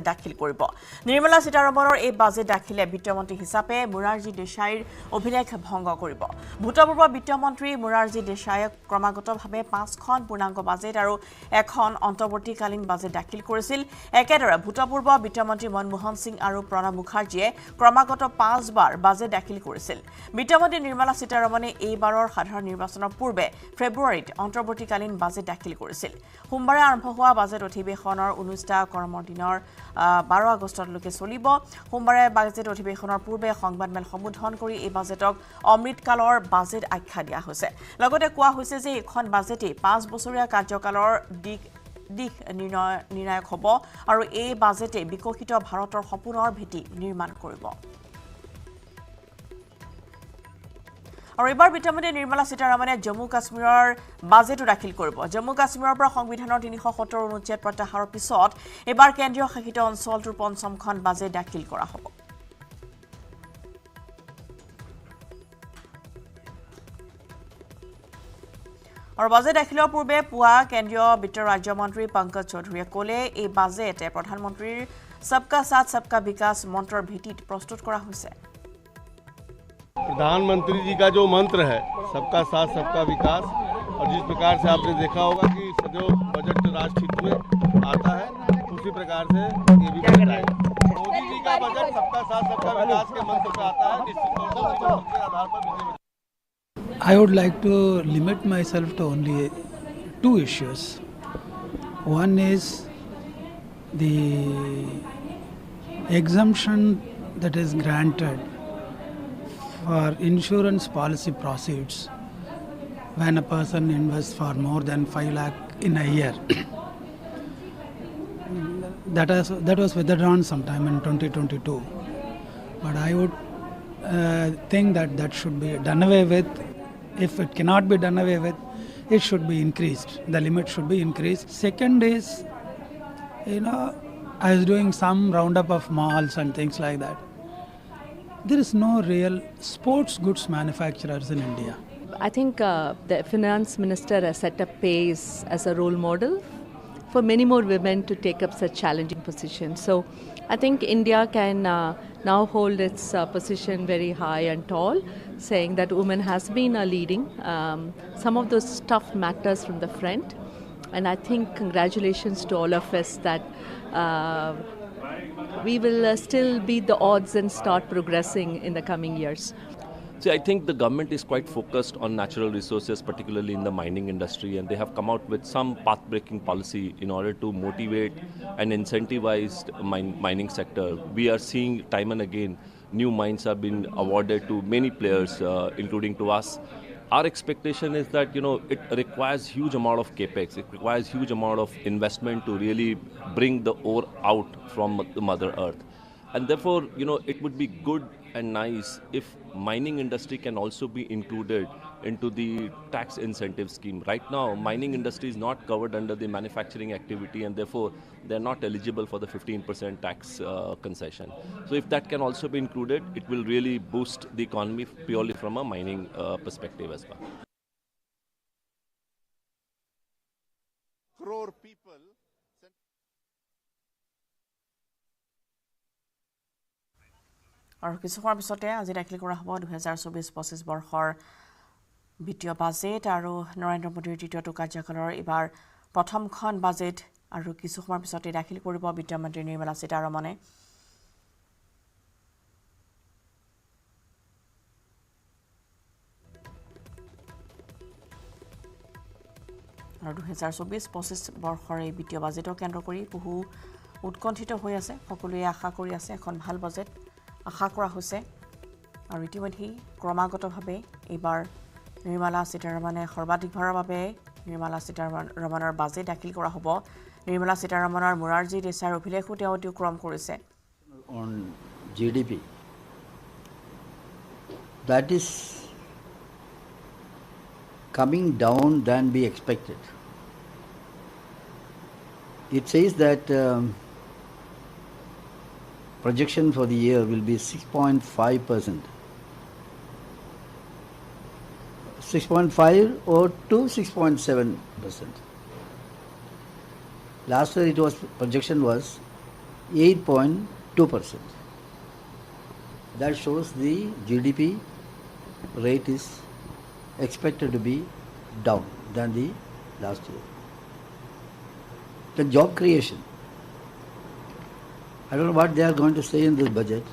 দাখিল কৰিব নিৰ্মলা সীতাৰমণৰ এই বাজেট দাখিলে বিত্তমন্ত্ৰী হিচাপে মুৰাৰজী দেশাইৰ অভিলেখ ভংগ কৰিব ভূতপূৰ্ব বিত্তমন্ত্ৰী মুৰাৰজী দেশাইয়ে ক্ৰমাগতভাৱে 5খন পূৰ্ণাংগ বাজেট আৰু এখন অন্তৰ্বৰ্তীকালীন বাজেট দাখিল কৰিছিল একেদৰে ভূতপূৰ্ব বিত্তমন্ত্ৰী মনমোহন সিং আৰু প্ৰণৱ মুখাৰ্জীয়ে ক্ৰমাগত 5 বাৰ বাজেট দাখিল কৰিছিল বিত্তমন্ত্ৰী নিৰ্মলা সীতাৰমণে এইবাৰৰ সাধাৰণ নিৰ্বাচনৰ পূৰ্বে ফেব্ৰুৱাৰীত অন্তৰ্বৰ্তীকালীন বাজেট দাখিল কৰিছিল সোমবাৰে আৰম্ভ হোৱা বাজেট অধিৱেশনৰ 19টা কৰ্মৰ দিনৰ 12 আগষ্টলৈকে চলিব সোমবাৰে বাজেট অধিৱেশনৰ পূৰ্বে সংবাদমেল সম্বোধন কৰি এই বাজেটক অমৃতকালৰ বাজেট আখ্যা দিয়া হৈছে লগতে কোৱা হৈছে যে এখন বাজেটে 5 বছৰীয়া কাৰ্যকালৰ দিশ নিৰ্ণায়ক হ'ব আৰু এই বাজেটে বিকশিত ভাৰতৰ সপোনৰ ভেটি নিৰ্মাণ কৰিব আৰু এবাৰ বিত্তমন্ত্ৰী নিৰ্মলা সীতাৰমণে জম্মু কাশ্মীৰৰ বাজেটো দাখিল কৰিব জম্মু কাশ্মীৰৰ পৰা সংবিধানৰ 370 অনুচ্ছেদ প্ৰত্যাহাৰৰ পিছত এবাৰ কেন্দ্ৰীয় শাসিত অঞ্চলটোৰ পঞ্চমখন বাজেট দাখিল কৰা হ'ব আৰু বাজেট দাখিলৰ পূৰ্বে পুৱা কেন্দ্ৰীয় বিত্ত ৰাজ্যমন্ত্ৰী পংকজ চৌধুৰীয়ে ক'লে এই বাজেটে প্ৰধানমন্ত্ৰীৰ সবকা সাথ সবকা বিকাশ মন্ত্ৰৰ ভিত্তিত প্ৰস্তুত কৰা হৈছে प्रधानमंत्री जी का जो मंत्र है सबका साथ सबका विकास और जिस प्रकार से आपने देखा होगा कि सदैव बजट राष्ट्र हित में आता है उसी प्रकार से ये भी बजट आएगा मोदी जी का बजट सबका साथ सबका विकास के मंत्र से आता है निश्चित तौर पर उसी मंत्र के आधार पर I would like to limit myself to only 2 issues. One is the exemption that is granted for insurance policy proceeds when a person invests for more than 5 lakh in a year. that was withdrawn sometime in 2022. But I would think that should be done away with. If it cannot be done away with, it should be increased. The limit should be increased. Second is, I was doing some roundup of malls and things like that. There is no real sports goods manufacturers in India. I think the finance minister has set a pace as a role model for many more women to take up such challenging positions. So I think India can now hold its position very high and tall, saying that women has been leading some of those tough matters from the front. And I think congratulations to all of us that we will still beat the odds and start progressing in the coming years. See, I think the government is quite focused on natural resources, particularly in the mining industry, and they have come out with some path-breaking policy in order to motivate and incentivize the mining sector. We are seeing time and again new mines have been awarded to many players, including to us. Our expectation is that, it requires huge amount of capex. It requires huge amount of investment to really bring the ore out from the Mother Earth. And therefore, it would be good and nice if mining industry can also be included into the tax incentive scheme. Right now, mining industry is not covered under the manufacturing activity and therefore they're not eligible for the 15% tax concession. So if that can also be included, it will really boost the economy purely from a mining perspective as well. crore people. আৰু কিছু সময়ৰ পিছতে আজি দাখিল কৰা হ'ব 2024-25 বৰ্ষৰ বিত্তীয় বাজেট আৰু নৰেন্দ্ৰ মোদীৰ দ্বিতীয়টো কাৰ্যকালৰ এবাৰ প্ৰথমখন বাজেট আৰু কিছু সময়ৰ পিছতে দাখিল কৰিব বিত্তমন্ত্ৰী নিৰ্মলা সীতাৰমণে আৰু 2024-25 বৰ্ষৰ এই বিত্তীয় বাজেটক কেন্দ্ৰ কৰি বহু উৎকণ্ঠিত হৈ আছে সকলোৱে আশা কৰি আছে এখন ভাল বাজেট আশা কৰা হৈছে আৰু ইতিমধ্যে ক্ৰমাগতভাৱে এবাৰ নিৰ্মলা সীতাৰমণে সৰ্বাধিকবাৰৰ বাবে নিৰ্মলা সীতাৰমণৰ বাজেট দাখিল কৰা হ'ব নিৰ্মলা সীতাৰমণৰ মুৰাৰজী দেশাইৰ অভিলেখো তেওঁ অতিক্ৰম কৰিছে on GDP that is coming down than we expected. It says that projection for the year will be 6.5%. 6.5 or to 6.7%. Last year projection was 8.2%. That shows the GDP rate is expected to be down than the last year. The job creation, I don't know what they are going to say in this budget,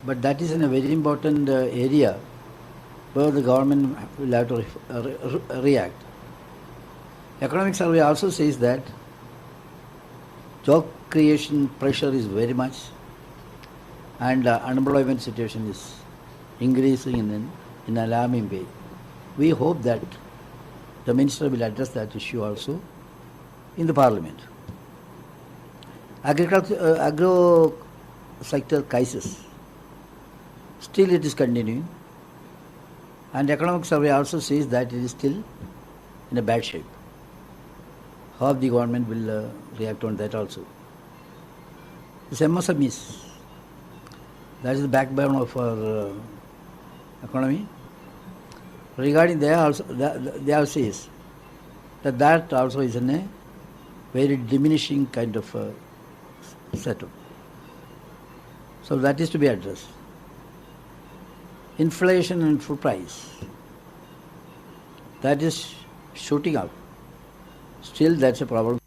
but that is in a very important area where the government will have to react. Economic survey also says that job creation pressure is very much, and unemployment situation is increasing in an alarming way. We hope that the minister will address that issue also in the parliament. Agro sector crisis, still it is continuing, and economic survey also says that it is still in a bad shape. How the government will react on that also. This MSMEs, that is the backbone of our economy. Regarding they also says that also is in a very diminishing kind of setup. So that is to be addressed. Inflation and food price, that is shooting up. Still that's a problem.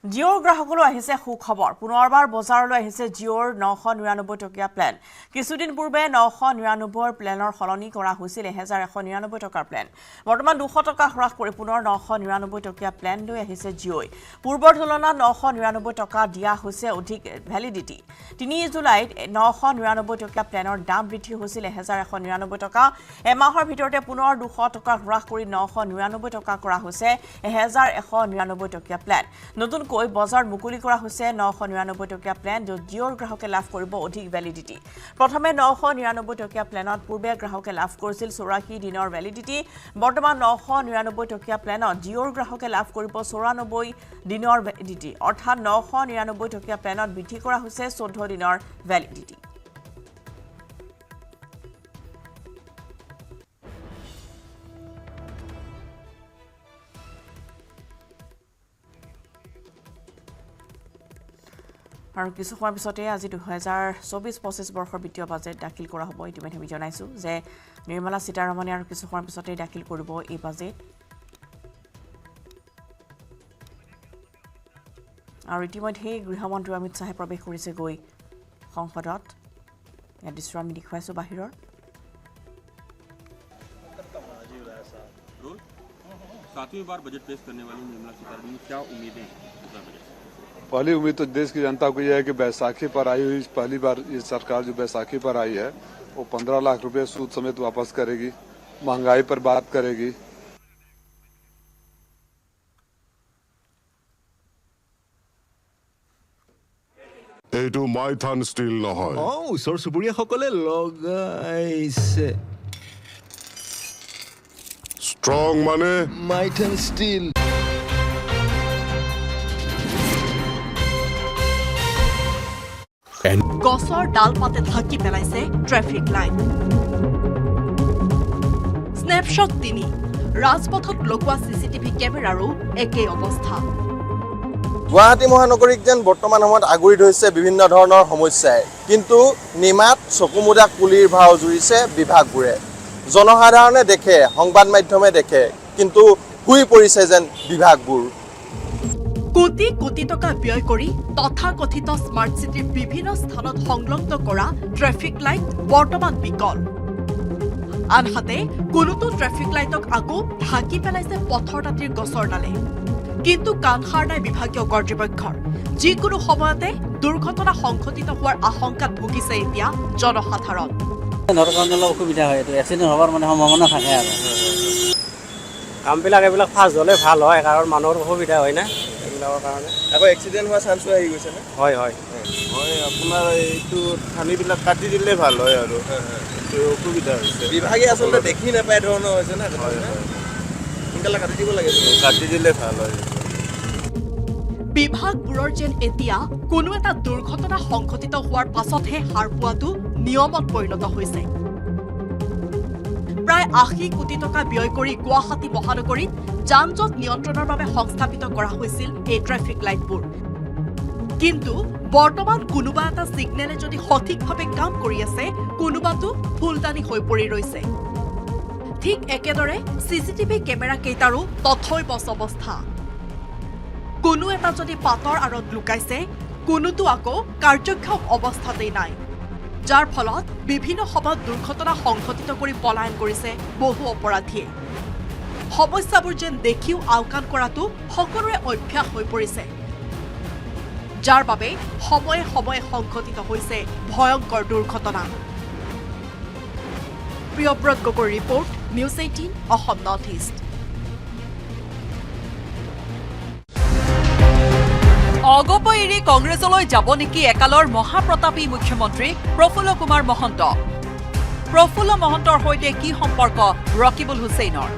জিঅ'ৰ গ্ৰাহকলৈ আহিছে সুখবৰ পুনৰবাৰ বজাৰলৈ আহিছে জিঅ'ৰ 999 টকীয়া plan কিছুদিন পূৰ্বে 999 প্লেনৰ সলনি কৰা হৈছিল 1199 টকাৰ প্লেন বৰ্তমান 200 টকা হ্ৰাস কৰি পুনৰ 999 টকীয়া প্লেন লৈ আহিছে জিঅ'ই পূৰ্বৰ তুলনাত 999 টকা দিয়া হৈছে অধিক ভ্যালিডিটি 3 জুলাইত 999 টকীয়া প্লেনৰ দাম বৃদ্ধি হৈছিল 1199 টকা এমাহৰ ভিতৰতে পুনৰ 200 টকা হ্ৰাস কৰি 999 টকা কৰা হৈছে 1199 টকীয়া প্লেন নতুন কৈ বজাৰ মুকলি কৰা হৈছে 999 টকীয়া প্লেন য'ত জিঅ'ৰ গ্ৰাহকে লাভ কৰিব অধিক ভ্যালিডিটি প্ৰথমে 999 টকীয়া প্লেনত পূৰ্বে গ্ৰাহকে লাভ কৰিছিল 84 দিনৰ ভ্যালিডিটি বৰ্তমান 999 টকীয়া প্লেনত জিঅ'ৰ গ্ৰাহকে লাভ কৰিব 94 দিনৰ ভ্যালিডিটি অৰ্থাৎ 999 টকীয়া প্লেনত বৃদ্ধি কৰা হৈছে 14 দিনৰ ভ্যালিডিটি আৰু কিছু সময় পিছতে আজি 2024-25 বৰ্ষৰ বিত্তীয় বাজেট দাখিল কৰা হ'ব ইতিমধ্যে আমি জনাইছো যে নিৰ্মলা সীতাৰমণে আৰু কিছু সময় পিছতে দাখিল কৰিব এই বাজেট আৰু ইতিমধ্যে গৃহমন্ত্ৰী অমিত শাহে প্ৰৱেশ কৰিছে গৈ সংসদত ইয়াত দৃশ্য আমি দেখুৱাইছো বাহিৰৰ सातवीं बार बजट पेश करने वाली निर्मला सीतारमण की क्या उम्मीदें हैं पहली उम्मीद तो देश की जनता को यह है कि बैसाखी पर आई हुई पहली बार ये सरकार जो बैसाखी पर आई है वो 15 लाख रुपए सूद समेत वापस करेगी महंगाई पर बात करेगी এইটো মাইথান ষ্টিল নহয় ওচৰ চুবুৰীয়াসকলে লগাইছে ষ্ট্ৰং মানে মাইথান ষ্টিল গছৰ ডাল পাতে ঢাকি পেলাইছে ট্ৰেফিক লাইন স্নেপশ্বট 3 ৰাজপথত লগোৱা চিচিটিভি কেমেৰাৰো একেই অৱস্থা গুৱাহাটী মহানগৰীক যেন বৰ্তমান সময়ত আগুৰি ধৰিছে বিভিন্ন ধৰণৰ সমস্যাই কিন্তু নিমাত চকুমুদা কুলিৰ ভাও জুৰিছে বিভাগবোৰে জনসাধাৰণে দেখে সংবাদ মাধ্যমে দেখে কিন্তু হুই পৰিছে যেন বিভাগবোৰ কোটি কোটি টকা ব্যয় কৰি তথাকথিত স্মাৰ্ট চিটিৰ বিভিন্ন স্থানত সংলগ্ন কৰা ট্ৰেফিক লাইট বৰ্তমান বিকল আনহাতে কোনোটো ট্ৰেফিক লাইটক আকৌ ঢাকি পেলাইছে পথৰ দাঁতিৰ গছৰ ডালে কিন্তু কাণসাৰ নাই বিভাগীয় কৰ্তৃপক্ষৰ যিকোনো সময়তে দুৰ্ঘটনা সংঘটিত হোৱাৰ আশংকাত ভুগিছে এতিয়া জনসাধাৰণ নৰকাণ্ডলৰ অসুবিধা হয় এইটো এক্সিডেণ্ট হোৱাৰ মানে সম্ভাৱনা থাকে আৰু কামবিলাক এইবিলাক ফাষ্ট হ'লে ভাল হয় কাৰণ মানুহৰ অসুবিধা হয় না এইবিলাকৰ কাৰণে আকৌ এক্সিডেণ্ট হোৱা চান্সো আহি গৈছে না হয় হয় হয় আপোনাৰ এইটো ঠানিবিলাক কাটি দিলে ভাল হয় আৰু এইটো অসুবিধা হৈছে বিভাগে আচলতে দেখি নাপায় ধৰণৰ হৈছে না সোনকালে কাটি দিব লাগে কাটি দিলে ভাল হয় বিভাগবোৰৰ যেন এতিয়া কোনো এটা দুৰ্ঘটনা সংঘটিত হোৱাৰ পাছতহে হাৰ পোৱাটো নিয়মত পৰিণত হৈছে প্ৰায় 80 কোটি টকা ব্যয় কৰি গুৱাহাটী মহানগৰীত যান-জঁট নিয়ন্ত্ৰণৰ বাবে সংস্থাপিত কৰা হৈছিল এই ট্ৰেফিক লাইটবোৰ কিন্তু বৰ্তমান কোনোবা এটা সিগনেলে যদি সঠিকভাৱে কাম কৰি আছে কোনোবাটো ফুলদানি হৈ পৰি ৰৈছে ঠিক একেদৰে সিসিটিভি কেমেৰা কেইটাৰো তথৈবচ অৱস্থা কোনো এটা যদি পাতৰ আৰত লুকাইছে কোনোটো আকৌ কাৰ্যক্ষম অৱস্থাতেই নাই যাৰ ফলত বিভিন্ন সময়ত দুৰ্ঘটনা সংঘটিত কৰি পলায়ন কৰিছে বহু অপৰাধীয়ে সমস্যাবোৰ যেন দেখিও আওকাণ কৰাটো সকলোৰে অভ্যাস হৈ পৰিছে যাৰ বাবে সময়ে সময়ে সংঘটিত হৈছে ভয়ংকৰ দুৰ্ঘটনা প্ৰিয়ব্ৰত গগৈৰ ৰিপৰ্ট News 18 Assam Northeast অগপইৰি কংগ্ৰেছলৈ যাব নেকি একালৰ মহাপ্ৰতাপী মুখ্যমন্ত্ৰী প্ৰফুল্ল কুমাৰ মহন্ত প্ৰফুল্ল মহন্তৰ সৈতে কি সম্পৰ্ক ৰকিবুল হুছেইনৰ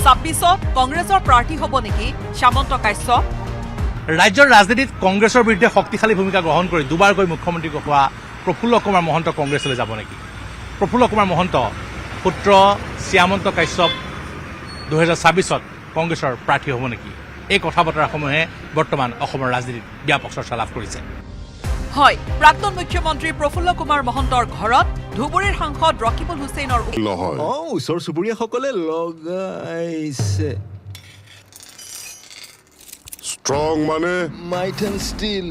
26ত কংগ্ৰেছৰ প্ৰাৰ্থী হ'ব নেকি সামন্ত কাশ্যপ ৰাজ্যৰ ৰাজনীতিত কংগ্ৰেছৰ বিৰুদ্ধে শক্তিশালী ভূমিকা গ্ৰহণ কৰি দুবাৰকৈ মুখ্যমন্ত্ৰী হোৱা প্ৰফুল্ল কুমাৰ মহন্ত কংগ্ৰেছলৈ যাব নেকি প্ৰফুল্ল কুমাৰ মহন্ত পুত্ৰ শ্যামন্ত কাশ্যপ 2026ত কংগ্ৰেছৰ প্ৰাৰ্থী হ'ব নেকি এই কথা বতৰাসমূহে বৰ্তমান অসমৰ ৰাজনীতিত ব্যাপক চৰ্চা লাভ কৰিছে হয় প্ৰাক্তন মুখ্যমন্ত্ৰী প্ৰফুল্ল কুমাৰ মহন্তৰ ঘৰত ধুবুৰীৰ সাংসদ ৰকিবুল হুছেইনৰ নহয় ওচৰ চুবুৰীয়াসকলে লগাইছে ষ্ট্ৰং মানে মাইট এণ্ড ষ্টিল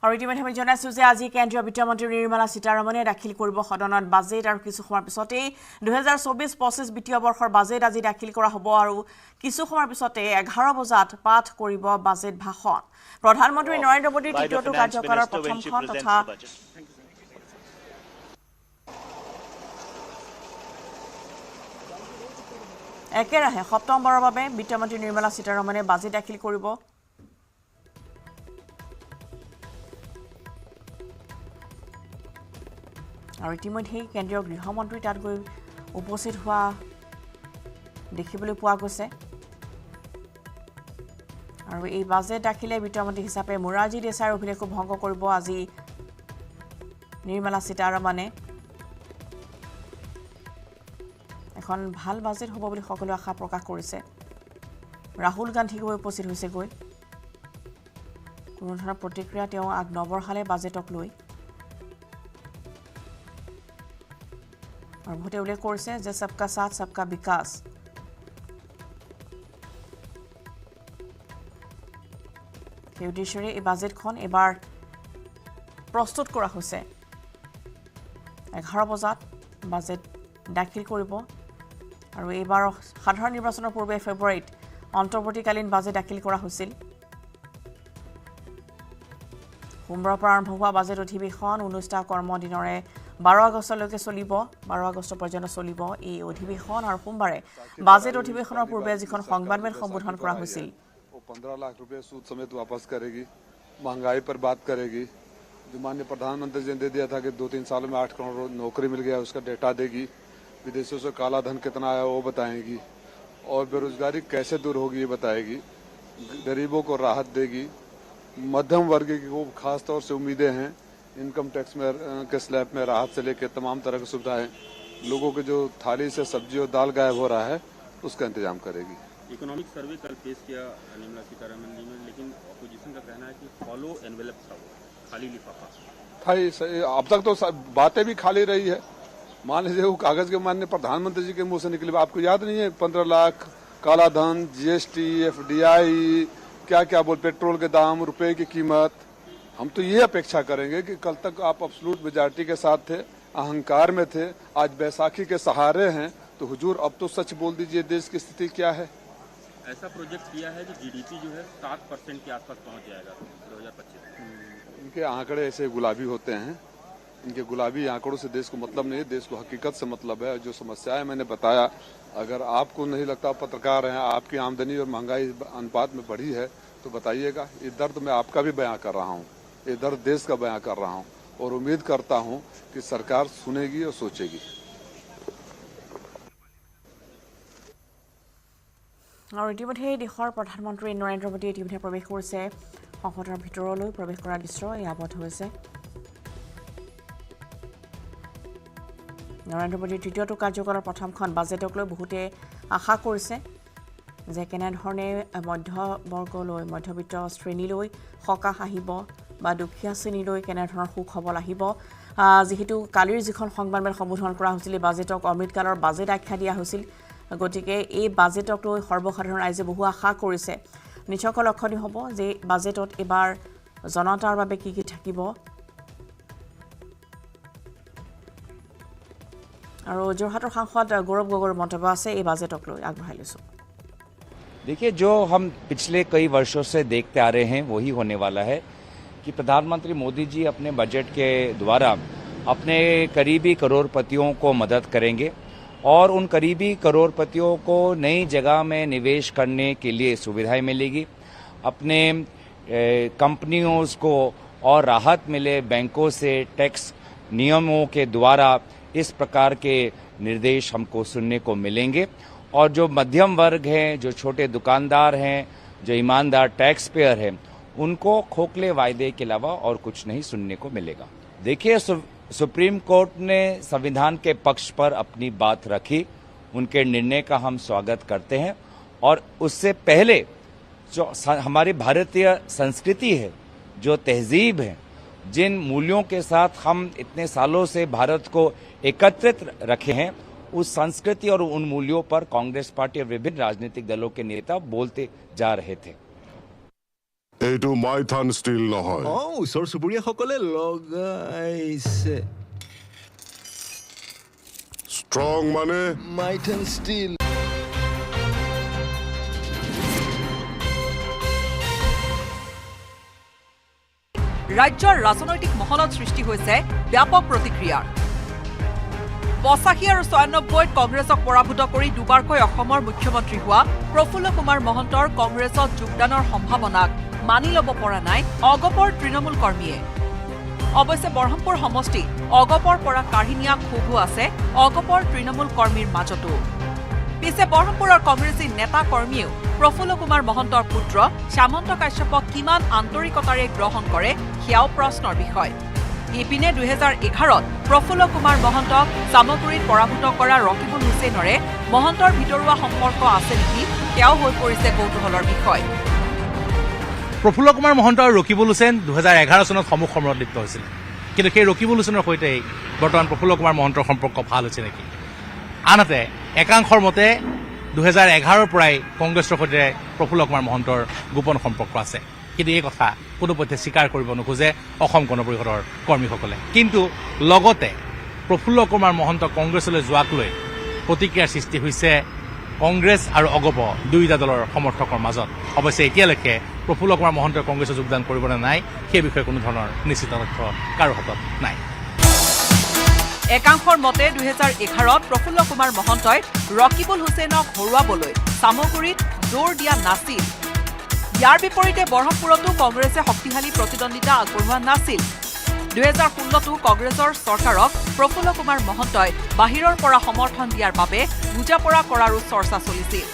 আৰু ইতিমধ্যে আমি জনাইছো যে আজি কেন্দ্ৰীয় বিত্তমন্ত্ৰী নিৰ্মলা সীতাৰমণে দাখিল কৰিব সদনত বাজেট আৰু কিছু সময়ৰ পিছতে 2024-25 বিত্তীয় বৰ্ষৰ বাজেট আজি দাখিল কৰা হ'ব আৰু কিছু সময়ৰ পিছতে 11 বজাত পাঠ কৰিব বাজেট ভাষণ প্ৰধানমন্ত্ৰী নৰেন্দ্ৰ মোদীৰ তৃতীয়টো কাৰ্যকালৰ প্ৰথমখন তথা একেৰাহে সপ্তমবাৰৰ বাবে বিত্তমন্ত্ৰী নিৰ্মলা সীতাৰমণে বাজেট দাখিল কৰিব আৰু ইতিমধ্যে কেন্দ্ৰীয় গৃহমন্ত্ৰী তাত গৈ উপস্থিত হোৱা দেখিবলৈ পোৱা গৈছে আৰু এই বাজেট দাখিলে বিত্তমন্ত্ৰী হিচাপে মুৰাৰজী দেশাইৰ অভিলেখো ভংগ কৰিব আজি নিৰ্মলা সীতাৰমণে এখন ভাল বাজেট হ'ব বুলি সকলো আশা প্ৰকাশ কৰিছে ৰাহুল গান্ধী গৈ উপস্থিত হৈছে গৈ কোনো ধৰণৰ প্ৰতিক্ৰিয়া তেওঁ আগ নবঢ়ালে বাজেটক লৈ আৰু ভোটে উল্লেখ কৰিছে যে সবকা সাথ সবকা বিকাশ সেই উদ্দেশ্যৰে এই বাজেটখন এবাৰ প্ৰস্তুত কৰা হৈছে 11 বজাত বাজেট দাখিল কৰিব আৰু এইবাৰ সাধাৰণ নিৰ্বাচনৰ পূৰ্বে ফেব্ৰুৱাৰীত অন্তৰ্বৰ্তীকালীন বাজেট দাখিল কৰা হৈছিল সোমবাৰৰ পৰা আৰম্ভ হোৱা বাজেট অধিৱেশন 19টা কৰ্মদিনৰে 12 আগষ্টলৈকে চলিব 12 আগষ্ট পৰ্যন্ত চলিব এই অধিৱেশন আৰু সোমবাৰে বাজেট অধিৱেশনৰ পূৰ্বে যিখন সংবাদমেল সম্বোধন কৰা হৈছিল 15 लाख रुपए सूद समेत वापस करेगी महंगाई पर बात करेगी जो माननीय प्रधानमंत्री जी ने दे दिया था कि 2-3 सालों में 8 करोड़ नौकरी मिल गया उसका डेटा देगी विदेशों से काला धन कितना आया वो बताएगी और बेरोजगारी कैसे दूर होगी ये बताएगी गरीबों को राहत देगी मध्यम वर्ग की को खास तौर से उम्मीदें हैं इनकम टैक्स में के स्लैब में राहत से लेकर तमाम तरह की सुविधाएं लोगों के जो थाली से सब्जी और दाल गायब हो रहा है उसका इंतजाम करेगी इकोनॉमिक सर्वे कल पेश किया निर्मला सीतारमण जी ने लेकिन अपोजिशन का कहना है कि फॉलो एनवेलप था वो खाली लिफाफा भाई अब तक तो बातें भी खाली रही है मान लीजिए वो कागज के माननीय प्रधानमंत्री जी के मुंह से निकले आपको याद नहीं है 15 लाख काला धन जीएसटी एफडीआई क्या क्या बोल पेट्रोल के दाम रुपए की कीमत हम तो ये अपेक्षा करेंगे कि कल तक आप एब्सोल्यूट मेजॉरिटी के साथ थे अहंकार में थे आज बैसाखी के सहारे हैं तो हुजूर अब तो सच बोल दीजिए देश की स्थिति क्या है ऐसा प्रोजेक्ट किया है कि जीडीपी जो है 7% के आसपास पहुंच जाएगा 2025 इनके आंकड़े ऐसे गुलाबी होते हैं इनके गुलाबी आंकड़ों से देश को मतलब नहीं है देश को हकीकत से मतलब है जो समस्याएं मैंने बताया अगर आपको नहीं लगता पत्रकार हैं आपकी आमदनी और महंगाई अनुपात में बढ़ी है तो बताइएगा। ये दर्द मैं आपका भी बयां कर रहा हूँ, ये दर्द देश का बयां कर रहा हूँ और उम्मीद करता हूँ कि सरकार सुनेगी और सोचेगी। और इतिमध्ये देशर प्रधानमंत्री नरेंद्र मोदी इतिमध्ये प्रवेश কৰিছে সংসদৰ ভিতৰলৈ प्रवेश কৰাৰ দৃশ্য এই আবদ্ধ হৈছে নৰেন্দ্ৰ মোদীৰ তৃতীয়টো কাৰ্যকালৰ প্ৰথমখন বাজেটক লৈ বহুতে আশা কৰিছে যে কেনেধৰণে মধ্যবৰ্গলৈ মধ্যবিত্ত শ্ৰেণীলৈ সকাহ আহিব বা দুখীয়া শ্ৰেণীলৈ কেনেধৰণৰ সুখবৰ আহিব যেহেতু কালিৰ যিখন সংবাদমেল সম্বোধন কৰা হৈছিল বাজেটক অমৃতকালৰ বাজেট আখ্যা দিয়া হৈছিল গতিকে এই বাজেটক লৈ সৰ্বসাধাৰণ ৰাইজে বহু আশা কৰিছে নিশ্চয় লক্ষণীয় হ'ব যে বাজেটত এবাৰ জনতাৰ বাবে কি থাকিব আৰু যোৰহাটৰ সাংসদ গৌৰৱ গগৈৰ মন্তব্য আছে এই বাজেটক লৈ আগবঢ়াই লৈছো देखिए जो हम पिछले कई वर्षों से देखते आ रहे हैं वही होने वाला है कि प्रधानमंत्री मोदी जी अपने बजट के द्वारा अपने करीबी करोड़पतियों को मदद करेंगे और उन करीबी करोड़पतियों को नई जगह में निवेश करने के लिए सुविधाएं मिलेगी अपने कंपनियों को और राहत मिले बैंकों से टैक्स नियमों के द्वारा इस प्रकार के निर्देश हमको सुनने को मिलेंगे और जो मध्यम वर्ग हैं जो छोटे दुकानदार हैं जो ईमानदार टैक्स पेयर हैं उनको खोखले वायदे के अलावा और कुछ नहीं सुनने को मिलेगा देखिए सुप्रीम कोर्ट ने संविधान के पक्ष पर अपनी बात रखी उनके निर्णय का हम स्वागत करते हैं और उससे पहले जो हमारी भारतीय संस्कृति है जो तहजीब है जिन मूल्यों के साथ हम इतने सालों से भारत को एकत्रित रखे हैं उस संस्कृति और उन मूल्यों पर कांग्रेस पार्टी और विभिन्न राजनीतिक दलों के नेता बोलते जा रहे थे এইটো মাইথান ষ্টিল নহয় ওচৰ চুবুৰীয়াসকলে লগাইছে ষ্ট্ৰং মানে মাইথান ষ্টিল ৰাজ্যৰ ৰাজনৈতিক মহলত সৃষ্টি হৈছে ব্যাপক প্ৰতিক্ৰিয়াৰ 85 আৰু 96 কংগ্ৰেছক পৰাভূত কৰি দুবাৰকৈ অসমৰ মুখ্যমন্ত্ৰী হোৱা প্ৰফুল্ল কুমাৰ মহন্তৰ কংগ্ৰেছত যোগদানৰ সম্ভাৱনাক মানি ল'ব পৰা নাই অগপৰ তৃণমূল কৰ্মীয়ে অৱশ্যে বৰহমপুৰ সমষ্টি অগপৰ পৰা কাঢ়ি নিয়া ক্ষোভো আছে অগপৰ তৃণমূল কৰ্মীৰ মাজতো পিছে বৰহমপুৰৰ কংগ্ৰেছী নেতা কৰ্মীয়েও প্ৰফুল্ল কুমাৰ মহন্তৰ পুত্ৰ শ্যামন্ত কাশ্যপক কিমান আন্তৰিকতাৰে গ্ৰহণ কৰে সেয়াও প্ৰশ্নৰ বিষয় ইপিনে 2011ত প্ৰফুল্ল কুমাৰ মহন্তক সামগ্ৰীত পৰাভূত কৰা ৰকিবুল হুছেইনৰে মহন্তৰ ভিতৰুৱা সম্পৰ্ক আছে নেকি তেওঁ হৈ পৰিছে কৌতূহলৰ বিষয় প্ৰফুল্ল কুমাৰ মহন্ত আৰু ৰকিবুল হুছেইন 2011 চনত সমুখ সমৰত লিপ্ত হৈছিল কিন্তু সেই ৰকিবুল হুছেইনৰ সৈতে বৰ্তমান প্ৰফুল্ল কুমাৰ মহন্তৰ সম্পৰ্ক ভাল হৈছে নেকি আনহাতে একাংশৰ মতে 2011ৰ পৰাই কংগ্ৰেছৰ সৈতে প্ৰফুল্ল কুমাৰ মহন্তৰ গোপন সম্পৰ্ক আছে কিন্তু এই কথা কোনোপধ্যে স্বীকাৰ কৰিব নোখোজে অসম গণ পৰিষদৰ কৰ্মীসকলে কিন্তু লগতে প্ৰফুল্ল কুমাৰ মহন্ত কংগ্ৰেছলৈ যোৱাক লৈ প্ৰতিক্ৰিয়াৰ সৃষ্টি হৈছে কংগ্ৰেছ আৰু অগপ দুয়োটা দলৰ সমৰ্থকৰ মাজত অৱশ্যে এতিয়ালৈকে প্ৰফুল্ল কুমাৰ মহন্তই কংগ্ৰেছত যোগদান কৰিব নে নাই সেই বিষয়ে কোনো ধৰণৰ নিশ্চিত তথ্য কাৰো হাতত নাই একাংশৰ মতে 2011ত প্ৰফুল্ল কুমাৰ মহন্তই ৰকিবুল হুছেইনক হৰুৱাবলৈ সামগ্ৰীত জোৰ দিয়া নাছিল ইয়াৰ বিপৰীতে বৰহমপুৰতো কংগ্ৰেছে শক্তিশালী প্ৰতিদ্বন্দ্বিতা আগবঢ়োৱা নাছিল 2016তো কংগ্ৰেছৰ চৰকাৰক প্ৰফুল্ল কুমাৰ মহন্তই বাহিৰৰ পৰা সমৰ্থন দিয়াৰ বাবে বুজাপৰা কৰাৰো চৰ্চা চলিছিল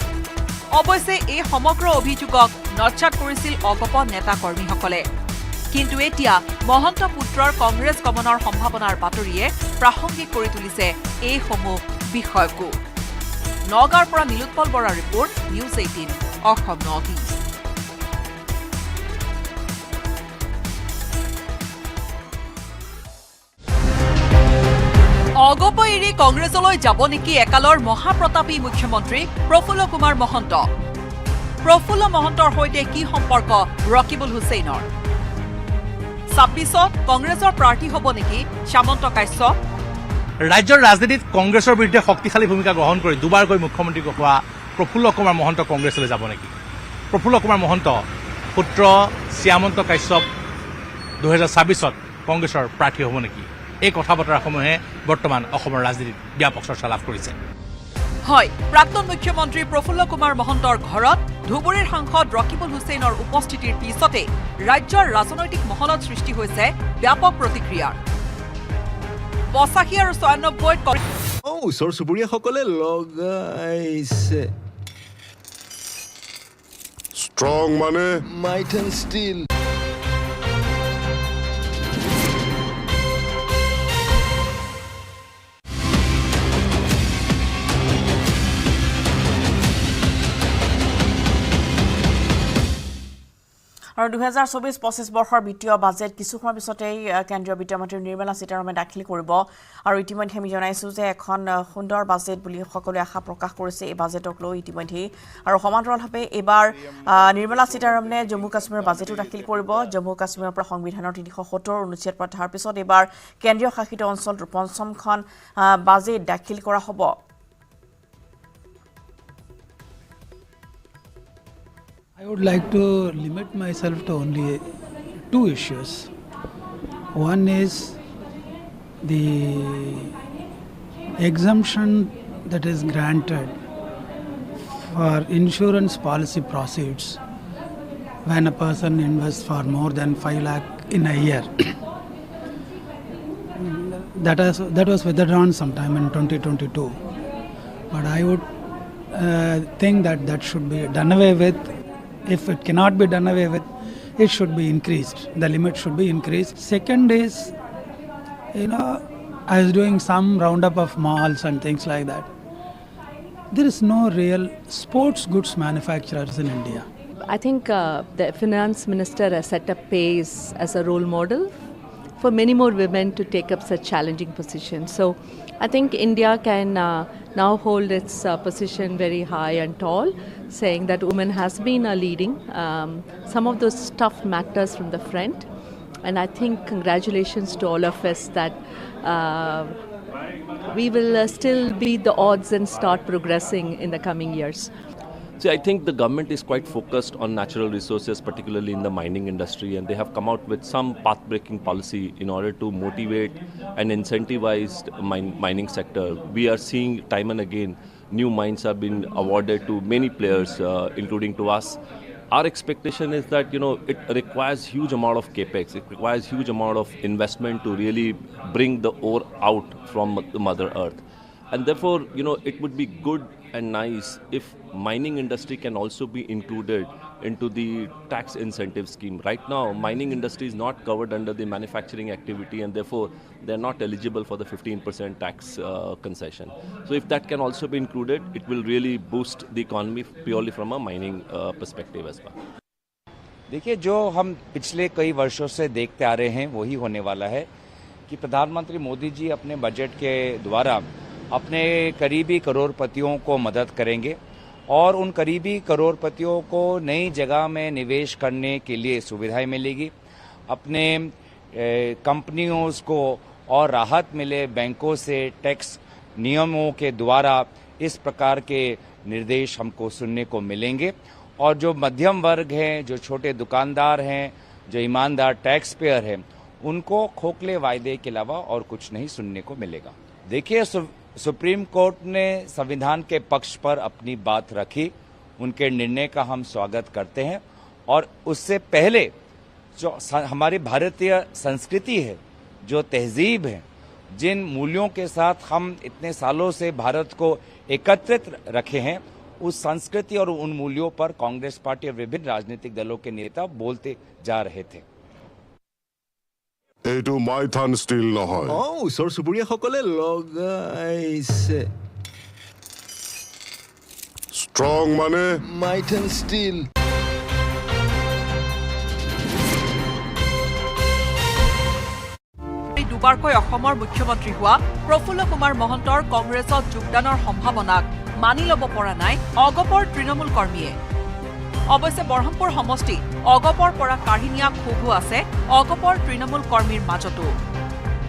অৱশ্যে এই সমগ্ৰ অভিযোগক নচ্ছাত কৰিছিল অগপ নেতা কৰ্মীসকলে কিন্তু এতিয়া মহন্ত পুত্ৰৰ কংগ্ৰেছ গমনৰ সম্ভাৱনাৰ বাতৰিয়ে প্ৰাসংগিক কৰি তুলিছে এই সমূহ বিষয়কো নগাঁৱৰ পৰা নীলোৎপল বৰাৰ report news 18 Assam north east অগপ এৰি কংগ্ৰেছলৈ যাব নেকি একালৰ মহাপ্ৰতাপী মুখ্যমন্ত্ৰী প্ৰফুল্ল কুমাৰ মহন্ত প্ৰফুল্ল মহন্তৰ সৈতে কি সম্পৰ্ক ৰকিবুল হুছেইনৰ 26ত কংগ্ৰেছৰ প্ৰাৰ্থী হ'ব নেকি শ্যামন্ত কাশ্যপ ৰাজ্যৰ ৰাজনীতিত কংগ্ৰেছৰ বিৰুদ্ধে শক্তিশালী ভূমিকা গ্ৰহণ কৰি দুবাৰকৈ মুখ্যমন্ত্ৰী হোৱা প্ৰফুল্ল কুমাৰ মহন্ত কংগ্ৰেছলৈ যাব নেকি প্ৰফুল্ল কুমাৰ মহন্ত পুত্ৰ শ্যামন্ত কাশ্যপ 2026ত কংগ্ৰেছৰ প্ৰাৰ্থী হ'ব নেকি এই কথা বতৰাসমূহে বৰ্তমান অসমৰ ৰাজনীতিত ব্যাপক চৰ্চা লাভ কৰিছে হয় প্ৰাক্তন মুখ্যমন্ত্ৰী প্ৰফুল্ল কুমাৰ মহন্তৰ ঘৰত ধুবুৰীৰ সাংসদ ৰকিবুল হুছেইনৰ উপস্থিতিৰ পিছতে ৰাজ্যৰ ৰাজনৈতিক মহলত সৃষ্টি হৈছে ব্যাপক প্ৰতিক্ৰিয়াৰ 85 আৰু 96 ওচৰ চুবুৰীয়াসকলে লগাইছে স্ট্ৰং মানে মাইট এণ্ড ষ্টিল আৰু 2024-25 বৰ্ষৰ বিত্তীয় বাজেট কিছু সময়ৰ পিছতেই কেন্দ্ৰীয় বিত্তমন্ত্ৰী নিৰ্মলা সীতাৰমণে দাখিল কৰিব আৰু ইতিমধ্যে আমি জনাইছো যে এখন সুন্দৰ বাজেট বুলি সকলোৱে আশা প্ৰকাশ কৰিছে এই বাজেটক লৈ ইতিমধ্যে আৰু সমান্তৰালভাৱে এবাৰ নিৰ্মলা সীতাৰমণে জম্মু কাশ্মীৰৰ বাজেটো দাখিল কৰিব জম্মু কাশ্মীৰৰ পৰা সংবিধানৰ 370 অনুচ্ছেদ প্ৰত্যাহাৰ পিছত এবাৰ কেন্দ্ৰীয় শাসিত অঞ্চলটোৰ পঞ্চমখন বাজেট দাখিল কৰা হ'ব I would like to limit myself to only two issues. One is the exemption that is granted for insurance policy proceeds when a person invests for more than 5 lakh in a year. That was withdrawn sometime in 2022. But I would think that should be done away with. If it cannot be done away with, it should be increased. The limit should be increased. Second is, I was doing some roundup of malls and things like that. There is no real sports goods manufacturers in India. I think the finance minister has set up PACE as a role model for many more women to take up such challenging positions. So I think India can now hold its position very high and tall, saying that women has been leading some of those tough matters from the front. And I think congratulations to all of us that we will still beat the odds and start progressing in the coming years. See, I think the government is quite focused on natural resources, particularly in the mining industry, and they have come out with some path-breaking policy in order to motivate and incentivize mining sector. We are seeing time and again new mines have been awarded to many players, including to us. Our expectation is that, it requires huge amount of capex. It requires huge amount of investment to really bring the ore out from the Mother Earth. And therefore, it would be good and nice if mining industry can also be included into the tax incentive scheme. Right now, mining industry is not covered under the manufacturing activity and therefore they're not eligible for the 15% tax concession. So if that can also be included, it will really boost the economy purely from a mining perspective as well. देखिए, जो हम पिछले कई वर्षों से देखते आ रहे हैं वही होने वाला है कि प्रधानमंत्री मोदी जी अपने बजट के द्वारा अपने करीबी करोड़पतियों को मदद करेंगे और उन करीबी करोड़पतियों को नई जगह में निवेश करने के लिए सुविधाएं मिलेगी। अपने कंपनियों को और राहत मिले बैंकों से टैक्स नियमों के द्वारा इस प्रकार के निर्देश हमको सुनने को मिलेंगे और जो मध्यम वर्ग हैं, जो छोटे दुकानदार हैं, जो ईमानदार टैक्स पेयर हैं, उनको खोखले वायदे के अलावा और कुछ नहीं सुनने को मिलेगा। देखिए, सुप्रीम कोर्ट ने संविधान के पक्ष पर अपनी बात रखी, उनके निर्णय का हम स्वागत करते हैं और उससे पहले जो हमारी भारतीय संस्कृति है, जो तहजीब है, जिन मूल्यों के साथ हम इतने सालों से भारत को एकत्रित रखे हैं, उस संस्कृति और उन मूल्यों पर कांग्रेस पार्टी और विभिन्न राजनीतिक दलों के नेता बोलते जा रहे थे। এইটো মাইথান ষ্টিল নহয় ওচৰ চুবুৰীয়াসকলে লগাইছে স্ট্ৰং মানে মাইট এণ্ড ষ্টিল দুবাৰকৈ অসমৰ মুখ্যমন্ত্ৰী হোৱা প্ৰফুল্ল কুমাৰ মহন্তৰ কংগ্ৰেছত যোগদানৰ সম্ভাৱনাক মানি ল'ব পৰা নাই অগপৰ তৃণমূল কৰ্মীয়ে অৱশ্যে বৰহমপুৰ সমষ্টি অগপৰ পৰা কাঢ়ি নিয়া ক্ষোভো আছে অগপৰ তৃণমূল কৰ্মীৰ মাজতো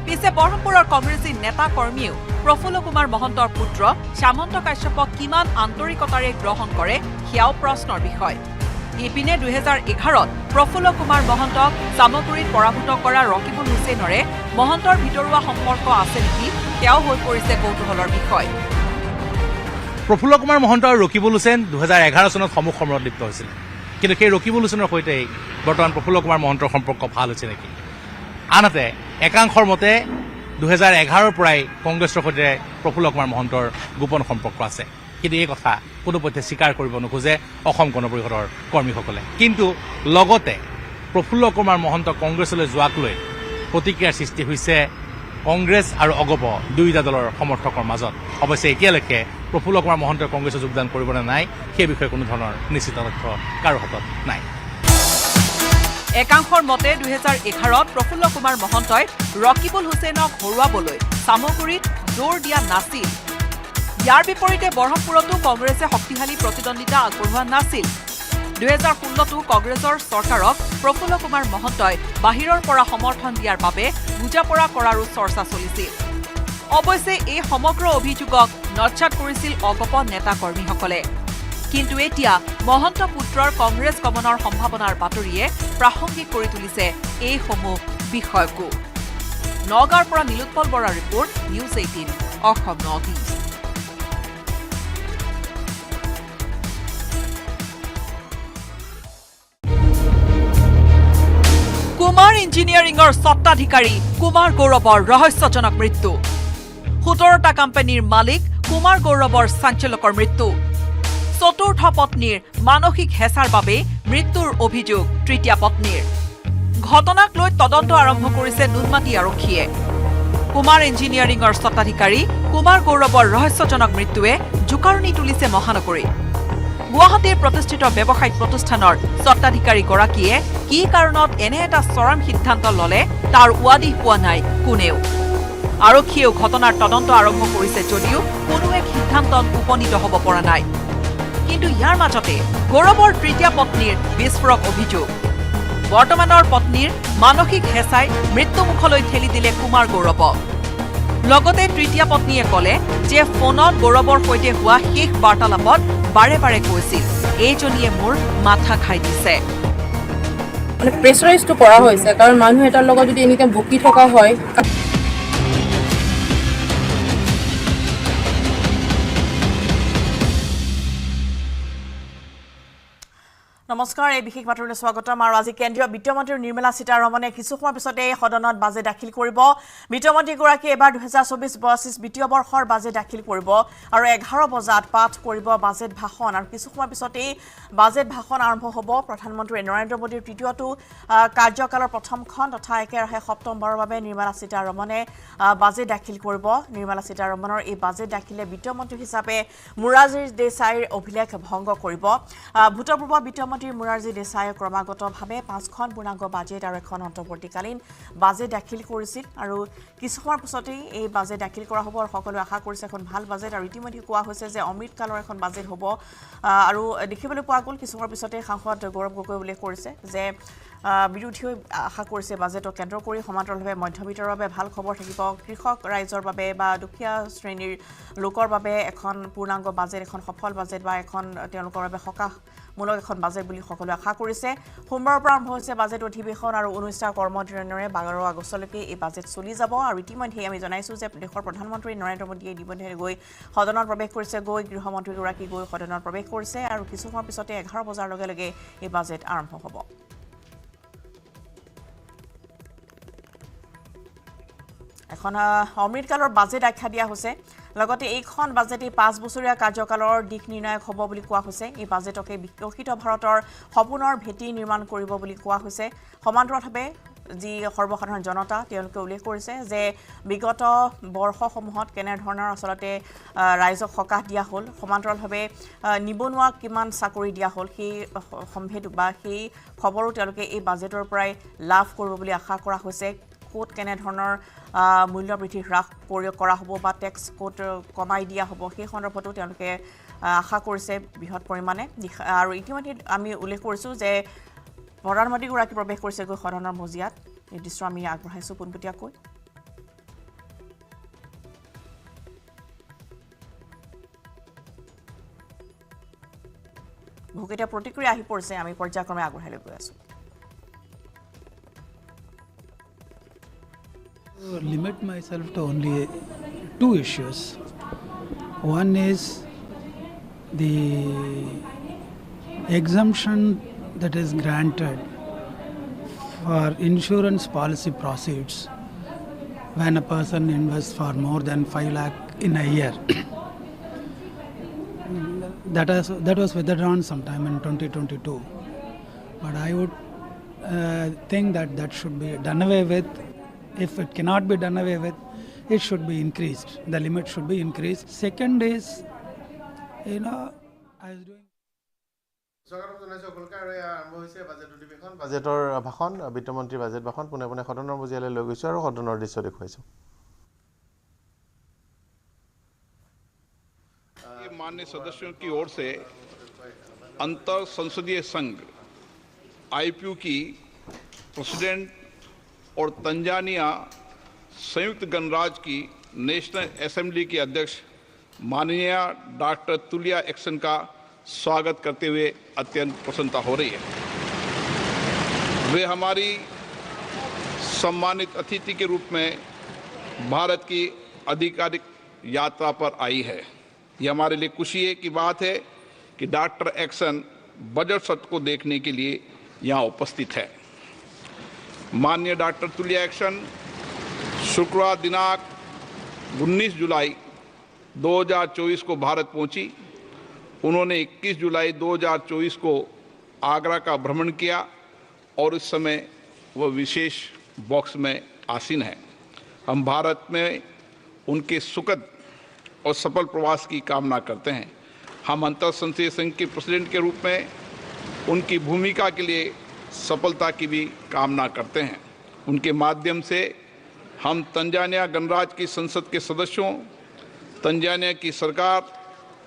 পিছে বৰহমপুৰৰ কংগ্ৰেছী নেতা কৰ্মীয়েও প্ৰফুল্ল কুমাৰ মহন্তৰ পুত্ৰ শ্যামন্ত কাশ্যপক কিমান আন্তৰিকতাৰে গ্ৰহণ কৰে সেয়াও প্ৰশ্নৰ বিষয় ইপিনে 2011ত প্ৰফুল্ল কুমাৰ মহন্তক সামগুৰিত পৰাভূত কৰা ৰকিবুল হুছেইনৰে মহন্তৰ ভিতৰুৱা সম্পৰ্ক আছে নেকি সেয়াও হৈ পৰিছে কৌতূহলৰ বিষয় প্ৰফুল্ল কুমাৰ মহন্ত আৰু ৰকিবুল হুছেইন 2011 চনত সমুখ সমৰত লিপ্ত হৈছিল কিন্তু সেই ৰকিবুল হুছেইনৰ সৈতে বৰ্তমান প্ৰফুল্ল কুমাৰ মহন্তৰ সম্পৰ্ক ভাল হৈছে নেকি আনহাতে একাংশৰ মতে 2011ৰ পৰাই কংগ্ৰেছৰ সৈতে প্ৰফুল্ল কুমাৰ মহন্তৰ গোপন সম্পৰ্ক আছে কিন্তু এই কথা কোনোপধ্যে স্বীকাৰ কৰিব নোখোজে অসম গণ পৰিষদৰ কৰ্মীসকলে কিন্তু লগতে প্ৰফুল্ল কুমাৰ মহন্ত কংগ্ৰেছলৈ যোৱাক লৈ প্ৰতিক্ৰিয়াৰ সৃষ্টি হৈছে কংগ্ৰেছ আৰু অগপ দুয়োটা দলৰ সমৰ্থকৰ মাজত অৱশ্যে এতিয়ালৈকে প্ৰফুল্ল কুমাৰ মহন্তই কংগ্ৰেছত যোগদান কৰিব নে নাই সেই বিষয়ে কোনো ধৰণৰ নিশ্চিত তথ্য কাৰো হাতত নাই একাংশৰ মতে 2011ত প্ৰফুল্ল কুমাৰ মহন্তই ৰকিবুল হুছেইনক হৰুৱাবলৈ সামগুৰিত জোৰ দিয়া নাছিল ইয়াৰ বিপৰীতে বৰহমপুৰতো কংগ্ৰেছে শক্তিশালী প্ৰতিদ্বন্দ্বিতা আগবঢ়োৱা নাছিল 2016তো কংগ্ৰেছৰ চৰকাৰক প্ৰফুল্ল কুমাৰ মহন্তই বাহিৰৰ পৰা সমৰ্থন দিয়াৰ বাবে বুজাপৰা কৰাৰো চৰ্চা চলিছিল অৱশ্যে এই সমগ্ৰ অভিযোগক নৎসাৎ কৰিছিল অগপ নেতা কৰ্মীসকলে কিন্তু এতিয়া মহন্ত পুত্ৰৰ কংগ্ৰেছ গমনৰ সম্ভাৱনাৰ বাতৰিয়ে প্ৰাসংগিক কৰি তুলিছে এই সমূহ বিষয়কো নগাঁৱৰ পৰা নীলোৎপল বৰাৰ report news 18 Assam north east Kumar ইঞ্জিনিয়াৰিঙৰ স্বত্বাধিকাৰী কুমাৰ গৌৰৱৰ ৰহস্যজনক মৃত্যু 17টা কোম্পানীৰ মালিক কুমাৰ গৌৰৱৰ চাঞ্চল্যকৰ মৃত্যু চতুৰ্থ পত্নীৰ মানসিক হেঁচাৰ বাবে মৃত্যুৰ অভিযোগ তৃতীয় পত্নীৰ ঘটনাক লৈ তদন্ত আৰম্ভ কৰিছে নুনমাটি আৰক্ষীয়ে কুমাৰ ইঞ্জিনিয়াৰিঙৰ স্বত্বাধিকাৰী কুমাৰ গৌৰৱৰ ৰহস্যজনক মৃত্যুৱে জোকাৰণি তুলিছে মহানগৰী গুৱাহাটীৰ প্ৰতিষ্ঠিত ব্যৱসায়িক প্ৰতিষ্ঠানৰ স্বত্বাধিকাৰীগৰাকীয়ে কি কাৰণত এনে এটা চৰম সিদ্ধান্ত ললে তাৰ উৱাদিহ পোৱা নাই কোনেও আৰক্ষীয়েও ঘটনাৰ তদন্ত আৰম্ভ কৰিছে যদিও কোনো এক সিদ্ধান্তত উপনীত হ'ব পৰা নাই কিন্তু ইয়াৰ মাজতে গৌৰৱৰ তৃতীয় পত্নীৰ বিস্ফোৰক অভিযোগ বৰ্তমানৰ পত্নীৰ মানসিক হেঁচাই মৃত্যুমুখলৈ ঠেলি দিলে কুমাৰ গৌৰৱক লগতে তৃতীয় পত্নীয়ে ক'লে যে ফোনত গৌৰৱৰ সৈতে হোৱা শেষ বাৰ্তালাপত বাৰে বাৰে কৈছিল এইজনীয়ে মোৰ মাথা খাই দিছে মানে প্ৰেছাৰাইজটো কৰা হৈছে কাৰণ মানুহ এটাৰ লগত যদি এনি টাইম বকি থকা হয় নমস্কাৰ এই বিশেষ বাতৰিলৈ স্বাগতম আৰু আজি কেন্দ্ৰীয় বিত্তমন্ত্ৰী নিৰ্মলা সীতাৰমণে কিছু সময় পিছতে সদনত বাজেট দাখিল কৰিব বিত্তমন্ত্ৰীগৰাকীয়ে এবাৰ 2024-25 বিত্তীয় বৰ্ষৰ বাজেট দাখিল কৰিব আৰু 11 বজাত পাঠ কৰিব বাজেট ভাষণ আৰু কিছু সময় পিছতে বাজেট ভাষণ আৰম্ভ হ'ব প্ৰধানমন্ত্ৰী নৰেন্দ্ৰ মোদীৰ তৃতীয়টো কাৰ্যকালৰ প্ৰথমখন তথা একেৰাহে সপ্তমবাৰৰ বাবে নিৰ্মলা সীতাৰমণে বাজেট দাখিল কৰিব নিৰ্মলা সীতাৰমণৰ এই বাজেট দাখিলে বিত্তমন্ত্ৰী হিচাপে মুৰাৰজী দেশাইৰ অভিলেখ ভংগ কৰিব ভূতপূৰ্ব বিত্তমন্ত্ৰী মুৰাৰজী দেশাইয়ে ক্ৰমাগতভাৱে 5খন পূৰ্ণাংগ বাজেট আৰু এখন অন্তৰ্বৰ্তীকালীন বাজেট দাখিল কৰিছিল আৰু কিছু সময়ৰ পিছতেই এই বাজেট দাখিল কৰা হ'ব আৰু সকলোৱে আশা কৰিছে এখন ভাল বাজেট আৰু ইতিমধ্যে কোৱা হৈছে যে অমৃতকালৰ এখন বাজেট হ'ব আৰু দেখিবলৈ পোৱা গ'ল কিছু সময়ৰ পিছতে সাংসদ গৌৰৱ গগৈ উল্লেখ কৰিছে যে বিৰোধীয়ে আশা কৰিছে বাজেটক কেন্দ্ৰ কৰি সমান্তৰালভাৱে মধ্যবিত্তৰ বাবে ভাল খবৰ থাকিব কৃষক ৰাইজৰ বাবে বা দুখীয়া শ্ৰেণীৰ লোকৰ বাবে এখন পূৰ্ণাংগ বাজেট এখন সফল বাজেট বা এখন তেওঁলোকৰ বাবে সকাহমূলক এখন বাজেট বুলি সকলোৱে আশা কৰিছে সোমবাৰৰ পৰা আৰম্ভ হৈছে বাজেট অধিৱেশন আৰু 19টা কৰ্মদিনেৰে 12 আগষ্টলৈকে এই বাজেট চলি যাব আৰু ইতিমধ্যে আমি জনাইছো যে দেশৰ প্ৰধানমন্ত্ৰী নৰেন্দ্ৰ মোদীয়ে ইতিমধ্যে গৈ সদনত প্ৰৱেশ কৰিছে গৃহমন্ত্ৰীগৰাকী গৈ সদনত প্ৰৱেশ কৰিছে আৰু কিছু সময়ৰ পিছতে 11 বজাৰ লগে লগে এই বাজেট আৰম্ভ হ'ব এখন অমৃতকালৰ বাজেট আখ্যা দিয়া হৈছে লগতে এইখন বাজেটে 5 বছৰীয়া কাৰ্যকালৰ দিশ নিৰ্ণায়ক হ'ব বুলি কোৱা হৈছে এই বাজেটকে বিকশিত ভাৰতৰ সপোনৰ ভেটি নিৰ্মাণ কৰিব বুলি কোৱা হৈছে সমান্তৰালভাৱে যি সৰ্বসাধাৰণ জনতা তেওঁলোকে উল্লেখ কৰিছে যে বিগত বৰ্ষসমূহত কেনে ধৰণৰ আচলতে ৰাইজক সকাহ দিয়া হ'ল সমান্তৰালভাৱে নিবনুৱা কিমান চাকৰি দিয়া হ'ল সেই সম্ভেদ বা সেই খবৰো তেওঁলোকে এই বাজেটৰ পৰাই লাভ কৰিব বুলি আশা কৰা হৈছে কোট কেনে ধৰণৰ মূল্য বৃদ্ধি হ্ৰাস কৰা হ'ব বা টেক্স কোট কমাই দিয়া হ'ব সেই সন্দৰ্ভতো তেওঁলোকে আশা কৰিছে বৃহৎ পৰিমাণে আৰু ইতিমধ্যে আমি উল্লেখ কৰিছোঁ যে প্ৰধানমন্ত্ৰীগৰাকী প্ৰৱেশ কৰিছে গৈ সদনৰ মজিয়াত এই দৃশ্য আমি আগবঢ়াইছোঁ পোনপটীয়াকৈ বহুকেইটা প্ৰতিক্ৰিয়া আহি পৰিছে আমি পৰ্যায়ক্ৰমে আগবঢ়াই লৈ গৈ আছোঁ limit myself to only two issues. One is the exemption that is granted for insurance policy proceeds when a person invests for more than 5 lakh in a year. That was withdrawn sometime in 2022. But I would think that should be done away with. If it cannot be done away with, it should be increased. The limit should be increased. Second is, I was doing. বাজেটৰ ভাষণ বিত্তমন্ত্ৰীৰ budget ভাষণ পুনে পুনে সদনৰ মজিয়ালৈ লৈ গৈছো আৰু সদনৰ দৃশ্য দেখুৱাইছো माननीय सदस्यों की ओर से अंतर संसदीय संघ आईपीयू की प्रेसिडेंट और तंजानिया संयुक्त गणराज्य की नेशनल असेंबली की अध्यक्ष माननीय डॉक्टर तुलिया एक्सन का स्वागत करते हुए अत्यंत प्रसन्नता हो रही है। वे हमारी सम्मानित अतिथि के रूप में भारत की आधिकारिक यात्रा पर आई है। यह हमारे लिए खुशी की बात है कि डॉक्टर एक्सन बजट सत्र को देखने के लिए यहाँ उपस्थित है। माननीय डॉक्टर तुलिया एक्सन शुक्रवार दिनांक 19 जुलाई 2024 को भारत पहुंची। उन्होंने 21 जुलाई 2024 को आगरा का भ्रमण किया और इस समय वह विशेष बॉक्स में आसीन है। हम भारत में उनके सुखद और सफल प्रवास की कामना करते हैं। हम अंतर संसदीय संघ के प्रेसिडेंट के रूप में उनकी भूमिका के लिए सफलता की भी कामना करते हैं। उनके माध्यम से हम तंजानिया गणराज्य की संसद के सदस्यों, तंजानिया की सरकार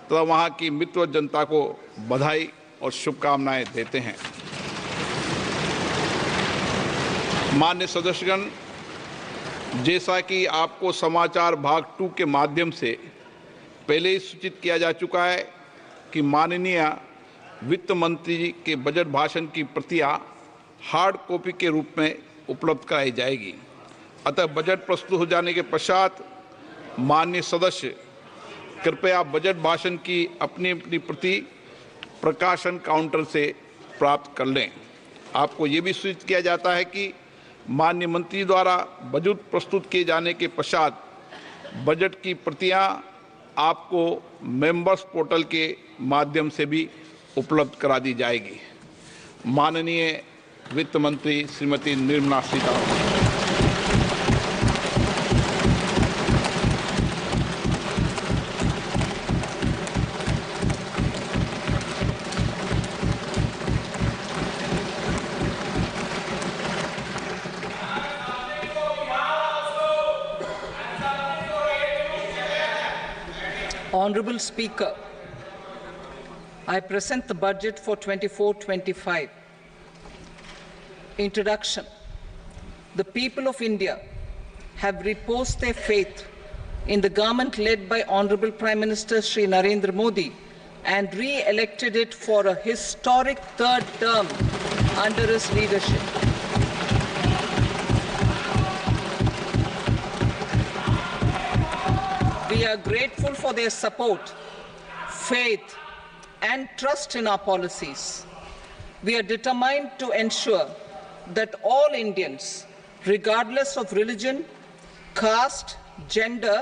तथा वहाँ की मित्र जनता को बधाई और शुभकामनाएं देते हैं। माननीय सदस्यगण, जैसा कि आपको समाचार भाग 2 के माध्यम से पहले ही सूचित किया जा चुका है कि माननीय वित्त मंत्री जी के बजट भाषण की प्रतियां हार्ड कॉपी के रूप में उपलब्ध कराई जाएगी। अतः बजट प्रस्तुत हो जाने के पश्चात माननीय सदस्य कृपया बजट भाषण की अपनी अपनी प्रति प्रकाशन काउंटर से प्राप्त कर लें। आपको ये भी सूचित किया जाता है कि माननीय मंत्री द्वारा बजट प्रस्तुत किए जाने के पश्चात बजट की प्रतियां आपको मेंबर्स पोर्टल के माध्यम से भी उपलब्ध करा दी जाएगी। माननीय वित्त मंत्री Shrimati Nirmala Sitharaman. Honorable Speaker, I present the budget for 24-25. Introduction. The people of India have reposed their faith in the government led by Honorable Prime Minister Shri Narendra Modi and re-elected it for a historic third term under his leadership. We are grateful for their support, faith, and trust in our policies. We are determined to ensure that all Indians, regardless of religion, caste, gender,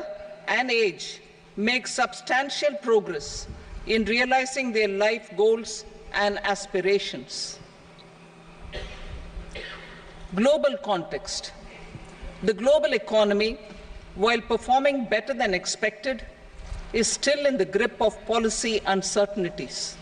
and age, make substantial progress in realizing their life goals and aspirations. Global context. The global economy, while performing better than expected, is still in the grip of policy uncertainties.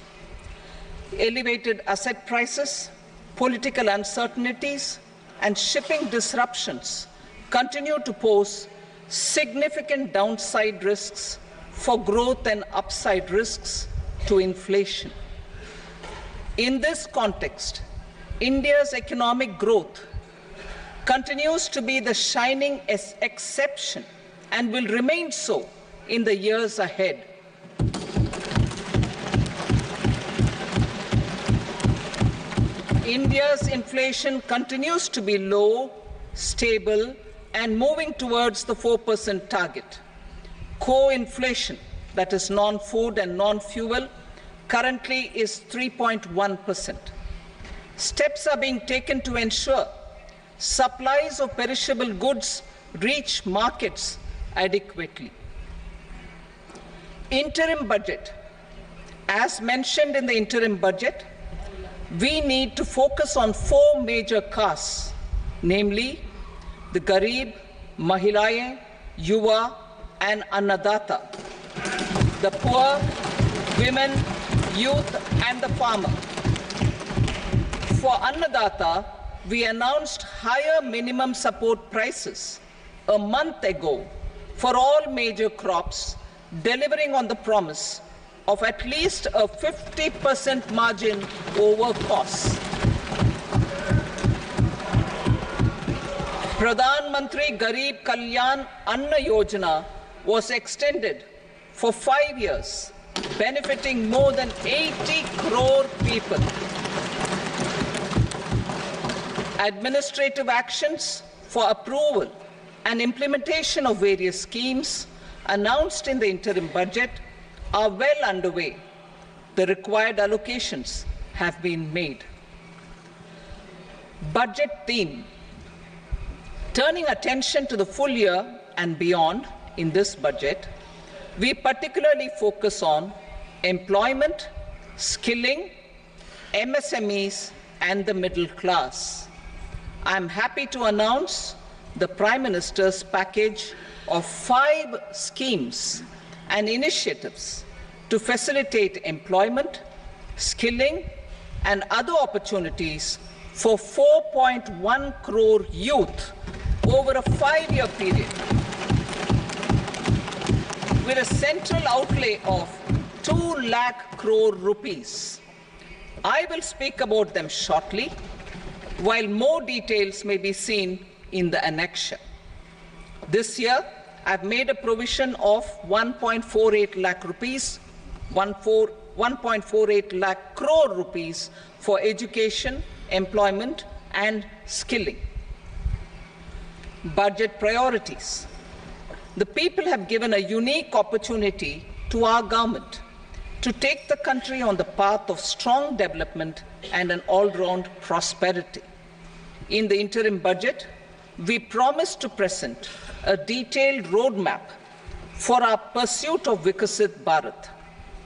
Elevated asset prices, political uncertainties, and shipping disruptions continue to pose significant downside risks for growth and upside risks to inflation. In this context, India's economic growth continues to be the shining exception and will remain so in the years ahead. India's inflation continues to be low, stable, and moving towards the 4% target. Core inflation, that is non-food and non-fuel, currently is 3.1%. Steps are being taken to ensure supplies of perishable goods reach markets adequately. Interim budget. As mentioned in the interim budget, we need to focus on 4 major castes, namely the Garib, Mahilaye, Yuva, and Annadata, the poor, women, youth, and the farmer. For Annadata, we announced higher minimum support prices a month ago for all major crops, delivering on the promise of at least a 50% margin over costs. Pradhan Mantri Garib Kalyan Anna Yojana was extended for 5 years, benefiting more than 80 crore people. Administrative actions for approval and implementation of various schemes announced in the interim budget are well underway. The required allocations have been made. Budget theme. Turning attention to the full year and beyond in this budget, we particularly focus on employment, skilling, MSMEs, and the middle class. I am happy to announce the Prime Minister's package of 5 schemes and initiatives to facilitate employment, skilling, and other opportunities for 4.1 crore youth over a 5-year period, with a central outlay of 2 lakh crore rupees. I will speak about them shortly, while more details may be seen in the annexure. This year, I've made a provision of 1.48 lakh rupees, 1.48 lakh crore rupees for education, employment, and skilling. Budget priorities. The people have given a unique opportunity to our government to take the country on the path of strong development and an all-round prosperity. In the interim budget, we promise to present a detailed roadmap for our pursuit of Vikasit Bharat.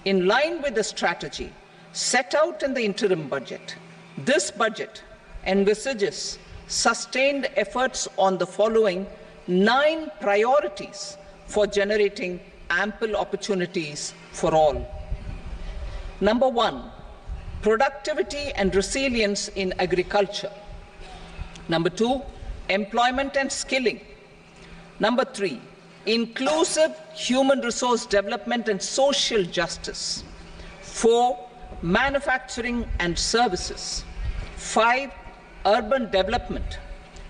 In line with the strategy set out in the interim budget, this budget envisages sustained efforts on the following 9 priorities for generating ample opportunities for all. Number 1, productivity and resilience in agriculture. Number 2, employment and skilling. Number 3, inclusive human resource development and social justice. 4, manufacturing and services. 5, urban development.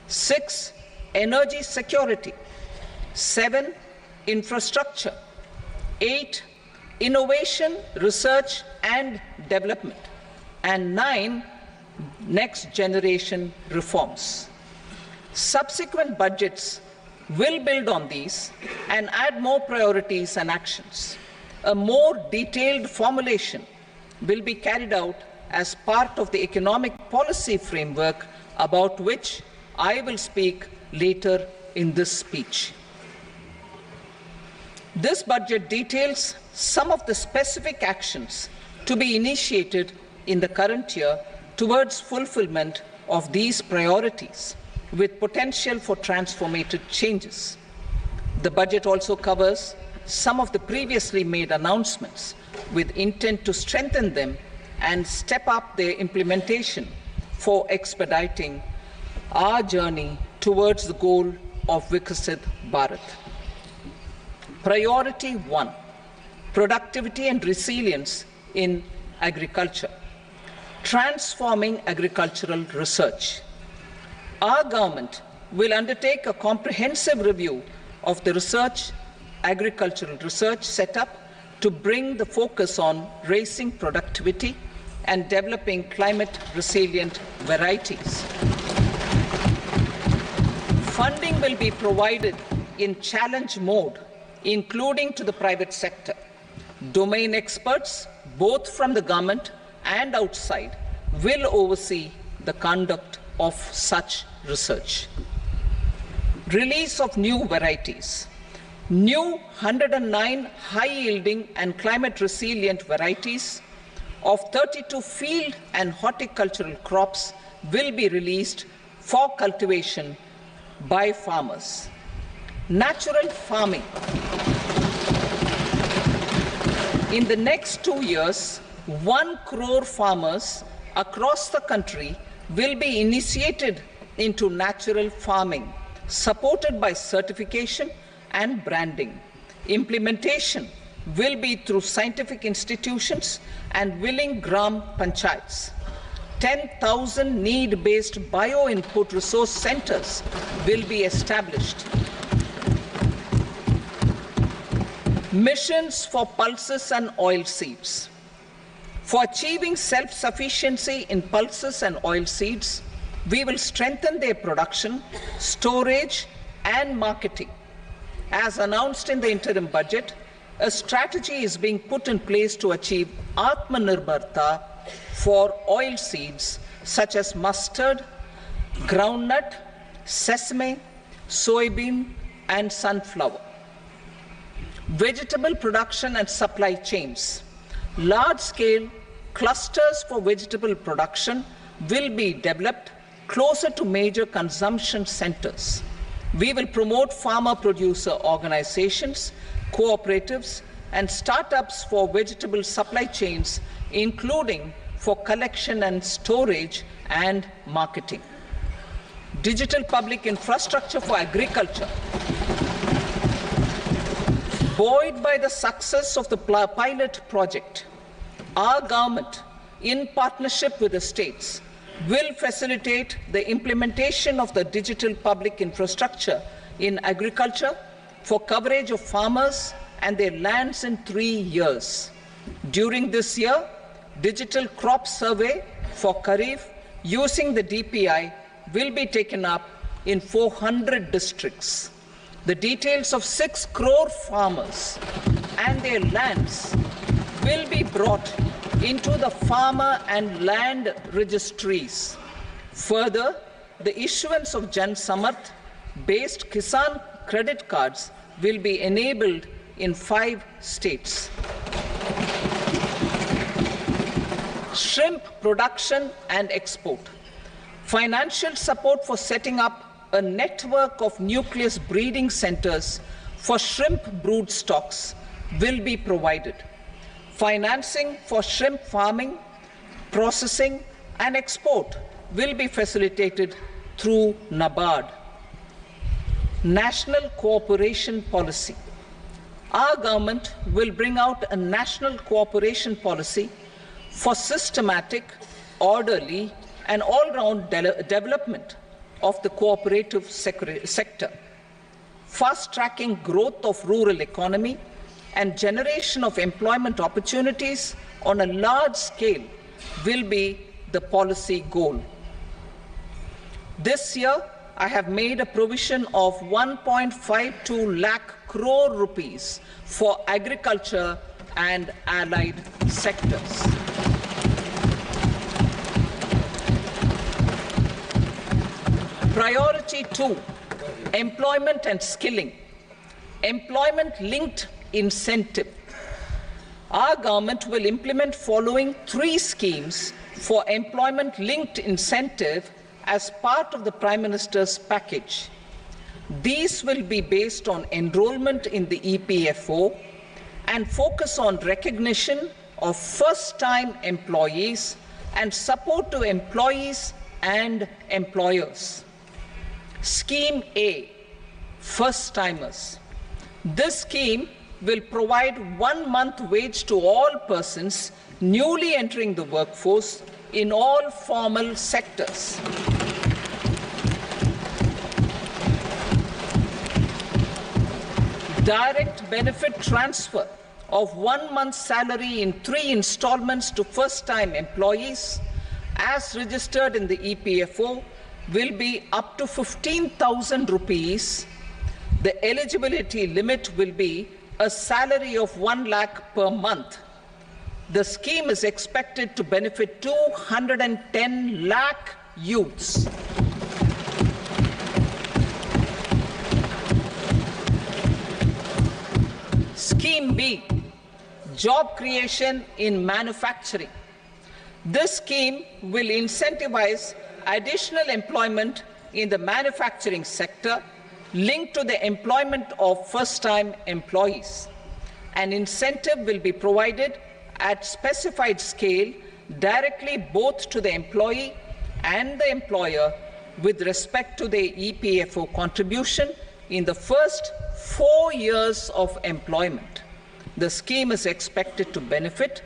6, energy security. 7, infrastructure. 8, innovation, research and development. And 9, next generation reforms. Subsequent budgets will build on these and add more priorities and actions. A more detailed formulation will be carried out as part of the economic policy framework, about which I will speak later in this speech. This budget details some of the specific actions to be initiated in the current year towards fulfillment of these priorities, with potential for transformative changes. The budget also covers some of the previously made announcements, with intent to strengthen them and step up their implementation for expediting our journey towards the goal of Vikasit Bharat. Priority 1, productivity and resilience in agriculture. Transforming agricultural research. Our government will undertake a comprehensive review of the agricultural research setup to bring the focus on raising productivity and developing climate-resilient varieties. Funding will be provided in challenge mode, including to the private sector. Domain experts, both from the government and outside, will oversee the conduct of such research. Release of new varieties. New 109 high-yielding and climate-resilient varieties of 32 field and horticultural crops will be released for cultivation by farmers. Natural farming. In the next 2 years, 1 crore farmers across the country will be initiated into natural farming, supported by certification and branding. Implementation will be through scientific institutions and willing gram panchayats. 10,000 need-based bio-input resource centers will be established. Missions for pulses and oilseeds. For achieving self-sufficiency in pulses and oilseeds, we will strengthen their production, storage, and marketing. As announced in the interim budget, a strategy is being put in place to achieve Atmanirbharta for oilseeds such as mustard, groundnut, sesame, soybean, and sunflower. Vegetable production and supply chains. Large-scale clusters for vegetable production will be developed closer to major consumption centers. We will promote farmer-producer organizations, cooperatives, and startups for vegetable supply chains, including for collection and storage and marketing. Digital public infrastructure for agriculture. Buoyed by the success of the pilot project, our government, in partnership with the states, will facilitate the implementation of the digital public infrastructure in agriculture for coverage of farmers and their lands in 3 years. During this year, digital crop survey for Kharif using the DPI will be taken up in 400 districts. The details of 6 crore farmers and their lands will be brought into the farmer and land registries. Further, the issuance of Jan Samarth based Kisan credit cards will be enabled in 5 states. Shrimp production and export. Financial support for setting up a network of nucleus breeding centers for shrimp brood stocks will be provided. Financing for shrimp farming, processing, and export will be facilitated through NABARD. National cooperation policy. Our government will bring out a national cooperation policy for systematic, orderly, and all-round development of the cooperative sector, fast-tracking growth of rural economy and generation of employment opportunities on a large scale will be the policy goal. This year, I have made a provision of 1.52 lakh crore rupees for agriculture and allied sectors. Priority 2, employment and skilling. Employment-linked incentive. Our government will implement following 3 schemes for employment-linked incentive as part of the Prime Minister's package. These will be based on enrollment in the EPFO and focus on recognition of first-time employees and support to employees and employers. Scheme A, first-timers. This scheme will provide 1 month wage to all persons newly entering the workforce in all formal sectors. Direct benefit transfer of 1 month's salary in 3 installments to first-time employees as registered in the EPFO will be up to 15,000 rupees. The eligibility limit will be a salary of 1 lakh per month, the scheme is expected to benefit 210 lakh youths. Scheme B, job creation in manufacturing. This scheme will incentivize additional employment in the manufacturing sector linked to the employment of first-time employees. An incentive will be provided at specified scale directly both to the employee and the employer with respect to the EPFO contribution in the first 4 years of employment. The scheme is expected to benefit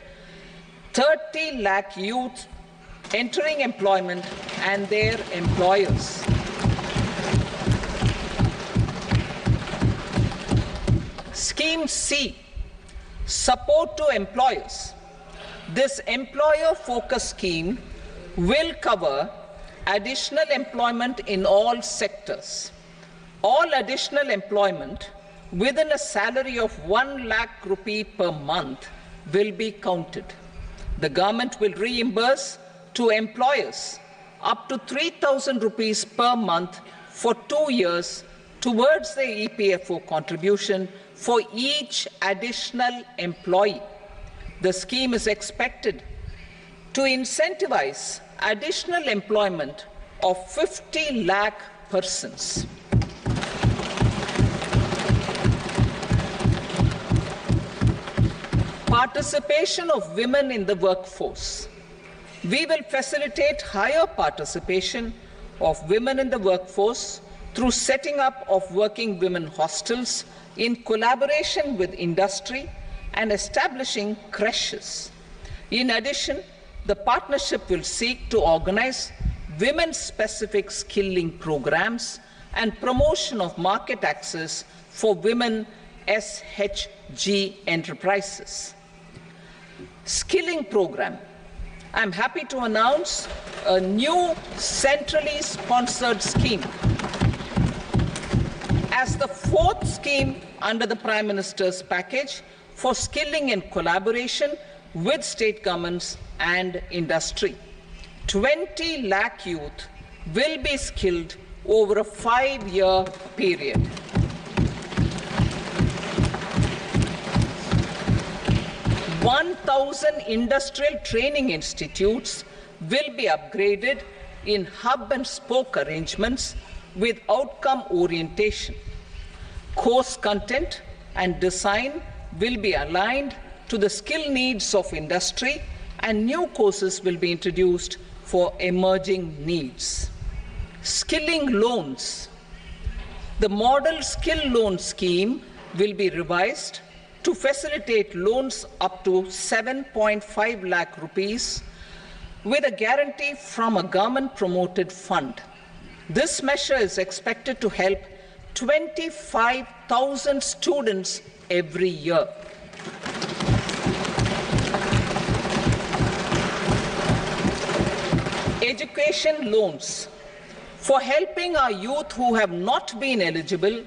30 lakh youth entering employment and their employers. Scheme C, support to employers. This employer-focused scheme will cover additional employment in all sectors. All additional employment within a salary of 1 lakh rupee per month will be counted. The government will reimburse to employers up to 3,000 rupees per month for 2 years towards the EPFO contribution for each additional employee. The scheme is expected to incentivize additional employment of 50 lakh persons. Participation of women in the workforce. We will facilitate higher participation of women in the workforce through setting up of working women hostels in collaboration with industry and establishing creches. In addition, the partnership will seek to organize women-specific skilling programs and promotion of market access for women SHG enterprises. Skilling program. I'm happy to announce a new centrally sponsored scheme as the fourth scheme under the Prime Minister's package for skilling in collaboration with state governments and industry. 20 lakh youth will be skilled over a 5-year period. $1,000 industrial training institutes will be upgraded in hub and spoke arrangements with outcome orientation. Course content and design will be aligned to the skill needs of industry, and new courses will be introduced for emerging needs. Skilling loans. The model skill loan scheme will be revised to facilitate loans up to 7.5 lakh rupees with a guarantee from a government-promoted fund. This measure is expected to help 25,000 students every year. Education loans. For helping our youth who have not been eligible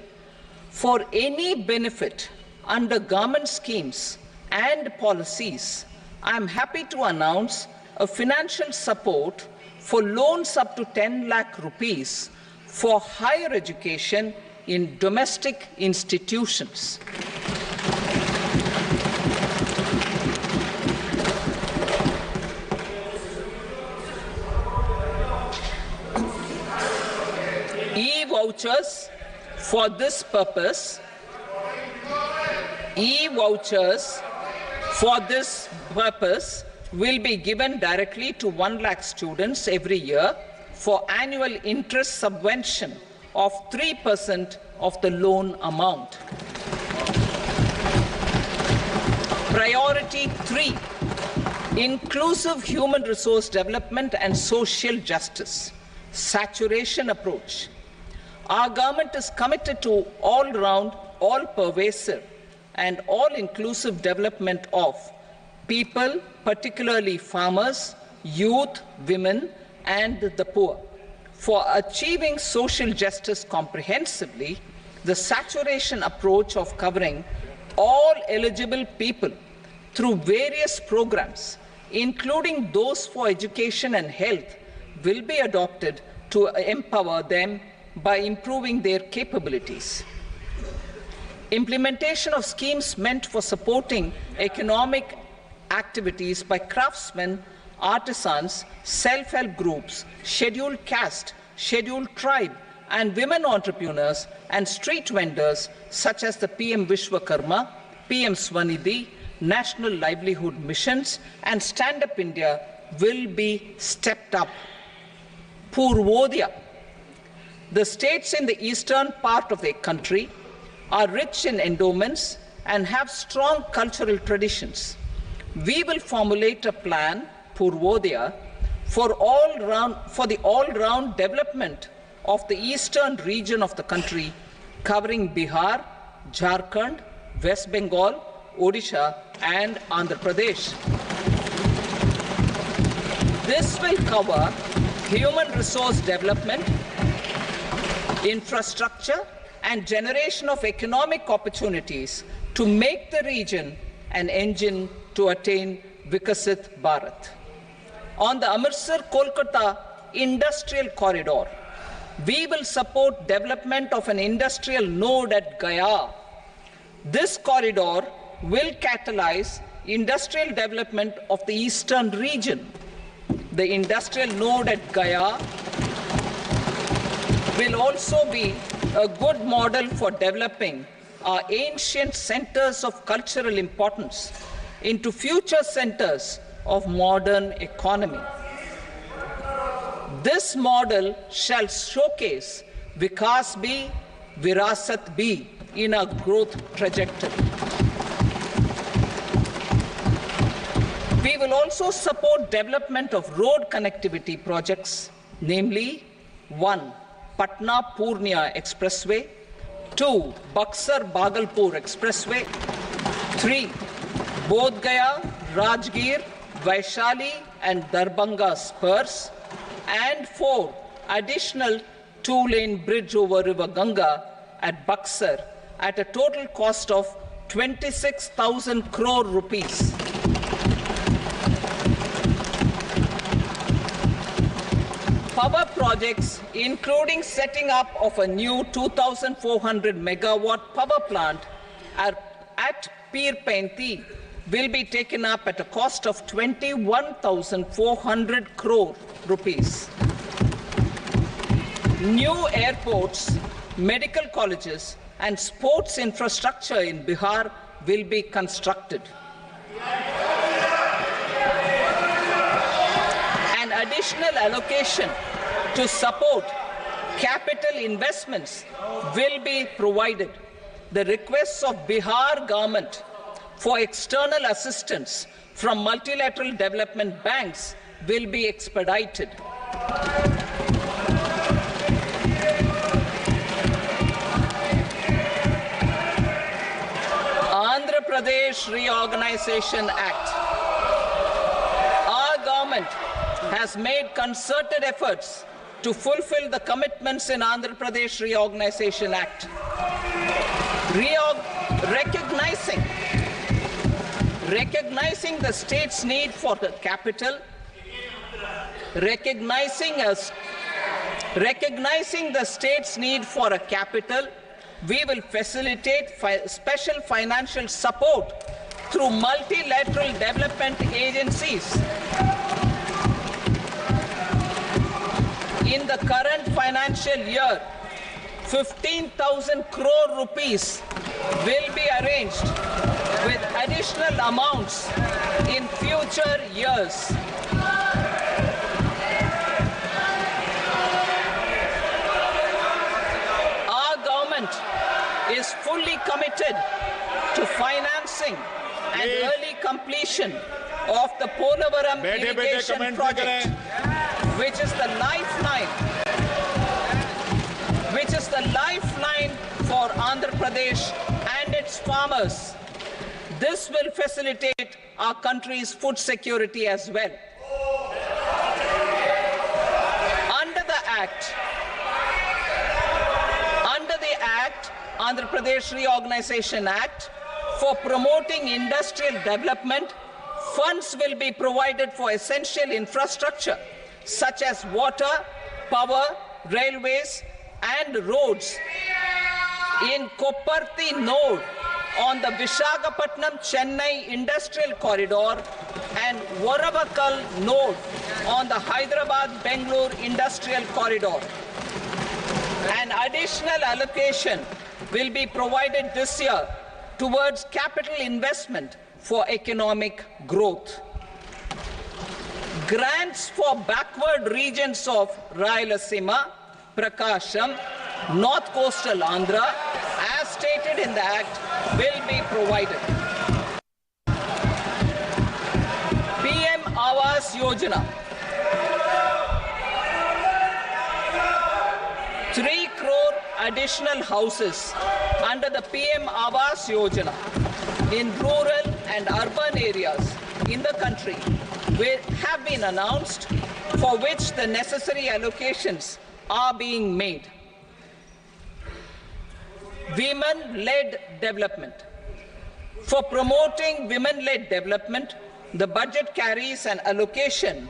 for any benefit under government schemes and policies, I am happy to announce a financial support for loans up to 10 lakh rupees for higher education in domestic institutions. E-vouchers for this purpose. E-vouchers for this purpose will be given directly to 1 lakh students every year for annual interest subvention of 3% of the loan amount. Priority 3, inclusive human resource development and social justice, saturation approach. Our government is committed to all-round, all-pervasive and all-inclusive development of people, particularly farmers, youth, women, and the poor. For achieving social justice comprehensively, the saturation approach of covering all eligible people through various programs, including those for education and health, will be adopted to empower them by improving their capabilities. Implementation of schemes meant for supporting economic activities by craftsmen, artisans, self-help groups, scheduled caste, scheduled tribe, and women entrepreneurs and street vendors such as the PM Vishwakarma, PM Swanidhi, National Livelihood Missions, and Stand Up India will be stepped up. Purvodaya. The states in the eastern part of the country are rich in endowments and have strong cultural traditions. We will formulate a plan, Purvodaya, for the all-round development of the eastern region of the country, covering Bihar, Jharkhand, West Bengal, Odisha, and Andhra Pradesh. This will cover human resource development, infrastructure, and generation of economic opportunities to make the region an engine to attain Vikasit Bharat. On the Amritsar-Kolkata Industrial Corridor, we will support development of an industrial node at Gaya. This corridor will catalyze industrial development of the eastern region. The industrial node at Gaya will also be a good model for developing our ancient centers of cultural importance into future centers of modern economy. This model shall showcase Vikas B, Virasat B in our growth trajectory. We will also support development of road connectivity projects, namely 1. Patna-Purnia Expressway, 2. Buxar-Bhagalpur Expressway, 3. Bodh Gaya, Rajgir, Vaishali and Darbhanga spurs, and 4. Additional 2-lane bridge over River Ganga at Buxar at a total cost of 26,000 crore rupees. Power projects, including setting up of a new 2,400 megawatt power plant at Pir Painti, will be taken up at a cost of 21,400 crore rupees. New airports, medical colleges, and sports infrastructure in Bihar will be constructed. An additional allocation to support capital investments will be provided. The requests of Bihar government for external assistance from multilateral development banks will be expedited. Andhra Pradesh Reorganization Act. Our government has made concerted efforts to fulfill the commitments in Andhra Pradesh Reorganization Act. Recognizing the state's need for the capital, recognizing the state's need for a capital, we will facilitate special financial support through multilateral development agencies. In the current financial year, 15,000 crore rupees will be arranged with additional amounts in future years. Our government is fully committed to financing and early completion of the Polavaram irrigation project, which is the lifeline for Andhra Pradesh and its farmers. This will facilitate our country's food security as well. Under the Act, Andhra Pradesh Reorganization Act, For promoting industrial development, funds will be provided for essential infrastructure such as water, power, railways and roads. In Kopparthi node on the Visakhapatnam-Chennai industrial corridor and Varavakal node on the Hyderabad-Bangalore industrial corridor. An additional allocation will be provided this year towards capital investment for economic growth. Grants for backward regions of Rayalaseema, Prakasham, North Coastal Andhra, as stated in the Act, will be provided. PM Awas Yojana. 3 crore additional houses under the PM Awas Yojana in rural and urban areas in the country have been announced, for which the necessary allocations are being made. Women-led development. For promoting women-led development, the budget carries an allocation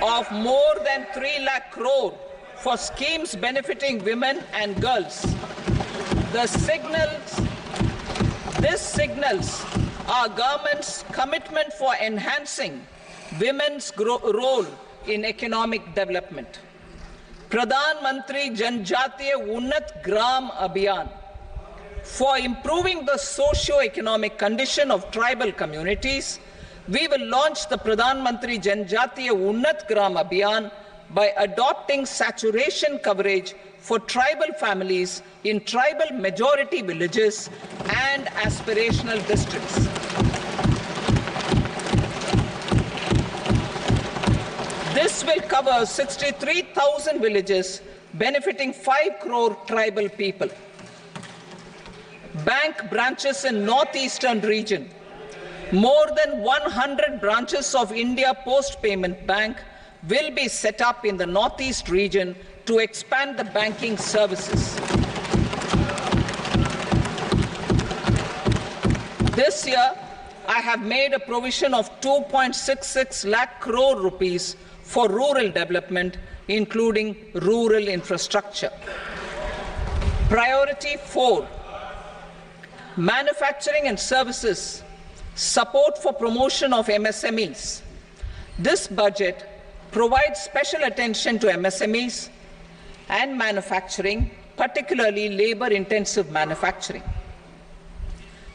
of more than 3 lakh crore for schemes benefiting women and girls. This signals our government's commitment for enhancing women's role in economic development. Pradhan Mantri Janjatiya Unnat Gram Abhiyan. For improving the socio-economic condition of tribal communities, we will launch the Pradhan Mantri Janjatiya Unnat Gram Abhiyan by adopting saturation coverage for tribal families in tribal majority villages and aspirational districts. This will cover 63,000 villages benefiting 5 crore tribal people. Bank branches in Northeastern region. More than 100 branches of India Post Payment Bank will be set up in the Northeast region to expand the banking services. This year, I have made a provision of 2.66 lakh crore rupees for rural development, including rural infrastructure. Priority 4, manufacturing and services, support for promotion of MSMEs. This budget provides special attention to MSMEs and manufacturing, particularly labor-intensive manufacturing.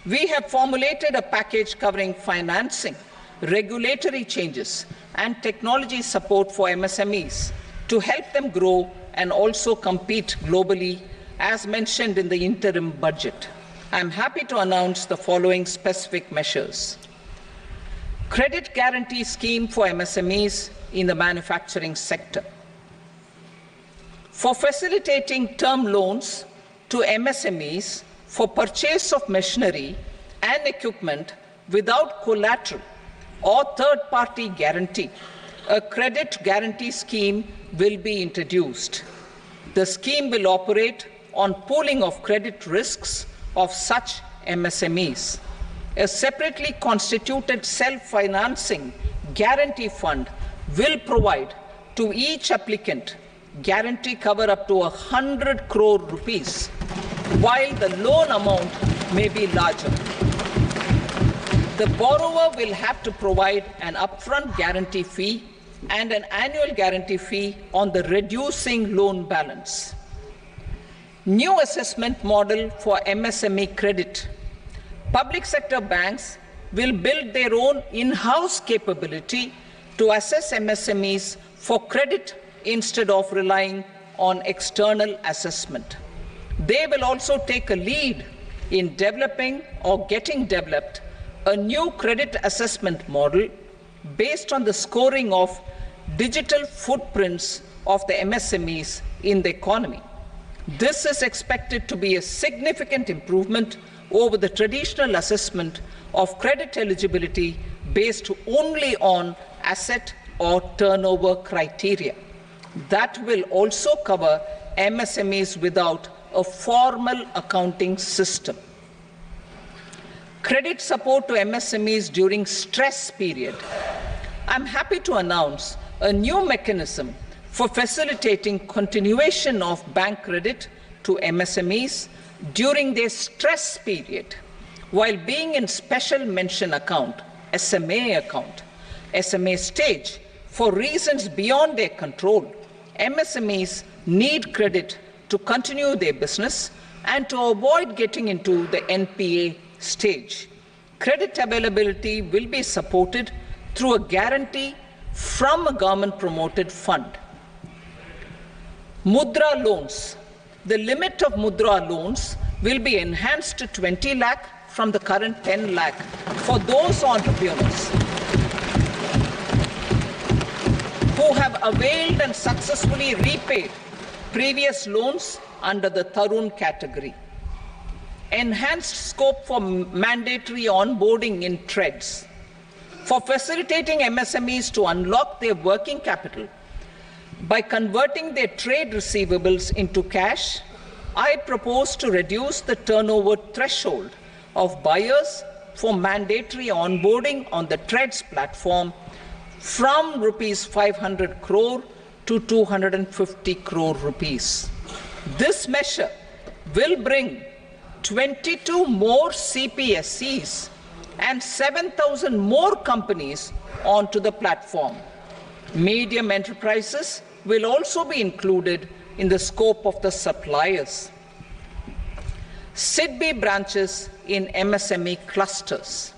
We have formulated a package covering financing, regulatory changes, and technology support for MSMEs to help them grow and also compete globally, as mentioned in the interim budget. I am happy to announce the following specific measures. Credit guarantee scheme for MSMEs in the manufacturing sector. For facilitating term loans to MSMEs for purchase of machinery and equipment without collateral or third-party guarantee, a credit guarantee scheme will be introduced. The scheme will operate on pooling of credit risks of such MSMEs. A separately constituted self-financing guarantee fund will provide to each applicant guarantee cover up to 100 crore rupees, while the loan amount may be larger. The borrower will have to provide an upfront guarantee fee and an annual guarantee fee on the reducing loan balance. New assessment model for MSME credit. Public sector banks will build their own in-house capability to assess MSMEs for credit instead of relying on external assessment. They will also take a lead in developing or getting developed a new credit assessment model based on the scoring of digital footprints of the MSMEs in the economy. This is expected to be a significant improvement over the traditional assessment of credit eligibility based only on asset or turnover criteria. That will also cover MSMEs without a formal accounting system. credit support to MSMEs during stress period. I'm happy to announce a new mechanism for facilitating continuation of bank credit to MSMEs during their stress period while being in special mention account, SMA account, SMA stage. For reasons beyond their control, MSMEs need credit to continue their business and to avoid getting into the NPA stage. Credit availability will be supported through a guarantee from a government-promoted fund. Mudra loans. The limit of Mudra loans will be enhanced to 20 lakh from the current 10 lakh for those entrepreneurs who have availed and successfully repaid previous loans under the Tarun category. Enhanced scope for mandatory onboarding in TREDS. For facilitating MSMEs to unlock their working capital by converting their trade receivables into cash, I propose to reduce the turnover threshold of buyers for mandatory onboarding on the TREDS platform from rupees 500 crore to 250 crore rupees. This measure will bring 22 more CPSCs and 7,000 more companies onto the platform. Medium enterprises will also be included in the scope of the suppliers. SIDBI branches in MSME clusters.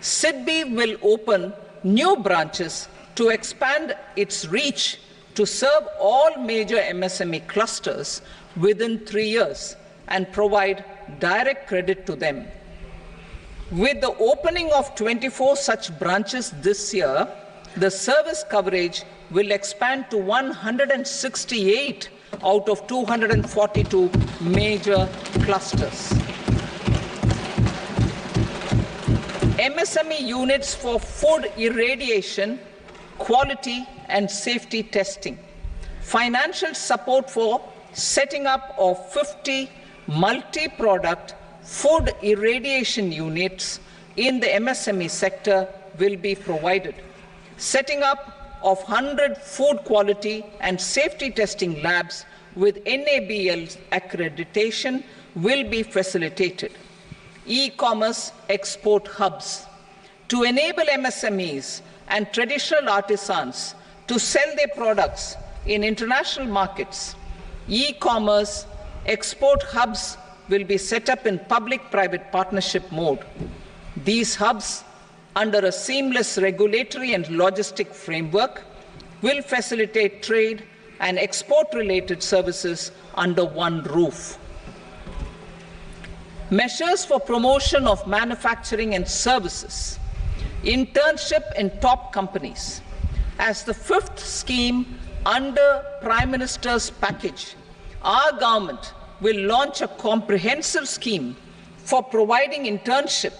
SIDBI will open new branches to expand its reach to serve all major MSME clusters within 3 years and provide direct credit to them. With the opening of 24 such branches this year, the service coverage will expand to 168 out of 242 major clusters. MSME units for food irradiation, quality and safety testing. Financial support for setting up of 50 multi-product food irradiation units in the MSME sector will be provided. Setting up of 100 food quality and safety testing labs with NABL accreditation will be facilitated. E-commerce export hubs to enable MSMEs and traditional artisans to sell their products in international markets. E-commerce export hubs will be set up in public-private partnership mode. These hubs, under a seamless regulatory and logistic framework, will facilitate trade and export-related services under one roof. Measures for promotion of manufacturing and services. Internship in top companies. As the fifth scheme under Prime Minister's package, our government will launch a comprehensive scheme for providing internship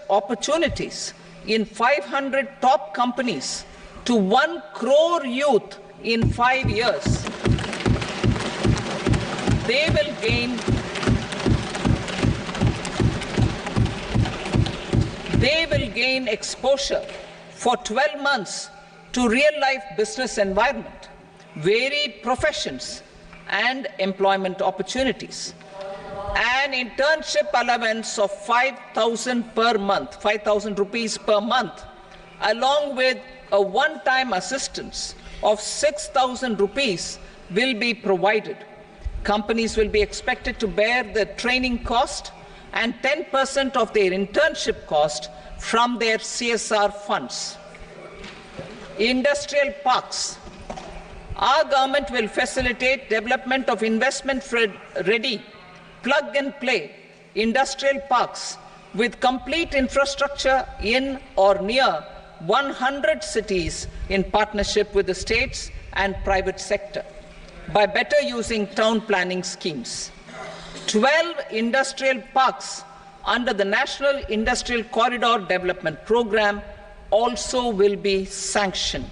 opportunities in 500 top companies to 1 crore youth in 5 years. They will gain exposure for 12 months to real-life business environment, varied professions, and employment opportunities. An internship allowance of 5,000 per month, 5,000 rupees per month, along with a one-time assistance of 6,000 rupees will be provided. Companies will be expected to bear the training cost and 10% of their internship cost from their CSR funds. Industrial parks. Our government will facilitate development of investment-ready, plug-and-play industrial parks with complete infrastructure in or near 100 cities in partnership with the states and private sector by better using town planning schemes. 12 industrial parks under the National Industrial Corridor Development Program also will be sanctioned.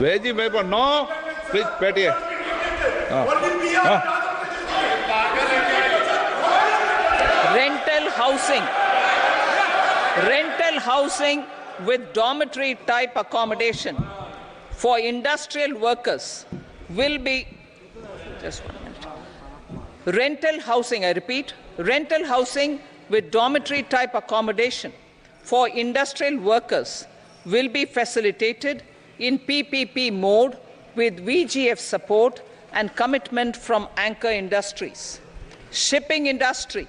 Veggie मेरे पर no please बैठिए rental housing with dormitory type accommodation for industrial workers will be just 1 minute. Rental housing, I repeat, rental housing with dormitory type accommodation for industrial workers will be facilitated in PPP mode with VGF support and commitment from anchor industries. Shipping industry,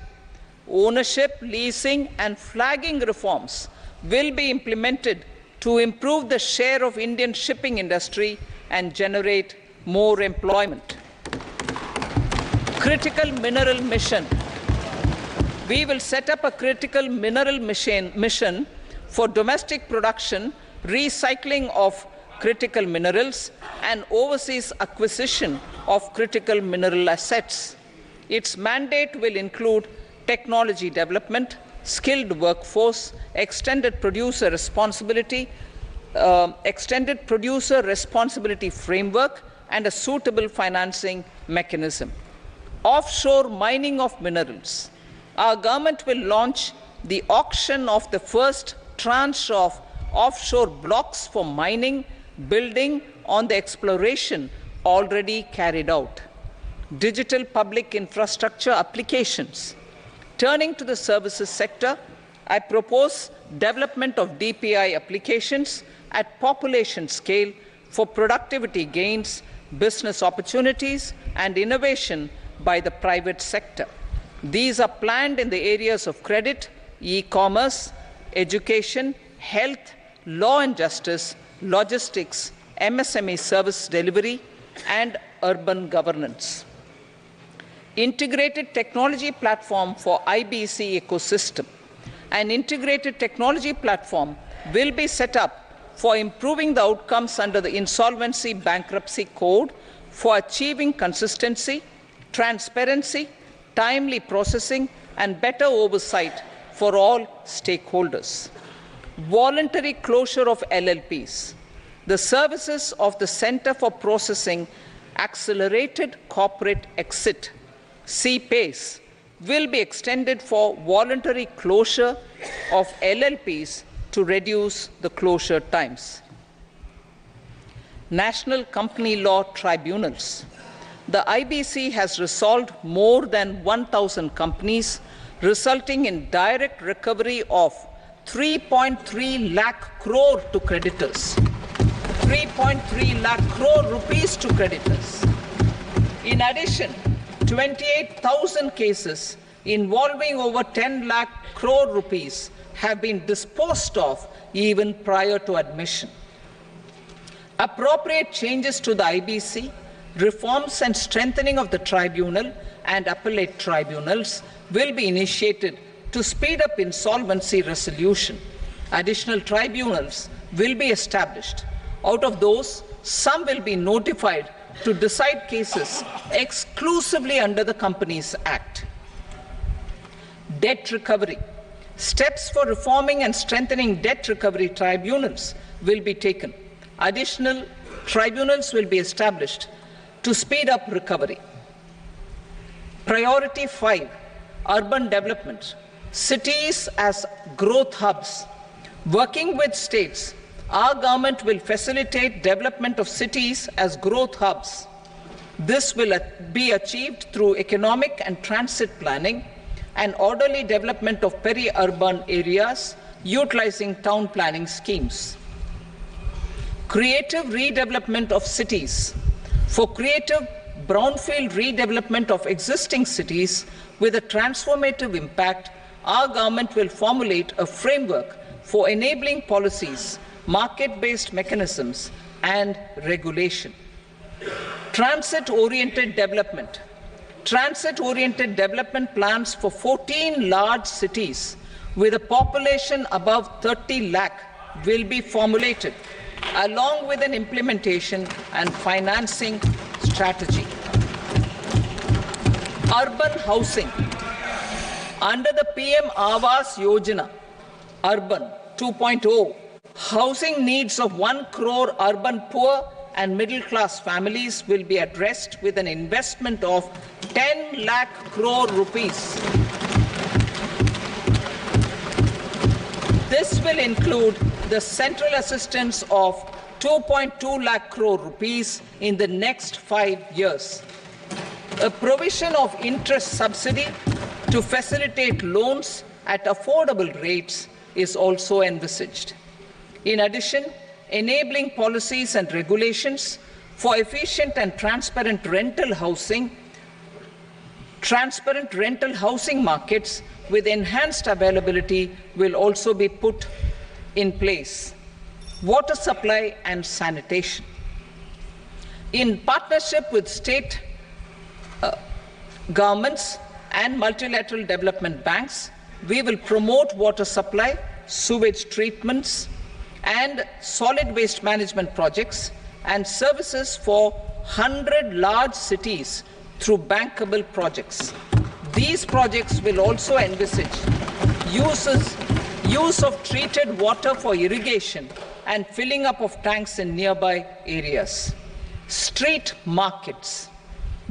ownership, leasing and flagging reforms will be implemented to improve the share of Indian shipping industry and generate more employment. Critical mineral mission. We will set up a critical mineral mission for domestic production, recycling of critical minerals and overseas acquisition of critical mineral assets. Its mandate will include technology development, skilled workforce, extended producer responsibility framework, and a suitable financing mechanism. Offshore mining of minerals. Our government will launch the auction of the first tranche of offshore blocks for mining, building on the exploration already carried out. Digital public infrastructure applications. Turning to the services sector, I propose development of DPI applications at population scale for productivity gains, business opportunities, and innovation by the private sector. These are planned in the areas of credit, e-commerce, education, health, law and justice, logistics, MSME service delivery, and urban governance. Integrated technology platform for IBC ecosystem. An integrated technology platform will be set up for improving the outcomes under the Insolvency Bankruptcy Code for achieving consistency, transparency, timely processing, and better oversight for all stakeholders. Voluntary closure of LLPs. The services of the Center for Processing Accelerated Corporate Exit, CPACE, will be extended for voluntary closure of LLPs to reduce the closure times. National Company Law Tribunals. The IBC has resolved more than 1,000 companies, resulting in direct recovery of 3.3 lakh crore to creditors. 3.3 lakh crore rupees to creditors. In addition, 28,000 cases involving over 10 lakh crore rupees have been disposed of even prior to admission. Appropriate changes to the IBC, reforms and strengthening of the tribunal and appellate tribunals will be initiated to speed up insolvency resolution. Additional tribunals will be established. Out of those, some will be notified to decide cases exclusively under the Companies Act. Debt recovery. Steps for reforming and strengthening debt recovery tribunals will be taken. Additional tribunals will be established to speed up recovery. Priority 5, urban development. Cities as growth hubs. Working with states, our government will facilitate development of cities as growth hubs. This will be achieved through economic and transit planning and orderly development of peri-urban areas utilizing town planning schemes. Creative redevelopment of cities. For creative brownfield redevelopment of existing cities with a transformative impact, our government will formulate a framework for enabling policies, market-based mechanisms, and regulation. Transit-oriented development. Transit-oriented development plans for 14 large cities with a population above 30 lakh will be formulated, along with an implementation and financing strategy. Urban housing. Under the PM Awas Yojana, Urban 2.0, housing needs of 1 crore urban poor and middle class families will be addressed with an investment of 10 lakh crore rupees. This will include the central assistance of 2.2 lakh crore rupees in the next 5 years. A provision of interest subsidy to facilitate loans at affordable rates is also envisaged. In addition, enabling policies and regulations for efficient and transparent rental housing markets with enhanced availability will also be put in place. Water supply and sanitation. In partnership with state governments and multilateral development banks, we will promote water supply, sewage treatments, and solid waste management projects and services for 100 large cities through bankable projects. These projects will also envisage use of treated water for irrigation and filling up of tanks in nearby areas. Street markets.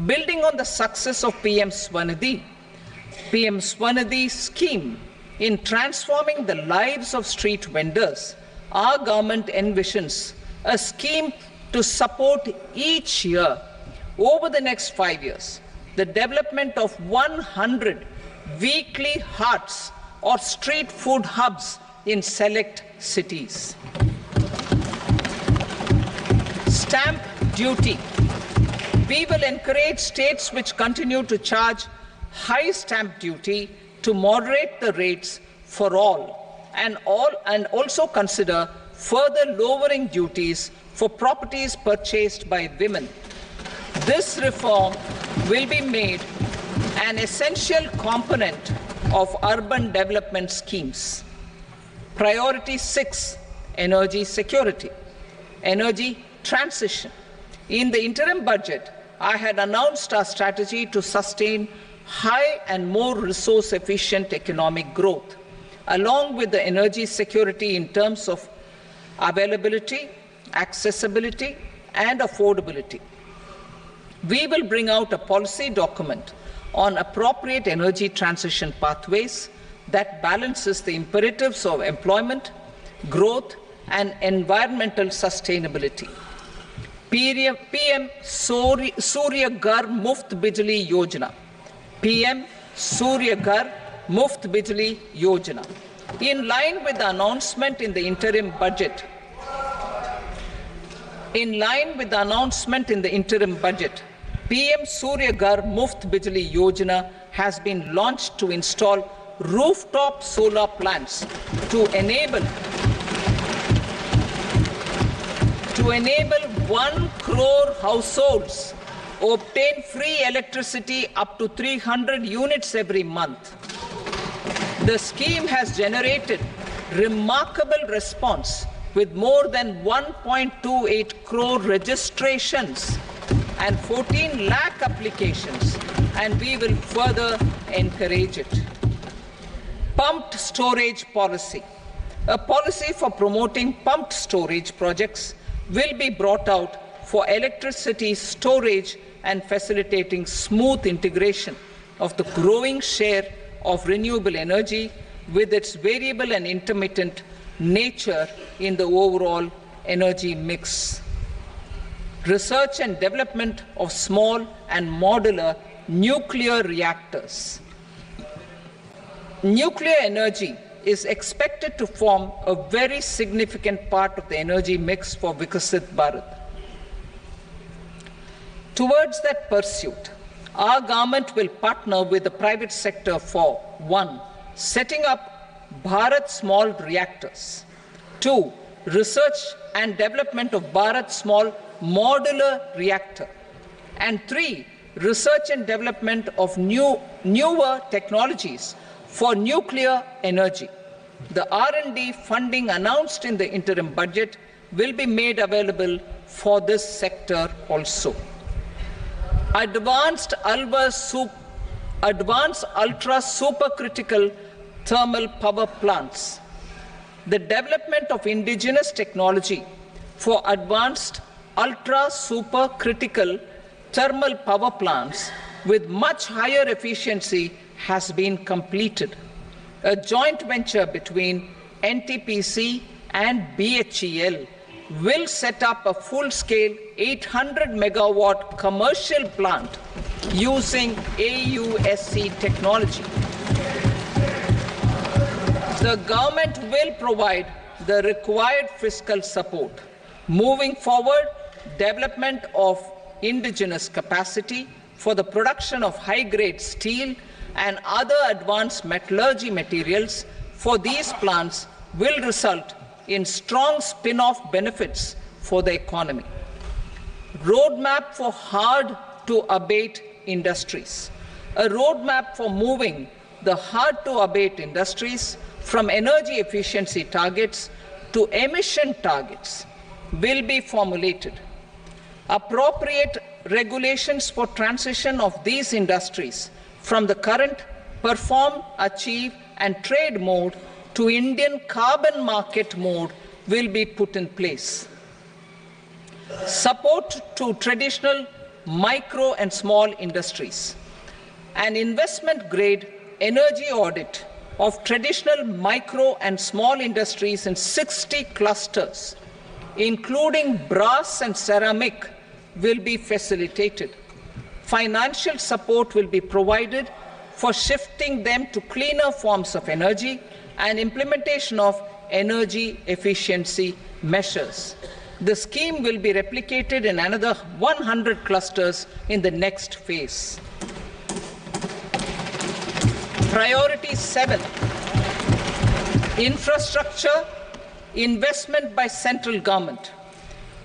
Building on the success of PM Swanidhi scheme in transforming the lives of street vendors, our government envisions a scheme to support each year over the next 5 years the development of 100 weekly hearts or street food hubs in select cities. Stamp duty. We will encourage states which continue to charge high stamp duty to moderate the rates for all and also consider further lowering duties for properties purchased by women. This reform will be made an essential component of urban development schemes. Priority 6, energy security, energy transition. In the interim budget, I had announced our strategy to sustain high and more resource-efficient economic growth, along with the energy security in terms of availability, accessibility, and affordability. We will bring out a policy document on appropriate energy transition pathways that balances the imperatives of employment, growth, and environmental sustainability. PM Surya Ghar Muft Bijli Yojana. PM Surya Ghar Muft Bijli Yojana. In line with the announcement in the interim budget, PM Surya Ghar Muft Bijli Yojana has been launched to install rooftop solar plants to enable 1 crore households obtain free electricity up to 300 units every month. The scheme has generated remarkable response with more than 1.28 crore registrations and 14 lakh applications, and we will further encourage it. Pumped storage policy. A policy for promoting pumped storage projects will be brought out for electricity storage and facilitating smooth integration of the growing share of renewable energy with its variable and intermittent nature in the overall energy mix. Research and development of small and modular nuclear reactors. Nuclear energy is expected to form a very significant part of the energy mix for Vikasit Bharat. Towards that pursuit, our government will partner with the private sector for 1. Setting up Bharat Small Reactors, 2. Research and development of Bharat Small Modular Reactor, and 3. Research and development of newer technologies for nuclear energy. The R&D funding announced in the interim budget will be made available for this sector also. Advanced ultra supercritical thermal power plants. the development of indigenous technology for advanced ultra-supercritical thermal power plants with much higher efficiency has been completed. A joint venture between NTPC and BHEL will set up a full-scale 800 megawatt commercial plant using AUSC technology. The government will provide the required fiscal support. Moving forward, development of indigenous capacity for the production of high-grade steel and other advanced metallurgy materials for these plants will result in strong spin-off benefits for the economy. Roadmap for hard-to-abate industries. A roadmap for moving the hard-to-abate industries from energy efficiency targets to emission targets will be formulated. Appropriate regulations for transition of these industries from the current perform, achieve, and trade mode to Indian carbon market mode will be put in place. Support to traditional micro and small industries. An investment-grade energy audit of traditional micro and small industries in 60 clusters, including brass and ceramic, will be facilitated. Financial support will be provided for shifting them to cleaner forms of energy and implementation of energy efficiency measures. The scheme will be replicated in another 100 clusters in the next phase. Priority 7, infrastructure investment by central government.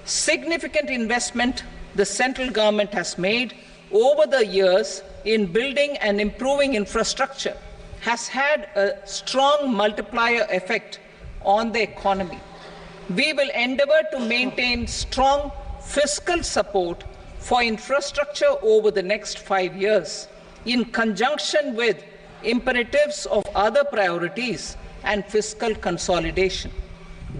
Significant investment the central government has made over the years in building and improving infrastructure has had a strong multiplier effect on the economy. We will endeavor to maintain strong fiscal support for infrastructure over the next 5 years in conjunction with imperatives of other priorities and fiscal consolidation.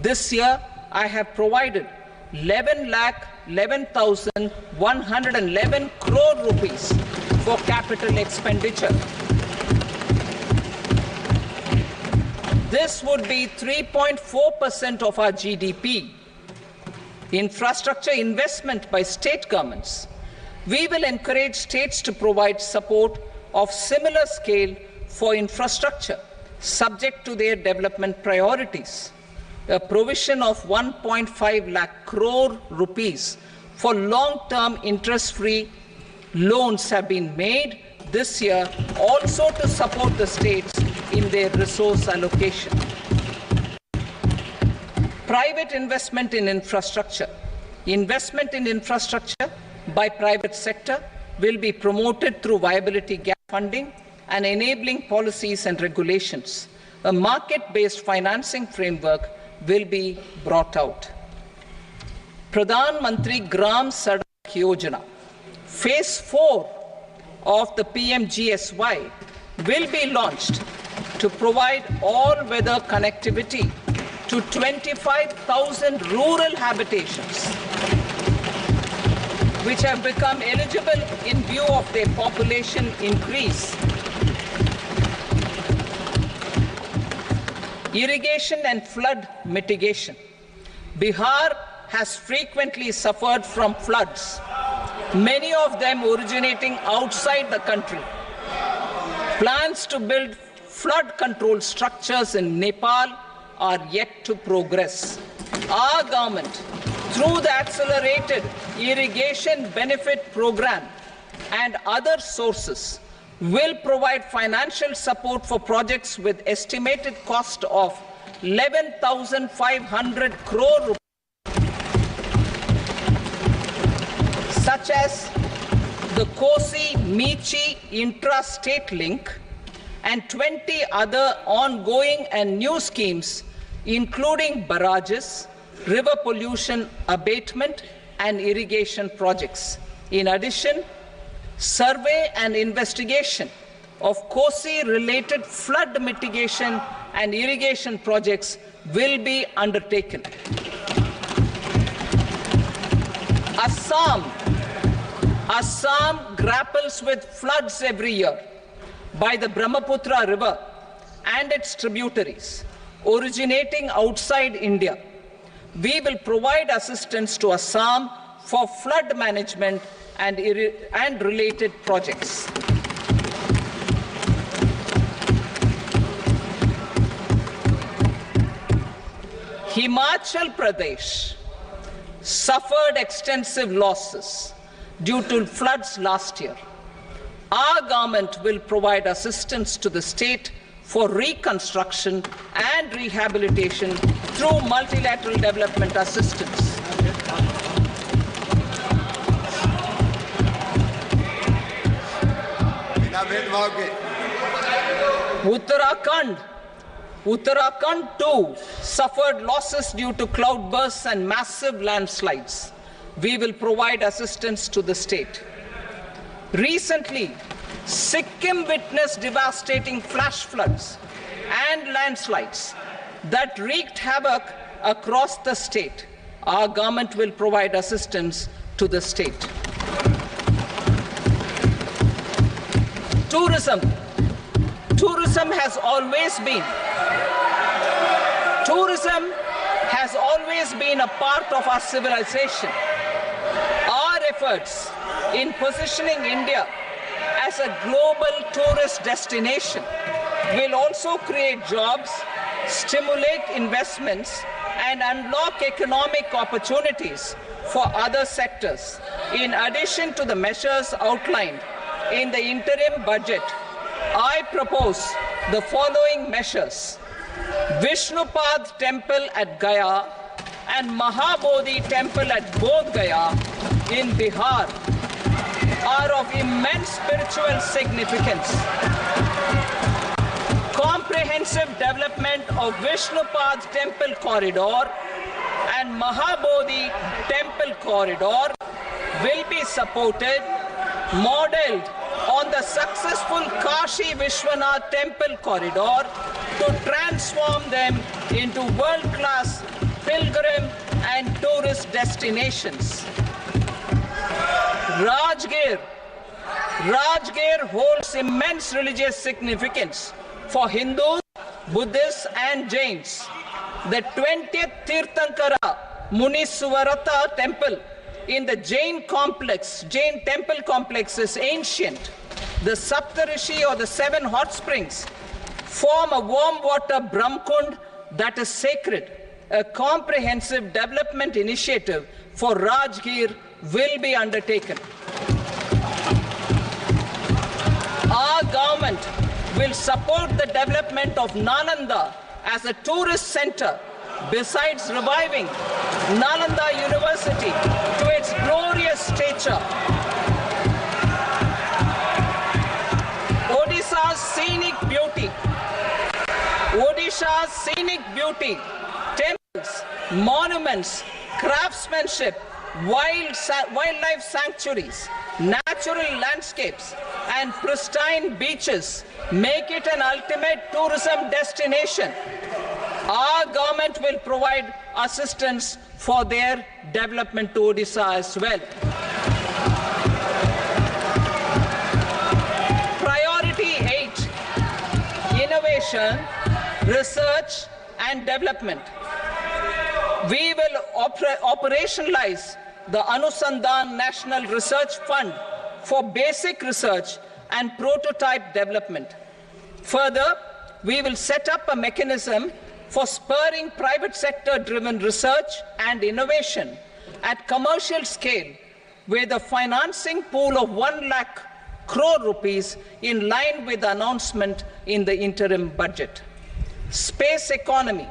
This year, I have provided 11,11,111 crore rupees for capital expenditure. This would be 3.4% of our GDP. Infrastructure investment by state governments. We will encourage states to provide support of similar scale for infrastructure, subject to their development priorities. A provision of 1.5 lakh crore rupees for long-term interest-free loans have been made this year also to support the states in their resource allocation. Private investment in infrastructure. Investment in infrastructure by private sector will be promoted through viability gap funding and enabling policies and regulations. A market-based financing framework will be brought out. Pradhan Mantri Gram Sadak Yojana, Phase 4 of the PMGSY will be launched to provide all-weather connectivity to 25,000 rural habitations, which have become eligible in view of their population increase. Irrigation and flood mitigation. Bihar has frequently suffered from floods, many of them originating outside the country. Plans to build flood control structures in Nepal are yet to progress. Our government, through the Accelerated Irrigation Benefit Program and other sources, will provide financial support for projects with estimated cost of 11,500 crore rupees, such as the Kosi-Michi intra-state link and 20 other ongoing and new schemes, including barrages, river pollution abatement, and irrigation projects. In addition, survey and investigation of Kosi-related flood mitigation and irrigation projects will be undertaken. Assam grapples with floods every year by the Brahmaputra River and its tributaries originating outside India. We will provide assistance to Assam for flood management and related projects. Himachal Pradesh suffered extensive losses due to floods last year. Our government will provide assistance to the state for reconstruction and rehabilitation through multilateral development assistance. Uttarakhand too suffered losses due to cloudbursts and massive landslides. We will provide assistance to the state. Recently, Sikkim witnessed devastating flash floods and landslides that wreaked havoc across the state. Our government will provide assistance to the state. Tourism has always been a part of our civilization. Our efforts in positioning India as a global tourist destination will also create jobs, stimulate investments, and unlock economic opportunities for other sectors. In addition to the measures outlined in the interim budget, I propose the following measures. Vishnupad Temple at Gaya and Mahabodhi Temple at Bodh Gaya in Bihar are of immense spiritual significance. Comprehensive development of Vishnupad Temple Corridor and Mahabodhi Temple Corridor will be supported, modeled on the successful Kashi Vishwanath Temple Corridor to transform them into world-class pilgrim and tourist destinations. Rajgir holds immense religious significance for Hindus, Buddhists and Jains. The 20th Tirthankara Muniswarata Temple in the Jain temple complex is ancient. The Saptarishi or the 7 hot springs form a warm water Brahmkund that is sacred. A comprehensive development initiative for Rajgir will be undertaken. Our government will support the development of Nalanda as a tourist center, besides reviving Nalanda University to its glorious stature. Odisha's scenic beauty, temples, monuments, craftsmanship, wildlife sanctuaries, natural landscapes, and pristine beaches make it an ultimate tourism destination. Our government will provide assistance for their development to Odisha as well. Priority 8, innovation, research and development. We will operationalize the Anusandhan National Research Fund for basic research and prototype development. Further, we will set up a mechanism for spurring private sector-driven research and innovation at commercial scale with a financing pool of 1 lakh crore rupees in line with the announcement in the interim budget. Space economy.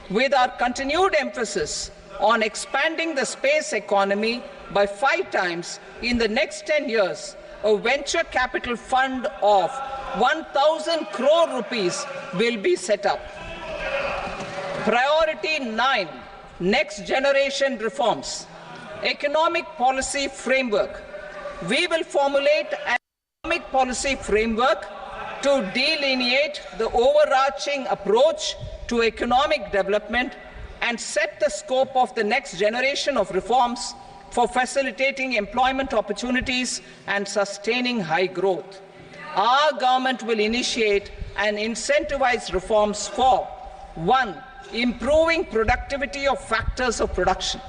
With our continued emphasis on expanding the space economy by 5 times in the next 10 years, a venture capital fund of 1,000 crore rupees will be set up. Priority 9, next generation reforms. Economic policy framework. We will formulate an economic policy framework to delineate the overarching approach to economic development and set the scope of the next generation of reforms for facilitating employment opportunities and sustaining high growth. Our government will initiate and incentivize reforms for 1. Improving productivity of factors of production,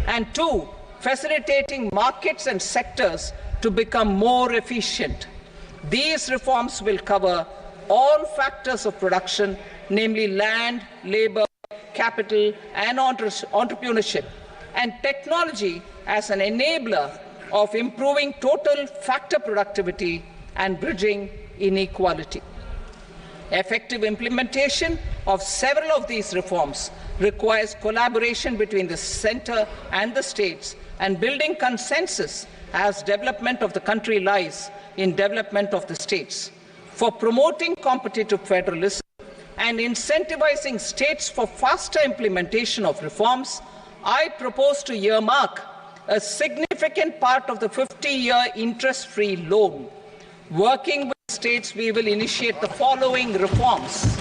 and 2. Facilitating markets and sectors to become more efficient. These reforms will cover all factors of production, namely land, labor, capital, and entrepreneurship, and technology as an enabler of improving total factor productivity and bridging inequality. Effective implementation of several of these reforms requires collaboration between the center and the states, and building consensus as development of the country lies in development of the states. For promoting competitive federalism and incentivizing states for faster implementation of reforms, I propose to earmark a significant part of the 50-year interest-free loan. Working with states, we will initiate the following reforms.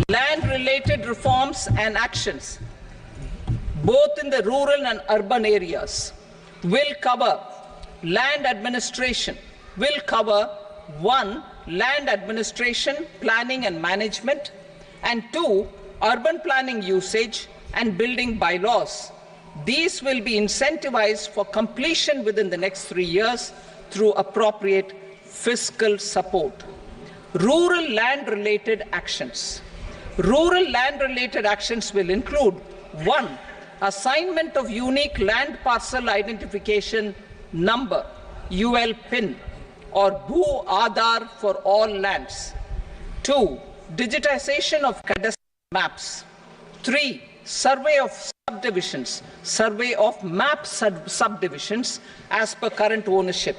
Land-related reforms and actions, both in the rural and urban areas, will cover land administration, will cover 1. Land administration, planning and management, and 2. Urban planning usage and building bylaws. These will be incentivized for completion within the next 3 years through appropriate fiscal support. Rural land-related actions. Rural land-related actions will include 1. Assignment of unique land parcel identification number, UL PIN, or Bhu Aadhaar for all lands. 2. Digitization of cadastral maps. 3. Survey of subdivisions, survey of map subdivisions as per current ownership.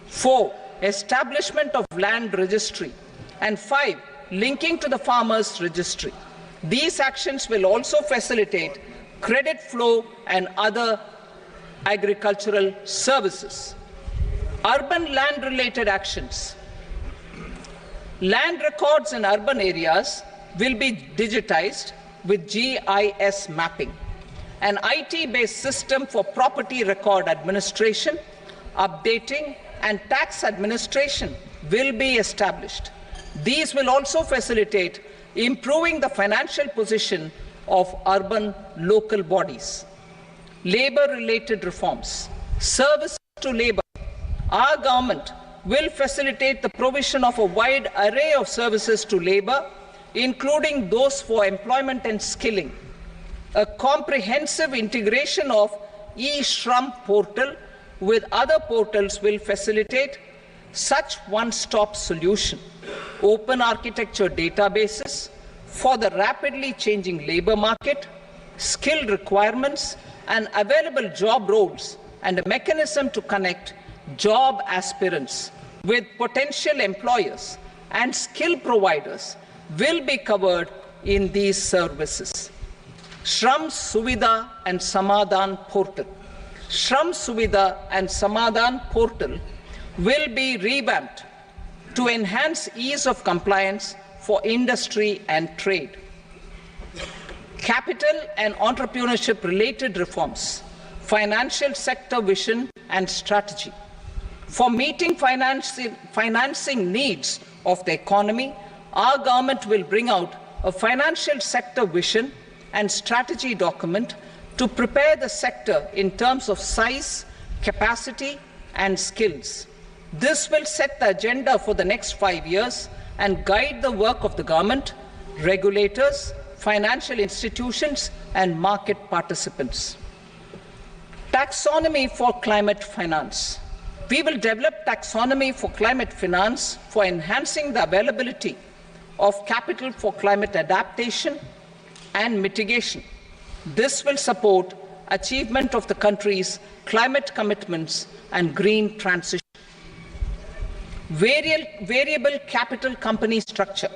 4. Establishment of land registry. And 5. Linking to the farmers registry. These actions will also facilitate credit flow and other agricultural services. Urban land-related actions. Land records in urban areas will be digitized with GIS mapping. An IT-based system for property record administration, updating, and tax administration will be established. These will also facilitate improving the financial position of urban local bodies. Labor-related reforms. Services to labor. Our government will facilitate the provision of a wide array of services to labor, including those for employment and skilling. A comprehensive integration of e-Shram portal with other portals will facilitate such one-stop solution. Open architecture databases for the rapidly changing labor market, skill requirements, and available job roles, and a mechanism to connect job aspirants with potential employers and skill providers will be covered in these services. Shram Suvidha and Samadhan portal. Shram Suvidha and Samadhan portal will be revamped to enhance ease of compliance for industry and trade. Capital and entrepreneurship related reforms, financial sector vision and strategy. For meeting financing needs of the economy, our government will bring out a financial sector vision and strategy document to prepare the sector in terms of size, capacity, and skills. This will set the agenda for the next 5 years and guide the work of the government, regulators, financial institutions, and market participants. Taxonomy for climate finance. We will develop taxonomy for climate finance for enhancing the availability of capital for climate adaptation and mitigation. This will support achievement of the country's climate commitments and green transition. Variable capital company structure.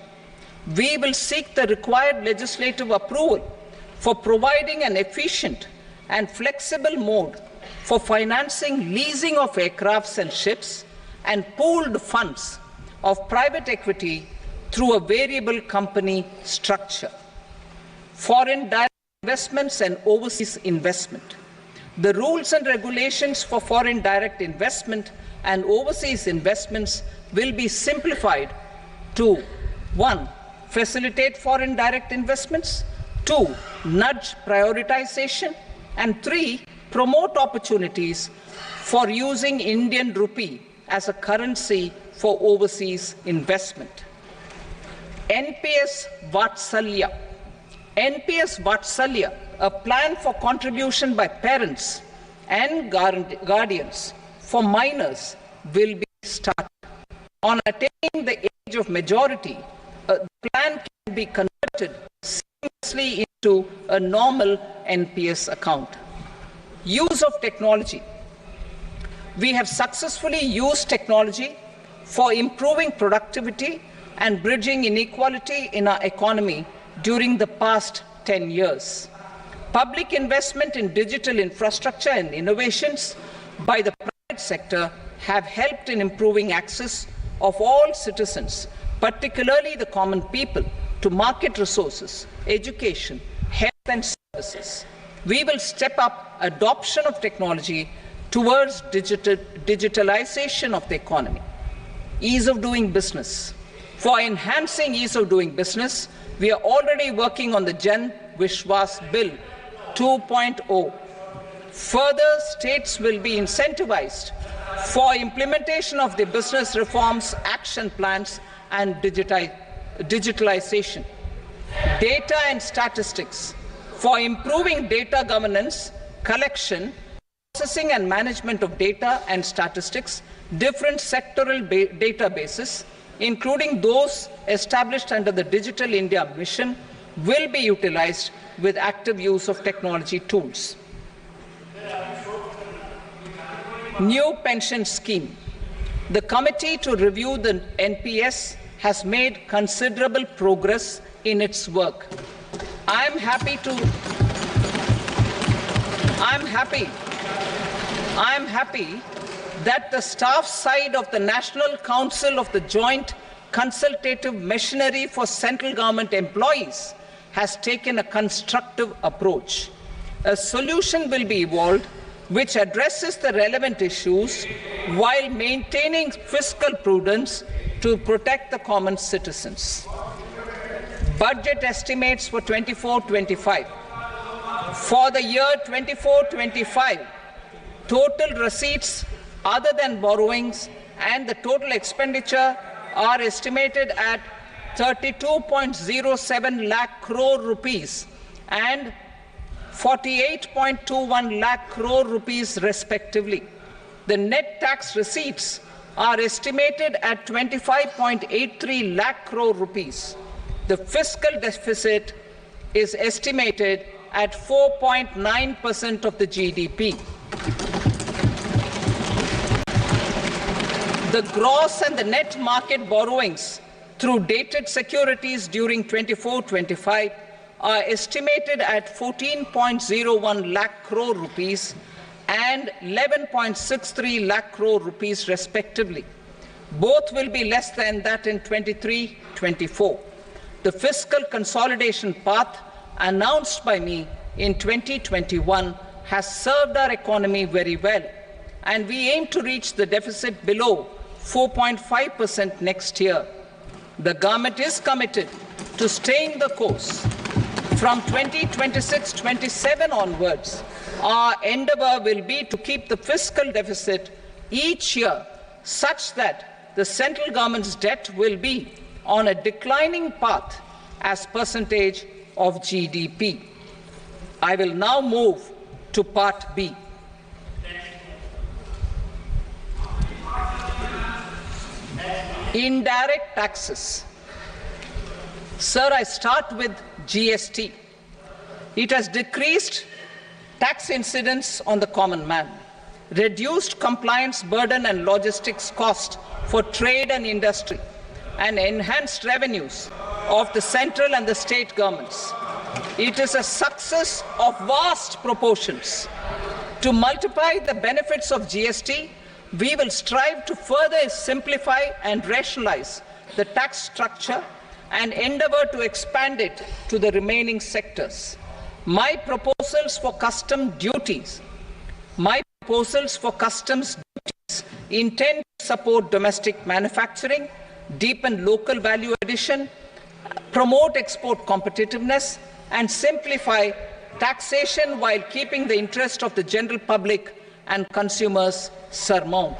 We will seek the required legislative approval for providing an efficient and flexible mode for financing leasing of aircrafts and ships and pooled funds of private equity through a variable company structure. Foreign direct investments and overseas investment. The rules and regulations for foreign direct investment and overseas investments will be simplified to 1. Facilitate foreign direct investments, 2. Nudge prioritization, and 3. Promote opportunities for using Indian rupee as a currency for overseas investment. NPS Vatsalya. NPS Vatsalya, a plan for contribution by parents and guardians for minors, will be started. On attaining the age of majority, the plan can be converted seamlessly into a normal NPS account. Use of technology. We have successfully used technology for improving productivity and bridging inequality in our economy during the past 10 years. Public investment in digital infrastructure and innovations by the private sector have helped in improving access of all citizens, particularly the common people, to market resources, education, health and services. We will step up adoption of technology towards digitalization of the economy. Ease of doing business. For enhancing ease of doing business, we are already working on the Jan Vishwas Bill 2.0. Further, states will be incentivized for implementation of the business reforms, action plans, and digitalization. Data and statistics. For improving data governance, collection, processing and management of data and statistics, different sectoral databases, including those established under the Digital India Mission, will be utilized with active use of technology tools. New pension scheme. The committee to review the NPS has made considerable progress in its work. I am happy that the staff side of the National Council of the Joint Consultative Machinery for Central Government Employees has taken a constructive approach. A solution will be evolved which addresses the relevant issues while maintaining fiscal prudence to protect the common citizens. Budget estimates for 24-25. For the year 24-25, total receipts other than borrowings and the total expenditure are estimated at 32.07 lakh crore rupees and 48.21 lakh crore rupees respectively. The net tax receipts are estimated at 25.83 lakh crore rupees. The fiscal deficit is estimated at 4.9% of the GDP. The gross and the net market borrowings through dated securities during 24-25 are estimated at 14.01 lakh crore rupees and 11.63 lakh crore rupees respectively. Both will be less than that in 23-24. The fiscal consolidation path announced by me in 2021 has served our economy very well, and we aim to reach the deficit below 4.5% next year. The government is committed to staying the course. From 2026-27 onwards, our endeavor will be to keep the fiscal deficit each year such that the central government's debt will be on a declining path as percentage of GDP. I will now move to Part B. Indirect taxes. Sir, I start with GST. It has decreased tax incidence on the common man, reduced compliance burden and logistics cost for trade and industry, and enhanced revenues of the central and the state governments. It is a success of vast proportions. To multiply the benefits of GST, we will strive to further simplify and rationalize the tax structure and endeavor to expand it to the remaining sectors. My proposals for customs duties intend to support domestic manufacturing, deepen local value addition, promote export competitiveness, and simplify taxation while keeping the interest of the general public and consumers surmount.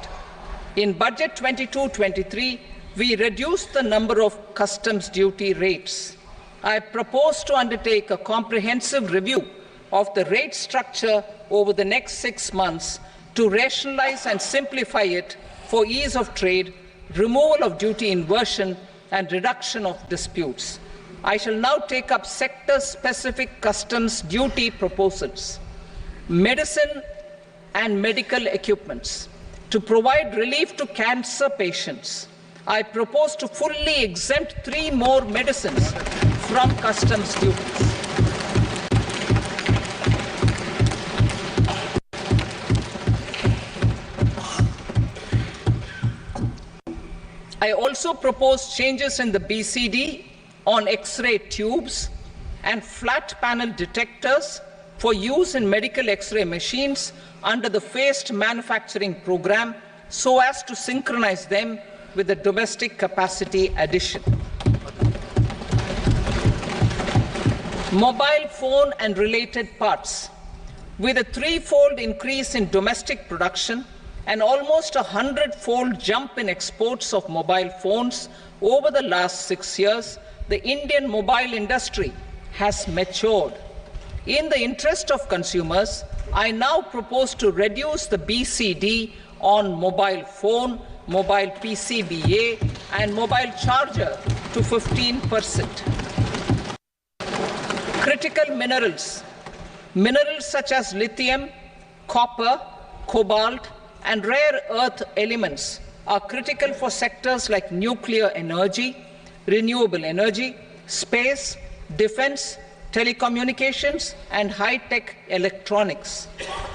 In Budget 22-23, we reduced the number of customs duty rates. I propose to undertake a comprehensive review of the rate structure over the next 6 months to rationalize and simplify it for ease of trade, removal of duty inversion, and reduction of disputes. I shall now take up sector-specific customs duty proposals. Medicine and medical equipments. To provide relief to cancer patients, I propose to fully exempt 3 more medicines from customs duties. I also propose changes in the BCD on X-ray tubes and flat panel detectors for use in medical X-ray machines under the phased manufacturing program so as to synchronize them with the domestic capacity addition. Mobile phone and related parts. With a 3-fold increase in domestic production and almost a 100-fold jump in exports of mobile phones over the last 6 years, the Indian mobile industry has matured. In the interest of consumers, I now propose to reduce the BCD on mobile phone, mobile PCBA, and mobile charger to 15%. Critical minerals. Minerals such as lithium, copper, cobalt, and rare earth elements are critical for sectors like nuclear energy, renewable energy, space, defense, telecommunications, and high-tech electronics.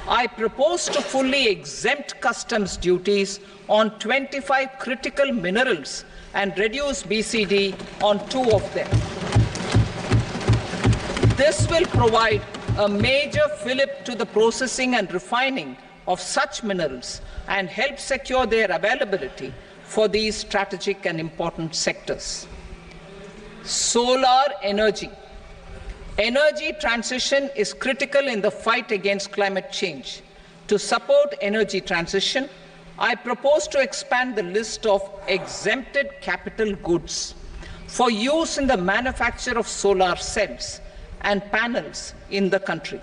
I propose to fully exempt customs duties on 25 critical minerals and reduce BCD on 2 of them. This will provide a major fillip to the processing and refining of such minerals and help secure their availability for these strategic and important sectors. Solar energy. Energy transition is critical in the fight against climate change. To support energy transition, I propose to expand the list of exempted capital goods for use in the manufacture of solar cells and panels in the country.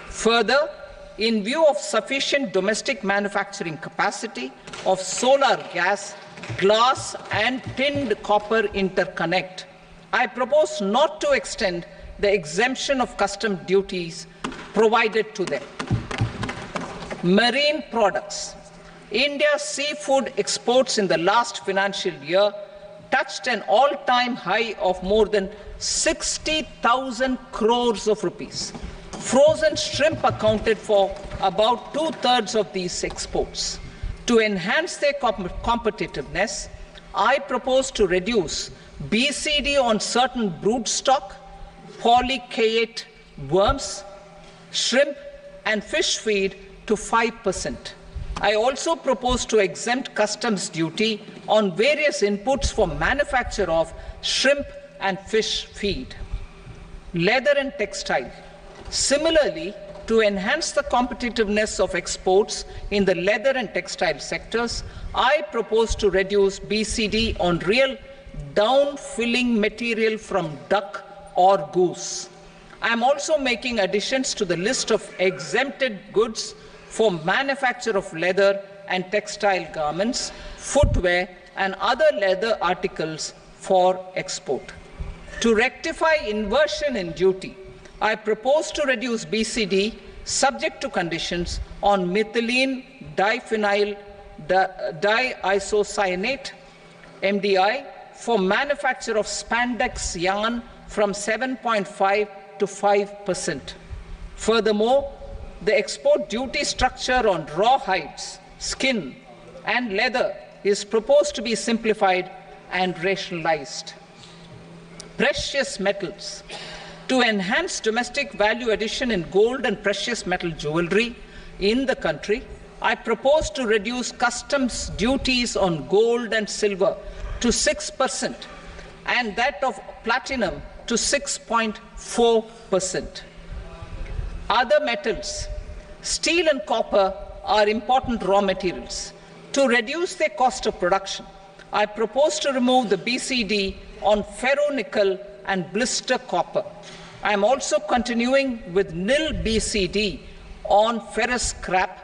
Further, in view of sufficient domestic manufacturing capacity of solar gas, glass, and tinned copper interconnect, I propose not to extend the exemption of custom duties provided to them. Marine products. India's seafood exports in the last financial year touched an all-time high of more than 60,000 crores of rupees. Frozen shrimp accounted for about 2/3 of these exports. To enhance their competitiveness, I propose to reduce BCD on certain broodstock, polychaete worms, shrimp, and fish feed to 5%. I also propose to exempt customs duty on various inputs for manufacture of shrimp and fish feed. Leather and textile. Similarly, to enhance the competitiveness of exports in the leather and textile sectors, I propose to reduce BCD on real down-filling material from duck or goose. I am also making additions to the list of exempted goods for manufacture of leather and textile garments, footwear, and other leather articles for export. To rectify inversion in duty, I propose to reduce BCD subject to conditions on methylene diphenyl diisocyanate, MDI, for manufacture of spandex yarn from 7.5 to 5%. Furthermore, the export duty structure on raw hides, skin, and leather is proposed to be simplified and rationalized. Precious metals. To enhance domestic value addition in gold and precious metal jewelry in the country, I propose to reduce customs duties on gold and silver to 6% and that of platinum to 6.4%. Other metals, steel and copper are important raw materials. To reduce their cost of production, I propose to remove the BCD on ferronickel and blister copper. I am also continuing with nil BCD on ferrous scrap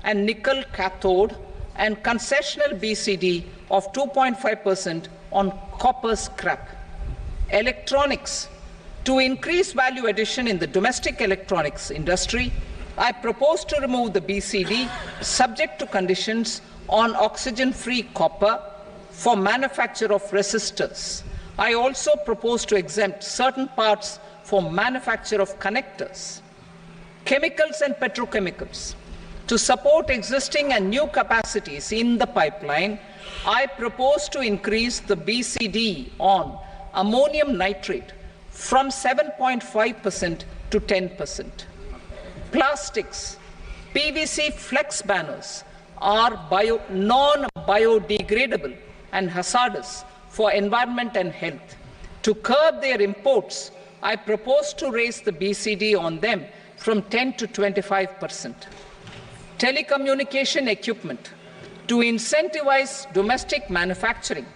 and nickel cathode and concessional BCD of 2.5% on copper scrap. Electronics. To increase value addition in the domestic electronics industry, I propose to remove the BCD subject to conditions on oxygen-free copper for manufacture of resistors. I also propose to exempt certain parts for manufacture of connectors. Chemicals and petrochemicals. To support existing and new capacities in the pipeline, I propose to increase the BCD on ammonium nitrate from 7.5% to 10%. Plastics. PVC flex banners are non-biodegradable and hazardous for environment and health. To curb their imports, I propose to raise the BCD on them from 10 to 25%. Telecommunication equipment. To incentivize domestic manufacturing,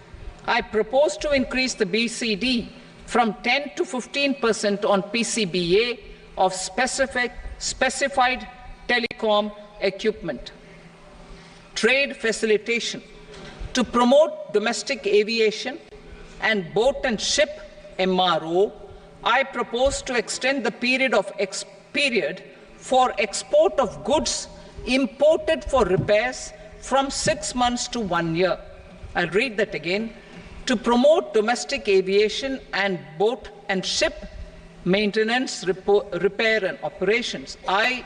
I propose to increase the BCD from 10 to 15% on PCBA of specified telecom equipment. Trade facilitation. To promote domestic aviation and boat and ship MRO, I propose to extend the period for export of goods imported for repairs from 6 months to 1 year. I'll read that again. To promote domestic aviation and boat and ship maintenance, repair and operations, I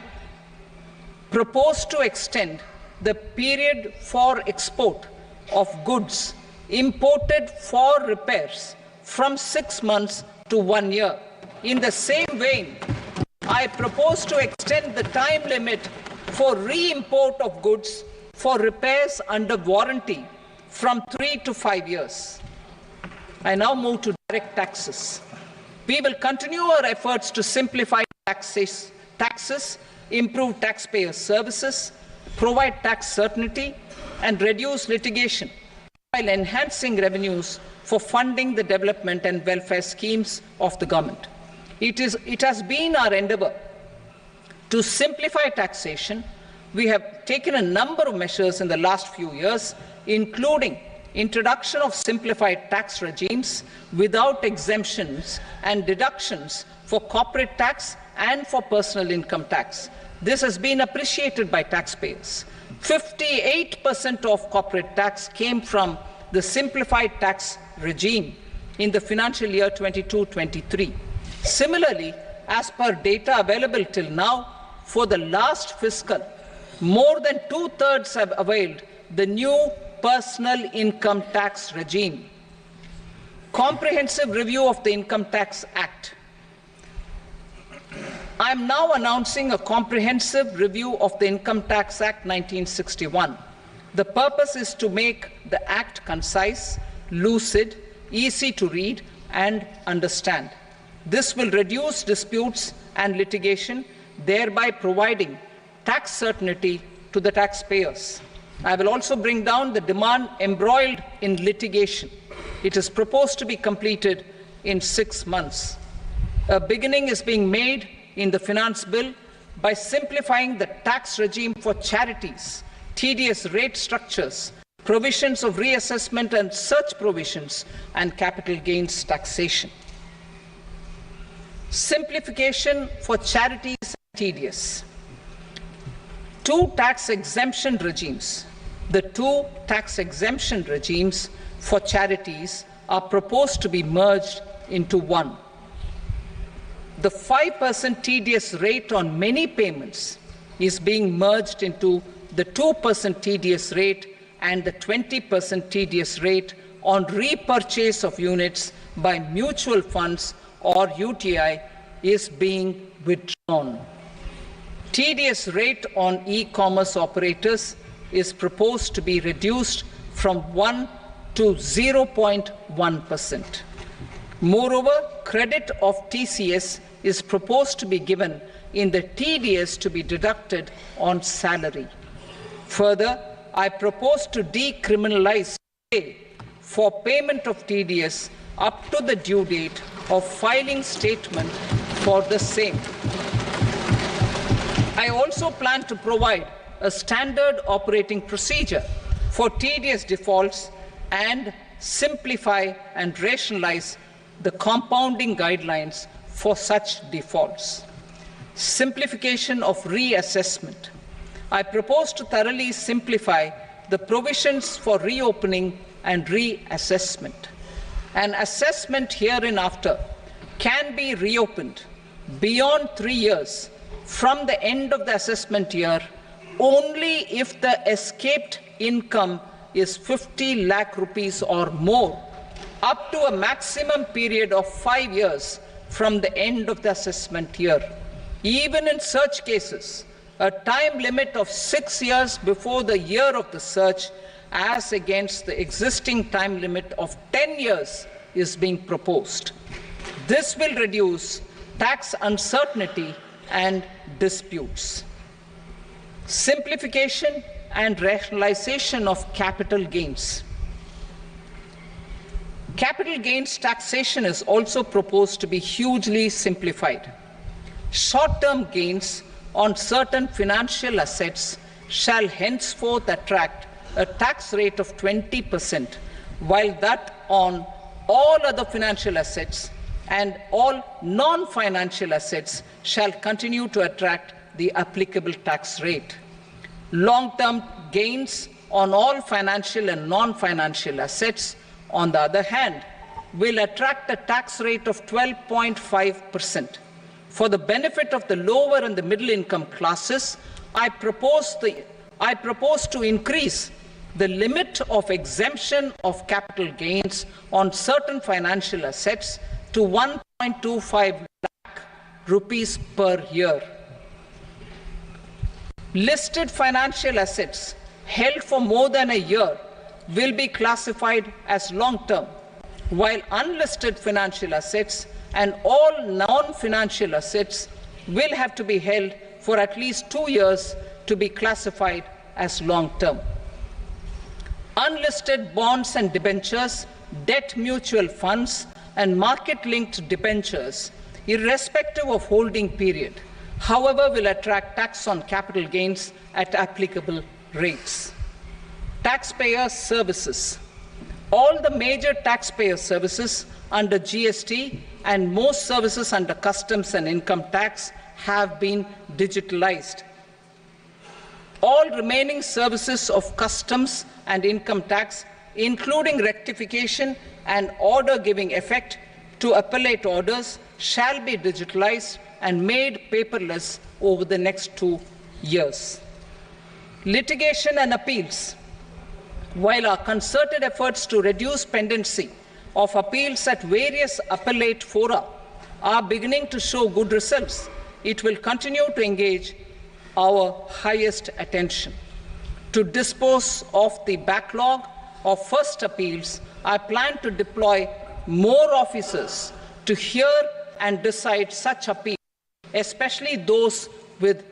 propose to extend the period for export of goods imported for repairs from 6 months to 1 year. In the same vein, I propose to extend the time limit for re-import of goods for repairs under warranty from 3 to 5 years. I now move to direct taxes. We will continue our efforts to simplify taxes, improve taxpayer services, provide tax certainty, and reduce litigation while enhancing revenues for funding the development and welfare schemes of the government. It has been our endeavor to simplify taxation. We have taken a number of measures in the last few years, including introduction of simplified tax regimes without exemptions and deductions for corporate tax and for personal income tax. This has been appreciated by taxpayers. 58% of corporate tax came from the simplified tax regime in the financial year 22-23. Similarly, as per data available till now, for the last fiscal, more than 2/3 have availed the new personal income tax regime. Comprehensive review of the Income Tax Act. I am now announcing a comprehensive review of the Income Tax Act 1961. The purpose is to make the Act concise, lucid, easy to read and understand. This will reduce disputes and litigation, thereby providing tax certainty to the taxpayers. I will also bring down the demand embroiled in litigation. It is proposed to be completed in 6 months. A beginning is being made in the finance bill by simplifying the tax regime for charities, tedious rate structures, provisions of reassessment and such provisions, and capital gains taxation. Simplification for charities and tedious. The two tax exemption regimes for charities are proposed to be merged into one. The 5% tedious rate on many payments is being merged into the 2% tedious rate and the 20% TDS rate on repurchase of units by mutual funds or UTI is being withdrawn. TDS rate on e-commerce operators is proposed to be reduced from 1 to 0.1%. Moreover, credit of TCS is proposed to be given in the TDS to be deducted on salary. Further, I propose to decriminalize pay for payment of TDS up to the due date of filing statement for the same. I also plan to provide a standard operating procedure for TDS defaults and simplify and rationalize the compounding guidelines for such defaults. Simplification of reassessment. I propose to thoroughly simplify the provisions for reopening and reassessment. An assessment hereinafter can be reopened beyond 3 years from the end of the assessment year only if the escaped income is 50 lakh rupees or more, up to a maximum period of 5 years from the end of the assessment year. Even in such cases, a time limit of 6 years before the year of the search, as against the existing time limit of 10 years, is being proposed. This will reduce tax uncertainty and disputes. Simplification and rationalization of capital gains. Capital gains taxation is also proposed to be hugely simplified. Short-term gains on certain financial assets shall henceforth attract a tax rate of 20%, while that on all other financial assets and all non-financial assets shall continue to attract the applicable tax rate. Long-term gains on all financial and non-financial assets, on the other hand, will attract a tax rate of 12.5%. For the benefit of the lower and the middle income classes, I propose to increase the limit of exemption of capital gains on certain financial assets to 1.25 lakh rupees per year. Listed financial assets held for more than a year will be classified as long-term, while unlisted financial assets and all non-financial assets will have to be held for at least 2 years to be classified as long-term. Unlisted bonds and debentures, debt mutual funds, and market-linked debentures, irrespective of holding period, however, will attract tax on capital gains at applicable rates. Taxpayer services. All the major taxpayer services under GST and most services under customs and income tax have been digitalized. All remaining services of customs and income tax, including rectification and order giving effect to appellate orders, shall be digitalized and made paperless over the next 2 years. Litigation and appeals. While our concerted efforts to reduce pendency of appeals at various appellate fora are beginning to show good results, it will continue to engage our highest attention. To dispose of the backlog of first appeals, I plan to deploy more officers to hear and decide such appeals, especially those with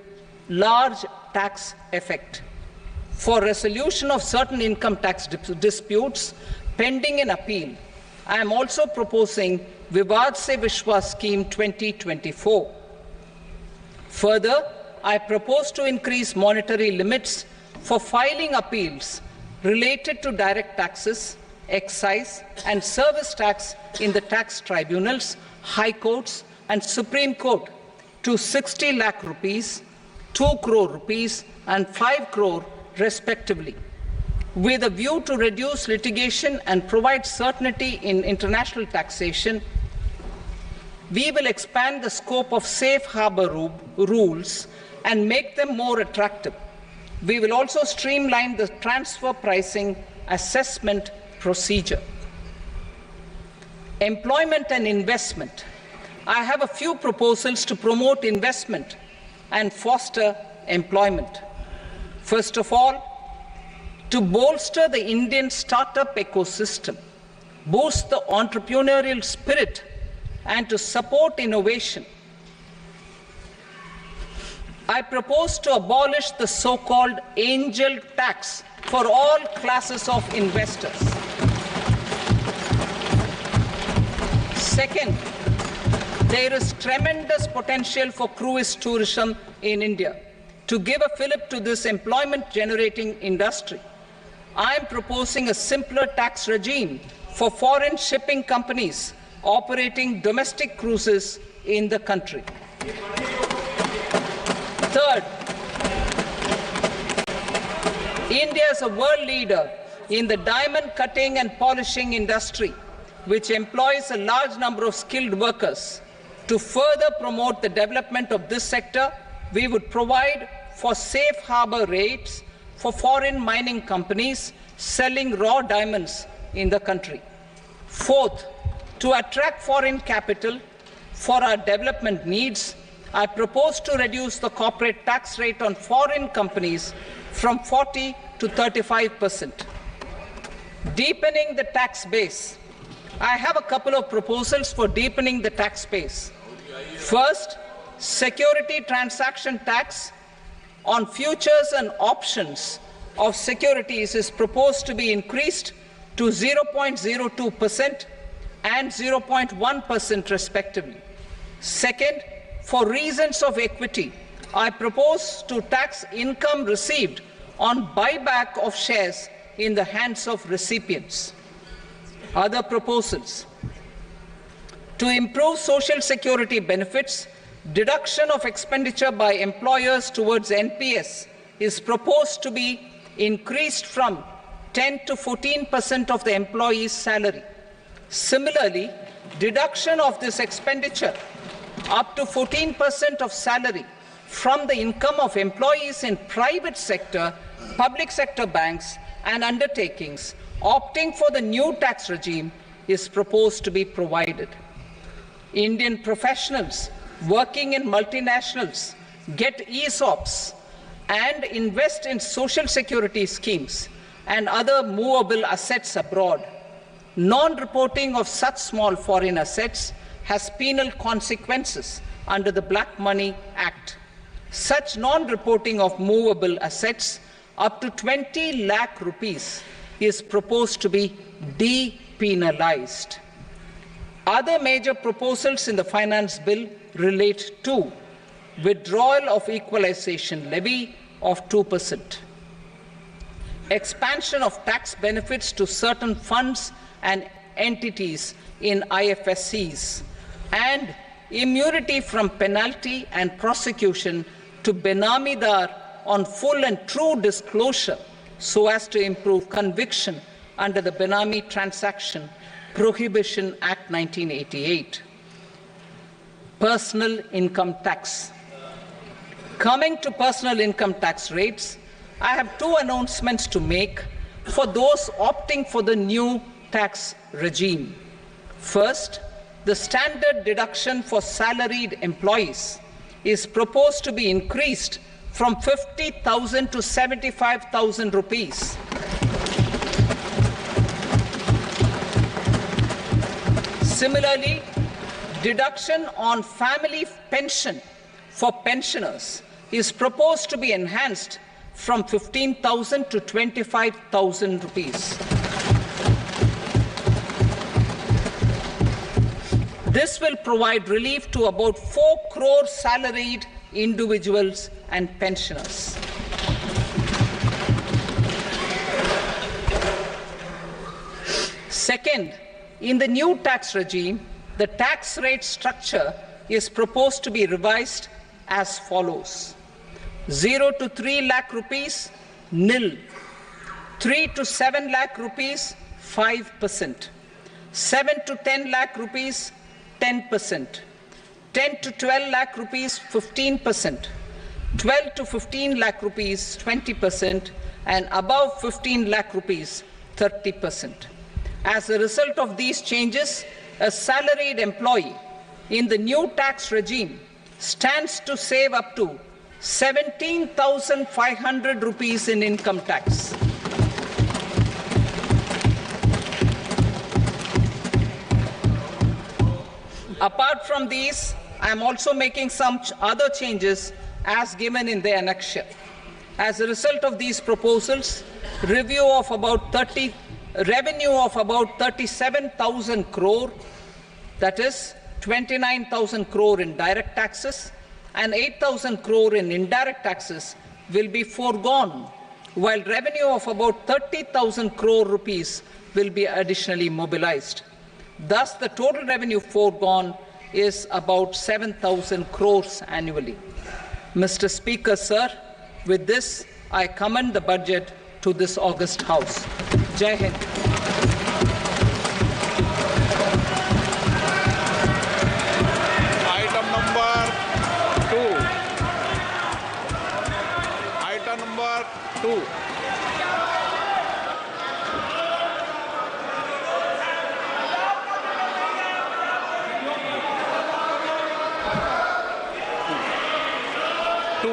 large tax effect. For resolution of certain income tax disputes pending in appeal, I am also proposing Vivad Se Vishwas Scheme 2024. Further, I propose to increase monetary limits for filing appeals related to direct taxes, excise, and service tax in the tax tribunals, high courts, and Supreme Court to 60 lakh rupees, 2 crore rupees, and 5 crore respectively. With a view to reduce litigation and provide certainty in international taxation, we will expand the scope of safe harbor rules and make them more attractive. We will also streamline the transfer pricing assessment procedure. Employment and investment. I have a few proposals to promote investment and foster employment. First of all, to bolster the Indian startup ecosystem, boost the entrepreneurial spirit, and to support innovation, I propose to abolish the so-called angel tax for all classes of investors. Second, there is tremendous potential for cruise tourism in India. To give a fillip to this employment-generating industry, I am proposing a simpler tax regime for foreign shipping companies operating domestic cruises in the country. Third, India is a world leader in the diamond cutting and polishing industry, which employs a large number of skilled workers. To further promote the development of this sector, we would provide for safe harbor rates for foreign mining companies selling raw diamonds in the country. Fourth, to attract foreign capital for our development needs, I propose to reduce the corporate tax rate on foreign companies from 40 to 35%. Deepening the tax base. I have a couple of proposals for deepening the tax base. First, security transaction tax on futures and options of securities is proposed to be increased to 0.02% and 0.1% respectively. Second, for reasons of equity, I propose to tax income received on buyback of shares in the hands of recipients. Other proposals. To improve social security benefits, deduction of expenditure by employers towards NPS is proposed to be increased from 10 to 14% of the employee's salary. Similarly, deduction of this expenditure up to 14% of salary from the income of employees in private sector, public sector banks and undertakings opting for the new tax regime is proposed to be provided. Indian professionals working in multinationals get ESOPs and invest in social security schemes and other movable assets abroad. Non-reporting of such small foreign assets has penal consequences under the Black Money Act. Such non-reporting of movable assets up to 20 lakh rupees is proposed to be depenalized. Other major proposals in the finance bill relate to withdrawal of equalization levy of 2%, expansion of tax benefits to certain funds and entities in IFSCs, and immunity from penalty and prosecution to Benamidar on full and true disclosure so as to improve conviction under the Benami Transaction Prohibition Act 1988. Personal income tax. Coming to personal income tax rates, I have two announcements to make for those opting for the new tax regime. First, the standard deduction for salaried employees is proposed to be increased from 50,000 to 75,000 rupees. Similarly, deduction on family pension for pensioners is proposed to be enhanced from 15,000 to 25,000 rupees. This will provide relief to about 4 crore salaried individuals and pensioners. Second, in the new tax regime, the tax rate structure is proposed to be revised as follows. 0 to 3 lakh rupees, nil. 3 to 7 lakh rupees, 5%. 7 to 10 lakh rupees, 10%. 10 to 12 lakh rupees, 15%. 12 to 15 lakh rupees 20%, and above 15 lakh rupees 30%. As a result of these changes, a salaried employee in the new tax regime stands to save up to 17,500 rupees in income tax. Apart from these, I am also making some other changes as given in the annexure. As a result of these proposals, revenue of about 37,000 crore, that is 29,000 crore in direct taxes and 8,000 crore in indirect taxes will be foregone, while revenue of about 30,000 crore rupees will be additionally mobilized. Thus, the total revenue foregone is about 7,000 crores annually. Mr. Speaker, sir, with this, I commend the budget to this august House. Jai Hind. Item number 2. Item number 2.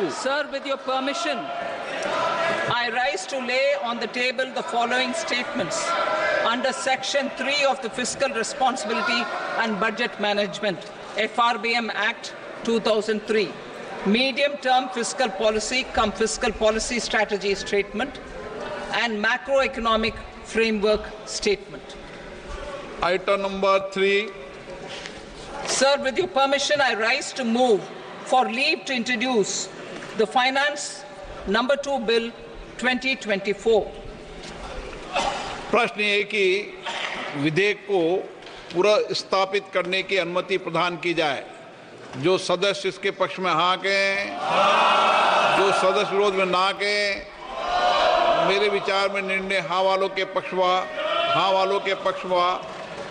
Sir, with your permission, I rise to lay on the table the following statements under Section 3 of the Fiscal Responsibility and Budget Management, FRBM Act 2003, Medium-Term Fiscal Policy cum Fiscal Policy Strategy Statement, and Macroeconomic Framework Statement. Item number 3. Sir, with your permission, I rise to move for leave to introduce the Finance Number 2 Bill 2024. प्रश्न ये कि विधेयक को पूरा स्थापित करने की अनुमति प्रदान की जाए। जो सदस्य इसके पक्ष में हाँ कहें, जो सदस्य विरोध में ना कहें, मेरे विचार में निर्णय हाँ वालों के पक्षवा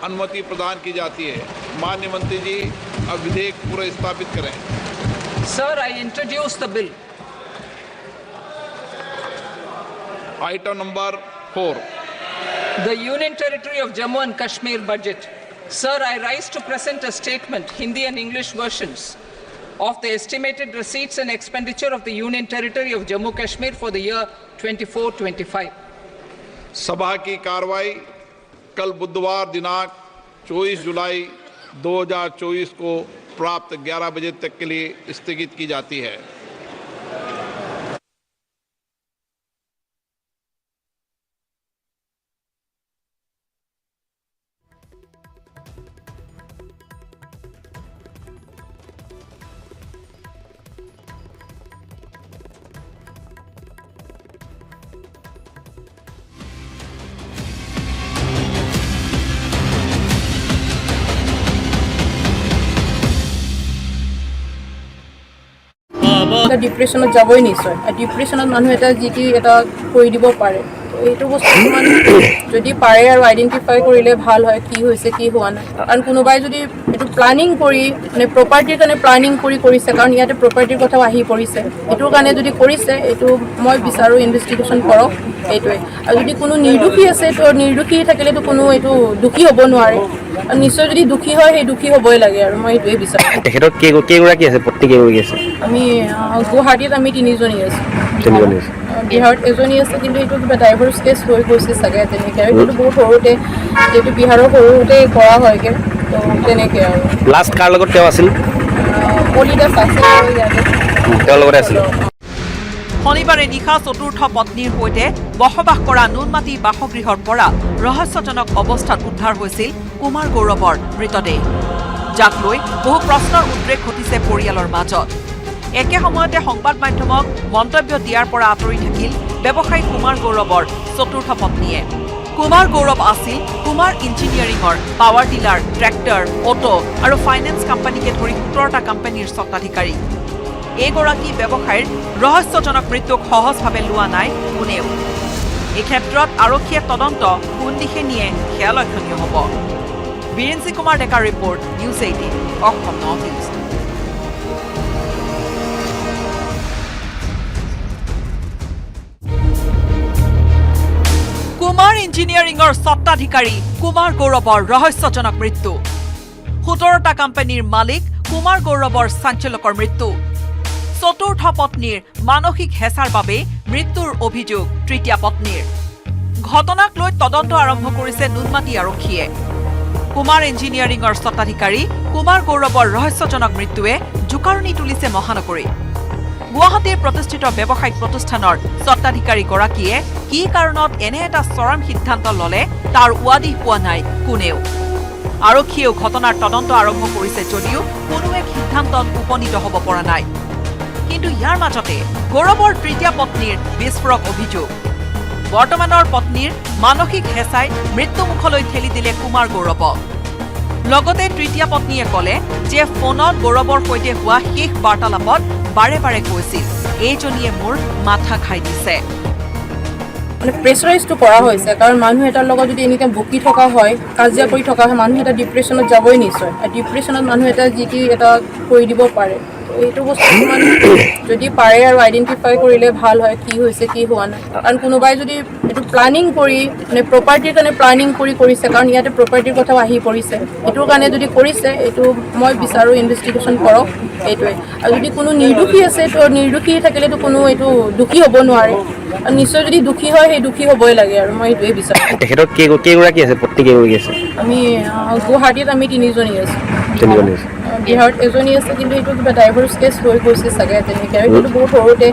अनुमति प्रदान की जाती है। माननीय मंत्री जी, अब विधेयक पूरा स्थापित करें। Sir, I introduce the bill. Item number 4. The Union Territory of Jammu and Kashmir budget. Sir, I rise to present a statement, Hindi and English versions, of the estimated receipts and expenditure of the Union Territory of Jammu and Kashmir for the year 24-25. सभा की कार्रवाई कल बुधवार दिनांक 24 जुलाई 2024 को प्राप्त 11 बजे तक के लिए स्थगित की जाती है। ডিপ্ৰেশ্যনত যাবই নিশ্চয় আৰু ডিপ্ৰেশ্যনত মানুহ এটা যিটি এটা কৰি দিব পাৰে এইটো বস্তু মানে যদি পাৰে আৰু আইডেণ্টিফাই কৰিলে ভাল হয় কি হৈছে কি হোৱা নাই কাৰণ কোনোবাই যদি এইটো প্লানিং কৰি মানে প্ৰপাৰ্টিৰ কাৰণে প্লানিং কৰিছে কাৰণ ইয়াতে প্ৰপাৰ্টিৰ কথাও আহি পৰিছে এইটোৰ কাৰণে যদি কৰিছে এইটো মই বিচাৰোঁ ইনভেষ্টিগেশ্যন কৰক এইটোৱে আৰু যদি কোনো নিৰ্দোষী আছে তো নিৰ্দোষী থাকিলেতো কোনো এইটো দুখী হ'ব নোৱাৰে আৰু নিশ্চয় যদি দুখী হয় সেই দুখী হ'বই লাগে আৰু মই এইটোৱে বিচাৰোঁ তেখেতক কেইগৰাকী আছে কেইগৰাকী আছে আমি গুৱাহাটীত আমি 3 জনী আছোঁ বিহাৰত এজনী আছে কিন্তু এইটো কিবা ডাইভাৰ্ছ কেছ হৈ গৈছে চাগে তেনেকৈ আৰু এইটো বহুত সৰুতে যিহেতু বিহাৰৰ সৰুতে কৰা হয়গৈ তো তেনেকৈ আৰু লাষ্ট কাৰ লগত তেওঁ আছিল কলিদাস আছে আৰু ইয়াতে তেওঁৰ লগতে আছিল শনিবাৰে নিশা চতুৰ্থ পত্নীৰ সৈতে বসবাস কৰা নুনমাটি বাসগৃহৰ পৰা ৰহস্যজনক অৱস্থাত উদ্ধাৰ হৈছিল কুমাৰ গৌৰৱৰ মৃতদেহ যাক লৈ বহু প্ৰশ্নৰ উদ্ৰেক ঘটিছে পৰিয়ালৰ মাজত একে সময়তে সংবাদ মাধ্যমক মন্তব্য দিয়াৰ পৰা আঁতৰি থাকিল ব্যৱসায়ী কুমাৰ গৌৰৱৰ চতুৰ্থ পত্নীয়ে কুমাৰ গৌৰৱ আছিল কুমাৰ ইঞ্জিনিয়াৰিঙৰ পাৱাৰ ডিলাৰ ট্ৰেক্টৰ অটো আৰু ফাইনেন্স কোম্পানীকে ধৰি 17টা কোম্পানীৰ স্বত্বাধিকাৰী এইগৰাকী ব্যৱসায়ীৰ ৰহস্যজনক মৃত্যুক সহজভাৱে লোৱা নাই কোনেও এই ক্ষেত্ৰত আৰক্ষীয়ে তদন্ত কোন দিশে নিয়ে সেয়া লক্ষণীয় হ'ব বীৰেন্দ্ৰ কুমাৰ ডেকাৰ report news 18 Assam north east Kumar ইঞ্জিনিয়াৰিঙৰ স্বত্বাধিকাৰী কুমাৰ গৌৰৱৰ ৰহস্যজনক মৃত্যু 17টা কোম্পানীৰ মালিক কুমাৰ গৌৰৱৰ চাঞ্চল্যকৰ মৃত্যু চতুৰ্থ পত্নীৰ মানসিক হেঁচাৰ বাবে মৃত্যুৰ অভিযোগ তৃতীয় পত্নীৰ ঘটনাক লৈ তদন্ত আৰম্ভ কৰিছে নুনমাটি আৰক্ষীয়ে কুমাৰ ইঞ্জিনিয়াৰিঙৰ স্বত্বাধিকাৰী কুমাৰ গৌৰৱৰ ৰহস্যজনক মৃত্যুৱে জোকাৰণি তুলিছে মহানগৰী গুৱাহাটীৰ প্ৰতিষ্ঠিত ব্যৱসায়িক প্ৰতিষ্ঠানৰ স্বত্বাধিকাৰীগৰাকীয়ে কি কাৰণত এনে এটা চৰম সিদ্ধান্ত ললে তাৰ উৱাদিহ পোৱা নাই কোনেও আৰক্ষীয়েও ঘটনাৰ তদন্ত আৰম্ভ কৰিছে যদিও কোনো এক সিদ্ধান্তত উপনীত হ'ব পৰা নাই কিন্তু ইয়াৰ মাজতে গৌৰৱৰ তৃতীয় পত্নীৰ বিস্ফোৰক অভিযোগ বৰ্তমানৰ পত্নীৰ মানসিক হেঁচাই মৃত্যুমুখলৈ ঠেলি দিলে কুমাৰ গৌৰৱক লগতে তৃতীয় পত্নীয়ে ক'লে যে ফোনত গৌৰৱৰ সৈতে হোৱা শেষ বাৰ্তালাপত বাৰে বাৰে কৈছিল এইজনীয়ে মোৰ মাথা খাই দিছে মানে প্ৰেছাৰাইজটো কৰা হৈছে কাৰণ মানুহ এটাৰ লগত যদি এনিটাইম বকি থকা হয় কাজিয়া কৰি থকা হয় মানুহ এটা ডিপ্ৰেশ্যনত যাবই নিশ্চয় আৰু ডিপ্ৰেশ্যনত মানুহ এটা যি কি এটা কৰি দিব পাৰে এইটো বস্তু মানে যদি পাৰে আৰু আইডেণ্টিফাই কৰিলে ভাল হয় কি হৈছে কি হোৱা নাই কাৰণ কোনোবাই যদি এইটো প্লানিং কৰি মানে প্ৰপাৰ্টিৰ কাৰণে প্লানিং কৰি কৰিছে কাৰণ ইয়াতে প্ৰপাৰ্টিৰ কথাও আহি পৰিছে এইটোৰ কাৰণে যদি কৰিছে এইটো মই বিচাৰোঁ ইনভেষ্টিগেশ্যন কৰক এইটোৱে আৰু যদি কোনো নিৰ্দোষী আছে তো নিৰ্দোষী থাকিলেতো কোনো এইটো দুখী হ'ব নোৱাৰে আৰু নিশ্চয় যদি দুখী হয় সেই দুখী হ'বই লাগে আৰু মই এইটোৱে বিচাৰোঁ তেখেতৰ কেইগৰাকী আছে পত্নী কেইগৰাকী আছে আমি গুৱাহাটীত আমি তিনিজনী আছোঁ বিহাৰত এজনী আছে কিন্তু এইটো কিবা ডাইভৰ্চ কেছ হৈ গৈছে চাগে তেনেকৈ আৰু সেইটো বহুত সৰুতে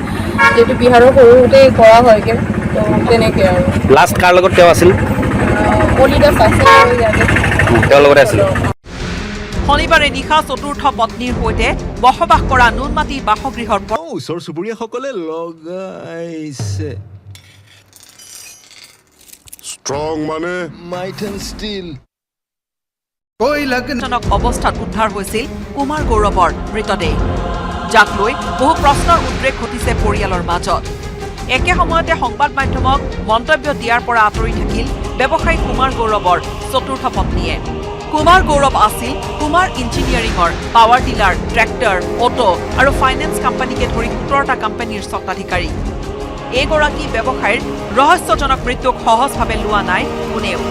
যিহেতু বিহাৰৰ সৰুতে কৰা হয়গৈ তো তেনেকৈ আৰু লাষ্ট কাৰ লগত তেওঁ আছিল কলিদাস আছে আৰু ইয়াতে তেওঁৰ লগতে আছিল শনিবাৰে নিশা চতুৰ্থ পত্নীৰ সৈতে বসবাস কৰা নুনমাটি বাসগৃহৰ ওচৰ চুবুৰীয়াসকলে লগাইছে স্ট্ৰং মানে মাইট এণ্ড ষ্টিল জনক অৱস্থাত উদ্ধাৰ হৈছিল কুমাৰ গৌৰৱৰ মৃতদেহ যাক লৈ বহু প্ৰশ্নৰ উদ্ৰেক ঘটিছে পৰিয়ালৰ মাজত একে সময়তে সংবাদ মাধ্যমক মন্তব্য দিয়াৰ পৰা আঁতৰি থাকিল ব্যৱসায়ী কুমাৰ গৌৰৱৰ চতুৰ্থ পত্নীয়ে কুমাৰ গৌৰৱ আছিল কুমাৰ ইঞ্জিনিয়াৰিঙৰ পাৱাৰ টিলাৰ ট্ৰেক্টৰ অটো আৰু ফাইনেন্স কোম্পানীকে ধৰি 17টা কোম্পানীৰ স্বত্বাধিকাৰী এইগৰাকী ব্যৱসায়ীৰ ৰহস্যজনক মৃত্যুক সহজভাৱে লোৱা নাই কোনেও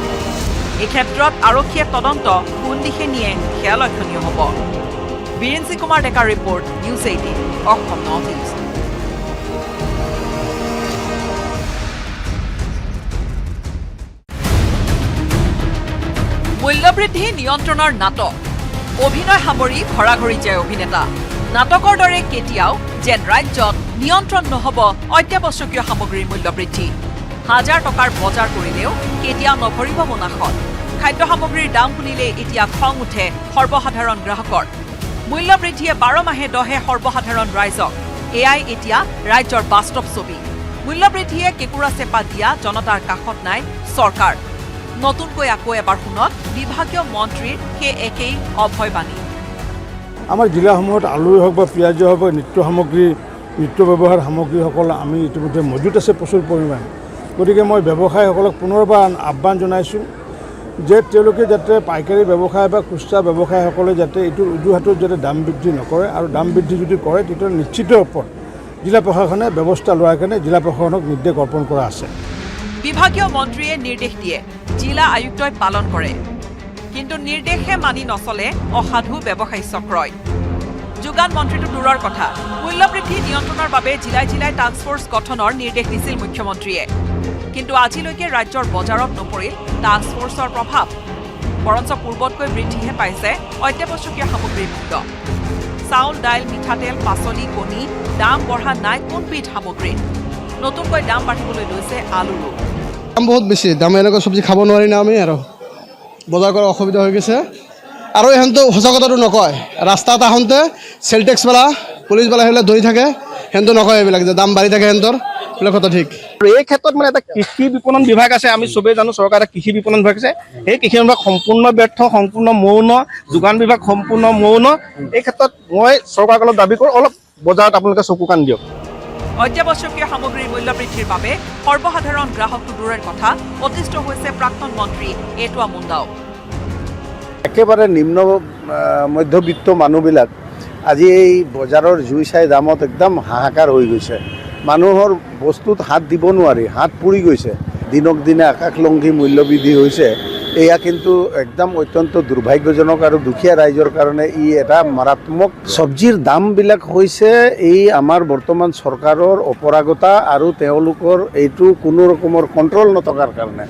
এই ক্ষেত্ৰত আৰক্ষীয়ে তদন্ত কোন দিশে নিয়ে সেয়া লক্ষণীয় হ'ব বীৰেন্দ্ৰ কুমাৰ ডেকাৰ report news 18 Assam north east মূল্যবৃদ্ধি নিয়ন্ত্ৰণৰ নাটক অভিনয় সামৰি ঘৰাঘৰি যায় অভিনেতা নাটকৰ দৰে কেতিয়াও যেন ৰাজ্যত নিয়ন্ত্ৰণ নহ'ব অত্যাৱশ্যকীয় সামগ্ৰীৰ মূল্যবৃদ্ধি হাজাৰ টকাৰ বজাৰ কৰিলেও কেতিয়াও নভৰিব মোনাখন খাদ্য সামগ্ৰীৰ দাম শুনিলে এতিয়া খং উঠে সৰ্বসাধাৰণ গ্ৰাহকৰ মূল্যবৃদ্ধিয়ে 12 মাহে দহে সৰ্বসাধাৰণ ৰাইজক এয়াই এতিয়া ৰাজ্যৰ বাস্তৱ ছবি মূল্যবৃদ্ধিয়ে কেঁকুৰা চেপা দিয়া জনতাৰ কাষত নাই চৰকাৰ নতুনকৈ আকৌ এবাৰ শুনক বিভাগীয় মন্ত্ৰীৰ সেই একেই অভয়বাণী আমাৰ জিলাসমূহত আলুই হওক বা পিঁয়াজেই হওক বা নিত্য সামগ্ৰী নিত্য ব্যৱহাৰ সামগ্ৰীসকল আমি ইতিমধ্যে মজুত আছে প্ৰচুৰ পৰিমাণে গতিকে মই ব্যৱসায়ীসকলক পুনৰবাৰ আহ্বান জনাইছোঁ যে তেওঁলোকে যাতে পাইকাৰী ব্যৱসায় বা খুচুৰা ব্যৱসায়ীসকলে যাতে এইটোৰ অজুহাতত যাতে দাম বৃদ্ধি নকৰে আৰু দাম বৃদ্ধি যদি কৰে তেতিয়া নিশ্চিত ওপৰত জিলা প্ৰশাসনে ব্যৱস্থা লোৱাৰ কাৰণে জিলা প্ৰশাসনক নিৰ্দেশ অৰ্পণ কৰা আছে বিভাগীয় মন্ত্ৰীয়ে নিৰ্দেশ দিয়ে জিলা আয়ুক্তই পালন কৰে কিন্তু নিৰ্দেশে মানি নচলে অসাধু ব্যৱসায়ী চক্ৰই যোগান মন্ত্ৰীটো দূৰৰ কথা মূল্যবৃদ্ধি নিয়ন্ত্ৰণৰ বাবে জিলাই জিলাই টাস্ক ফ'ৰ্চ গঠনৰ নিৰ্দেশ দিছিল মুখ্যমন্ত্ৰীয়ে কিন্তু আজিলৈকে ৰাজ্যৰ বজাৰত নপৰিল টাস্ক ফ'ৰ্চৰ প্ৰভাৱ বৰঞ্চ পূৰ্বতকৈ বৃদ্ধিহে পাইছে অত্যাৱশ্যকীয় সামগ্ৰীৰ মূল্য চাউল দাইল মিঠাতেল পাচলি কণী দাম বঢ়া নাই কোনবিধ সামগ্ৰীৰ নতুনকৈ দাম বাঢ়িবলৈ লৈছে আলুৰো দাম বহুত বেছি দাম এনেকুৱা চব্জি খাব নোৱাৰি না আমি আৰু বজাৰ কৰা অসুবিধা হৈ গৈছে আৰু এহেঁতো সঁচা কথাটো নকয় ৰাস্তাত আহোঁতে চেল টেক্সবালা পুলিচবালা সেইবিলাক ধৰি থাকে সেহেঁতো নকয় এইবিলাক যে দাম বাঢ়ি থাকে সেহেঁতৰ এইবিলাক কথা ঠিক আৰু এই ক্ষেত্ৰত মানে এটা কৃষি বিপণন বিভাগ আছে আমি চবেই জানো চৰকাৰ এটা কৃষি বিপণন বিভাগ আছে সেই কৃষি বিভাগ সম্পূৰ্ণ ব্যৰ্থ সম্পূৰ্ণ মৌন যোগান বিভাগ সম্পূৰ্ণ মৌন এই ক্ষেত্ৰত মই চৰকাৰক অলপ দাবী কৰোঁ অলপ বজাৰত আপোনালোকে চকু কাণ দিয়ক অত্যাৱশ্যকীয় সামগ্ৰীৰ মূল্যবৃদ্ধিৰ বাবে সৰ্বসাধাৰণ গ্ৰাহকটো দূৰৰ কথা অতিষ্ঠ হৈছে প্ৰাক্তন মন্ত্ৰী এটুৱা মুণ্ডাও একেবাৰে নিম্ন মধ্যবিত্ত মানুহবিলাক আজি এই বজাৰৰ জুই চাই দামত একদম হাহাকাৰ হৈ গৈছে মানুহৰ বস্তুত হাত দিব নোৱাৰি হাত পুৰি গৈছে দিনক দিনে আকাশলংঘী মূল্যবৃদ্ধি হৈছে এয়া কিন্তু একদম অত্যন্ত দুৰ্ভাগ্যজনক আৰু দুখীয়া ৰাইজৰ কাৰণে ই এটা মাৰাত্মক চব্জিৰ দামবিলাক হৈছে এই আমাৰ বৰ্তমান চৰকাৰৰ অপৰাগতা আৰু তেওঁলোকৰ এইটো কোনো ৰকমৰ কণ্ট্ৰল নথকাৰ কাৰণে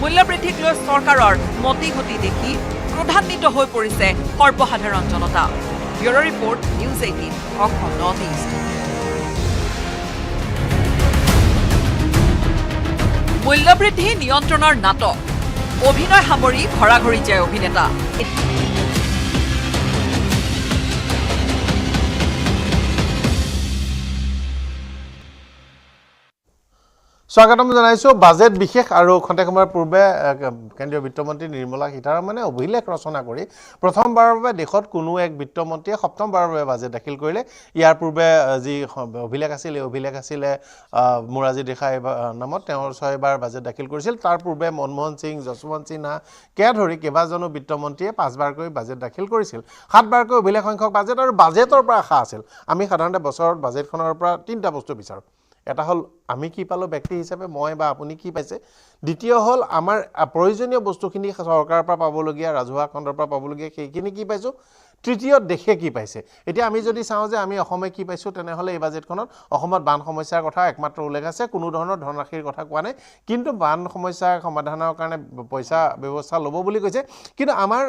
মূল্যবৃদ্ধিক লৈ চৰকাৰৰ মতি গতি দেখি ক্ৰোধান্বিত হৈ পৰিছে সৰ্বসাধাৰণ জনতা। Bureau' report news 18 Assam north east. মূল্যবৃদ্ধি নিয়ন্ত্ৰণৰ নাটক অভিনয় সামৰি ঘৰাঘৰি যায় অভিনেতা। স্বাগতম জানাইছো বাজেট বিশেষ আৰু খন্তেক সময়ৰ পূৰ্বে কেন্দ্ৰীয় বিত্তমন্ত্ৰী নিৰ্মলা সীতাৰমণে অভিলেখ ৰচনা কৰি প্ৰথমবাৰৰ বাবে দেশত কোনো এক বিত্তমন্ত্ৰীয়ে সপ্তমবাৰৰ বাবে বাজেট দাখিল কৰিলে। ইয়াৰ পূৰ্বে যি অভিলেখ আছিল এই অভিলেখ আছিলে মোৰাৰজী দেশাই নামত তেওঁ 6বাৰ বাজেট দাখিল কৰিছিল। তাৰ পূৰ্বে মনমোহন সিং, যশৱন্ত সিনহা কে ধৰি কেইবাজনো বিত্তমন্ত্ৰীয়ে 5বাৰকৈ বাজেট দাখিল কৰিছিল। 7বাৰকৈ অভিলেখ সংখ্যক বাজেট আৰু বাজেটৰ পৰা আশা আছিল। আমি সাধাৰণতে বছৰত বাজেটখনৰ পৰা 3টা বস্তু বিচাৰোঁ। এটা হ'ল আমি কি পালোঁ ব্যক্তি হিচাপে, মই বা আপুনি কি পাইছে। দ্বিতীয় হ'ল আমাৰ প্ৰয়োজনীয় বস্তুখিনি চৰকাৰৰ পৰা পাবলগীয়া, ৰাজহুৱা খণ্ডৰ পৰা পাবলগীয়া সেইখিনি কি পাইছোঁ। তৃতীয় দেশে কি পাইছে। এতিয়া আমি যদি চাওঁ যে আমি অসমে কি পাইছোঁ তেনেহ'লে এই বাজেটখনত অসমত বান সমস্যাৰ কথা একমাত্ৰ উল্লেখ আছে, কোনো ধৰণৰ ধনৰাশিৰ কথা কোৱা নাই। কিন্তু বান সমস্যা সমাধানৰ কাৰণে পইচা ব্যৱস্থা ল'ব বুলি কৈছে। কিন্তু আমাৰ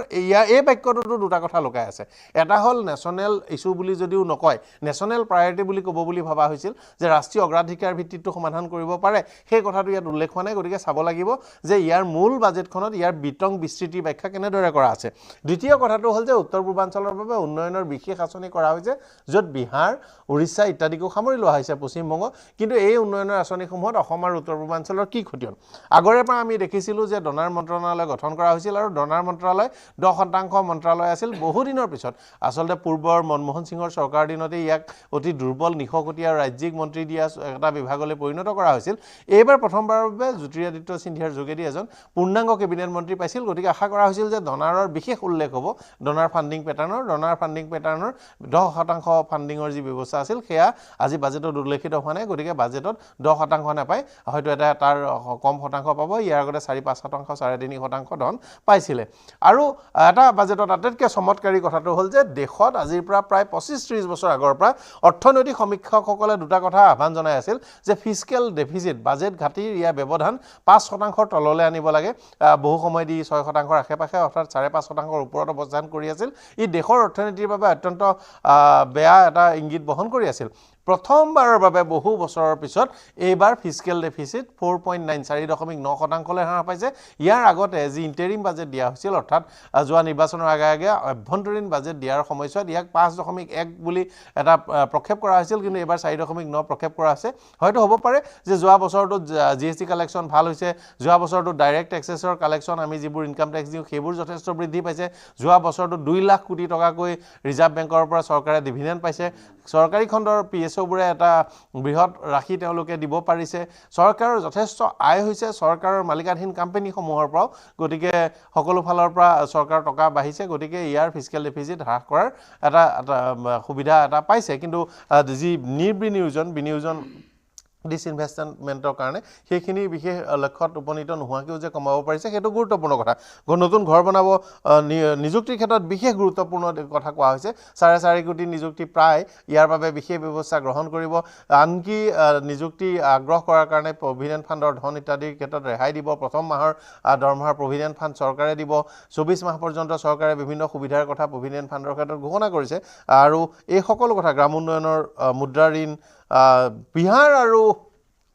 এই বাক্যটোতো দুটা কথা লুকাই আছে। এটা হ'ল নেশ্যনেল ইছ্যু বুলি যদিও নকয়, নেশ্যনেল প্ৰায়ৰিটি বুলি ক'ব বুলি ভবা হৈছিল যে ৰাষ্ট্ৰীয় অগ্ৰাধিকাৰ ভিত্তিটো সমাধান কৰিব পাৰে, সেই কথাটো ইয়াত উল্লেখ হোৱা নাই। গতিকে চাব লাগিব যে ইয়াৰ মূল বাজেটখনত ইয়াৰ বিতং বিস্তৃতি ব্যাখ্যা কেনেদৰে কৰা আছে। দ্বিতীয় কথাটো হ'ল যে উত্তৰ পূৰ্বাঞ্চলৰ বাবে উন্নয়নৰ বিশেষ আঁচনি কৰা হৈছে, য'ত বিহাৰ, উৰিষ্যা ইত্যাদিকো সামৰি লোৱা হৈছে, পশ্চিমবংগ। কিন্তু এই উন্নয়নৰ আঁচনিসমূহত অসম আৰু উত্তৰ পূৰ্বাঞ্চলৰ কি ক্ষতিয়ন। আগৰে পৰা আমি দেখিছিলোঁ যে ডনাৰ মন্ত্ৰণালয় গঠন কৰা হৈছিল আৰু ডনাৰ মন্ত্ৰালয় 10% মন্ত্ৰালয় আছিল। বহুদিনৰ পিছত আচলতে পূৰ্বৰ মনমোহন সিঙৰ চৰকাৰৰ দিনতে ইয়াক অতি দুৰ্বল নিশকটীয়া ৰাজ্যিক মন্ত্ৰী দিয়া এটা বিভাগলৈ পৰিণত কৰা হৈছিল। এইবাৰ প্ৰথমবাৰৰ বাবে জ্যোতিৰাদিত্য সিন্ধিয়াৰ যোগেদি এজন পূৰ্ণাংগ কেবিনেট মন্ত্ৰী পাইছিল। গতিকে আশা কৰা হৈছিল যে ডনাৰৰ বিশেষ উল্লেখ হ'ব। ডনাৰ ফাণ্ডিং পেটাৰ্ণৰ 10% ফাণ্ডিঙৰ যি ব্যৱস্থা আছিল সেয়া আজি বাজেটত উল্লেখিত হোৱা নাই। গতিকে বাজেটত 10% নাপায়, হয়তো এটা তাৰ কম শতাংশ পাব। ইয়াৰ আগতে 4-5%, 3.5% ধন পাইছিলে। আৰু এটা বাজেটত আটাইতকৈ চমৎকাৰী কথাটো হ'ল যে দেশত আজিৰ পৰা প্ৰায় 25-30 বছৰ আগৰ পৰা অৰ্থনৈতিক সমীক্ষকসকলে দুটা কথা আহ্বান জনাই আছিল যে ফিস্কেল ডেফিচিট, বাজেট ঘাটিৰ ইয়াৰ ব্যৱধান 5%ৰ তললৈ আনিব লাগে। বহু সময় দি 6%ৰ আশে-পাশে অৰ্থাৎ 5.5%ৰ ওপৰত অৱস্থান কৰি আছিল। ই দেশৰ অৰ্থনীতিৰ বাবে অত্যন্ত বেয়া এটা ইংগিত বহন কৰি আছিল। প্ৰথমবাৰৰ বাবে বহু বছৰৰ পিছত এইবাৰ ফিস্কেল ডেফিচিট 4.9% হ্ৰাস পাইছে। ইয়াৰ আগতে যি ইণ্টাৰিম বাজেট দিয়া হৈছিল, অৰ্থাৎ যোৱা নিৰ্বাচনৰ আগে অভ্যন্তৰীণ বাজেট দিয়াৰ সময়ছোৱাত ইয়াক 5.1 বুলি এটা প্ৰক্ষেপ কৰা হৈছিল। কিন্তু এইবাৰ 4.9 প্ৰক্ষেপ কৰা হৈছে। হয়তো হ'ব পাৰে যে যোৱা বছৰটোত GST কালেকশ্যন ভাল হৈছে, যোৱা বছৰটোত ডাইৰেক্ট টেক্সেছৰ কালেকশ্যন আমি যিবোৰ ইনকাম টেক্স দিওঁ সেইবোৰ যথেষ্ট বৃদ্ধি পাইছে। যোৱা বছৰটোত 2 লাখ কোটি টকাকৈ ৰিজাৰ্ভ বেংকৰ পৰা চৰকাৰে ডিভিডেণ্ড পাইছে। চৰকাৰী খণ্ডৰ PSOবোৰে এটা বৃহৎ ৰাশি তেওঁলোকে দিব পাৰিছে। চৰকাৰৰ যথেষ্ট আয় হৈছে চৰকাৰৰ মালিকাধীন কোম্পানীসমূহৰ পৰাও। গতিকে সকলো ফালৰ পৰা চৰকাৰৰ টকা বাঢ়িছে। গতিকে ইয়াৰ ফিস্কেল ডেফিচিট হ্ৰাস কৰাৰ এটা সুবিধা এটা পাইছে। কিন্তু যি বিনিয়োজন ডিসইনভেষ্টমেণ্টৰ কাৰণে সেইখিনি বিশেষ লক্ষ্যত উপনীত নোহোৱাকৈও যে কমাব পাৰিছে সেইটো গুৰুত্বপূৰ্ণ কথা। নতুন ঘৰ বনাব, নিযুক্তিৰ ক্ষেত্ৰত বিশেষ গুৰুত্বপূৰ্ণ কথা কোৱা হৈছে। 4.5 কোটি নিযুক্তি প্ৰায়, ইয়াৰ বাবে বিশেষ ব্যৱস্থা গ্ৰহণ কৰিব। আনকি নিযুক্তি আগ্ৰহ কৰাৰ কাৰণে প্ৰভিডেণ্ট ফাণ্ডৰ ধন ইত্যাদিৰ ক্ষেত্ৰত ৰেহাই দিব। প্ৰথম মাহৰ দৰমহাৰ প্ৰভিডেণ্ট ফাণ্ড চৰকাৰে দিব। 24 মাহ পৰ্যন্ত চৰকাৰে বিভিন্ন সুবিধাৰ কথা প্ৰভিডেণ্ট ফাণ্ডৰ ক্ষেত্ৰত ঘোষণা কৰিছে। আৰু এই সকলো কথা গ্ৰাম উন্নয়নৰ মুদ্ৰা ঋণ, বিহাৰ আৰু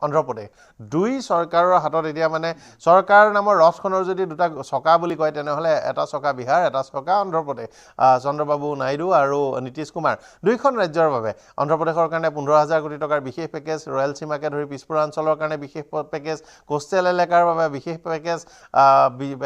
অন্ধ্ৰপ্ৰদেশ দুই চৰকাৰৰ হাতত এতিয়া মানে চৰকাৰ নামৰ ৰথখনৰ যদি দুটা চকা বুলি কয় তেনেহ'লে এটা চকা বিহাৰ, এটা চকা অন্ধ্ৰপ্ৰদেশ। চন্দ্ৰবাবু নাইডু আৰু নীতিশ কুমাৰ দুইখন ৰাজ্যৰ বাবে অন্ধ্ৰপ্ৰদেশৰ কাৰণে 15,000 কোটি টকাৰ বিশেষ পেকেজ, ৰয়েল সীমাকে ধৰি পিছপৰা অঞ্চলৰ কাৰণে বিশেষ পেকেজ, কোষ্টেল এলেকাৰ বাবে বিশেষ পেকেজ,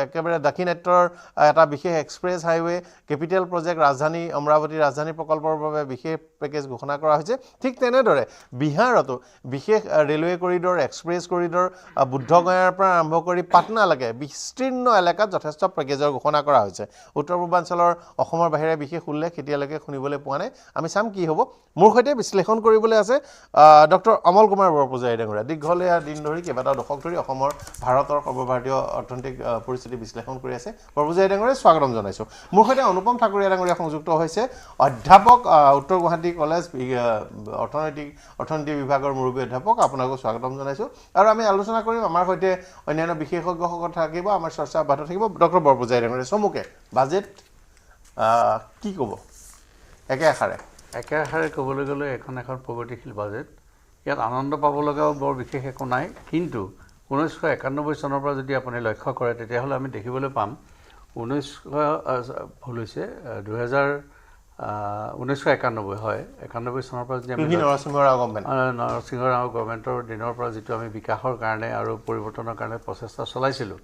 একেবাৰে দাক্ষিণাত্যৰ এটা বিশেষ এক্সপ্ৰেছ হাইৱে, কেপিটেল প্ৰজেক্ট ৰাজধানী অমৰাৱতী ৰাজধানী প্ৰকল্পৰ বাবে বিশেষ পেকেজ ঘোষণা কৰা হৈছে। ঠিক তেনেদৰে বিহাৰতো বিশেষ ৰেলৱে কৰিডৰ এক্সপ্ৰেছ কৰিডৰ বুদ্ধগয়াৰ পৰা আৰম্ভ কৰি পাটনালৈকে বিস্তীৰ্ণ এলেকাত যথেষ্ট পেকেজৰ ঘোষণা কৰা হৈছে উত্তৰ পূৰ্বাঞ্চলৰ অসমৰ বাহিৰে বিশেষ উল্লেখ এতিয়ালৈকে শুনিবলৈ পোৱা নাই আমি চাম কি হ'ব মোৰ সৈতে বিশ্লেষণ কৰিবলৈ আছে ডক্টৰ অমল কুমাৰ বৰপূজাৰী ডাঙৰীয়া দীঘলীয়া দিন ধৰি কেইবাটাও দশক ধৰি অসমৰ ভাৰতৰ সৰ্বভাৰতীয় অৰ্থনৈতিক পৰিস্থিতি বিশ্লেষণ কৰি আছে বৰপূজাৰী ডাঙৰীয়া স্বাগতম জনাইছোঁ মোৰ সৈতে অনুপম ঠাকুৰীয়া ডাঙৰীয়া সংযুক্ত হৈছে অধ্যাপক উত্তৰ গুৱাহাটী কলেজ অৰ্থনীতি বিভাগৰ মুৰব্বী অধ্যাপক আপোনাকো স্বাগতম জনাইছোঁ আৰু আমি আলোচনা কৰিম আমাৰ সৈতে অন্যান্য বিশেষজ্ঞসকল থাকিব আমাৰ চৰ্চা অব্যাহত থাকিব ডক্টৰ বৰপূজাৰী ডাঙৰীয়া চমুকে বাজেট কি ক'ব একেষাৰে ক'বলৈ গ'লে এখন প্ৰগতিশীল বাজেট ইয়াত আনন্দ পাব লগাও বৰ বিশেষ একো নাই কিন্তু 1991 চনৰ পৰা যদি আপুনি লক্ষ্য কৰে তেতিয়াহ'লে আমি দেখিবলৈ পাম 1991 হয় 91 চনৰ পৰা যদি আমি নৰসিংহ ৰাও গভৰ্ণমেণ্টৰ দিনৰ পৰা যিটো আমি বিকাশৰ কাৰণে আৰু পৰিৱৰ্তনৰ কাৰণে প্ৰচেষ্টা চলাইছিলোঁ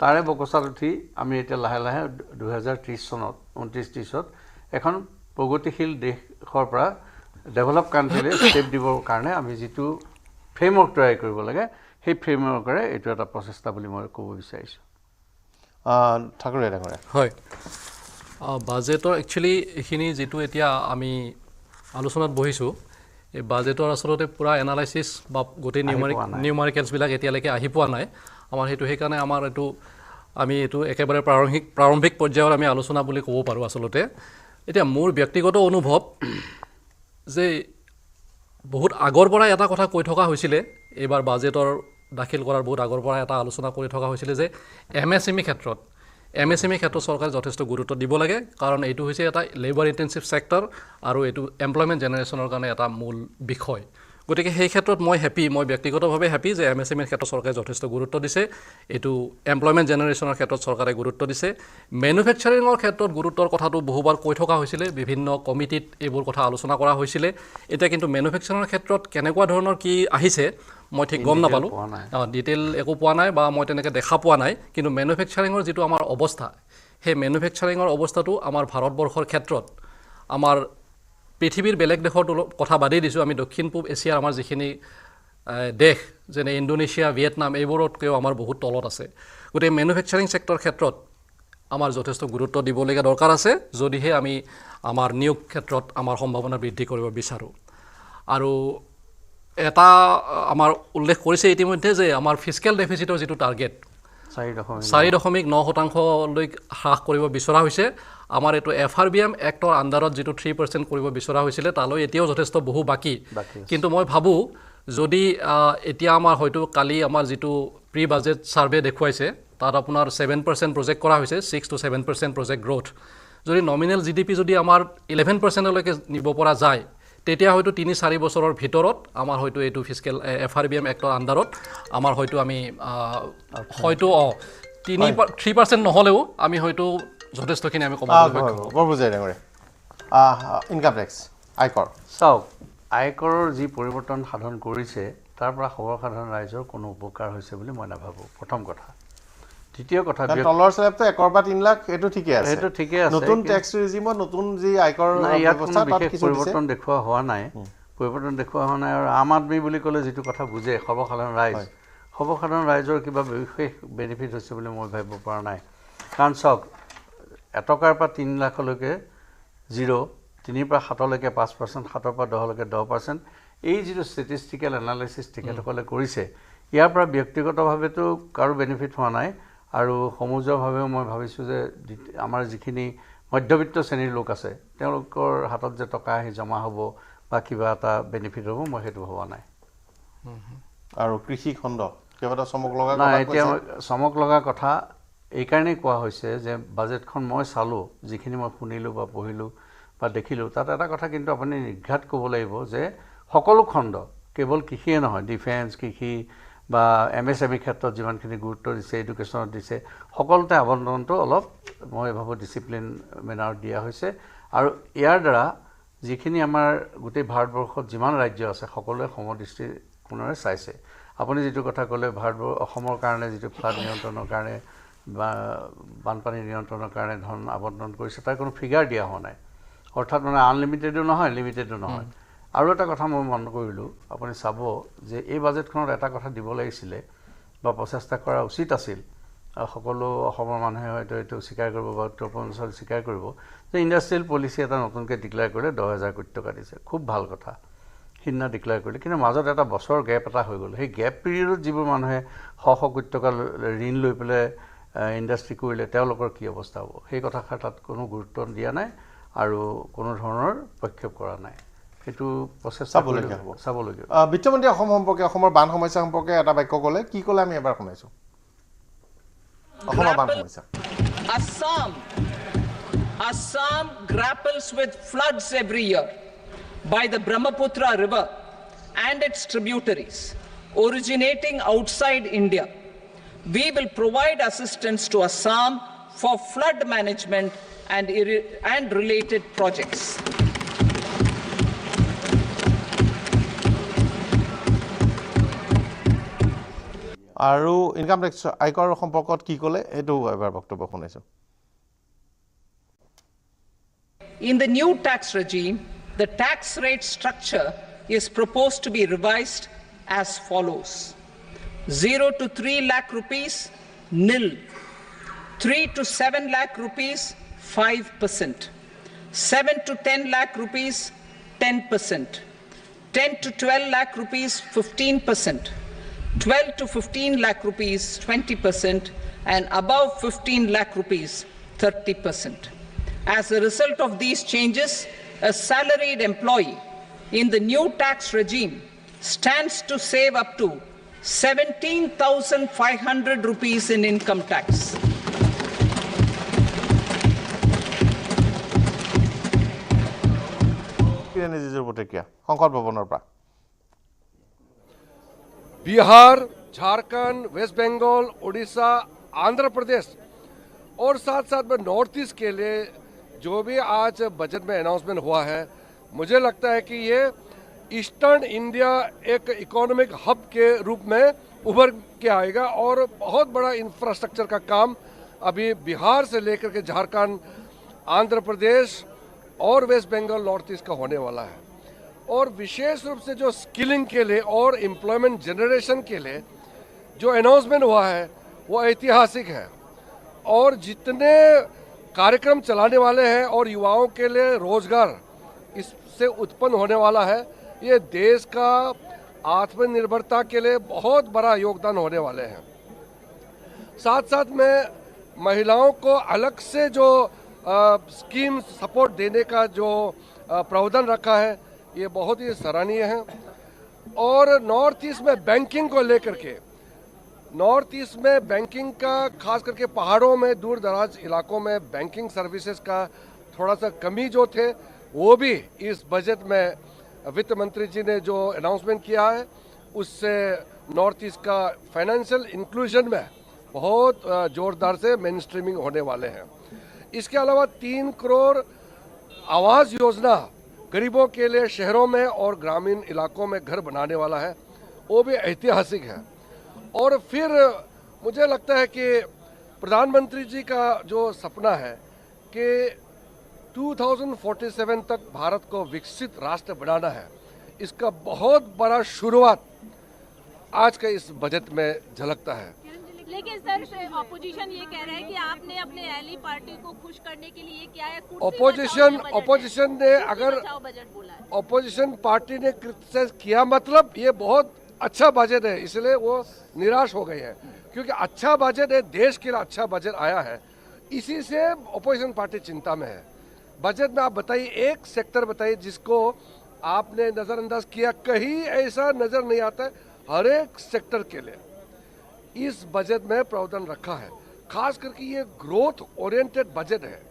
তাৰে বকচাত উঠি আমি এতিয়া লাহে লাহে 2030 চনত 29-30ত এখন প্ৰগতিশীল দেশৰ পৰা ডেভেলপ কাণ্ট্ৰিলৈ ষ্টেপ দিবৰ কাৰণে আমি যিটো ফ্ৰেমৱৰ্ক তৈয়াৰ কৰিব লাগে সেই ফ্ৰেমৱৰ্কৰে এইটো এটা প্ৰচেষ্টা বুলি মই ক'ব বিচাৰিছোঁ ঠাকুৰীয়া ডাঙৰীয়া হয় বাজেটৰ একচুৱেলি এইখিনি যিটো এতিয়া আমি আলোচনাত বহিছোঁ এই বাজেটৰ আচলতে পূৰা এনালাইচিছ বা গোটেই নিউমাৰিকেলছবিলাক এতিয়ালৈকে আহি পোৱা নাই আমাৰ সেইকাৰণে আমাৰ আমি এইটো একেবাৰে প্ৰাৰম্ভিক পৰ্যায়ত আমি আলোচনা বুলি ক'ব পাৰোঁ আচলতে এতিয়া মোৰ ব্যক্তিগত অনুভৱ যে বহুত আগৰ পৰা এটা কথা কৈ থকা হৈছিলে এইবাৰ বাজেটৰ দাখিল কৰাৰ বহুত আগৰ পৰা এটা আলোচনা কৰি থকা হৈছিলে যে MSME ক্ষেত্ৰত চৰকাৰে যথেষ্ট গুৰুত্ব দিব লাগে কাৰণ এইটো হৈছে এটা লেবাৰ ইণ্টেনচিভ ছেক্টৰ আৰু এইটো এমপ্লয়মেণ্ট জেনেৰেশ্যনৰ কাৰণে এটা মূল বিষয় গতিকে সেই ক্ষেত্ৰত মই ব্যক্তিগতভাৱে হেপী যে MSMEৰ ক্ষেত্ৰত চৰকাৰে যথেষ্ট গুৰুত্ব দিছে এইটো এমপ্লয়মেণ্ট জেনেৰেশ্যনৰ ক্ষেত্ৰত চৰকাৰে গুৰুত্ব দিছে মেনুফেকচাৰিঙৰ ক্ষেত্ৰত গুৰুত্বৰ কথাটো বহুবাৰ কৈ থকা হৈছিলে বিভিন্ন কমিটিত এইবোৰ কথা আলোচনা কৰা হৈছিলে এতিয়া কিন্তু মেনুফেকচাৰিঙৰ ক্ষেত্ৰত কেনেকুৱা ধৰণৰ কি আহিছে মই ঠিক গম নাপালোঁ ডিটেইল একো পোৱা নাই বা মই তেনেকৈ দেখা পোৱা নাই কিন্তু মেনুফেকচাৰিঙৰ যিটো আমাৰ অৱস্থা সেই মেনুফেকচাৰিঙৰ অৱস্থাটো আমাৰ ভাৰতবৰ্ষৰ ক্ষেত্ৰত আমাৰ পৃথিৱীৰ বেলেগ দেশৰ কথা বাদেই দিছোঁ আমি দক্ষিণ পূব এছিয়াৰ আমাৰ যিখিনি দেশ যেনে ইণ্ডোনেছিয়া ভিয়েটনাম এইবোৰতকৈও আমাৰ বহুত তলত আছে গতিকে মেনুফেকচাৰিং ছেক্টৰ ক্ষেত্ৰত আমাৰ যথেষ্ট গুৰুত্ব দিবলগীয়া দৰকাৰ আছে যদিহে আমি আমাৰ নিয়োগ ক্ষেত্ৰত আমাৰ সম্ভাৱনা বৃদ্ধি কৰিব বিচাৰোঁ আৰু এটা আমাৰ উল্লেখ কৰিছে ইতিমধ্যে যে আমাৰ ফিস্কেল ডেফিচিটৰ যিটো টাৰ্গেট 4.9%লৈ হ্ৰাস কৰিব বিচৰা হৈছে আমাৰ এইটো FRBM এক্টৰ আণ্ডাৰত যিটো 3% কৰিব বিচৰা হৈছিলে তালৈ এতিয়াও যথেষ্ট বহু বাকী কিন্তু মই ভাবোঁ যদি এতিয়া আমাৰ হয়তো কালি আমাৰ যিটো প্ৰি বাজেট ছাৰ্ভে দেখুৱাইছে তাত আপোনাৰ 7% প্ৰজেক্ট কৰা হৈছে 6 to 7% প্ৰজেক্ট গ্ৰ'থ যদি নমিনেল GDP যদি আমাৰ 11%লৈকে নিব পৰা যায় তেতিয়া হয়তো 3-4 বছৰৰ ভিতৰত আমাৰ হয়তো এইটো ফিস্কেল FRBM এক্টৰ আণ্ডাৰত আমাৰ হয়তো আমি হয়তো 3% নহ'লেও আমি হয়তো যথেষ্টখিনি আমি ইনকাম টেক্স আয়কৰ চাওক আয়কৰৰ যি পৰিৱৰ্তন সাধন কৰিছে তাৰ পৰা সৰ্বসাধাৰণ ৰাইজৰ কোনো উপকাৰ হৈছে বুলি মই নাভাবোঁ প্ৰথম কথা দ্বিতীয় কথা তলৰ স্লেবটো 1 বা 3 লাখ এইটো ঠিকে আছে নতুন টেক্স ৰিজিমত নতুন যি আয়কৰ ব্যৱস্থা তাত কিছু পৰিৱৰ্তন দেখুওৱা হোৱা নাই আৰু আম আদমি বুলি ক'লে যিটো কথা বুজে সৰ্বসাধাৰণ ৰাইজৰ কিবা বিশেষ বেনিফিট হৈছে বুলি মই ভাবিব পৰা নাই কাৰণ চাওক 1 টকাৰ পৰা 3 লাখলৈকে 0 3 পৰা 7লৈকে 5% 7 পৰা 10লৈকে 10% এই যিটো ষ্টেটিষ্টিকেল এনালাইচিছ তেখেতসকলে কৰিছে ইয়াৰ পৰা ব্যক্তিগতভাৱেতো কাৰো বেনিফিট হোৱা নাই আৰু সমজুৱাভাৱেও মই ভাবিছোঁ যে আমাৰ যিখিনি মধ্যবিত্ত শ্ৰেণীৰ লোক আছে তেওঁলোকৰ হাতত যে টকা আহি জমা হ'ব বা কিবা এটা বেনিফিট হ'ব মই সেইটো ভবা নাই আৰু কৃষি খণ্ড কেইবাটা চমক লগা কথা এইকাৰণেই কোৱা হৈছে যে বাজেটখন মই চালোঁ যিখিনি মই শুনিলোঁ বা পঢ়িলোঁ বা দেখিলোঁ তাত এটা কথা কিন্তু আপুনি নিৰ্ঘাত ক'ব লাগিব যে সকলো খণ্ড কেৱল কৃষিয়ে নহয় ডিফেন্স কৃষি বা MSME ক্ষেত্ৰত যিমানখিনি গুৰুত্ব দিছে এডুকেশ্যনত দিছে সকলোতে আবণ্টনটো অলপ মই ভাবোঁ ডিচিপ্লিন মেনাৰত দিয়া হৈছে আৰু ইয়াৰ দ্বাৰা যিখিনি আমাৰ গোটেই ভাৰতবৰ্ষত যিমান ৰাজ্য আছে সকলোৱে সমদৃষ্টিকোণেৰে চাইছে আপুনি যিটো কথা ক'লে অসমৰ কাৰণে যিটো ফ্লাড নিয়ন্ত্ৰণৰ কাৰণে বা বানপানী নিয়ন্ত্ৰণৰ কাৰণে ধন আবণ্টন কৰিছে তাৰ কোনো ফিগাৰ দিয়া হোৱা নাই অৰ্থাৎ মানে আনলিমিটেডো নহয় লিমিটেডো নহয় আৰু এটা কথা মই মন কৰিলোঁ, আপুনি চাব যে এই বাজেটখনত এটা কথা দিব লাগিছিলে বা প্ৰচেষ্টা কৰা উচিত আছিল, সকলো অসমৰ মানুহে হয়তো এইটো স্বীকাৰ কৰিব বা উত্তৰ পূৰ্বাঞ্চল স্বীকাৰ কৰিব যে ইণ্ডাষ্ট্ৰিয়েল পলিচি এটা নতুনকৈ ডিক্লেয়াৰ কৰিলে 10,000 কোটি টকা দিছে, খুব ভাল কথা, সিদিনা ডিক্লেয়াৰ কৰিলে। কিন্তু মাজত এটা বছৰ গেপ এটা হৈ গ'ল। সেই গেপ পিৰিয়ডত যিবোৰ মানুহে শ কোটি টকা ঋণ লৈ পেলাই ইণ্ডাষ্ট্ৰি কৰিলে তেওঁলোকৰ কি অৱস্থা হ'ব, সেই কথাষাৰ তাত কোনো গুৰুত্ব দিয়া নাই আৰু কোনো ধৰণৰ প্ৰক্ষেপ কৰা নাই। সেইটো প্ৰচেষ্টা চাবলগীয়া হ'ব। চাবলগীয়া। বিত্তমন্ত্ৰী অসম সম্পৰ্কে, অসমৰ বান সমস্যা সম্পৰ্কে এটা বাক্য ক'লে, কি ক'লে আমি এবাৰ শুনাইছোঁ। অসমৰ বান সমস্যা। Assam grapples with floods every year by the Brahmaputra River and its tributaries originating outside India. We will provide assistance to Assam for flood management and related projects. আৰু ইনকাম টেক্স আয়কৰ সম্পৰ্কত কি ক'লে এইটো এবাৰ বক্তব্য শুনাইছোঁ। In the new tax regime, the tax rate structure is proposed to be revised as follows: 0 to 3 lakh rupees, nil; 3 to 7 lakh rupees, 5%; 7 to 10 lakh rupees, 10%; 10 to 12 lakh rupees, 15%; 12 to 15 lakh rupees, 20%; and above 15 lakh rupees, 30%. As a result of these changes, a salaried employee in the new tax regime stands to save up to 17,500 rupees in income tax. Bihar, Jharkhand, west Bengal, Orissa, Andhra Pradesh और साथ साथ में north east के लिए जो भी आज budget में announcement हुआ है, मुझे लगता है कि ये ईस्टर्न इंडिया एक इकोनॉमिक हब के रूप में उभर के आएगा और बहुत बड़ा इंफ्रास्ट्रक्चर का काम अभी बिहार से लेकर के झारखंड, आंध्र प्रदेश और वेस्ट बंगाल, नॉर्थ ईस्ट का होने वाला है। और विशेष रूप से जो स्किलिंग के लिए और एम्प्लॉयमेंट जनरेशन के लिए जो अनाउंसमेंट हुआ है वो ऐतिहासिक है। और जितने कार्यक्रम चलाने वाले हैं और युवाओं के लिए रोजगार इससे उत्पन्न होने वाला है, ये देश का आत्मनिर्भरता के लिए बहुत बड़ा योगदान होने वाले हैं। साथ साथ में महिलाओं को अलग से जो स्कीम सपोर्ट देने का जो प्रावधान रखा है, ये बहुत ही सराहनीय है। और नॉर्थ ईस्ट में बैंकिंग को लेकर के, नॉर्थ ईस्ट में बैंकिंग का खास करके पहाड़ों में, दूर दराज इलाकों में बैंकिंग सर्विसेज का थोड़ा सा कमी जो थे, वो भी इस बजट में वित्त मंत्री जी ने जो अनाउंसमेंट किया है उससे नॉर्थ ईस्ट का फाइनेंशियल इंक्लूजन में बहुत जोरदार से मेन स्ट्रीमिंग होने वाले हैं। इसके अलावा 3 करोड़ आवास योजना गरीबों के लिए शहरों में और ग्रामीण इलाकों में घर बनाने वाला है, वो भी ऐतिहासिक है। और फिर मुझे लगता है कि प्रधानमंत्री जी का जो सपना है कि 2047 तक भारत को विकसित राष्ट्र बनाना है, इसका बहुत बड़ा शुरुआत आज के इस बजट में झलकता है। लेकिन सर, ऑपोजिशन ये कह रहा है कि आपने अपने एली पार्टी को खुश करने के लिए क्या है? ऑपोजिशन ने अगर ऑपोजिशन पार्टी ने क्रिटिसाइज किया, मतलब ये बहुत अच्छा बजट है, इसलिए वो निराश हो गई है। क्योंकि अच्छा बजट है, देश के लिए अच्छा बजट आया है, इसी से ऑपोजिशन पार्टी चिंता में है। बजट में आप बताइए, एक सेक्टर बताइए जिसको आपने नज़रअंदाज किया, कहीं ऐसा नज़र नहीं आता है। हर एक सेक्टर के लिए इस बजट में प्रावधान रखा है। खास करके ये ग्रोथ ओरिएंटेड बजट है,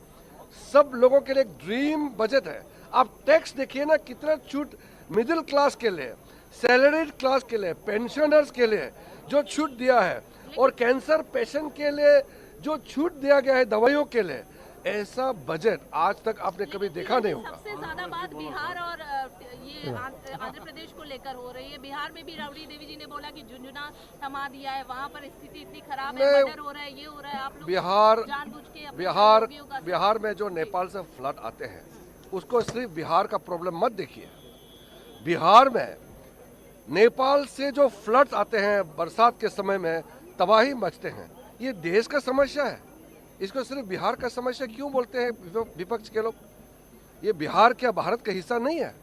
सब लोगों के लिए एक ड्रीम बजट है। आप टैक्स देखिए ना, कितना छूट मिडिल क्लास के लिए, सैलरीड क्लास के लिए, पेंशनर्स के लिए जो छूट दिया है, और कैंसर पेशेंट के लिए जो छूट दिया गया है दवाइयों के लिए, ऐसा बजट आज तक आपने कभी देखा नहीं होगा। सबसे ज्यादा बात बिहार और ये आंध्र प्रदेश को लेकर हो रही है। बिहार में भी राबड़ी देवी जी ने बोला कि झुंझुना थमा दिया है, वहाँ पर स्थिति इतनी खराब है, मर्डर हो रहा है, ये हो रहा है। आप लोग बिहार में जो नेपाल से फ्लड आते हैं, उसको सिर्फ बिहार का प्रॉब्लम मत देखिए। बिहार में नेपाल से जो फ्लड्स आते हैं बरसात के समय में तबाही मचते हैं, ये देश का समस्या है। इसको सिर्फ बिहार का समस्या क्यों बोलते हैं विपक्ष के लोग? ये बिहार क्या भारत का हिस्सा नहीं है?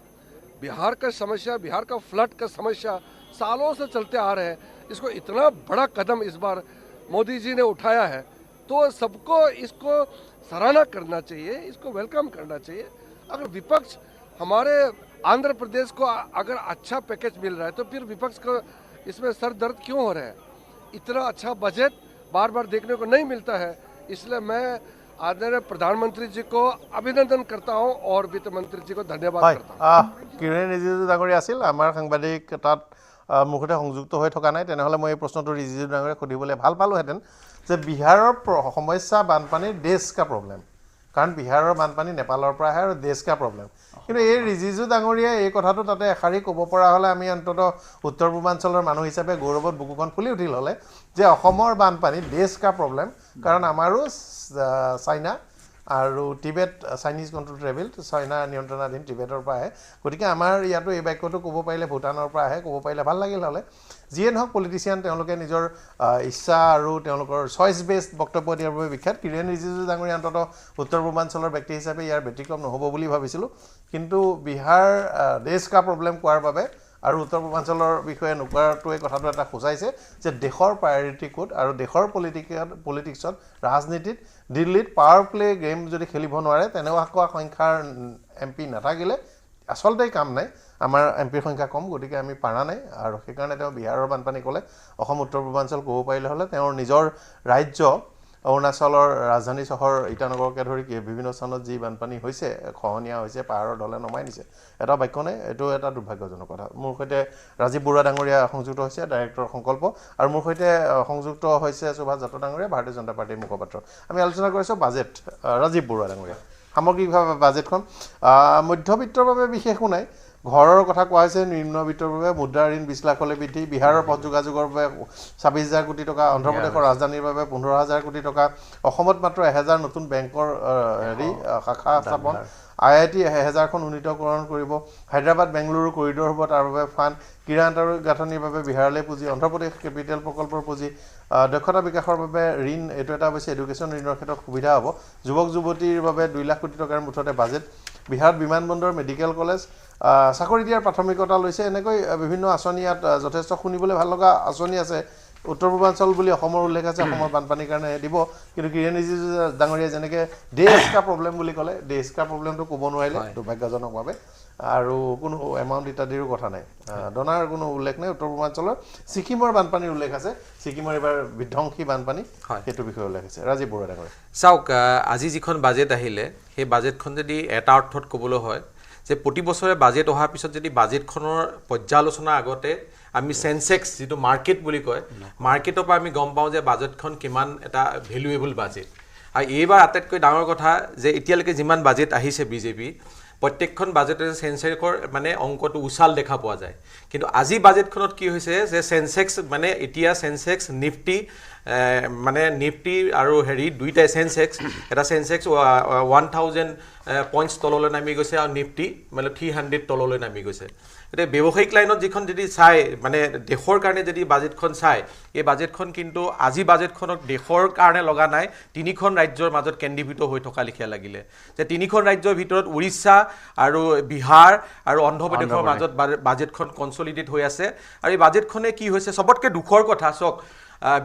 बिहार का समस्या, बिहार का फ्लड का समस्या सालों से चलते आ रहे हैं। इसको इतना बड़ा कदम इस बार मोदी जी ने उठाया है, तो सबको इसको सराहना करना चाहिए, इसको वेलकम करना चाहिए। अगर विपक्ष हमारे आंध्र प्रदेश को अगर अच्छा पैकेज मिल रहा है तो फिर विपक्ष को इसमें सर दर्द क्यों हो रहा है? इतना अच्छा बजट बार बार देखने को नहीं मिलता है। इसलिए मैं आदरणीय प्रधानमंत्री जी को अभिनंदन करता हूं और वित्त मंत्री जी को धन्यवाद करता हूं। किरण रिजिजू डांगरी आसिल आमार साংবাদিক তাত মুখতে সংযুক্ত হৈ থকা নাই, তেনেহ'লে মই এই প্ৰশ্নটো ৰিজিজু ডাঙৰীয়াক সুধিবলৈ ভাল পালোহেঁতেন যে বিহাৰৰ সমস্যা বানপানীৰ দেশ কা প্ৰব্লেম, কাৰণ বিহাৰৰ বানপানী নেপালৰ পৰা আহে আৰু দেশ কা প্ৰব্লেম। কিন্তু এই ৰিজিজু ডাঙৰীয়াই এই কথাটো তাতে এষাৰি ক'ব পৰা হ'লে আমি অন্ততঃ উত্তৰ পূৰ্বাঞ্চলৰ মানুহ হিচাপে গৌৰৱত বুকুখন ফুলি উঠিল হ'লে যে অসমৰ বানপানী দেশ কা প্ৰব্লেম, কাৰণ আমাৰো চাইনা আৰু Tibet Chinese control travel China নিয়ন্ত্ৰণাধীন টিবেটৰ পৰা আহে, গতিকে আমাৰ ইয়াতো এই বাক্যটো ক'ব পাৰিলে ভূটানৰ পৰা আহে, ক'ব পাৰিলে ভাল লাগিল হ'লে। যিয়ে নহওক পলিটিচিয়ান তেওঁলোকে নিজৰ ইচ্ছা আৰু তেওঁলোকৰ চইচ বেছড বক্তব্য দিয়াৰ বাবে বিখ্যাত। কিৰেণ ৰিজিজু ডাঙৰীয়া অন্ততঃ উত্তৰ পূৰ্বাঞ্চলৰ ব্যক্তি হিচাপে ইয়াৰ ব্যতিক্ৰম নহ'ব বুলি ভাবিছিলোঁ, কিন্তু বিহাৰ দেশ কা প্ৰব্লেম কোৱাৰ বাবে আৰু উত্তৰ পূৰ্বাঞ্চলৰ বিষয়ে নোকোৱাটোৱে কথাটো এটা সূচাইছে যে দেশৰ প্ৰায়ৰিটি ক'ত আৰু দেশৰ পলিটিক্সত ৰাজনীতিত দিল্লীত পাৱাৰ প্লে গেম যদি খেলিব নোৱাৰে তেনেকুৱা সংখ্যাৰ MP নাথাকিলে আচলতেই কাম নাই। আমাৰ MPৰ সংখ্যা কম, গতিকে আমি পাৰা নাই, আৰু সেইকাৰণে তেওঁ বিহাৰৰ বানপানী ক'লে অসম উত্তৰ পূৰ্বাঞ্চল ক'ব পাৰিলে হ'লে তেওঁৰ নিজৰ ৰাজ্য অৰুণাচলৰ ৰাজধানী চহৰ ইটানগৰকে ধৰি বিভিন্ন স্থানত যি বানপানী হৈছে, খহনীয়া হৈছে, পাহাৰৰ ঢলে নমাই নিছে, এটা বাক্য নাই, এইটো এটা দুৰ্ভাগ্যজনক কথা। মোৰ সৈতে ৰাজীৱ বৰুৱা ডাঙৰীয়া সংযুক্ত হৈছে, ডাইৰেক্টৰ সংকল্প, আৰু মোৰ সৈতে সংযুক্ত হৈছে সুভাষ জাত্ৰ ডাঙৰীয়া, ভাৰতীয় জনতা পাৰ্টীৰ মুখপাত্ৰ। আমি আলোচনা কৰিছোঁ বাজেট। ৰাজীৱ বৰুৱা ডাঙৰীয়া, সামগ্ৰিকভাৱে বাজেটখন মধ্যবিত্তৰ বাবে বিশেষো নাই। ঘৰৰ কথা কোৱা হৈছে, নিম্নবিত্তৰ বাবে মুদ্ৰা ঋণ 20 লাখলৈ বৃদ্ধি, বিহাৰৰ পথ যোগাযোগৰ বাবে 26,000 কোটি টকা, অন্ধ্ৰপ্ৰদেশৰ ৰাজধানীৰ বাবে 15,000 কোটি টকা, অসমত মাত্ৰ 1000 নতুন বেংকৰ শাখা স্থাপন, IIT 1000খন উন্নীতকৰণ কৰিব, হায়দৰাবাদ বেংগলুৰু কৰিডৰ হ'ব, তাৰ বাবে ফাণ্ড, ক্ৰীড়া আন্তঃগাঁথনিৰ বাবে বিহাৰলৈ পুঁজি, অন্ধ্ৰপ্ৰদেশ কেপিটেল প্ৰকল্পৰ পুঁজি, দক্ষতা বিকাশৰ বাবে ঋণ, এইটো এটা অৱশ্যে এডুকেশ্যন ঋণৰ ক্ষেত্ৰত সুবিধা হ'ব, যুৱক যুৱতীৰ বাবে 2 লাখ কোটি টকাৰ মুঠতে বাজেট, বিহাৰত বিমানবন্দৰ, মেডিকেল কলেজ, চাকৰি দিয়াৰ প্ৰাথমিকতা লৈছে, এনেকৈ বিভিন্ন আঁচনি ইয়াত যথেষ্ট শুনিবলৈ ভাল লগা আঁচনি আছে। উত্তৰ পূৰ্বাঞ্চল বুলি অসমৰ উল্লেখ আছে, অসমৰ বানপানীৰ কাৰণে দিব, কিন্তু কিৰেণ ৰিজিজু ডাঙৰীয়াই যেনেকৈ দেশ কা প্ৰব্লেম বুলি ক'লে, দেশ কা প্ৰব্লেমটো ক'ব নোৱাৰিলে দুৰ্ভাগ্যজনকভাৱে, আৰু কোনো এমাউণ্ট ইত্যাদিৰো কথা নাই, ডনাৰ কোনো উল্লেখ নাই। উত্তৰ পূৰ্বাঞ্চলৰ ছিকিমৰ বানপানীৰ উল্লেখ আছে, ছিকিমৰ এইবাৰ বিধ্বংসী বানপানী, সেইটো বিষয়ে উল্লেখ আছে। ৰাজীৱ বৰুৱা ডাঙৰীয়া, চাওক আজি যিখন বাজেট আহিলে সেই বাজেটখন যদি এটা অৰ্থত ক'বলৈ হয় যে প্ৰতি বছৰে বাজেট অহাৰ পিছত যদি বাজেটখনৰ পৰ্যালোচনাৰ আগতে আমি সেন্সেক্স যিটো মাৰ্কেট বুলি কয়, মাৰ্কেটৰ পৰা আমি গম পাওঁ যে বাজেটখন কিমান এটা ভেলুৱেবল বাজেট। আৰু এইবাৰ আটাইতকৈ ডাঙৰ কথা যে এতিয়ালৈকে যিমান বাজেট আহিছে বিজেপি, প্ৰত্যেকখন বাজেটে সেন্সেক্সৰ মানে অংকটো উচাল দেখা পোৱা যায়, কিন্তু আজি বাজেটখনত কি হৈছে যে সেন্সেক্স মানে এতিয়া সেন্সেক্স নিফটি মানে নিফটি আৰু হেৰি দুইটাই সেন্সেক্স, এটা সেন্সেক্স 1000 পইণ্টছ তললৈ নামি গৈছে আৰু নিফটি মানে 300 তললৈ নামি গৈছে। এতিয়া ব্যৱসায়িক লাইনত যিখন যদি চাই মানে দেশৰ কাৰণে যদি বাজেটখন চাই, এই বাজেটখন কিন্তু আজি বাজেটখনক দেশৰ কাৰণে লগা নাই, 3খন ৰাজ্যৰ মাজত কেন্দ্ৰীভূত হৈ থকা লিখীয়া লাগিলে যে 3খন ৰাজ্যৰ ভিতৰত উৰিষ্যা আৰু বিহাৰ আৰু অন্ধ্ৰপ্ৰদেশৰ মাজত বাজেটখন কনচলিডেট হৈ আছে। আৰু এই বাজেটখনে কি হৈছে সবতকৈ দুখৰ কথা, চাওক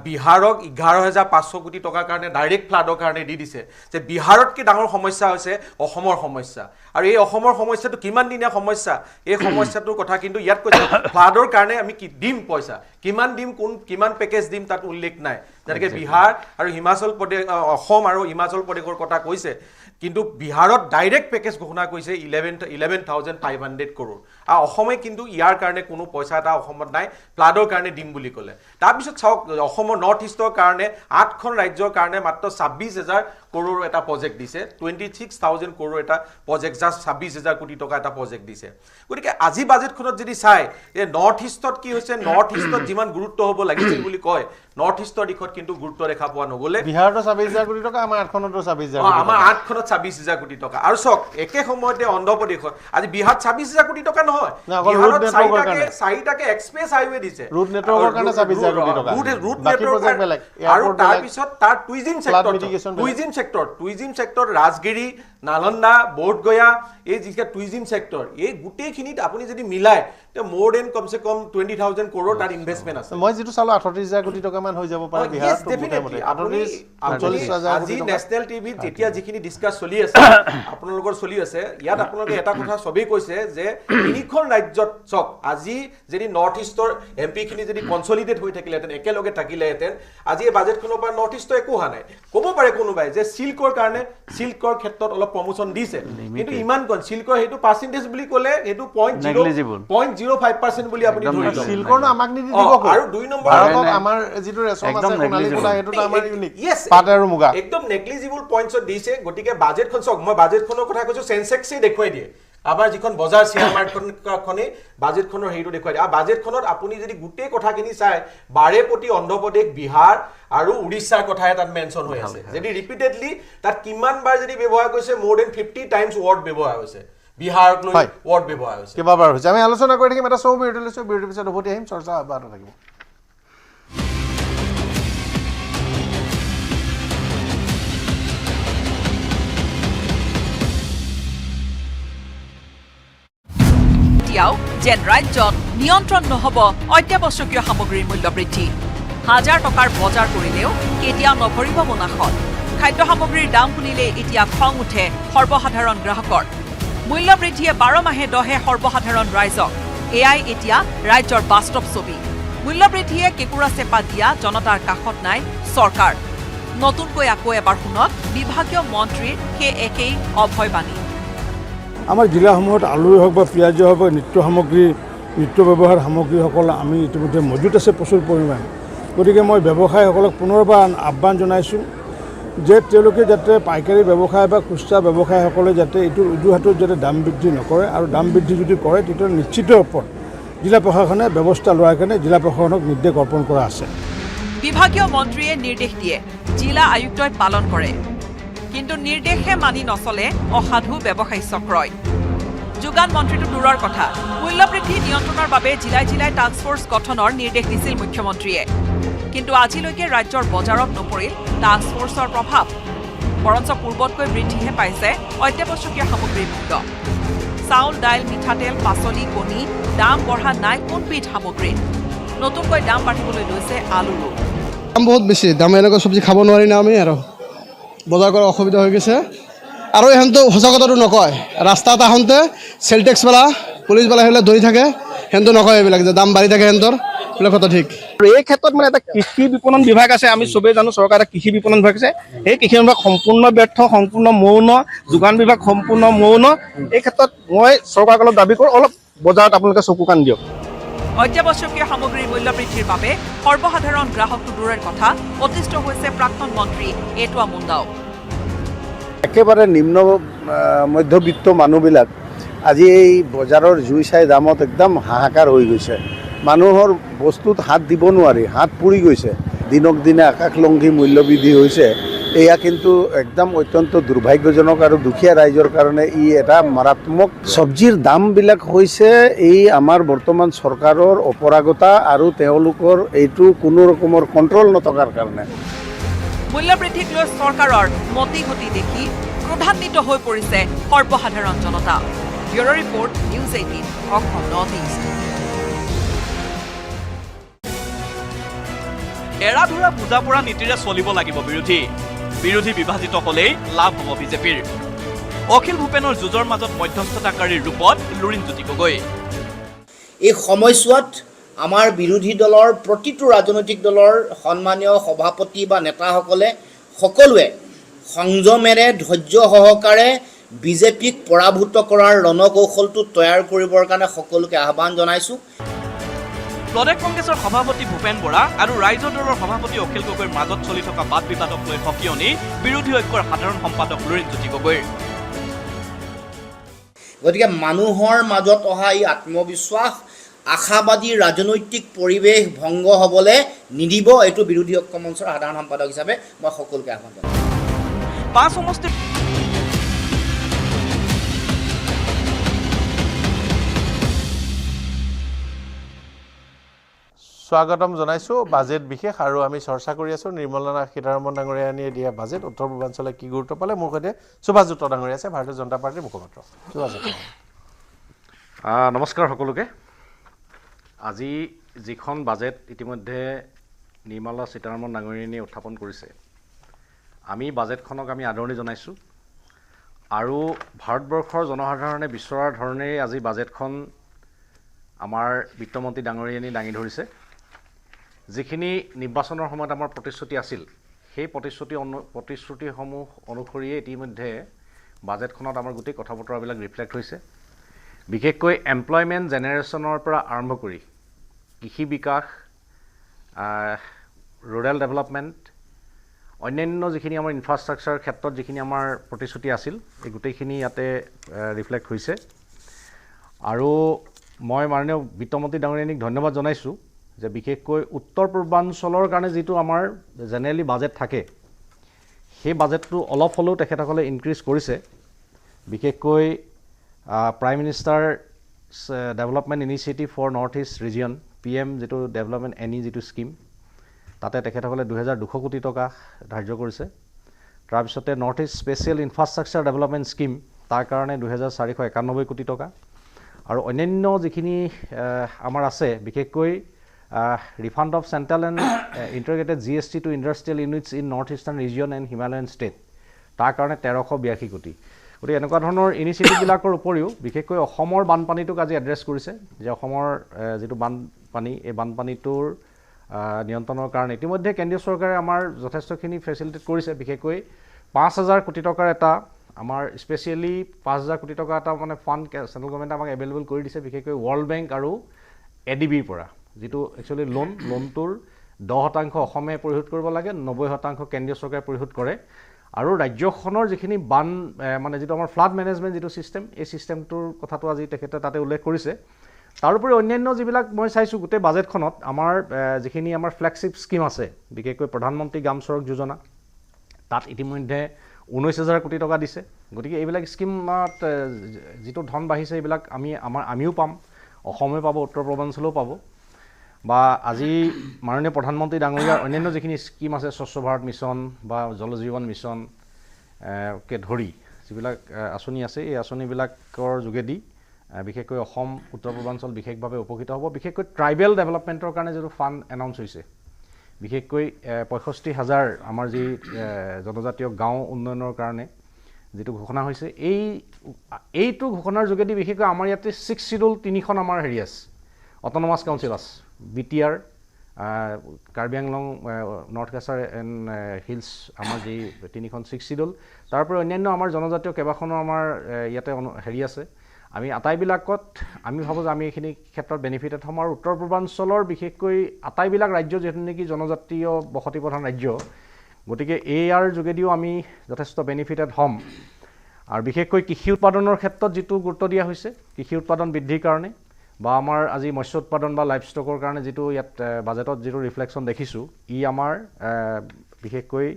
বিহাৰক 11,500 কোটি টকাৰ কাৰণে ডাইৰেক্ট ফ্লাডৰ কাৰণে দি দিছে, যে বিহাৰতকৈ ডাঙৰ সমস্যা হৈছে অসমৰ সমস্যা, আৰু এই অসমৰ সমস্যাটো কিমান দিনীয়া সমস্যা, এই সমস্যাটোৰ কথা কিন্তু ইয়াত কৈছে ফ্লাডৰ কাৰণে আমি কি দিম পইচা, কিমান দিম, কিমান পেকেজ দিম তাত উল্লেখ নাই। যেনেকৈ বিহাৰ আৰু হিমাচল প্ৰদেশ, অসম আৰু হিমাচল প্ৰদেশৰ কথা কৈছে, কিন্তু বিহাৰত ডাইৰেক্ট পেকেজ ঘোষণা কৰিছে 11,500 কৰোৰ, আৰু অসমে কিন্তু ইয়াৰ কাৰণে কোনো পইচা এটা অসমত নাই, ফ্লাডৰ কাৰণে দিম বুলি ক'লে। তাৰপিছত চাওক অসমৰ নৰ্থ ইষ্টৰ কাৰণে 8খন ৰাজ্যৰ কাৰণে মাত্ৰ 26,000 কৰোৰ এটা প্ৰজেক্ট দিছে 26,000 কৰোৰ এটা প্ৰজেক্ট জাষ্ট 26,000 কোটি টকা এটা প্ৰজেক্ট দিছে গতিকে আজি বাজেটখনত যদি চাই যে নৰ্থ ইষ্টত কি হৈছে নৰ্থ ইষ্টত যিমান গুৰুত্ব হ'ব লাগিছিল বুলি কয় নৰ্থ ইষ্টৰ দিশত কিন্তু গুৰুত্ব দেখা পোৱা নগ'লে বিহাৰতো 26,000 কোটি টকা আমাৰ 8খনতো 26,000 আমাৰ 8খনত 26,000 কোটি টকা আৰু চক একে সময়তে অন্ধ্ৰপ্ৰদেশত আজি বিহাৰত 26,000 কোটি টকা নহয় বিহাৰত চাৰিটাকে এক্সপ্ৰেছ হাইৱে দিছে ৰুট নেটৱৰ্কৰ কাৰণে 26,000 কোটি টকা ৰুট নেটৱৰ্ক আৰু তাৰ পিছত তাৰ টুইজিম সেক্টৰ ৰাজগিৰি নালন্দা বোধগয়া এই যিকে টুইজিম সেক্টৰ এই গোটেইখিনিত আপুনি যদি মিলায় তে মোৰ দেন কমসে কম 20,000 কৰোৰ তাৰ ইনভেষ্টমেন্ট আছে মই যেটো চালো 38,000 কোটি টকা মান হৈ যাব পাৰে বিহাৰত আজি নেশনেল টিভিত যেতিয়া যিখিনি ডিসকাস চলি আছে আপোনালোকৰ চলি আছে ইয়াত আপোনালোকে এটা কথা সবেই কৈছে যে তিনিখন ৰাজ্যত চক আজি যদি নৰ্থ ইষ্টৰ এমপি খিনি যদি কনসলিডেট হৈ থাকিলেহেঁতেন একেলগে থাকিলেহেঁতেন আজি এই বাজেটখনৰ পৰা নৰ্থ ইষ্টৰ একো হোৱা নাই ক'ব পাৰে কোনোবাই যে সিল্কৰ কাৰণে সিল্কৰ ক্ষেত্ৰত অলপ প্ৰমোশন দিছে কিন্তু ইমান কোন সিল্কৰ হেতু পাৰ্সেন্টেজ বুলি ক'লে হেতু 0.05% বুলি আপুনি ধৰি লওক সিল্কৰ না আমাক নিদি দিব আৰু দুই নম্বৰ ভাৰতত আমাৰ যেটো ৰেছম আছে সোণালী কোলা হেতুটো আমাৰ ইউনিক পাট আৰু মুগা একদম নেগলিজিবল পইণ্টছত দিছে গতিকে বাজেটখন চক মই বাজেটখনৰ কথা কৈছো সেন্সেক্সে দেখুৱাই দিয়ে আমাৰ যিখন বজাৰ শেয়াৰ মাৰ্কেটখনে বাজেটখনৰ হেৰিটো দেখুৱাই দিয়ে আৰু বাজেটখনত আপুনি যদি গোটেই কথাখিনি চাই বাৰেপতি অন্ধ্ৰপ্ৰদেশ বিহাৰ আৰু উৰিষ্যাৰ কথা তাত মেনশ্যন হৈ আছে যদি ৰিপিটেডলি তাত কিমান বাৰ যদি ব্যৱহাৰ কৰিছে মোৰ দেন 50 টাইমছ ৱৰ্ড ব্যৱহাৰ হৈছে বিহাৰক লৈ ৱৰ্ড ব্যৱহাৰ হৈছে কেইবাবাৰ হৈছে আমি আলোচনা কৰি থাকিম এটা সৌ বিৰতি পিছত উভতি আহিম চৰ্চা অব্যাহত থাকিব যেন ৰাজ্যত নিয়ন্ত্ৰণ নহব অত্যাৱশ্যকীয় সামগ্ৰীৰ মূল্য বৃদ্ধি হাজাৰ টকাৰ বজাৰ কৰিলেও কেতিয়াও নভৰিব মোনাখন খাদ্য সামগ্ৰীৰ দাম শুনিলে এতিয়া খং উঠে সৰ্বসাধাৰণ গ্ৰাহকৰ মূল্য বৃদ্ধিয়ে 12 মাহে দহে সৰ্বসাধাৰণ ৰাইজক এয়াই এতিয়া ৰাজ্যৰ বাস্তৱ ছবি মূল্য বৃদ্ধিয়ে কেকুৰা চেপা দিয়া জনতাৰ কাষত নাই চৰকাৰ নতুনকৈ আকৌ এবাৰ শুনক বিভাগীয় মন্ত্ৰীৰ সেই একেই অভয়বাণী আমাৰ জিলাসমূহত আলুই হওক বা পিঁয়াজেই হওক বা নিত্য সামগ্ৰী নিত্য ব্যৱহাৰ সামগ্ৰীসকল আমি ইতিমধ্যে মজুত আছে প্ৰচুৰ পৰিমাণে গতিকে মই ব্যৱসায়ীসকলক পুনৰবাৰ আহ্বান জনাইছোঁ যে তেওঁলোকে যাতে পাইকাৰী ব্যৱসায় বা খুচুৰা ব্যৱসায়ীসকলে যাতে এইটোৰ অজুহাতত যাতে দাম বৃদ্ধি নকৰে আৰু দাম বৃদ্ধি যদি কৰে তেতিয়া নিশ্চিত ওপৰত জিলা প্ৰশাসনে ব্যৱস্থা লোৱাৰ কাৰণে জিলা প্ৰশাসনক নিৰ্দেশ অৰ্পণ কৰা আছে বিভাগীয় মন্ত্ৰীয়ে নিৰ্দেশ দিয়ে জিলা আয়ুক্তই পালন কৰে কিন্তু নিৰ্দেশে মানি নচলে অসাধু ব্যৱসায়ী চক্ৰই যোগান মন্ত্ৰীটো দূৰৰ কথা মূল্য বৃদ্ধি নিয়ন্ত্ৰণৰ বাবে জিলাই জিলাই টাস্ক ফ'ৰ্চ গঠনৰ নিৰ্দেশ দিছিল মুখ্যমন্ত্ৰীয়ে কিন্তু আজিলৈকে ৰাজ্যৰ বজাৰত নপৰিল টাস্ক ফ'ৰ্চৰ প্ৰভাৱ বৰঞ্চ পূৰ্বতকৈ বৃদ্ধিহে পাইছে অত্যাৱশ্যকীয় সামগ্ৰীৰ মূল্য চাউল দাইল মিঠাতেল পাচলি কণী দাম বঢ়া নাই কোনবিধ সামগ্ৰীৰ নতুনকৈ দাম বাঢ়িবলৈ লৈছে আলুৰো দাম বহুত বেছি দাম এনেকুৱা চব্জি খাব নোৱাৰি না আমি আৰু বজাৰ কৰা অসুবিধা হৈ গৈছে আৰু এহেঁতো সঁচা কথাটো নকয় ৰাস্তাত আহোঁতে চেল টেক্সবালা পুলিচবালা সেইবিলাক ধৰি থাকে সেহেঁতো নকয় এইবিলাক যে দাম বাঢ়ি থাকে সেহেঁতৰ এইবিলাক কথা ঠিক আৰু এই ক্ষেত্ৰত মানে এটা কৃষি বিপণন বিভাগ আছে আমি চবেই জানো চৰকাৰ এটা কৃষি বিপণন বিভাগ আছে সেই কৃষি বিভাগ সম্পূৰ্ণ ব্যৰ্থ সম্পূৰ্ণ মৌন যোগান বিভাগ সম্পূৰ্ণ মৌন এই ক্ষেত্ৰত মই চৰকাৰক অলপ দাবী কৰোঁ অলপ বজাৰত আপোনালোকে চকু কাণ দিয়ক অত্যাৱশ্যকীয় সামগ্ৰীৰ মূল্য বৃদ্ধিৰ বাবে সৰ্বসাধাৰণ গ্ৰাহকটো দূৰৰ কথা অতিষ্ঠ হৈছে প্ৰাক্তন মন্ত্ৰী এটুৱা মুণ্ডাও একেবাৰে নিম্ন মধ্যবিত্ত মানুহবিলাক আজি এই বজাৰৰ জুই চাই দামত একদম হাহাকাৰ হৈ গৈছে মানুহৰ বস্তুত হাত দিব নোৱাৰি হাত পুৰি গৈছে দিনক দিনে আকাশলংঘী মূল্য বৃদ্ধি হৈছে এয়া কিন্তু একদম অত্যন্ত দুৰ্ভাগ্যজনক আৰু দুখীয়া ৰাইজৰ কাৰণে ই এটা মাৰাত্মক চব্জিৰ দামবিলাক হৈছে এই আমাৰ বৰ্তমান চৰকাৰৰ অপৰাগতা আৰু তেওঁলোকৰ এইটো কোনো ৰকমৰ কণ্ট্ৰল নথকাৰ কাৰণে মূল্য বৃদ্ধিক লৈ চৰকাৰৰ মতি গতি দেখি ক্ৰোধান্বিত হৈ পৰিছে সৰ্বসাধাৰণ জনতা bureau' report news 18 Assam north east এৰা ধৰা বুজা পৰা নীতিৰে চলিব লাগিব বিৰোধী বিভাজিত হলেই লাভ হ'ব বিজেপিৰ অখিল ভূপেনৰ যুঁজৰ মাজত মধ্যস্থতাকাৰীৰ ৰূপত লুৰিণজ্যোতি গগৈ এই সময়ছোৱাত আমাৰ বিৰোধী দলৰ প্ৰতিটো ৰাজনৈতিক দলৰ সন্মানীয় সভাপতি বা নেতাসকলে সকলোৱে সংযমেৰে ধৈৰ্য সহকাৰে বিজেপিক পৰাভূত কৰাৰ ৰণকৌশলটো তৈয়াৰ কৰিবৰ কাৰণে সকলোকে আহ্বান জনাইছোঁ প্ৰদেশ কংগ্ৰেছৰ সভাপতি ভূপেন বৰা আৰু ৰাইজৰ দলৰ সভাপতি অখিল গগৈৰ মাজত চলি থকা বাদ বিবাদক লৈ সকিয়নি বিৰোধী ঐক্যৰ সাধাৰণ সম্পাদক লুৰিণজ্যোতি গগৈৰ। গতিকে মানুহৰ মাজত অহা এই আত্মবিশ্বাস আশাবাদী ৰাজনৈতিক পৰিৱেশ ভংগ হ'বলৈ নিদিব, এইটো বিৰোধী ঐক্য মঞ্চৰ সাধাৰণ সম্পাদক হিচাপে মই সকলোকে আহ্বান জনাইছোঁ। 5 সমষ্টিৰ স্বাগতম জনাইছোঁ বাজেট বিশেষ আৰু আমি চৰ্চা কৰি আছোঁ নিৰ্মলা সীতাৰমণ ডাঙৰীয়ানীয়ে দিয়া বাজেট উত্তৰ পূৰ্বাঞ্চলে কি গুৰুত্ব পালে। মোৰ সৈতে সুভাষযুত ডাঙৰীয়া আছে, ভাৰতীয় জনতা পাৰ্টীৰ মুখপাত্ৰ। নমস্কাৰ সকলোকে। আজি যিখন বাজেট ইতিমধ্যে নিৰ্মলা সীতাৰমণ ডাঙৰীয়ানীয়ে উত্থাপন কৰিছে, আমি বাজেটখনক আমি আদৰণি জনাইছোঁ আৰু ভাৰতবৰ্ষৰ জনসাধাৰণে বিচৰাৰ ধৰণেই আজি বাজেটখন আমাৰ বিত্তমন্ত্ৰী ডাঙৰীয়ানী দাঙি ধৰিছে। যিখিনি নিৰ্বাচনৰ সময়ত আমাৰ প্ৰতিশ্ৰুতি আছিল, সেই প্ৰতিশ্ৰুতিসমূহ অনুসৰিয়ে ইতিমধ্যে বাজেটখনত আমাৰ গোটেই কথা বতৰাবিলাক ৰিফ্লেক্ট হৈছে। বিশেষকৈ এমপ্লয়মেণ্ট জেনেৰেশ্যনৰ পৰা আৰম্ভ কৰি কৃষি বিকাশ, ৰুৰেল ডেভেলপমেণ্ট, অন্যান্য যিখিনি আমাৰ ইনফ্ৰাষ্ট্ৰাকচাৰ ক্ষেত্ৰত যিখিনি আমাৰ প্ৰতিশ্ৰুতি আছিল, এই গোটেইখিনি ইয়াতে ৰিফ্লেক্ট হৈছে। আৰু মই মাননীয় বিত্তমন্ত্ৰী ডাঙৰীয়ানীক ধন্যবাদ জনাইছোঁ যে বিশেষকৈ উত্তৰ পূৰ্বাঞ্চলৰ কাৰণে যিটো আমাৰ জেনেৰেলি বাজেট থাকে, সেই বাজেটটো অলপ হ'লেও তেখেতসকলে ইনক্ৰিজ কৰিছে। বিশেষকৈ prime minister development initiative for north east region, PM যিটো ডেভেলপমেণ্ট যিটো স্কিম, তাতে তেখেতসকলে 2200 কোটি টকা ধাৰ্য কৰিছে। তাৰপিছতে north east special infrastructure development scheme, তাৰ কাৰণে 2491 কোটি টকা। আৰু অন্যান্য যিখিনি আমাৰ আছে, বিশেষকৈ refund of central and integrated GST to industrial units in north eastern region and Himalayan state, তাৰ কাৰণে 1382 কোটি। গতিকে এনেকুৱা ধৰণৰ ইনিচিয়েটিভবিলাকৰ উপৰিও বিশেষকৈ অসমৰ বানপানীটোক আজি এড্ৰেছ কৰিছে, যে অসমৰ যিটো বানপানী, এই বানপানীটোৰ নিয়ন্ত্ৰণৰ কাৰণে ইতিমধ্যে কেন্দ্ৰীয় চৰকাৰে আমাৰ যথেষ্টখিনি ফেচিলিটেট কৰিছে। বিশেষকৈ 5000 কোটি টকাৰ এটা আমাৰ স্পেচিয়েলি 5000 কোটি টকা এটা মানে ফাণ্ড চেণ্ট্ৰেল গভৰ্ণমেণ্টে আমাক এভেইলেবল কৰি দিছে, বিশেষকৈ ৱৰ্ল্ড বেংক আৰু ADBৰ পৰা, যিটো একচুৱেলি লোনটোৰ 10% অসমে পৰিশোধ কৰিব লাগে, 90% কেন্দ্ৰীয় চৰকাৰে পৰিশোধ কৰে। আৰু ৰাজ্যখনৰ যিখিনি মানে যিটো আমাৰ ফ্লাড মেনেজমেণ্ট যিটো ছিষ্টেম, এই ছিষ্টেমটোৰ কথাটো আজি তেখেতে তাতে উল্লেখ কৰিছে। তাৰোপৰি অন্যান্য যিবিলাক মই চাইছোঁ গোটেই বাজেটখনত আমাৰ যিখিনি আমাৰ ফ্লেগশ্বিপ স্কিম আছে, বিশেষকৈ প্ৰধানমন্ত্ৰী গ্ৰাম চড়ক যোজনা, তাত ইতিমধ্যে 19000 কোটি টকা দিছে। গতিকে এইবিলাক স্কিমত যিটো ধন বাঢ়িছে, এইবিলাক আমিও পাম, অসমেও পাব, উত্তৰ পূৰ্বাঞ্চলেও পাব। বা আজি মাননীয় প্ৰধানমন্ত্ৰী ডাঙৰীয়াৰ অন্যান্য যিখিনি স্কিম আছে, স্বচ্ছ ভাৰত মিছন বা জল জীৱন মিছনকে ধৰি যিবিলাক আঁচনি আছে, এই আঁচনিবিলাকৰ যোগেদি বিশেষকৈ অসম, উত্তৰ পূৰ্বাঞ্চল বিশেষভাৱে উপকৃত হ'ব। বিশেষকৈ ট্ৰাইবেল ডেভেলপমেণ্টৰ কাৰণে যিটো ফাণ্ড এনাউন্স হৈছে, বিশেষকৈ 65,000 আমাৰ যি জনজাতীয় গাঁও উন্নয়নৰ কাৰণে যিটো ঘোষণা হৈছে, এইটো ঘোষণাৰ যোগেদি বিশেষকৈ আমাৰ ইয়াতে 6 শিডিউল 3খন আমাৰ হেৰি আছে, অট'নমাছ কাউন্সিল আছে, BTR, Karbi Anglong, north Cachar and hills, আমাৰ যি 3খন 6 শিডিউল। তাৰপৰি অন্যান্য আমাৰ জনজাতীয় কেইবাখনো আমাৰ ইয়াতে হেৰি আছে। আমি আটাইবিলাকত আমি ভাবোঁ যে আমি এইখিনি ক্ষেত্ৰত বেনিফিটেড হ'ম। আৰু উত্তৰ পূৰ্বাঞ্চলৰ বিশেষকৈ আটাইবিলাক ৰাজ্য যিহেতু নেকি জনজাতীয় বসতি প্ৰধান ৰাজ্য, গতিকে ইয়াৰ যোগেদিও আমি যথেষ্ট বেনিফিটেড হ'ম। আৰু বিশেষকৈ কৃষি উৎপাদনৰ ক্ষেত্ৰত যিটো গুৰুত্ব দিয়া হৈছে, কৃষি উৎপাদন বৃদ্ধিৰ কাৰণে বা আমাৰ আজি মৎস্য উৎপাদন বা লাইভ ষ্টকৰ কাৰণে যিটো ইয়াত বাজেটত যিটো ৰিফ্লেকশ্যন দেখিছোঁ, ই আমাৰ বিশেষকৈ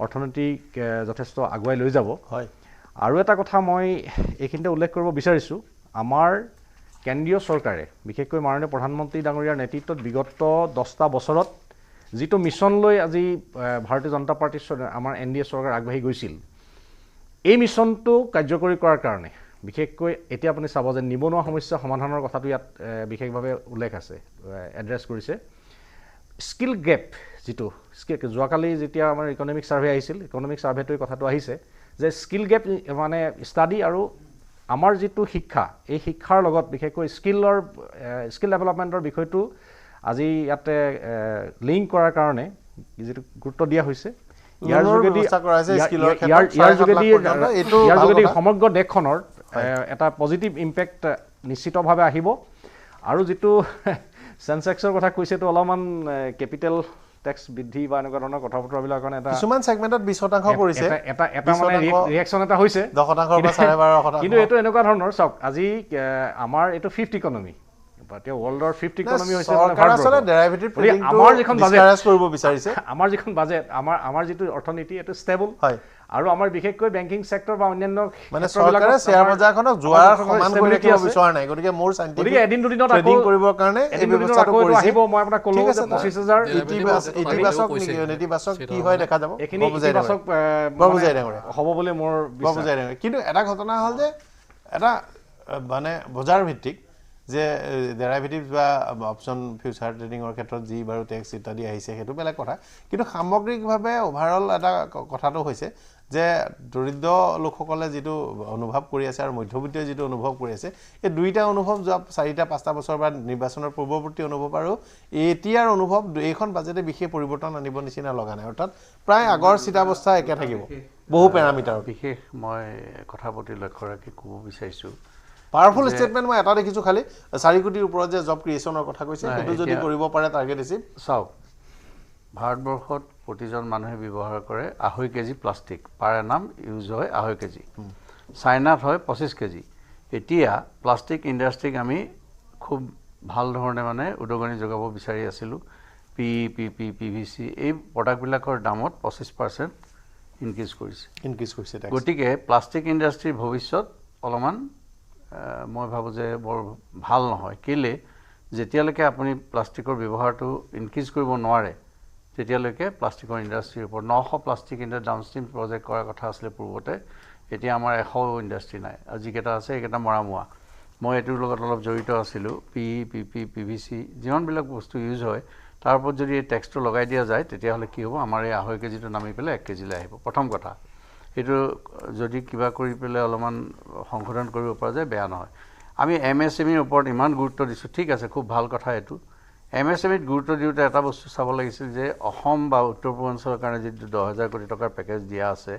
অৰ্থনৈতিক যথেষ্ট আগুৱাই লৈ যাব। হয়। আৰু এটা কথা মই এইখিনিতে উল্লেখ কৰিব বিচাৰিছোঁ, আমাৰ কেন্দ্ৰীয় চৰকাৰে বিশেষকৈ মাননীয় প্ৰধানমন্ত্ৰী ডাঙৰীয়াৰ নেতৃত্বত বিগত 10টা বছৰত যিটো মিছন লৈ আজি ভাৰতীয় জনতা পাৰ্টীৰ আমাৰ NDA চৰকাৰ আগবাঢ়ি গৈছিল, এই মিছনটো কাৰ্যকৰী কৰাৰ কাৰণে বিশেষকৈ এতিয়া আপুনি চাব যে নিবনুৱা সমস্যা সমাধানৰ কথাটো ইয়াত বিশেষভাৱে উল্লেখ আছে, এড্ৰেছ কৰিছে। স্কিল গেপ যিটো যোৱাকালি যেতিয়া আমাৰ ইকনমিক ছাৰ্ভে আহিছিল, ইকনমিক ছাৰ্ভেটোৰ কথাটো আহিছে যে স্কিল গেপ মানে ষ্টাডি আৰু আমাৰ যিটো শিক্ষা, এই শিক্ষাৰ লগত বিশেষকৈ স্কিল ডেভেলপমেণ্টৰ বিষয়টো আজি ইয়াতে লিংক কৰাৰ কাৰণে যিটো গুৰুত্ব দিয়া হৈছে, ইয়াৰ যোগেদি সমগ্ৰ দেশখনৰ এটা পজিটিভ ইম্পেক্ট নিশ্চিতভাৱে আহিব। আৰু যিটো সেন্সেক্সৰ কথা কৈছেতো অলপমান কেপিটেল টেক্স বৃদ্ধি বা এনেকুৱা ধৰণৰ কথা বতৰাবিলাকৰ কাৰণে এটা কিছুমান সেগমেন্টত 20% পৰিছে এটা মানে ৰিয়েকচন এটা হৈছে 10% বা 12.5% কিন্তু এটো এনেকুৱা ধৰণৰ চাওক আজি আমাৰ এটো ফিফথ ইকনমি বাট ওয়াৰ্ল্ডৰ ফিফথ ইকনমি হৈছে মানে ভাৰতৰ ডেৰাইভেটিভ ট্ৰেডিং আমাৰ যিখন বাজেট কৰিব বিচাৰিছে আমাৰ যিখন বাজেট আমাৰ যিটো অৰ্থনীতি এটো ষ্টেবল হয় আৰু আমাৰ বিশেষকৈ বেংকিং সেক্টৰ বা অন্যান্য মানে চৰকাৰে শেয়াৰ বজাৰখনক জোৱাৰ সমান কৰি ৰাখিব বিচৰা নাই গতিকে মোৰ সাইন্টিফিক এদিন দুদিনত ট্ৰেডিং কৰিবৰ কাৰণে এই ব্যৱস্থাটো কৰিছে আহিব মই আপোনাক ক'লো যে 25000 ইতিবাচক কি হয় দেখা যাব এখিনি ইতিবাচক হ'ব বুলি মোৰ বিশ্বাস কিন্তু এটা ঘটনা হল যে এটা মানে বজাৰ ভিত্তিক যে ডেৰাইভেটিভস বা অপশন ফিউচাৰ ট্ৰেডিংৰ ক্ষেত্ৰত যি বাৰু টেক্স ইত্যাদি আহিছে সেইটো বেলেগ কথা কিন্তু সামগ্ৰিকভাৱে ওভাৰঅল এটা কথাটো হৈছে যে দৰিদ্ৰ লোকসকলে যেটো অনুভৱ কৰি আছে আৰু মধ্যবিত্তই যেটো অনুভৱ কৰি আছে এই দুইটা অনুভৱ যোৱা 4-5 বছৰ বা নিৰ্বাচনৰ পূৰ্বৱৰ্তী অনুভৱ আৰু এতিয়াৰ অনুভৱ এইখন বাজেটে বিশেষ পৰিৱৰ্তন আনিব নিচিনা লগা নাই অৰ্থাৎ প্ৰায় আগৰ স্থিতাৱস্থা একে থাকিব বহু প্যাৰামিটাৰ বিশেষ মই কথা প্ৰতি লক্ষ্য ৰাখি ক'ব বিচাৰিছো পাৱাৰফুল ষ্টেটমেন্ট মই এটা দেখিছো খালি 4 কোটিৰ ওপৰত যে জব ক্ৰিয়েচনৰ কথা কৈছে সেইটো যদি কৰিব পাৰে টাৰ্গেট এচিভ চাওক ভাৰতবৰ্ষত প্ৰতিজন মানুহে ব্যৱহাৰ কৰে 2.5 কেজি প্লাষ্টিক পাৰ এনাম ইউজ হয় 2.5 কেজি চাইনাত হয় 25 কেজি এতিয়া প্লাষ্টিক ইন্ডাষ্ট্ৰিক আমি খুব ভাল ধৰণে মানে উদগনি যোগাব বিচাৰি আছিলো পিভিসি এই প্ৰডাক্টবিলাকৰ দামত 25% ইনক্ৰিজ কৰিছে গতিকে প্লাষ্টিক ইন্ডাষ্ট্ৰিৰ ভৱিষ্যত অলপমান মই ভাবো যে বৰ ভাল নহয় কেলে যেতিয়ালৈকে আপুনি প্লাষ্টিকৰ ব্যৱহাৰটো ইনক্ৰিজ কৰিব নোৱাৰে তেতিয়ালৈকে প্লাষ্টিকৰ ইন্ডাষ্ট্ৰিৰ ওপৰত 900 প্লাষ্টিক ইন ডাউনষ্ট্ৰীম প্ৰজেক্ট কৰাৰ কথা আছিল পূৰ্বতে এতিয়া আমাৰ 100 ইন্ডাষ্ট্ৰি নাই আজি কেটা আছে একেটা মৰামুৱা মই এটোৰ লগত অলপ জড়িত আছিলো পিভিসি যিমানবিলাক বস্তু ইউজ হয় তাৰ ওপৰত যদি এই টেক্সটো লগাই দিয়া যায় তেতিয়াহলে কি হ'ব আমাৰ এই 2.5 কেজিটো নামি পেলাই 1 কেজিলৈ আহিব প্ৰথম কথা এটো যদি কিবা কৰি পেলে অলপমান সংশোধন কৰিব পৰা যায় বেয়া নহয় আমি MSME ৰ ওপৰত ইমান গুৰুত্ব দিছো ঠিক আছে খুব ভাল কথা এটো MSME ত গুৰুত্ব দিওতে এটা বস্তু চাব লাগিছিল যে অসম বা উত্তৰ পূৰ্বাঞ্চলৰ কাৰণে যে 10000 কোটি টকাৰ পেকেজ দিয়া আছে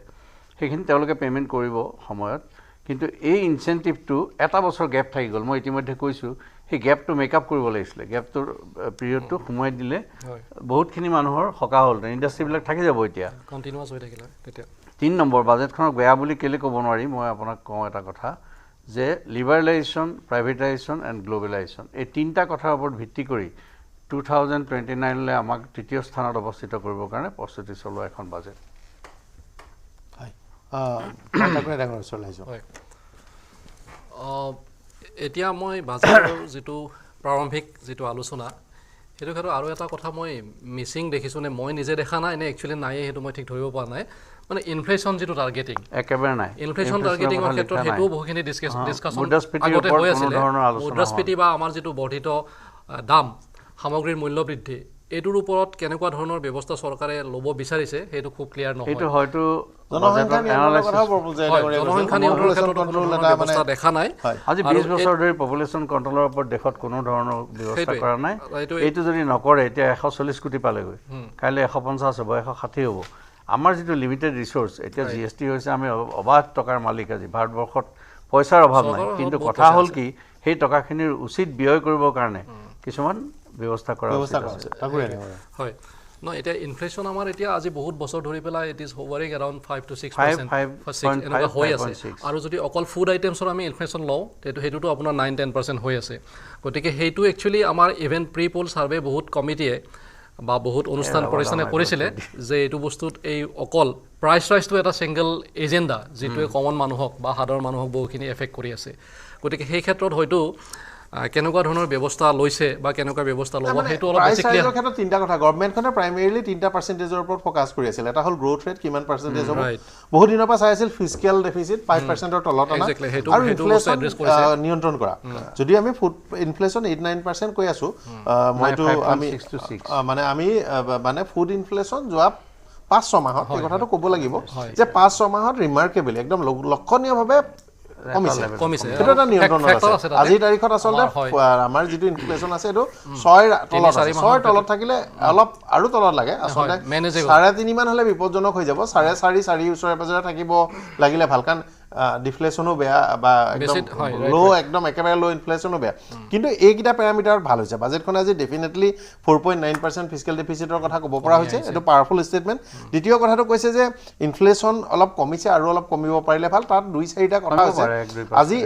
সেইখিনি তেওঁলোকে পেমেন্ট কৰিব সময়ত কিন্তু এই ইনসেন্টিভটো এটা বছৰ গ্যাপ থাকি গল মই ইতিমধ্যে কৈছো সেই গ্যাপটো মেকআপ কৰিব লাগিছিল গ্যাপটোৰ পিৰিয়ডটো সময় দিলে বহুতখিনি মানুহৰ হকা হ'ল ইন্ডাষ্ট্ৰিবিলাক থাকি যাব এতিয়া কন্টিনিউয়াস হৈ থাকিলে তেতিয়া 3 নম্বৰ বাজেটখনক বেয়া বুলি কেলে ক'ব নোৱাৰি মই আপোনাক কওঁ এটা কথা যে লিবাৰেলাইজেশ্যন প্ৰাইভেটাইজেশ্যন এণ্ড গ্লোবেলাইজেশ্যন এই তিনিটা কথাৰ ওপৰত ভিত্তি কৰি 2029 লৈ আমাক তৃতীয় স্থানত অৱস্থিত কৰিবৰ কাৰণে প্ৰস্তুতি চলোৱা এখন বাজেট হয় কণ্টাক্টৰে ডাঙৰ চলাইছো হয় এতিয়া মই বাজেটৰ যেটো প্ৰাৰম্ভিক যেটো আলোচনা হেতু ক্ষেত্ৰত আৰু এটা কথা মই মিসিং দেখিছো নে মই নিজে দেখা নাই নে একচুয়ালি নাই হেতু মই ঠিক ধৰিব পৰা নাই মানে ইনফ্লেশন যেটো টাৰ্গেটিং একেবাৰে নাই ইনফ্লেশন টাৰ্গেটিংৰ ক্ষেত্ৰত হেতু বহুখিনি ডিসকাশন আগতে হৈ আছিল মুদ্ৰাস্ফীতি বা আমাৰ যেটো বৰ্ধিত দাম সামগ্ৰীৰ মূল্য বৃদ্ধি এটোৰ ওপৰত কেনেকুৱা ধৰণৰ ব্যৱস্থা চৰকাৰে লব বিচাৰিছে হেতু খুব ক্লিয়াৰ নহয় এটো হয়তো জনসংখ্যা নিয়ন্ত্ৰণৰ কথা প্ৰপোজাল কৰে জনসংখ্যা নিয়ন্ত্ৰণৰ ক্ষেত্ৰত কোনো ব্যৱস্থা দেখা নাই আজি 20 বছৰ ধৰি পপুলেশন কন্ট্ৰোলৰ ওপৰত দেশত কোনো ধৰণৰ ব্যৱস্থা কৰা নাই এইটো যদি নকৰে এতিয়া 140 কোটি পালেগৈ কাইলে 150 হ'ব 160 হ'ব আমাৰ যেটো লিমিটেড ৰিসোৰ্স এতিয়া জিএসটি হৈছে আমি অবাধ টকাৰ মালিক আজি ভাৰতবৰ্ষত পইচাৰ অভাৱ নাই কিন্তু কথা হল কি সেই টকাখিনিৰ উচিত ব্যয় কৰিবৰ কাৰণে কিছুমান ব্যৱস্থা কৰা আছে হয় No, এটা ইনফ্লেশন আমাৰ এতিয়া আজি বহুত বছৰ ধৰি পেলাই it is hovering around 5 to 6% এনেকুৱা হৈ আছে আৰু যদি অকল ফুড আইটেমছৰ আমি ইনফ্লেশন লওঁ তেটো হেতুটো আপোনাৰ 9-10% হৈ আছে গতিকে হেতু একচুয়ালি আমাৰ ইভেন প্ৰি পোল সাৰ্ভে বহুত কমিটিয়ে বা বহুত অনুষ্ঠান পৰিচালনা কৰিছিলে যে এটো বস্তুত এই অকল প্ৰাইস ৰাইজটো এটা সিঙ্গল এজেন্ডা যেটো কমন মানুহক বা সাধাৰণ মানুহক বহুখিনি এফেক্ট কৰি আছে গতিকে সেই ক্ষেত্ৰত হয়তো কেনেকুৱা ধৰণৰ ব্যৱস্থা লৈছে বা কেনেকুৱা ব্যৱস্থা ল'ব হেতু অলপ বেসিকলি প্ৰাইস ক্ষেত্ৰত তিনটা কথা গভৰ্ণমেণ্টখনে প্ৰাইমেৰিলি 3% ওপৰত ফোকাস কৰি আছিল এটা হল গ্ৰোথ ৰেট কিমান পাৰ্সেন্টেজ হ'ব বহু দিনৰ পৰা চাই আছিল ফিস্কেল ডেফিসিট 5% ৰ তলত আনা আৰু ইনফ্লেশন নিয়ন্ত্ৰণ কৰা যদি আমি ফুড ইনফ্লেশন 8-9% কৈ আছো মইতো আমি মানে আমি মানে ফুড ইনফ্লেশন যোৱা 5-6 মাহত এই কথাটো ক'ব লাগিব যে 5-6 মাহত ৰিমাৰ্কেবল একদম লক্ষণীয়ভাৱে কমিছে এটা নিয়ন্ত্ৰণ আছে আজিৰ তাৰিখত আচলতে আমাৰ যেটো ইনফ্লেশন আছে এটো 6 তলত থাকিলে অলপ আৰু তলত লাগে আচলতে 3.5 মান হলে বিপদজনক হৈ যাব 4.5 ওচৰে পাজৰে থাকিব লাগিলে ভাল কাৰণ ডিফ্লেশ্যনো বেয়া বা একদম লো একদম একেবাৰে লো ইনফ্লেশ্যনো বেয়া কিন্তু এইকেইটা পেৰামিটাৰত ভাল হৈছে বাজেটখনে আজি ডেফিনেটলি 4.9% ফিস্কেল ডেফিচিটৰ কথা ক'ব পৰা হৈছে এইটো পাৱাৰফুল ষ্টেটমেণ্ট দ্বিতীয় কথাটো কৈছে যে ইনফ্লেশ্যন অলপ কমিছে আৰু অলপ কমিব পাৰিলে ভাল তাত 2-4টা কথা আছে আজি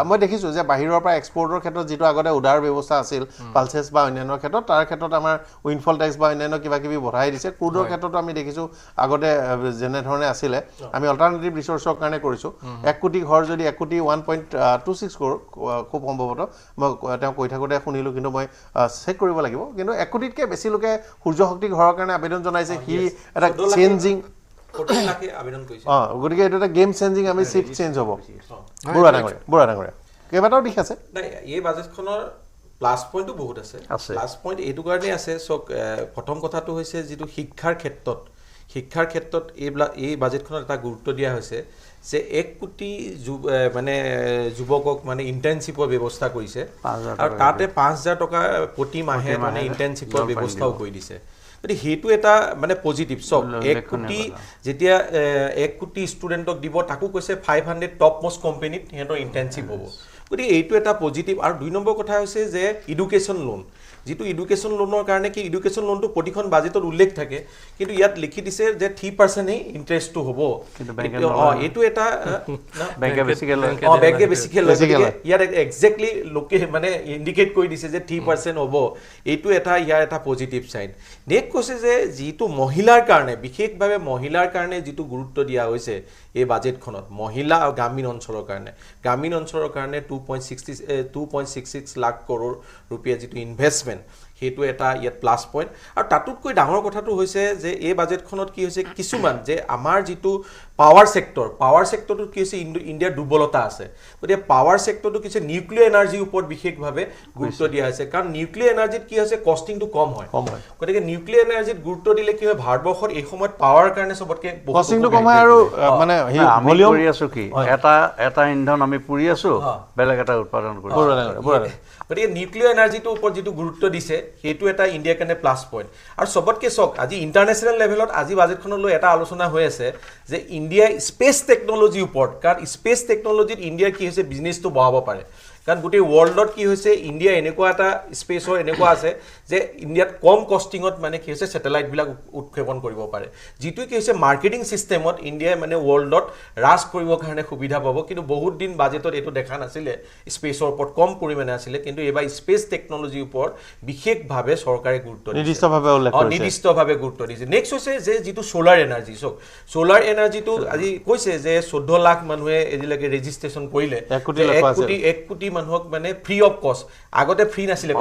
মই দেখিছোঁ যে বাহিৰৰ পৰা এক্সপৰ্টৰ ক্ষেত্ৰত যিটো আগতে উদাৰ ব্যৱস্থা আছিল পালচেছ বা অন্যান্য ক্ষেত্ৰত তাৰ ক্ষেত্ৰত আমাৰ উইনফল টেক্স বা অন্যান্য কিবা কিবি বঢ়াই দিছে ক্ৰুডৰ ক্ষেত্ৰতো আমি দেখিছোঁ আগতে যেনেধৰণে আছিলে আমি অল্টাৰনেটিভ ৰিচোৰ্চৰ কাৰণে কৰিছোঁ 1 কোটি ঘৰ যদি 1 কোটি 1.26 কৰোঁ খুব সম্ভৱতঃ মই তেওঁ কৈ থাকোঁতে শুনিলোঁ কিন্তু মই চেক কৰিব লাগিব কিন্তু 1 কোটিতকৈ বেছি লোকে সূৰ্য শক্তি ঘৰৰ কাৰণে আবেদন জনাইছে সি এটা চেঞ্জিং গতিকে এইটো এটা গেম চেঞ্জিং আমি চিফ্ট চেঞ্জ হ'ব বুঢ়া ডাঙৰীয়া কেইবাটাও দিশ আছে এই বাজেটখনৰ প্লাছ পইণ্টটো বহুত আছে প্লাছ পইণ্ট এইটো কাৰণেই আছে চক প্ৰথম কথাটো হৈছে যিটো শিক্ষাৰ ক্ষেত্ৰত এই বাজেটখনত এটা গুৰুত্ব দিয়া হৈছে যে 1 কোটি মানে যুৱকক মানে ইণ্টাৰ্ণশ্বিপৰ ব্যৱস্থা কৰিছে আৰু তাতে 5,000 টকা প্ৰতি মাহে মানে ইণ্টাৰ্ণশ্বিপৰ ব্যৱস্থাও কৰি দিছে গতিকে সেইটো এটা মানে পজিটিভ চব 1 কোটি যেতিয়া 1 কোটি ষ্টুডেণ্টক দিব তাকো কৈছে 500 টপ মোষ্ট কোম্পানীত সিহঁতৰ ইণ্টাৰ্ণশ্বিপ হ'ব গতিকে এইটো এটা পজিটিভ আৰু 2 নম্বৰ কথা হৈছে যে এডুকেশ্যন লোন যিটো এডুকেশ্যন লোনৰ কাৰণে কি এডুকেশ্যন লোনটো প্ৰতিখন বাজেটত উল্লেখ থাকে কিন্তু ইয়াত লিখি দিছে যে 3% ইণ্টাৰেষ্টটো হ'ব এইটো এটা বেংকে বেছিকৈ লয় ইয়াত এক্সেক্টলি লোকে মানে ইণ্ডিকেট কৰি দিছে যে 3% হ'ব এইটো এটা ইয়াৰ এটা পজিটিভ চাইন নেক্সট কৈছে যে যিটো মহিলাৰ কাৰণে বিশেষভাৱে মহিলাৰ কাৰণে যিটো গুৰুত্ব দিয়া হৈছে এই বাজেটখনত মহিলা আৰু গ্ৰামীণ অঞ্চলৰ কাৰণে 2.66 লাখ কৰোৰ ৰুপিয়া যিটো ইনভেষ্টমেণ্ট সেইটো এটা ইয়াত প্লাছ পইণ্ট আৰু তাতোতকৈ ডাঙৰ কথাটো হৈছে যে এই বাজেটখনত কি হৈছে কিছুমান যে আমাৰ যিটো পাৱাৰ ছেক্টৰটো কি হৈছে ইণ্ডিয়াৰ দুৰ্বলতা আছে গতিকে পাৱাৰ ছেক্টৰটো কি হৈছে নিউক্লিয়াৰ এনাৰ্জিৰ ওপৰত বিশেষভাৱে গুৰুত্ব দিয়া হৈছে কাৰণ নিউক্লিয়াৰ এনাৰ্জিত কি হৈছে কষ্টিংটো কম হয় গতিকে নিউক্লিয়াৰ এনাৰ্জিত গুৰুত্ব দিলে কি হয় ভাৰতবৰ্ষত এই সময়ত পাৱাৰ কাৰণে চবতকৈ কষ্টিংটো কম হয় আৰু মানে ভলিউম কৰি আছোঁ কি এটা ইন্ধন আমি পুৰি আছোঁ বেলেগ এটা উৎপাদন কৰি গতিকে নিউক্লিয়াৰ এনাৰ্জিটোৰ ওপৰত যিটো গুৰুত্ব দিছে সেইটো এটা ইণ্ডিয়াৰ কাৰণে প্লাছ পইণ্ট আৰু চবতকৈ চক আজি ইণ্টাৰনেশ্যনেল লেভেলত আজি বাজেটখনলৈ এটা আলোচনা হৈ আছে যে ইণ্ডিয়াই স্পেচ টেকন'লজিৰ ওপৰত কাৰণ স্পেচ টেকন'লজিত ইণ্ডিয়াৰ কি হৈছে বিজনেছটো বঢ়াব পাৰে কাৰণ গোটেই ৱৰ্ল্ডত কি হৈছে ইণ্ডিয়া এনেকুৱা এটা স্পেচৰ এনেকুৱা আছে যে ইণ্ডিয়াত কম কষ্টিঙত মানে কি হৈছে ছেটেলাইটবিলাক উৎক্ষেপণ কৰিব পাৰে যিটো কি হৈছে মাৰ্কেটিং ছিষ্টেমত ইণ্ডিয়াই মানে ৱৰ্ল্ডত ৰাজ কৰিবৰ কাৰণে সুবিধা পাব কিন্তু বহুত দিন বাজেটত এইটো দেখা নাছিলে স্পেচৰ ওপৰত কম পৰিমাণে আছিলে কিন্তু এইবাৰ স্পেচ টেকন'লজিৰ ওপৰত বিশেষভাৱে চৰকাৰে গুৰুত্ব নিৰ্দিষ্টভাৱে গুৰুত্ব দিছে নেক্সট হৈছে যে যিটো ছ'লাৰ এনাৰ্জি চাওক ছ'লাৰ এনাৰ্জিটো আজি কৈছে যে 14 লাখ মানুহে এতিয়ালৈকে ৰেজিষ্ট্ৰেশ্যন কৰিলে 1 কোটি মানুহক মানে ফ্ৰী অফ কষ্ট আগতে ফ্ৰী নাছিলে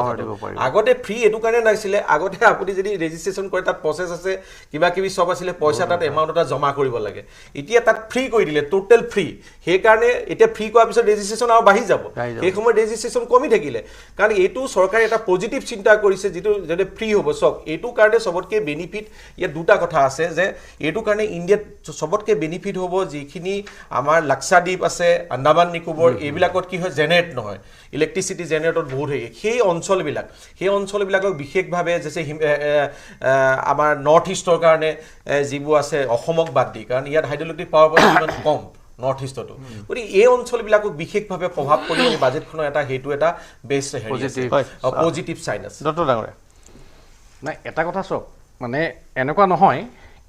আগতে ফ্ৰী এইটো কাৰণে নাছিলে আগতে আপুনি যদি ৰেজিষ্ট্ৰেশ্যন কৰে তাত প্ৰচেছ আছে কিবা কিবি চব আছিলে পইচা তাত এমাউণ্ট এটা জমা কৰিব লাগে এতিয়া তাত ফ্ৰী কৰি দিলে টোটেল ফ্ৰী সেইকাৰণে এতিয়া ফ্ৰী কৰাৰ পিছত ৰেজিষ্ট্ৰেশ্যন আৰু বাঢ়ি যাব সেই সময়ত ৰেজিষ্ট্ৰেশ্যন কমি থাকিলে কাৰণ এইটো চৰকাৰে এটা পজিটিভ চিন্তা কৰিছে যিটো যাতে ফ্ৰী হ'ব চব এইটো কাৰণে চবতকৈ বেনিফিট ইয়াত দুটা কথা আছে যে এইটো কাৰণে ইণ্ডিয়াত চবতকৈ বেনিফিট হ'ব যিখিনি আমাৰ লাক্ষাদ্বীপ আছে আন্দামান নিকোবৰ এইবিলাকত কি হয় জেনেৰেট নহয় ইলেক্ট্ৰিচিটি জেনেৰেটত বহুত হয় সেই অঞ্চলবিলাকক বিশেষভাৱে যে আমাৰ নৰ্থ ইষ্টৰ কাৰণে যিবোৰ আছে অসমক বাদ দি কাৰণ ইয়াত হাইড্ৰইলেক্ট্ৰিক পাৱাৰ পইণ্ট ইমান কম নৰ্থ ইষ্টতো গতিকে এই অঞ্চলবিলাকক বিশেষভাৱে প্ৰভাৱ পৰি এই বাজেটখনৰ এটা সেইটো এটা বেষ্ট পজিটিভ চাইন আছে ডক্টৰ ডাঙৰীয়া নাই এটা কথা চাওক মানে এনেকুৱা নহয়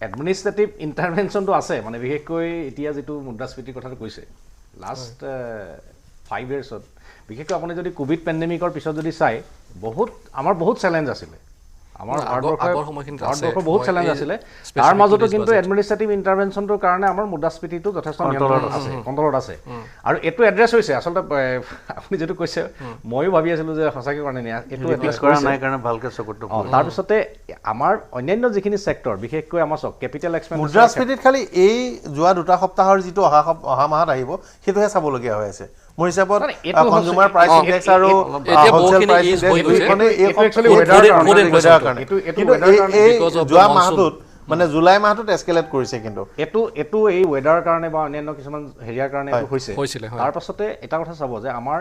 এডমিনিষ্ট্ৰেটিভ ইণ্টাৰভেনশ্যনটো আছে মানে বিশেষকৈ এতিয়া যিটো মুদ্ৰাস্ফীতিৰ কথাটো কৈছে লাষ্ট 5 yearsত বিশেষকৈ আপুনি যদি কোভিড পেণ্ডেমিকৰ পিছত যদি চাই আমাৰ বহুত চেলেঞ্জ আছিলে আমাৰ ভাৰতবৰ্ষৰ বহুত চেলেঞ্জ আছিলে তাৰ মাজতো কিন্তু এডমিনিষ্ট্ৰেটিভ ইণ্টাৰভেনশ্যনটোৰ কাৰণে আমাৰ মুদ্ৰাস্ফীতিটো যথেষ্ট কণ্ট্ৰলত আছে আৰু এইটো এড্ৰেছ হৈছে আচলতে আপুনি যিটো কৈছে ময়ো ভাবি আছিলোঁ যে সঁচাকৈ কাৰণে এইটো এড্ৰেছ কৰা নাই কাৰণে ভালকৈ চকুটো তাৰপিছতে আমাৰ অন্যান্য যিখিনি ছেক্টৰ বিশেষকৈ আমাৰ চাওক কেপিটেল এক্সপেণ্ডিচাৰ মুদ্ৰাস্ফীতিত খালি এই যোৱা 2 সপ্তাহৰ যিটো অহা মাহত আহিব সেইটোহে চাবলগীয়া হৈ আছে মোৰ হিচাপত কনজিউমাৰ প্ৰাইচ ইনডেক্স আৰু হোলচেল প্ৰাইচ ইনডেক্স যোৱা মাহটোত মানে জুলাই মাহটোত এস্কেলেট কৰিছে কিন্তু এইটো এই ৱেডাৰৰ কাৰণে বা অন্যান্য কিছুমান হেৰিয়াৰ কাৰণে এইটো হৈছিলে তাৰ পাছতে এটা কথা চাব যে আমাৰ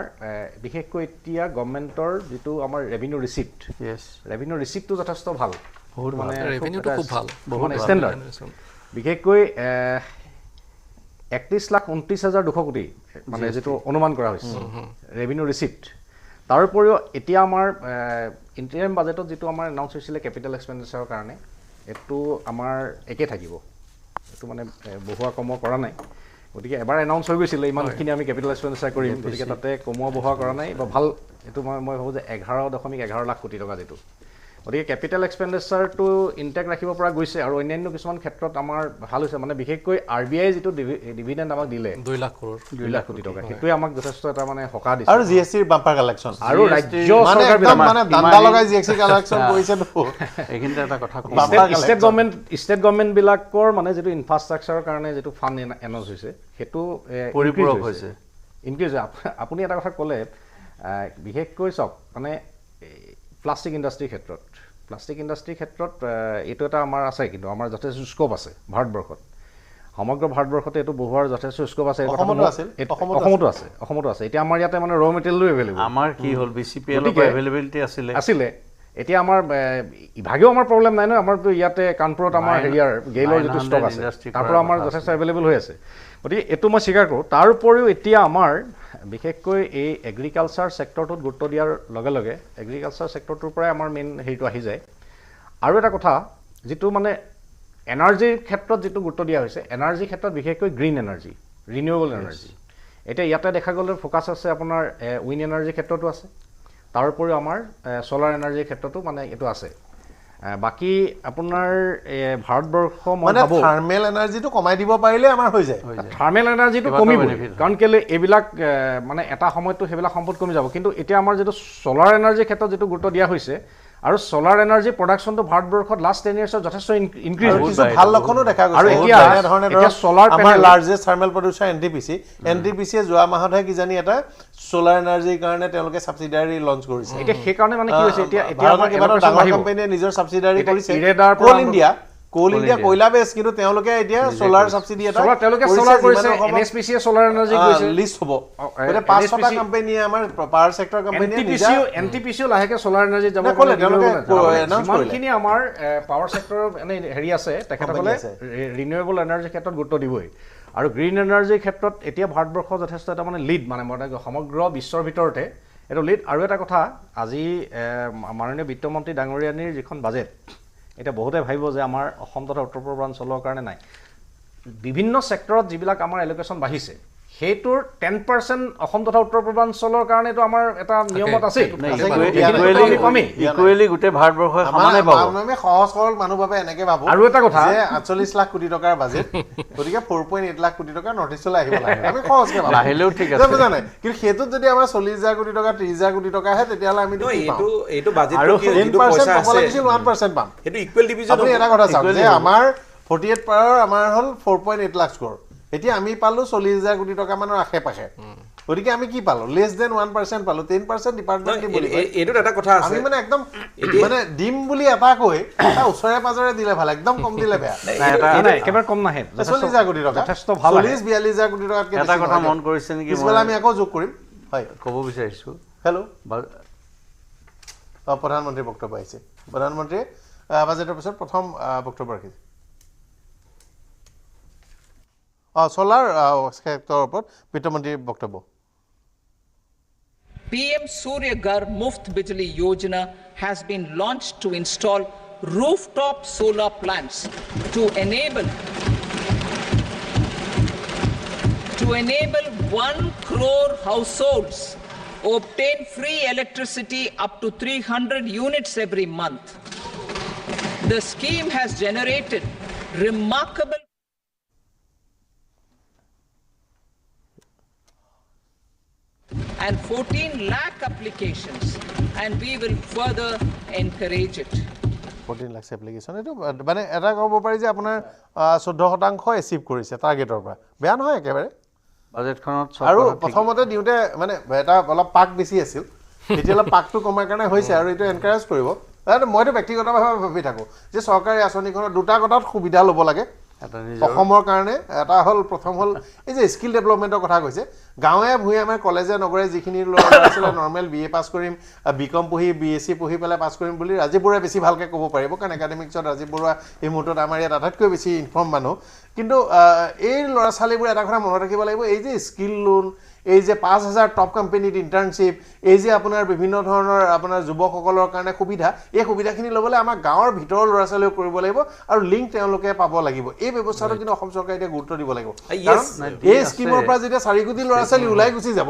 বিশেষকৈ এতিয়া গভৰ্ণমেণ্টৰ যিটো আমাৰ ৰেভিনিউ ৰিচিপ্টটো যথেষ্ট ভাল বহুত মানে ৰেভিনিউটো খুব ভাল বহুত ষ্টেণ্ডাৰ্ড বিশেষকৈ 31,29,200 কোটি মানে যেটো অনুমান কৰা হৈছে ৰেভিনিউ ৰিচিপ্ট তাৰ উপৰিও এতিয়া আমাৰ ইন্টাৰিম বাজেটত যেটো আমাৰ এনাউন্স হৈছিলে ক্যাপিটাল এক্সপেন্ডিচাৰৰ কাৰণে এটো আমাৰ একে থাকিব এটো মানে বহুৱা কম কৰা নাই গতিকে এবাৰ এনাউন্স হৈ গৈছিল ইমানখিনি আমি ক্যাপিটাল এক্সপেন্ডিচাৰ কৰিম গতিকে তাতে কমোৱা বহুৱা কৰা নাই বা ভাল এটো মই ভাবো যে 11.11 লাখ কোটি টকা যেটো গতিকে ক্যাপিটাল এক্সপেন্ডিচাৰটো ইনটেক ৰাখিব পৰা গৈছে আৰু অন্যান্য কিছুমান ক্ষেত্ৰত আমাৰ ভাল হৈছে মানে বিশেষকৈ আৰবিআই যেটো ডিভিডেন্ড আমাক দিলে 2 লাখ কোটি টকা হেতুৱে আমাক যথেষ্ট এটা মানে হকা দিছে আৰু জিএসটিৰ বাম্পাৰ কালেকচন আৰু ৰাজ্য চৰকাৰ মানে দান্দা লগাই জিএসটি কালেকচন কৰিছে এইখিনিতে এটা কথা ষ্টেট গভৰ্ণমেণ্ট বিলাকৰ মানে যেটো ইনফ্ৰাষ্ট্ৰাকচাৰৰ কাৰণে যেটো ফান্ড এনাউন্স হৈছে হেতু পৰিপূৰক হৈছে ইনক্ৰিজ আপুনি এটা কথা ক'লে বিশেষকৈ চক মানে প্লাষ্টিক ইণ্ডাষ্ট্ৰীৰ ক্ষেত্ৰত এইটো এটা আমাৰ আছে কিন্তু আমাৰ যথেষ্ট স্কোপ আছে ভাৰতবৰ্ষত সমগ্ৰ ভাৰতবৰ্ষতে এইটো বহুৱাৰ যথেষ্ট স্কোপ আছে অসমতো আছে এতিয়া আমাৰ ইয়াতে মানে ৰ মেটেৰিয়েলো এভেইলেবল আমাৰ কি হ'ল বিচিপিএল এভেইলেবিলিটি আছিলে এতিয়া আমাৰ ইভাগেও আমাৰ প্ৰব্লেম নাই ন আমাৰতো ইয়াতে কানপুৰত আমাৰ হেৰিয়াৰ গেইলৰ যেটো ষ্টক আছে তাৰ পৰা আমাৰ যথেষ্ট এভেইলেবল হৈ আছে গতিকে এইটো মই স্বীকাৰ কৰোঁ তাৰ উপৰিও এতিয়া আমাৰ বিশেষকৈ এই এগ্ৰিকালচাৰ সেক্টৰটোত গুৰুত্ব দিয়াৰ লগে লগে এগ্ৰিকালচাৰ সেক্টৰটোৰ পৰাই আমাৰ মেইন হেৰিটো আহি যায় আৰু এটা কথা যেটো মানে এনাৰ্জিৰ ক্ষেত্ৰত যেটো গুৰুত্ব দিয়া হৈছে এনাৰ্জিৰ ক্ষেত্ৰত বিশেষকৈ গ্ৰীণ এনাৰ্জি ৰিনিউৱেবল এনাৰ্জি এতিয়া ইয়াতে দেখা গ'লে ফোকাছ আছে আপোনাৰ উইণ্ড এনাৰ্জিৰ ক্ষেত্ৰতো আছে তাৰ উপৰিও আমাৰ সোলাৰ এনাৰ্জিৰ ক্ষেত্ৰতো মানে এটো আছে বাকি আপোনাৰ ভাৰতবৰ্ষ মানে থাৰ্মেল এনাৰ্জিটো কমাই দিব পাৰিলে আমাৰ হৈ যায় থাৰ্মেল এনাৰ্জিটো কমিব কাৰণ কেলে এইবিলাক মানে এটা সময়তো হেবিলাক সম্পদ কমি যাব কিন্তু এতিয়া আমাৰ যেটো সোলাৰ এনাৰ্জিৰ ক্ষেত্ৰত যেটো গুৰুত্ব দিয়া হৈছে আৰু সোলাৰ এনাৰ্জি প্ৰডাকশনটো ভাৰতবৰ্ষত লাষ্ট 10 ইয়াৰ্ছত যথেষ্ট ইনক্ৰিজ হৈছে ভাল লক্ষণো দেখা গৈছে আৰু এতিয়া সোলাৰ আমাৰ লাৰ্জেষ্ট থাৰ্মেল প্ৰডিউচাৰ এনটিপিসি যোৱা মাহতহে কিজানি এটা সোলাৰ এনাৰ্জিৰ কাৰণে তেওঁলোকে সাবসিডাৰি লঞ্চ কৰিছে এতিয়া সেই কাৰণে মানে কি হৈছে এতিয়া আমাৰ কিবা ডাঙৰ কোম্পানীয়ে নিজৰ সাবসিডাৰি কৰিছে কোল ইণ্ডিয়া কয়লা বেছ কিন্তু তেওঁলোকে এতিয়া সোলাৰ সাবসিডি এটা তেওঁলোকে সোলাৰ কৰিছে এনএছপিসি সোলাৰ এনাৰ্জি কৰিছে লিস্ট হ'ব মানে 500টা কোম্পানীয়ে আমাৰ পাৱাৰ সেক্টৰ কোম্পানীয়ে এনটিপিসি লাহেকে সোলাৰ এনাৰ্জি যাব ক'লে তেওঁলোকে এনাউন্স কৰিলে যিমানখিনি আমাৰ পাৱাৰ সেক্টৰৰ এনে হেৰি আছে তেখেতসকলে ৰিনিউৱেবল এনাৰ্জি ক্ষেত্ৰত গুৰুত্ব দিবই আৰু গ্ৰীণ এনাৰ্জিৰ ক্ষেত্ৰত এতিয়া ভাৰতবৰ্ষ যথেষ্ট এটা মানে লিড মানে সমগ্ৰ বিশ্বৰ ভিতৰতে এটা লিড আৰু এটা কথা আজি মাননীয় বিত্তমন্ত্ৰী ডাঙৰীয়ানীৰ যিখন বাজেট এটা বহুতে ভাবিব যে আমাৰ অসম তথা উত্তৰ পূৰ্বাঞ্চলৰ কাৰণে নাই বিভিন্ন সেক্টৰত যিবিলাক আমাৰ এলোকেশন বাঢ়িছে হেতুৰ 10% অসম তথা উত্তৰ পূৰ্বাঞ্চলৰ কাৰণে তো আমাৰ এটা নিয়মত আছে ইকুৱেলি গুটে ভাৰতবৰ্ষই সমানে পাব আমি সহজ সৰল মানুহ বাবে এনেকে ভাবো আৰু এটা কথা যে 48 লাখ কোটি টকাৰ বাজেট গতিকে 4.8 লাখ কোটি টকা নৰ্থ ইষ্টলৈ আহিব লাগে আমি সহজকে ভাবো লাহিলেও ঠিক আছে বুজা নাই কিন্তু হেতুত যদি আমাৰ 40,000 কোটি টকা 30,000 কোটি টকা হে তেতিয়ালে আমি এইটো বাজেটটো কি যিটো পইচা আছে 1% পাম এটো ইকুৱেল ডিভিজন আপুনি এটা কথা চাওক যে আমাৰ 48 পাৰৰ আমাৰ হল 4.8 লাখ স্কোৰ এতিয়া আমি পালো 40,000 কোটি টকা মানৰ আশে পাশে গতিকে আমি কি পালো লেছ দেন 1% পালো 10% ডিপাৰ্টমেন্ট কি বুলি এইটো এটা কথা আছে আমি মানে একদম মানে ডিম বুলি এটা কই ওচৰে পাজৰে দিলে ভাল একদম কম দিলে বেয়া এটা একেবাৰে কম নাহে 40,000 কোটি টকা যথেষ্ট ভাল 40-42,000 কোটি টকাতকৈ এটা কথা মন কৰিছে নেকি মই আমি আকৌ যোগ কৰিম হয় ক'ব বিচাৰিছো হেল্ল' প্ৰধানমন্ত্ৰী বক্তব্য আহিছে প্ৰধানমন্ত্ৰী বাজেটৰ পিছত প্ৰথম বক্তব্য ৰাখিছে solar sector upor bittamantri boktobbo PM Surya Ghar Muft Bijli Yojana has been launched to install rooftop solar plants to enable 1 crore households obtain free electricity up to 300 units every month. The scheme has generated remarkable and 14 lakh applications, and we will further encourage it. 14 lakh application eto mane eta kobo pari je apunar 14% achieve korise targetor pra beya nohoy ekebare budget khonot aru prothomote diute mane eta olop pak beshi asil etiala pak tu komar karone hoise aru eto encourage koribo moi to ব্যক্তিগতভাৱে ভাবি থাকো যে সৰকাৰি আসনি খনৰ দুটা কথাত সুবিধা লব লাগে অসমৰ কাৰণে এটা হ'ল প্ৰথম হ'ল এই যে স্কিল ডেভেলপমেণ্টৰ কথা কৈছে গাঁৱে ভূঞে আমাৰ কলেজে নগৰে যিখিনি ল'ৰা নৰ্মেল BA পাছ কৰিম BCom পঢ়ি BSc পঢ়ি পেলাই পাছ কৰিম বুলি ৰাজীৱ বৰুৱাই বেছি ভালকৈ ক'ব পাৰিব কাৰণ একাডেমিক্সত ৰাজীৱ বৰুৱা এই মুহূৰ্তত আমাৰ ইয়াত আটাইতকৈ বেছি ইনফৰ্ম মানুহ কিন্তু এই ল'ৰা ছোৱালীবোৰে এটা কথা মনত ৰাখিব লাগিব এই যে স্কিল লোন এই যে 5000 টপ কোম্পানীত ইণ্টাৰ্ণশ্বিপ এই যে আপোনাৰ বিভিন্ন ধৰণৰ আপোনাৰ যুৱকসকলৰ কাৰণে সুবিধা এই সুবিধাখিনি ল'বলৈ আমাৰ গাঁৱৰ ভিতৰৰ ল'ৰা ছোৱালীও কৰিব লাগিব আৰু লিংক তেওঁলোকে পাব লাগিব এই ব্যৱস্থাটো কিন্তু অসম চৰকাৰে এতিয়া গুৰুত্ব দিব লাগিব কাৰণ এই স্কিমৰ পৰা যেতিয়া 4 কোটি ল'ৰা ছোৱালী ওলাই গুচি যাব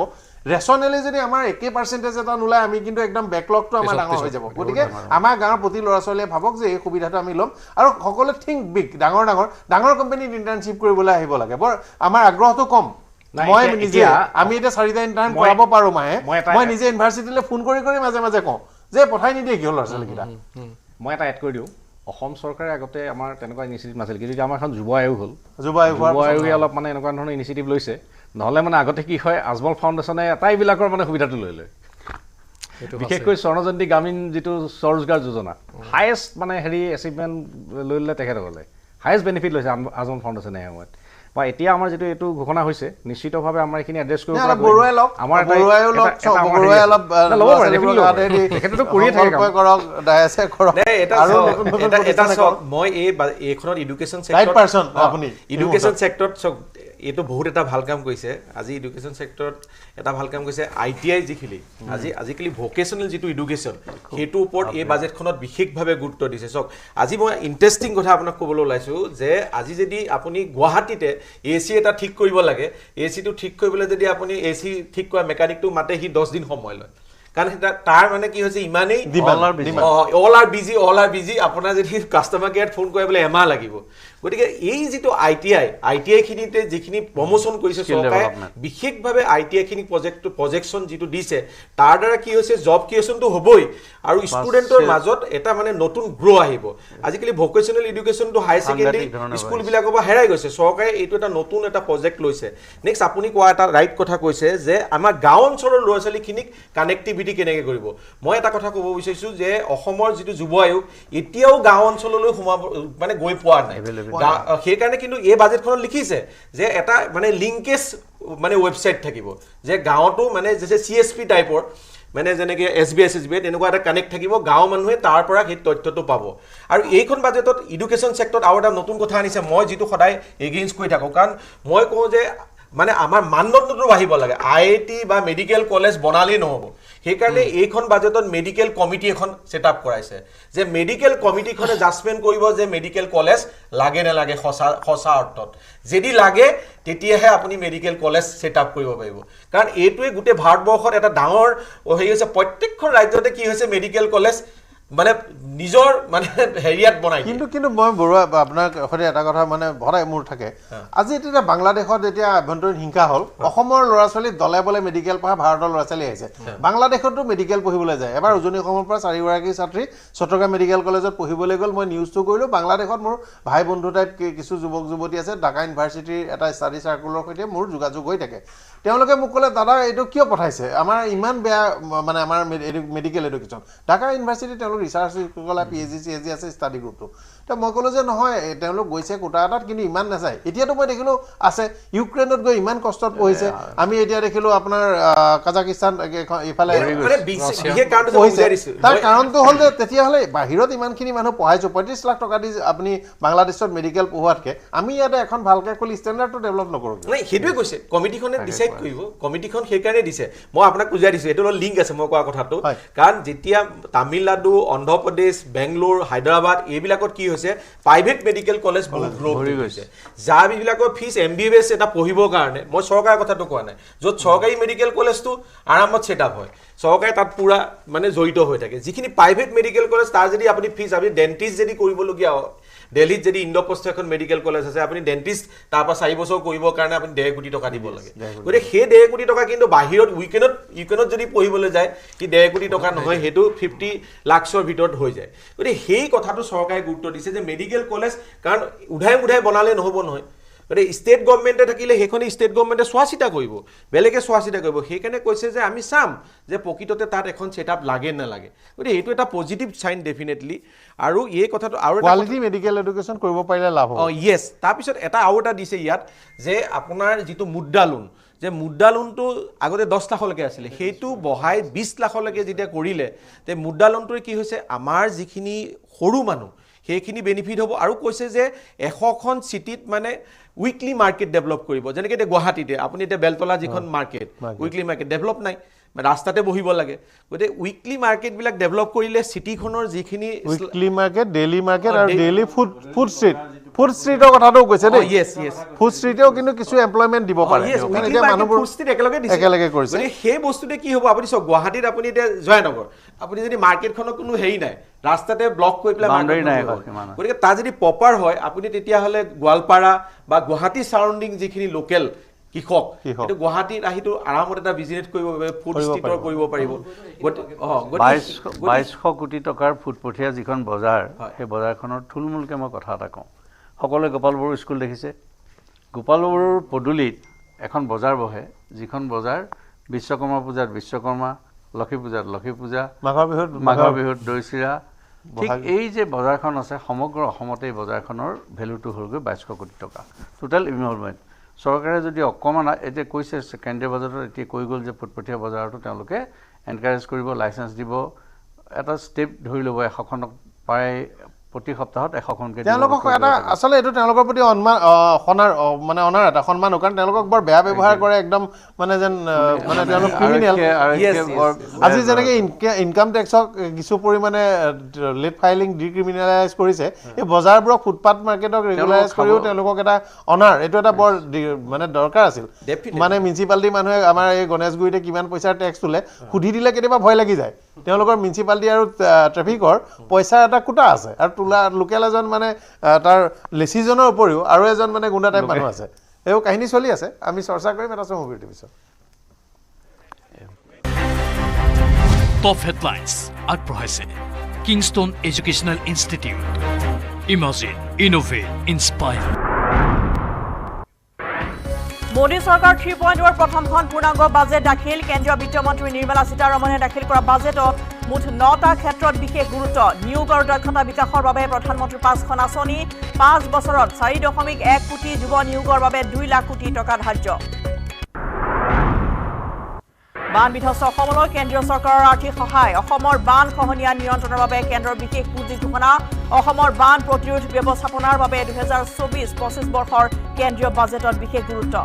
ৰেচনেলি যদি আমাৰ 1% এটা নোলায় আমি কিন্তু একদম বেকলগটো আমাৰ ডাঙৰ হৈ যাব গতিকে আমাৰ গাঁৱৰ প্ৰতি ল'ৰা ছোৱালীয়ে ভাবক যে এই সুবিধাটো আমি ল'ম আৰু সকলোৱে থিংক বিগ ডাঙৰ কোম্পানীত ইণ্টাৰ্ণশ্বিপ কৰিবলৈ আহিব লাগে বৰ আমাৰ আগ্ৰহটো কম মই নিজে আমি এটা 4টা ইণ্টাৰ্ণ কৰাব পাৰো মাহে মই নিজে ইউনিভাৰ্চিটিলৈ ফোন কৰি মাজে মাজে কওঁ যে পঠাই নিদিয়ে কিয় ল'ৰা ছোৱালীকেইটা মই এটা এড কৰি দিওঁ অসম চৰকাৰে আগতে আমাৰ তেনেকুৱা ইনিচিয়েটিভ নাছিল কিন্তু আমাৰ এখন যুৱ আয়োগ হ'ল যুৱ আয়োগে অলপ মানে এনেকুৱা ধৰণৰ ইনিচিয়েটিভ লৈছে নহ'লে মানে আগতে কি হয় আজমল ফাউণ্ডেশ্যনে এটাইবিলাকৰ মানে সুবিধাটো লৈ লয় বিশেষকৈ স্বৰ্ণজয়ন্তী গ্ৰামীণ যিটো স্বৰোজগাৰ যোজনা হায়েষ্ট মানে এচিভমেণ্ট লৈ ল'লে তেখেতসকলে হায়েষ্ট বেনিফিট লৈছে আজমল ফাউণ্ডেশ্যনে সময়ত বা এতিয়া আমাৰ যেটো এটো ঘোষণা হৈছে নিশ্চিতভাৱে আমাৰ এখিনি এড্ৰেছ কৰিব পৰা বৰুৱাই লক আমাৰ বৰুৱাইও লক বৰুৱাই অলপ ল'ব পাৰে তেখেতটো কৰিয়ে থাকে কৰক ডায়াছে কৰক এটা সব মই এইখনত এডুকেশ্যন সেক্টৰ পাৰসন আপুনি এডুকেশ্যন সেক্টৰত এইটো বহুত এটা ভাল কাম কৰিছে আজি এডুকেশ্যন সেক্টৰত এটা ভাল কাম কৰিছে ITI যিখিনি আজিকালি ভোকেশনাল যিটো এডুকেশ্যন হেতু ওপৰত এই বাজেটখনত বিশেষভাৱে গুৰুত্ব দিছে সক আজি মই ইন্টাৰেষ্টিং কথা আপোনাক ক'বলৈ ওলাইছো যে আজি যদি আপুনি গুৱাহাটীতে AC এটা ঠিক কৰিব লাগে AC টো ঠিক কৰিবলৈ যদি আপুনি AC ঠিক কৰা মেকানিকটো মাতে হি 10 দিন সময় লয় কাৰণ তাৰ মানে কি হৈছে ইমানেই অল আৰ বিজি আপোনাৰ যদি কাস্টমাৰ কেয়াৰত ফোন কৰিবলৈ এমাহ লাগিব গতিকে এই যিটো ITI খিনিতে যিখিনি প্ৰমোশন কৰিছে চৰকাৰে বিশেষভাৱে ITI খিনি প্ৰজেকচন যিটো দিছে তাৰ দ্বাৰা কি হৈছে জব ক্ৰিয়েচনটো হ'বই আৰু ষ্টুডেন্টৰ মাজত এটা মানে নতুন গ্ৰো আহিব আজিকালি ভোকেশনাল এডুকেশ্যনটো হাই সেকেন্ডাৰী স্কুল বিলাকৰ পৰা হেৰাই গৈছে চৰকাৰে এইটো এটা নতুন এটা প্ৰজেক্ট লৈছে নেক্সট আপুনি কোৱা এটা ৰাইট কথা কৈছে যে আমাৰ গাঁও অঞ্চলৰ ল'ৰা ছোৱালীখিনিক কানেক্টিভিটি কেনেকৈ কৰিব মই এটা কথা ক'ব বিচাৰিছো যে অসমৰ যিটো যুৱ আয়োগ এতিয়াও গাঁও অঞ্চললৈ মানে গৈ পোৱা নাই সেই কাৰণে কিন্তু এই বাজেটখনত লিখিছে যে এটা মানে লিংকেজ মানে ওয়েবসাইট থাকিব যে গাঁৱটো মানে যে CSP টাইপৰ মানে যেনেকৈ SBI তেনেকুৱা এটা কানেক্ট থাকিব গাঁও মানুহে তাৰ পৰা সেই তথ্যটো পাব আৰু এইখন বাজেটত এডুকেশ্যন সেক্টৰত আৰু এটা নতুন কথা আনিছে মই যিটো সদায় এগেইনষ্ট কৰি থাকো কাৰণ মই কওঁ যে মানে আমাৰ মানদণ্ডটো বাঢ়িব লাগে IIT বা মেডিকেল কলেজ বনালেই নহ'ব সেইকাৰণে এইখন বাজেটত মেডিকেল কমিটি এখন সেটআপ কৰাইছে যে মেডিকেল কমিটিখনে জাজমেন্ট কৰিব যে মেডিকেল কলেজ লাগে না লাগে খসা অৰ্থত যদি লাগে তেতিয়াহে আপুনি মেডিকেল কলেজ সেটআপ কৰিব পাৰিব কাৰণ এইটোৱে গোটে ভাৰতবৰ্ষত এটা ডাঙৰ হেৰি হৈছে প্ৰত্যেকখন ৰাজ্যতে কি হৈছে মেডিকেল কলেজ মানে নিজৰ মানে হেৰিয়াত বনাই কিন্তু মই বৰুৱা আপোনাৰ সৈতে এটা কথা মানে ভৰাই মোৰ থাকে আজি এতিয়া বাংলাদেশত এতিয়া আভ্যন্তৰীণ হিংসা হ'ল অসমৰ ল'ৰা ছোৱালী দলে বলে মেডিকেল পঢ়া ভাৰতৰ ল'ৰা ছোৱালী আহিছে বাংলাদেশতো মেডিকেল পঢ়িবলৈ যায় এবাৰ উজনি অসমৰ পৰা 4 গৰাকী ছাত্ৰী চট্টগ্ৰাম মেডিকেল কলেজত পঢ়িবলৈ গ'ল মই নিউজটো কৰিলোঁ বাংলাদেশত মোৰ ভাই বন্ধু টাইপ কিছু যুৱক যুৱতী আছে ঢাকা ইউনিভাৰ্চিটিৰ এটা ষ্টাডি চাৰ্কুলৰ সৈতে মোৰ যোগাযোগ হৈ থাকে তেওঁলোকে মোক ক'লে দাদা এইটো কিয় পঠাইছে আমাৰ ইমান বেয়া মানে আমাৰ মেডিকেল এডুকেশ্যন ঢাকা ইউনিভাৰ্চিটি তেওঁলোক ৰিচাৰ্চ কলা PhD আছে ষ্টাডি গ্ৰুপটো তো মই ক'লো যে নহয় তেওঁলোক গৈছে কোটা এটাত কিন্তু ইমান নাযায় এতিয়াতো মই দেখিলোঁ আছে ইউক্ৰেইনত গৈ ইমান কষ্টত পঢ়িছে আমি এতিয়া দেখিলোঁ আপোনাৰ কাজাকিস্তান ইফালে তাৰ কাৰণটো হ'ল যে তেতিয়াহ'লে বাহিৰত ইমানখিনি মানুহ পঢ়াইছোঁ 35 লাখ টকা দি আপুনি বাংলাদেশত মেডিকেল পঢ়োৱাতকৈ আমি ইয়াতে এখন ভালকৈ খুলি ষ্টেণ্ডাৰ্ডটো ডেভেলপ নকৰোঁ নাই সেইটোৱে কৈছে কমিটিখনে ডিচাইড কৰিব কমিটিখন সেইকাৰণে দিছে মই আপোনাক বুজাই দিছোঁ এইটো লিংক আছে মই কোৱা কথাটো কাৰণ যেতিয়া তামিলনাডু অন্ধ্ৰপ্ৰদেশ বেংগলোৰ হায়দৰাবাদ এইবিলাকত কি হৈছে প্ৰাইভেট মেডিকেল কলেজ বহুত গ্ৰ' হৈ গৈছে যাৰবিলাকৰ ফিজ MBBS এটা পঢ়িবৰ কাৰণে মই চৰকাৰৰ কথাটো কোৱা নাই য'ত চৰকাৰী মেডিকেল কলেজটো আৰামত ছেটআপ হয় চৰকাৰে তাত পুৰা মানে জড়িত হৈ থাকে যিখিনি প্ৰাইভেট মেডিকেল কলেজ তাৰ যদি আপুনি ফিজ আপুনি ডেণ্টিষ্ট যদি কৰিবলগীয়া হয় দিল্লীত যদি ইন্দ্ৰপ্ৰস্থ এখন মেডিকেল কলেজ আছে আপুনি ডেণ্টিষ্ট তাৰ পৰা 4 বছৰ কৰিবৰ কাৰণে আপুনি 1.5 কোটি টকা দিব লাগে গতিকে সেই 1.5 কোটি টকা কিন্তু বাহিৰত উইকেণ্ডত যদি পঢ়িবলৈ যায় কি 1.5 কোটি টকা নহয় সেইটো 50 লাখৰ ভিতৰত হৈ যায় গতিকে সেই কথাটো চৰকাৰে গুৰুত্ব দিছে যে মেডিকেল কলেজ কাৰণ উধাই বনালে নহ'ব নহয় গতিকে ষ্টেট গভৰ্ণমেণ্টে থাকিলে সেইখন ষ্টেট গভৰ্ণমেণ্টে চোৱা চিতা কৰিব, বেলেগে চোৱা চিতা কৰিব। সেইকাৰণে কৈছে যে আমি চাম যে প্ৰকৃততে তাত এখন ছেটআপ লাগে নালাগে। গতিকে এইটো এটা পজিটিভ চাইন ডেফিনেটলি। আৰু এই কথাটো আৰু কোৱালিটি মেডিকেল এডুকেশ্যন কৰিব পাৰিলে লাভ হ'ব। য়েছ। তাৰপিছত আৰু এটা দিছে ইয়াত যে আপোনাৰ যিটো মুদ্ৰা লোন, যে মুদ্ৰা লোনটো আগতে 10 লাখলৈকে আছিলে, সেইটো বঢ়াই 20 লাখলৈকে যেতিয়া কৰিলে, তে মুদ্ৰা লোনটোৱে কি হৈছে আমাৰ যিখিনি সৰু মানুহ সেইখিনি বেনিফিট হ'ব। আৰু কৈছে যে 100খন চিটিত মানে উইকলি মাৰ্কেট ডেভেলপ কৰিব। যেনেকৈ এতিয়া গুৱাহাটীতে আপুনি এতিয়া বেলতলা যিখন মাৰ্কেট, উইকলি মাৰ্কেট ডেভেলপ নাই, ৰাস্তাতে বহিব লাগে। গতিকে উইকলি মাৰ্কেটবিলাক ডেভেলপ কৰিলে চিটিখনৰ যিখিনি উইকলি মাৰ্কেট, ডেইলি মাৰ্কেট আৰু ডেইলি ফুড ষ্ট্ৰীটৰ কথাটো কৈছে দেই। ফুড ষ্ট্ৰীটেও কিন্তু কিছু এমপ্লয়মেণ্ট দিব পাৰে। একেলগে কৰিছে। সেই বস্তুতে কি হ'ব আপুনি চাওক, গুৱাহাটীত আপুনি এতিয়া জয়ানগৰ আপুনি যদি মাৰ্কেটখনৰ কোনো হেৰি নাই, ৰাস্তাতে ব্লক কৰি পেলাই মাৰ্কেট নাই, গতিকে তাৰ যদি প্ৰপাৰ হয় আপুনি তেতিয়াহ'লে গোৱালপাৰা বা গুৱাহাটী চাৰাউণ্ডিং যিখিনি লোকেল কৃষক এইটো গুৱাহাটীত আহিটো আৰামত এটা বিজনেছ কৰিব পাৰিব, ফুড ষ্ট্ৰীটৰ কৰিব পাৰিব। 2200 কোটি টকাৰ ফুটপথীয়া যিখন বজাৰ, সেই বজাৰখনৰ থুলমূলকৈ মই কথা এটা কওঁ। সকলোৱে গোপাল বড়ো স্কুল দেখিছে। গোপাল বড়োৰ পদূলিত এখন বজাৰ বহে, যিখন বজাৰ বিশ্বকৰ্মা পূজাত বিশ্বকৰ্মা, লক্ষী পূজাত লক্ষী পূজা, মাঘৰ বিহুত দৈ চিৰা। ঠিক এই যে বজাৰখন আছে সমগ্ৰ অসমতে এই বজাৰখনৰ ভেলুটো হ'লগৈ 2200 কোটি টকা টোটেল ইনভলভমেণ্ট। চৰকাৰে যদি অকণমান এতিয়া কৈছে কেন্দ্ৰীয় বাজেটত এতিয়া কৈ গ'ল যে ফুটপথীয়া বজাৰটো তেওঁলোকে এনকাৰেজ কৰিব, লাইচেঞ্চ দিব, এটা ষ্টেপ ধৰি ল'ব 100খনক প্ৰায় প্ৰতি সপ্তাহত 100খনকৈ তেওঁলোকক এটা আচলতে এইটো তেওঁলোকৰ প্ৰতি মানে অনাৰ এটা সন্মান, কাৰণ তেওঁলোকক বৰ বেয়া ব্যৱহাৰ কৰে একদম মানে যেন মানে তেওঁলোক ক্ৰিমিনেল। আজি যেনেকৈ ইনকাম টেক্সক কিছু পৰিমাণে লেট ফাইলিং ডিক্ৰিমিনেলাইজ কৰিছে, এই বজাৰবোৰক ফুটপাথ মাৰ্কেটক ৰেগুলাৰাইজ কৰিও তেওঁলোকক এটা অনাৰ, এইটো এটা বৰ মানে দৰকাৰ আছিল। মানে মিউনিচিপালিটি মানুহে আমাৰ এই গণেশগুৰিতে কিমান পইচাৰ টেক্স তোলে সুধি দিলে কেতিয়াবা ভয় লাগি যায়। তেওঁলোকৰ মিউনিচিপালিটি আৰু ট্ৰেফিকৰ পইচাৰ এটা কোটা আছে, আৰু লোকেল এজন মানে তাৰ লেচিজনৰ উপৰিও আৰু এজন মানে গুণ্ডা টাইপ মানুহ আছে। এইবোৰ কাহিনী চলি আছে, আমি চৰ্চা কৰিম এটা মুভিৰ পিছত। টপ হেডলাইন্স আগবঢ়াইছে Kingston educational institute. Imagine, innovate, inspire. Modi চৰকাৰ 3.0 প্ৰথমখন পূৰ্ণাংগ বাজেট দাখিল। কেন্দ্ৰীয় বিত্তমন্ত্ৰী নিৰ্মলা সীতাৰমণে দাখিল কৰা বাজেটত মুঠ 9টা ক্ষেত্ৰত বিশেষ গুৰুত্ব। নিয়োগ আৰু দক্ষতা বিকাশৰ বাবে প্ৰধানমন্ত্ৰীৰ 5খন আঁচনি। 5 বছৰত 4.1 কোটি যুৱ নিয়োগৰ বাবে 2 লাখ কোটি টকা ধাৰ্য। বান বিধ্বস্ত অসমলৈ কেন্দ্ৰীয় চৰকাৰৰ আৰ্থিক সহায়। অসমৰ বান খহনীয়া নিয়ন্ত্ৰণৰ বাবে কেন্দ্ৰৰ বিশেষ পুঁজি ঘোষণা। অসমৰ বান প্ৰতিৰোধ ব্যৱস্থাপনাৰ বাবে 2024-25 বৰ্ষৰ কেন্দ্ৰীয় বাজেটত বিশেষ গুৰুত্ব।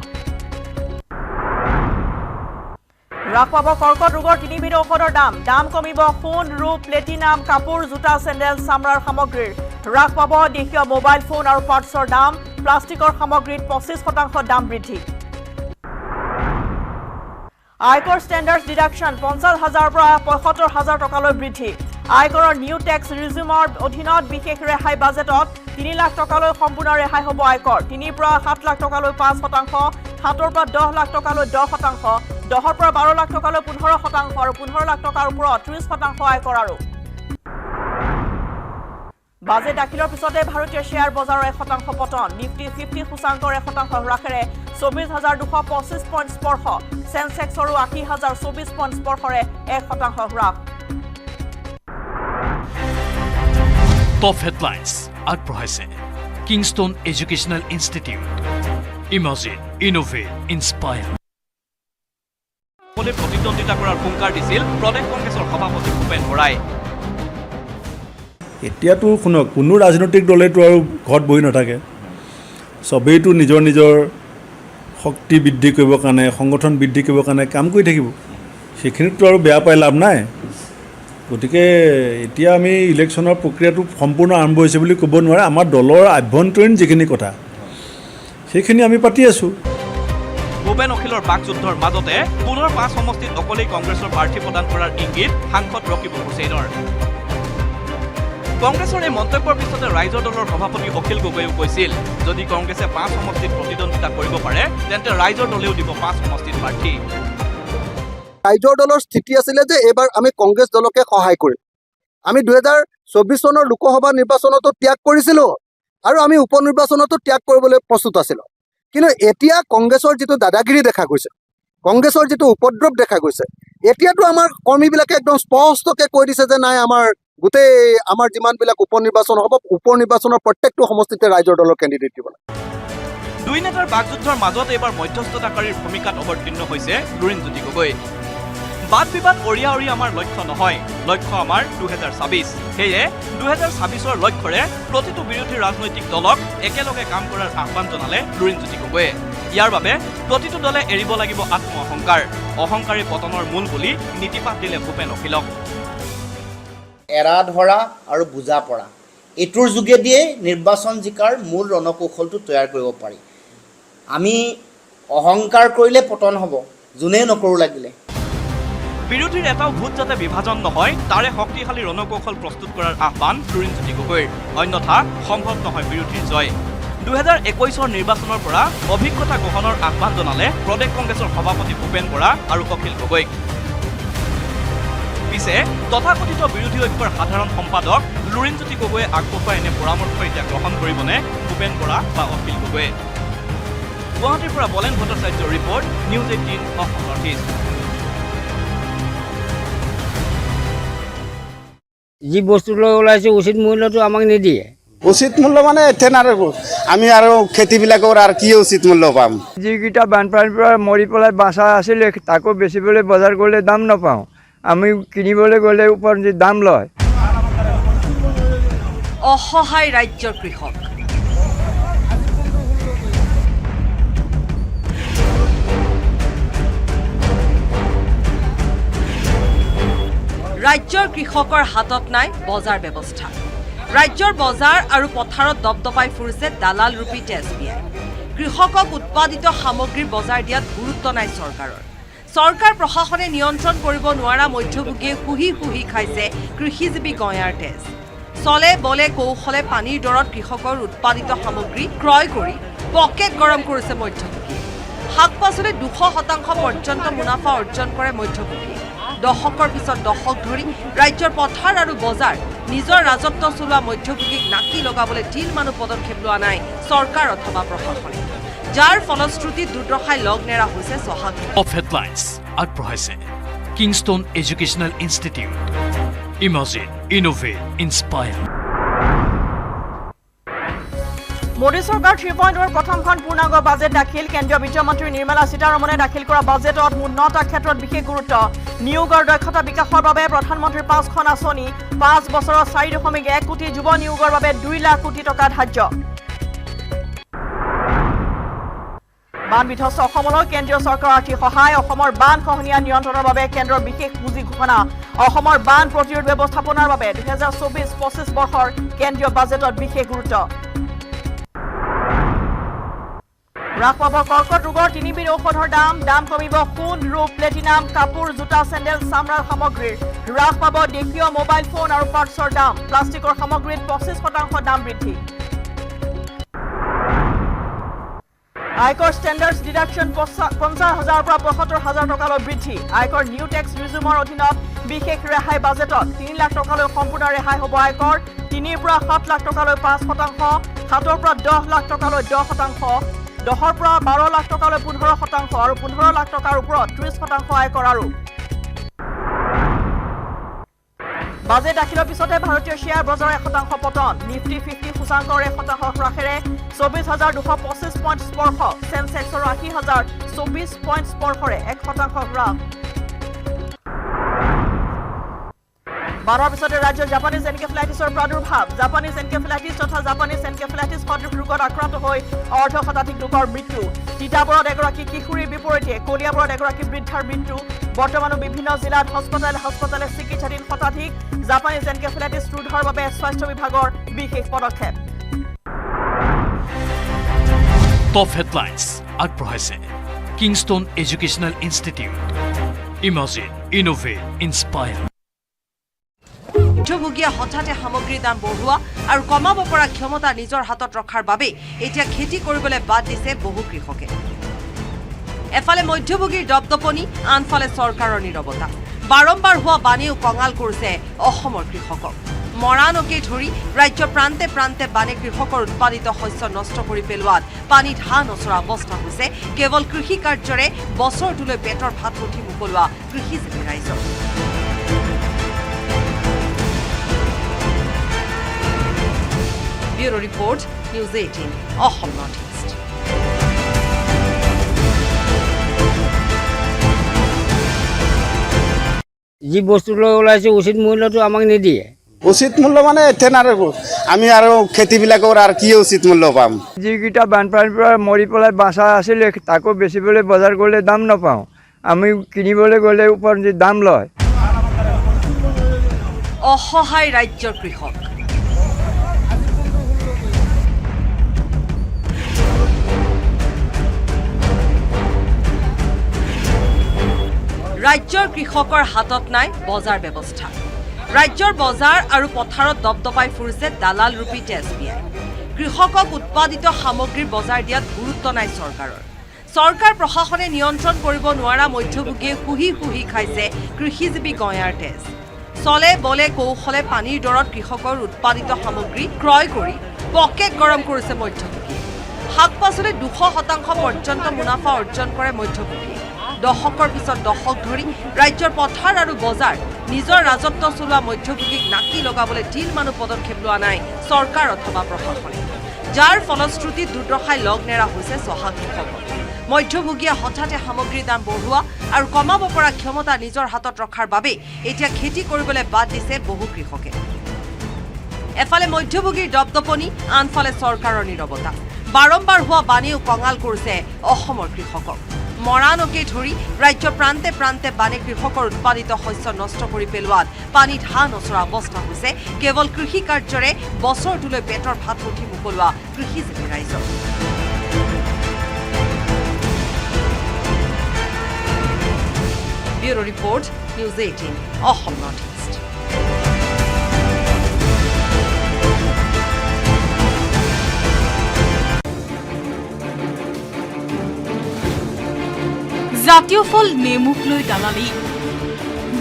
হ্ৰাস পাব কৰ্কট ৰোগৰ 3বিধ ঔষধৰ দাম। দাম কমিব সোণ, ৰূপ, প্লেটিনাম, কাপোৰ, জোতা, চেণ্ডেল, চামৰাৰ সামগ্ৰীৰ। হ্ৰাস পাব দেশীয় মোবাইল ফোন আৰু পাৰ্টছৰ দাম। প্লাষ্টিকৰ সামগ্ৰীত 25% দাম বৃদ্ধি। আয়কৰ ষ্টেণ্ডাৰ্ড ডিডাকশ্যন 50,000 পৰা 75,000 টকালৈ বৃদ্ধি। আয়কৰৰ নিউ টেক্স ৰিজিউমৰ অধীনত বিশেষ ৰেহাই বাজেটত 3 লাখ টকালৈ সম্পূৰ্ণ ৰেহাই হ'ব আয়কৰ। 3 পৰা 7 লাখ টকালৈ 5%, 7 পৰা 10 লাখ টকালৈ 10%, 10 পৰা 12 লাখ টকালৈ 15% আৰু 15 লাখ টকাৰ ওপৰত 30% আয়কৰ। আৰু বাজেট দাখিলৰ পিছতে ভাৰতীয় শ্বেয়াৰ বজাৰৰ 1% পতন। নিফটি 50 সূচাংকৰ 1% হ্ৰাসেৰে 24,225 পইণ্ট স্পৰ্শ। চেনচেক্সৰো 80,024 পইণ্ট স্পৰ্শৰে 1% হ্ৰাস। টপ হেডলাইন্স আগবঢ়াইছে Kingston educational institute. Imagine, innovate, inspire. প্ৰতিদ্বন্দ্বিতা কৰাৰ হুংকাৰ দিছিল প্ৰদেশ কংগ্ৰেছৰ সভাপতি ভূপেন বৰাই। এতিয়াতো শুনক, কোনো ৰাজনৈতিক দলেতো আৰু ঘৰত বহি নাথাকে। চবেইতো নিজৰ নিজৰ শক্তি বৃদ্ধি কৰিবৰ কাৰণে, সংগঠন বৃদ্ধি কৰিবৰ কাৰণে কাম কৰি থাকিব। সেইখিনিতো আৰু বেয়া পাই লাভ নাই। গতিকে এতিয়া আমি ইলেকশ্যনৰ প্ৰক্ৰিয়াটো সম্পূৰ্ণ আৰম্ভ হৈছে বুলি ক'ব নোৱাৰে। আমাৰ দলৰ আভ্যন্তৰীণ যিখিনি কথা সেইখিনি আমি পাতি আছোঁ। ভূপেন অখিলৰ বাকযুদ্ধৰ মাজতে পুনৰ 5 সমষ্টিত অকলেই কংগ্ৰেছৰ প্ৰাৰ্থী প্ৰদান কৰাৰ ইংগিত সাংসদ ৰকিব হুছেইনৰ। কংগ্ৰেছৰ এই মন্তব্যৰ পিছতে ৰাইজৰ দলৰ সভাপতি অখিল গগৈয়ে কৈছিল, যদি কংগ্ৰেছে 5 সমষ্টিত প্ৰতিদ্বন্দ্বিতা কৰিব পাৰে তেন্তে ৰাইজৰ দলেও দিব 5 সমষ্টিত প্ৰাৰ্থী। ৰাইজৰ দলৰ স্থিতি আছিলে যে এইবাৰ আমি কংগ্ৰেছ দলকে সহায় কৰিম। আমি 2024 চনৰ লোকসভা নিৰ্বাচনতো ত্যাগ কৰিছিলোঁ আৰু আমি উপ নিৰ্বাচনতো ত্যাগ কৰিবলৈ প্ৰস্তুত আছিলোঁ। কিন্তু এতিয়া কংগ্ৰেছৰ যিটো দাদাগিৰি দেখা গৈছে, কংগ্ৰেছৰ যিটো উপদ্ৰৱ দেখা গৈছে, এতিয়াতো আমাৰ কৰ্মীবিলাকে একদম স্পষ্টকৈ কৈ দিছে যে নাই আমাৰ গোটেই আমাৰ যিমানবিলাক উপ নিৰ্বাচন হ'ব, উপ নিৰ্বাচনৰ প্ৰত্যেকটো সমষ্টিতে ৰাইজৰ দলৰ কেণ্ডিডেট দিব লাগে। দুই নেতাৰ বাকযুদ্ধৰ মাজত এইবাৰ মধ্যস্থতাকাৰীৰ ভূমিকাত অৱতীৰ্ণ হৈছে লুৰিণজ্যোতি গগৈ। বাদ বিবাদ অৰিয়া আমাৰ লক্ষ্য নহয়, লক্ষ্য আমাৰ 2026। সেয়ে 2026ৰ লক্ষ্যৰে প্ৰতিটো বিৰোধী ৰাজনৈতিক দলক একেলগে কাম কৰাৰ আহ্বান জনালে লুৰিণজ্যোতি গগৈয়ে। ইয়াৰ বাবে প্ৰতিটো দলে এৰিব লাগিব আত্ম অহংকাৰ, অহংকাৰী পতনৰ মূল বুলি নীতিপাত দিলে ভূপেন অখিলক। এৰা ধৰা আৰু বুজা পৰা, এইটোৰ যোগেদিয়ে নিৰ্বাচন জিকাৰ মূল ৰণকৌশলটো তৈয়াৰ কৰিব পাৰি। আমি অহংকাৰ কৰিলে পতন হ'ব, যোনেই নকৰোঁ লাগিলে। বিৰোধীৰ এটাও ভোট যাতে বিভাজন নহয় তাৰে শক্তিশালী ৰণকৌশল প্ৰস্তুত কৰাৰ আহ্বান লুৰিণজ্যোতি গগৈৰ, অন্যথা সম্ভৱ নহয় বিৰোধীৰ জয়। 2021ৰ নিৰ্বাচনৰ পৰা অভিজ্ঞতা গ্ৰহণৰ আহ্বান জনালে প্ৰদেশ কংগ্ৰেছৰ সভাপতি ভূপেন বৰা আৰু অখিল গগৈক। পিছে তথাকথিত বিৰোধী ঐক্যৰ সাধাৰণ সম্পাদক লুৰিণজ্যোতি গগৈয়ে আগবঢ়োৱা এনে পৰামৰ্শ এতিয়া গ্ৰহণ কৰিবনে ভূপেন বৰা বা অখিল গগৈয়ে? গুৱাহাটীৰ পৰা বলেন ভট্টাচাৰ্যৰ report, News 18 Assam north east. যি বস্তু লৈ ওলাইছে উচিত মূল্যটো আমাক নিদিয়ে। উচিত মূল্য মানে এথেন আৰু আমি আৰু খেতিবিলাকৰ আৰু কি উচিত মূল্য পাম? যিকেইটা বানপানীৰ পৰা মৰি পেলাই বাচা আছিলে তাকো বেচিবলৈ বজাৰ কৰিলে দাম নাপাওঁ, আমি কিনিবলৈ গ'লে ওপৰত যি দাম লয়। অসহায় ৰাজ্যৰ কৃষক। ৰাজ্যৰ কৃষকৰ হাতত নাই বজাৰ ব্যৱস্থা। ৰাজ্যৰ বজাৰ আৰু পথাৰত দপদপাই ফুৰিছে দালাল ৰূপী SBI। কৃষকক উৎপাদিত সামগ্ৰীৰ বজাৰ দিয়াত গুৰুত্ব নাই চৰকাৰৰ। চৰকাৰ প্ৰশাসনে নিয়ন্ত্ৰণ কৰিব নোৱাৰা মধ্যভোগীয়ে শুহি শুহি খাইছে কৃষিজীৱী গঞাৰ তেজ। চলে বলে কৌশলে পানীৰ দৰত কৃষকৰ উৎপাদিত সামগ্ৰী ক্ৰয় কৰি পকেট গৰম কৰিছে মধ্যভোগীয়ে। শাক পাচলি 200% পৰ্যন্ত মুনাফা অৰ্জন কৰে মধ্যভোগীয়ে। দশকৰ পিছত দশক ধৰি ৰাজ্যৰ পথাৰ আৰু বজাৰ নিজৰ ৰাজত্ব চলোৱা মধ্যভোগীক নাকি লগাবলৈ তিল মানুহ পদক্ষেপ লোৱা নাই চৰকাৰ অথবা প্ৰশাসনে, যাৰ ফলশ্ৰুতিত দুৰ্দশাই লগ নেৰা হৈছে চহাগ। অফ হেডলাইন্স আগবঢ়াইছে Kingston educational institute. Imagine, innovate, inspire. Modi চৰকাৰ 3.0ৰ প্ৰথমখন পূৰ্ণাংগ বাজেট দাখিল। কেন্দ্ৰীয় বিত্তমন্ত্ৰী নিৰ্মলা সীতাৰমণে দাখিল কৰা বাজেটত 9টা ক্ষেত্ৰত বিশেষ গুৰুত্ব। নিয়োগ আৰু দক্ষতা বিকাশৰ বাবে প্ৰধানমন্ত্ৰীৰ 5খন আঁচনি, 5 বছৰত 4.1 কোটি যুৱ নিয়োগৰ বাবে 2 লাখ কোটি টকা ধাৰ্য। বান বিধ্বস্ত অসমলৈ কেন্দ্ৰীয় চৰকাৰৰ আৰ্থিক সহায়। অসমৰ বান খহনীয়া নিয়ন্ত্ৰণৰ বাবে কেন্দ্ৰৰ বিশেষ পুঁজি ঘোষণা। অসমৰ বান প্ৰতিৰোধ ব্যৱস্থাপনাৰ বাবে 2024-25 বৰ্ষৰ কেন্দ্ৰীয় বাজেটত বিশেষ গুৰুত্ব। হ্ৰাস পাব কৰ্কট ৰোগৰ 3বিধ ঔষধৰ দাম কমিব সোণ, ৰূপ, প্লেটিনাম, কাপোৰ, জোতা, চেণ্ডেল, চামৰাৰ সামগ্ৰীৰ। হ্ৰাস পাব দেশীয় মোবাইল ফোন আৰু পাৰ্টছৰ দাম। প্লাষ্টিকৰ সামগ্ৰীত 25% দাম বৃদ্ধি। আয়কৰ ষ্টেণ্ডাৰ্ড ডিডাকশ্যন 50,000 পৰা 75,000 টকালৈ বৃদ্ধি। আয়কৰ নিউ টেক্স ৰিজিউমৰ অধীনত বিশেষ ৰেহাই বাজেটত 3 লাখ টকালৈ সম্পূৰ্ণ ৰেহাই হ'ব আয়কৰ। 3ৰ পৰা 7 লাখ টকালৈ 5%, 7ৰ পৰা 10 লাখ টকালৈ 10%, 10ৰ পৰা 12 লাখ টকালৈ 15% আৰু 15 লাখ টকাৰ ওপৰত 30% আয়কৰ আৰোপ। বাজেট দাখিলৰ পিছতে ভাৰতীয় শ্বেয়াৰ বজাৰৰ 1% পতন। নিফটি 50 সূচাংকৰ 1% হ্ৰাসেৰে 24,225 পইণ্ট স্পৰ্শ। চেনচেক্সৰ 80,024 পইণ্ট স্পৰ্শৰে 1% হ্ৰাস। বানৰ পিছতে ৰাজ্যত জাপানীজ এনকেফেলাইটিছৰ প্ৰাদুৰ্ভাৱ। জাপানীজ এনকেফেলাইটিছ তথা জাপানীজ এনকেফেলাইটিছ সদৃশ ৰোগত আক্ৰান্ত হৈ অৰ্ধশতাধিক লোকৰ মৃত্যু। তিতাবৰত এগৰাকী কিশোৰীৰ বিপৰীতে কলিয়াবৰত এগৰাকী বৃদ্ধাৰ মৃত্যু। বৰ্তমানো বিভিন্ন জিলাত হস্পিতালে চিকিৎসাধীন শতাধিক। জাপানীজ এনকেফেলাইটিছ ৰোধৰ বাবে স্বাস্থ্য বিভাগৰ বিশেষ পদক্ষেপ। টপ হেডলাইন্স আগবঢ়াইছে Kingston educational institute. Imagine, innovate, inspire. মধ্যভোগীয়ে হঠাতে সামগ্ৰীৰ দাম বঢ়োৱা আৰু কমাব পৰা ক্ষমতা নিজৰ হাতত ৰখাৰ বাবে এতিয়া খেতি কৰিবলৈ বাদ দিছে বহু কৃষকে। এফালে মধ্যভোগীৰ দপদপনি, আনফালে চৰকাৰৰ নীৰৱতা। বাৰম্বাৰ হোৱা বানেও কঙাল কৰিছে অসমৰ কৃষকক। মৰাণকে ধৰি ৰাজ্যৰ প্ৰান্তে প্ৰান্তে বানে কৃষকৰ উৎপাদিত শস্য নষ্ট কৰি পেলোৱাত পানীত হাঁহ নচৰা অৱস্থা হৈছে কেৱল কৃষি কাৰ্যৰে বছৰটোলৈ পেটৰ ভাত মুঠি মোকলোৱা কৃষিজীৱী ৰাইজ bureau report news 18 Assam north east যি বস্তুলৈ ওলাইছে উচিত মূল্যটো আমাক নিদিয়ে উচিত মূল্য মানে এতিয়া আৰু আমি আৰু খেতিবিলাকৰ আৰু কি উচিত মূল্য পাম যিকেইটা বানপানীৰ পৰা মৰি পেলাই বাচা আছিলে তাকো বেচিবলৈ বজাৰ কৰিলে দাম নাপাওঁ আমি কিনিবলৈ গ'লে ওপৰত দাম লয় অসহায় ৰাজ্যৰ কৃষক ৰাজ্যৰ কৃষকৰ হাতত নাই বজাৰ ব্যৱস্থা ৰাজ্যৰ বজাৰ আৰু পথাৰত দপদপাই ফুৰিছে দালাল ৰূপী এছবিআই কৃষকক উৎপাদিত সামগ্ৰীৰ বজাৰ দিয়াত গুৰুত্ব নাই চৰকাৰৰ চৰকাৰ প্ৰশাসনে নিয়ন্ত্ৰণ কৰিব নোৱাৰা মধ্যভোগীয়ে শুহি শুহি খাইছে কৃষিজীৱী গয়াৰ তেজ চলে বলে কৌশলে পানীৰ দৰত কৃষকৰ উৎপাদিত সামগ্ৰী ক্ৰয় কৰি পকেট গৰম কৰিছে মধ্যভোগীয়ে শাক পাচলি 200% পৰ্যন্ত মুনাফা অৰ্জন কৰে মধ্যভোগীয়ে দশকৰ পিছত দশক ধৰি ৰাজ্যৰ পথাৰ আৰু বজাৰ নিজৰ ৰাজত্ব চলোৱা মধ্যভোগীক নাকি লগাবলৈ দিন মানুহ পদক্ষেপ লোৱা নাই চৰকাৰ অথবা প্ৰশাসনে যাৰ ফলশ্ৰুতিত দুৰ্দশাই লগ নেৰা হৈছে চহা কৃষকৰ মধ্যভোগীয়ে হঠাতে সামগ্ৰীৰ দাম বঢ়োৱা আৰু কমাব পৰা ক্ষমতা নিজৰ হাতত ৰখাৰ বাবে এতিয়া খেতি কৰিবলৈ বাদ দিছে বহু কৃষকে এফালে মধ্যভোগীৰ দপদপনি আনফালে চৰকাৰৰ নীৰৱতা বাৰম্বাৰ হোৱা বানেও কঙাল কৰিছে অসমৰ কৃষকক মৰাণকে ধৰি ৰাজ্যৰ প্ৰান্তে প্ৰান্তে বানে কৃষকৰ উৎপাদিত শস্য নষ্ট কৰি পেলোৱাত পানীত হাঁহ নচৰা অৱস্থা হৈছে কেৱল কৃষি কাৰ্যৰে বছৰটোলৈ পেটৰ ভাত মুঠি মোকলোৱা কৃষিজীৱী ৰাইজ bureau report news 18 Assam north east জাতীয় ফল নেমুক লৈ দালালি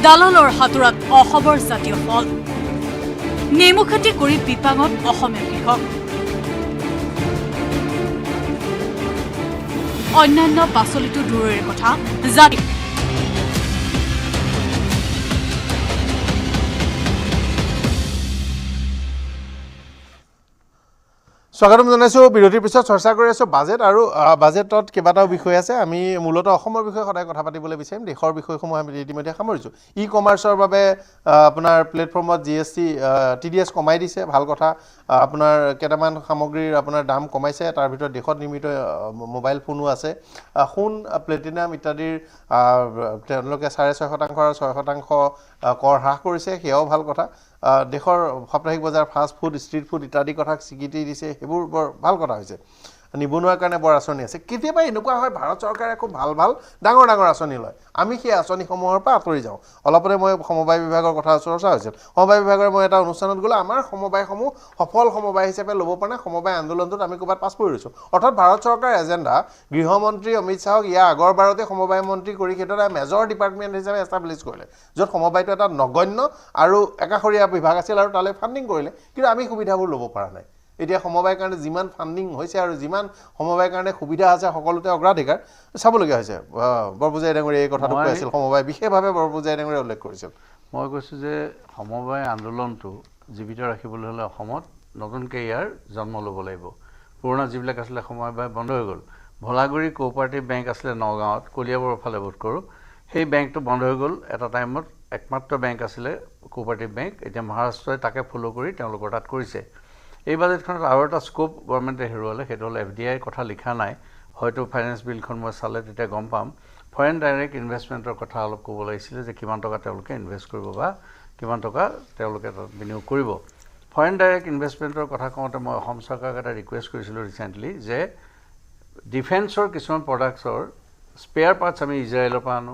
দালালৰ হাতোৰাত অসমৰ জাতীয় ফল নেমু খেতি কৰি বিপাঙত অসমীয়া কৃষক অন্যান্য পাচলিটো দূৰৰে কথা স্বাগতম জনাইছো বিৰতিৰ পিছত চৰ্চা কৰি আছো বাজেট আৰু বাজেটত কেইবাটাও বিষয় আছে আমি মূলত অসমৰ বিষয়ে সদায় কথা পাতিবলৈ বিচাৰিম দেশৰ বিষয়সমূহ আমি ইতিমধ্যে সামৰিছো ই কমাৰ্চৰ বাবে আপোনাৰ প্লেটফৰ্মত জিএসটি টিডিএস কমাই দিছে ভাল কথা আপোনাৰ কেইটামান সামগ্ৰীৰ আপোনাৰ দাম কমাইছে তাৰ ভিতৰত দেশত নিৰ্মিত মোবাইল ফোনো আছে সোণ প্লেটিনাম ইত্যাদিৰ তেওঁলোকে 6.5% আৰু 6% কৰ হ্ৰাস কৰিছে সেয়াও ভাল কথা দেশৰ সাপ্তাহিক বজাৰ ফাষ্ট ফুড ষ্ট্ৰীট ফুড ইত্যাদি কথা স্বীকৃতি দিছে সেইবোৰ বৰ ভাল কথা হৈছে নিবনুৱাৰ কাৰণে বৰ আঁচনি আছে কেতিয়াবা এনেকুৱা হয় ভাৰত চৰকাৰে খুব ভাল ভাল ডাঙৰ ডাঙৰ আঁচনি লয় আমি সেই আঁচনিসমূহৰ পৰা আঁতৰি যাওঁ অলপতে মই সমবায় বিভাগৰ কথা চৰ্চা হৈছিল সমবায় বিভাগৰ মই এটা অনুষ্ঠানত গ'লে আমাৰ সমবায়সমূহ সফল সমবায় হিচাপে ল'ব পৰা নাই সমবায় আন্দোলনটোত আমি ক'ৰবাত পাছ পৰি ৰৈছোঁ অৰ্থাৎ ভাৰত চৰকাৰৰ এজেণ্ডা গৃহমন্ত্ৰী অমিত শ্বাহক ইয়াৰ আগৰবাৰতে সমবায় মন্ত্ৰী কৰি সেইটো এটা মেজৰ ডিপাৰ্টমেণ্ট হিচাপে এষ্টাব্লিছ কৰিলে য'ত সমবায়টো এটা নগণ্য আৰু একাষৰীয়া বিভাগ আছিল আৰু তালৈ ফাণ্ডিং কৰিলে কিন্তু আমি সুবিধাবোৰ ল'ব পৰা নাই এতিয়া সমবায়ৰ কাৰণে যিমান ফাণ্ডিং হৈছে আৰু যিমান সমবায়ৰ কাৰণে সুবিধা আছে সকলোতে অগ্ৰাধিকাৰ চাবলগীয়া হৈছে বৰপূজাৰী ডাঙৰীয়া এই কথাটো কৈ আছিল সমবায় বিশেষভাৱে বৰপূজাৰী ডাঙৰীয়া উল্লেখ কৰিছিল মই কৈছোঁ যে সমবায় আন্দোলনটো জীৱিত ৰাখিবলৈ হ'লে অসমত নতুনকৈ ইয়াৰ জন্ম ল'ব লাগিব পুৰণা যিবিলাক আছিলে সমবায় বন্ধ হৈ গ'ল ভলাগুৰি কোঅপাৰেটিভ বেংক আছিলে নগাঁৱত কলিয়াবৰৰ ফালে বোধ কৰোঁ সেই বেংকটো বন্ধ হৈ গ'ল এটা টাইমত একমাত্ৰ বেংক আছিলে কোঅপাৰেটিভ বেংক এতিয়া মহাৰাষ্ট্ৰই তাকে ফ'ল' কৰি তেওঁলোকৰ তাত কৰিছে এই বাজেটখনত আৰু এটা স্কোপ গভৰ্ণমেণ্টে হেৰুৱালে সেইটো হ'ল FDI কথা লিখা নাই হয়তো ফাইনেন্স বিলখন মই চালে তেতিয়া গম পাম ফৰেইন ডাইৰেক্ট ইনভেষ্টমেণ্টৰ কথা অলপ ক'ব লাগিছিলে যে কিমান টকা তেওঁলোকে ইনভেষ্ট কৰিব বা কিমান টকা তেওঁলোকে তাত বিনিয়োগ কৰিব ফৰেইন ডাইৰেক্ট ইনভেষ্টমেণ্টৰ কথা কওঁতে মই অসম চৰকাৰক এটা ৰিকুৱেষ্ট কৰিছিলোঁ ৰিচেণ্টলি যে ডিফেন্সৰ কিছুমান প্ৰডাক্টছৰ স্পেয়াৰ পাৰ্টছ আমি ইজৰাইলৰ পৰা আনো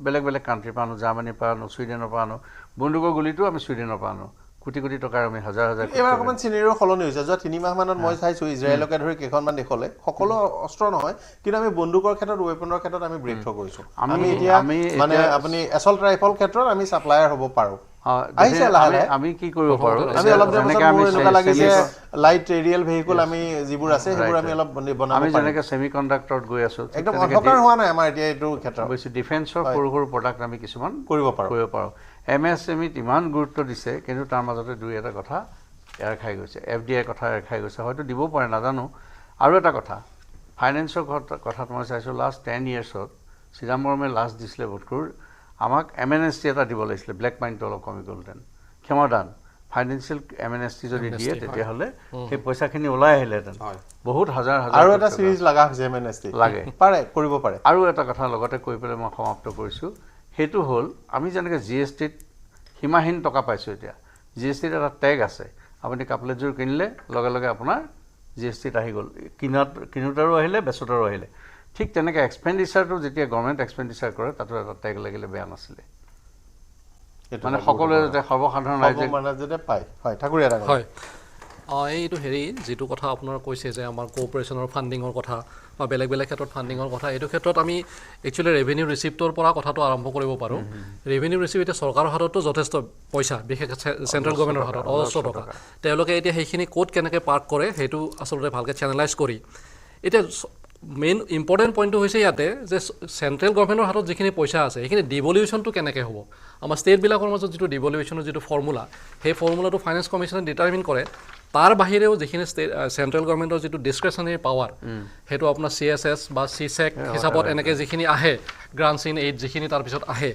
বেলেগ বেলেগ কাণ্ট্ৰিৰ পৰা আনো জাৰ্মানীৰ পৰা আনো ছুইডেনৰ পৰা আনো বন্দুকৰ গুলিটো আমি ছুইডেনৰ পৰা আনো কোটি কোটি টকাৰ আমি হাজাৰ হাজাৰ এইবাৰ অকণমান চিনেৰিঅ' সলনি হৈছে যোৱা 3 মাহমানত মই চাইছোঁ ইজৰাইলকে ধৰি কেইখনমান দেশলৈ সকলো অস্ত্ৰ নহয় কিন্তু আমি বন্দুকৰ ক্ষেত্ৰত ৱেপনৰ ক্ষেত্ৰত আমি ব্ৰেক থ্ৰু কৰিছোঁ আমি এতিয়া মানে আপুনি এছল্ট ৰাইফল ক্ষেত্ৰত আমি ছাপ্লায়াৰ হ'ব পাৰোঁ আহিছে লাহে লাহে আমি কি কৰিব পাৰোঁ আমি অলপ এনেকুৱা লাগিছে লাইট এৰিয়েল ভেহিকল আমি যিবোৰ আছে সেইবোৰ আমি অলপ বনাব আমি যেনেকৈ ছেমি কণ্ডাক্টৰত গৈ আছোঁ একদম অন্ধকাৰ হোৱা নাই আমাৰ এতিয়া এইটো ক্ষেত্ৰত বেছি ডিফেন্সৰ সৰু সৰু প্ৰডাক্ট আমি কিছুমান কৰিব পাৰোঁ MSMEত ইমান গুৰুত্ব দিছে কিন্তু তাৰ মাজতে দুই এটা কথা এৰ খাই গৈছে FDI কথা এৰ খাই গৈছে হয়তো দিবও পাৰে নাজানো আৰু এটা কথা ফাইনেন্সৰ কথাত মই চাইছোঁ লাষ্ট 10 yearsত চিদাম্বৰমে লাষ্ট দিছিলে বোধকৰো আমাক MNST এটা দিব লাগিছিলে ব্লেক মাইনটো অলপ কমি গ'লহেঁতেন ক্ষমাদান ফাইনেন্সিয়েল MNST যদি দিয়ে তেতিয়াহ'লে সেই পইচাখিনি ওলাই আহিলেহেঁতেন বহুত হাজাৰ আৰু এটা চিৰিজ লগা হৈছে MNST লাগে পাৰে কৰিব পাৰে আৰু এটা কথা লগতে কৈ পেলাই মই সমাপ্ত কৰিছোঁ সেইটো হ'ল আমি যেনেকৈ GSTত সীমাহীন টকা পাইছোঁ এতিয়া GSTত এটা টেগ আছে আপুনি কাপোৰযোৰ কিনিলে লগে লগে আপোনাৰ GSTত আহি গ'ল কিনোতাৰো আহিলে বেচোতাৰো আহিলে ঠিক তেনেকৈ এক্সপেণ্ডিচাৰটো যেতিয়া গভৰ্ণমেণ্ট এক্সপেণ্ডিচাৰ কৰে তাতো এটা টেগ লাগিলে বেয়া নাছিলে মানে সকলোৱে যাতে সৰ্বসাধাৰণ ৰাইজে পায় হয় ঠাকুৰীয়া হয় এইটো যিটো কথা আপোনাৰ কৈছে যে আমাৰ কোঅপাৰেশ্যনৰ ফাণ্ডিঙৰ কথা বা বেলেগ বেলেগ ক্ষেত্ৰত ফাণ্ডিঙৰ কথা এইটো ক্ষেত্ৰত আমি একচুৱেলি ৰেভিনিউ ৰিচিপ্টৰ পৰা কথাটো আৰম্ভ কৰিব পাৰোঁ ৰেভিনিউ ৰিচিপ্ট এতিয়া চৰকাৰৰ হাততো যথেষ্ট পইচা বিশেষকৈ চেণ্ট্ৰেল গভৰ্ণমেণ্টৰ হাতত অজস্ৰ টকা তেওঁলোকে এতিয়া সেইখিনি ক'ত কেনেকৈ পাৰ্ক কৰে সেইটো আচলতে ভালকৈ চেনেলাইজ কৰি এতিয়া মেইন ইম্পৰ্টেণ্ট পইণ্টটো হৈছে ইয়াতে যে চেণ্ট্ৰেল গভৰ্ণমেণ্টৰ হাতত যিখিনি পইচা আছে সেইখিনি ডিভলিউশ্যনটো কেনেকৈ হ'ব আমাৰ ষ্টেটবিলাকৰ মাজত যিটো ডিভলিউশ্যনৰ যিটো ফৰ্মুলা সেই ফৰ্মুলাটো ফাইনেন্স কমিশ্যনে ডিটাৰমিন কৰে তাৰ বাহিৰেও যিখিনি চেণ্ট্ৰেল গভৰ্ণমেণ্টৰ যিটো ডিছক্ৰেশ্যনেৰী পাৱাৰ সেইটো আপোনাৰ CSS বা CSEC হিচাপত এনেকৈ যিখিনি আহে গ্ৰাণ্টছ ইন এইড যিখিনি তাৰপিছত আহে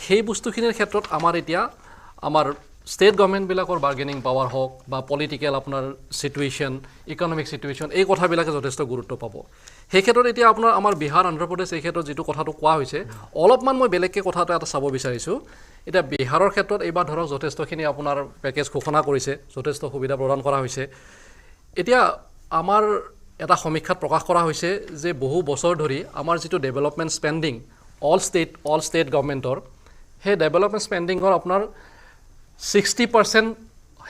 সেই বস্তুখিনিৰ ক্ষেত্ৰত আমাৰ এতিয়া আমাৰ ষ্টেট গভৰ্ণমেণ্টবিলাকৰ বাৰ্গেনিং পাৱাৰ হওক বা পলিটিকেল আপোনাৰ চিটুৱেশ্যন ইকনমিক চিটুৱেশ্যন এই কথাবিলাকে যথেষ্ট গুৰুত্ব পাব সেই ক্ষেত্ৰত এতিয়া আপোনাৰ আমাৰ বিহাৰ অন্ধ্ৰপ্ৰদেশ এই ক্ষেত্ৰত যিটো কথাটো কোৱা হৈছে অলপমান মই বেলেগকৈ কথাটো এটা চাব বিচাৰিছোঁ এতিয়া বিহাৰৰ ক্ষেত্ৰত এইবাৰ ধৰক যথেষ্টখিনি আপোনাৰ পেকেজ ঘোষণা কৰিছে যথেষ্ট সুবিধা প্ৰদান কৰা হৈছে এতিয়া আমাৰ এটা সমীক্ষাত প্ৰকাশ কৰা হৈছে যে বহু বছৰ ধৰি আমাৰ যিটো ডেভেলপমেণ্ট স্পেণ্ডিং অল ষ্টেট গভৰ্ণমেণ্টৰ সেই ডেভেলপমেণ্ট স্পেণ্ডিঙৰ আপোনাৰ 60%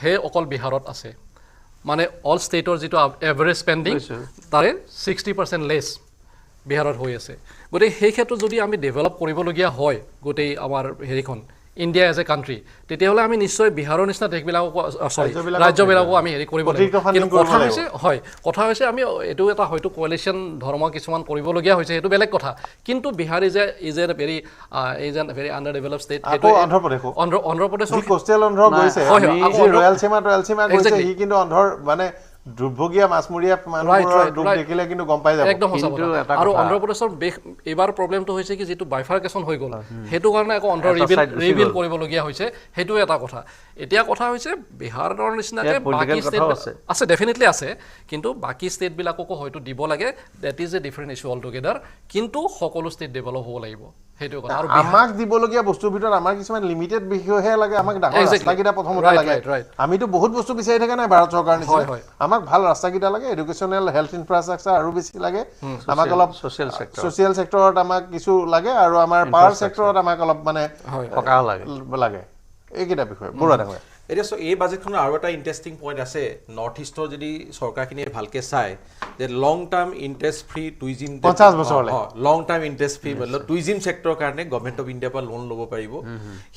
হে অকল বিহাৰত আছে মানে অল ষ্টেটৰ যিটো এভাৰেজ স্পেণ্ডিং তাৰে 60% লেছ বিহাৰত হৈ আছে গতিকে সেই ক্ষেত্ৰত যদি আমি ডেভেলপ কৰিবলগীয়া হয় গোটেই আমাৰ ইণ্ডিয়া এজ এ কাণ্ট্ৰি তেতিয়াহ'লে আমি নিশ্চয় বিহাৰৰ নিচিনা দেশবিলাককো ৰাজ্যবিলাকো আমি কৰিব লাগিব কিন্তু কথা হৈছে আমি এইটো এটা হয়তো কোৱেলিশ্যন ধৰ্ম কিছুমান কৰিবলগীয়া হৈছে সেইটো বেলেগ কথা কিন্তু Bihar is a very under develop state সেইটো অন্ধ্ৰপ্ৰদেশৰ কোষ্টেল অন্ধ্ৰ গৈছে ৰয়েল সীমা গৈছে সি কিন্তু অন্ধ্ৰৰ মানে দুৰ্ভগীয়া মাছমৰীয়া মানুহৰ দুখ দেখিলে কিন্তু গম পাই যাব একদম সঁচা আৰু অন্ধ্ৰপ্ৰদেশৰ এইবাৰ প্ৰব্লেমটো হৈছে কি যিটো বাইফাৰ্কেশ্যন হৈ গ'ল সেইটো কাৰণে আকৌ অন্ধ্ৰ ৰিভিল কৰিবলগীয়া হৈছে সেইটো এটা কথা এতিয়া কথা হৈছে বিহাৰৰ নিচিনাকৈ বাকী ষ্টেট আছে ডেফিনেটলি আছে কিন্তু বাকী ষ্টেটবিলাককো হয়তো দিব লাগে that is a different issue altogether কিন্তু সকলো ষ্টেট ডেভেলপ হ'ব লাগিব সেইটো কথা আৰু আমাক দিবলগীয়া বস্তুৰ ভিতৰত আমাৰ কিছুমান লিমিটেড বিষয়হে লাগে আমাক ডাঙৰ ৰাস্তাকেইটা প্ৰথমতে লাগে আমিতো বহুত বস্তু বিচাৰি থকা নাই ভাৰত চৰকাৰ নিচিনা আমাক ভাল ৰাস্তাকেইটা লাগে এডুকেশ্যনেল হেল্থ ইনফ্ৰাষ্ট্ৰাকচাৰ আৰু বেছি লাগে আমাক অলপ ছ'চিয়েল ছেক্টৰত আমাক কিছু লাগে আৰু আমাৰ পাৱাৰ ছেক্টৰত আমাক অলপ মানে লাগে এইকেইটা বিষয় বৰুৱা ডাঙৰ এতিয়া এই বাজেটখনৰ আৰু এটা ইণ্টাৰেষ্টিং পইণ্ট আছে নৰ্থ ইষ্টৰ যদি চৰকাৰখিনিয়ে ভালকৈ চায় যে লং টাৰ্ম ইণ্টাৰেষ্ট ফ্ৰী টুইজিম 50 বছৰলৈ লং টাৰ্ম ইণ্টাৰেষ্ট ফ্ৰী মানে টুইজিম ছেক্টৰৰ কাৰণে গভৰ্ণমেণ্ট অফ ইণ্ডিয়াৰ পৰা লোন ল'ব পাৰিব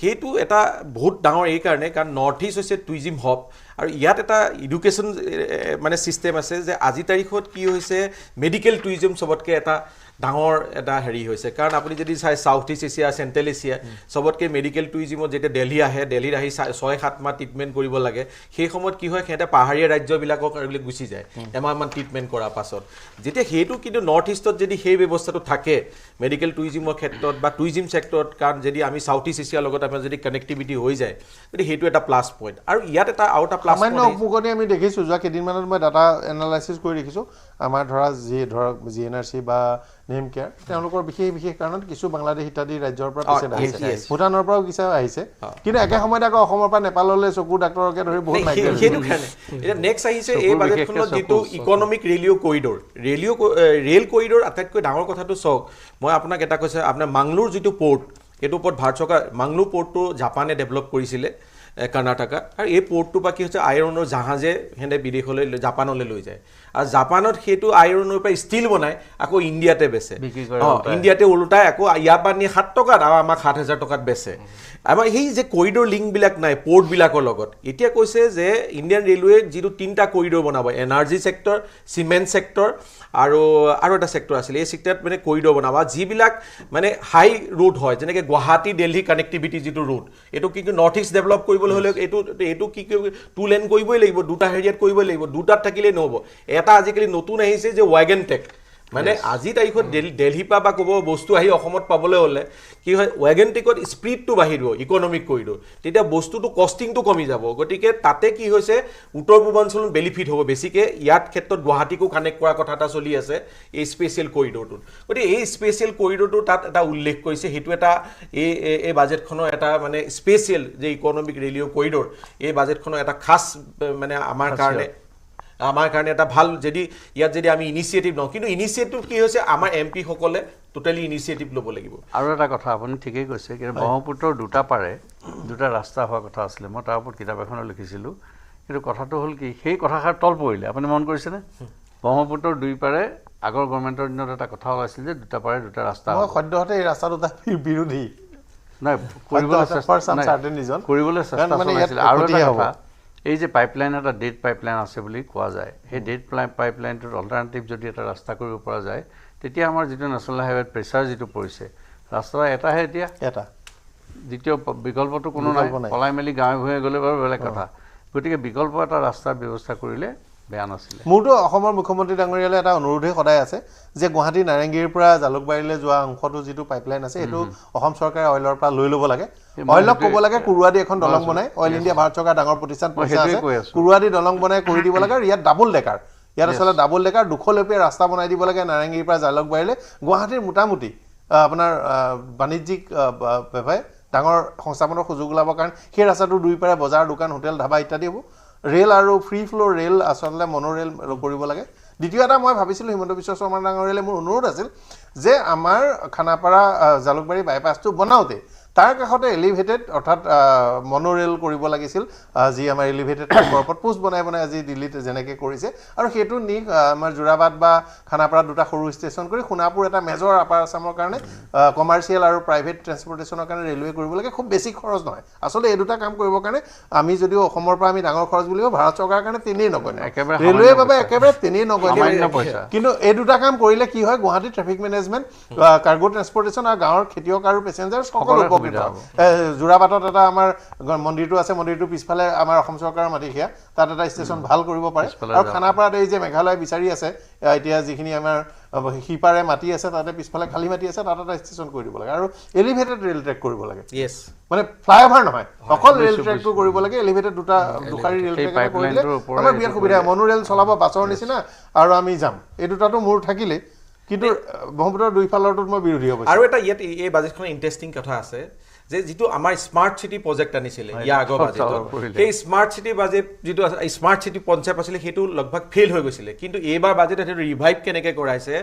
সেইটো এটা বহুত ডাঙৰ এই কাৰণে কাৰণ নৰ্থ ইষ্ট হৈছে টুইজিম হব আৰু ইয়াত এটা এডুকেশ্যন মানে ছিষ্টেম আছে যে আজি তাৰিখত কি হৈছে মেডিকেল টুইজিম চবতকৈ এটা ডাঙৰ এটা হৈছে কাৰণ আপুনি যদি চাই south east Asia central Asia চবতকৈ মেডিকেল টুৰিজিমত যেতিয়া দিল্লী আহি 6-7 মাহ ট্ৰিটমেণ্ট কৰিব লাগে সেই সময়ত কি হয় সিহঁতে পাহাৰীয়া ৰাজ্যবিলাকক গুচি যায় এমাহমান ট্ৰিটমেণ্ট কৰাৰ পাছত যেতিয়া সেইটো কিন্তু নৰ্থ ইষ্টত যদি সেই ব্যৱস্থাটো থাকে মেডিকেল টুৰিজিমৰ ক্ষেত্ৰত বা টুৰিজিম ছেক্টৰত কাৰণ যদি আমি সাউথ ইষ্ট এছিয়াৰ লগত আমাৰ যদি কানেক্টিভিটি হৈ যায় গতিকে সেইটো এটা প্লাছ পইণ্ট আৰু ইয়াত এটা আৰু এটা প্লাছ পইণ্ট আমি দেখিছোঁ যোৱা কেইদিনমানত মই ডাটা এনালাইচিছ কৰি দেখিছোঁ আমাৰ ধৰক GNRC বা নেম কেয়াৰ তেওঁলোকৰ বিশেষ কাৰণত কিছু বাংলাদেশ ইত্যাদি ৰাজ্যৰ পৰা পেচেণ্ট আহিছে ভূটানৰ পৰাও কিছু আহিছে কিন্তু একে সময়তে আকৌ অসমৰ পৰা নেপাললৈ চকু ডাক্তৰকে ধৰি বহুত মাইগ্ৰেট সেইটো কাৰণে এতিয়া নেক্সট আহিছে এই বাজেটখনত যিটো ইকনমিক ৰেলিঅ' কৰিডৰ আটাইতকৈ ডাঙৰ কথাটো চাওক মই আপোনাক এটা কৈছে আপোনাৰ মাংগলোৰ যিটো পৰ্ট এইটোৰ ওপৰত ভাৰত চৰকাৰ মাংগলোৰ পৰ্টটো জাপানে ডেভেলপ কৰিছিলে কৰ্ণাটকা আৰু এই পৰ্টটো বা কি হৈছে আইৰণৰ জাহাজে সিহঁতে বিদেশলৈ জাপানলৈ লৈ যায় আৰু জাপানত সেইটো আইৰণৰ পৰা ষ্টিল বনাই আকৌ ইণ্ডিয়াতে বেচে বিক্ৰী কৰে ইণ্ডিয়াতে ওলোটাই আকৌ ইয়াৰ পৰা নিয়ে 7 টকাত আৰু আমাক 7,000 টকাত বেচে আমাৰ সেই যে কৰিডৰ লিংকবিলাক নাই পোৰ্টবিলাকৰ লগত এতিয়া কৈছে যে ইণ্ডিয়ান ৰেলৱে যিটো 3টা কৰিডৰ বনাব এনাৰ্জি সেক্টৰ সিমেন্ট সেক্টৰ আৰু এটা সেক্টৰ আছিল এই সেক্টৰত মানে কৰিডৰ বনাব যিবিলাক মানে হাই ৰোড হয় যেনেকৈ গুৱাহাটী দিল্লী কানেক্টিভিটি যিটো ৰোড এইটো কি নৰ্থ ইষ্ট ডেভেলপ কৰিবলৈ হ'লে এইটো কি 2 লেন কৰিবই লাগিব 2টা হেৰিয়াত কৰিবই লাগিব 2টাত থাকিলে নহ'ব এটা আজিকালি নতুন আহিছে যে ৱাগন টেক মানে আজি তাৰিখত দিল্লী পা বা ক'ব বস্তু আহি অসমত পাবলৈ হ'লে কি হয় ৱাগন টেকত স্পীডটো বাঢ়িব ইকনমিক কৰিডৰ তেতিয়া বস্তুটো কষ্টিংটো কমি যাব গতিকে তাতে কি হৈছে উত্তৰ পূৰ্বাঞ্চলত বেনিফিট হ'ব বেছিকে ইয়াত ক্ষেত্ৰত গুৱাহাটীকো কানেক্ট কৰা কথা এটা চলি আছে এই স্পেচিয়েল কৰিডৰটোত গতিকে এই স্পেচিয়েল কৰিডৰটো তাত এটা উল্লেখ কৰিছে সেইটো এটা এই বাজেটখনৰ এটা মানে স্পেচিয়েল যে ইকনমিক ৰেলিঅ' কৰিডৰ এই বাজেটখনৰ এটা খাস মানে আমাৰ কাৰণে এটা ভাল যদি ইয়াত যদি আমি ইনিচিয়েটিভ লওঁ কিন্তু ইনিচিয়েটিভ কি হৈছে আমাৰ এমপি সকলে টোটালি ইনিচিয়েটিভ ল'ব লাগিব আৰু এটা কথা আপুনি ঠিকেই কৈছে কিন্তু ব্ৰহ্মপুত্ৰৰ 2টা পাৰে 2টা ৰাস্তা হোৱা কথা আছিলে মই তাৰ ওপৰত কিতাপ এখনো লিখিছিলোঁ কিন্তু কথাটো হ'ল কি সেই কথাষাৰ তল পৰিলে আপুনি মন কৰিছেনে ব্ৰহ্মপুত্ৰৰ 2 পাৰে আগৰ গভৰ্ণমেণ্টৰ দিনত এটা কথা ওলাইছিল যে 2টা পাৰে 2টা ৰাস্তা মই সদ্যহতে এই ৰাস্তা দুটা বিৰোধী নাই কৰিবলৈ চেষ্টা চলাইছিল আৰু এটা কথা এই যে পাইপলাইন এটা ডেট পাইপলাইন আছে বুলি কোৱা যায় সেই ডেট পাইপলাইনটোৰ অল্টাৰনেটিভ যদি এটা ৰাস্তা কৰিব পৰা যায় তেতিয়া আমাৰ যিটো নেশ্যনেল হাইৱেত প্ৰেছাৰ যিটো পৰিছে ৰাস্তা এটাহে এতিয়া এটা দ্বিতীয় বিকল্পটো কোনো নাই পলাই মেলি গাঁৱে ভূঞে গ'লে বাৰু বেলেগ কথা গতিকে বিকল্প এটা ৰাস্তাৰ ব্যৱস্থা কৰিলে বেয়া নাছিলে মোৰতো অসমৰ মুখ্যমন্ত্ৰী ডাঙৰীয়ালে এটা অনুৰোধে সদায় আছে যে গুৱাহাটী নাৰেংগীৰ পৰা জালুকবাৰীলৈ যোৱা অংশটো যিটো পাইপলাইন আছে সেইটো অসম চৰকাৰে অইলৰ পৰা লৈ ল'ব লাগে অইলক ক'ব লাগে কুৰুৱাদি এখন দলং বনাই অইল ইণ্ডিয়া ভাৰত চৰকাৰ ডাঙৰ প্ৰতিষ্ঠান পইচা আছে কুৰুৱাদি দলং বনাই কৰি দিব লাগে আৰু ইয়াত ডাবল ডেকাৰ ইয়াত আচলতে ডাবল ডেকাৰ 200 ৰাস্তা বনাই দিব লাগে নাৰেংগীৰ পৰা জালুকবাৰীলৈ গুৱাহাটীৰ মোটামুটি আপোনাৰ বাণিজ্যিক ব্যৱসায় ডাঙৰ সংস্থাপনৰ সুযোগ ওলাবৰ কাৰণে সেই ৰাস্তাটো 2 পাৰে বজাৰ দোকান হোটেল ধাবা ইত্যাদি হ'ব ৰেল আৰু ফ্ৰী ফ্ল' ৰেল আচলতে মনোৰেল কৰিব লাগে দ্বিতীয় এটা মই ভাবিছিলোঁ হিমন্ত বিশ্ব শৰ্মা ডাঙৰীয়ালে মোৰ অনুৰোধ আছিল যে আমাৰ খানাপাৰা জালুকবাৰী বাইপাছটো বনাওঁতে তাৰ কাষতে এলিভেটেড অৰ্থাৎ মনোৰেল কৰিব লাগিছিল যি আমাৰ এলিভেটেড ওপৰত পোষ্ট বনাই আজি দিল্লীত যেনেকৈ কৰিছে আৰু সেইটো নি আমাৰ যোৰাবাদ বা খানাপাৰা 2টা সৰু ষ্টেচন কৰি সোণাপুৰ এটা মেজৰ আপাৰ আছামৰ কাৰণে কমাৰ্চিয়েল আৰু প্ৰাইভেট ট্ৰেন্সপৰ্টেশ্যনৰ কাৰণে ৰেলৱে কৰিব লাগে খুব বেছি খৰচ নহয় আচলতে এই 2টা কাম কৰিবৰ কাৰণে আমি যদিও অসমৰ পৰা আমি ডাঙৰ খৰচ বুলিও ভাৰত চৰকাৰৰ কাৰণে তেনেই নগণ্য ৰেলৱেৰ বাবে একেবাৰে তেনেই নগণ্য কিন্তু এই 2টা কাম কৰিলে কি হয় Guwahati traffic management cargo transportation আৰু গাঁৱৰ খেতিয়ক আৰু পেচেঞ্জাৰ সকলো যোৰাবাটত এটা আমাৰ মন্দিৰটো আছে মন্দিৰটো পিছফালে আমাৰ অসম চৰকাৰৰ মাটিখিয়া তাত এটা ষ্টেচন ভাল কৰিব পাৰে আৰু খানাপাৰাত এই যে মেঘালয় বিচাৰি আছে এতিয়া যিখিনি আমাৰ সিপাৰে মাটি আছে তাতে পিছফালে খালী মাটি আছে তাত এটা ষ্টেচন কৰি দিব লাগে আৰু এলিভেটেড ৰেল ট্ৰেক কৰিব লাগে মানে ফ্লাইঅভাৰ নহয় অকল ৰেল ট্ৰেকটো কৰিব লাগে এলিভেটেড 2টা দুখাৰী ৰেল ট্ৰেক কৰিলে আমাৰ বিৰাট সুবিধা মনোৰেল চলাব বাছৰ নিচিনা আৰু আমি যাম এই 2টাটো মোৰ থাকিলে কিন্তু ব্ৰহ্মপুত্ৰৰ 2 ফালৰটোত মই বিৰোধী হ'ব আৰু এটা ইয়াত এই বাজেটখনৰ ইণ্টাৰেষ্টিং কথা আছে যে যিটো আমাৰ স্মাৰ্ট চিটি প্ৰজেক্ট আনিছিলে ইয়াৰ আগৰ বাজেটত সেই স্মাৰ্ট চিটি বাজেট যিটো স্মাৰ্ট চিটি কনচেপ্ট আছিলে সেইটো লগভগ ফেইল হৈ গৈছিলে কিন্তু এইবাৰ বাজেটত সেইটো ৰিভাইভ কেনেকৈ কৰাইছে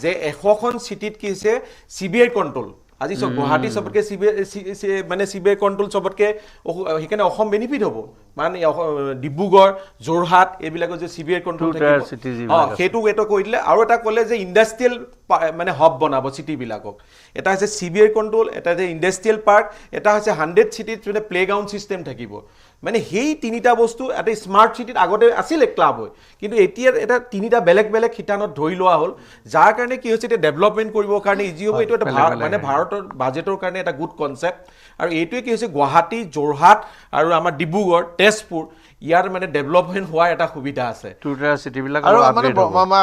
যে 100খন চিটিত কি হৈছে CBI কণ্ট্ৰল আজি চব গুৱাহাটী চবতকৈ মানে CBI কণ্ট্ৰল চবতকৈ সেইকাৰণে অসম বেনিফিট হ'ব মানে ডিব্ৰুগড় যোৰহাট এইবিলাকৰ যে CBI কণ্ট্ৰল সেইটো এটা কৰি দিলে আৰু এটা ক'লে যে ইণ্ডাষ্ট্ৰিয়েল মানে হব বনাব চিটিবিলাকক এটা হৈছে CBI কণ্ট্ৰল এটা হৈছে ইণ্ডাষ্ট্ৰিয়েল পাৰ্ক এটা হৈছে 100 চিটিত মানে প্লেগ্ৰাউণ্ড ছিষ্টেম থাকিব মানে সেই 3টা বস্তু এটা স্মাৰ্ট চিটিত আগতে আছিল ক্লাব হয় কিন্তু এতিয়া এটা 3টা বেলেগ বেলেগ শিতানত ধৰি লোৱা হ'ল যাৰ কাৰণে কি হৈছে এতিয়া ডেভেলপমেণ্ট কৰিবৰ কাৰণে ইজি হ'ব এইটো এটা মানে ভাৰতৰ বাজেটৰ কাৰণে এটা গুড কনচেপ্ট আৰু এইটোৱে কি হৈছে গুৱাহাটী যোৰহাট আৰু আমাৰ ডিব্ৰুগড় তেজপুৰ ইয়াৰ মানে ডেভেলপমেণ্ট হোৱাৰ এটা সুবিধা আছে 2টা চিটিবিলাক আৰু মানে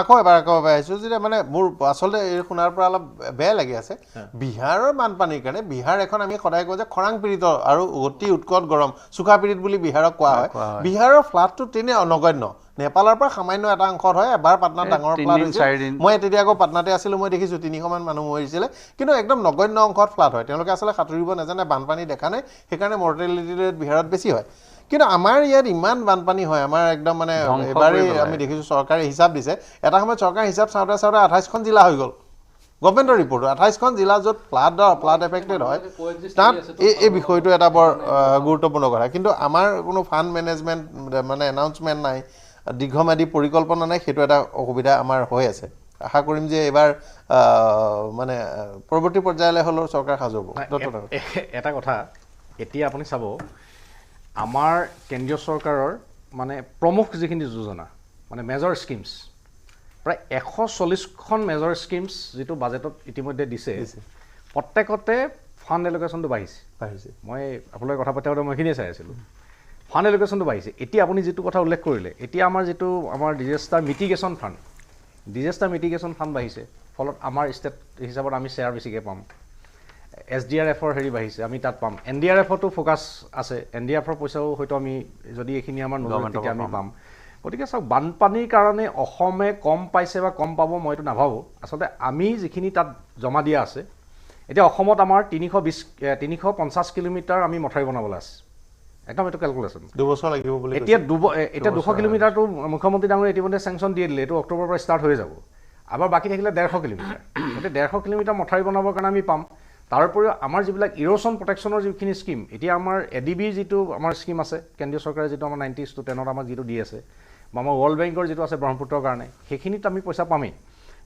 আকৌ এবাৰ আহিছোঁ যে মানে মোৰ আচলতে এই শুনাৰ পৰা অলপ বেয়া লাগি আছে বিহাৰৰ বানপানীৰ কাৰণে বিহাৰ এখন আমি সদায় কওঁ যে খৰাং পীড়িত আৰু অতি উৎকট গৰম চুকা পীড়িত বুলি বিহাৰক কোৱা হয় বিহাৰৰ ফ্লাডটো তেনেই অনগণ্য নেপালৰ পৰা সামান্য এটা অংশত হয় এবাৰ পাটনাত ডাঙৰ ফ্লাড হৈছিল মই তেতিয়া আকৌ পাটনাতে আছিলোঁ মই দেখিছোঁ 300 মান মানুহ মৰিছিলে কিন্তু একদম নগণ্য অংশত ফ্লাড হয় তেওঁলোকে আচলতে সাঁতুৰিব নাজানে বানপানী দেখা নাই সেইকাৰণে মৰ্টেলিটি ৰেট বিহাৰত বেছি হয় কিন্তু আমাৰ ইয়াত ইমান বানপানী হয় আমাৰ একদম মানে এবাৰেই আমি দেখিছোঁ চৰকাৰে হিচাপ দিছে এটা সময়ত চৰকাৰে হিচাপ চাওঁতে 28খন জিলা হৈ গ'ল গভৰ্ণমেণ্টৰ ৰিপৰ্ট 28খন জিলা য'ত ফ্লাড এফেক্টেড হয় তাত এই বিষয়টো এটা বৰ গুৰুত্বপূৰ্ণ কথা কিন্তু আমাৰ কোনো ফাণ্ড মেনেজমেণ্ট মানে এনাউন্সমেণ্ট নাই দীৰ্ঘম্যাদী পৰিকল্পনা নাই, সেইটো এটা অসুবিধা আমাৰ হৈ আছে। আশা কৰিম যে এবাৰ মানে পৰৱৰ্তী পৰ্যায়লৈ হ'লেও চৰকাৰ সাজু হ'ব। এটা কথা এতিয়া আপুনি চাব আমাৰ কেন্দ্ৰীয় চৰকাৰৰ মানে প্ৰমুখ যিখিনি যোজনা মানে মেজৰ স্কিমছ প্ৰায় 140খন মেজৰ স্কিমছ যিটো বাজেটত ইতিমধ্যে দিছে প্ৰত্যেকতে ফাণ্ড এলোকেশ্যনটো বাঢ়িছে। মই আপোনালোকে কথা পাতি মই এইখিনিয়ে চাই আছিলোঁ, ফাণ্ড এলোকেশ্যনটো বাঢ়িছে। এতিয়া আপুনি যিটো কথা উল্লেখ কৰিলে, এতিয়া আমাৰ যিটো আমাৰ ডিজাষ্টাৰ মিটিগেশ্যন ফাণ্ড বাঢ়িছে, ফলত আমাৰ ষ্টেট হিচাপত আমি শ্বেয়াৰ বেছিকৈ পাম। SDRFৰ হেৰি বাঢ়িছে, আমি তাত পাম। NDRFতো ফ'কাছ আছে, NDRFৰ পইচাও হয়তো আমি যদি এইখিনি আমাৰ নলয় তেতিয়া আমি পাম। গতিকে চাওক বানপানীৰ কাৰণে অসমে কম পাইছে বা কম পাব মই এইটো নাভাবোঁ। আচলতে আমি যিখিনি তাত জমা দিয়া আছে, এতিয়া অসমত আমাৰ 350 কিলোমিটাৰ আমি মথাউৰি বনাবলৈ আছে, একদম এইটো কেলকুলেশ্যন 2 বছৰ লাগিব বুলি। এতিয়া 200 কিলোমিটাৰটো মুখ্যমন্ত্ৰী ডাঙৰীয়ে ইতিমধ্যে চেংচন দি দিলে, এইটো অক্টোবৰৰ পৰা ষ্টাৰ্ট হৈ যাব। আবাৰ বাকি থাকিলে 150 কিলোমিটাৰ, গতিকে 150 কিলোমিটাৰ মথাউৰি বনাবৰ কাৰণে আমি পাম। তাৰ উপৰিও আমাৰ যিবিলাক ইৰোশ্যন প্ৰটেকশ্যনৰ যিখিনি স্কিম, এতিয়া আমাৰ ADBৰ যিটো আমাৰ স্কিম আছে কেন্দ্ৰীয় চৰকাৰে যিটো আমাৰ 90/10 আমাক যিটো দি আছে, বা আমাৰ ৱৰ্ল্ড বেংকৰ যিটো আছে ব্ৰহ্মপুত্ৰৰ কাৰণে, সেইখিনিত আমি পইচা পামেই।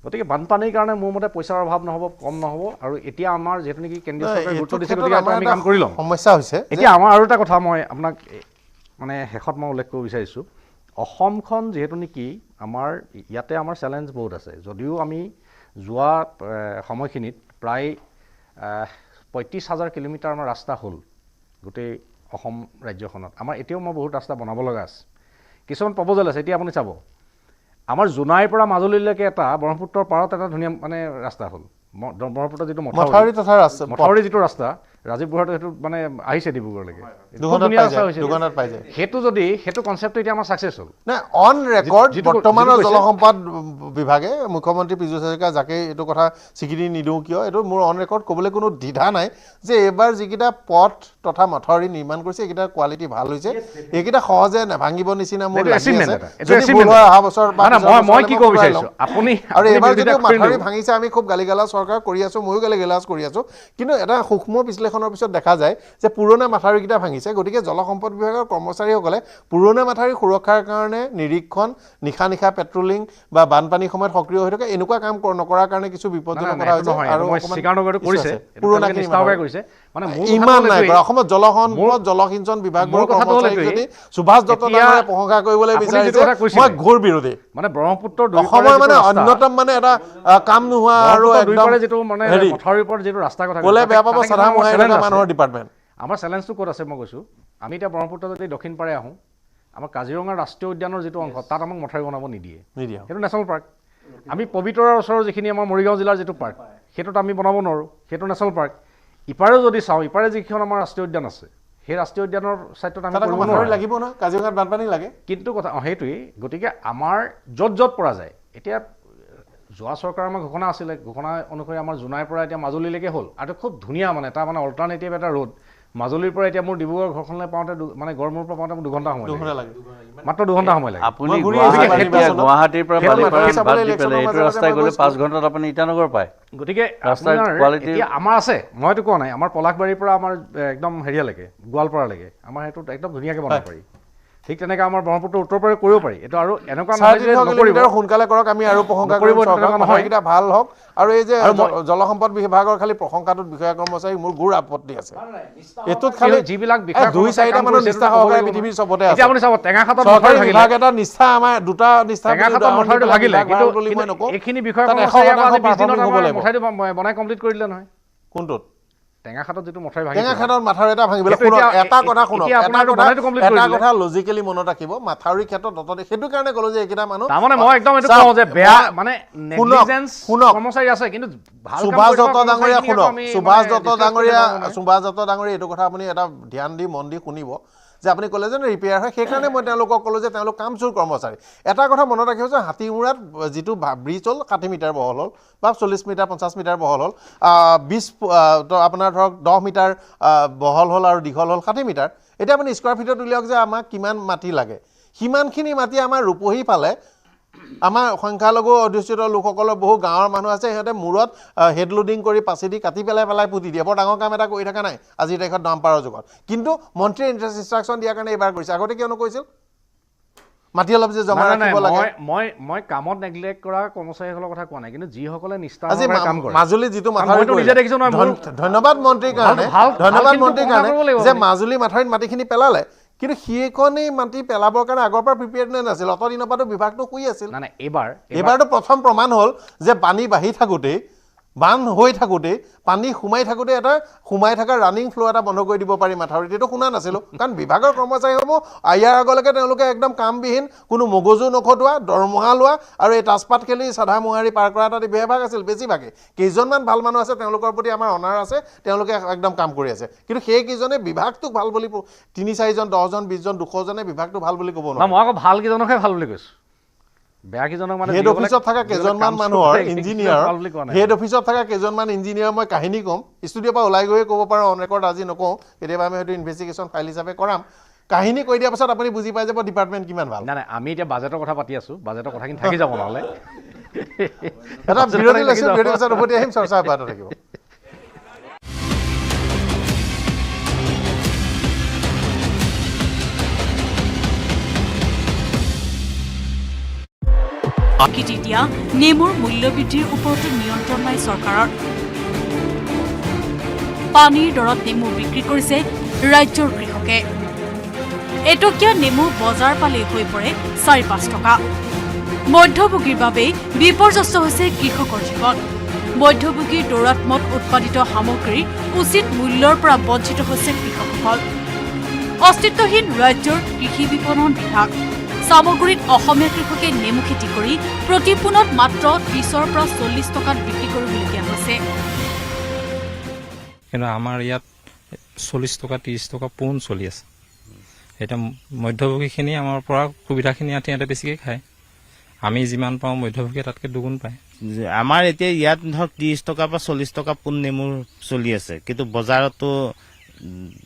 গতিকে বানপানীৰ কাৰণে মোৰ মতে পইচাৰ অভাৱ নহ'ব, কম নহ'ব। আৰু এতিয়া আমাৰ যিহেতু নেকি কেন্দ্ৰীয় চৰকাৰে গুৰুত্ব দিছে, গতিকে আমি কাম কৰি ল'ম। সমস্যা হৈছে এতিয়া আমাৰ আৰু এটা কথা মই আপোনাক মানে শেষত মই উল্লেখ কৰিব বিচাৰিছোঁ, অসমখন যিহেতু নেকি আমাৰ ইয়াতে আমাৰ চেলেঞ্জ বহুত আছে। যদিও আমি যোৱা সময়খিনিত প্ৰায় 35,000 কিলোমিটাৰ আমাৰ ৰাস্তা হ'ল গোটেই অসম ৰাজ্যখনত, আমাৰ এতিয়াও মই বহুত ৰাস্তা বনাব লগা আছে, কিছুমান প্ৰপ'জেল আছে। এতিয়া আপুনি চাব আমাৰ জোনাইৰ পৰা মাজুলীলৈকে এটা ব্ৰহ্মপুত্ৰৰ পাৰত এটা ধুনীয়া মানে ৰাস্তা হ'ল, ব্ৰহ্মপুত্ৰৰ যিটো মথাউৰি যিটো ৰাস্তা ৰাজীৱ বুঢ়াটো সেইটো মানে আহিছে ডিব্ৰুগড়লৈকে, সেইটো যদি সেইটো কনচেপ্টটো এতিয়া আমাৰ ছাকচেছ হ'ল নাই অন ৰেকৰ্ড। বৰ্তমানৰ জলসম্পদ বিভাগে মুখ্যমন্ত্ৰী পীযুষ হাজৰিকা যাকে এইটো কথা স্বীকৃতি নিদিওঁ কিয়, এইটো মোৰ অন ৰেকৰ্ড ক'বলৈ কোনো দ্বিধা নাই যে এইবাৰ যিকেইটা পথ তথা মথাউৰি নিৰ্মাণ কৰিছে এইকেইটাৰ কোৱালিটি ভাল হৈছে, এইকেইটা সহজে নাভাঙিব নিচিনা মোৰ লাগি আছে। অহা বছৰ মই কি ক'ব বিচাৰিছোঁ আপুনি, আৰু এইবাৰ যদি মথাউৰি ভাঙিছে আমি খুব গালিগালাজ চৰকাৰ কৰি আছোঁ, ময়ো গালিগালাজ কৰি আছোঁ, কিন্তু এটা সূক্ষ্ম বিশ্লেষণৰ পিছত দেখা যায় যে পুৰণা মাথাউৰিকেইটা ভাঙিছে। গতিকে জলসম্পদ বিভাগৰ কৰ্মচাৰীসকলে পুৰণা মাথাউৰি সুৰক্ষাৰ কাৰণে নিৰীক্ষণ, নিশা পেট্ৰলিং বা বানপানীৰ সময়ত সক্ৰিয় হৈ থাকে, এনেকুৱা কাম নকৰাৰ কাৰণে কিছু বিপদজনক কথা হৈছে। আৰু ইমান নাই কৰা অসমত জলসম্পদ জলসিঞ্চন বিভাগৰ কৰ্মচাৰীক যদি সুভাষ দত্ত ডাঙৰীয়াই প্ৰশংসা কৰিবলৈ বিচাৰিছে, মই ঘোৰ বিৰোধী। মানে ব্ৰহ্মপুত্ৰৰ অসমৰ মানে অন্যতম মানে এটা কাম নোহোৱা আৰু একদম যিটো মানে মথাউৰিৰ ওপৰত যিটো ৰাস্তা কথা ক'লে বেয়া পাব সাধাৰণ মানুহৰ ডিপাৰ্টমেণ্ট। আমাৰ চেলেঞ্জটো ক'ত আছে মই কৈছোঁ, আমি এতিয়া ব্ৰহ্মপুত্ৰ যদি দক্ষিণ পাৰে আহোঁ, আমাৰ কাজিৰঙা ৰাষ্ট্ৰীয় উদ্যানৰ যিটো অংশ তাত আমাক মথাউৰি বনাব নিদিয়ে, সেইটো নেশ্যনেল পাৰ্ক। আমি পবিতৰাৰ ওচৰৰ যিখিনি আমাৰ মৰিগাঁও জিলাৰ যিটো পাৰ্ক সেইটোত আমি বনাব নোৱাৰোঁ, সেইটো নেশ্যনেল পাৰ্ক। ইপাৰেও যদি চাওঁ, ইপাৰে যিখন আমাৰ ৰাষ্ট্ৰীয় উদ্যান আছে সেই ৰাষ্ট্ৰীয় উদ্যানৰ ছাইডত আমি কৰিব নোৱাৰোঁ, লাগিব নহয়, কাজিৰঙাত বানপানী লাগে। কিন্তু কথা সেইটোৱেই, গতিকে আমাৰ য'ত পৰা যায়। এতিয়া যোৱা চৰকাৰৰ আমাৰ ঘোষণা আছিলে, ঘোষণা অনুসৰি আমাৰ জোনাইৰ পৰা এতিয়া মাজুলীলৈকে হ'ল, আৰু খুব ধুনীয়া মানে এটা মানে অল্টাৰনেটিভ এটা ৰোড। মাজুলীৰ পৰা এতিয়া মোৰ ডিব্ৰুগড় ঘৰখনলৈ পাওঁতে মানে গড়মূৰৰ পৰা পাওঁতে মোৰ 2 ঘণ্টা সময় লাগে, মাত্ৰ 2 ঘণ্টা সময় লাগে। আপুনি গুৱাহাটীৰ পৰা এইটো ৰাস্তাই গ'লে 5 ঘণ্টাত আপুনি ইটানগৰ পায়। গতিকে এতিয়া আমাৰ আছে, মইতো কোৱা নাই, আমাৰ পলাশবাৰীৰ পৰা আমাৰ একদম হেৰিয়ালৈকে গোৱালপাৰালৈকে আমাৰ সেইটো একদম ধুনীয়াকৈ বনাব পাৰি। ঠিক তেনেকৈ আমাৰ ব্ৰহ্মপুত্ৰ উত্তৰ পাৰে কৰিব পাৰি। এইটো আৰু এনেকুৱা সোনকালে কৰক, আমি আৰু প্ৰশংসা কৰিব, এইকেইটা ভাল হওক। আৰু এই যে জলসম্পদ বিভাগৰ খালি প্ৰশংসাটোত বিষয়া কৰ্মচাৰী মোৰ গুৰ আপত্তি আছে। এইটোত খালি যিবিলাক 2-4টা মানুহ নিষ্ঠা সহকাৰে পৃথিৱীৰ চবতে আছে। আপুনি চাব টেঙাখাটত বিভাগ এটা নিষ্ঠা, আমাৰ 2টা নিষ্ঠা ভাগিলে, এইখিনি বিষয়া বনাই কমপ্লিট কৰি দিলে নহয়। কোনটোত? টেঙাখাটত যিটো মথাউৰি ভাঙিছে, টেঙাখাটত মাথাউৰি এটা ভাঙিবলৈ এটা কথা লজিকেলি মনত ৰাখিব, মাথাউৰি ক্ষেত্ৰত সেইটো কাৰণে ক'লো যে এইকেইটা মানুহ তাৰমানে মই একদম এইটো কওঁ যে বেয়া মানে নেগলিজেন্স কৰ্মচাৰী আছে, কিন্তু সুভাষ দত্ত ডাঙৰীয়া শুনক, সুভাষ দত্ত ডাঙৰীয়া এইটো কথা আপুনি এটা ধ্যান দি মন দি শুনিব যে আপুনি ক'লে যে ৰিপেয়াৰ হয়, সেইকাৰণে মই তেওঁলোকক ক'লোঁ যে তেওঁলোক কামচোৰ কৰ্মচাৰী। এটা কথা মনত ৰাখিব যে হাতীমূৰাত যিটো ব্ৰিজ হ'ল 60 মিটাৰ বহল হ'ল বা 40 মিটাৰ 50 মিটাৰ বহল হ'ল, 20 আপোনাৰ ধৰক 10 মিটাৰ বহল হ'ল আৰু দীঘল হ'ল 60 মিটাৰ। এতিয়া আপুনি স্কোৱাৰ ফিটত উলিয়াওক যে আমাক কিমান মাটি লাগে, সিমানখিনি মাটি আমাৰ ৰূপহী পালে আমাৰ সংখ্যালঘু অধ্যুষিত লোকসকলৰ বহু গাঁৱৰ মানুহ আছে, সিহঁতে মূৰত হেডলোডিং কৰি পাচি দি কাটি পেলাই পুতি দিয়ে। বৰ ডাঙৰ কাম এটা কৰি থকা নাই আজিৰ তাৰিখত ডাম্পাৰৰ যুগত, কিন্তু মন্ত্ৰীয়ে ইনষ্ট্ৰাকশ্যন দিয়াৰ কাৰণে এইবাৰ কৰিছে। আগতে কিয় নকৰিছিল? মাটি অলপ যে জমা ৰাখিব লাগে মই কামত নেগলেক্ট কৰা কৰ্মচাৰীসকলৰ কথা কোৱা নাই কিন্তু যিসকলে নিষ্ঠা আজি কাম কৰে মাজুলী যিটো মাথাউৰি নিজে দেখিছো ধন্যবাদ মন্ত্ৰীৰ কাৰণে যে মাজুলী মাথাউৰিত মাটিখিনি পেলালে কিন্তু সেইখনেই মাটি পেলাবৰ কাৰণে আগৰ পৰা প্ৰিপেয়াৰ্ডনেছ নাছিল অত দিনৰ পৰাতো বিভাগটো শুই আছিল নাই এইবাৰতো প্ৰথম প্ৰমাণ হ'ল যে পানী বাঢ়ি থাকোঁতেই বান হৈ থাকোঁতে পানী সোমাই থাকোঁতে এটা সোমাই থকা ৰানিং ফ্ল' এটা বন্ধ কৰি দিব পাৰি মাথাউৰিত এইটো শুনা নাছিলোঁ কাৰণ বিভাগৰ কৰ্মচাৰীসমূহ ইয়াৰ আগলৈকে তেওঁলোকে একদম কামবিহীন কোনো মগজু নখটোৱা দৰমহা লোৱা আৰু এই তাজপাত খেলি চাধা মোহাৰি পাৰ কৰা এটা বিভাগ আছিল বেছিভাগে কেইজনমান ভাল মানুহ আছে তেওঁলোকৰ প্ৰতি আমাৰ অনাৰ আছে তেওঁলোকে একদম কাম কৰি আছে কিন্তু সেইকেইজনে বিভাগটোক ভাল বুলি ৩-৪জন 10জন 20জন 200জনে বিভাগটো ভাল বুলি ক'ব নোৱাৰে মই আকৌ ভাল কেইজনকহে ভাল বুলি কৈছোঁ বেয়া কেইজনক মানে হেড অফিচত থকা কেইজনমান মানুহৰ ইঞ্জিনিয়াৰ হেড অফিচত থকা কেইজনমান ইঞ্জিনিয়াৰ মই কাহিনী ক'ম ষ্টুডিঅ'ৰ পৰা ওলাই গৈয়ে ক'ব পাৰোঁ অন ৰেকৰ্ড আজি নকওঁ কেতিয়াবা আমি হয়তো ইনভেষ্টিগেশ্যন ফাইল হিচাপে কৰাম কাহিনী কৈ দিয়াৰ পাছত আপুনি বুজি পাই যাব ডিপাৰ্টমেণ্ট কিমান ভাল নাই আমি এতিয়া বাজেটৰ কথা পাতি আছোঁ বাজেটৰ কথাখিনি থাকি যাব নহ'লে এটা বিৰতি লৈছোঁ বিৰতিৰ পাছত উভতি আহিম চৰ্চা অব্যাহত থাকিব দিয়া নেমুৰ মূল্যবৃদ্ধিৰ ওপৰতো নিয়ন্ত্ৰণ নাই চৰকাৰৰ পানীৰ দৰত নেমু বিক্ৰী কৰিছে ৰাজ্যৰ কৃষকে এটকীয়া নেমু বজাৰ পালেই হৈ পৰে ৪-৫ টকা মধ্যভোগীৰ বাবে বিপৰ্যস্ত হৈছে কৃষকৰ জীৱন মধ্যভোগীৰ দৌৰাত্মত উৎপাদিত সামগ্ৰীৰ উচিত মূল্যৰ পৰা বঞ্চিত হৈছে কৃষকসকল অস্তিত্বহীন ৰাজ্যৰ কৃষি বিপণন বিভাগ সামগ্ৰীত অসমীয়া কৃষকে নেমু খেতি কৰি প্ৰতি পোনত মাত্ৰ ৩০ৰ পৰা ৪০ টকাত বিক্ৰী কৰিবলগীয়া হৈছে কিন্তু আমাৰ ইয়াত ৪০ টকা ৩০ টকা পোন চলি আছে এটা মধ্যভোগীখিনি আমাৰ পৰা সুবিধাখিনি ইয়াতে বেছিকৈ খায় আমি যিমান পাওঁ মধ্যভোগীয়ে তাতকৈ দুগুণ পায় আমাৰ এতিয়া ইয়াত ধৰক ৩০ টকা বা ৪০ টকা পোন নেমুৰ চলি আছে কিন্তু বজাৰতো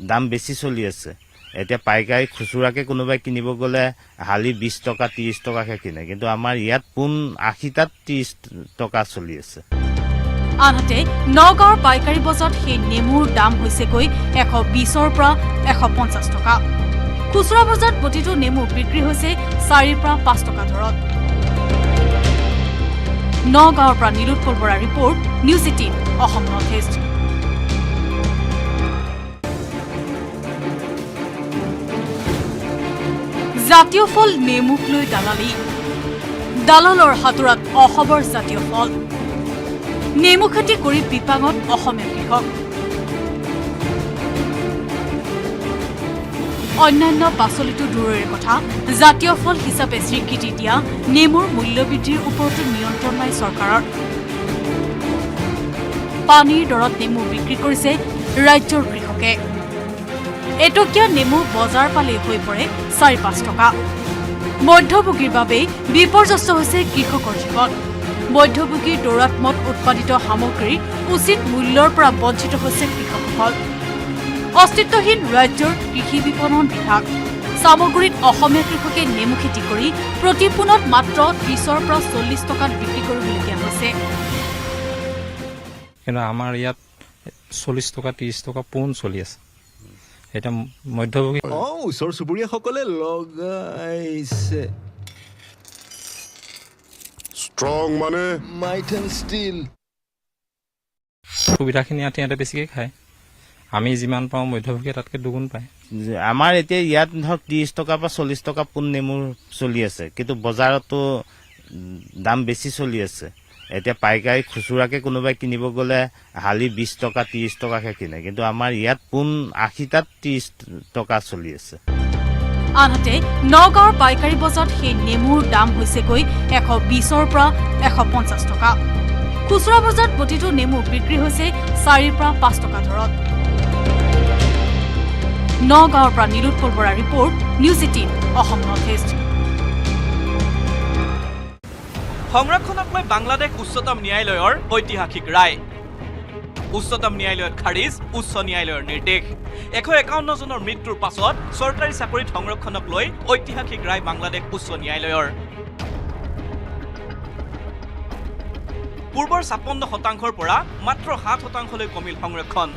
দাম বেছি চলি আছে এতিয়া পাইকাৰী খুচুৰাকে কোনোবাই কিনিব গ'লে হালি ২০ টকা ৩০ টকাকে কিনে কিন্তু আমাৰ ইয়াত পোন ৮০টাত ৩০ টকা চলি আছে আনহাতে নগাঁৱৰ পাইকাৰী বজাৰত সেই নেমুৰ দাম হৈছেগৈ ১২০ৰ পৰা ১৫০ টকা খুচুৰা বজাৰত প্ৰতিটো নেমু বিক্ৰী হৈছে ৪ৰ পৰা ৫ টকা দৰত নগাঁৱৰ পৰা নীলোৎপল বৰাৰ report news 18 Assam north east জাতীয় ফল নেমুক লৈ দালালি দালালৰ হাতোৰাত অসমৰ জাতীয় ফল নেমু খেতি কৰি বিপাঙত অসমীয়া কৃষক অন্যান্য পাচলিটো দূৰৰে কথা জাতীয় ফল হিচাপে স্বীকৃতি দিয়া নেমুৰ মূল্যবৃদ্ধিৰ ওপৰতো নিয়ন্ত্ৰণ নাই চৰকাৰৰ পানীৰ দৰত নেমু বিক্ৰী কৰিছে ৰাজ্যৰ কৃষকে এটকীয়া নেমু বজাৰ পালেই হৈ পৰে ৪-৫ টকা মধ্যভোগীৰ বাবে বিপৰ্যস্ত হৈছে কৃষকৰ জীৱন মধ্যভোগীৰ দৌৰাত্মত উৎপাদিত সামগ্ৰীৰ উচিত মূল্যৰ পৰা বঞ্চিত হৈছে কৃষকসকল অস্তিত্বহীন ৰাজ্যৰ কৃষি বিপণন বিভাগ সামগ্ৰীত অসমীয়া কৃষকে নেমু খেতি কৰি প্ৰতি পোনত মাত্ৰ ৩০ৰ পৰা ৪০ টকাত বিক্ৰী কৰিবলগীয়া হৈছে কিন্তু আমাৰ ইয়াত ৪০ টকা ৩০ টকা পোন চলি আছে এটা মধ্যভোগী ওচৰ চুবুৰীয়াসকলে লগাইছে ষ্ট্ৰং মানে মাইট এণ্ড ষ্টীল সুবিধাখিনি ইয়াতে বেছিকৈ খায় আমি যিমান পাওঁ মধ্যভোগীয়ে তাতকৈ দুগুণ পায় আমাৰ এতিয়া ইয়াত ধৰক ৩০ টকা বা ৪০ টকা পোন নেমুৰ চলি আছে কিন্তু বজাৰতো দাম বেছি চলি আছে এতিয়া পাইকাৰী খুচুৰাকে কোনোবাই কিনিব গ'লে হালি ২০ টকা ৩০ টকাকে কিনে কিন্তু আমাৰ ইয়াত পোন ৮০টাত ৩০ টকা চলি আছে আনহাতে নগাঁৱৰ পাইকাৰী বজাৰত সেই নেমুৰ দাম হৈছেগৈ ১২০ৰ পৰা ১৫০ টকা খুচুৰা বজাৰত প্ৰতিটো নেমু বিক্ৰী হৈছে ৪ৰ পৰা ৫ টকা দৰত নগাঁৱৰ পৰা নীলোৎপল বৰাৰ report news 18 Assam north east সংৰক্ষণক লৈ বাংলাদেশ উচ্চতম ন্যায়ালয়ৰ ঐতিহাসিক ৰায় উচ্চতম ন্যায়ালয়ত খাৰিজ উচ্চ ন্যায়ালয়ৰ নিৰ্দেশ ১৫১ জনৰ মৃত্যুৰ পাছত চৰকাৰী চাকৰিত সংৰক্ষণক লৈ ঐতিহাসিক ৰায় বাংলাদেশ উচ্চ ন্যায়ালয়ৰ পূৰ্বৰ ৫৬% পৰা মাত্ৰ ৭% কমিল সংৰক্ষণ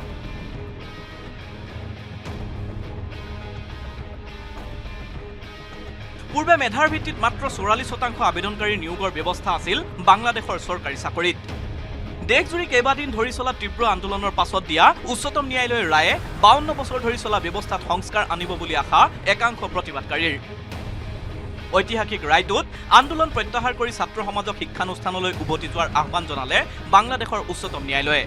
পূৰ্বে মেধাৰ ভিত্তিত মাত্ৰ 44% আবেদনকাৰীৰ নিয়োগৰ ব্যৱস্থা আছিল বাংলাদেশৰ চৰকাৰী চাকৰিত। দেশজুৰি কেইবাদিন ধৰি চলা তীব্ৰ আন্দোলনৰ পাছত দিয়া উচ্চতম ন্যায়ালয়ৰ ৰায়ে 52 বছৰ ধৰি চলা ব্যৱস্থাত সংস্কাৰ আনিব বুলি আশা একাংশ প্ৰতিবাদকাৰীৰ। ঐতিহাসিক ৰায়টোত আন্দোলন প্ৰত্যাহাৰ কৰি ছাত্ৰ সমাজক শিক্ষানুষ্ঠানলৈ উভতি যোৱাৰ আহ্বান জনালে বাংলাদেশৰ উচ্চতম ন্যায়ালয়ে।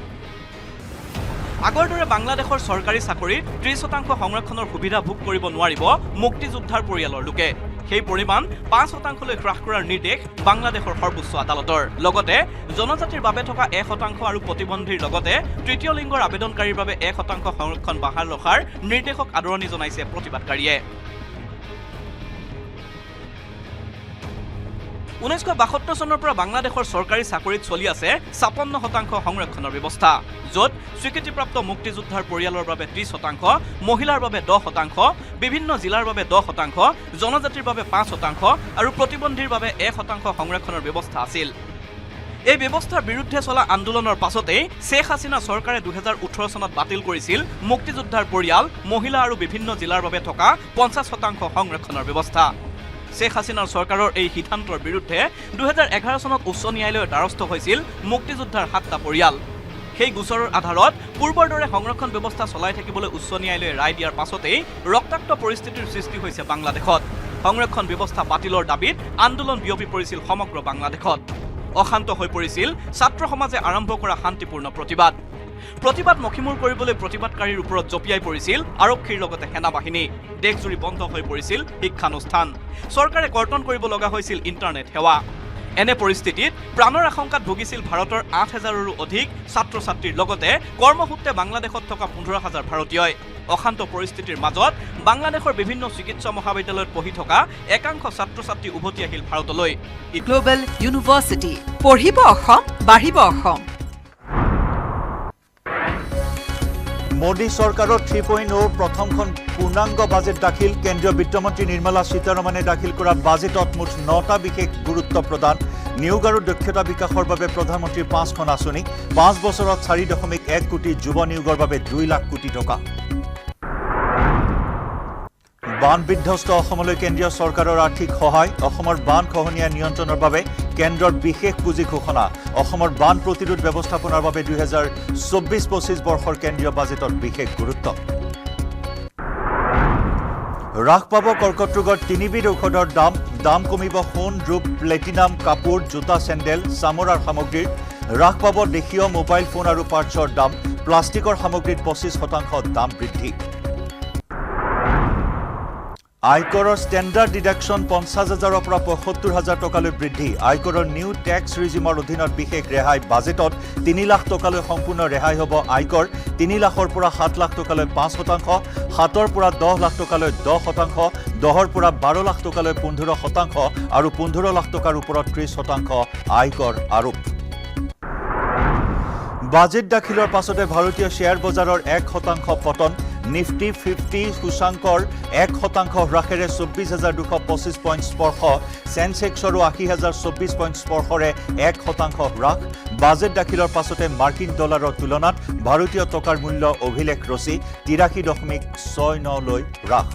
আগৰ দৰে বাংলাদেশৰ চৰকাৰী চাকৰিত 30% সংৰক্ষণৰ সুবিধা ভোগ কৰিব নোৱাৰিব মুক্তিযোদ্ধাৰ পৰিয়ালৰ লোকে। সেই পৰিমাণ 5%লৈ হ্ৰাস কৰাৰ নিৰ্দেশ বাংলাদেশৰ সৰ্বোচ্চ আদালতৰ। লগতে জনজাতিৰ বাবে থকা 1% আৰু প্ৰতিবন্ধীৰ লগতে তৃতীয় লিংগৰ আবেদনকাৰীৰ বাবে 1% সংৰক্ষণ বাহাল ৰখাৰ নিৰ্দেশক আদৰণি জনাইছে প্ৰতিবাদকাৰীয়ে। 1972 চনৰ পৰা বাংলাদেশৰ চৰকাৰী চাকৰিত চলি আছে 56% সংৰক্ষণৰ ব্যৱস্থা, য'ত স্বীকৃতিপ্ৰাপ্ত মুক্তিযোদ্ধাৰ পৰিয়ালৰ বাবে 30%, মহিলাৰ বাবে 10%, বিভিন্ন জিলাৰ বাবে 10%, জনজাতিৰ বাবে 5% আৰু প্ৰতিবন্ধীৰ বাবে 1% সংৰক্ষণৰ ব্যৱস্থা আছিল। এই ব্যৱস্থাৰ বিৰুদ্ধে চলা আন্দোলনৰ পাছতেই শ্বেখ হাছিনা চৰকাৰে 2018 চনত বাতিল কৰিছিল মুক্তিযোদ্ধাৰ পৰিয়াল, মহিলা আৰু বিভিন্ন জিলাৰ বাবে থকা 50% সংৰক্ষণৰ ব্যৱস্থা। শ্বেখ হাছিনাৰ চৰকাৰৰ এই সিদ্ধান্তৰ বিৰুদ্ধে 2011 চনত উচ্চ ন্যায়ালয়ৰ দ্বাৰস্থ হৈছিল মুক্তিযোদ্ধাৰ 7টা পৰিয়াল। সেই গোচৰৰ আধাৰত পূৰ্বৰ দৰে সংৰক্ষণ ব্যৱস্থা চলাই থাকিবলৈ উচ্চ ন্যায়ালয়ে ৰায় দিয়াৰ পাছতেই ৰক্তাক্ত পৰিস্থিতিৰ সৃষ্টি হৈছে বাংলাদেশত। সংৰক্ষণ ব্যৱস্থা বাতিলৰ দাবীত আন্দোলন বিয়পি পৰিছিল সমগ্ৰ বাংলাদেশত। অশান্ত হৈ পৰিছিল ছাত্ৰ সমাজে আৰম্ভ কৰা শান্তিপূৰ্ণ প্ৰতিবাদ। প্ৰতিবাদ মষিমূৰ কৰিবলৈ প্ৰতিবাদকাৰীৰ ওপৰত জঁপিয়াই পৰিছিল আৰক্ষীৰ লগতে সেনাবাহিনী। দেশজুৰি বন্ধ হৈ পৰিছিল শিক্ষানুষ্ঠান। চৰকাৰে কৰ্তন কৰিব লগা হৈছিল ইণ্টাৰনেট সেৱা। এনে পৰিস্থিতিত প্ৰাণৰ আশংকাত ভুগিছিল ভাৰতৰ 8,000ৰো অধিক ছাত্ৰ ছাত্ৰীৰ লগতে কৰ্মসূত্ৰে বাংলাদেশত থকা 15,000 ভাৰতীয়ই। অশান্ত পৰিস্থিতিৰ মাজত বাংলাদেশৰ বিভিন্ন চিকিৎসা মহাবিদ্যালয়ত পঢ়ি থকা একাংশ ছাত্ৰ ছাত্ৰী উভতি আহিল ভাৰতলৈ। গ্লোবেল ইউনিভাৰ্চিটি, পঢ়িব অসম, বাঢ়িব অসম। মোদী চৰকাৰৰ 3.0 প্ৰথমখন পূৰ্ণাংগ বাজেট দাখিল। কেন্দ্ৰীয় বিত্তমন্ত্ৰী নিৰ্মলা সীতাৰমণে দাখিল কৰা বাজেটত মুঠ 9টা বিশেষ গুৰুত্ব প্ৰদান। নিয়োগ আৰু দক্ষতা বিকাশৰ বাবে প্ৰধানমন্ত্ৰীৰ 5খন আঁচনি। 5 বছৰত 4.1 কোটি যুৱ নিয়োগৰ বাবে 2 লাখ কোটি টকা। বান বিধ্বস্ত অসমলৈ কেন্দ্ৰীয় চৰকাৰৰ আৰ্থিক সহায়। অসমৰ বান খহনীয়া নিয়ন্ত্ৰণৰ বাবে কেন্দ্ৰৰ বিশেষ পুঁজি ঘোষণা। অসমৰ বান প্ৰতিৰোধ ব্যৱস্থাপনাৰ বাবে 2024-25 বৰ্ষৰ কেন্দ্ৰীয় বাজেটত বিশেষ গুৰুত্ব। হ্ৰাস পাব কৰ্কট ৰোগৰ 3বিধ ঔষধৰ দাম। দাম কমিব সোণ, ৰূপ, প্লেটিনাম, কাপোৰ, জোতা, চেণ্ডেল, চামৰাৰ সামগ্ৰীৰ। হ্ৰাস পাব দেশীয় মোবাইল ফোন আৰু পাৰ্টছৰ দাম। প্লাষ্টিকৰ সামগ্ৰীত 25% দাম বৃদ্ধি। আয়কৰৰ ষ্টেণ্ডাৰ্ড ডিডাকশ্যন 50,000ৰ পৰা 75,000 টকালৈ বৃদ্ধি। আয়কৰৰ নিউ টেক্স ৰিজিমৰ অধীনত বিশেষ ৰেহাই। বাজেটত 3 লাখ টকালৈ সম্পূৰ্ণ ৰেহাই হ'ব আয়কৰ। 3 লাখৰ পৰা 7 লাখ টকালৈ 5%, 7ৰ পৰা 10 লাখ টকালৈ 10%, 10ৰ পৰা 12 লাখ টকালৈ 15% আৰু 15 লাখ টকাৰ ওপৰত 30% আয়কৰ আৰোপ। বাজেট দাখিলৰ পাছতে ভাৰতীয় শ্বেয়াৰ বজাৰৰ 1% পতন। নিফটি 50 সূচাংকৰ 1% হ্ৰাসেৰে 24,225 পইণ্ট স্পৰ্শ। চেনচেক্সৰো 80,024 পইণ্ট স্পৰ্শৰে 1% হ্ৰাস। বাজেট দাখিলৰ পাছতে মাৰ্কিন ডলাৰৰ তুলনাত ভাৰতীয় টকাৰ মূল্য অভিলেখ ৰচি 83.69লৈ হ্ৰাস।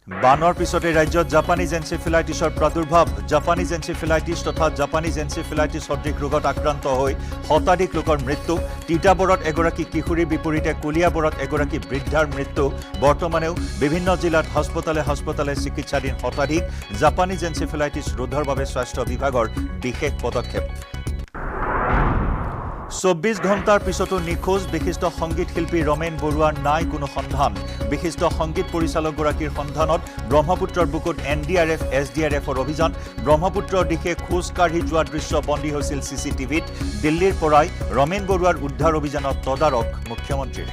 বানৰ পিছতে ৰাজ্যত জাপানীজ এনচেফেলাইটিছৰ প্ৰাদুৰ্ভাৱ। জাপানীজ এনচেফেলাইটিছ তথা জাপানীজ এনচেফেলাইটিছ সদৃশ ৰোগত আক্ৰান্ত হৈ শতাধিক লোকৰ মৃত্যু। তিতাবৰত এগৰাকী কিশোৰীৰ বিপৰীতে কলিয়াবৰত এগৰাকী বৃদ্ধাৰ মৃত্যু। বৰ্তমানেও বিভিন্ন জিলাত হাস্পতালে চিকিৎসাধীন শতাধিক। জাপানীজ এনচেফেলাইটিছ ৰোধৰ বাবে স্বাস্থ্য বিভাগৰ বিশেষ পদক্ষেপ। 24 ঘণ্টাৰ পিছতো নিখোজ। বিশিষ্ট সংগীত শিল্পী ৰমেন বৰুৱাৰ নাই কোনো সন্ধান। বিশিষ্ট সংগীত পৰিচালকগৰাকীৰ সন্ধানত ব্ৰহ্মপুত্ৰৰ বুকুত NDRF, SDRFৰ অভিযান। ব্ৰহ্মপুত্ৰৰ দিশে খোজ কাঢ়ি যোৱা দৃশ্য বন্দী হৈছিল CCTVত। দিল্লীৰ পৰাই ৰমেন বৰুৱাৰ উদ্ধাৰ অভিযানত তদাৰক মুখ্যমন্ত্ৰীৰ।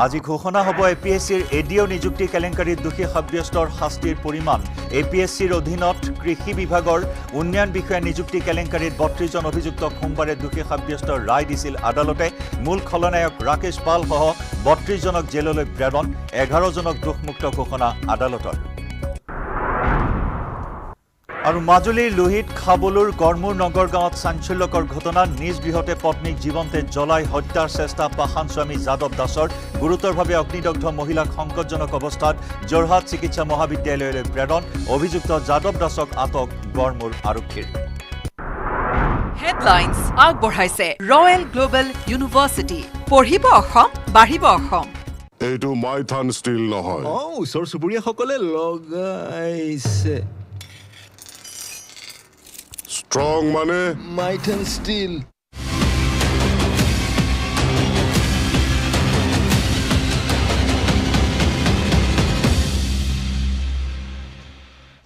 আজি ঘোষণা হ'ব APSCৰ ADO নিযুক্তি কেলেংকাৰীত দোষী সাব্যস্তৰ শাস্তিৰ পৰিমাণ। APSCৰ অধীনত কৃষি বিভাগৰ উন্নয়ন বিষয়া নিযুক্তি কেলেংকাৰীত 32 জন অভিযুক্তক সোমবাৰে দোষী সাব্যস্তৰ ৰায় দিছিল আদালতে। মূল খলনায়ক ৰাকেশ পালসহ 32 জনক জেললৈ প্ৰেৰণ। 11 জনক দোষমুক্ত ঘোষণা আদালতৰ। আৰু মাজুলীৰ লোহিত খাবলুৰ গড়মূৰ নগৰ গাঁৱত চাঞ্চল্যকৰ ঘটনা নিজ গৃহতে পত্নীক জীৱন্তে জ্বলাই হত্যাৰ চেষ্টা পাষাণ স্বামী যাদৱ দাসৰ গুৰুতৰভাৱে অগ্নিদগ্ধ মহিলাক সংকটজনক অৱস্থাত যোৰহাট চিকিৎসা মহাবিদ্যালয়লৈ প্ৰেৰণ অভিযুক্ত যাদৱ দাসক আটক গড়মূৰ আৰক্ষীৰ হেডলাইন্স আগবঢ়াইছে ৰয়েল গ্লোবেল ইউনিভাৰ্চিটি পঢ়িব অসম বাঢ়িব অসম এইটো মাইথান ষ্টিল নহয় ওচৰ চুবুৰীয়াসকলে লগাইছে ষ্ট্ৰং মানে মাইথান ষ্টিল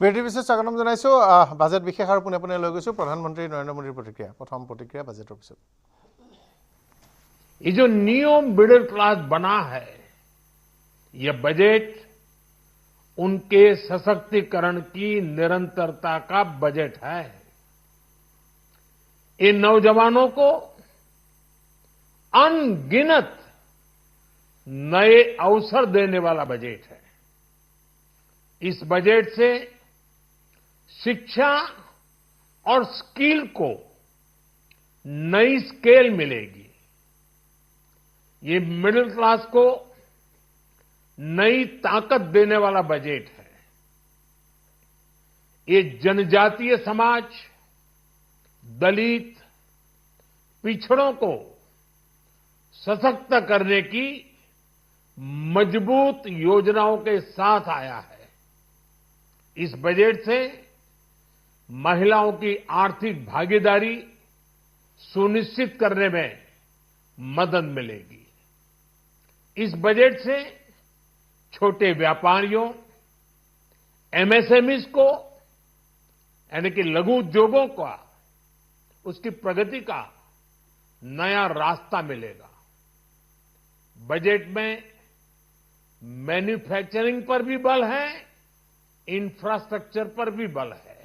বিৰতি বিশেষ স্বাগতম জনাইছোঁ বাজেট বিশেষ আৰু পোনে পোনে লৈ গৈছোঁ প্ৰধানমন্ত্ৰী নৰেন্দ্ৰ মোদীৰ প্ৰতিক্ৰিয়া প্ৰথম প্ৰতিক্ৰিয়া বাজেটৰ পিছত ये जो न्यू मिडिल क्लास बना है ये बजट उनके सशक्तिकरण की निरंतरता का बजट है इन नौजवानों को अनगिनत नए अवसर देने वाला बजट है इस बजट से शिक्षा और स्किल को नई स्केल मिलेगी ये मिडिल क्लास को नई ताकत देने वाला बजट है ये जनजातीय समाज दलित पिछड़ों को सशक्त करने की मजबूत योजनाओं के साथ आया है इस बजट से महिलाओं की आर्थिक भागीदारी सुनिश्चित करने में मदद मिलेगी इस बजट से छोटे व्यापारियों एमएसएमईज को यानी कि लघु उद्योगों का उसकी प्रगति का नया रास्ता मिलेगा बजट में मैन्युफैक्चरिंग पर भी बल है इंफ्रास्ट्रक्चर पर भी बल है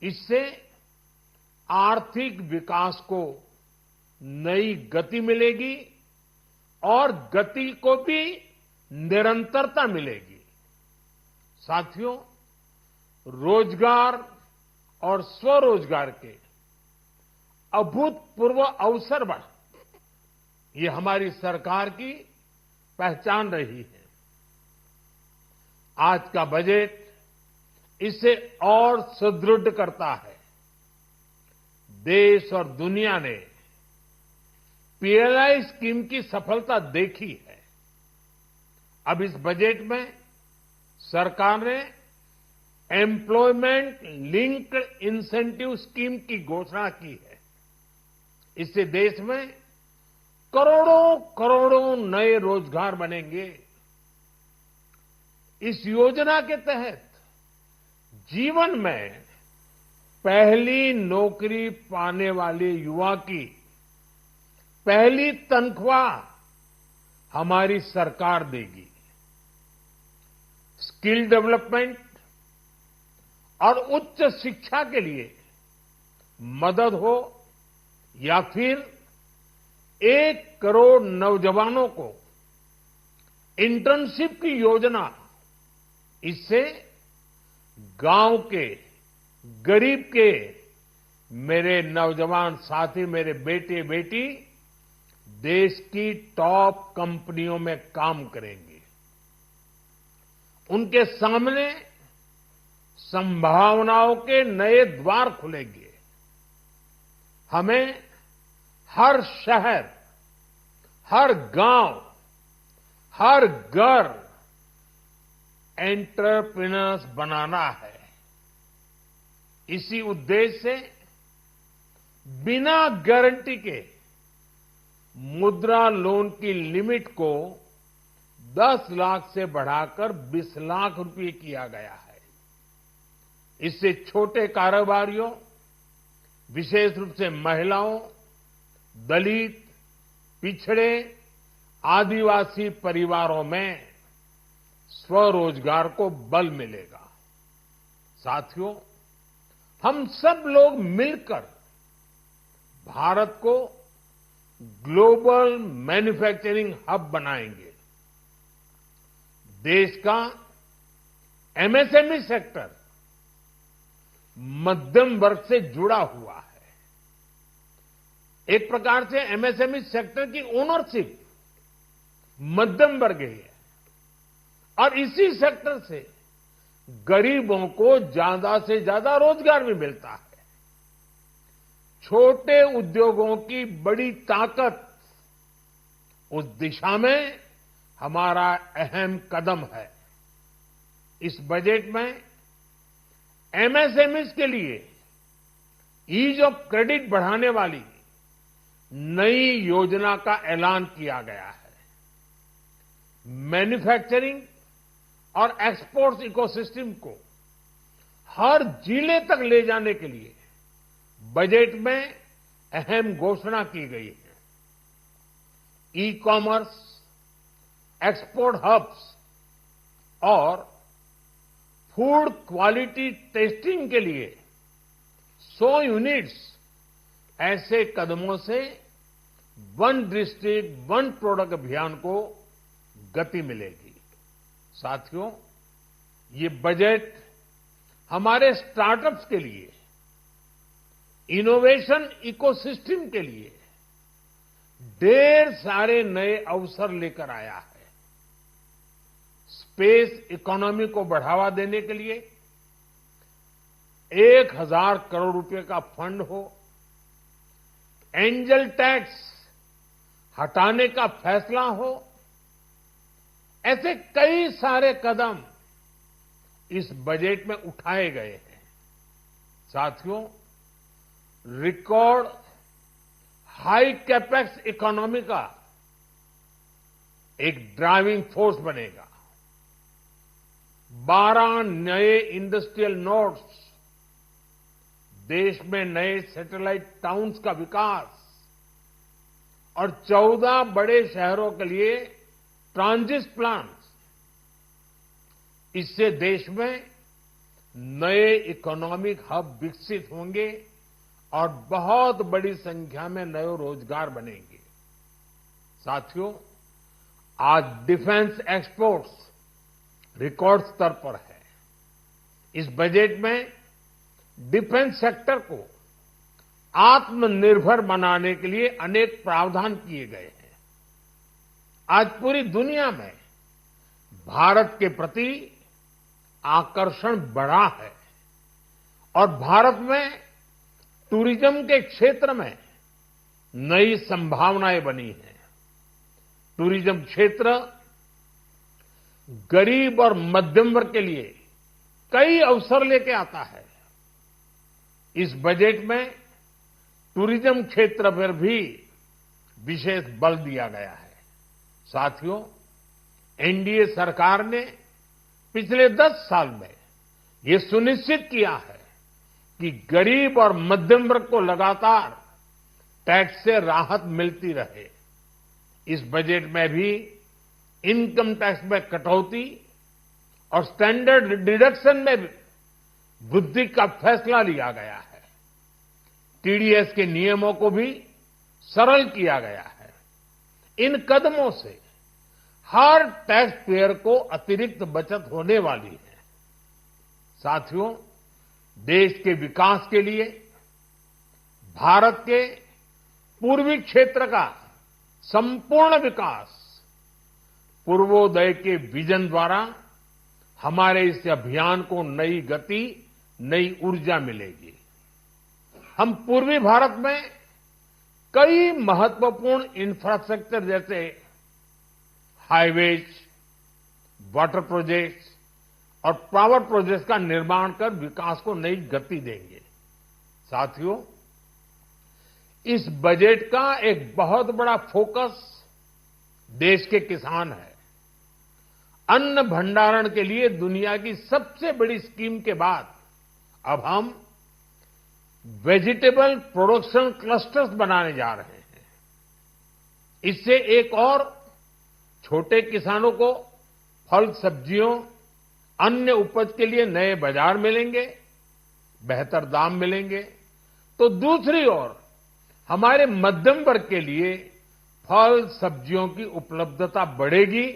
इससे आर्थिक विकास को नई गति मिलेगी और गति को भी निरंतरता मिलेगी साथियों रोजगार और स्वरोजगार के अभूतपूर्व अवसर बढ़ ये हमारी सरकार की पहचान रही है आज का बजट इसे और सुदृढ़ करता है देश और दुनिया ने पीएलआई स्कीम की सफलता देखी है अब इस बजट में सरकार ने एम्प्लॉयमेंट लिंक्ड इंसेंटिव स्कीम की घोषणा की है इससे देश में करोड़ों करोड़ों नए रोजगार बनेंगे इस योजना के तहत जीवन में पहली नौकरी पाने वाले युवा की पहली तनख्वाह हमारी सरकार देगी स्किल डेवलपमेंट और उच्च शिक्षा के लिए मदद हो या फिर 1 करोड़ नौजवानों को इंटर्नशिप की योजना इससे गांव के गरीब के मेरे नौजवान साथी मेरे बेटे बेटी देश की टॉप कंपनियों में काम करेंगे उनके सामने संभावनाओं के नए द्वार खुलेंगे हमें हर शहर हर गांव हर घर एंटरप्रेन्योर्स बनाना है इसी उद्देश्य से बिना गारंटी के मुद्रा लोन की लिमिट को 10 लाख से बढ़ाकर 20 लाख रुपए किया गया है इससे छोटे कारोबारियों विशेष रूप से महिलाओं दलित पिछड़े आदिवासी परिवारों में स्वरोजगार को बल मिलेगा साथियों हम सब लोग मिलकर भारत को ग्लोबल मैन्युफैक्चरिंग हब बनाएंगे देश का एमएसएमई सेक्टर मध्यम वर्ग से जुड़ा हुआ है। एक प्रकार से एमएसएमई सेक्टर की ओनरशिप मध्यम वर्ग ही है और इसी सेक्टर से गरीबों को ज्यादा से ज्यादा रोजगार भी मिलता है। छोटे उद्योगों की बड़ी ताकत, उस दिशा में हमारा अहम कदम है। इस बजट में एमएसएमईज के लिए ईज ऑफ क्रेडिट बढ़ाने वाली नई योजना का ऐलान किया गया है। मैन्युफैक्चरिंग और एक्सपोर्ट्स इकोसिस्टम को हर जिले तक ले जाने के लिए बजट में अहम घोषणा की गई है। ई कॉमर्स, एक्सपोर्ट हब्स और फूड क्वालिटी टेस्टिंग के लिए 100 यूनिट्स, ऐसे कदमों से वन डिस्ट्रिक्ट वन प्रोडक्ट अभियान को गति मिलेगी। साथियों, ये बजट हमारे स्टार्टअप्स के लिए, इनोवेशन इकोसिस्टम के लिए ढेर सारे नए अवसर लेकर आया है। स्पेस इकोनॉमी को बढ़ावा देने के लिए 1000 करोड़ रुपए का फंड हो, एंजल टैक्स हटाने का फैसला हो, ऐसे कई सारे कदम इस बजट में उठाए गए हैं। साथियों, रिकॉर्ड हाई कैपेक्स इकोनॉमी का एक ड्राइविंग फोर्स बनेगा। 12 नए इंडस्ट्रियल नोड्स, देश में नए सैटेलाइट टाउन्स का विकास और 14 बड़े शहरों के लिए ट्रांजिट प्लान्स, इससे देश में नए इकोनॉमिक हब विकसित होंगे और बहुत बड़ी संख्या में नए रोजगार बनेंगे। साथियों, आज डिफेंस एक्सपोर्ट्स रिकॉर्ड स्तर पर है। इस बजट में डिफेंस सेक्टर को आत्मनिर्भर बनाने के लिए अनेक प्रावधान किए गए हैं। आज पूरी दुनिया में भारत के प्रति आकर्षण बढ़ा है और भारत में टूरिज्म के क्षेत्र में नई संभावनाएं बनी हैं। टूरिज्म क्षेत्र गरीब और मध्यम वर्ग के लिए कई अवसर लेके आता है। इस बजट में टूरिज्म क्षेत्र पर भी विशेष बल दिया गया है। साथियों, एनडीए सरकार ने पिछले 10 साल में ये सुनिश्चित किया है कि गरीब और मध्यम वर्ग को लगातार टैक्स से राहत मिलती रहे। इस बजट में भी इनकम टैक्स में कटौती और स्टैंडर्ड डिडक्शन में वृद्धि का फैसला लिया गया है। टीडीएस के नियमों को भी सरल किया गया है। इन कदमों से हर टैक्स पेयर को अतिरिक्त बचत होने वाली है। साथियों, देश के विकास के लिए भारत के पूर्वी क्षेत्र का संपूर्ण विकास पूर्वोदय के विजन द्वारा हमारे इस अभियान को नई गति, नई ऊर्जा मिलेगी। हम पूर्वी भारत में कई महत्वपूर्ण इंफ्रास्ट्रक्चर जैसे हाईवेज, वाटर प्रोजेक्ट्स और पावर प्रोजेक्ट्स का निर्माण कर विकास को नई गति देंगे। साथियों, इस बजट का एक बहुत बड़ा फोकस देश के किसान है। अन्न भंडारण के लिए दुनिया की सबसे बड़ी स्कीम के बाद अब हम वेजिटेबल प्रोडक्शन क्लस्टर्स बनाने जा रहे हैं। इससे एक और छोटे किसानों को फल, सब्जियों, अन्य उपज के लिए नए बाजार मिलेंगे, बेहतर दाम मिलेंगे, तो दूसरी ओर हमारे मध्यम वर्ग के लिए फल, सब्जियों की उपलब्धता बढ़ेगी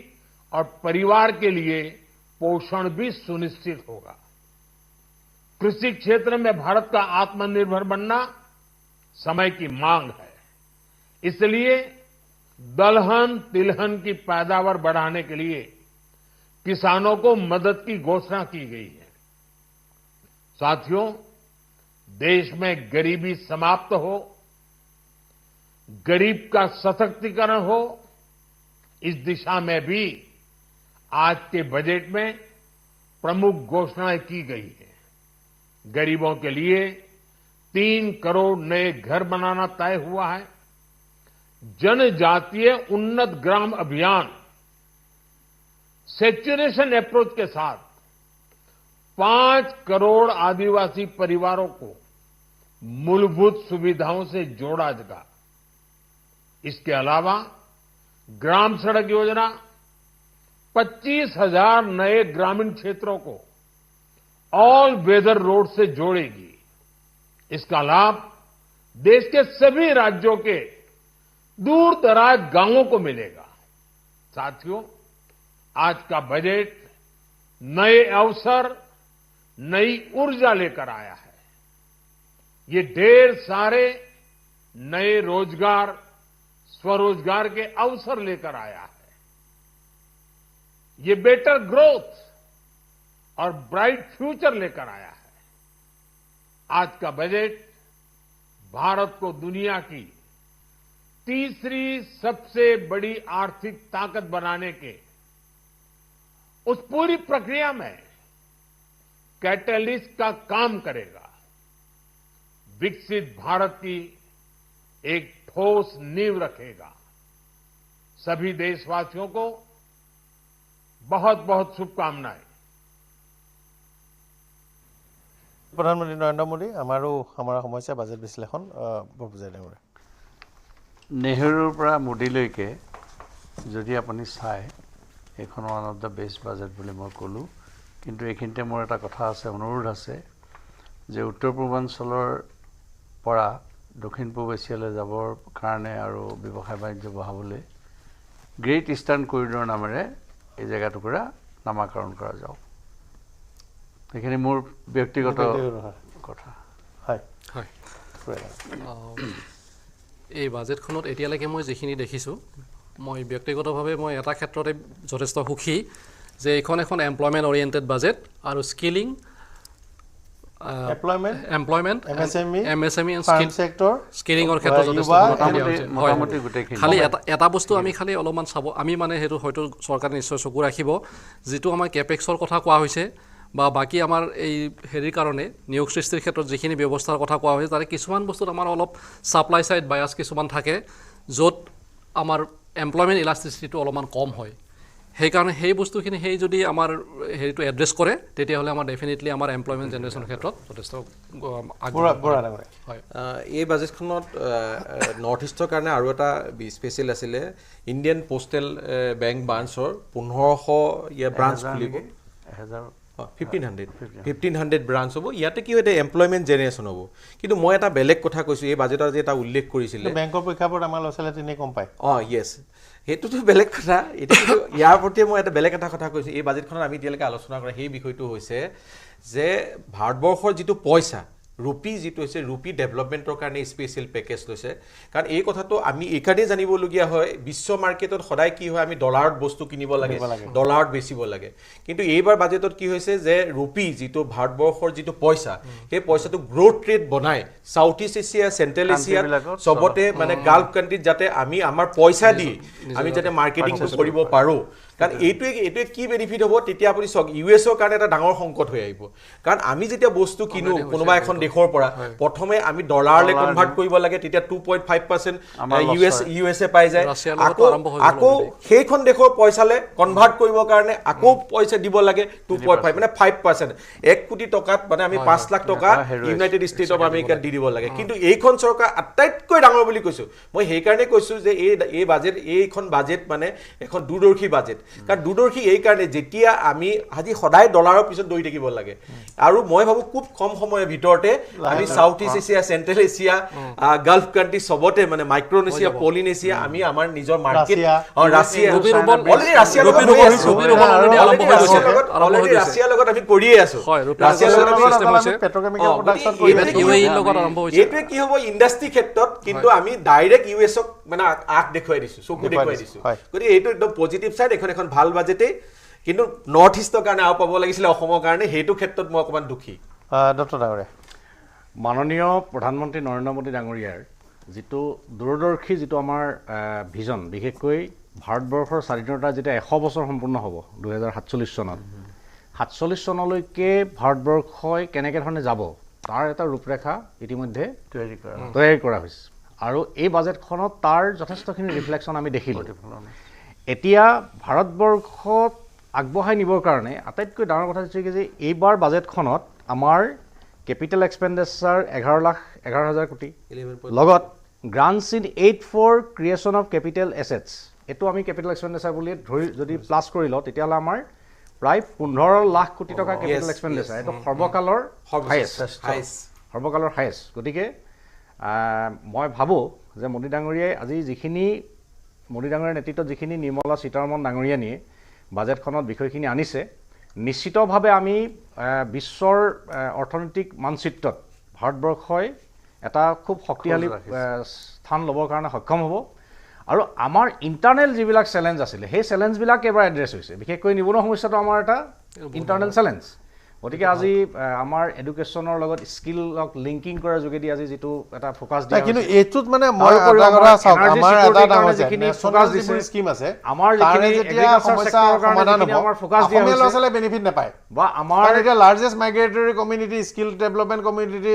और परिवार के लिए पोषण भी सुनिश्चित होगा। कृषि क्षेत्र में भारत का आत्मनिर्भर बनना समय की मांग है। इसलिए दलहन तिलहन की पैदावार बढ़ाने के लिए किसानों को मदद की घोषणा की गई है। साथियों, देश में गरीबी समाप्त हो, गरीब का सशक्तिकरण हो, इस दिशा में भी आज के बजट में प्रमुख घोषणाएं की गई है। गरीबों के लिए 3 करोड़ नए घर बनाना तय हुआ है। जनजातीय उन्नत ग्राम अभियान सैचुरेशन अप्रोच के साथ 5 करोड़ आदिवासी परिवारों को मूलभूत सुविधाओं से जोड़ा जाएगा। इसके अलावा ग्राम सड़क योजना 25,000 नए ग्रामीण क्षेत्रों को ऑल वेदर रोड से जोड़ेगी। इसका लाभ देश के सभी राज्यों के दूर दराज गांवों को मिलेगा। साथियों, आज का बजट नए अवसर, नई ऊर्जा लेकर आया है। ये ढेर सारे नए रोजगार, स्वरोजगार के अवसर लेकर आया है। ये बेटर ग्रोथ और ब्राइट फ्यूचर लेकर आया है। आज का बजट भारत को दुनिया की तीसरी सबसे बड़ी आर्थिक ताकत बनाने के उस पूरी प्रक्रिया में कैटलिस्ट का काम करेगा। विकसित भारत की एक ठोस नींव रखेगा। सभी देशवासियों को बहुत बहुत शुभकामनाएं। प्रधानमंत्री नरेंद्र मोदी हमारा समस्या बाजेट विश्लेषण बुझाই দিব। नेहरूर পৰা মোদীলৈকে যদি আপুনি চায় এখন one of the best budget বুলি মই ক'লোঁ। কিন্তু এইখিনিতে মোৰ এটা কথা আছে, অনুৰোধ আছে যে উত্তৰ পূৰ্বাঞ্চলৰ পৰা দক্ষিণ পূব এছিয়ালৈ যাবৰ কাৰণে আৰু ব্যৱসায় বাণিজ্য বঢ়াবলৈ গ্ৰেট ইষ্টাৰ্ণ কৰিডৰ নামেৰে এই জেগাটুকুৰা নামাকৰণ কৰা যাওক। এইখিনি মোৰ ব্যক্তিগত কথা। হয় হয়, এই বাজেটখনত এতিয়ালৈকে মই যিখিনি দেখিছোঁ, মই ব্যক্তিগতভাৱে মই এটা ক্ষেত্ৰতে যথেষ্ট সুখী যে এইখন এখন এমপ্লয়মেণ্ট অৰিয়েণ্টেড বাজেট আৰু স্কিলিং এমপ্লয়মেণ্ট MSME স্কিলিঙৰ ক্ষেত্ৰত যথেষ্ট খালি এটা বস্তু আমি খালি অলপমান চাব, আমি মানে সেইটো হয়তো চৰকাৰে নিশ্চয় চকু ৰাখিব। যিটো আমাৰ কেপেক্সৰ কথা কোৱা হৈছে বা বাকী আমাৰ এই হেৰিৰ কাৰণে নিয়োগ সৃষ্টিৰ ক্ষেত্ৰত যিখিনি ব্যৱস্থাৰ কথা কোৱা হৈছে, তাৰে কিছুমান বস্তুত আমাৰ অলপ ছাপ্লাই ছাইড বায়াছ কিছুমান থাকে, য'ত আমাৰ এমপ্লয়মেণ্ট ইলাষ্টিচিটিটো অলপমান কম হয়। সেইকাৰণে সেই বস্তুখিনি সেই যদি আমাৰ হেৰিটো এড্ৰেছ কৰে, তেতিয়াহ'লে আমাৰ ডেফিনেটলি আমাৰ এমপ্লয়মেণ্ট জেনেৰেশ্যনৰ ক্ষেত্ৰত যথেষ্ট হয়। এই বাজেটখনত নৰ্থ ইষ্টৰ কাৰণে আৰু এটা স্পেচিয়েল আছিলে, ইণ্ডিয়ান পোষ্টেল বেংক ব্ৰাঞ্চৰ 1500 ব্ৰাঞ্চ খুলিব। 1500 ব্ৰাঞ্চ হ'ব। ইয়াতে কি হয়, এমপ্লয়মেণ্ট জেনেৰেশ্যন হ'ব। কিন্তু মই এটা বেলেগ কথা কৈছোঁ, এই বাজেটত যে এটা উল্লেখ কৰিছিলে বেংকৰ পৰীক্ষাবোৰত আমাৰ ল'ৰা ছোৱালীয়ে তেনেই কম পায়। য়েছ, সেইটোতো বেলেগ কথা। এতিয়া কিন্তু ইয়াৰ প্ৰতি মই এটা বেলেগ এটা কথা কৈছোঁ। এই বাজেটখনত আমি এতিয়ালৈকে আলোচনা কৰা সেই বিষয়টো হৈছে যে ভাৰতবৰ্ষৰ যিটো পইচা ৰুপি যিটো হৈছে, ৰুপি ডেভেলপমেণ্টৰ কাৰণে স্পেচিয়েল পেকেজ লৈছে। কাৰণ এই কথাটো আমি এইকাৰণেই জানিবলগীয়া হয়, বিশ্ব মাৰ্কেটত সদায় কি হয়, আমি ডলাৰত বস্তু কিনিব লাগে, ডলাৰত বেচিব লাগে। কিন্তু এইবাৰ বাজেটত কি হৈছে যে ৰুপি যিটো ভাৰতবৰ্ষৰ যিটো পইচা, সেই পইচাটো গ্ৰ'থ ৰেট বনাই সাউথ ইষ্ট এছিয়া, চেণ্ট্ৰেল এছিয়াত চবতে মানে গাল্ফ কাণ্ট্ৰিত যাতে আমি আমাৰ পইচা দি আমি যাতে মাৰ্কেটিংটো কৰিব পাৰোঁ। কাৰণ এইটোৱে কি বেনিফিট হ'ব, তেতিয়া আপুনি চাওক US-ৰ কাৰণে এটা ডাঙৰ সংকট হৈ আহিব। কাৰণ আমি যেতিয়া বস্তু কিনো কোনোবা এখন দেশৰ পৰা, প্ৰথমে আমি ডলাৰলৈ কনভাৰ্ট কৰিব লাগে, তেতিয়া 2.5% USA পাই যায়। আকৌ সেইখন দেশৰ পইচালৈ কনভাৰ্ট কৰিবৰ কাৰণে আকৌ পইচা দিব লাগে 2.5, মানে 5%। 1 কোটি টকাত মানে আমি 5 লাখ টকা ইউনাইটেড ষ্টেট অফ আমেৰিকাত দি দিব লাগে। কিন্তু এইখন চৰকাৰ আটাইতকৈ ডাঙৰ বুলি কৈছোঁ মই। সেইকাৰণে কৈছোঁ যে এইখন বাজেট মানে এখন দূৰদৰ্শী বাজেট। কাৰণ দূৰদৰ্শী এই কাৰণে যেতিয়া আমি আজি সদায় ডলাৰৰ পিছত দৌৰি থাকিব লাগে আৰু মই ভাবো খুব কম সময়ৰ ভিতৰতে আমি south east Asia central Asia Gulf country সবতে মানে মাইক্ৰোনেছিয়া পলিনেছিয়া আমি আমাৰ নিজৰ মাৰ্কেট ৰাছিয়া অলৰেডি ৰাছিয়াৰ লগত ৰাছিয়াৰ লগত আমি কৰিয়ে আছো ৰাছিয়াৰ লগত পেট্ৰকেমিকেল প্ৰডাকচন কৰি ইউএইৰ লগত আৰম্ভ হৈছে এইটোৱে কি হ'ব ইণ্ডাষ্ট্ৰি ক্ষেত্ৰত কিন্তু আমি ডাইৰেক্ট ইউএছক মানে আগ দেখুৱাই দিছো চকু দেখুৱাই দিছো গতিকে এইটো একদম পজিটিভ সাইড এখন ভাল বাজেটে কিন্তু নৰ্থ ইষ্টৰ কাৰণে আৰু পাব লাগিছিল অসমৰ কাৰণে সেইটো ক্ষেত্ৰত মই অকমান দুখী ডক্টৰ ডাঙৰীয়া মাননীয় প্ৰধানমন্ত্ৰী নৰেন্দ্ৰ মোদী ডাঙৰীয়াৰ যিটো দূৰদৰ্শী যিটো আমাৰ ভিজন বিশেষকৈ ভাৰতবৰ্ষৰ স্বাধীনতা যেতিয়া 100 বছৰ সম্পূৰ্ণ হ'ব 2047 চনত 47 চনলৈকে ভাৰতবৰ্ষই কেনেকৈ ধৰণে যাব তাৰ এটা ৰূপৰেখা ইতিমধ্যে তৈয়াৰী কৰা হৈছে আৰু এই বাজেটখনত তাৰ যথেষ্টখিনি ৰিফ্লেকশ্যন আমি দেখিলোঁ এতিয়া ভাৰতবৰ্ষত আগবঢ়াই নিবৰ কাৰণে আটাইতকৈ ডাঙৰ কথা হৈছে যে এইবাৰ বাজেটখনত আমাৰ কেপিটেল এক্সপেণ্ডিচাৰ 11,11,000 কোটি লগত grants in aid for creation of capital assets এইটো আমি কেপিটেল এক্সপেণ্ডিচাৰ বুলি ধৰি যদি প্লাছ কৰি লওঁ তেতিয়াহ'লে আমাৰ প্ৰায় 15 লাখ কোটি টকা কেপিটেল এক্সপেণ্ডিচাৰ এইটো সৰ্বকালৰ হায়েষ্ট গতিকে মই ভাবোঁ যে মোদী ডাঙৰীয়াই আজি যিখিনি মোদী ডাঙৰীয়াৰ নেতৃত্বত যিখিনি নিৰ্মলা সীতাৰমণ ডাঙৰীয়ানীয়ে বাজেটখনত বিষয়খিনি আনিছে নিশ্চিতভাৱে আমি বিশ্বৰ অৰ্থনৈতিক মানচিত্ৰত ভাৰতবৰ্ষই এটা খুব শক্তিশালী স্থান ল'বৰ কাৰণে সক্ষম হ'ব আৰু আমাৰ ইণ্টাৰনেল যিবিলাক চেলেঞ্জ আছিলে সেই চেলেঞ্জবিলাক এবাৰ এড্ৰেছ হৈছে বিশেষকৈ নিবনুৱা সমস্যাটো আমাৰ এটা ইণ্টাৰনেল চেলেঞ্জ গতিকে আজি আমাৰ এডুকেশ্যনৰ লগত স্কিলক লিংকিং কৰাৰ যোগেদি আজি যিটো এটা ফোকাছ দিয়া কিন্তু এইটোত মানে মই এটা কথা চাওক আমাৰ এটা ডাঙৰ যিখিনি ফোকাছ দিছে স্কিম আছে আমাৰ যিখিনি যেতিয়া সমস্যা সমাধান হ'ব আমাৰ ফোকাছ দিয়া হৈছে অসমীয়া ল'ৰা বেনিফিট নাপায় বা আমাৰ এটা largest migratory community skill development community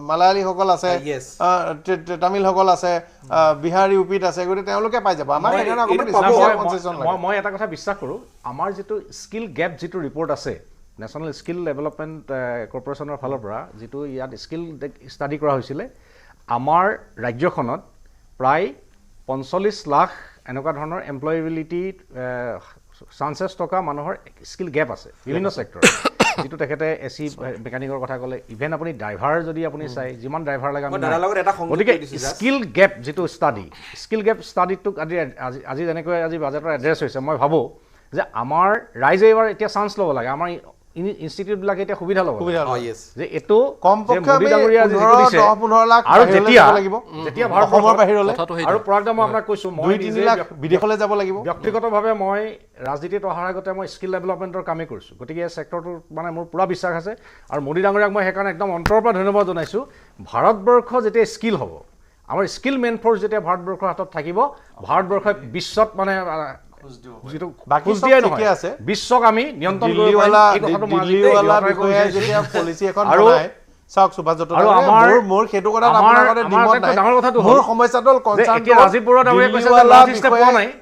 মালায়ালীসকল আছে তামিলসকল আছে বিহাৰ ইউপিত আছে গতিকে তেওঁলোকে পাই যাব আমাৰ সেইকাৰণে অকণমান মই এটা কথা বিশ্বাস কৰোঁ আমাৰ যিটো স্কিল গেপ যিটো ৰিপৰ্ট আছে নেশ্যনেল স্কিল ডেভেলপমেণ্ট কৰ্পৰেশ্যনৰ ফালৰ পৰা যিটো ইয়াত স্কিল ষ্টাডি কৰা হৈছিলে আমাৰ ৰাজ্যখনত প্ৰায় 45 লাখ এনেকুৱা ধৰণৰ এমপ্লয়েবিলিটি চান্সেছ থকা মানুহৰ স্কিল গেপ আছে বিভিন্ন ছেক্টৰ যিটো তেখেতে এচি মেকানিকৰ কথা ক'লে ইভেন আপুনি ড্ৰাইভাৰ যদি আপুনি চাই যিমান ড্ৰাইভাৰ লাগে গতিকে স্কিল গেপ যিটো স্কিল গেপ ষ্টাডিটোক আজি যেনেকৈ আজি বাজেটৰ এড্ৰেছ হৈছে মই ভাবোঁ যে আমাৰ ৰাইজে এইবাৰ এতিয়া চান্স ল'ব লাগে আমাৰ ইনষ্টিটিউটবিলাকে এতিয়া সুবিধা ল'ব যে এইটো কমপক্ষে 10-15 লাখ আৰু যেতিয়া ভাৰতৰ বাহিৰলৈ আৰু প্ৰডাক্ট মই আপোনাক কৈছোঁ মই 2-3 লাখ বিদেশলৈ যাব লাগিব ব্যক্তিগতভাৱে মই ৰাজনীতিত অহাৰ আগতে মই স্কিল ডেভেলপমেণ্টৰ কামেই কৰিছোঁ গতিকে এই ছেক্টৰটোৰ মানে মোৰ পুৰা বিশ্বাস আছে আৰু মোদী ডাঙৰীয়াক মই সেইকাৰণে একদম অন্তৰৰ পৰা ধন্যবাদ জনাইছোঁ ভাৰতবৰ্ষ যেতিয়া স্কিল হ'ব আমাৰ স্কিল মেন ফ'ৰ্চ যেতিয়া ভাৰতবৰ্ষৰ হাতত থাকিব ভাৰতবৰ্ষই বিশ্বত মানে বিশ্বক আমি নিয়ন্ত্ৰণ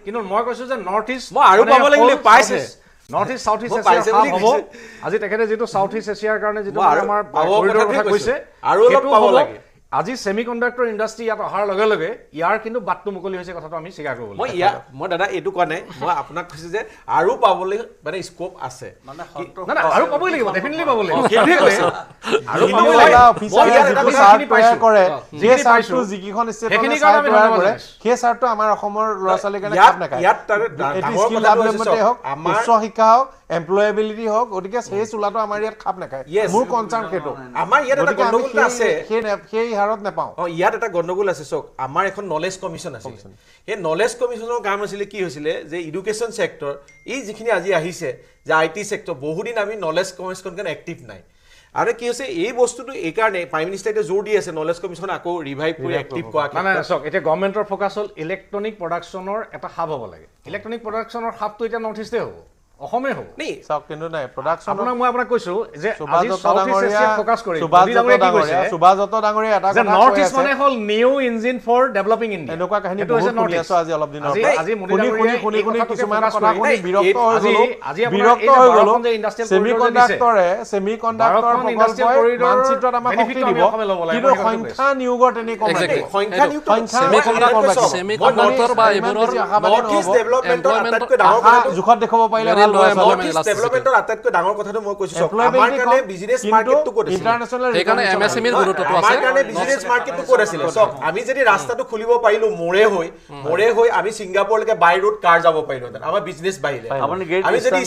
কিন্তু মই কৈছোঁ যে north east north east south east Asia হ'ব আজি তেখেতে যিটো সাউথ ইষ্ট এছিয়াৰ কাৰণে যিটো আমাৰ কৰিডৰৰ কথা কৈছে আৰু অলপ পাব লাগে আজি সেমি কণ্ডাক্টৰ ইণ্ডাষ্ট্ৰি ইয়াত অহাৰ লগে লগে ইয়াৰ কিন্তু বাটটো মুকলি হৈছে কথাটো আমি স্বীকাৰ কৰিব লাগিব মই দাদা এইটো কোৱা নাই মই আপোনাক কৈছোঁ যে আৰু পাবলৈ মানে স্কোপ আছে আৰু পাবই লাগিব ডেফিনেটলি পাব লাগিব সেই চাৰ্টটো আমাৰ অসমৰ ল'ৰা ছোৱালীৰ কাৰণে খাপ নাখায় উচ্চ শিক্ষা হওক এমপ্লয়েবিলিটি হওক গতিকে সেই চোলাটো আমাৰ ইয়াত খাপ নাখায় মোৰ কনচাৰ্ণ সেইটো আমাৰ ইয়াত এটা গণ্ডগোল আছে সেই হাৰত নাপাওঁ ইয়াত এটা গণ্ডগোল আছে চাওক আমাৰ এখন নলেজ কমিশ্যন আছে সেই নলেজ কমিশ্যনৰ কাম আছিলে কি হৈছিলে যে এডুকেশ্যন ছেক্টৰ এই যিখিনি আজি আহিছে যে IT ছেক্টৰ বহুদিন আমি নলেজ কমিশ্যন কাৰণে এক্টিভ নাই আৰু কি হৈছে এই বস্তুটো এই কাৰণে প্ৰাইম মিনিষ্টাৰে জোৰ দি আছে নলেজ কমিশ্যন আকৌ ৰিভাইভ কৰি এক্টিভ কৰা চাওক এতিয়া গভৰ্ণমেণ্টৰ ফ'কাছ হ'ল ইলেক্ট্ৰনিক প্ৰডাকশ্যনৰ এটা হাব হ'ব লাগে ইলেক্ট্ৰনিক প্ৰডাকশ্যনৰ হাবটো এতিয়া নৰ্থ ইষ্টে হ'ব অসমে হ'ব নি চাওক কিন্তু নাই প্ৰডাকশ্যন মই আপোনাক কৈছো যে আজি Subhash south east Asia focus কৰি সুভাষ ডাঙৰীয়া এটা কথা নৰ্থ ইষ্ট মানে হল new engine for developing India এনেকুৱা কাহিনী বহুত শুনি আছো আজি অলপ দিনৰ পৰা আজি শুনি কিছুমান কথা শুনি বিৰক্ত হৈ গলো ছেমিকণ্ডাক্টৰ প্ৰকল্পই মানচিত্ৰত আমাক শক্তি দিব কিন্তু সংখ্যা নিয়োগৰ তেনে কম ছেমিকণ্ডাক্টৰ বা এইবোৰৰ নৰ্থ ইষ্ট ডেভেলপমেণ্টৰ আটাইতকৈ ডাঙৰ কথা জোখত দেখাব পাৰিলে ভাল নৰ্থ ইষ্ট ডেভেলপমেণ্টৰ আটাইতকৈ ডাঙৰ কথাটো মই কৈছো আমাৰ কাৰণে বিজনেছ মাৰ্কেটটো ক'ত আছিল সেইকাৰণে MSME গুৰুত্বটো আছে আমাৰ কাৰণে বিজনেছ মাৰ্কেটটো ক'ত আছিল সব আমি যদি ৰাস্তাটো খুলিব পাৰিলো মোৰে হৈ আমি ছিংগাপুৰলৈকে বাই ৰোড কাৰ যাব পাৰিলো আমাৰ বিজনেছ বাহিলে আমি যদি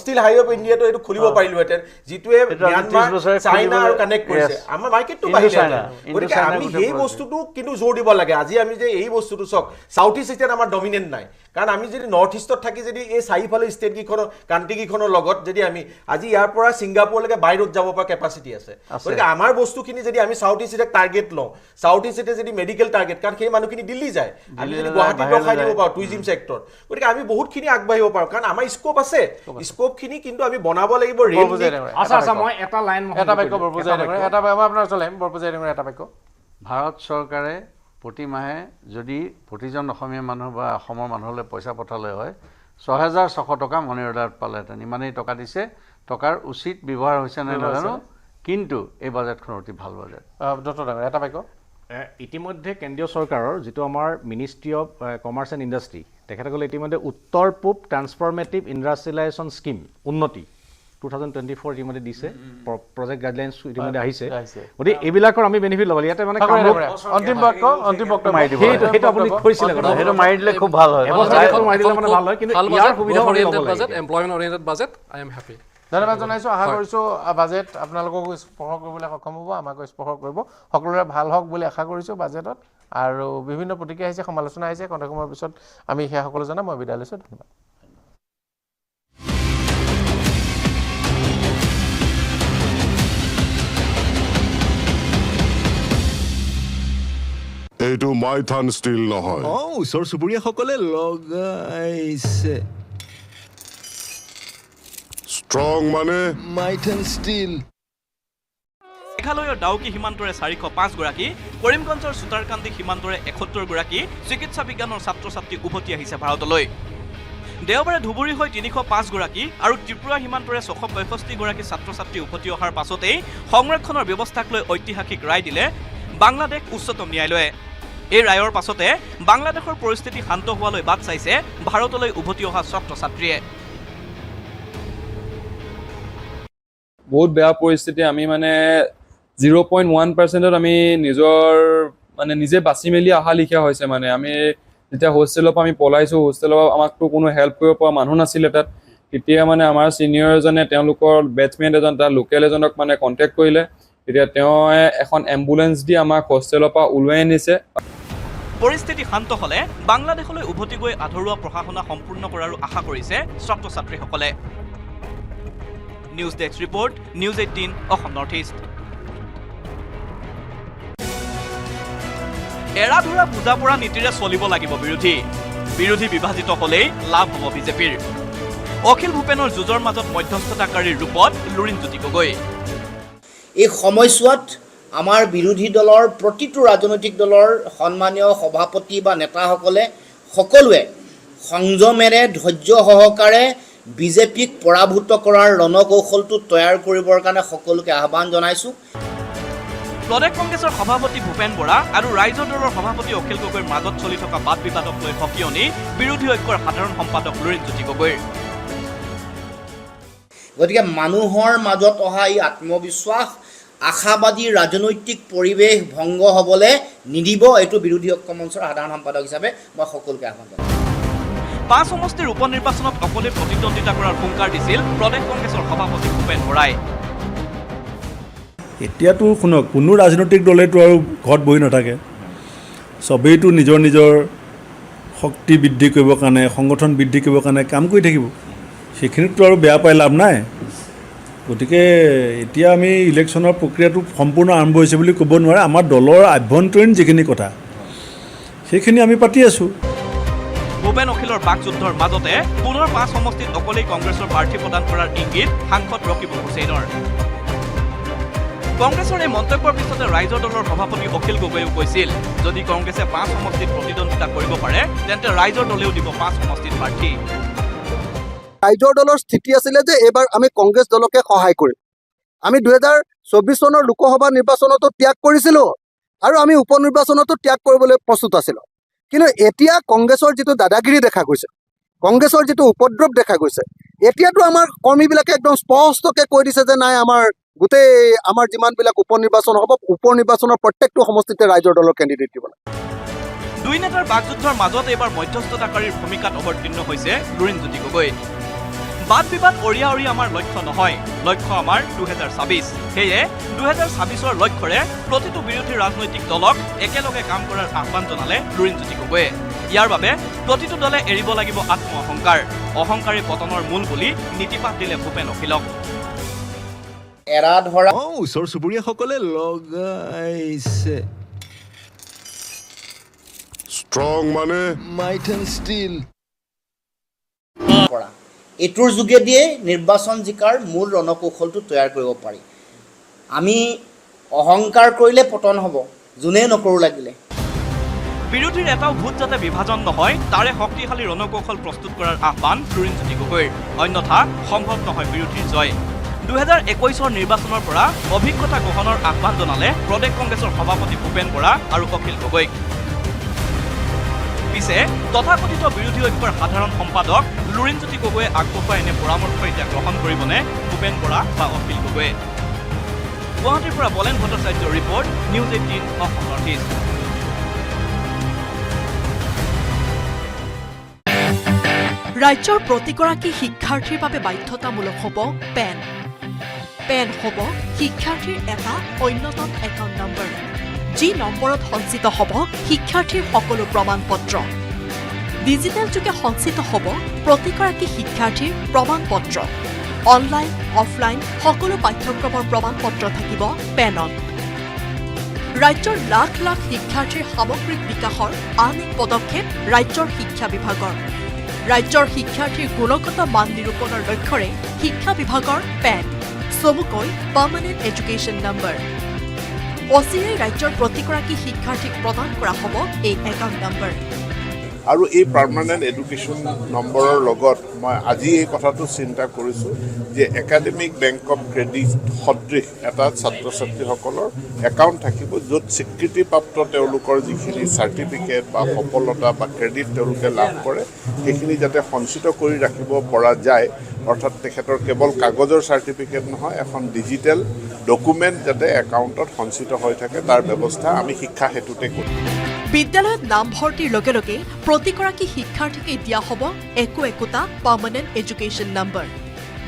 ষ্টিল হাইৱে অফ ইণ্ডিয়াটো এইটো খুলিব পাৰিলোহেঁতেন যিটোৱে ম্যানমাৰ চাইনা আৰু কানেক্ট কৰিছে আমাৰ মাৰ্কেটটো বাহিলে গতিকে আমি সেই বস্তুটো কিন্তু জোৰ দিব লাগে আজি আমি যে এই বস্তুটো চাওক সাউথ ইষ্ট এছিয়াত আমাৰ ডমিনেণ্ট নাই কাৰণ আমি যদি নৰ্থ ইষ্টত থাকি যদি এই চাৰিফালে ষ্টেট কেইখনৰ কাণ্ট্ৰি কেইখনৰ লগত যদি আমি আজি ইয়াৰ পৰা ছিংগাপুৰলৈকে বাই ৰোড যাব পৰা কেপাচিটি আছে গতিকে আমাৰ বস্তুখিনি যদি আমি সাউথ ইষ্ট এছিয়াক টাৰ্গেট লওঁ সাউথ ইষ্ট এছিয়া যদি মেডিকেল টাৰ্গেট কাৰণ সেই মানুহখিনি দিল্লী যায় আমি যদি গুৱাহাটীত ৰখাই দিব পাৰোঁ টুৰিজিম ছেক্টৰ গতিকে আমি বহুতখিনি আগবাঢ়িব পাৰোঁ কাৰণ আমাৰ স্কোপ আছে স্কোপখিনি কিন্তু আমি বনাব লাগিব ৰেল মই এটা লাইন এটা বাক্য বৰপূজাই এটা আপোনাৰ চলাম বৰপূজাই এটা বাক্য ভাৰত চৰকাৰে প্ৰতি মাহে যদি প্ৰতিজন অসমীয়া মানুহ বা অসমৰ মানুহলৈ পইচা পঠালে হয় ৬,৬০০ টকা মনি অৰ্ডাৰত পালেহেঁতেন ইমানেই টকা দিছে টকাৰ উচিত ব্যৱহাৰ হৈছে নে নাজানো কিন্তু এই বাজেটখন অতি ভাল বাজেট ডক্টৰ ডাঙৰ এটা বাক্য ইতিমধ্যে কেন্দ্ৰীয় চৰকাৰৰ যিটো আমাৰ ministry of commerce and industry তেখেতসকলে ইতিমধ্যে উত্তৰ পূব ট্ৰান্সফৰ্মেটিভ ইণ্ডাষ্ট্ৰিয়েলাইজেশ্যন স্কিম উন্নতি 2024 ইতিমধ্যে দিছে প্ৰজেক্ট গাইডলাইনছ ইতিমধ্যে আহিছে গতিকে এইবিলাকৰ আমি বেনিফিট ল'ব ইয়াতে মানে অন্তিম বক্তব্য মাৰি দিব সেইটো আপুনি কৈছিলে সেইটো মাৰি দিলে খুব ভাল হয় মাৰি দিলে মানে ভাল হয় কিন্তু ইয়াৰ সুবিধা oriented budget employment oriented budget I am happy ধন্যবাদ জনাইছোঁ আশা কৰিছোঁ বাজেট আপোনালোকক স্পৰ্শ কৰিবলৈ সক্ষম হ'ব আমাকো স্পৰ্শ কৰিব সকলোৰে ভাল হওক বুলি আশা কৰিছোঁ বাজেটত আৰু বিভিন্ন প্ৰতিক্ৰিয়া আহিছে সমালোচনা আহিছে কণ্ঠ সময়ৰ পিছত আমি সেয়া সকলো জনাম মই বিদায় লৈছোঁ ধন্যবাদ এইটো মাইথান ষ্টিল নহয় ওচৰ চুবুৰীয়াসকলে লগাইছে ষ্ট্ৰং মানে মাইথান ষ্টিল মেঘালয়ৰ ডাউকি সীমান্তৰে 405 গৰাকী কৰিমগঞ্জৰ সুতাৰকান্দি সীমান্তৰে 71 গৰাকী চিকিৎসা বিজ্ঞানৰ ছাত্ৰ ছাত্ৰী উভতি আহিছে ভাৰতলৈ দেওবাৰে ধুবুৰী হৈ 305 গৰাকী আৰু ত্ৰিপুৰা সীমান্তৰে 665 গৰাকী ছাত্ৰ ছাত্ৰী উভতি অহাৰ পাছতেই সংৰক্ষণৰ ব্যৱস্থাক লৈ ঐতিহাসিক ৰায় দিলে বাংলাদেশ উচ্চতম ন্যায়ালয়ে এই ৰায়ৰ পাছতে বাংলাদেশৰ পৰিস্থিতি শান্ত হোৱালৈ বাট চাইছে ভাৰতলৈ উভতি অহা ছাত্ৰ ছাত্ৰীয়ে বহুত বেয়া পৰিস্থিতি আমি মানে 0.1% আমি নিজৰ মানে নিজে বাছি মেলি অহা লিখা হৈছে মানে আমি যেতিয়া হোষ্টেলৰ পৰা আমি পলাইছোঁ হোষ্টেলৰ পৰা আমাকতো কোনো হেল্প কৰিব পৰা মানুহ নাছিলে তাত তেতিয়া মানে আমাৰ ছিনিয়ৰ এজনে তেওঁলোকৰ বেটছমেন এজন তাৰ লোকেল এজনক মানে কণ্টেক্ট কৰিলে তেতিয়া তেওঁ এখন এম্বুলেন্স দি আমাক হোষ্টেলৰ পৰা ওলাই আনিছে পৰিস্থিতি শান্ত হলে বাংলাদেশলৈ উভতি গৈ আধৰুৱা প্ৰশাসনা সম্পূৰ্ণ কৰাৰ আশা কৰিছে ছাত্ৰ ছাত্ৰীসকলে news desk report news 18 Assam north east এৰা ধৰা বুজা পৰা নীতিৰে চলিব লাগিব বিৰোধী বিভাজিত হলেই লাভ হ'ব বিজেপিৰ অখিল ভূপেনৰ যুঁজৰ মাজত মধ্যস্থতাকাৰীৰ ৰূপত লুৰিণজ্যোতি গগৈ এই সময়ছোৱাত আমাৰ বিৰোধী দলৰ প্ৰতিটো ৰাজনৈতিক দলৰ সন্মানীয় সভাপতি বা নেতাসকলে সকলোৱে সংযমেৰে ধৈৰ্য সহকাৰে বিজেপিক পৰাভূত কৰাৰ ৰণকৌশলটো তৈয়াৰ কৰিবৰ কাৰণে সকলোকে আহ্বান জনাইছোঁ প্ৰদেশ কংগ্ৰেছৰ সভাপতি ভূপেন বৰা আৰু ৰাইজৰ দলৰ সভাপতি অখিল গগৈৰ মাজত চলি থকা বাদ বিবাদক লৈ সকিয়নি বিৰোধী ঐক্যৰ সাধাৰণ সম্পাদক লুৰিণজ্যোতি গগৈৰ গতিকে মানুহৰ মাজত অহা এই আত্মবিশ্বাস আশাবাদী ৰাজনৈতিক পৰিৱেশ ভংগ হ'বলৈ নিদিব এইটো বিৰোধী ঐক্য মঞ্চৰ সাধাৰণ সম্পাদক হিচাপে মই সকলোকে আহ্বান জনাইছোঁ 5 সমষ্টিৰ উপ নিৰ্বাচনত অকলে প্ৰতিদ্বন্দ্বিতা কৰাৰ হুংকাৰ দিছিল প্ৰদেশ কংগ্ৰেছৰ সভাপতি ভূপেন বৰাই এতিয়াতো শুনক কোনো ৰাজনৈতিক দলেতো আৰু ঘৰত বহি নাথাকে সবেইতো নিজৰ নিজৰ শক্তি বৃদ্ধি কৰিবৰ কাৰণে সংগঠন বৃদ্ধি কৰিবৰ কাৰণে কাম কৰি থাকিব সেইখিনিতো আৰু বেয়া পাই লাভ নাই গতিকে এতিয়া আমি ইলেকশ্যনৰ প্ৰক্ৰিয়াটো সম্পূৰ্ণ আৰম্ভ হৈছে বুলি ক'ব নোৱাৰে আমাৰ দলৰ আভ্যন্তৰীণ যিখিনি কথা সেইখিনি আমি পাতি আছোঁ ভূপেন অখিলৰ বাকযুদ্ধৰ মাজতে পুনৰ 5 সমষ্টিত অকলেই কংগ্ৰেছৰ প্ৰাৰ্থী প্ৰদান কৰাৰ ইংগিত সাংসদ ৰকিবুল হুছেইনৰ। কংগ্ৰেছৰ এই মন্তব্যৰ পিছতে ৰাইজৰ দলৰ সভাপতি অখিল গগৈয়ে কৈছিল, যদি কংগ্ৰেছে 5 সমষ্টিত প্ৰতিদ্বন্দ্বিতা কৰিব পাৰে তেন্তে ৰাইজৰ দলেও দিব 5 সমষ্টিত প্ৰাৰ্থী। ৰাইজৰ দলৰ স্থিতি আছিলে যে এইবাৰ আমি কংগ্ৰেছ দলকে সহায় কৰিম। আমি 2024 চনৰ লোকসভা নিৰ্বাচনতো ত্যাগ কৰিছিলোঁ আৰু আমি উপ নিৰ্বাচনতো ত্যাগ কৰিবলৈ প্ৰস্তুত আছিলোঁ। কিন্তু এতিয়া কংগ্ৰেছৰ যিটো দাদাগিৰি দেখা গৈছে, কংগ্ৰেছৰ যিটো উপদ্ৰৱ দেখা গৈছে, এতিয়াতো আমাৰ কৰ্মীবিলাকে একদম স্পষ্টকৈ কৈ দিছে যে নাই, গোটেই আমাৰ যিমানবিলাক উপ নিৰ্বাচন হ'ব, উপ নিৰ্বাচনৰ প্ৰত্যেকটো সমষ্টিতে ৰাইজৰ দলৰ কেণ্ডিডেট দিব লাগে। দুই নেতাৰ বাকযুদ্ধৰ মাজত এইবাৰ মধ্যস্থতাকাৰীৰ ভূমিকাত অৱতীৰ্ণ হৈছে লুৰিণজ্যোতি গগৈ। বাদ বিবাদ অৰিয়া অৰি আমাৰ লক্ষ্য নহয়, লক্ষ্য আমাৰ 2024। সেয়ে 2024ৰ লক্ষ্যৰে প্ৰতিটো বিৰোধী ৰাজনৈতিক দলক একেলগে কাম কৰাৰ আহ্বান জনালে লুৰিণজ্যোতি গগৈয়ে। ইয়াৰ বাবে প্ৰতিটো দলে এৰিব লাগিব আত্ম অহংকাৰ, অহংকাৰী পতনৰ মূল বুলি নীতিপাত দিলে ভূপেন অখিলক। এৰা ধৰা ওচৰ চুবুৰীয়াসকলে লগাইছে ষ্ট্ৰং মানে মাইট এণ্ড ষ্টিল কৰা, এইটোৰ যোগেদিয়ে নিৰ্বাচন জিকাৰ মূল ৰণকৌশলটো তৈয়াৰ কৰিব পাৰি। আমি অহংকাৰ কৰিলে পতন হ'ব, যোনে নকৰোঁ লাগিলে। বিৰোধীৰ এটাও ভোট যাতে বিভাজন নহয় তাৰে শক্তিশালী ৰণকৌশল প্ৰস্তুত কৰাৰ আহ্বান লুৰিণজ্যোতি গগৈৰ, অন্যথা সম্ভৱ নহয় বিৰোধীৰ জয়। 2021 নিৰ্বাচনৰ পৰা অভিজ্ঞতা গ্ৰহণৰ আহ্বান জনালে প্ৰদেশ কংগ্ৰেছৰ সভাপতি ভূপেন বৰা আৰু অখিল গগৈক। পিছে তথাকথিত বিৰোধী ঐক্যৰ সাধাৰণ সম্পাদক লুৰিণজ্যোতি গগৈয়ে আগবঢ়োৱা এনে পৰামৰ্শ এতিয়া গ্ৰহণ কৰিবনে ভূপেন বৰা বা অখিল গগৈয়ে? গুৱাহাটীৰ পৰা বলেন ভট্টাচাৰ্যৰ report, news 18 Assam north east. ৰাজ্যৰ প্ৰতিগৰাকী শিক্ষাৰ্থীৰ বাবে বাধ্যতামূলক হ'ব পেন। পেন হ'ব শিক্ষাৰ্থীৰ এটা অন্যতম একাউণ্ট নম্বৰ, যি নম্বৰত সঞ্চিত হ'ব শিক্ষাৰ্থীৰ সকলো প্ৰমাণ পত্ৰ। ডিজিটেল যুগে সঞ্চিত হ'ব প্ৰতিগৰাকী শিক্ষাৰ্থীৰ প্ৰমাণ পত্ৰ। অনলাইন, অফলাইন সকলো পাঠ্যক্ৰমৰ প্ৰমাণ পত্ৰ থাকিব পেনত। ৰাজ্যৰ লাখ লাখ শিক্ষাৰ্থীৰ সামগ্ৰিক বিকাশৰ আন এক পদক্ষেপ ৰাজ্যৰ শিক্ষা বিভাগৰ। ৰাজ্যৰ শিক্ষাৰ্থীৰ গুণগত মান নিৰূপণৰ লক্ষ্যৰে শিক্ষা বিভাগৰ পেন, চমুকৈ পাৰ্মানেণ্ট এডুকেশ্যন নম্বৰ। অচিৰেই ৰাজ্যৰ প্ৰতিগৰাকী শিক্ষাৰ্থীক প্ৰদান কৰা হ'ব এই একাউণ্ট নম্বৰ। আৰু এই পাৰ্মানেণ্ট এডুকেশ্যন নম্বৰৰ লগত মই আজি এই কথাটো চিন্তা কৰিছোঁ যে একাডেমিক বেংক অফ ক্ৰেডিট সদৃশ এটা ছাত্ৰ ছাত্ৰীসকলৰ একাউণ্ট থাকিব, য'ত স্বীকৃতিপ্ৰাপ্ত তেওঁলোকৰ যিখিনি চাৰ্টিফিকেট বা সফলতা বা ক্ৰেডিট তেওঁলোকে লাভ কৰে সেইখিনি যাতে সঞ্চিত কৰি ৰাখিব পৰা যায়। অৰ্থাৎ তেখেতৰ কেৱল কাগজৰ চাৰ্টিফিকেট নহয়, এখন ডিজিটেল ডকুমেণ্ট যাতে একাউণ্টত সঞ্চিত হৈ থাকে তাৰ ব্যৱস্থা আমি শিক্ষা হেতুতে কৰিম। বিদ্যালয়ত নামভৰ্তিৰ লগে লগে প্ৰতিগৰাকী শিক্ষাৰ্থীকে দিয়া হ'ব একোটা পাৰ্মানেণ্ট এডুকেশ্যন নম্বৰ,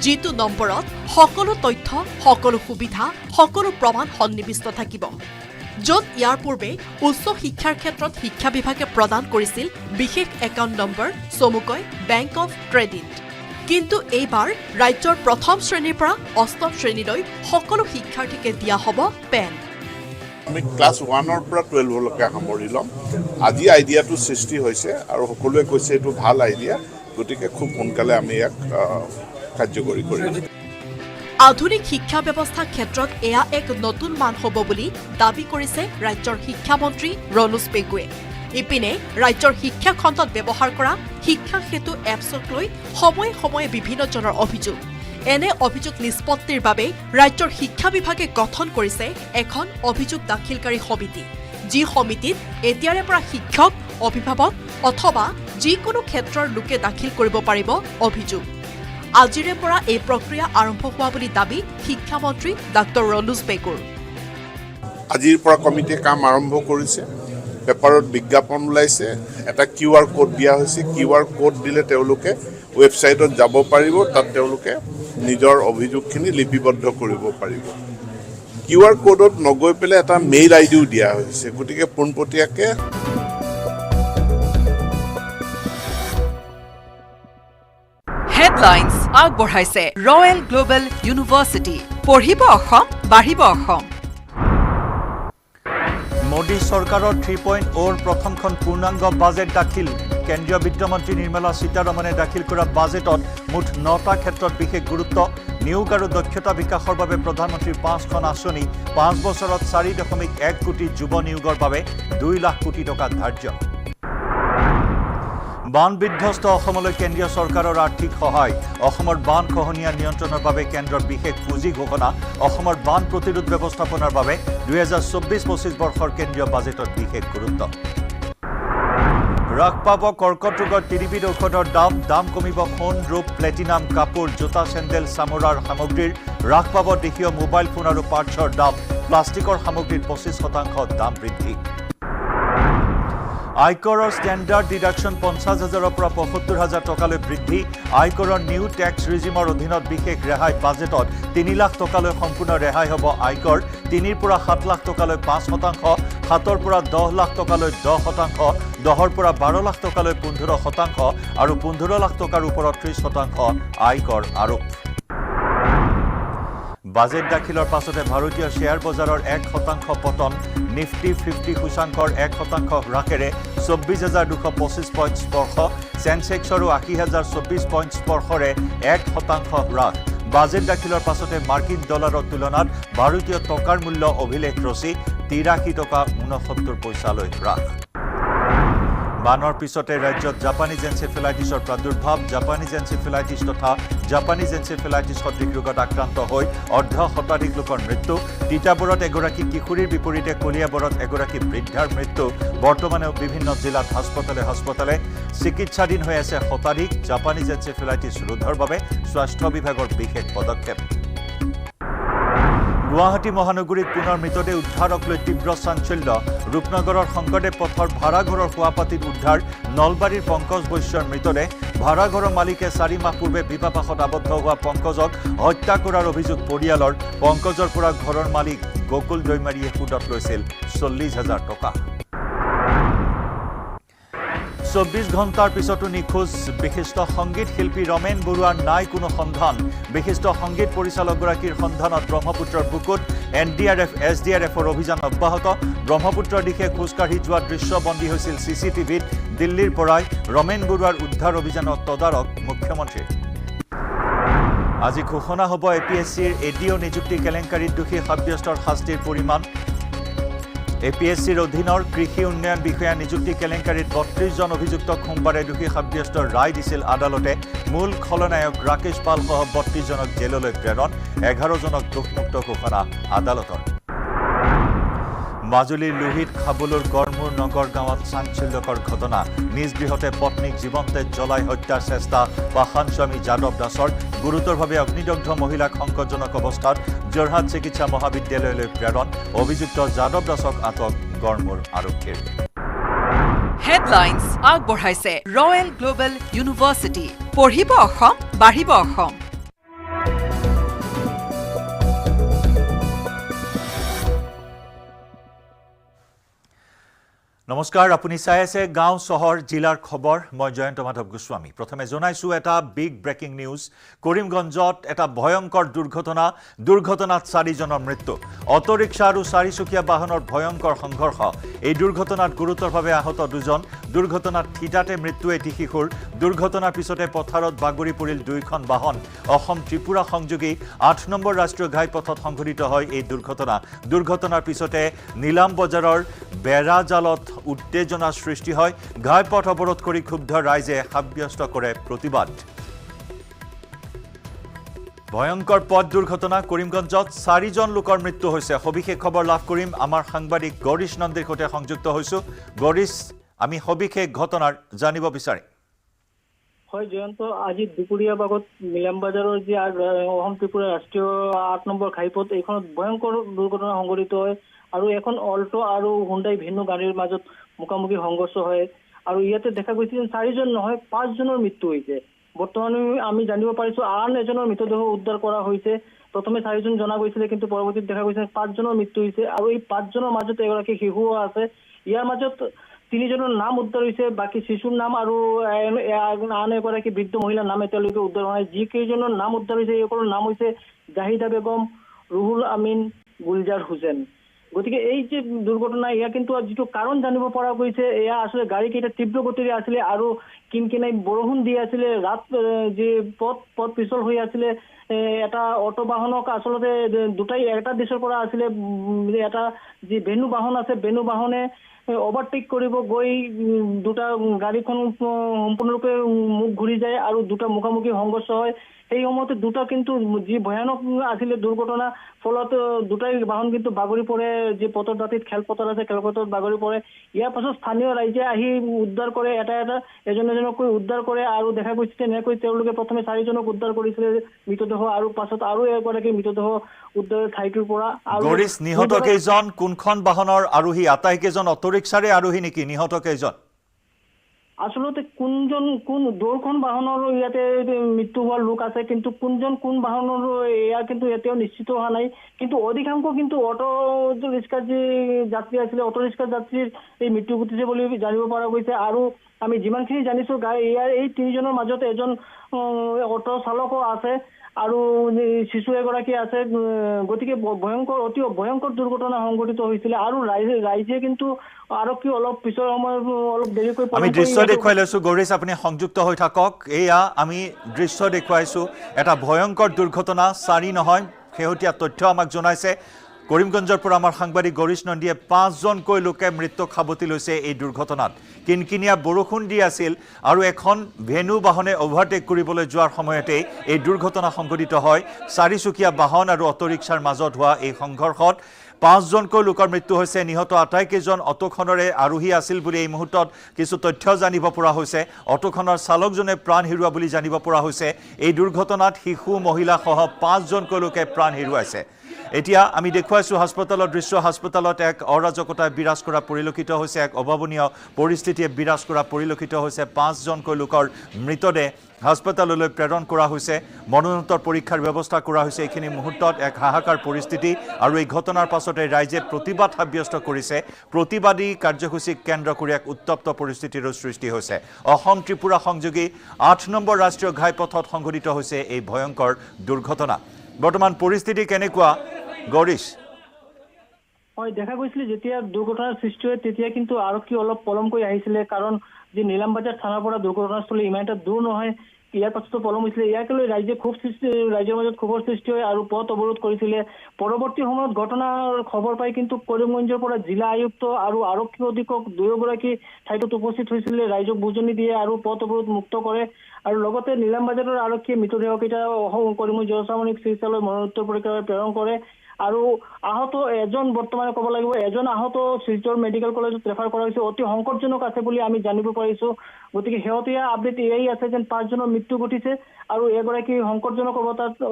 যিটো নম্বৰত সকলো তথ্য, সকলো সুবিধা, সকলো প্ৰমাণ সন্নিৱিষ্ট থাকিব। য'ত ইয়াৰ পূৰ্বে উচ্চ শিক্ষাৰ ক্ষেত্ৰত শিক্ষা বিভাগে প্ৰদান কৰিছিল বিশেষ একাউণ্ট নম্বৰ, চমুকৈ বেংক অফ ক্ৰেডিট। কিন্তু এইবাৰ ৰাজ্যৰ প্ৰথম শ্ৰেণীৰ পৰা অষ্টম শ্ৰেণীলৈ সকলো শিক্ষাৰ্থীকে দিয়া হ'ব পেন। আমি ক্লাছ 1ৰ পৰা 12লৈকে সামৰি ল'ম। আজি আইডিয়াটো সৃষ্টি হৈছে আৰু সকলোৱে কৈছে এইটো ভাল আইডিয়া, গতিকে খুব সোনকালে আমি ইয়াক কাৰ্যকৰী কৰিম। আধুনিক শিক্ষা ব্যৱস্থাৰ ক্ষেত্ৰত এয়া এক নতুন মান হ'ব বুলি দাবী কৰিছে ৰাজ্যৰ শিক্ষামন্ত্ৰী ৰণোজ পেগুৱে। ইপিনে ৰাজ্যৰ শিক্ষা খণ্ডত ব্যৱহাৰ কৰা শিক্ষা সেতু এপছক লৈ সময়ে সময়ে বিভিন্নজনৰ অভিযোগ। এনে অভিযোগ নিষ্পত্তিৰ বাবে ৰাজ্যৰ শিক্ষা বিভাগে গঠন কৰিছে এখন অভিযোগ দাখিলকাৰী সমিতি, যি সমিতিত এতিয়াৰে পৰা শিক্ষক, অভিভাৱক অথবা যিকোনো ক্ষেত্ৰৰ লোকে দাখিল কৰিব পাৰিব অভিযোগ। আজিৰে পৰা এই প্ৰক্ৰিয়া আৰম্ভ হোৱা বুলি দাবী শিক্ষামন্ত্ৰী ডাঃ ৰণোজ পেগুৰ। আজিৰ পৰা কমিটিয়ে কাম আৰম্ভ কৰিছে। পেপাৰত বিজ্ঞাপন ওলাইছে, এটা QR কোড দিয়া হৈছে। QR কোড দিলে তেওঁলোকে ৱেবছাইটত যাব পাৰিব, তাত তেওঁলোকে নিজৰ অভিযোগখিনি লিপিবদ্ধ কৰিব পাৰিব। QR কোডত নগৈ পেলাই এটা মেইল আইডিও দিয়া হৈছে, গতিকে পোনপটীয়াকৈ হেডলাইন্স আগবঢ়াইছে ৰয়েল গ্লোবেল ইউনিভাৰ্চিটি। পঢ়িব অসম, বাঢ়িব অসম। মোদী চৰকাৰৰ 3.0 প্ৰথমখন পূৰ্ণাংগ বাজেট দাখিল। কেন্দ্ৰীয় বিত্তমন্ত্ৰী নিৰ্মলা সীতাৰমণে দাখিল কৰা বাজেটত মুঠ 9টা ক্ষেত্ৰত বিশেষ গুৰুত্ব নিয়োগ আৰু দক্ষতা বিকাশৰ বাবে প্ৰধানমন্ত্ৰীৰ 5খন আঁচনি 5 বছৰত 4.1 কোটি যুৱ নিয়োগৰ বাবে 2 লাখ কোটি টকা ধাৰ্য বান বিধ্বস্ত অসমলৈ কেন্দ্ৰীয় চৰকাৰৰ আৰ্থিক সহায় অসমৰ বান খহনীয়া নিয়ন্ত্ৰণৰ বাবে কেন্দ্ৰৰ বিশেষ পুঁজি ঘোষণা অসমৰ বান প্ৰতিৰোধ ব্যৱস্থাপনাৰ বাবে 2024-25 বৰ্ষৰ কেন্দ্ৰীয় বাজেটত বিশেষ গুৰুত্ব হ্ৰাস পাব কৰ্কট ৰোগৰ তিনিবিধ ঔষধৰ দাম কমিব সোণ ৰূপ প্লেটিনাম কাপোৰ জোতা চেণ্ডেল চামৰাৰ সামগ্ৰীৰ হ্ৰাস পাব দেশীয় মোবাইল ফোন আৰু পাৰ্টছৰ দাম প্লাষ্টিকৰ সামগ্ৰীৰ 25% দাম বৃদ্ধি আয়কৰৰ ষ্টেণ্ডাৰ্ড ডিডাকশ্যন 50,000ৰ পৰা 75,000 টকালৈ বৃদ্ধি আয়কৰৰ নিউ টেক্স ৰিজিমৰ অধীনত বিশেষ ৰেহাই বাজেটত 3 লাখ টকালৈ সম্পূৰ্ণ ৰেহাই হ'ব আয়কৰ 3ৰ পৰা 7 লাখ টকালৈ 5%, 7ৰ পৰা 10 লাখ টকালৈ 10%, 10ৰ পৰা 12 লাখ টকালৈ 15% আৰু 15 লাখ টকাৰ ওপৰত 30% আয়কৰ আৰোপ বাজেট দাখিলৰ পাছতে ভাৰতীয় শ্বেয়াৰ বজাৰৰ 1% পতন নিফটি 50 সূচাংকৰ 1% হ্ৰাসেৰে 24,225 পইণ্ট স্পৰ্শ সেন্সেক্সৰো 80,024 পইণ্ট স্পৰ্শৰে 1% হ্ৰাস বাজেট দাখিলৰ পাছতে মাৰ্কিন ডলাৰৰ তুলনাত ভাৰতীয় টকাৰ মূল্য অভিলেখ ৰচি 83 টকা 69 পইচালৈ হ্ৰাস বানৰ পিছতে ৰাজ্যত জাপানীজ এনচেফেলাইটিছৰ প্ৰাদুৰ্ভাৱ জাপানীজ এনচেফেলাইটিছ তথা জাপানীজ এনচেফেলাইটিছ সদৃশ ৰোগত আক্ৰান্ত হৈ অৰ্ধ শতাধিক লোকৰ মৃত্যু তিতাবৰত এগৰাকী কিশোৰীৰ বিপৰীতে কলিয়াবৰত এগৰাকী বৃদ্ধাৰ মৃত্যু বৰ্তমানেও বিভিন্ন জিলাত হাস্পতালে চিকিৎসাধীন হৈ আছে শতাধিক জাপানীজ এনচেফেলাইটিছ ৰোধৰ বাবে স্বাস্থ্য বিভাগৰ বিশেষ পদক্ষেপ গুৱাহাটী মহানগৰীত পুনৰ মৃতদেহ উদ্ধাৰক লৈ তীব্ৰ চাঞ্চল্য ৰূপনগৰৰ শংকৰদেৱ পথৰ ভাড়াঘৰৰ শুৱাপাতিত উদ্ধাৰ নলবাৰীৰ পংকজ বৈশ্যৰ মৃতদেহ ভাড়াঘৰৰ মালিকে 4 মাহ পূৰ্বে বিবাহপাশত আবদ্ধ হোৱা পংকজক হত্যা কৰাৰ অভিযোগ পৰিয়ালৰ পংকজৰ পৰা ঘৰৰ মালিক গকুল দৈমাৰীয়ে সুদত লৈছিল 40,000 টকা 24 ঘণ্টাৰ পিছতো নিখোজ বিশিষ্ট সংগীত শিল্পী ৰমেন বৰুৱাৰ নাই কোনো সন্ধান বিশিষ্ট সংগীত পৰিচালকগৰাকীৰ সন্ধানত ব্ৰহ্মপুত্ৰৰ বুকুত NDRF SDRFৰ অভিযান অব্যাহত ব্ৰহ্মপুত্ৰৰ দিশে খোজকাঢ়ি যোৱা দৃশ্য বন্দী হৈছিল CCTVত দিল্লীৰ পৰাই ৰমেন বৰুৱাৰ উদ্ধাৰ অভিযানত তদাৰক মুখ্যমন্ত্ৰীৰ আজি ঘোষণা হ'ব APSCৰ ADO নিযুক্তি কেলেংকাৰীত দোষী সাব্যস্তৰ শাস্তিৰ পৰিমাণ APSCৰ অধীনৰ কৃষি উন্নয়ন বিষয়া নিযুক্তি কেলেংকাৰীত 32 জন অভিযুক্তক সোমবাৰে দোষী সাব্যস্তৰ ৰায় দিছিল আদালতে মূল খলনায়ক ৰাকেশ পাল সহ 32 জনক জেললৈ প্ৰেৰণ 11 জনক দোষমুক্ত ঘোষণা আদালতৰ মাজুলীৰ লোহিত খাবলুৰ গড়মূৰ নগৰ গাঁৱত চাঞ্চল্যকৰ ঘটনা নিজ গৃহতে পত্নীক জীৱন্তে জ্বলাই হত্যাৰ চেষ্টা পাষাণ স্বামী যাদৱ দাসৰ গুৰুতৰভাৱে অগ্নিদগ্ধ মহিলাক সংকটজনক অৱস্থাত যোৰহাট চিকিৎসা মহাবিদ্যালয়লৈ প্ৰেৰণ অভিযুক্ত যাদৱ দাসক আটক গড়মূৰ আৰক্ষীৰ হেডলাইন্স আগবঢ়াইছে ৰয়েল গ্লোবেল ইউনিভাৰ্চিটি পঢ়িব অসম বাঢ়িব অসম নমস্কাৰ আপুনি চাই আছে গাঁও চহৰ জিলাৰ খবৰ মই জয়ন্ত মাধৱ গোস্বামী প্ৰথমে জনাইছো এটা বিগ ব্ৰেকিং নিউজ কৰিমগঞ্জত এটা ভয়ংকৰ দুৰ্ঘটনাত 4 জনৰ মৃত্যু অটোৰিক্সা আৰু 4চকীয়া বাহনৰ ভয়ংকৰ সংঘৰ্ষ এই দুৰ্ঘটনাত গুৰুতৰভাৱে আহত 2 জন দুৰ্ঘটনাত থিতাতে মৃত্যু এটি শিশুৰ দুৰ্ঘটনাৰ পিছতে পথাৰত বাগৰি পৰিল 2খন বাহন অসম ত্ৰিপুৰা সংযোগী 8 নম্বৰ ৰাষ্ট্ৰীয় ঘাইপথত সংঘটিত হয় এই দুৰ্ঘটনাৰ পিছতে নীলাম বজাৰৰ বেৰাজালত উত্তেজনাৰ সৃষ্টি হয় ঘাইপথ অৱৰোধ কৰি ক্ষুব্ধ ৰাইজে সাব্যস্ত কৰে প্ৰতিবাদ ভয়ংকৰ পথ দুৰ্ঘটনা কৰিমগঞ্জত 4 জন লোকৰ মৃত্যু হৈছে সবিশেষ খবৰ লাভ কৰিম আমাৰ সাংবাদিক গৰিশ নন্দীৰ সৈতে সংযুক্ত হৈছো গৰিশ আমি সবিশেষ ঘটনাৰ জানিব বিচাৰিম হয় জয়ন্ত আজি দুপুৰীয়া ভাগত নীলাম বজাৰৰ যি অসম ত্ৰিপুৰা ৰাষ্ট্ৰীয় 8 নম্বৰ ঘাইপথ এইখনত ভয়ংকৰ দুৰ্ঘটনা সংঘটিত হয় আৰু এখন অল্টো আৰু হুণ্ডাই ভিন্ন গাড়ীৰ মাজত মুখামুখি সংঘৰ্ষ হয় আৰু ইয়াতে দেখা গৈছে যে 4 জন নহয় 5 জনৰ মৃত্যু হৈছে বৰ্তমানে আমি জানিব পাৰিছো আন এজনৰ মৃতদেহ উদ্ধাৰ কৰা হৈছে প্ৰথমে 4 জন জনা গৈছিল কিন্তু পৰৱৰ্তীত দেখা গৈছে 5 জনৰ মৃত্যু হৈছে আৰু এই 5 জনৰ মাজত এগৰাকী শিশু আছে ইয়াৰ মাজত 3 জনৰ নাম উদ্ধাৰ হৈছে বাকি শিশুৰ নাম আৰু আন এগৰাকী বৃদ্ধ মহিলাৰ নাম এতিয়ালৈকে উদ্ধাৰ হোৱা নাই যি কেইজনৰ নাম উদ্ধাৰ হৈছে এইসকলৰ নাম হৈছে জাহিদা বেগম ৰুহুল আমিন গুলজাৰ হুছেইন গতিকে এই যে দুৰ্ঘটনা এয়া কিন্তু যিটো কাৰণ জানিব পৰা গৈছে এয়া আসলে গাড়ীকেইটা তীব্ৰ গতিৰে আছিলে আৰু কিনকিনাই বৰষুণ দি আছিলে ৰাত যে পথ পিছল হৈ আছিলে এটা অটো বাহনক আসলতে দুটাই এটা দিশৰ পৰা আছিলে এটা যি ভেনু বাহন আছে ভেনু বাহনে ওভাৰটেক কৰিব গৈ দুটা গাড়ীখন সম্পূৰ্ণৰূপে মুখ ঘূৰি যায় আৰু দুটা মুখামুখি সংঘৰ্ষ হয় এই সময়তে দুটা কিন্তু যি ভয়ানক আছিলে দুৰ্ঘটনা ফলত দুটাই বাহন কিন্তু বাগৰি পৰে যে পথৰ দাঁতিত খেলপথাৰ আছে খেলপথাৰত বাগৰি পৰে ইয়াৰ পাছত স্থানীয় ৰাইজে আহি উদ্ধাৰ কৰে এটা এজনকৈ উদ্ধাৰ কৰে আৰু দেখা গৈছে এনেকৈ তেওঁলোকে প্ৰথমে 4জনক উদ্ধাৰ কৰিছিলে মৃতদেহ আৰু পাছত আৰু এগৰাকী মৃতদেহ উদ্ধাৰ ঠাইটোৰ পৰা আৰু গৰিছ নিহত কেইজন কোনখন বাহনৰ আৰোহী আটাইকেইজন অটোৰিক্সাৰে আৰোহী নেকি নিহত কেইজন আসলতে কোন দৌৰখন বাহনৰ ইয়াতে মৃত্যু হোৱাৰ লোক আছে কিন্তু কোন বাহনৰ এয়া কিন্তু এতিয়াও নিশ্চিত হোৱা নাই কিন্তু অধিকাংশ কিন্তু অটো ৰিক্সাৰ যি যাত্ৰী আছিলে অটো ৰিক্সাৰ যাত্ৰীৰ এই মৃত্যু ঘটিছে বুলি জানিব পৰা গৈছে আৰু আমি যিমানখিনি জানিছো ইয়াৰ এই 3জনৰ মাজত এজন অটো চালকো আছে আৰু শিশু এগৰাকী আছে গতিকে অতি ভয়ংকৰ দুৰ্ঘটনা সংঘটিত হৈছিলে আৰু ৰাইজে কিন্তু আৰক্ষী অলপ পিছৰ সময় অলপ দেৰিকৈ আমি দৃশ্য দেখুৱাই লৈছো গৰিছ আপুনি সংযুক্ত হৈ থাকক এয়া আমি দৃশ্য দেখুৱাইছো এটা ভয়ংকৰ দুৰ্ঘটনা 4 নহয় শেহতীয়া তথ্য আমাক জনাইছে কৰিমগঞ্জৰ পৰা আমাৰ সাংবাদিক গৰিছ নন্দীয়ে 5জনকৈ লোকে মৃত্যু খাবতি লৈছে এই দুৰ্ঘটনাত কিনকিনিয়া বৰষুণ দি আছিল আৰু এখন ভেনু বাহনে ওভাৰটেক কৰিবলৈ যোৱাৰ সময়তে এই দুৰ্ঘটনা সংঘটিত হয় 4চকীয়া বাহন আৰু অটোৰিক্সাৰ মাজত হোৱা এই সংঘৰ্ষত 5জনকৈ লোকৰ মৃত্যু হৈছে নিহত আটাইকেইজন অটোখনৰে আৰোহী আছিল বুলি এই মুহূৰ্তত কিছু তথ্য জানিব পৰা হৈছে অটোখনৰ চালকজনে প্ৰাণ হেৰুৱা বুলি জানিব পৰা হৈছে এই দুৰ্ঘটনাত শিশু মহিলা সহ 5জনকৈ লোকে প্ৰাণ হেৰুৱাইছে এতিয়া আমি দেখুৱাইছো হাস্পতালৰ দৃশ্য হাস্পতালত এক অৰাজকতা বিৰাজ কৰা পৰিলক্ষিত হৈছে এক অভাৱনীয় পৰিস্থিতিয়ে বিৰাজ কৰা পৰিলক্ষিত হৈছে 5জনকৈ লোকৰ মৃতদেহ হাস্পতাললৈ প্ৰেৰণ কৰা হৈছে মৰণোত্তৰ পৰীক্ষাৰ ব্যৱস্থা কৰা হৈছে এইখিনি মুহূৰ্তত এক হাহাকাৰ পৰিস্থিতি আৰু এই ঘটনাৰ পাছতে ৰাইজে প্ৰতিবাদ সাব্যস্ত কৰিছে প্ৰতিবাদী কাৰ্যসূচীক কেন্দ্ৰ কৰি এক উত্তপ্ত পৰিস্থিতিৰ সৃষ্টি হৈছে অসম ত্ৰিপুৰা সংযোগী 8 নম্বৰ ৰাষ্ট্ৰীয় ঘাইপথত সংঘটিত হৈছে এই ভয়ংকৰ দুৰ্ঘটনা বৰ্তমান পৰিস্থিতি কেনেকুৱা গৰিছ হয় দেখা গৈছিলে যেতিয়া দুৰ্ঘটনাৰ সৃষ্টি হয় তেতিয়া কিন্তু আৰক্ষী অলপ পলমকৈ আহিছিলে কাৰণ যে নীলামবাজাৰ থানাৰ পৰা দুৰ্ঘটনাস্থলী ইমান এটা দূৰ নহয় ইয়াৰ পাছতো পলম হৈছিলে ইয়াকে লৈ ৰাইজৰ মাজত ক্ষোভৰ সৃষ্টি হয় আৰু পথ অৱৰোধ কৰিছিলে পৰৱৰ্তী সময়ত ঘটনাৰ খবৰ পাই কিন্তু কৰিমগঞ্জৰ পৰা জিলা আয়ুক্ত আৰু আৰক্ষী অধীক্ষক দুয়োগৰাকী ঠাইটোত উপস্থিত হৈছিলে ৰাইজক বুজনি দিয়ে আৰু পথ অৱৰোধ মুক্ত কৰে আৰু লগতে নীলামবাজাৰৰ আৰক্ষীয়ে মৃতদেহকেইটা কৰিমগঞ্জ জনসামৰিক চিকিৎসালয় মৰণোত্তৰ পৰীক্ষাৰ প্ৰেৰণ কৰে আৰু আহত এজন বৰ্তমানে ক'ব লাগিব এজন আহত শিলচৰ মেডিকেল কলেজত ৰেফাৰ কৰা হৈছে অতি সংকটজনক আছে বুলি আমি জানিব পাৰিছো গতিকে শেহতীয়া আপডেট এয়াই আছে যেন 5জনৰ মৃত্যু ঘটিছে আৰু এগৰাকী সংকটজনক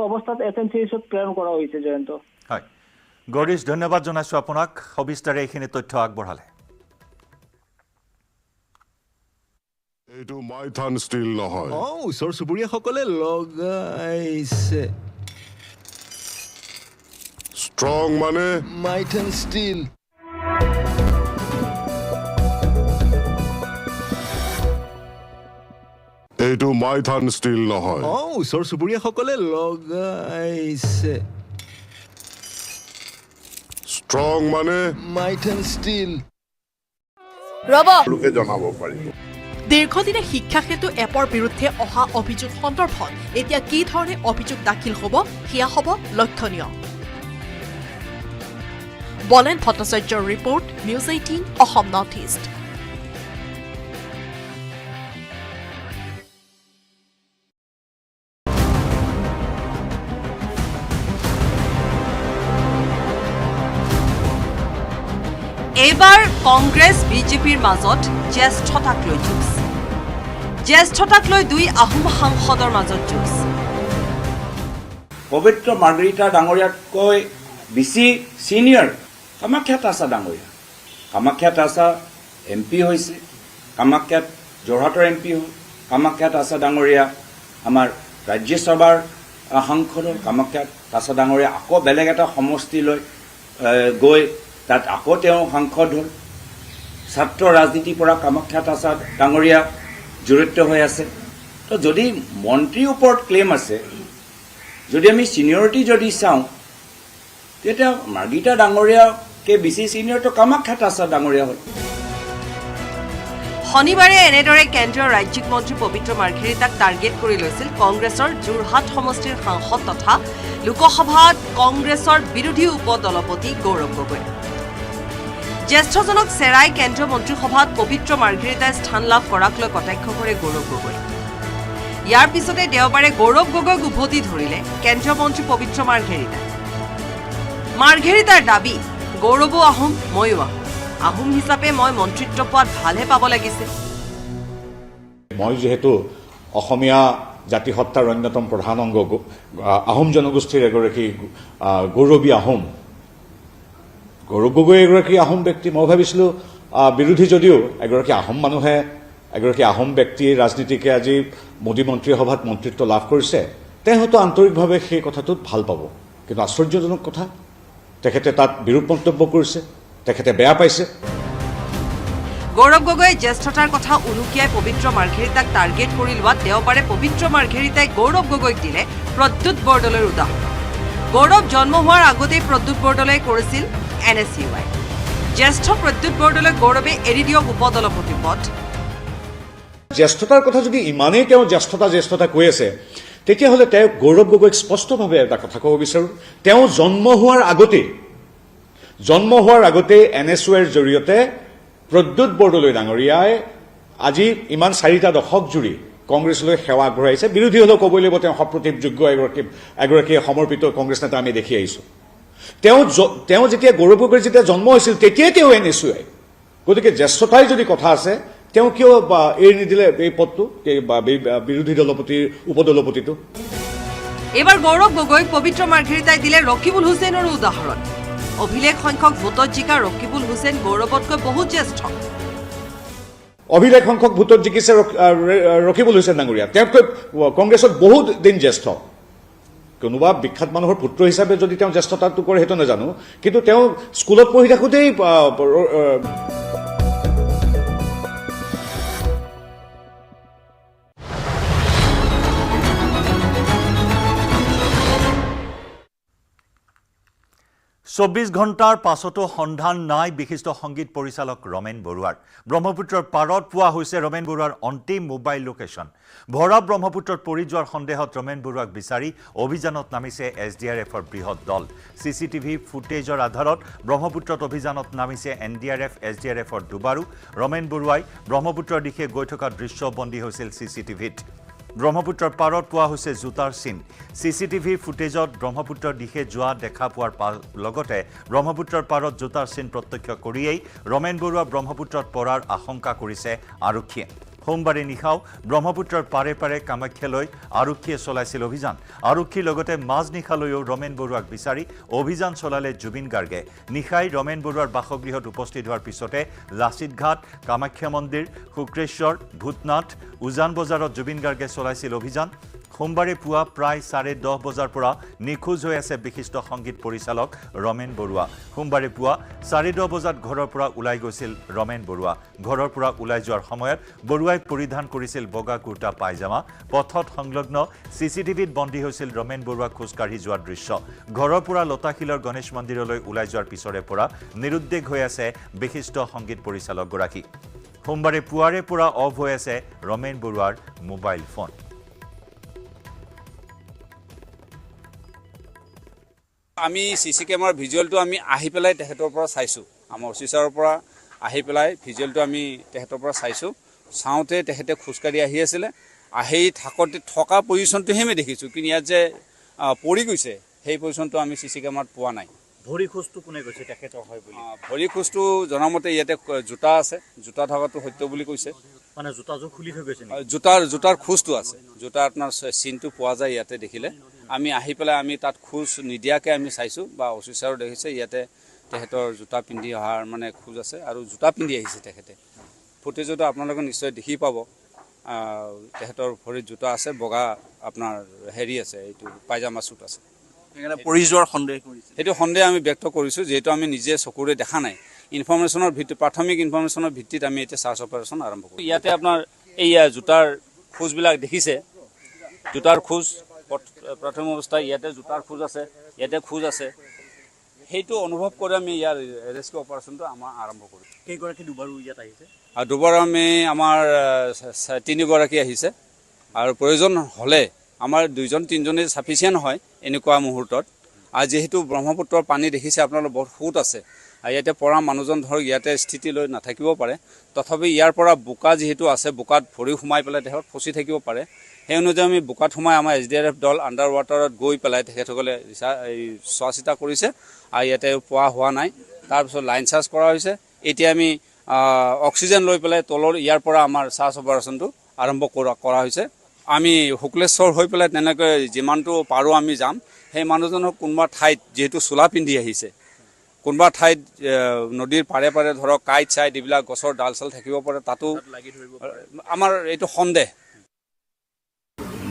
অৱস্থাত এছএমচিএইচত প্ৰেৰণ কৰা হৈছে জয়ন্ত হয় গৰিছ ধন্যবাদ জনাইছো আপোনাক সবিস্তাৰে এইখিনি তথ্য আগবঢ়ালে এইটো মাইথান ষ্টিল নহয় ওচৰ চুবুৰীয়াসকলে লগাইছে ষ্ট্ৰং মানে মাইথান ষ্টিল এইটো মাইথান ষ্টিল নহয় ওচৰ চুবুৰীয়াসকলে লগাইছে ষ্ট্ৰং মানে মাইথান ষ্টিল লোকে জনাব পাৰিব দীৰ্ঘদিনীয়া শিক্ষা সেতু এপৰ বিৰুদ্ধে অহা অভিযোগ সন্দৰ্ভত এতিয়া কি ধৰণে অভিযোগ দাখিল হ'ব সেয়া হ'ব লক্ষণীয় বলেন ভট্টাচাৰ্যৰ report news 18 Assam north east এইবাৰ কংগ্ৰেছ বিজেপিৰ মাজত জ্যেষ্ঠতাক লৈ যুঁজ জ্যেষ্ঠতাক লৈ দুই আহোম সাংসদৰ মাজত যুঁজ পবিত্ৰ মাৰ্গাৰিটা ডাঙৰীয়াতকৈ বেছি ছিনিয়ৰ কামাখ্যা তাছা ডাঙৰীয়া কামাখ্যা তাছা MP হৈছে কামাখ্যাত যোৰহাটৰ MP হ'ল কামাখ্যা তাছা ডাঙৰীয়া আমাৰ ৰাজ্যসভাৰ সাংসদ কামাখ্যা তাছা ডাঙৰীয়া আকৌ বেলেগ এটা সমষ্টিলৈ গৈ তাত আকৌ তেওঁ সাংসদ হ'ল ছাত্ৰ ৰাজনীতিৰ পৰা কামাখ্যা তাছা ডাঙৰীয়া জড়িত হৈ আছে তো যদি মন্ত্ৰীৰ ওপৰত ক্লেইম আছে যদি আমি ছিনিয়ৰিটি যদি চাওঁ তেতিয়া মাৰ্গিতা ডাঙৰীয়া কে বেছি চিনিয়ৰটো কামাখ্যাত আছে ডাঙৰীয়া হয়। শনিবাৰে এনেদৰে কেন্দ্ৰীয় ৰাজ্যিক মন্ত্ৰী পবিত্ৰ মাৰ্ঘেৰিটাক টাৰ্গেট কৰি লৈছিল কংগ্ৰেছৰ যোৰহাট সমষ্টিৰ সাংসদ তথা লোকসভাত কংগ্ৰেছৰ বিৰোধী উপদলপতি গৌৰৱ গগৈ। জ্যেষ্ঠজনক চেৰাই কেন্দ্ৰীয় মন্ত্ৰীসভাত পবিত্ৰ মাৰ্ঘেৰিটাই স্থান লাভ কৰাক লৈ কটাক্ষ কৰে গৌৰৱ গগৈ। ইয়াৰ পিছতে দেওবাৰে গৌৰৱ গগৈক উভতি ধৰিলে কেন্দ্ৰীয় মন্ত্ৰী পবিত্ৰ মাৰ্ঘেৰিটাই। মাৰ্ঘেৰিটাৰ দাবী, গৌৰৱো আহোম, ময়ো আহোম। আহোম হিচাপে মই মন্ত্ৰিত্ব পোৱাত ভালহে পাব লাগিছিল। মই যিহেতু অসমীয়া জাতিসত্তাৰ অন্যতম প্ৰধান অংগ আহোম জনগোষ্ঠীৰ এগৰাকী গৌৰৱী আহোম, গৌৰৱ গগৈ এগৰাকী আহোম ব্যক্তি। মই ভাবিছিলোঁ বিৰোধী যদিও এগৰাকী আহোম মানুহে, এগৰাকী আহোম ব্যক্তি ৰাজনীতিকে আজি মোদী মন্ত্ৰীসভাত মন্ত্ৰিত্ব লাভ কৰিছে, তেওঁ হয়তো আন্তৰিকভাৱে সেই কথাটোত ভাল পাব। কিন্তু আশ্চৰ্যজনক কথা, তেখেতে তাত বিৰূপ মন্তব্য কৰিছে, তেখেতে বেয়া পাইছে। গৌৰৱ গগৈয়ে জ্যেষ্ঠতাৰ কথা উনুকিয়াই পবিত্ৰ মাৰ্ঘেৰিটাক টাৰ্গেট কৰি লোৱাত দেওবাৰে পবিত্ৰ মাৰ্ঘেৰিটাই গৌৰৱ গগৈক দিলে প্ৰদ্যুৎ বৰদলৈৰ উদাহৰণ। গৌৰৱ জন্ম হোৱাৰ আগতেই প্ৰদ্যুৎ বৰদলৈয়ে কৰিছিল NSUI। জ্যেষ্ঠ প্ৰদ্যুৎ বৰদলৈক গৌৰৱে এৰি দিয়ক উপদলপতি পদ। জ্যেষ্ঠতাৰ কথা যদি ইমানেই তেওঁ জ্যেষ্ঠতা কৈ আছে, তেতিয়াহ'লে তেওঁ গৌৰৱ গগৈক স্পষ্টভাৱে এটা কথা ক'ব বিচাৰোঁ। তেওঁ জন্ম হোৱাৰ আগতেই NSUIৰ জৰিয়তে প্ৰদ্যুৎ বৰদলৈ ডাঙৰীয়াই আজি ইমান 4টা দশক জুৰি কংগ্ৰেছলৈ সেৱা আগবঢ়াইছে। বিৰোধী হ'লেও ক'বই লাগিব তেওঁ সপ্ৰতিভযোগ্য এগৰাকী সমৰ্পিত কংগ্ৰেছ নেতা আমি দেখি আহিছোঁ। তেওঁ যেতিয়া গৌৰৱ গগৈৰ যেতিয়া জন্ম হৈছিল তেতিয়াই তেওঁ NSUI। গতিকে জ্যেষ্ঠতাই যদি কথা আছে, তেওঁ কিয় এৰি নিদিলে এই পদটো, বিৰোধী দলপতিৰ উপদলপতিটো? এইবাৰ গৌৰৱ গগৈক পবিত্ৰ মাৰ্ঘেৰিটাই দিলে ৰকিবুল হুছেইনৰো উদাহৰণ। অভিলেখ সংখ্যক ভোটত জিকা ৰকিবুল হুছেইন গৌৰৱতকৈ বহুত জ্যেষ্ঠ। অভিলেখ সংখ্যক ভোটত জিকিছে ৰকিবুল হুছেইন ডাঙৰীয়া, তেওঁতকৈ কংগ্ৰেছত বহুত দিন জ্যেষ্ঠ। কোনোবা বিখ্যাত মানুহৰ পুত্ৰ হিচাপে যদি তেওঁ জ্যেষ্ঠতাটো কৰে সেইটো নাজানো, কিন্তু তেওঁ স্কুলত পঢ়ি থাকোঁতেই চৌব্বিছ ঘণ্টাৰ পাছতো সন্ধান নাই বিশিষ্ট সংগীত পৰিচালক ৰমেন বৰুৱাৰ। ব্ৰহ্মপুত্ৰৰ পাৰত পোৱা হৈছে ৰমেন বৰুৱাৰ অন্তিম মোবাইল লোকেশ্যন। ভৰা ব্ৰহ্মপুত্ৰত পৰি যোৱাৰ সন্দেহত ৰমেন বৰুৱাক বিচাৰি অভিযানত নামিছে SDRFৰ বৃহৎ দল। CCTV ফুটেজৰ আধাৰত ব্ৰহ্মপুত্ৰত অভিযানত নামিছে NDRF, SDRFৰ দুবাৰো। ৰমেন বৰুৱাই ব্ৰহ্মপুত্ৰৰ দিশে গৈ থকা দৃশ্যবন্দী হৈছিল CCTVত। ব্ৰহ্মপুত্ৰৰ পাৰত পোৱা হৈছে জোতাৰ চিন। CCTV ফুটেজত ব্ৰহ্মপুত্ৰৰ দিশে যোৱা দেখা পোৱাৰ লগতে ব্ৰহ্মপুত্ৰৰ পাৰত জোতাৰ চিন প্ৰত্যক্ষ কৰিয়েই ৰমেন বৰুৱা ব্ৰহ্মপুত্ৰত পৰাৰ আশংকা কৰিছে আৰক্ষীয়ে। সোমবাৰে নিশাও ব্ৰহ্মপুত্ৰৰ পাৰে পাৰে কামাখ্যালৈ আৰক্ষীয়ে চলাইছিল অভিযান। আৰক্ষীৰ লগতে মাজনিশালৈও ৰমেন বৰুৱাক বিচাৰি অভিযান চলালে জুবিন গাৰ্গে। নিশাই ৰমেন বৰুৱাৰ বাসগৃহত উপস্থিত হোৱাৰ পিছতে লাচিত ঘাট, কামাখ্যা মন্দিৰ, শুক্ৰেশ্বৰ, ভূতনাথ, উজান বজাৰত জুবিন গাৰ্গে চলাইছিল অভিযান। সোমবাৰে পুৱা প্ৰায় 10:30 বজাৰ পৰা নিখোজ হৈ আছে বিশিষ্ট সংগীত পৰিচালক ৰমেন বৰুৱা। সোমবাৰে পুৱা 10:30 বজাত ঘৰৰ পৰা ওলাই গৈছিল ৰমেন বৰুৱা। ঘৰৰ পৰা ওলাই যোৱাৰ সময়ত বৰুৱাই পৰিধান কৰিছিল বগা কুৰ্তা পায়জামা। পথত সংলগ্ন CCTVত বন্দী হৈছিল ৰমেন বৰুৱা খোজকাঢ়ি যোৱাৰ দৃশ্য। ঘৰৰ পৰা লতাশিলৰ গণেশ মন্দিৰলৈ ওলাই যোৱাৰ পিছৰে পৰা নিৰুদ্দেশ হৈ আছে বিশিষ্ট সংগীত পৰিচালকগৰাকী। সোমবাৰে পুৱাৰে পৰা অফ হৈ আছে ৰমেন বৰুৱাৰ মোবাইল ফোন। আমি CC কেমেৰাৰ ভিজুৱেলটো আমি আহি পেলাই তেখেতৰ পৰা চাইছোঁ। আমাৰ অফিচাৰৰ পৰা আহি পেলাই ভিজুৱেলটো আমি তেখেতৰ পৰা চাইছোঁ। চাওঁতে তেখেতে খোজকাঢ়ি আহি আছিলে। আহি থকা পজিশ্যনটোহে আমি দেখিছোঁ, কিন্তু ইয়াত যে পৰি গৈছে সেই পজিশ্যনটো আমি CC কেমেৰাত পোৱা নাই। ভৰি খোজটো কোনে কৈছে তেখেতৰ হয় বুলি? ভৰি খোজটো জনামতে ইয়াতে জোতা আছে, জোতা থকাটো সত্য বুলি কৈছে। মানে জোতাযোৰ খুলি থৈ গৈছে? জোতাৰ খোজটো আছে, জোতাৰ আপোনাৰ চিনটো পোৱা যায় ইয়াতে দেখিলে। আমি আহি পেলাই আমি তাত খোজ নিদিয়াকৈ আমি চাইছোঁ বা অফিচাৰো দেখিছে ইয়াতে তেখেতৰ জোতা পিন্ধি অহাৰ মানে খোজ আছে আৰু জোতা পিন্ধি আহিছে তেখেতে। ফুটেজতো আপোনালোকে নিশ্চয় দেখি পাব। তেখেতৰ ভৰিত জোতা আছে, বগা আপোনাৰ হেৰি আছে, এইটো পায়জামা চুট আছে। সেইকাৰণে পৰি যোৱাৰ সন্দেহ কৰিছে। সেইটো সন্দেহ আমি ব্যক্ত কৰিছোঁ, যিহেতু আমি নিজে চকুৰে দেখা নাই। ইনফৰমেশ্যনৰ ভিত্তিত, প্ৰাথমিক ইনফৰমেশ্যনৰ ভিত্তিত আমি এতিয়া চাৰ্চ অপাৰেশ্যন আৰম্ভ কৰিছোঁ। ইয়াতে আপোনাৰ এইয়া জোতাৰ খোজবিলাক দেখিছে, জোতাৰ খোজ প্ৰাথমিক অৱস্থাত ইয়াতে জোতাৰ খোজ আছে, ইয়াতে খোজ আছে। সেইটো অনুভৱ কৰি আমি ইয়াৰ ৰেস্কিউ অপাৰেশ্যনটো আমাৰ আৰম্ভ কৰিছোঁ। কেইগৰাকী দুবাৰো ইয়াত আহিছে? আৰু দুবাৰ আমি আমাৰ 3গৰাকী আহিছে আৰু প্ৰয়োজন হ'লে আমাৰ 2-3জনেই ছাফিচিয়েণ্ট হয় এনেকুৱা মুহূৰ্তত। আৰু যিহেতু ব্ৰহ্মপুত্ৰৰ পানী দেখিছে আপোনালোক বহুত সোঁত আছে আৰু ইয়াতে পৰা মানুহজন ধৰক ইয়াতে স্থিতি লৈ নাথাকিব পাৰে, তথাপি ইয়াৰ পৰা বোকা যিহেতু আছে বোকাত ভৰি সোমাই পেলাই তেখেত ফচি থাকিব পাৰে। সেই অনুযায়ী আমি বোকাত সোমাই আমাৰ SDRF দল আণ্ডাৰ ৱাটাৰত গৈ পেলাই তেখেতসকলে চোৱা চিতা কৰিছে আৰু ইয়াতে পোৱা হোৱা নাই। তাৰপিছত লাইন চাৰ্জ কৰা হৈছে। এতিয়া আমি অক্সিজেন লৈ পেলাই তলৰ ইয়াৰ পৰা আমাৰ চাৰ্জ অপাৰেশ্যনটো আৰম্ভ কৰা হৈছে। আমি শুক্লেশ্বৰ হৈ পেলাই তেনেকৈ যিমানটো পাৰোঁ আমি যাম। সেই মানুহজনক কোনোবা ঠাইত যিহেতু চোলা পিন্ধি আহিছে, কোনোবা ঠাইত নদীৰ পাৰে পাৰে ধৰক কাইট চাইট এইবিলাক গছৰ ডাল চাল থাকিব পাৰে, তাতো আমাৰ এইটো সন্দেহ।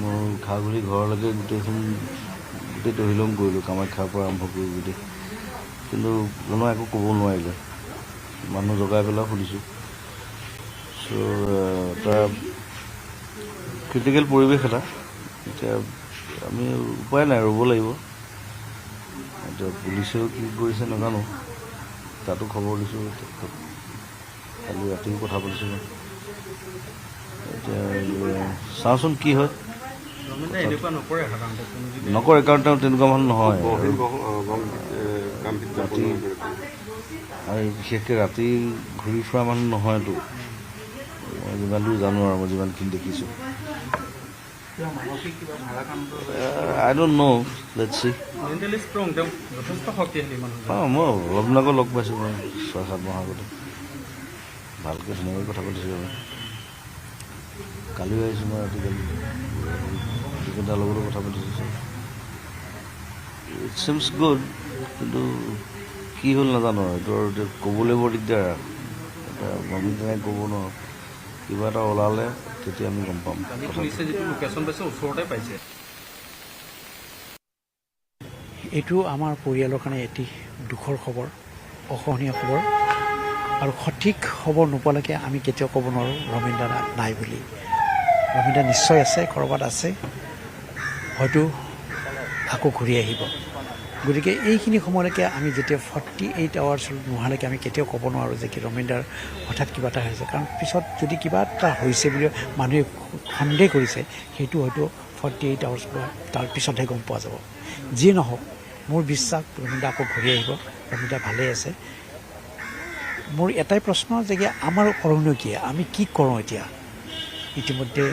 মোৰ ঘাগুৰি ঘৰলৈকে গোটেই তহিলং কৰিলোঁ, কামাখ্যাৰ পৰা আৰম্ভ কৰি গোটেই, কিন্তু কোনো একো ক'ব নোৱাৰিলে। মানুহ জগাই পেলাই সুধিছোঁ। চ' এটা ক্ৰিটিকেল পৰিৱেশ এটা। এতিয়া আমি উপায় নাই, ৰ'ব লাগিব। এতিয়া পুলিচেও কি কৰিছে নাজানো, তাতো খবৰ দিছোঁ। কালি ৰাতিও কথা পাতিছোঁ। এতিয়া চাওঁচোন কি হয়। নকৰে, কাৰণ তেওঁ তেনেকুৱা মানুহ নহয়। ৰাতি আৰু বিশেষকৈ ৰাতি ঘূৰি ফুৰা মানুহ নহয়তো। মই যিমান দূৰ জানো আৰু মই যিমানখিনি দেখিছোঁ। I don't know. Let's see. মই অলপ দিন আগত লগ পাইছোঁ, মই 6-7 মাহ আগতে। ভালকৈ ধুনীয়াকৈ কথা পাতিছোঁ। আমি কালিও আহিছোঁ, মই ৰাতিকালি তাৰ লগতো কথা পাতিছোঁ। ইট ছিমছ গুড, কিন্তু কি হ'ল নাজানো আৰু। এইটো আৰু ক'বলৈ বৰ দিগদাৰ। এটা আমি তেনেকৈ ক'ব নোৱাৰোঁ। কিবা এটা ওলালে তেতিয়া আমি গম পাম। এইটো আমাৰ পৰিয়ালৰ কাৰণে এটি দুখৰ খবৰ, অসহনীয় খবৰ। আৰু সঠিক খবৰ নোপোৱালৈকে আমি কেতিয়াও ক'ব নোৱাৰোঁ ৰমেন দা নাই বুলি। ৰমেন দা নিশ্চয় আছে, ক'ৰবাত আছে, হয়তো আকৌ ঘূৰি আহিব। গতিকে এইখিনি সময়লৈকে আমি যেতিয়া 48 আৱাৰ্ছ নোহোৱালৈকে আমি কেতিয়াও ক'ব নোৱাৰোঁ যে কি ৰমেন দাৰ হঠাৎ কিবা এটা হৈছে। কাৰণ পিছত যদি কিবা এটা হৈছে বুলি মানুহে সন্দেহ কৰিছে, সেইটো হয়তো 48 আৱাৰ্ছ বা তাৰ পিছতহে গম পোৱা যাব। যিয়ে নহওক, মোৰ বিশ্বাস ৰমেন দা আকৌ ঘূৰি আহিব। ৰমেন দা ভালেই আছে। মোৰ এটাই প্ৰশ্ন যে কি আমাৰ কৰণীয় কি, আমি কি কৰোঁ এতিয়া? ইতিমধ্যে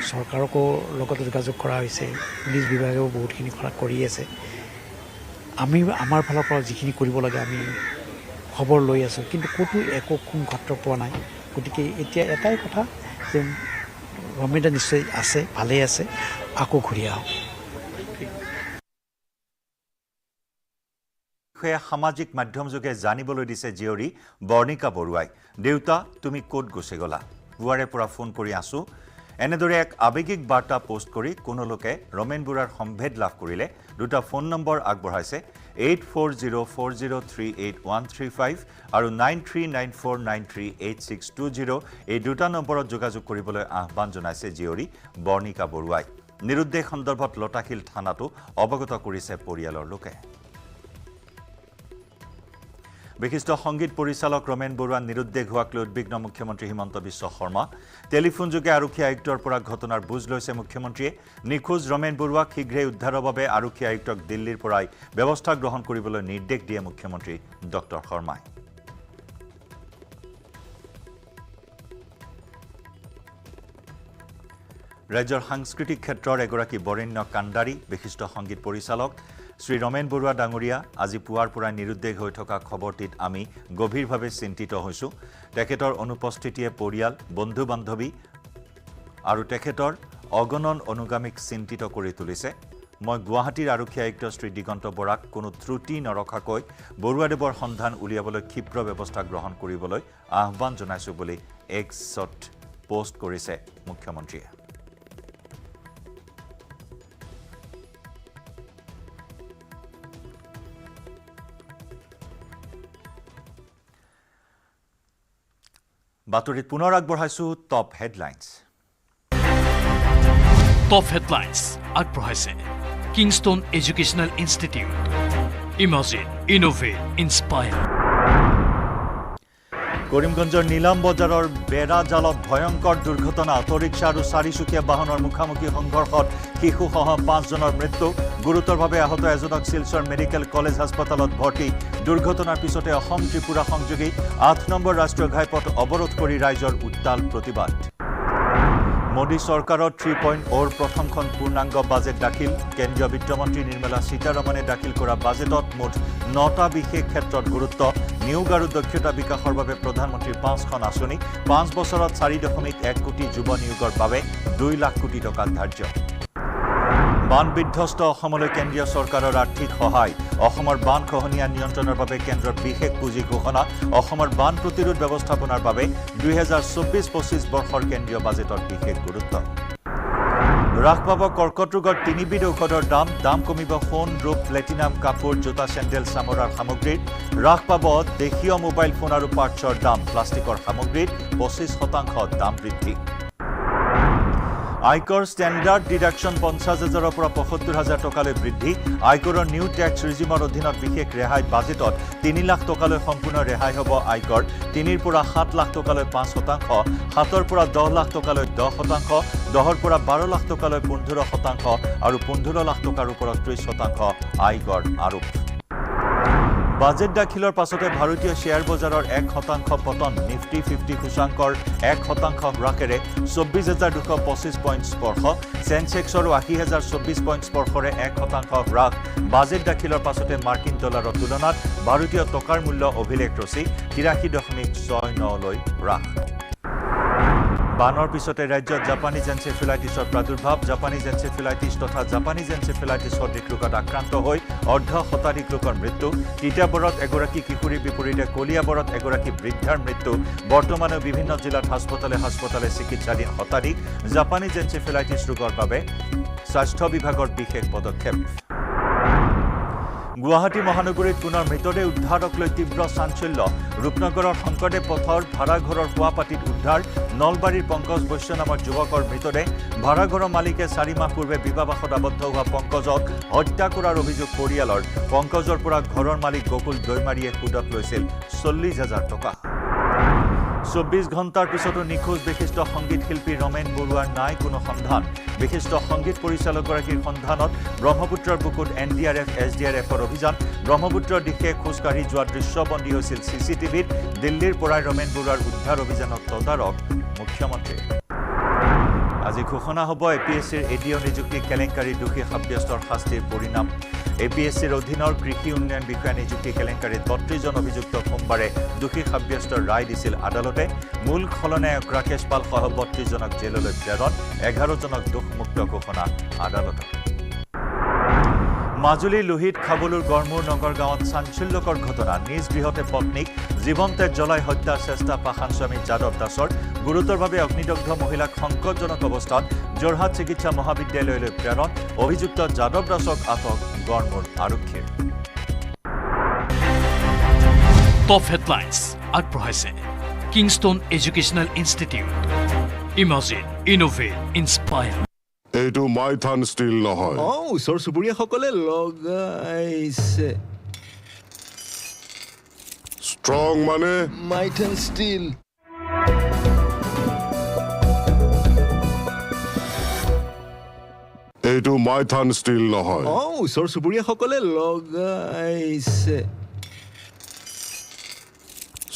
চৰকাৰকো লগত যোগাযোগ কৰা হৈছে, পুলিচ বিভাগেও বহুতখিনি কৰি আছে। আমি আমাৰ ফালৰ পৰা যিখিনি কৰিব লাগে আমি খবৰ লৈ আছোঁ, কিন্তু ক'তো একো কোনো ক্ষেত্ৰ পোৱা নাই। গতিকে এতিয়া এটাই কথা যে ৰমেন দা নিশ্চয় আছে, ভালেই আছে, আকৌ ঘূৰি আহক। সামাজিক মাধ্যমযোগে জানিবলৈ দিছে জীয়ৰী বৰ্ণিকা বৰুৱাই। দেউতা, তুমি ক'ত গুচি গ'লা? পুৱাৰে পৰা ফোন কৰি আছোঁ। এনেদৰে এক আৱেগিক বাৰ্তা পোষ্ট কৰি কোনো লোকে ৰমেন বৰুৱাৰ সম্ভেদ লাভ কৰিলে। দুটা ফোন নম্বৰ আগবঢ়াইছে, 8404038135 আৰু 9394938620। এই দুটা নম্বৰত যোগাযোগ কৰিবলৈ আহ্বান জনাইছে জীয়ৰী বৰ্ণিকা বৰুৱাই। নিৰুদ্দেশ সন্দৰ্ভত লতাশিল থানাতো অৱগত কৰিছে পৰিয়ালৰ লোকে। বিশিষ্ট সংগীত পৰিচালক ৰমেন বৰুৱা নিৰুদ্দেশ হোৱাক লৈ উদ্বিগ্ন মুখ্যমন্ত্ৰী হিমন্ত বিশ্ব শৰ্মা। টেলিফোনযোগে আৰক্ষী আয়ুক্তৰ পৰা ঘটনাৰ বুজ লৈছে মুখ্যমন্ত্ৰীয়ে। নিখোজ ৰমেন বৰুৱাক শীঘ্ৰেই উদ্ধাৰৰ বাবে আৰক্ষী আয়ুক্তক দিল্লীৰ পৰাই ব্যৱস্থা গ্ৰহণ কৰিবলৈ নিৰ্দেশ দিয়ে মুখ্যমন্ত্ৰী ডক্টৰ শৰ্মাই। ৰাজ্যৰ সাংস্কৃতিক ক্ষেত্ৰৰ এগৰাকী বৰেণ্য কাণ্ডাৰী বিশিষ্ট সংগীত পৰিচালক শ্ৰী ৰমেন বৰুৱা ডাঙৰীয়া আজি পুৱাৰ পৰা নিৰুদ্দেশ হৈ থকা খবৰটিত আমি গভীৰভাৱে চিন্তিত হৈছোঁ। তেখেতৰ অনুপস্থিতিয়ে পৰিয়াল, বন্ধু বান্ধৱী আৰু তেখেতৰ অগণন অনুগামীক চিন্তিত কৰি তুলিছে। মই গুৱাহাটীৰ আৰক্ষী আয়ুক্ত শ্ৰী দিগন্ত বৰাক কোনো ত্ৰুটি নৰখাকৈ বৰুৱাদেৱৰ সন্ধান উলিয়াবলৈ ক্ষীপ্ৰ ব্যৱস্থা গ্ৰহণ কৰিবলৈ আহ্বান জনাইছোঁ বুলি এক্সত পোষ্ট কৰিছে মুখ্যমন্ত্ৰীয়ে। বাতৰিত পুনৰ আগবঢ়াইছোঁ টপ হেডলাইন্স। টপ হেডলাইন্স আগবঢ়াইছে Kingston educational institute. Imagine, innovate, inspire. কৰিমগঞ্জৰ নীলাম বজাৰৰ বেৰা জালত ভয়ংকৰ দুৰ্ঘটনা অটোৰিক্সা আৰু চাৰিচকীয়া বাহনৰ মুখামুখি সংঘৰ্ষত শিশুসহ 5 জনৰ মৃত্যু গুৰুতৰভাৱে আহত এজনক শিলচৰ মেডিকেল কলেজ হাস্পতালত ভৰ্তি দুৰ্ঘটনাৰ পিছতে অসম ত্ৰিপুৰা সংযোগী 8 নম্বৰ ৰাষ্ট্ৰীয় ঘাইপথ অৱৰোধ কৰি ৰাইজৰ উত্তাল প্ৰতিবাদ মোদী চৰকাৰৰ 3.0 প্ৰথমখন পূৰ্ণাংগ বাজেট দাখিল কেন্দ্ৰীয় বিত্তমন্ত্ৰী নিৰ্মলা সীতাৰমণে দাখিল কৰা বাজেটত মুঠ 9টা বিশেষ ক্ষেত্ৰত গুৰুত্ব নিয়োগ আৰু দক্ষতা বিকাশৰ বাবে প্ৰধানমন্ত্ৰীৰ 5খন আঁচনি 5 বছৰত 4.1 কোটি যুৱ নিয়োগৰ বাবে 2 লাখ কোটি টকা ধাৰ্য বান বিধ্বস্ত অসমলৈ কেন্দ্ৰীয় চৰকাৰৰ আৰ্থিক সহায় অসমৰ বান খহনীয়া নিয়ন্ত্ৰণৰ বাবে কেন্দ্ৰৰ বিশেষ পুঁজি ঘোষণা অসমৰ বান প্ৰতিৰোধ ব্যৱস্থাপনাৰ বাবে 2024-25 বৰ্ষৰ কেন্দ্ৰীয় বাজেটৰ বিশেষ গুৰুত্ব হ্ৰাস পাব কৰ্কট ৰোগৰ 3 বিধ ঔষধৰ দাম কমিব সোণ ৰূপ প্লেটিনাম কাপোৰ জোতা চেণ্ডেল চামৰাৰ সামগ্ৰীৰ হ্ৰাস পাব দেশীয় মোবাইল ফোন আৰু পাৰ্টছৰ দাম প্লাষ্টিকৰ সামগ্ৰীৰ 25% দাম বৃদ্ধি আয়কৰ ষ্টেণ্ডাৰ্ড ডিডাকশ্যন 50,000 পৰা 75,000 টকালৈ বৃদ্ধি আয়কৰৰ নিউ টেক্স ৰিজিমৰ অধীনত বিশেষ ৰেহাই বাজেটত 3 লাখ টকালৈ সম্পূৰ্ণ ৰেহাই হ'ব আয়কৰ 3 পৰা 7 লাখ টকালৈ 5%, 7 পৰা 10 লাখ টকালৈ 10%, 10 পৰা 12 লাখ টকালৈ 15% আৰু 15 লাখ টকাৰ ওপৰত 30% আয়কৰ আৰোপ বাজেট দাখিলৰ পাছতে ভাৰতীয় শ্বেয়াৰ বজাৰৰ 1% পতন নিফটি 50 সূচাংকৰ 1% হ্ৰাসেৰে 24,225 পইণ্ট স্পৰ্শ সেন্সেক্সৰ 80,024 পইণ্ট স্পৰ্শৰে 1% হ্ৰাস বাজেট দাখিলৰ পাছতে মাৰ্কিন ডলাৰৰ তুলনাত ভাৰতীয় টকাৰ মূল্য অভিলেখ ৰচি 83.69 লৈ হ্ৰাস বানৰ পিছতে ৰাজ্যত জাপানীজ এনচেফেলাইটিছৰ প্ৰাদুৰ্ভাৱ জাপানীজ এনচেফেলাইটিছ তথা জাপানীজ এনচেফেলাইটিছ সদৃশ ৰোগত আক্ৰান্ত হৈ অৰ্ধশতাধিক লোকৰ মৃত্যু তিতাবৰত এগৰাকী কিশোৰীৰ বিপৰীতে কলিয়াবৰত এগৰাকী বৃদ্ধাৰ মৃত্যু বৰ্তমানে বিভিন্ন জিলাত হাস্পতালে চিকিৎসাধীন শতাধিক জাপানীজ এনচেফেলাইটিছ ৰোগৰ বাবে স্বাস্থ্য বিভাগৰ বিশেষ পদক্ষেপ গুৱাহাটী মহানগৰীত পুনৰ মৃতদেহ উদ্ধাৰক লৈ তীব্ৰ চাঞ্চল্য ৰূপনগৰৰ শংকৰদেৱ পথৰ ভাড়াঘৰৰ শোৱাপাটিত উদ্ধাৰ নলবাৰীৰ পংকজ বৈশ্য নামৰ যুৱকৰ মৃতদেহ ভাড়াঘৰৰ মালিকে 4 মাহ পূৰ্বে বিবাহত আবদ্ধ হোৱা পংকজক হত্যা কৰাৰ অভিযোগ পৰিয়ালৰ পংকজৰ পৰা ঘৰৰ মালিক গকুল দৈমাৰীয়ে সুদত লৈছিল 40,000 টকা 24 ঘণ্টাৰ পিছতো নিখোজ বিশিষ্ট সংগীত শিল্পী ৰমেন বৰুৱাৰ নাই কোনো সন্ধান বিশিষ্ট সংগীত পৰিচালকগৰাকীৰ সন্ধানত ব্ৰহ্মপুত্ৰৰ বুকুত NDRF SDRFৰ অভিযান ব্ৰহ্মপুত্ৰৰ দিশে খোজকাঢ়ি যোৱা দৃশ্যবন্দী হৈছিল CCTVত দিল্লীৰ পৰাই ৰমেন বৰুৱাৰ উদ্ধাৰ অভিযানত তদাৰক মুখ্যমন্ত্ৰী আজি ঘোষণা হ'ব APSCৰ এডিঅ নিযুক্তি কেলেংকাৰী দোষী সাব্যস্তৰ শাস্তিৰ পৰিণাম APSCৰ অধীনৰ কৃষি উন্নয়ন বিষয়া নিযুক্তি কেলেংকাৰীত 32 জন অভিযুক্ত সোমবাৰে দোষী সাব্যস্তৰ ৰায় দিছিল আদালতে মূল খলনায়ক ৰাকেশ পাল সহ 32 জনক জেললৈ প্ৰেৰণ 11 জনক দোষমুক্ত ঘোষণা আদালতত মাজুলীৰ লোহিত খাবলুৰ গড়মূৰ নগৰ গাঁৱত চাঞ্চল্যকৰ ঘটনা নিজ গৃহতে পত্নীক জীৱন্তে জ্বলাই হত্যাৰ চেষ্টা পাখান স্বামী যাদৱ দাসৰ গুৰুতৰভাৱে অগ্নিদগ্ধ মহিলাক সংকটজনক অৱস্থাত যোৰহাট চিকিৎসা মহাবিদ্যালয়লৈ প্ৰেৰণ অভিযুক্ত যাদৱ দাসক আটক গড়মূৰ আৰক্ষীৰ টপ হেডলাইন্স আগবঢ়াইছে Kingston educational institute imagine innovate inspire এইটো মাইথান ষ্টিল নহয় ওচৰ চুবুৰীয়াসকলে লগাইছে ষ্ট্ৰং মানে মাইথান ষ্টিল এইটো মাইথান ষ্টিল নহয় ওচৰ চুবুৰীয়াসকলে লগাইছে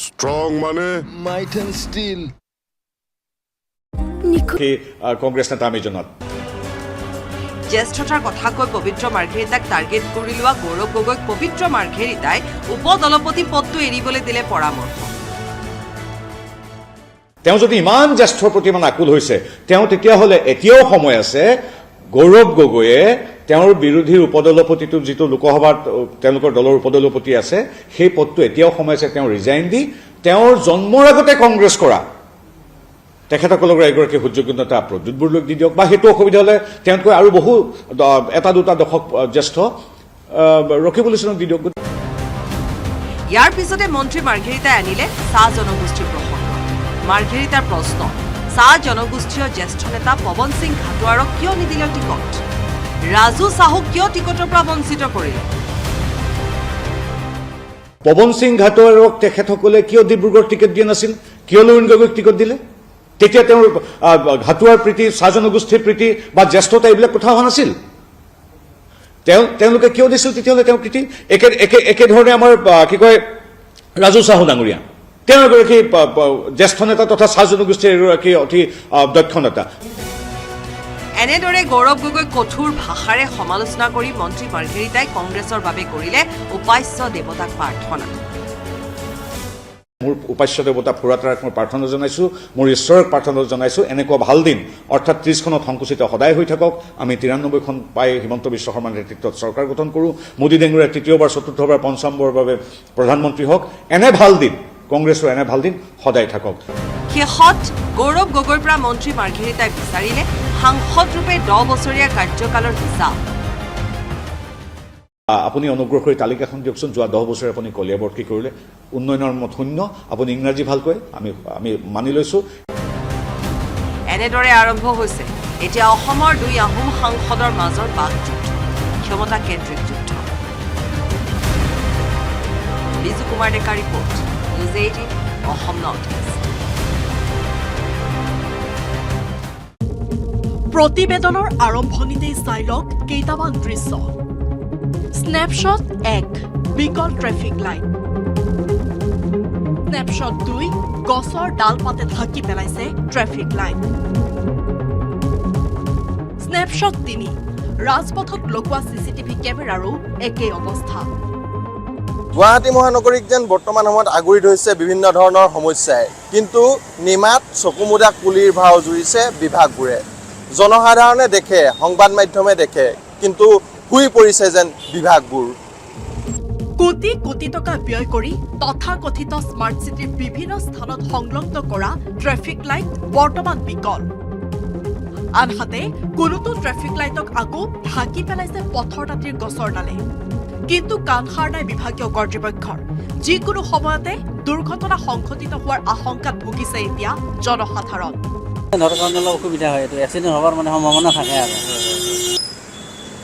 ষ্ট্ৰং মানে মাইথান ষ্টিল কংগ্ৰেছ নেতা আমি জনাত জ্যেষ্ঠতাৰ কথা কৈ পবিত্ৰ মাৰ্ঘেৰিটাক টাৰ্গেট কৰি লোৱা গৌৰৱ গগৈক পবিত্ৰ মাৰ্ঘেৰিটাই উপদলপতি পদটো এৰিবলৈ দিলে পৰামৰ্শ তেওঁ যদি ইমান জ্যেষ্ঠৰ প্ৰতি ইমান আকুল হৈছে তেওঁ তেতিয়াহ'লে এতিয়াও সময় আছে গৌৰৱ গগৈয়ে তেওঁৰ বিৰোধীৰ উপদলপতিটো যিটো লোকসভাত তেওঁলোকৰ দলৰ উপদলপতি আছে সেই পদটো এতিয়াও সময় আছে তেওঁ ৰিজাইন দি তেওঁৰ জন্মৰ আগতে কংগ্ৰেছ কৰা তেখেতসকলক এগৰাকী সুযোগ্যতা প্ৰদ্যুৎ বৰুৱাক দি দিয়ক বা সেইটো অসুবিধা হ'লে তেওঁতকৈ আৰু বহু এটা দুটা দশক জ্যেষ্ঠ ৰখিবলৈচনক দি দিয়ক ইয়াৰ পিছতে মন্ত্ৰী মাৰ্ঘেৰিটাই আনিলে চাহ জনগোষ্ঠীৰ প্ৰসংগ মাৰ্ঘেৰিটাৰ প্ৰশ্ন চাহ জনগোষ্ঠীয় জ্যেষ্ঠ নেতা পৱন সিং ঘাটোৱাৰক কিয় নিদিলে টিকট ৰাজু চাহুক কিয় টিকটৰ পৰা বঞ্চিত কৰিলে পৱন সিং ঘাটোৱাৰক তেখেতসকলে কিয় ডিব্ৰুগড় টিকেট দিয়া নাছিল, কিয় লুৰিণ গগৈক টিকেট দিলে? তেতিয়া তেওঁৰ ঘাটোৱাৰ প্ৰীতি, চাহ জনগোষ্ঠীৰ প্ৰীতি বা জ্যেষ্ঠতা এইবিলাক কথা অহা নাছিল। তেওঁলোকে কিয় দিছিল তেতিয়াহ'লে তেওঁ প্ৰীতি? একেধৰণে আমাৰ কি কয় ৰাজু চাহু ডাঙৰীয়া, তেওঁ এগৰাকী জ্যেষ্ঠ নেতা তথা চাহ জনগোষ্ঠীৰ এগৰাকী অতি দক্ষ নেতা। এনেদৰে গৌৰৱ গগৈক কঠোৰ ভাষাৰে সমালোচনা কৰি মন্ত্ৰী মাৰ্ঘেৰিটাই কংগ্ৰেছৰ বাবে কৰিলে উপাস্য দেৱতাক প্ৰাৰ্থনা। মোৰ উপাস্য দেৱতা ফুৰাতাৰাক মই প্ৰাৰ্থনা জনাইছোঁ, মোৰ ঈশ্বৰক প্ৰাৰ্থনা জনাইছোঁ, এনেকুৱা ভাল দিন অৰ্থাৎ 30খনত সংকুচিত সদায় হৈ থাকক। আমি 93খন পাই হিমন্ত বিশ্ব শৰ্মাৰ নেতৃত্বত চৰকাৰ গঠন কৰোঁ। মোদী ডেঙুৰাই তৃতীয়বাৰ, চতুৰ্থবাৰ, পঞ্চমবাৰৰ বাবে প্ৰধানমন্ত্ৰী হওক। এনে ভাল দিন, কংগ্ৰেছৰ এনে ভাল দিন সদায় থাকক। শেষত গৌৰৱ গগৈৰ পৰা মন্ত্ৰী মাৰ্ঘেৰিটাই বিচাৰিলে সাংসদ ৰূপে 10 বছৰীয়া কাৰ্যকালৰ হিচাপ। আপুনি অনুগ্ৰহ কৰি তালিকাখন দিয়কচোন, যোৱা 10 বছৰে আপুনি কলিয়াবৰত কি কৰিলে? উন্নয়নৰ মত শূন্য। আপুনি ইংৰাজী ভাল কয়, আমি মানি লৈছোঁ। এনেদৰে আৰম্ভ হৈছে এতিয়া অসমৰ 2 আহোম সাংসদৰ মাজৰ বাকযুদ্ধ, ক্ষমতা কেন্দ্ৰিক যুদ্ধ। Biju Kumar Deka report, News 18 Assam north east. প্ৰতিবেদনৰ আৰম্ভণিতেই চাই লওক কেইটামান দৃশ্য। স্নেপশ্বট 1, বিকল ট্ৰেফিক লাইট। স্নেপশ্বট 2, গছৰ ডাল পাতে ঢাকি পেলাইছে ট্ৰেফিক লাইট। স্নেপশ্বট 3, ৰাজপথত লগোৱা CCTV কেমেৰাৰো একেই অৱস্থা। গুৱাহাটী মহানগৰীক যেন বৰ্তমান সময়ত আগুৰি ধৰিছে বিভিন্ন ধৰণৰ সমস্যাই, কিন্তু নিমাত চকুমুদা কুলিৰ ভাও জুৰিছে বিভাগবোৰে। জনসাধাৰণে দেখে, সংবাদ মাধ্যমে দেখে, কিন্তু শুই পৰিছে যেন বিভাগবোৰ। কোটি কোটি টকা ব্যয় কৰি তথাকথিত স্মাৰ্ট চিটিৰ বিভিন্ন স্থানত সংলগ্ন কৰা ট্ৰেফিক লাইট বৰ্তমান বিকল। আনহাতে কোনোটো ট্ৰেফিক লাইটক আকৌ ঢাকি পেলাইছে পথৰ দাঁতিৰ গছৰ ডালে। কিন্তু কাণসাৰ নাই বিভাগীয় কৰ্তৃপক্ষৰ। যিকোনো সময়তে দুৰ্ঘটনা সংঘটিত হোৱাৰ আশংকাত ভুগিছে এতিয়া জনসাধাৰণ। অসুবিধা হয়, এইটো এক্সিডেণ্ট হোৱাৰ মানে সম্ভাৱনা থাকে আৰু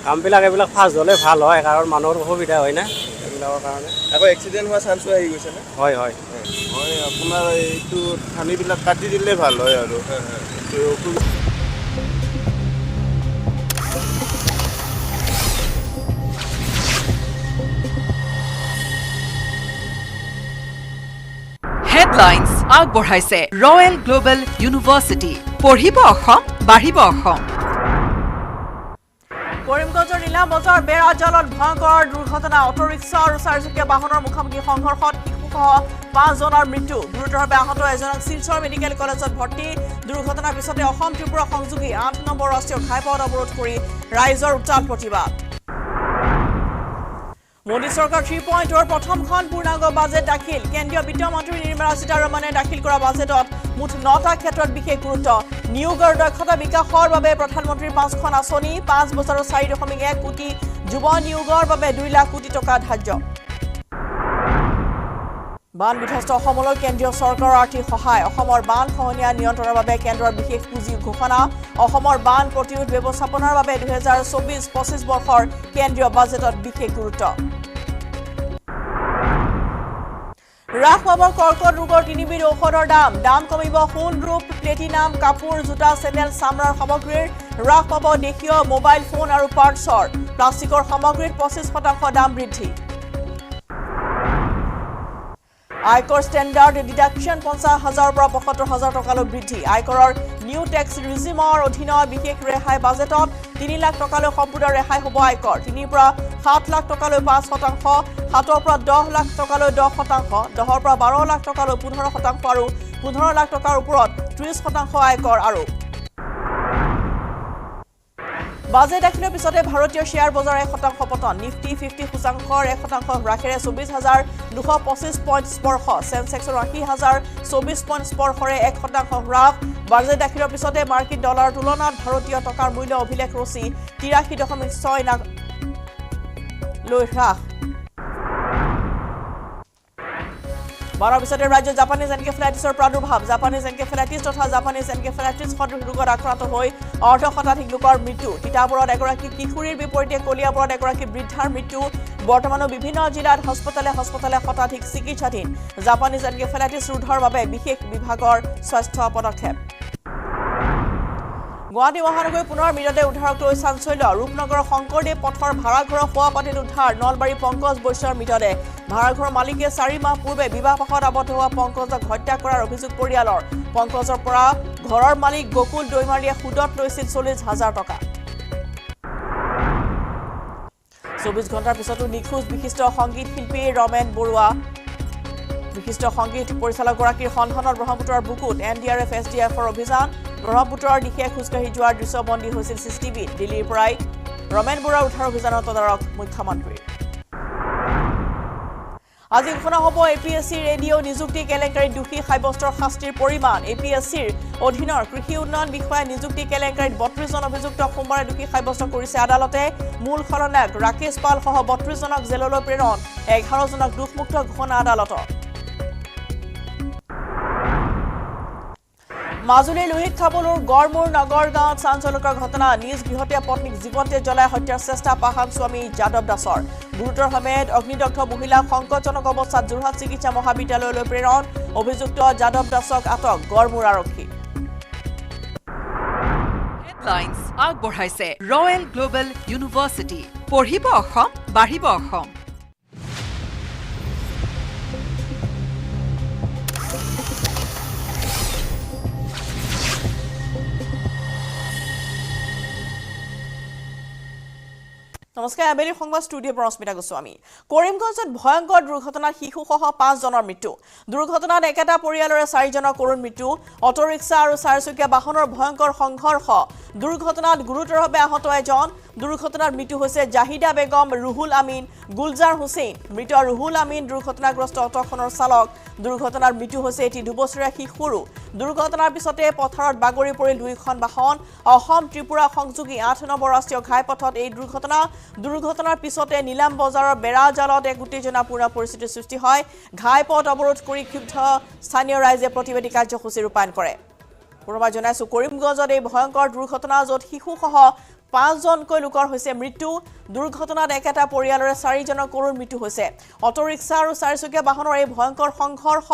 কামবিলাক এইবিলাক ফাষ্ট হ'লে ভাল হয়, কাৰণ মানুহৰ অসুবিধা হয় না এইবিলাকৰ কাৰণে। আকৌ এক্সিডেণ্ট হোৱা চান্সো আহি গৈছে নে? হয় হয় হয়, আপোনাৰ এইটো ঠানিবিলাক কাটি দিলে ভাল হয় আৰু হেডলাইন্স আগবঢ়াইছে ৰয়েল গ্লোবেল ইউনিভাৰ্চিটি। পঢ়িব অসম, বাঢ়িব অসম। কৰিমগঞ্জৰ নীলা বজাৰ বেৰা জালত ভয়ংকৰ দুৰ্ঘটনা। অটোৰিক্সা আৰু 4চকীয়া বাহনৰ মুখামুখি সংঘৰ্ষত শিশুসহ 5 জনৰ মৃত্যু। গুৰুতৰভাৱে আহত এজনক শিলচৰ মেডিকেল কলেজত ভৰ্তি। দুৰ্ঘটনাৰ পিছতে অসম ত্ৰিপুৰা সংযোগী 8 নম্বৰ ৰাষ্ট্ৰীয় ঘাইপথ অৱৰোধ কৰি ৰাইজৰ উত্তাল প্ৰতিবাদ। মোদী চৰকাৰ 3.0 প্ৰথমখন পূৰ্ণাংগ বাজেট দাখিল। কেন্দ্ৰীয় বিত্তমন্ত্ৰী নিৰ্মলা সীতাৰমণে দাখিল কৰা বাজেটত মুঠ 9টা ক্ষেত্ৰত বিশেষ গুৰুত্ব। নিয়োগ আৰু দক্ষতা বিকাশৰ বাবে প্ৰধানমন্ত্ৰীৰ 5খন আঁচনি। 5 বছৰৰ 4.1 কোটি যুৱ নিয়োগৰ বাবে 2 লাখ কোটি টকা ধাৰ্য। বান বিধ্বস্ত অসমলৈ কেন্দ্ৰীয় চৰকাৰৰ আৰ্থিক সহায়। অসমৰ বান খহনীয়া নিয়ন্ত্ৰণৰ বাবে কেন্দ্ৰৰ বিশেষ পুঁজি ঘোষণা। অসমৰ বান প্ৰতিৰোধ ব্যৱস্থাপনাৰ বাবে 2024-25 বৰ্ষৰ কেন্দ্ৰীয় বাজেটত বিশেষ গুৰুত্ব। হ্ৰাস পাব কৰ্কট ৰোগৰ 3বিধ ঔষধৰ দাম। দাম কমিব সোণ, ৰূপ, প্লেটিনাম, কাপোৰ, জোতা, চেণ্ডেল, চামৰাৰ সামগ্ৰীৰ। হ্ৰাস পাব দেশীয় মোবাইল ফোন আৰু পাৰ্টছৰ। প্লাষ্টিকৰ সামগ্ৰীত 25% দাম বৃদ্ধি। আয়কৰ ষ্টেণ্ডাৰ্ড ডিডাকশ্যন 50,000 পৰা 75,000 টকালৈ বৃদ্ধি। আয়কৰৰ নিউ টেক্স ৰিজিমৰ অধীনত বিশেষ ৰেহাই বাজেটত 3 লাখ টকালৈ সম্পূৰ্ণ ৰেহাই হ'ব আয়কৰ। 3 পৰা 7 লাখ টকালৈ 5%, 7 পৰা 10 লাখ টকালৈ 10%, 10 পৰা 12 লাখ টকালৈ 15% আৰু 15 লাখ টকাৰ ওপৰত 30% আয়কৰ। আৰু বাজেট দাখিলৰ পিছতে ভাৰতীয় শ্বেয়াৰ বজাৰৰ 1% পতন। নিফটি 50 সূচাংকৰ 1% হ্ৰাসেৰে 24,225 পইণ্ট স্পৰ্শ। চেনচেক্সৰ 80,024 পইণ্ট স্পৰ্শৰে 1% হ্ৰাস। বাজেট দাখিলৰ পিছতে মাৰ্কিন ডলাৰৰ তুলনাত ভাৰতীয় টকাৰ মূল্য অভিলেখ ৰচি 83.6 লাখ লৈ হ্ৰাস। বানৰ পিছতে ৰাজ্যত জাপানীজ এনকেফেলাইটিছৰ প্ৰাদুৰ্ভাৱ জাপানীজ এনকেফেলাইটিছ তথা জাপানীজ এনকেফেলাইটিছ সদৃশ ৰোগত আক্ৰান্ত হৈ অৰ্ধশতাধিক লোকৰ মৃত্যু তিতাবৰত এগৰাকী কিশোৰীৰ বিপৰীতে কলিয়াবৰত এগৰাকী বৃদ্ধাৰ মৃত্যু বৰ্তমানো বিভিন্ন জিলাত হস্পিটালে শতাধিক চিকিৎসাধীন জাপানীজ এনকেফেলাইটিছ ৰোধৰ বাবে বিশেষ বিভাগৰ স্বাস্থ্য পদক্ষেপ গুৱাহাটী মহানগৰী পুনৰ মৃতদেহ উদ্ধাৰক লৈ চাঞ্চল্য ৰূপনগৰৰ শংকৰদেৱ পথৰ ভাড়াঘৰৰ শোৱাপাতিত উদ্ধাৰ নলবাৰী পংকজ বৈশ্যৰ মৃতদেহ ভাড়াঘৰৰ মালিকে 4 মাহ পূৰ্বে বিবাহপাশত আবদ্ধ হোৱা পংকজক হত্যা কৰাৰ অভিযোগ পৰিয়ালৰ পংকজৰ পৰা ঘৰৰ মালিক গকুল দৈমাৰীয়ে সুদত লৈছিল 40,000 টকা 24 ঘণ্টাৰ পিছতো নিখোজ বিশিষ্ট সংগীত শিল্পী ৰমেন বৰুৱা বিশিষ্ট সংগীত পৰিচালকগৰাকীৰ সন্ধানত ব্ৰহ্মপুত্ৰৰ বুকুত NDRF SDFৰ অভিযান ব্ৰহ্মপুত্ৰৰ দিশে খোজকাঢ়ি যোৱাৰ দৃশ্যবন্দী হৈছিল CCTV দিল্লীৰ পৰাই ৰমেন বৰুৱাৰ উদ্ধাৰ অভিযানৰ তদাৰক মুখ্যমন্ত্ৰী আজি ঘোষণা হ'ব APSC ৰেডিঅ' নিযুক্তি কেলেংকাৰীত দোষী সাব্যস্তৰ শাস্তিৰ পৰিমাণ APSCৰ অধীনৰ কৃষি উন্নয়ন বিষয়া নিযুক্তি কেলেংকাৰীত 32 জন অভিযুক্ত সোমবাৰে দোষী সাব্যস্ত কৰিছে আদালতে মূল খলনায়ক ৰাকেশ পাল সহ 32 জনক জেললৈ প্ৰেৰণ 11 জনক দোষমুক্ত ঘোষণা আদালতৰ মাজুলীৰ লোহিত খাবলুৰ গড়মূৰ নগৰ গাঁৱত চাঞ্চল্যকৰ ঘটনা নিজ গৃহতীয়া পত্নীক জীৱনতে জ্বলাই হত্যাৰ চেষ্টা পাহান স্বামী যাদৱ দাসৰ গুৰুতৰভাৱে অগ্নিদগ্ধ মহিলাক সংকটজনক অৱস্থাত যোৰহাট চিকিৎসা মহাবিদ্যালয়লৈ প্ৰেৰণ অভিযুক্ত যাদৱ দাসক আটক গড়মূৰ আৰক্ষী হেডলাইন্স আগবঢ়াইছে ৰয়েল গ্লোবেল ইউনিভাৰ্চিটি পঢ়িব অসম বাঢ়িব অসম নমস্কাৰ আবেলি সংবাদ ষ্টুডিঅ' পৰস্মিতা গোস্বামী কৰিমগঞ্জত ভয়ংকৰ দুৰ্ঘটনাত শিশুসহ 5 জনৰ মৃত্যু দুৰ্ঘটনাত একেটা পৰিয়ালৰে 4 জনৰ কৰুণ মৃত্যু অটো ৰিক্সা আৰু চাৰিচকীয়া বাহনৰ ভয়ংকৰ সংঘৰ্ষ দুৰ্ঘটনাত গুৰুতৰভাৱে আহত এজন দুৰ্ঘটনাত মৃত্যু হৈছে জাহিদা বেগম ৰুহুল আমিন গুলজাৰ হুছেইন মৃত ৰুহুল আমিন দুৰ্ঘটনাগ্ৰস্ত অটোখনৰ চালক দুৰ্ঘটনাৰ মৃত্যু হৈছে এটি 2 বছৰীয়া শিশুৰো দুৰ্ঘটনাৰ পিছতে পথাৰত বাগৰি পৰিল দুইখন বাহন অসম ত্ৰিপুৰা সংযোগী 8 নম্বৰ ৰাষ্ট্ৰীয় ঘাইপথত এই দুৰ্ঘটনাৰ পিছতে নীলাম বজাৰৰ বেৰা জালত এক উত্তেজনাপূৰ্ণ পৰিস্থিতিৰ সৃষ্টি হয় ঘাইপথ অৱৰোধ কৰি ক্ষুব্ধ স্থানীয় ৰাইজে প্ৰতিবাদী কাৰ্যসূচী ৰূপায়ণ কৰে পুনৰবাৰ জনাইছো কৰিমগঞ্জত এই ভয়ংকৰ দুৰ্ঘটনা য'ত শিশুসহ 5 জনকৈ লোকৰ হৈছে মৃত্যু দুৰ্ঘটনাত একেটা পৰিয়ালৰে 4 জনৰ কৰুণ মৃত্যু হৈছে অটো ৰিক্সা আৰু চাৰিচকীয়া বাহনৰ এই ভয়ংকৰ সংঘৰ্ষ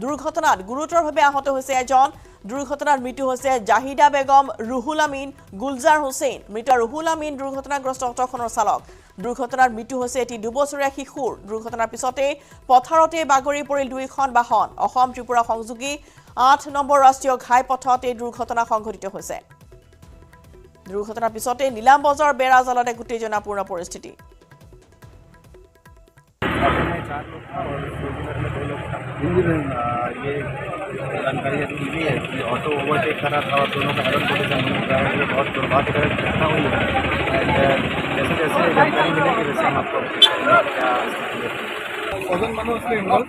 দুৰ্ঘটনাত গুৰুতৰভাৱে আহত হৈছে এজন দুৰ্ঘটনাত মৃত্যু হৈছে জাহিদা বেগম ৰুহুল আমিন গুলজাৰ হুছেইন মৃত ৰুহুল আমিন দুৰ্ঘটনাগ্ৰস্ত অটোখনৰ চালক দুৰ্ঘটনাত মৃত্যু হৈছে এটি 2 বছৰীয়া শিশুৰ দুৰ্ঘটনাৰ পিছতে পথাৰতে বাগৰি পৰিল দুইখন বাহন অসম ত্ৰিপুৰা সংযোগী 8 নম্বৰ ৰাষ্ট্ৰীয় ঘাইপথত এই দুৰ্ঘটনা সংঘটিত হৈছে দুৰ্ঘটনাৰ পিছতে নীলাম বজাৰ বেৰা জালত এক উত্তেজনাপূৰ্ণ পৰিস্থিতি जानकारी अभी मिली है कि ऑटो ओवरटेक कर रहा था और दोनों का हेड ऑन कोलिजन होने बहुत दुर्भाग्यजनक घटना हुई है एंड जैसे जैसे जानकारी मिलेगी वैसे हम आपको क्या ছজন মানুহ আছিলে ইনভলভ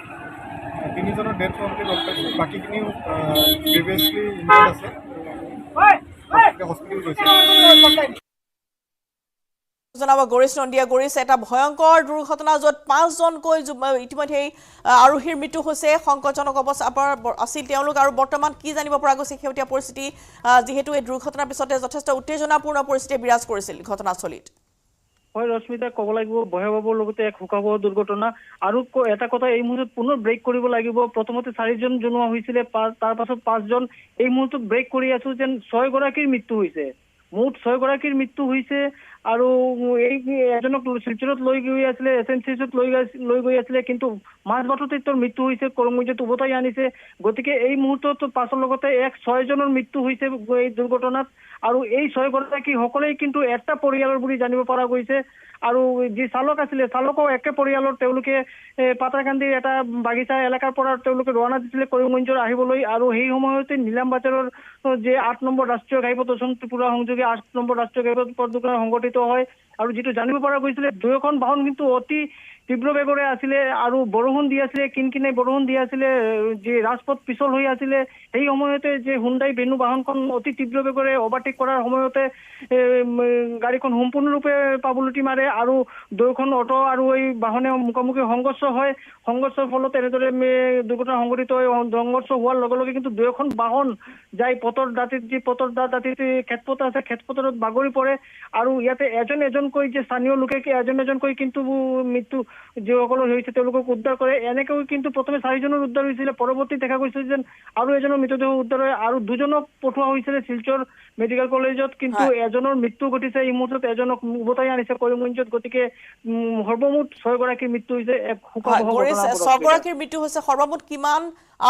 3 জনৰ ডেথ হোৱা বুলি গম পাইছোঁ বাকীখিনি প্ৰিভিয়াছলি ইনভলভ আছে হস্পিটেল গৈছে জনাব গৰিছ নন্দিয়া গৰিছ এটা ভয়ংকৰ দুৰ্ঘটনা য'ত 5 জনকৈ ইতিমধ্যে আৰোহীৰ মৃত্যু হৈছে সংকটজনক অৱস্থা আছিল তেওঁলোক আৰু বৰ্তমান কি জানিব পৰা গৈছে শেহতীয়া পৰিস্থিতি যিহেতু এই দুৰ্ঘটনাৰ পিছতে যথেষ্ট উত্তেজনাপূৰ্ণ পৰিস্থিতি বিৰাজ কৰিছিল ঘটনাস্থলীত হয় ৰশ্মিতা ক'ব লাগিব ভয়াৱহৰ লগতে এক শোকাবহ দুৰ্ঘটনা আৰু এটা কথা এই মুহূৰ্তত পুনৰ ব্ৰেক কৰিব লাগিব প্ৰথমতে 4 জন জনোৱা হৈছিলে তাৰ পাছত 5 জন এই মুহূৰ্তত ব্ৰেক কৰি আছো যেন 6 গৰাকীৰ মৃত্যু হৈছে মুঠ 6 গৰাকীৰ মৃত্যু হৈছে আৰু এই এজনক শিলচৰত লৈ গৈ আছিলে এসএমচিত লৈ গৈ আছিলে কিন্তু মাছ বাটতে তেওঁৰ মৃত্যু হৈছে কৰমুজত উভতাই আনিছে গতিকে এই মুহূৰ্তত পাছৰ লগতে 6 জনৰ মৃত্যু হৈছে এই দুৰ্ঘটনাত আৰু এই 6 গৰাকী সকলোই কিন্তু এটা পৰিয়ালৰ বুলি জানিব পৰা গৈছে আৰু যি চালক আছিলে চালকও একে পৰিয়ালৰ তেওঁলোকে পাতাকান্দিৰ এটা বাগিচা এলেকাৰ পৰা তেওঁলোকে ৰৱানা দিছিলে কৰিমগঞ্জৰ আহিবলৈ আৰু সেই সময়তে নীলাম বাজাৰৰ যে 8 নম্বৰ ৰাষ্ট্ৰীয় ঘাইপথ ত্ৰিপুৰা সংযোগী 8 নম্বৰ ৰাষ্ট্ৰীয় ঘাইপথ দুৰ্ঘটনা সংঘটিত হয় আৰু যেটো জানিব পৰা গৈছিলে দুয়োখন বাহন কিন্তু অতি তীব্ৰ বেগৰে আছিলে আৰু বৰষুণ দি আছিলে, কিনকিনে বৰষুণ দি আছিলে, যে ৰাজপথ পিছল হৈ আছিলে, সেই সময়তে যে হুণ্ডাই ভেনু বাহনখন অতি তীব্ৰ বেগৰে অভাৰটেক কৰাৰ সময়তে গাড়ীখন সম্পূৰ্ণৰূপে পাবলুটি মাৰে আৰু দুয়োখন অটো আৰু এই বাহনে মুখামুখি সংঘৰ্ষ হয়। সংঘৰ্ষৰ ফলত এনেদৰে দুৰ্ঘটনা সংঘটিত হয়। সংঘৰ্ষ হোৱাৰ লগে লগে কিন্তু দুয়োখন বাহন যাই পথৰ দাঁতিত, যি পথৰ দাঁতিত খেতপথ আছে, খেতপথত বাগৰি পৰে আৰু ইয়াতে এজনকৈ যে স্থানীয় লোকে এজনকৈ কিন্তু মৃত্যু যিসকলৰ হৈছে তেওঁলোকক উদ্ধাৰ কৰে। এনেকৈ কিন্তু প্ৰথমে 4জনৰ উদ্ধাৰ হৈছিলে, পৰৱৰ্তী দেখা গৈছিল যেন আৰু এজনৰ মৃতদেহ উদ্ধাৰ হয় আৰু 2জনক পঠোৱা হৈছিলে শিলচৰ মেডিকেল কলেজত, কিন্তু এজনৰ মৃত্যু ঘটিছে। এই মুহূৰ্তত এজনক উভতাই আনিছে কৰিমগঞ্জত। গতিকে সৰ্বমুঠ 6গৰাকীৰ মৃত্যু হৈছে। 6গৰাকীৰ মৃত্যু হৈছে। সৰ্বমুঠ কিমান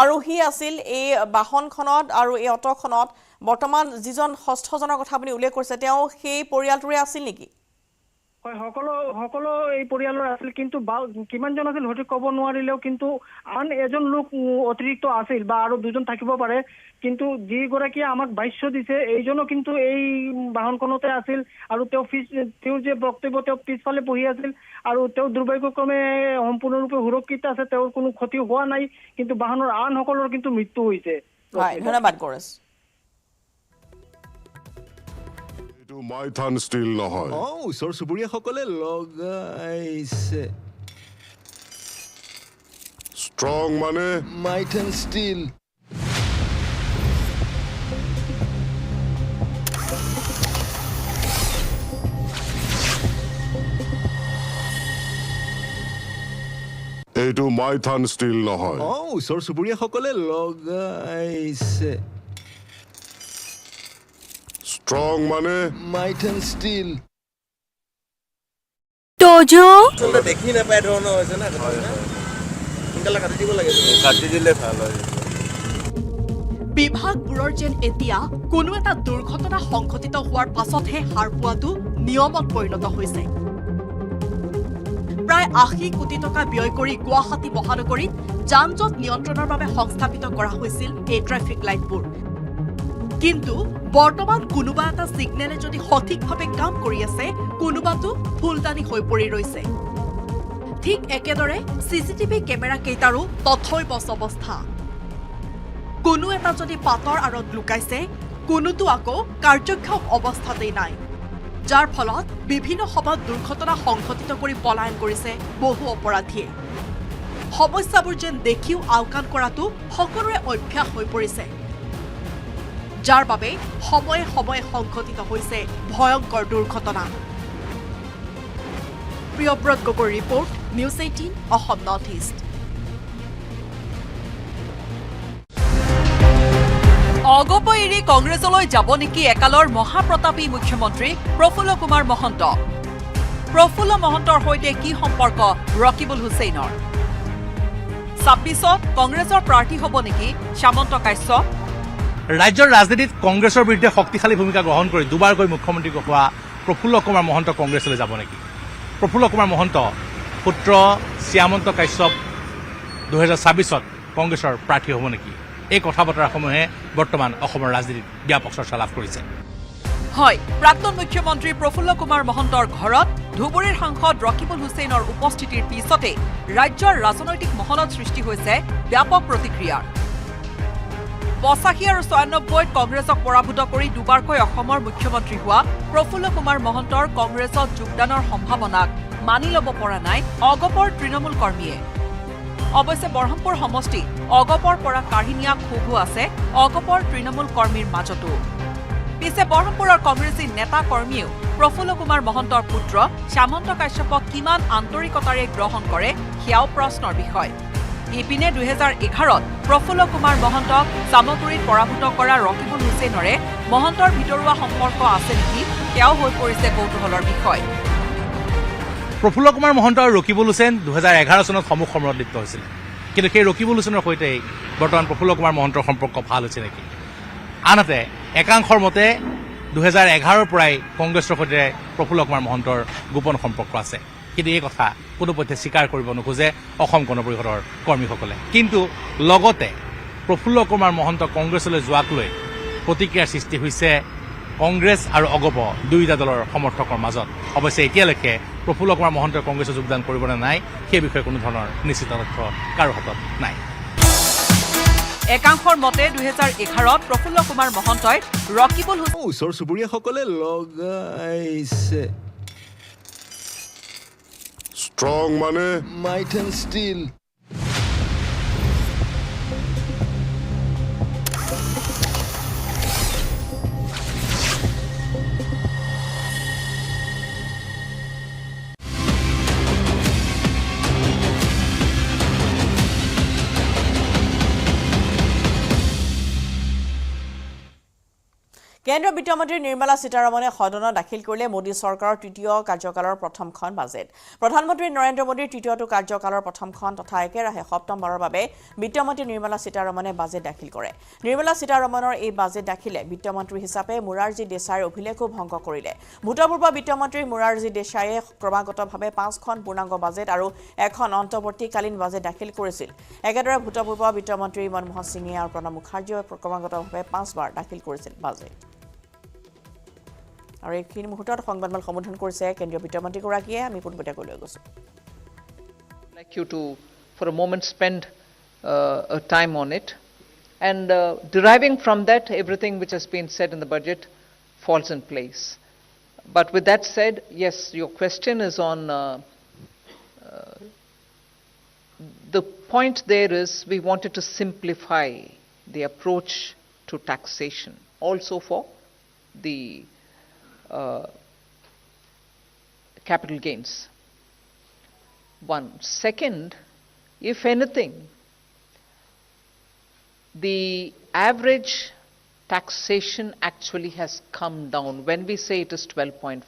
আৰোহী আছিল এই বাহনখনত আৰু এই অটোখনত? বৰ্তমান যিজন ষষ্ঠজনৰ কথা আপুনি উল্লেখ কৰিছে তেওঁ সেই পৰিয়ালটোৰে আছিল নেকি? হয়, সকলো এই পৰিয়ালৰ আছিল, কিন্তু কিমানজন আছিল সঠিক ক'ব নোৱাৰিলেও কিন্তু আন এজন লোক অতিৰিক্ত আছিল বা আৰু 2জন থাকিব পাৰে। কিন্তু যিগৰাকীয়ে আমাক ভাষ্য দিছে এইজনো কিন্তু এই বাহনখনতে আছিল আৰু তেওঁৰ যে বক্তব্য, তেওঁ পিছফালে বহি আছিল আৰু তেওঁ দুৰ্ভাগ্যক্ৰমে সম্পূৰ্ণৰূপে সুৰক্ষিত আছে, তেওঁৰ কোনো ক্ষতি হোৱা নাই, কিন্তু বাহনৰ আন সকলৰ কিন্তু মৃত্যু হৈছে। ধন্যবাদ গৌৰেশ। মাইথান ষ্টিল নহয়। ওচৰ চুবুৰীয়াসকলে লগাইছে। ষ্ট্ৰং মানে মাইথান ষ্টিল। এইটো মাইথান ষ্টিল নহয়। ওচৰ চুবুৰীয়াসকলে লগাইছে। ষ্ট্ৰং মানে মাইথান ষ্টিল। দেখি নাপায় ধৰণৰ হৈছে না, সোনকালে কাটি দিব লাগে, কাটি দিলে ভাল হয়। বিভাগবোৰৰ যেন এতিয়া কোনো এটা দুৰ্ঘটনা সংঘটিত হোৱাৰ পাছতহে হাৰ পোৱাটো নিয়মত পৰিণত হৈছে। প্ৰায় 80 কোটি টকা ব্যয় কৰি গুৱাহাটী মহানগৰীত যান জঁট নিয়ন্ত্ৰণৰ বাবে সংস্থাপিত কৰা হৈছিল এই ট্ৰেফিক লাইটবোৰ। কিন্তু বৰ্তমান কোনোবা এটা ছিগনেলে যদি সঠিকভাৱে কাম কৰি আছে, কোনোবাটো ফুলদানি হৈ পৰি ৰৈছে। ঠিক একেদৰে চিচিটিভি কেমেৰা কেইটাৰো তথৈবচ অৱস্থা। কোনো এটা যদি পাতৰ আঁৰত লুকাইছে, কোনোটো আকৌ কাৰ্যক্ষম অৱস্থাতেই নাই, যাৰ ফলত বিভিন্ন সময়ত দুৰ্ঘটনা সংঘটিত কৰি পলায়ন কৰিছে বহু অপৰাধীয়ে। সমস্যাবোৰ যেন দেখিও আওকাণ কৰাটো সকলোৰে অভ্যাস হৈ পৰিছে, যাৰ বাবে সময়ে সময়ে সংঘটিত হৈছে ভয়ংকৰ দুৰ্ঘটনা। প্ৰিয়ব্ৰত গগৈৰ report, news 18 Assam north east. অগপ এৰি কংগ্ৰেছলৈ যাব নেকি একালৰ মহাপ্ৰতাপী মুখ্যমন্ত্ৰী প্ৰফুল্ল কুমাৰ মহন্ত? প্ৰফুল্ল মহন্তৰ সৈতে কি সম্পৰ্ক ৰকিবুল হুছেইনৰ? 26ত কংগ্ৰেছৰ প্ৰাৰ্থী হ'ব নেকি সামন্ত কাশ্যপ? ৰাজ্যৰ ৰাজনীতিত কংগ্ৰেছৰ বিৰুদ্ধে শক্তিশালী ভূমিকা গ্ৰহণ কৰি দুবাৰকৈ মুখ্যমন্ত্ৰী হোৱা প্ৰফুল্ল কুমাৰ মহন্ত কংগ্ৰেছলৈ যাব নেকি? প্ৰফুল্ল কুমাৰ মহন্ত পুত্ৰ শ্যামন্ত কাশ্যপ 2026ত কংগ্ৰেছৰ প্ৰাৰ্থী হ'ব নেকি? এই কথা বতৰাসমূহে বৰ্তমান অসমৰ ৰাজনীতিত ব্যাপক চৰ্চা লাভ কৰিছে। হয়, প্ৰাক্তন মুখ্যমন্ত্ৰী প্ৰফুল্ল কুমাৰ মহন্তৰ ঘৰত ধুবুৰীৰ সাংসদ ৰকিবুল হুছেইনৰ উপস্থিতিৰ পিছতে ৰাজ্যৰ ৰাজনৈতিক মহলত সৃষ্টি হৈছে ব্যাপক প্ৰতিক্ৰিয়াৰ। 85 আৰু 96ত কংগ্ৰেছক পৰাভূত কৰি দুবাৰকৈ অসমৰ মুখ্যমন্ত্ৰী হোৱা প্ৰফুল্ল কুমাৰ মহন্তৰ কংগ্ৰেছত যোগদানৰ সম্ভাৱনাক মানি ল'ব পৰা নাই অগপৰ তৃণমূল কৰ্মীয়ে। অৱশ্যে বৰহমপুৰ সমষ্টিত অগপৰ পৰা কাঢ়ি নিয়া ক্ষোভো আছে অগপৰ তৃণমূল কৰ্মীৰ মাজতো। পিছে বৰহমপুৰৰ কংগ্ৰেছী নেতা কৰ্মীয়েও প্ৰফুল্ল কুমাৰ মহন্তৰ পুত্ৰ সামন্ত কাশ্যপক কিমান আন্তৰিকতাৰে গ্ৰহণ কৰে সেয়াও প্ৰশ্নৰ বিষয়। ইপিনে 2011ত প্ৰফুল্ল কুমাৰ মহন্তক চামগুৰিত পৰাভূত কৰা ৰকিবুল হুছেইনৰে মহন্তৰ ভিতৰুৱা সম্পৰ্ক আছে নেকি সেয়াও হৈ পৰিছে কৌতূহলৰ বিষয়। প্ৰফুল্ল কুমাৰ মহন্ত আৰু ৰকিবুল হুছেইন 2011 চনত সমূহ সমৰত লিপ্ত হৈছিল, কিন্তু সেই ৰকিবুল হুছেইনৰ সৈতে বৰ্তমান প্ৰফুল্ল কুমাৰ মহন্তৰ সম্পৰ্ক ভাল হৈছে নেকি? আনহাতে একাংশৰ মতে 2011ৰ পৰাই কংগ্ৰেছৰ সৈতে প্ৰফুল্ল কুমাৰ মহন্তৰ গোপন সম্পৰ্ক আছে, কিন্তু এই কথা কোনোপধ্যে স্বীকাৰ কৰিব নোখোজে অসম গণ পৰিষদৰ কৰ্মীসকলে। কিন্তু লগতে প্ৰফুল্ল কুমাৰ মহন্ত কংগ্ৰেছলৈ যোৱাক লৈ প্ৰতিক্ৰিয়াৰ সৃষ্টি হৈছে কংগ্ৰেছ আৰু অগপ দুয়োটা দলৰ সমৰ্থকৰ মাজত। অৱশ্যে এতিয়ালৈকে প্ৰফুল্ল কুমাৰ মহন্তই কংগ্ৰেছত যোগদান কৰিব নে নাই সেই বিষয়ে কোনো ধৰণৰ নিশ্চিত তথ্য কাৰো হাতত নাই। একাংশৰ মতে 2011ত প্ৰফুল্ল কুমাৰ মহন্তই ৰকিবুল ওচৰ চুবুৰীয়াসকলে লগাইছে ষ্ট্ৰং মানে মাইট এণ্ড ষ্টীল কেন্দ্ৰীয় বিত্তমন্ত্ৰী নিৰ্মলা সীতাৰমণে সদনত দাখিল কৰিলে মোদী চৰকাৰৰ তৃতীয় কাৰ্যকালৰ প্ৰথমখন বাজেট। প্ৰধানমন্ত্ৰী নৰেন্দ্ৰ মোদীৰ তৃতীয়টো কাৰ্যকালৰ প্ৰথমখন তথা একেৰাহে সপ্তমবাৰৰ বাবে বিত্তমন্ত্ৰী নিৰ্মলা সীতাৰমণে বাজেট দাখিল কৰে। নিৰ্মলা সীতাৰমণৰ এই বাজেট দাখিলে বিত্তমন্ত্ৰী হিচাপে মোৰাৰজী দেশাইৰ অভিলেখো ভংগ কৰিলে। ভূতপূৰ্ব বিত্তমন্ত্ৰী মোৰাৰজী দেশাইয়ে ক্ৰমাগতভাৱে 5খন পূৰ্ণাংগ বাজেট আৰু এখন অন্তৰ্বৰ্তীকালীন বাজেট দাখিল কৰিছিল। একেদৰে ভূতপূৰ্ব বিত্তমন্ত্ৰী মনমোহন সিঙে আৰু প্ৰণৱ মুখাৰ্জীয়ে ক্ৰমাগতভাৱে 5বাৰ দাখিল কৰিছিল বাজেট। আৰু এইখিনি মুহূৰ্তত সংবাদমেল সম্বোধন কৰিছে কেন্দ্ৰীয় বিত্তমন্ত্ৰীগৰাকীয়ে। আমি পোনপটীয়াকৈ লৈ গৈছোঁ। I'd like you to, for a moment, spend a time on it. And deriving from that, everything which has been said in the budget falls in place. But with that said, yes, your question is on the point there is we wanted to simplify the approach to taxation, also for the capital gains. One. Second, if anything, the average taxation actually has come down when we say it is 12.5%.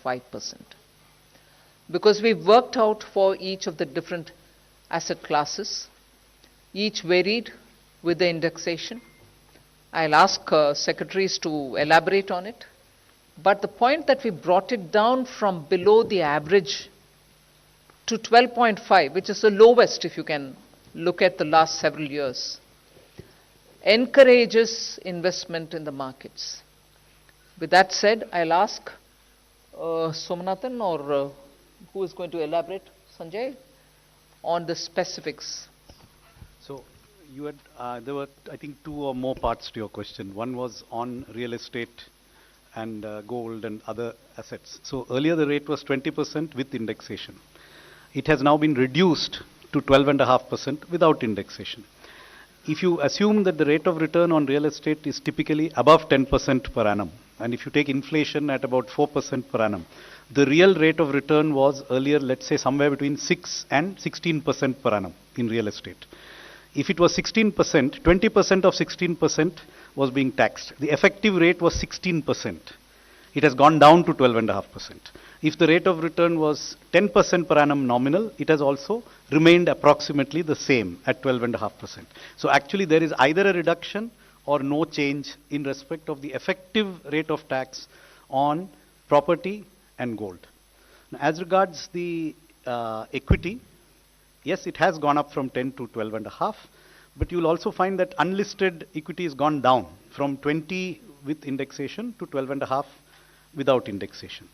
Because we've worked out for each of the different asset classes, each varied with the indexation. I'll ask secretaries to elaborate on it. But the point that we brought it down from below the average to 12.5, which is the lowest if you can look at the last several years, encourages investment in the markets. With that said, I'll ask Somanathan or who is going to elaborate, Sanjay, on the specifics. So you had, there were, I think, two or more parts to your question. One was on real estate and gold and other assets. So earlier the rate was 20% with indexation. It has now been reduced to 12.5% without indexation. If you assume that the rate of return on real estate is typically above 10% per annum, and if you take inflation at about 4% per annum, the real rate of return was earlier, let's say, somewhere between 6 and 16% per annum in real estate. If it was 16%, 20% of 16% was being taxed. The effective rate was 16%. It has gone down to 12.5%. If the rate of return was 10% per annum nominal, it has also remained approximately the same at 12.5%. So actually there is either a reduction or no change in respect of the effective rate of tax on property and gold. Now, as regards the equity, yes, it has gone up from 10 to 12.5, but you'll also find that unlisted equity has gone down from 20 with indexation to 12.5 without indexation.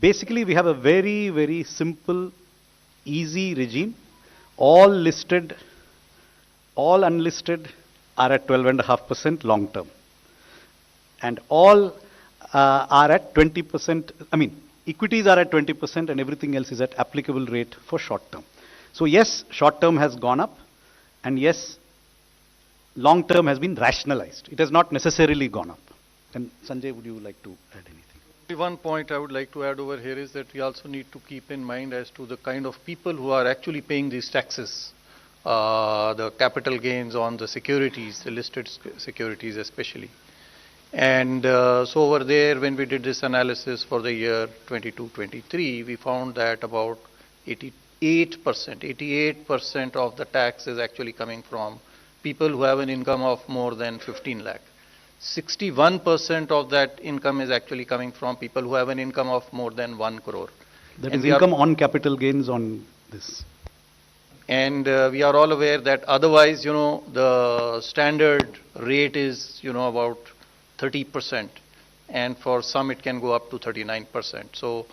Basically, we have a very, very simple, easy regime. All listed, all unlisted are at 12.5% long term. And all are at 20%, I mean, equities are at 20% and everything else is at applicable rate for short term. So yes, short term has gone up, and yes, long term has been rationalized. It has not necessarily gone up. And Sanjay, would you like to add anything? One point I would like to add over here is that we also need to keep in mind as to the kind of people who are actually paying these taxes, the capital gains on the securities, the listed securities especially. And so over there, when we did this analysis for the year 22-23, we found that about 88% of the tax is actually coming from people who have an income of more than 15 lakh. 61% of that income is actually coming from people who have an income of more than 1 crore. That is income on capital gains on this. And we are all aware that otherwise, you know, the standard rate is, you know, about 30%. and for some it can go up to 39%. So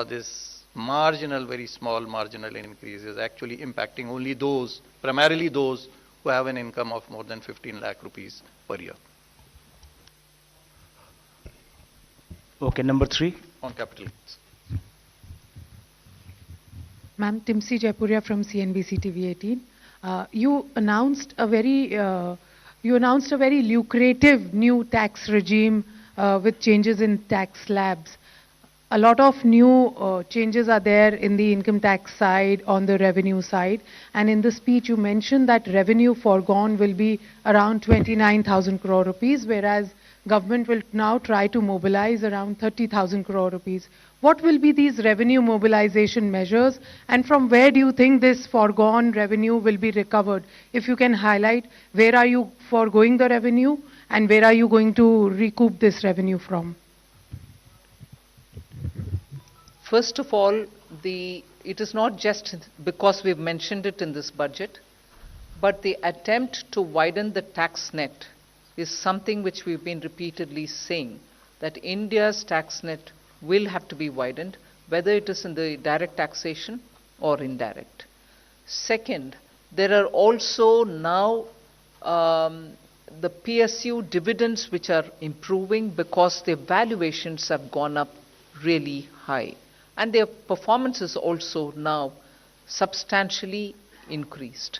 this marginal, very small marginal increase is actually impacting only those, primarily those who have an income of more than 15 lakh rupees per year. Okay, number 3. On capital gains. Ma'am, Timsi Jaipuria from CNBC TV 18. You announced a very lucrative new tax regime with changes in tax slabs. A lot of new changes are there in the income tax side, on the revenue side. And in the speech, you mentioned that revenue foregone will be around 29,000 crore rupees, whereas government will now try to mobilize around 30,000 crore rupees. What will be these revenue mobilization measures, and from where do you think this foregone revenue will be recovered? If you can highlight, where are you foregoing the revenue, and where are you going to recoup this revenue from? First of all, it is not just because we've mentioned it in this budget, but the attempt to widen the tax net is something which we've been repeatedly saying, that India's tax net will have to be widened, whether it is in the direct taxation or indirect. Second, there are also now the PSU dividends which are improving because their valuations have gone up really high. And their performance is also now substantially increased.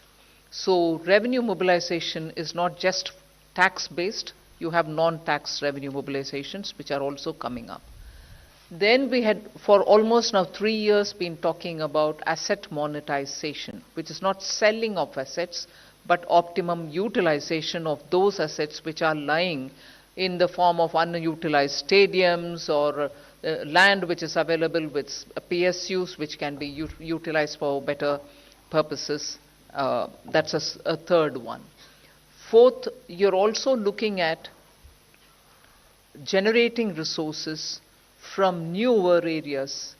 So revenue mobilization is not just tax-based, you have non-tax revenue mobilizations which are also coming up. Then we had, for almost now 3 years, been talking about asset monetization, which is not selling of assets, but optimum utilization of those assets which are lying in the form of unutilized stadiums or land which is available with PSUs which can be utilized for better purposes. That's a third one. Fourth, you're also looking at generating resources from newer areas.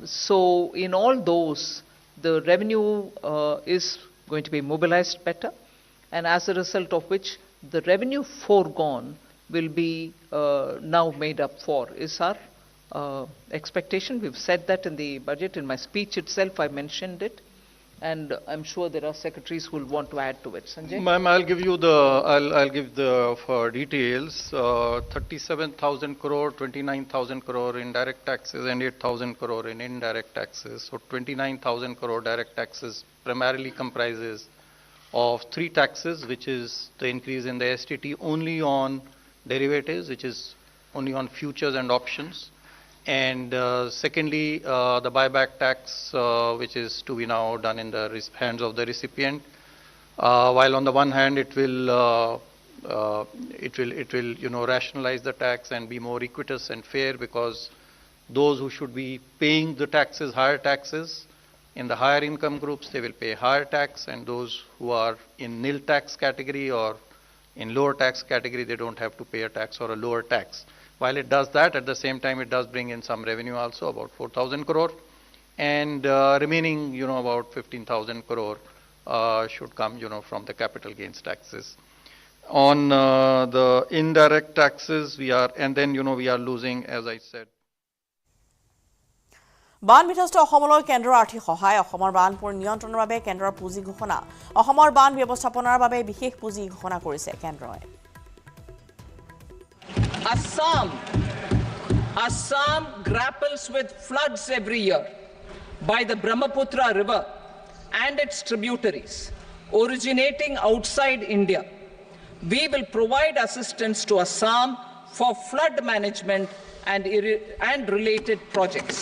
So in all those, the revenue is going to be mobilized better, and as a result of which, the revenue foregone will be now made up for, is our expectation. We've said that in the budget. In my speech itself, I mentioned it, and I'm sure there are secretaries who will want to add to it. Sanjay? Ma'am, I'll give the details. 37,000 crore, 29,000 crore in direct taxes, and 8,000 crore in indirect taxes. So 29,000 crore direct taxes primarily comprises of 3 taxes, which is the increase in the STT only on derivatives, which is only on futures and options. And secondly, the buyback tax, which is to be now done in the hands of the recipient. While on the one hand, it will rationalize the tax and be more equitous and fair, because those who should be paying the taxes, higher taxes, in the higher income groups, they will pay higher tax, and those who are in nil tax category or in lower tax category, they don't have to pay a tax or a lower tax. While it does that, at the same time, it does bring in some revenue also, about 4,000 crore. And remaining, about 15,000 crore should come, from the capital gains taxes. On the indirect taxes, we are losing, as I said. বান বিধ্বস্ত অসমলৈ কেন্দ্ৰৰ আৰ্থিক সহায় অসমৰ বানপুৰ নিয়ন্ত্ৰণৰ বাবে কেন্দ্ৰৰ পুঁজি ঘোষণা অসমৰ বান ব্যৱস্থাপনাৰ বাবে বিশেষ পুঁজি ঘোষণা কৰিছে কেন্দ্ৰই Assam grapples with floods every year by the Brahmaputra River and its tributaries originating outside India. We will provide assistance to Assam for flood management and related projects.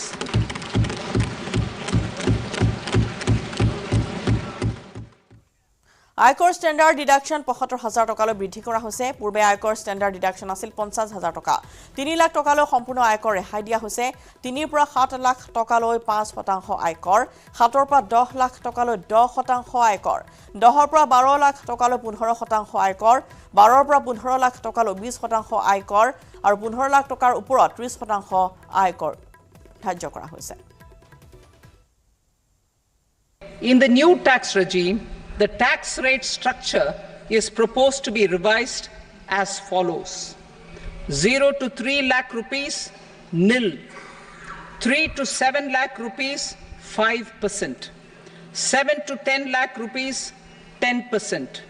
আয়কৰ ষ্টেণ্ডাৰ্ড ডিডাকশ্যন ৭৫,০০০ টকালৈ বৃদ্ধি কৰা হৈছে পূৰ্বে আয়কৰ ষ্টেণ্ডাৰ্ড ডিডাকশ্যন আছিল ৫০,০০০ টকা ৩ লাখ টকালৈ সম্পূৰ্ণ আয়কৰ ৰেহাই দিয়া হৈছে ৩ পৰা ৭ লাখ টকালৈ ৫% আয়কৰ ৭ পৰা ১০ লাখ টকালৈ ১০% আয়কৰ ১০ পৰা ১২ লাখ টকালৈ ১৫% আয়কৰ ১২ পৰা ১৫ লাখ টকালৈ ২০% আয়কৰ আৰু ১৫ লাখ টকাৰ ওপৰত ৩০% আয়কৰ ধাৰ্য কৰা হৈছে In the new tax regime, the tax rate structure is proposed to be revised as follows. 0 to 3 lakh rupees, nil. 3 to 7 lakh rupees, 5%. 7 to 10 lakh rupees, 10%.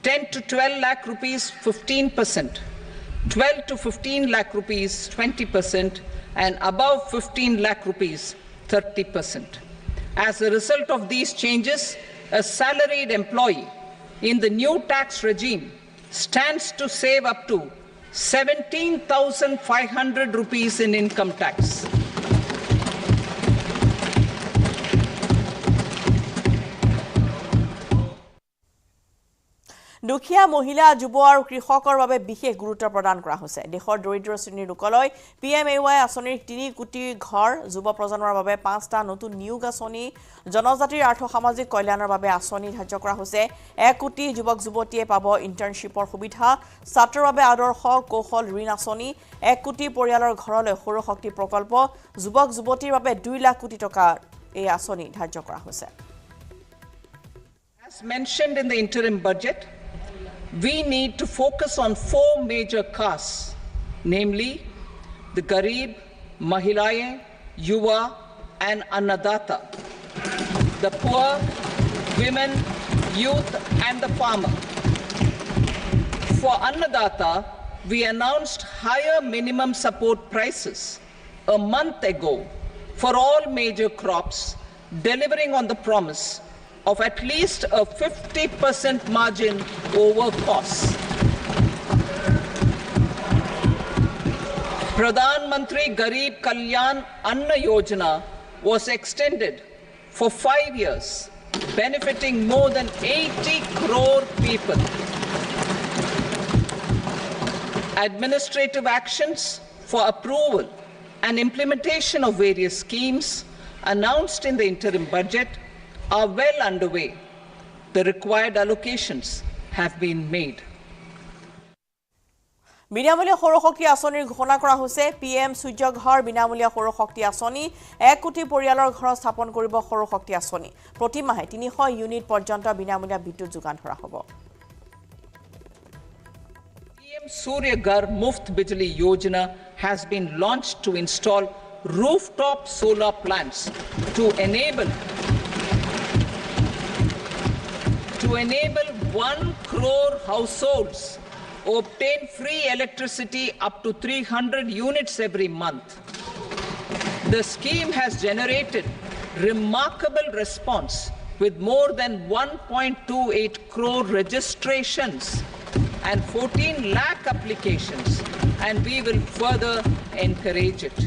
10 to 12 lakh rupees, 15%. 12 to 15 lakh rupees, 20%. And above 15 lakh rupees, 30%. As a result of these changes, a salaried employee in the new tax regime stands to save up to 17,500 rupees in income tax. দুখীয়া মহিলা যুৱ আৰু কৃষকৰ বাবে বিশেষ গুৰুত্ব প্ৰদান কৰা হৈছে দেশৰ দৰিদ্ৰ শ্ৰেণীৰ লোকলৈ PMAY আঁচনিৰ 3 কোটি ঘৰ যুৱ প্ৰজন্মৰ বাবে 5টা নতুন নিয়োগ আঁচনি জনজাতিৰ আৰ্থ সামাজিক কল্যাণৰ বাবে আঁচনি ধাৰ্য কৰা হৈছে 1 কোটি যুৱক যুৱতীয়ে পাব ইন্টাৰ্নশ্বিপৰ সুবিধা ছাত্ৰৰ বাবে আদৰ্শ কৌশল ঋণ আঁচনি 1 কোটি পৰিয়ালৰ ঘৰলৈ সৌৰ শক্তি প্ৰকল্প যুৱক যুৱতীৰ বাবে 2 লাখ কোটি টকাৰ এই আঁচনি ধাৰ্য কৰা হৈছে As mentioned in the interim budget, we need to focus on 4 major castes, namely the Garib, Mahilaye, Yuva, and Annadata, the poor, women, youth, and the farmer. For Annadata, we announced higher minimum support prices a month ago for all major crops, delivering on the promise of at least a 50% margin over costs. Pradhan Mantri Garib Kalyan Anna Yojana was extended for 5 years, benefiting more than 80 crore people. Administrative actions for approval and implementation of various schemes announced in the interim budget are well underway. The required allocations have been made. বিনামূলীয়া সৌৰশক্তি আঁচনিৰ ঘোষণা কৰা হৈছে PM সূৰ্য ঘৰ বিনামূলীয়া সৌৰশক্তি আঁচনি 1 কোটি পৰিয়ালৰ ঘৰ স্থাপন কৰিব সৌৰশক্তি আঁচনি প্ৰতি মাহে 300 ইউনিট পৰ্যন্ত বিনামূলীয়া বিদ্যুৎ যোগান ধৰা হ'ব PM Surya Ghar Muft Bijli Yojana has been launched to install rooftop solar plants to enable 1 crore households obtain free electricity up to 300 units every month. The scheme has generated remarkable response with more than 1.28 crore registrations and 14 lakh applications, and we will further encourage it.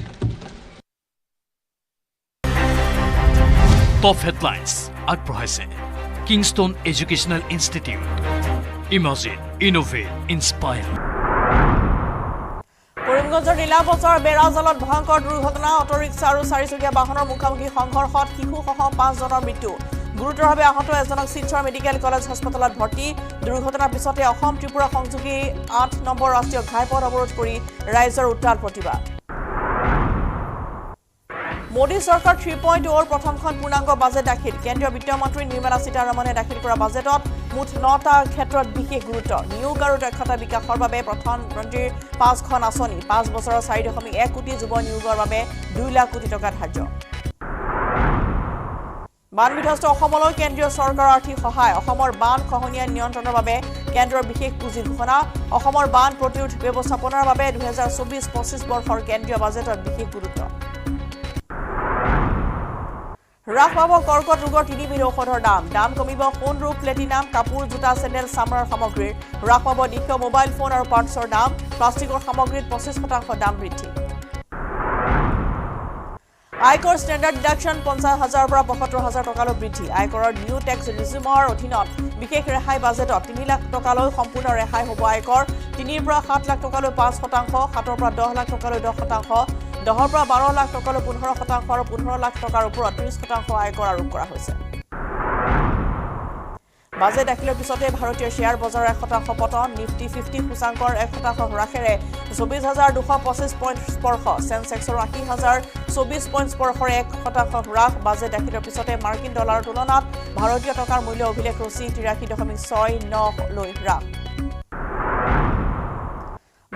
Top headlines আগবঢ়াইছে Kingston Educational Institute. Imagine, innovate, inspire. কৰিমগঞ্জৰ নীলাবজাৰ বেৰাজালত ভয়ংকৰ দুৰ্ঘটনা auto rickshaw আৰু চাৰিচকীয়া বাহনৰ মুখামুখি সংঘৰ্ষত শিশুসহ 5 জনৰ মৃত্যু গুৰুতৰভাৱে আহত এজনক শিলচৰ মেডিকেল কলেজ হাস্পতালত ভৰ্তি দুৰ্ঘটনাৰ পিছতে অসম ত্ৰিপুৰা সংযোগী 8 নম্বৰ ৰাষ্ট্ৰীয় ঘাইপথ অৱৰোধ কৰি ৰাইজৰ উত্তাল প্ৰতিবাদ মোদী চৰকাৰ 3.0 প্ৰথমখন পূৰ্ণাংগ বাজেট দাখিল কেন্দ্ৰীয় বিত্ত মন্ত্ৰী নিৰ্মলা সীতাৰমণে দাখিল কৰা বাজেটত মুঠ 9টা ক্ষেত্ৰত বিশেষ গুৰুত্ব নিয়োগ আৰু দক্ষতা বিকাশৰ বাবে প্ৰধানমন্ত্ৰীৰ 5খন আঁচনি 5 বছৰৰ 4.1 কোটি যুৱ নিয়োগৰ বাবে 2 লাখ কোটি টকা ধাৰ্য বান বিধ্বস্ত অসমলৈ কেন্দ্ৰীয় চৰকাৰৰ আৰ্থিক সহায় অসমৰ বান খহনীয়া নিয়ন্ত্ৰণৰ বাবে কেন্দ্ৰৰ বিশেষ পুঁজি ঘোষণা অসমৰ বান প্ৰতিৰোধ ব্যৱস্থাপনাৰ বাবে 2024-25 বৰ্ষৰ কেন্দ্ৰীয় বাজেটত বিশেষ গুৰুত্ব হ্ৰাস পাব কৰ্কট ৰোগৰ 3 বিধ ঔষধৰ দাম কমিব সোণ ৰূপ প্লেটিনাম কাপোৰ জোতা চেণ্ডেল চামৰাৰ সামগ্ৰীৰ হ্ৰাস পাব নিত্য মোবাইল ফোন আৰু পাৰ্টছৰ দাম প্লাষ্টিকৰ সামগ্ৰীত 25% দাম বৃদ্ধি আয়কৰ ষ্টেণ্ডাৰ্ড ডিডাকশ্যন 50,000 পৰা 75,000 টকালৈ বৃদ্ধি আয়কৰৰ নিউ টেক্স ৰিজিমৰ অধীনত বিশেষ ৰেহাই বাজেটত 3 লাখ টকালৈ সম্পূৰ্ণ ৰেহাই হ'ব আয়কৰ 3 পৰা 7 লাখ টকালৈ 5%, 7 পৰা 10 লাখ টকালৈ 10%, 10 পৰা 12 লাখ টকালৈ 15% আৰু 15 লাখ টকাৰ ওপৰত 30% আয়কৰ আৰোপ কৰা হৈছে বাজেট দাখিলৰ পিছতে ভাৰতীয় শ্বেয়াৰ বজাৰৰ 1% পতন নিফটি 50 সূচাংকৰ 1% হ্ৰাসেৰে 24,225 পইণ্ট স্পৰ্শ সেন্সেক্সৰ 80,024 পইণ্ট স্পৰ্শৰ 1% হ্ৰাস বাজেট দাখিলৰ পিছতে মাৰ্কিন ডলাৰৰ তুলনাত ভাৰতীয় টকাৰ মূল্য অভিলেখ ৰচি 83.69 লৈ হ্ৰাস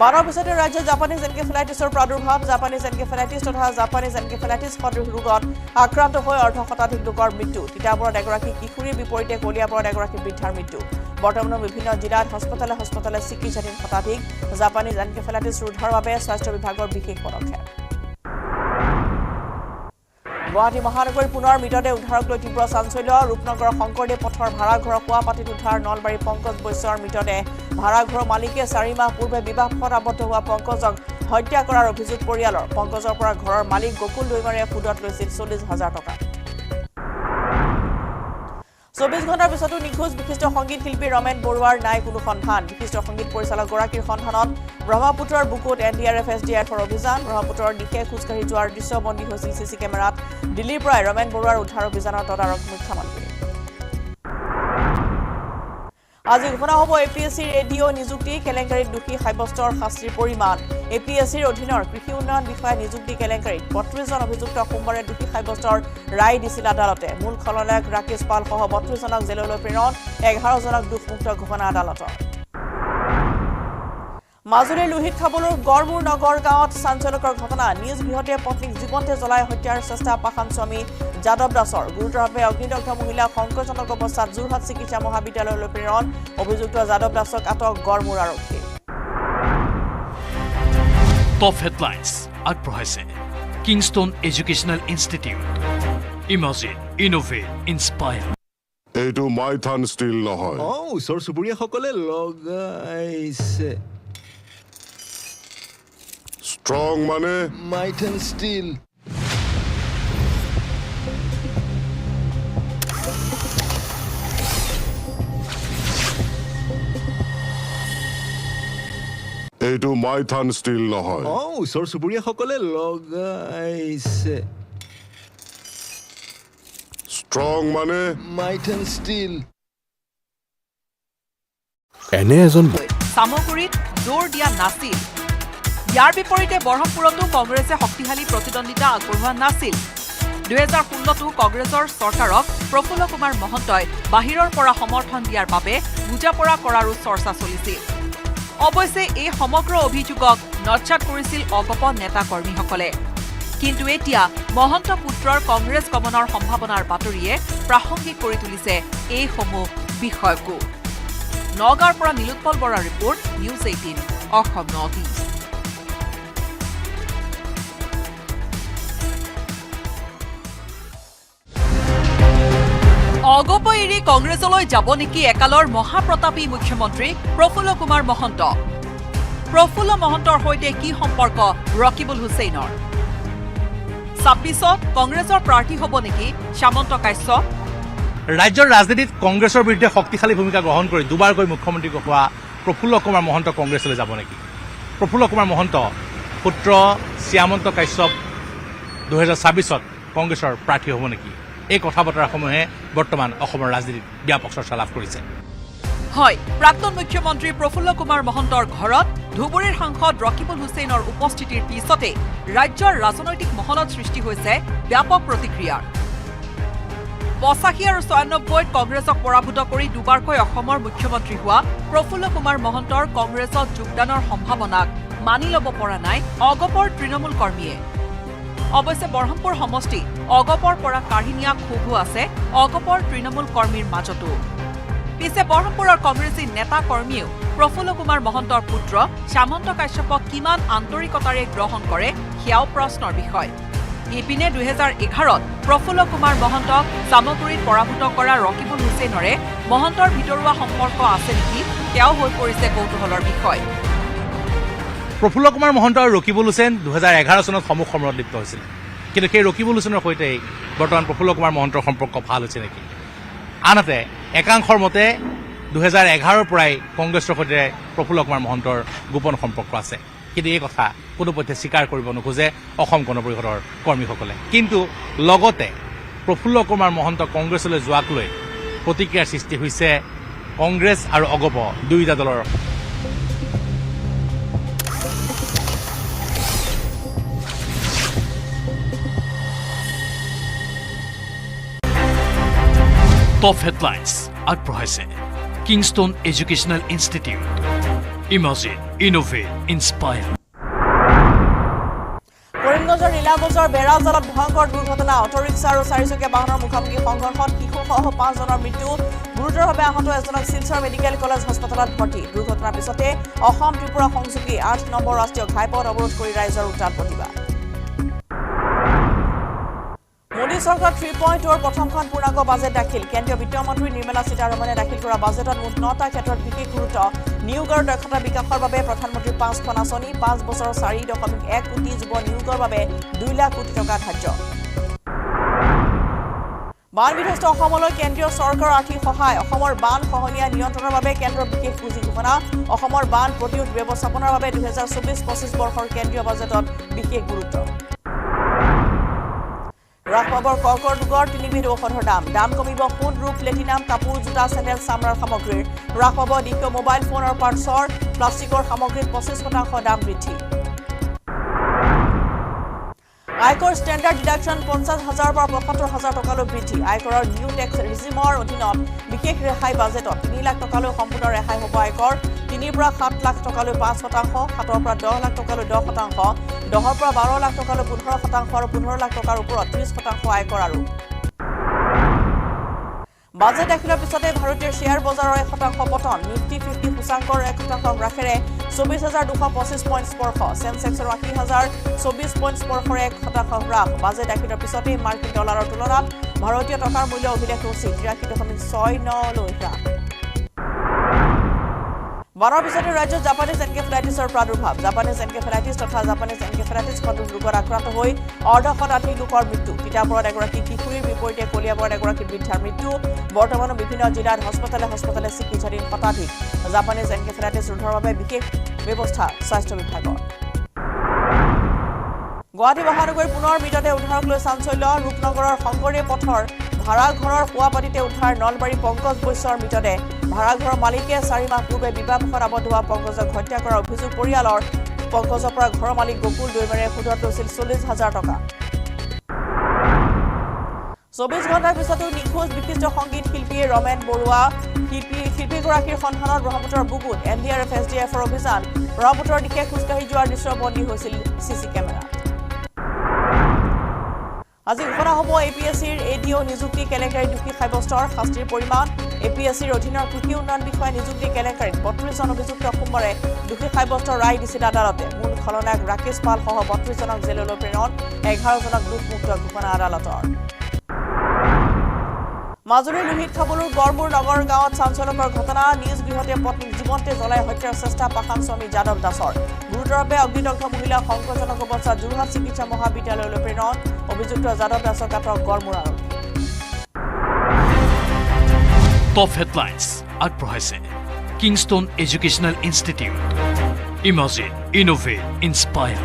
বানৰ পিছতে ৰাজ্যত জাপানীজ এনকেফেলাইটিছৰ প্ৰাদুৰ্ভাৱ জাপানীজ এনকেফেলাইটিছ তথা জাপানীজ এনকেফেলাইটিছ সদৃশ ৰোগত আক্ৰান্ত হৈ ১০ শতাধিক লোকৰ মৃত্যু তিতাবৰত এগৰাকী কিশোৰীৰ বিপৰীতে কলিয়াবৰত এগৰাকী বৃদ্ধাৰ মৃত্যু বৰ্তমানৰ বিভিন্ন জিলাত হস্পিটালে চিকিৎসাধীন শতাধিক জাপানীজ এনকেফেলাইটিছ ৰোধৰ বাবে স্বাস্থ্য বিভাগৰ বিশেষ পদক্ষেপ গুৱাহাটী মহানগৰীৰ পুনৰ মৃতদেহ উদ্ধাৰক লৈ তীব্ৰ চাঞ্চল্য ৰূপনগৰৰ শংকৰদেৱ পথৰ ভাড়াঘৰৰ কুৱাপাতিত উদ্ধাৰ নলবাৰী পংকজ বৈশ্যৰ মৃতদেহ ভাড়াঘৰৰ মালিকে 4 মাহ পূৰ্বে বিবাহত আবদ্ধ হোৱা পংকজক হত্যা কৰাৰ অভিযোগ পৰিয়ালৰ পংকজৰ পৰা ঘৰৰ মালিক গকুল দৈমাৰীয়ে সুদত লৈছিল 40,000 টকা 24 ঘণ্টাৰ পিছতো নিখোজ বিশিষ্ট সংগীত শিল্পী ৰমেন বৰুৱাৰ নাই কোনো সন্ধান বিশিষ্ট সংগীত পৰিচালকগৰাকীৰ সন্ধানত ব্ৰহ্মপুত্ৰৰ বুকুত NDRF SDRFৰ অভিযান ব্ৰহ্মপুত্ৰৰ দিশে খোজকাঢ়ি যোৱাৰ দৃশ্যবন্দী হৈছিল CC কেমেৰাত দিল্লীৰ পৰা ৰমেন বৰুৱাৰ উদ্ধাৰ অভিযানৰ তদাৰক মুখ্যমন্ত্ৰী আজি ঘোষণা হ'ব APSCৰ ADO নিযুক্তি কেলেংকাৰীত দোষী সাব্যস্তৰ শাস্তিৰ পৰিমাণ APSCৰ অধীনৰ কৃষি উন্নয়ন বিষয়া নিযুক্তি কেলেংকাৰীত 32 জন অভিযুক্ত সোমবাৰে দোষী সাব্যস্তৰ ৰায় দিছিল আদালতে মূল খলনায়ক ৰাকেশ পাল সহ 32 জনক জেললৈ প্ৰেৰণ 11 জনক দোষমুক্ত ঘোষণা আদালতৰ মাজুলীৰ লোহিত খাবলৰ গড়মূৰ নগৰ গাঁৱত চাঞ্চল্যকৰ ঘটনা নিজ গৃহতে পত্নীক জীৱন্তে জ্বলাই হত্যাৰ চেষ্টা পাখান স্বামী যাদৱ দাসৰ গুৰুতৰভাৱে অগ্নিদগ্ধ মহিলা সংকটজনক অৱস্থাত যোৰহাট চিকিৎসা মহাবিদ্যালয়লৈ প্ৰেৰণ অভিযুক্ত যাদৱ দাসক আটক গড়মূৰ আৰক্ষী টপ হেডলাইন্স আগবঢ়াইছে Kingston educational institute imagine innovate inspire এইটো মাইথান ষ্টিল নহয় ওচৰ চুবুৰীয়াসকলে লগাইছে ষ্ট্ৰং মানে মাইথান ষ্টিল এইটো মাইথান ষ্টিল নহয় ওচৰ চুবুৰীয়াসকলে লগাইছে ষ্ট্ৰং মানে মাইথান ষ্টিল এনে এজন সামগ্ৰীত জোৰ দিয়া নাছিল ইয়াৰ বিপৰীতে বৰহমপুৰতো কংগ্ৰেছে শক্তিশালী প্ৰতিদ্বন্দ্বিতা আগবঢ়োৱা নাছিল 2016তো কংগ্ৰেছৰ চৰকাৰক প্ৰফুল্ল কুমাৰ মহন্তই বাহিৰৰ পৰা সমৰ্থন দিয়াৰ বাবে বুজাপৰা কৰাৰো চৰ্চা চলিছিল অৱশ্যে এই সমগ্ৰ অভিযোগক নৎসাত কৰিছিল অগপ নেতা কৰ্মীসকলে কিন্তু এতিয়া মহন্ত পুত্ৰৰ কংগ্ৰেছ গমনৰ সম্ভাৱনাৰ বাতৰিয়ে প্ৰাসংগিক কৰি তুলিছে এই সমূহ বিষয়কো নগাঁৱৰ পৰা নীলোৎপল বৰাৰ report news 18 Assam north east অগপ এৰি কংগ্ৰেছলৈ যাব নেকি একালৰ মহাপ্ৰতাপী মুখ্যমন্ত্ৰী প্ৰফুল্ল কুমাৰ মহন্ত প্ৰফুল্ল মহন্তৰ সৈতে কি সম্পৰ্ক ৰকিবুল হুছেইনৰ 26ত কংগ্ৰেছৰ প্ৰাৰ্থী হ'ব নেকি সামন্ত কাশ্যপ ৰাজ্যৰ ৰাজনীতিত কংগ্ৰেছৰ বিৰুদ্ধে শক্তিশালী ভূমিকা গ্ৰহণ কৰি দুবাৰকৈ মুখ্যমন্ত্ৰী হোৱা প্ৰফুল্ল কুমাৰ মহন্ত কংগ্ৰেছলৈ যাব নেকি প্ৰফুল্ল কুমাৰ মহন্ত পুত্ৰ শ্যামন্ত কাশ্যপ 2026ত কংগ্ৰেছৰ প্ৰাৰ্থী হ'ব নেকি এই কথা বতৰাসমূহে বৰ্তমান অসমৰ ৰাজনীতিত ব্যাপক চৰ্চা লাভ কৰিছে হয় প্ৰাক্তন মুখ্যমন্ত্ৰী প্ৰফুল্ল কুমাৰ মহন্তৰ ঘৰত ধুবুৰীৰ সাংসদ ৰকিবুল হুছেইনৰ উপস্থিতিৰ পিছতে ৰাজ্যৰ ৰাজনৈতিক মহলত সৃষ্টি হৈছে ব্যাপক প্ৰতিক্ৰিয়াৰ 85 আৰু 96ত কংগ্ৰেছক পৰাভূত কৰি দুবাৰকৈ অসমৰ মুখ্যমন্ত্ৰী হোৱা প্ৰফুল্ল কুমাৰ মহন্তৰ কংগ্ৰেছত যোগদানৰ সম্ভাৱনাক মানি ল'ব পৰা নাই অগপৰ তৃণমূল কৰ্মীয়ে অৱশ্যে বৰহমপুৰ সমষ্টি অগপৰ পৰা কাঢ়ি নিয়া ক্ষোভো আছে অগপৰ তৃণমূল কৰ্মীৰ মাজতো পিছে বৰহমপুৰৰ কংগ্ৰেছী নেতা কৰ্মীয়েও প্ৰফুল্ল কুমাৰ মহন্তৰ পুত্ৰ সামন্ত কাশ্যপক কিমান আন্তৰিকতাৰে গ্ৰহণ কৰে সেয়াও প্ৰশ্নৰ বিষয় ইপিনে 2011ত প্ৰফুল্ল কুমাৰ মহন্তক সামগ্ৰীত পৰাভূত কৰা ৰকিবুল হুছেইনৰে মহন্তৰ ভিতৰুৱা সম্পৰ্ক আছে নেকি তেওঁ হৈ পৰিছে কৌতূহলৰ বিষয় প্ৰফুল্ল কুমাৰ মহন্ত আৰু ৰকিবুল হুছেইন 2011 চনত সমূহ সমৰত লিপ্ত হৈছিল কিন্তু সেই ৰকিবুল হুছেইনৰ সৈতে বৰ্তমান প্ৰফুল্ল কুমাৰ মহন্তৰ সম্পৰ্ক ভাল হৈছে নেকি আনহাতে একাংশৰ মতে 2011ৰ পৰাই কংগ্ৰেছৰ সৈতে প্ৰফুল্ল কুমাৰ মহন্তৰ গোপন সম্পৰ্ক আছে কিন্তু এই কথা কোনোপধ্যে স্বীকাৰ কৰিব নোখোজে অসম গণ পৰিষদৰ কৰ্মীসকলে কিন্তু লগতে প্ৰফুল্ল কুমাৰ মহন্ত কংগ্ৰেছলৈ যোৱাক লৈ প্ৰতিক্ৰিয়াৰ সৃষ্টি হৈছে কংগ্ৰেছ আৰু অগপ দুয়োটা দলৰ টপ হেডলাইন্স আগবঢ়াইছে Kingston educational institute Imagine, innovate, inspire. কৰিমগঞ্জৰ নীলাবজাৰ বেৰাজালত ভয়ংকৰ দুৰ্ঘটনা অটোৰিক্সা আৰু চাৰিচকীয়া বাহনৰ মুখামুখি সংঘৰ্ষত শিশুসহ 5 জনৰ মৃত্যু গুৰুতৰভাৱে আহত এজনক শিলচৰ মেডিকেল কলেজ হাস্পতালত ভৰ্তি দুৰ্ঘটনাৰ পিছতে অসম ত্ৰিপুৰা সংযোগী 8 নম্বৰ ৰাষ্ট্ৰীয় ঘাইপথ অৱৰোধ কৰি ৰাইজৰ উত্তাল প্ৰতিবাদ মোদী চৰকাৰ 3.2 প্ৰথমখন পূৰ্ণাংগ বাজেট দাখিল কেন্দ্ৰীয় বিত্তমন্ত্ৰী নিৰ্মলা সীতাৰমণে দাখিল কৰা বাজেটত মুঠ 9টা ক্ষেত্ৰত বিশেষ গুৰুত্ব নিয়োগ আৰু দক্ষতা বিকাশৰ বাবে প্ৰধানমন্ত্ৰীৰ 5খন আঁচনি 5 বছৰৰ 4.1 কোটি যুৱ নিয়োগৰ বাবে 2 লাখ কোটি টকা ধাৰ্য বান বিধ্বস্ত অসমলৈ কেন্দ্ৰীয় চৰকাৰৰ আৰ্থিক সহায় অসমৰ বান খহনীয়া নিয়ন্ত্ৰণৰ বাবে কেন্দ্ৰৰ বিশেষ পুঁজি ঘোষণা অসমৰ বান প্ৰতিৰোধ ব্যৱস্থাপনাৰ বাবে 2024-25 বৰ্ষৰ কেন্দ্ৰীয় বাজেটত বিশেষ গুৰুত্ব হ্ৰাস পাব কৰ্কট ৰোগৰ 3বিধ ঔষধৰ দাম কমিব সোণ ৰূপ প্লেটিনাম কাপোৰ জোতা চেণ্ডেল চামৰাৰ সামগ্ৰীৰ হ্ৰাস পাব দ্বিতীয় মোবাইল ফোন আৰু পাৰ্টছৰ প্লাষ্টিকৰ সামগ্ৰীত 25% দাম বৃদ্ধি আয়কৰ ষ্টেণ্ডাৰ্ড ডিডাকশ্যন 50,000 পৰা 75,000 টকালৈ বৃদ্ধি আয়কৰৰ নিউ টেক্স ৰিজিমৰ অধীনত বিশেষ ৰেহাই বাজেটত 3 লাখ টকালৈ সম্পূৰ্ণ ৰেহাই হ'ব আয়কৰ 3 পৰা 7 লাখ টকালৈ 5%, 7 পৰা 10 লাখ টকালৈ 10%, 10 পৰা 12 লাখ টকালৈ 15% আৰু 15 লাখ টকাৰ ওপৰত 30% আয়কৰ আৰু বাজেট দাখিলৰ পিছতে ভাৰতীয় শ্বেয়াৰ বজাৰৰ 1% পতন নিফটি 50 সূচাংকৰ 1% হ্ৰাসেৰে 24,225 পইণ্ট স্পৰ্শ সেনসেক্সৰ 80,024 পইণ্ট স্পৰ্শৰ 1% হ্ৰাস বাজেট দাখিলৰ পিছতে মাৰ্কিন ডলাৰৰ তুলনাত ভাৰতীয় টকাৰ মূল্য অভিলেখ ৰচি 83.69 লৈ হ্ৰাস বানৰ পিছতে ৰাজ্যত জাপানীজ এনকেফেলাইটিছৰ প্ৰাদুৰ্ভাৱ জাপানীজ এনকেফেলাইটিছ তথা জাপানীজ এনকেফেলাইটিছ সদৃশ ৰোগত আক্ৰান্ত হৈ অৰ্ধশতাধিক লোকৰ মৃত্যু তিতাবৰত এগৰাকী কিশোৰীৰ বিপৰীতে কলিয়াবৰত এগৰাকী বৃদ্ধাৰ মৃত্যু বৰ্তমানো বিভিন্ন জিলাত হস্পিটালে চিকিৎসাধীন শতাধিক জাপানীজ এনকেফেলাইটিছ ৰোধৰ বাবে বিশেষ ব্যৱস্থা স্বাস্থ্য বিভাগৰ গুৱাহাটী মহানগৰীৰ পুনৰ মৃতদেহ উদ্ধাৰক লৈ চাঞ্চল্য ৰূপনগৰৰ শংকৰী পথৰ ভাড়াঘৰৰ শোৱাপাতিতে উদ্ধাৰ নলবাৰী পংকজ বৈশ্যৰ মৃতদেহ ভাড়াঘৰৰ মালিকে 4 মাহ পূৰ্বে বিবাহপাশত আবদ্ধ হোৱা পংকজক হত্যা কৰাৰ অভিযোগ পৰিয়ালৰ পংকজৰ পৰা ঘৰৰ মালিক গকুল দৈমাৰে সুদত লৈছিল 40,000 টকা 24 ঘণ্টাৰ পিছতো নিখোজ বিশিষ্ট সংগীত শিল্পী ৰমেন বৰুৱা শিল্পীগৰাকীৰ সন্ধানত ব্ৰহ্মপুত্ৰৰ বুকুত NDRF SDFৰ অভিযান ব্ৰহ্মপুত্ৰৰ দিশে খোজকাঢ়ি যোৱাৰ দৃশ্য বন্দী হৈছিল CC কেমেৰা আজি ঘোষণা হ'ব APSCৰ ADO নিযুক্তি কেলেংকাৰী দুখী সাব্যস্তৰ শাস্তিৰ পৰিমাণ APSCৰ অধীনৰ কৃষি উন্নয়ন বিষয়া নিযুক্তি কেলেংকাৰীত 32 জন অভিযুক্ত সোমবাৰে দুখী সাব্যস্তৰ ৰায় দিছিল আদালতে মূল খলনায়ক ৰাকেশ পাল সহ 32 জনক জেললৈ প্ৰেৰণ 11 জনক দোষমুক্ত ঘোষণা আদালতৰ মাজুলীৰ লোহিত খাবলুৰ গড়মূৰ নগৰ গাঁৱত চাঞ্চল্যকৰ ঘটনা নিজ গৃহতে পত্নীক জীৱন্তে জ্বলাই হত্যাৰ চেষ্টা পাখান স্বামী যাদৱ দাসৰ গুৰুতৰভাৱে অগ্নিদগ্ধ মহিলা সংকটজনক অৱস্থাত যোৰহাট চিকিৎসা মহাবিদ্যালয়লৈ প্ৰেৰণ অভিযুক্ত যাদৱ দাসক আটক গড়মূৰ আৰক্ষী টপ হেডলাইন্স আগবঢ়াইছে Kingston educational institute imagine innovate inspire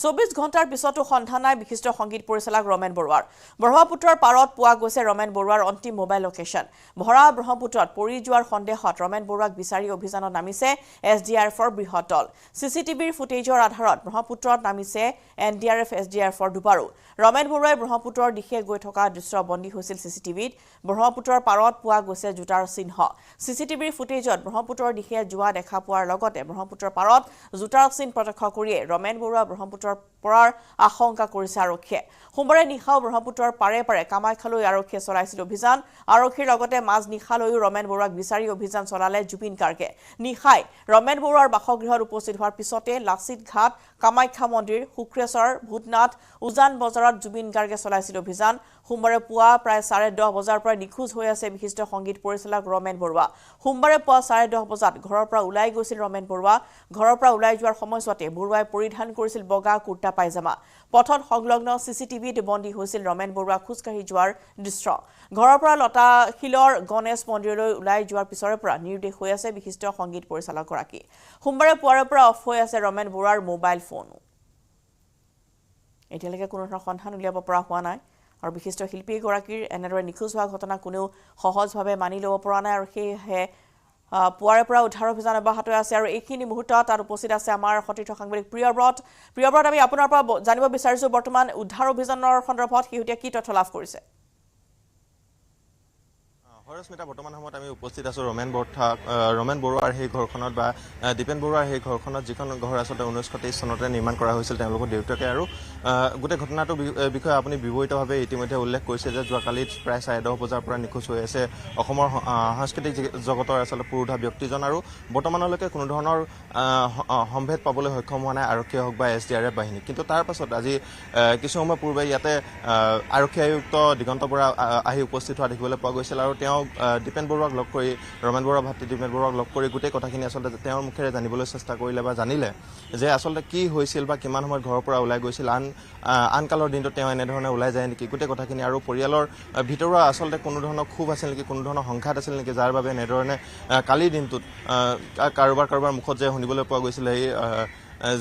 24 ঘণ্টাৰ পিছতো সন্ধান নাই বিশিষ্ট সংগীত পৰিচালক ৰমেন বৰুৱাৰ ব্ৰহ্মপুত্ৰৰ পাৰত পোৱা গৈছে ৰমেন বৰুৱাৰ অন্তিম মোবাইল লোকেশ্যন ভৰা ব্ৰহ্মপুত্ৰত পৰি যোৱাৰ সন্দেহত ৰমেন বৰুৱাক বিচাৰি অভিযানত নামিছে SDRFৰ বৃহৎ দল CCTVৰ ফুটেজৰ আধাৰত ব্ৰহ্মপুত্ৰত নামিছে NDRF SDRFৰ দুবাৰো ৰমেন বৰুৱাই ব্ৰহ্মপুত্ৰৰ দিশে গৈ থকা দৃশ্য বন্দী হৈছিল CCTVত ব্ৰহ্মপুত্ৰৰ পাৰত পোৱা গৈছে জোতাৰ চিহ্ন CCTVৰ ফুটেজত ব্ৰহ্মপুত্ৰৰ দিশে যোৱা দেখা পোৱাৰ লগতে ব্ৰহ্মপুত্ৰৰ পাৰত জোতাৰ চিহ্ন প্ৰত্যক্ষ কৰিয়ে ৰমেন বৰুৱা ব্ৰহ্মপুত্ৰৰ পৰাৰ আশংকা কৰিছে আৰক্ষীয়ে সোমবাৰে নিশাও ব্ৰহ্মপুত্ৰৰ পাৰে পাৰে কামাখ্যালৈ আৰক্ষীয়ে চলাইছিল অভিযান আৰক্ষীৰ লগতে মাজ নিশালৈও ৰমেন বৰুৱাক বিচাৰি অভিযান চলালে জুবিন গাৰ্গে নিশাই ৰমেন বৰুৱাৰ বাসগৃহত উপস্থিত হোৱাৰ পিছতে লাচিত ঘাট কামাখ্যা মন্দিৰ শুক্ৰেশ্বৰ ভূতনাথ উজান বজাৰত জুবিন গাৰ্গে চলাইছিল অভিযান সোমবাৰে পুৱা প্ৰায় 10:30 বজাৰ পৰা নিখোজ হৈ আছে বিশিষ্ট সংগীত পৰিচালক ৰমেন বৰুৱা সোমবাৰে পুৱা 10:30 বজাত ঘৰৰ পৰা ওলাই গৈছিল ৰমেন বৰুৱা ঘৰৰ পৰা ওলাই যোৱাৰ সময়তে বৰুৱাই পৰিধান কৰিছিল বগা কুৰ্তা পায়জামা পথত সংলগ্ন CCTVত বন্দী হৈছিল ৰমেন বৰুৱা খোজকাঢ়ি যোৱাৰ দৃশ্য ঘৰৰ পৰা লতাশিলৰ গণেশ মন্দিৰলৈ ওলাই যোৱাৰ পিছৰে পৰা নিৰ্দেশ হৈ আছে বিশিষ্ট সংগীত পৰিচালক গৰাকী সোমবাৰে পুৱাৰে পৰা অফ হৈ আছে ৰমেন বৰুৱাৰ মোবাইল ফোন এতিয়ালৈকে কোনো ধৰণৰ সন্ধান উলিয়াব পৰা হোৱা নাই আৰু বিশিষ্ট শিল্পী গৰাকীৰ এনেদৰে নিখোজ হোৱা ঘটনা কোনেও সহজভাৱে মানি ল'ব পৰা নাই আৰু সেয়েহে পুৱাৰে পৰা উদ্ধাৰ অভিযান অব্যাহত আছে আৰু এইখিনি মুহূৰ্তত তাত উপস্থিত আছে আমাৰ সতীৰ্থ সাংবাদিক প্ৰিয়ব্ৰত আমি আপোনাৰ পৰা জানিব বিচাৰিছো বৰ্তমান উদ্ধাৰ অভিযানৰ সন্দৰ্ভত কিহতীয়া কি তথ্য লাভ কৰিছে হৰস্মিতা বৰ্তমান সময়ত আমি উপস্থিত আছোঁ ৰমেন বৰুৱাৰ সেই ঘৰখনত বা দীপেন বৰুৱাৰ সেই ঘৰখনত যিখন ঘৰ আচলতে 1923 চনতে নিৰ্মাণ কৰা হৈছিল তেওঁলোকৰ দেউতাকে আৰু গোটেই ঘটনাটোৰ বিষয়ে আপুনি বিৱৰিতভাৱে ইতিমধ্যে উল্লেখ কৰিছে যে যোৱাকালি প্ৰায় 10:30 বজাৰ পৰা নিখোজ হৈ আছে অসমৰ সাংস্কৃতিক জগতৰ আচলতে পুৰোধা ব্যক্তিজন আৰু বৰ্তমানলৈকে কোনো ধৰণৰ সম্ভেদ পাবলৈ সক্ষম হোৱা নাই আৰক্ষী হওক বা SDRF বাহিনী কিন্তু তাৰ পাছত আজি কিছু সময় পূৰ্বে ইয়াতে আৰক্ষী আয়ুক্ত দিগন্ত বৰা আহি উপস্থিত হোৱা দেখিবলৈ পোৱা গৈছিল আৰু তেওঁ দীপেন বৰুৱাক লগ কৰি ৰমেন বৰুৱা ভাতৃ দীপেন বৰুৱাক লগ কৰি গোটেই কথাখিনি আচলতে তেওঁৰ মুখেৰে জানিবলৈ চেষ্টা কৰিলে বা জানিলে যে আচলতে কি হৈছিল বা কিমান সময়ত ঘৰৰ পৰা ওলাই গৈছিল আন কালৰ দিনটোত তেওঁ এনেধৰণে ওলাই যায় নেকি গোটেই কথাখিনি আৰু পৰিয়ালৰ ভিতৰুৱা আচলতে কোনো ধৰণৰ ক্ষোভ আছিল নেকি কোনো ধৰণৰ সংঘাত আছিল নেকি যাৰ বাবে এনেধৰণে কালিৰ দিনটোত কাৰোবাৰ মুখত যে শুনিবলৈ পোৱা গৈছিল এই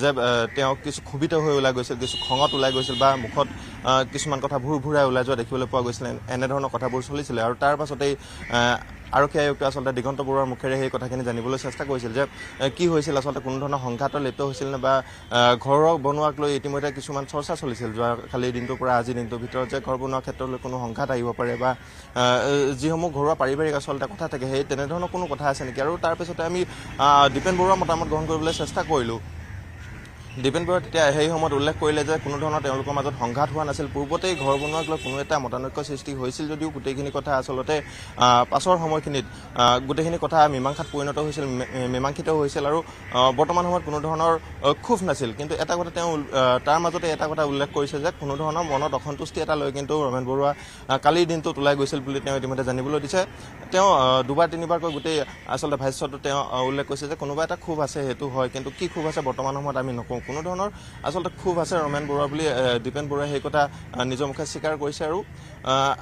যে তেওঁ কিছু ক্ষোভিত হৈ ওলাই গৈছিল কিছু খঙত ওলাই গৈছিল বা মুখত কিছুমান কথা ভুৰাই ওলাই যোৱা দেখিবলৈ পোৱা গৈছিল এনেধৰণৰ কথাবোৰ চলিছিলে আৰু তাৰ পাছতেই আৰক্ষী আয়ুক্ত আচলতে দিগন্ত বৰুৱাৰ মুখেৰে সেই কথাখিনি জানিবলৈ চেষ্টা কৰিছিল যে কি হৈছিল আচলতে কোনো ধৰণৰ সংঘাতৰ লিপ্ত হৈছিল নে বা ঘৰৰ বনোৱাক লৈ ইতিমধ্যে কিছুমান চৰ্চা চলিছিল যোৱাকালিৰ দিনটোৰ পৰা আজিৰ দিনটোৰ ভিতৰত যে ঘৰ বনোৱাৰ ক্ষেত্ৰলৈ কোনো সংঘাত আহিব পাৰে বা যিসমূহ ঘৰুৱা পাৰিবাৰিক আচলতে কথা থাকে সেই তেনেধৰণৰ কোনো কথা আছে নেকি আৰু তাৰপিছতে আমি দীপেন বৰুৱাৰ মতামত গ্ৰহণ কৰিবলৈ চেষ্টা কৰিলোঁ দীপেন বৰুৱাই তেতিয়া সেই সময়ত উল্লেখ কৰিলে যে কোনো ধৰণৰ তেওঁলোকৰ মাজত সংঘাত হোৱা নাছিল পূৰ্বতেই ঘৰ বনোৱাক লৈ কোনো এটা মতানৈক্য সৃষ্টি হৈছিল যদিও গোটেইখিনি কথা আচলতে পাছৰ সময়খিনিত গোটেইখিনি কথা মীমাংসিত হৈছিল আৰু বৰ্তমান সময়ত কোনো ধৰণৰ ক্ষোভ নাছিল কিন্তু এটা কথা তেওঁ তাৰ মাজতে এটা কথা উল্লেখ কৰিছে যে কোনো ধৰণৰ মনত অসন্তুষ্টি এটা লৈ কিন্তু ৰমেন বৰুৱা কালিৰ দিনটোত ওলাই গৈছিল বুলি তেওঁ ইতিমধ্যে জানিবলৈ দিছে তেওঁ দুবাৰ তিনিবাৰকৈ গোটেই আচলতে ভাষ্যটো তেওঁ উল্লেখ কৰিছে যে কোনোবা এটা ক্ষোভ আছে সেইটো হয় কিন্তু কি ক্ষোভ আছে বৰ্তমান সময়ত আমি নকওঁ কোনো ধৰণৰ আচলতে ক্ষোভ আছে ৰমেন বৰুৱা বুলি দীপেন বৰুৱাই সেই কথা নিজৰ মুখে স্বীকাৰ কৰিছে আৰু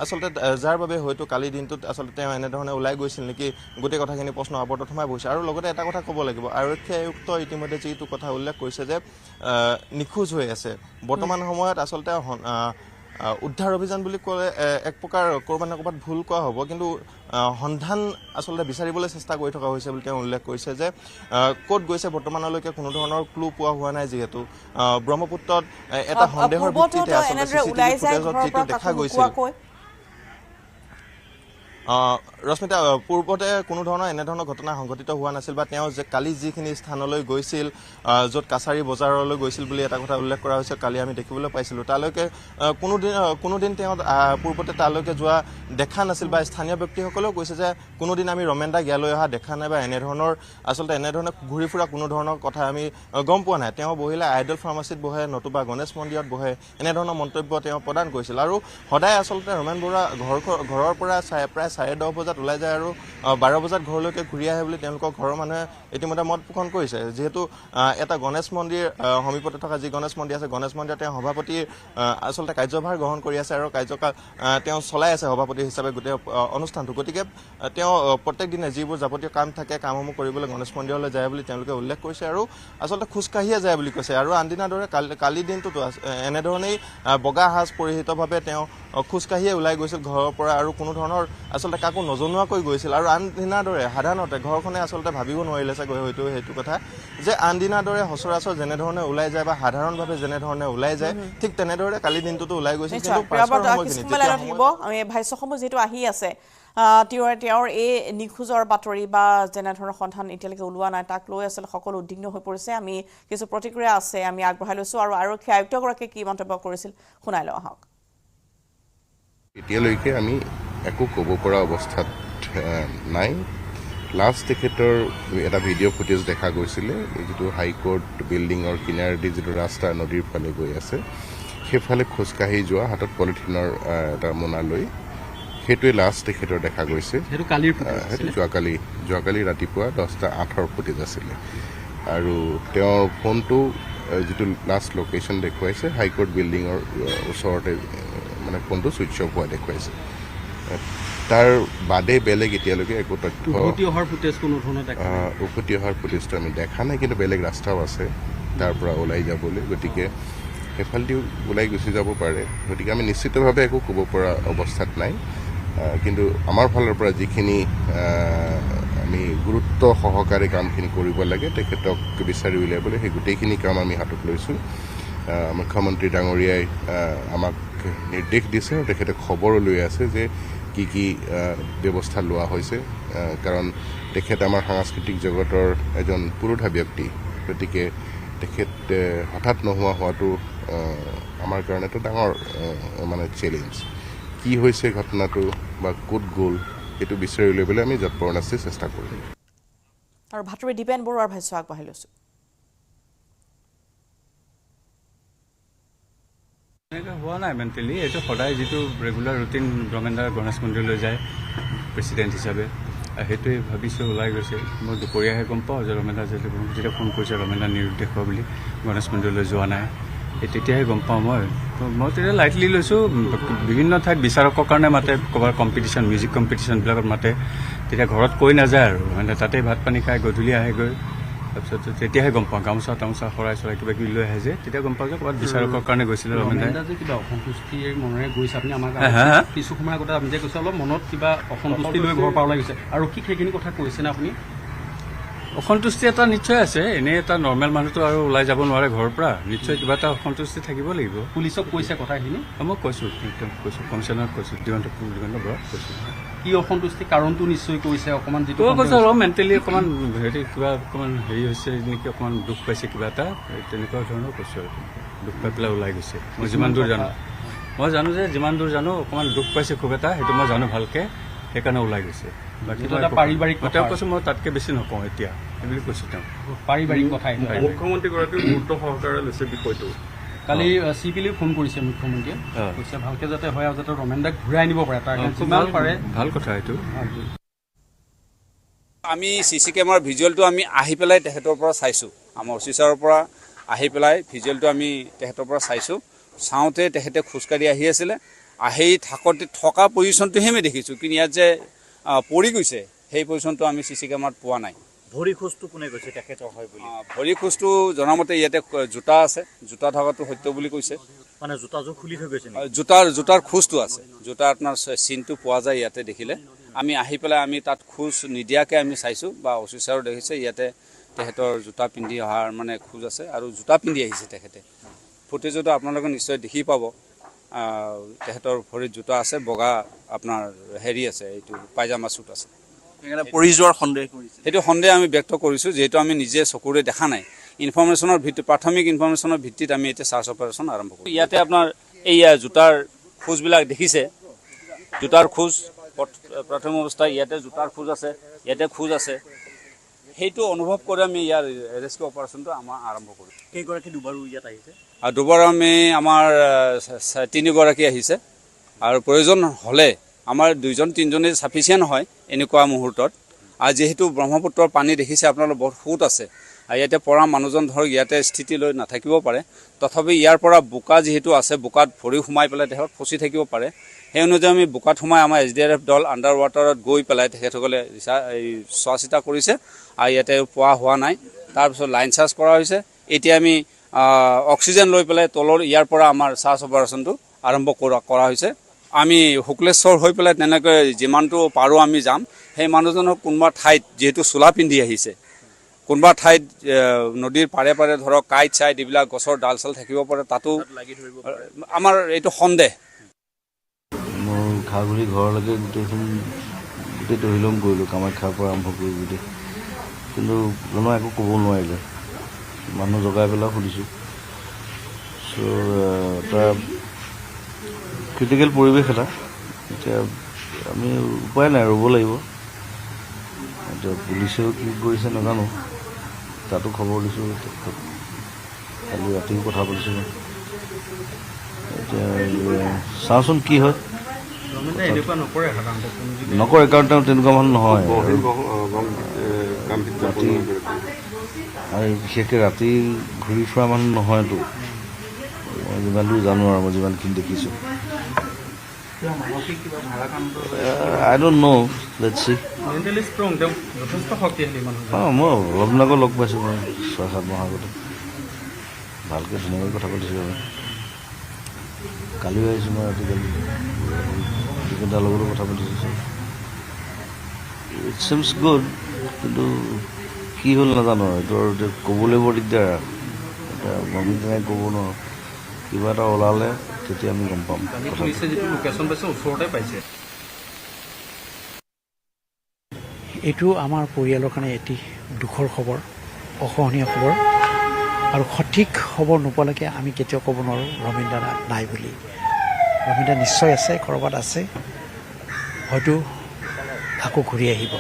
আচলতে যাৰ বাবে হয়তো কালিৰ দিনটোত আচলতে তেওঁ এনেধৰণে ওলাই গৈছিল নেকি গোটেই কথাখিনি প্ৰশ্ন আৱৰ্তত সোমাই গৈছে আৰু লগতে এটা কথা ক'ব লাগিব আৰক্ষী আয়ুক্ত ইতিমধ্যে যিটো কথা উল্লেখ কৰিছে যে নিখোজ হৈ আছে বৰ্তমান সময়ত আচলতে উদ্ধাৰ অভিযান বুলি ক'লে এক প্ৰকাৰ ক'ৰবাত না ক'ৰবাত ভুল কোৱা হ'ব কিন্তু সন্ধান আচলতে বিচাৰিবলৈ চেষ্টা কৰি থকা হৈছে বুলি তেওঁ উল্লেখ কৰিছে যে ক'ত গৈছে বৰ্তমানলৈকে কোনো ধৰণৰ ক্লু পোৱা হোৱা নাই যিহেতু ব্ৰহ্মপুত্ৰত এটা সন্দেহৰ ভিত্তিতে আচলতে চিচিটিভি ফুটেজত যিটো দেখা গৈছিল ৰশ্মিতা পূৰ্বতে কোনো ধৰণৰ এনেধৰণৰ ঘটনা সংঘটিত হোৱা নাছিল বা তেওঁ যে কালি যিখিনি স্থানলৈ গৈছিল য'ত কাছাৰী বজাৰলৈ গৈছিল বুলি এটা কথা উল্লেখ কৰা হৈছে কালি আমি দেখিবলৈ পাইছিলোঁ তালৈকে কোনোদিন তেওঁ পূৰ্বতে তালৈকে যোৱা দেখা নাছিল বা স্থানীয় ব্যক্তিসকলেও কৈছে যে কোনোদিন আমি ৰমেন দাক ইয়ালৈ অহা দেখা নাই বা এনেধৰণে ঘূৰি ফুৰা কোনো ধৰণৰ কথা আমি গম পোৱা নাই তেওঁ বহিলে আইডল ফাৰ্মাচীত বহে নতুবা গণেশ মন্দিৰত বহে এনেধৰণৰ মন্তব্য তেওঁ প্ৰদান কৰিছিল আৰু সদায় আচলতে ৰমেন বৰুৱা ঘৰৰ পৰা প্ৰায় 10:30 বজাত ওলাই যায় আৰু 12 বজাত ঘৰলৈকে ঘূৰি আহে বুলি তেওঁলোকৰ ঘৰৰ মানুহে ইতিমধ্যে মত পোষণ কৰিছে যিহেতু এটা গণেশ মন্দিৰ সমীপতে থকা যি গণেশ মন্দিৰ আছে গণেশ মন্দিৰত তেওঁ সভাপতিৰ আচলতে কাৰ্যভাৰ গ্ৰহণ কৰি আছে আৰু কাৰ্যকাল তেওঁ চলাই আছে সভাপতি হিচাপে গোটেই অনুষ্ঠানটো গতিকে তেওঁ প্ৰত্যেক দিনে যিবোৰ যাৱতীয় কাম থাকে কামসমূহ কৰিবলৈ গণেশ মন্দিৰলৈ যায় বুলি তেওঁলোকে উল্লেখ কৰিছে আৰু আচলতে খোজকাঢ়িয়ে যায় বুলি কৈছে আৰু আনদিনাৰ দৰে কালি দিনটোতো এনেধৰণেই বগা সাজ পৰিহিতভাৱে তেওঁ খোজকাঢ়িয়ে ওলাই গৈছিল ঘৰৰ পৰা আৰু কোনো ধৰণৰ আচলতে কাকো নজনোৱাকৈ গৈছিল আৰু আনদিনাৰ দৰে সাধাৰণতে ঘৰখনে আচলতে ভাবিব নোৱাৰিলে চাগৈ হয়তো সেইটো কথা যে আনদিনাৰ দৰে সচৰাচৰ যেনেধৰণে ওলাই যায় বা সাধাৰণভাৱে যেনেধৰণে ওলাই যায় ঠিক তেনেদৰে কালি দিনটোতো ওলাই গৈছিল কিন্তু আমি ভাষ্যসমূহ যিহেতু আহি আছে তেওঁৰ এই নিখোজৰ বাতৰি বা যেনেধৰণৰ সন্ধান এতিয়ালৈকে ওলোৱা নাই তাক লৈ আচলতে সকলো উদ্বিগ্ন হৈ পৰিছে আমি কিছু প্ৰতিক্ৰিয়া আছে আমি আগবঢ়াই লৈছোঁ আৰু আৰক্ষী আয়ুক্তগৰাকীয়ে কি মন্তব্য কৰিছিল শুনাই লওঁ আহক এতিয়ালৈকে আমি একো ক'ব পৰা অৱস্থাত নাই লাষ্ট তেখেতৰ এটা ভিডিঅ' ফুটেজ দেখা গৈছিলে যিটো হাইকোৰ্ট বিল্ডিঙৰ কিনাৰেদি যিটো ৰাস্তা নদীৰ ফালে গৈ আছে সেইফালে খোজকাঢ়ি যোৱা হাতত পলিথিনৰ এটা মোনা লৈ সেইটোৱে লাষ্ট তেখেতৰ দেখা গৈছে সেইটো যোৱাকালি ৰাতিপুৱা 10:08 ফুটেজ আছিলে আৰু তেওঁৰ ফোনটো যিটো লাষ্ট লোকেশ্যন দেখুৱাইছে হাইকোৰ্ট বিল্ডিঙৰ ওচৰতে মানে ফোনটো ছুইচ অফ হোৱা দেখুৱাইছে তাৰ বাদে বেলেগ এতিয়ালৈকে একো তথ্য উভতি অহাৰ ফুটেজটো আমি দেখা নাই কিন্তু বেলেগ ৰাস্তাও আছে তাৰ পৰা ওলাই যাবলৈ গতিকে সেইফালেদিও ওলাই গুচি যাব পাৰে গতিকে আমি নিশ্চিতভাৱে একো ক'ব পৰা অৱস্থাত নাই কিন্তু আমাৰ ফালৰ পৰা যিখিনি আমি গুৰুত্ব সহকাৰে কামখিনি কৰিব লাগে তেখেতক বিচাৰি উলিয়াবলৈ সেই গোটেইখিনি কাম আমি হাতত লৈছোঁ মুখ্যমন্ত্ৰী ডাঙৰীয়াই আমাক নিৰ্দেশ দিছে আৰু তেখেতে খবৰ লৈ আছে যে কি ব্যৱস্থা লোৱা হৈছে কাৰণ তেখেত আমাৰ সাংস্কৃতিক জগতৰ এজন পুৰুষা ব্যক্তি গতিকে তেখেত হঠাৎ নোহোৱা হোৱাটো আমাৰ কাৰণে এটা ডাঙৰ মানে চেলেঞ্জ কি হৈছে ঘটনাটো বা ক'ত গ'ল এইটো বিচাৰি উলিয়াবলৈ আমি যৎপৰোনাস্তি চেষ্টা কৰিম আৰু ভাতৃ দীপেন বৰুৱাৰ ভাষ্য আগবঢ়াই লৈছো হোৱা নাই মেণ্টেলি এইটো সদায় যিটো ৰেগুলাৰ ৰুটিন ৰমেন্দ্ৰ গণেশ মন্দিৰলৈ যায় প্ৰেচিডেণ্ট হিচাপে সেইটোৱে ভাবিছোঁ ওলাই গৈছে মই দুপৰীয়াহে গম পাওঁ যে ৰমেন্দ্ৰ যেতিয়া ফোন কৰিছে ৰমেন্দ্ৰ নিৰুদ্দেশ হোৱা বুলি গণেশ মন্দিৰলৈ যোৱা নাই তেতিয়াহে গম পাওঁ মই তেতিয়া লাইটলি লৈছোঁ বিভিন্ন ঠাইত বিচাৰকৰ কাৰণে মাতে ক'ৰবাৰ কম্পিটিশ্যন মিউজিক কম্পিটিশ্যনবিলাকত মাতে তেতিয়া ঘৰত কৈ নাযায় আৰু মানে তাতে ভাত পানী খাই গধূলি আহেগৈ তাৰপিছত তেতিয়াহে গম পাওঁ গামোচা তামোচা শৰাই চৰাই কিবা কিবি লৈ আহে যে তেতিয়া গম পাওঁ যে ক'ৰবাত বিচাৰকৰ কাৰণে গৈছিলে ৰমেন্দ্ৰ কিবা অসন্তুষ্টিৰ মনেৰে গৈছে আপুনি আমাক কিছু সময় আগতে আমি যে কৈছে অলপ মনত কিবা অসন্তুষ্টি লৈ ঘৰৰ পৰা ওলাই গৈছে আৰু কি সেইখিনি কথা কৈছেনে আপুনি অসন্তুষ্টি এটা নিশ্চয় আছে এনেই এটা নৰ্মেল মানুহটো আৰু ওলাই যাব নোৱাৰে ঘৰৰ পৰা নিশ্চয় কিবা এটা অসন্তুষ্টি থাকিব লাগিব পুলিচক কৈছে কথাখিনি মই কৈছোঁ কমিশ্যনাৰত কৈছোঁ দিগন্ত বৰুৱাক কৈছোঁ কি অসন্তুষ্টি কাৰণটো নিশ্চয় কৈছে অকণমান যিটো কৈছে অলপ মেণ্টেলি অকণমান কিবা অকণমান হেৰি হৈছে নেকি অকণমান দুখ পাইছে কিবা এটা তেনেকুৱা ধৰণৰ কৈছোঁ আৰু দুখ পাই পেলাই ওলাই গৈছে মই যিমান দূৰ জানো মই জানো যে যিমান দূৰ জানো অকণমান দুখ পাইছে খুব এটা সেইটো মই জানো ভালকৈ সেইকাৰণে ওলাই গৈছে বাকী পাৰিবাৰিক তেওঁ কৈছোঁ মই তাতকৈ বেছি নকওঁ এতিয়া বুলি কৈছোঁ তেওঁ পাৰিবাৰিক কথা মুখ্যমন্ত্ৰীগৰাকীও গুৰুত্ব সহকাৰে লৈছে বিষয়টো কালি চি পিলৈ ফোন কৰিছে মুখ্যমন্ত্ৰীয়ে কৈছে ভালকৈ যাতে হয় আৰু যাতে ৰমেন্দ্ৰক ঘূৰাই আনিব পাৰে তাৰ যিমান পাৰে ভাল কথা এইটো আমি CC কেমেৰাৰ ভিজুৱেলটো আমি আহি পেলাই তেখেতৰ পৰা চাইছোঁ আমাৰ অফিচাৰৰ পৰা আহি পেলাই ভিজুৱেলটো আমি তেখেতৰ পৰা চাইছোঁ চাওঁতে তেখেতে খোজকাঢ়ি আহি আছিলে আহি থাকোঁতে থকা পজিশ্যনটোহে আমি দেখিছোঁ কিন্তু ইয়াত যে পৰি গৈছে সেই পজিশ্যনটো আমি CC কেমেৰাত পোৱা নাই ভৰি খোজটো কোনে কৈছে তেখেতৰ হয় বুলি ভৰি খোজটো জনামতে ইয়াতে জোতা আছে জোতা থকাটো সত্য বুলি কৈছে মানে জোতাযোৰ খুলি থৈ গৈছে জোতাৰ খোজটো আছে জোতা আপোনাৰ চিনটো পোৱা যায় ইয়াতে দেখিলে আমি আহি পেলাই আমি তাত খোজ নিদিয়াকৈ আমি চাইছোঁ বা অফিচাৰো দেখিছে ইয়াতে তেখেতৰ জোতা পিন্ধি অহাৰ মানে খোজ আছে আৰু জোতা পিন্ধি আহিছে তেখেতে ফুটেজতো আপোনালোকে নিশ্চয় দেখি পাব তেখেতৰ ভৰিত জোতা আছে বগা আপোনাৰ হেৰি আছে এইটো পায়জামা চুট আছে পৰি যোৱাৰ সন্দেহ কৰিছে সেইটো সন্দেহ আমি ব্যক্ত কৰিছোঁ যিহেতু আমি নিজে চকুৰে দেখা নাই ইনফৰমেশ্যনৰ ভিত্তিত প্ৰাথমিক ইনফৰমেশ্যনৰ ভিত্তিত আমি এতিয়া চাৰ্চ অপাৰেশ্যন আৰম্ভ কৰিছোঁ ইয়াতে আপোনাৰ এইয়া জোতাৰ খোজবিলাক দেখিছে জোতাৰ খোজ প্ৰথম অৱস্থাত ইয়াতে জোতাৰ খোজ আছে ইয়াতে খোজ আছে সেইটো অনুভৱ কৰি আমি ইয়াৰ ৰেস্কিউ অপাৰেশ্যনটো আমাৰ আৰম্ভ কৰিছোঁ কেইগৰাকী দুবাৰো ইয়াত আহিছে আৰু দুবাৰ আমি আমাৰ 3গৰাকী আহিছে আৰু প্ৰয়োজন হ'লে আমাৰ 2-3জনে চাফিচিয়েণ্ট হয় এনেকুৱা মুহূৰ্তত আৰু যিহেতু ব্ৰহ্মপুত্ৰৰ পানী দেখিছে আপোনালোক বহুত সোঁত আছে আৰু ইয়াতে পৰা মানুহজন ধৰক ইয়াতে স্থিতি লৈ নাথাকিব পাৰে তথাপি ইয়াৰ পৰা বোকা যিহেতু আছে বোকাত ভৰি সোমাই পেলাই তেখেত ফচি থাকিব পাৰে সেই অনুযায়ী আমি বোকাত সোমাই আমাৰ SDRF দল আণ্ডাৰ ৱাটাৰত গৈ পেলাই তেখেতসকলে চোৱা চিতা কৰিছে আৰু ইয়াতে পোৱা হোৱা নাই তাৰপিছত লাইন চাৰ্জ কৰা হৈছে এতিয়া আমি অক্সিজেন লৈ পেলাই তলৰ ইয়াৰ পৰা আমাৰ চাৰ্চ অপাৰেশ্যনটো আৰম্ভ কৰা হৈছে আমি শুক্লেশ্বৰ হৈ পেলাই তেনেকৈ যিমানটো পাৰোঁ আমি যাম সেই মানুহজনক কোনোবা ঠাইত যিহেতু চোলা পিন্ধি আহিছে কোনোবা ঠাইত নদীৰ পাৰে পাৰে ধৰক কাইট চাইট এইবিলাক গছৰ ডাল চাল থাকিব পাৰে তাতো আমাৰ এইটো সন্দেহ মোৰ খাগুৰি ঘৰলৈকে গোটেই দহিলং কৰিলোঁ কামাখ্যাৰ পৰা আৰম্ভ কৰি গোটেই কিন্তু কোনোৱে একো ক'ব নোৱাৰিলে মানুহ জগাই পেলাই সুধিছোঁ চ' এটা ক্ৰিটিকেল পৰিৱেশ এটা এতিয়া আমি উপায় নাই ৰ'ব লাগিব এতিয়া পুলিচেও কি কৰিছে নাজানো তাতো খবৰ দিছোঁ কালি ৰাতিও কথা পাতিছোঁ এতিয়া চাওঁচোন কি হয় নকৰে কাৰণ তেওঁ তেনেকুৱা মানুহ নহয় ৰাতি আৰু বিশেষকৈ ৰাতি ঘূৰি ফুৰা মানুহ নহয়তো মই যিমান দূৰ জানো আৰু মই যিমানখিনি দেখিছোঁ I don't know. Let's see. Mentally strong. They যথেষ্ট শক্তিশালী মানুহ। মই অলপ দিন আগত লগ পাইছোঁ মই 6-7 মাহ আগতে ভালকৈ ধুনীয়াকৈ কথা পাতিছোঁ আমি কালিও আহিছোঁ মই ৰাতিকালি তাৰ লগতো কথা পাতিছোঁ ইট চিমছ গুড কিন্তু কি হ'ল নাজানো এইটো আৰু এতিয়া ক'বলৈ বৰ দিগদাৰ এতিয়া নবীন তেনেকৈ ক'ব নোৱাৰোঁ কিবা এটা ওলালে তেতিয়া আমি গম পাম এইটো আমাৰ পৰিয়ালৰ কাৰণে এটি দুখৰ খবৰ, অসহনীয় খবৰ আৰু সঠিক খবৰ নোপোৱালৈকে আমি কেতিয়াও ক'ব নোৱাৰোঁ ৰমেন দাদা নাই বুলি। ৰমেন দা নিশ্চয় আছে, ক'ৰবাত আছে, হয়তো আকৌ ঘূৰি আহিব।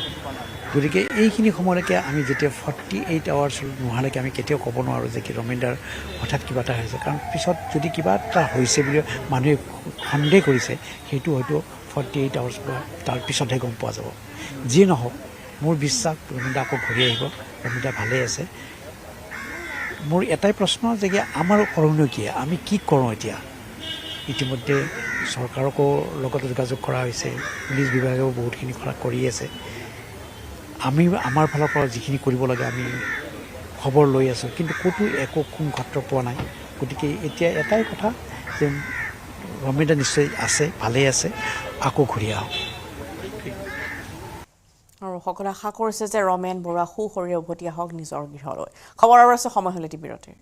গতিকে এইখিনি সময়লৈকে আমি যেতিয়া 48 আৱাৰ্ছ নোহোৱালৈকে আমি কেতিয়াও ক'ব নোৱাৰোঁ যে কি ৰমেন দাৰ হঠাৎ কিবা এটা হৈছে, কাৰণ পিছত যদি কিবা এটা হৈছে বুলি মানুহে সন্দেহ কৰিছে সেইটো হয়তো 48 আৱাৰ্ছ বা তাৰ পিছতহে গম পোৱা যাব। যিয়ে নহওক মোৰ বিশ্বাস ৰমেন দা আকৌ ঘূৰি আহিব, ৰমেন দা ভালেই আছে। মোৰ এটাই প্ৰশ্ন যে কি আমাৰ কৰণীয় কি, আমি কি কৰোঁ এতিয়া? ইতিমধ্যে চৰকাৰকো লগত যোগাযোগ কৰা হৈছে, পুলিচ বিভাগেও বহুতখিনি কৰি আছে। আমি আমাৰ ফালৰ পৰা যিখিনি কৰিব লাগে আমি খবৰ লৈ আছোঁ, কিন্তু ক'তো একো ক্ষেত্ৰ পোৱা নাই। গতিকে এতিয়া এটাই কথা যে ৰমেন দা নিশ্চয় আছে, ভালেই আছে, আকৌ ঘূৰি আহক। আৰু সকলোৱে আশা কৰিছে যে ৰমেন বৰুৱা সুশৰীৰে উভতি আহক নিজৰ গৃহলৈ। খবৰ আৰু আছে সময় হ'লে বিৰতিৰ।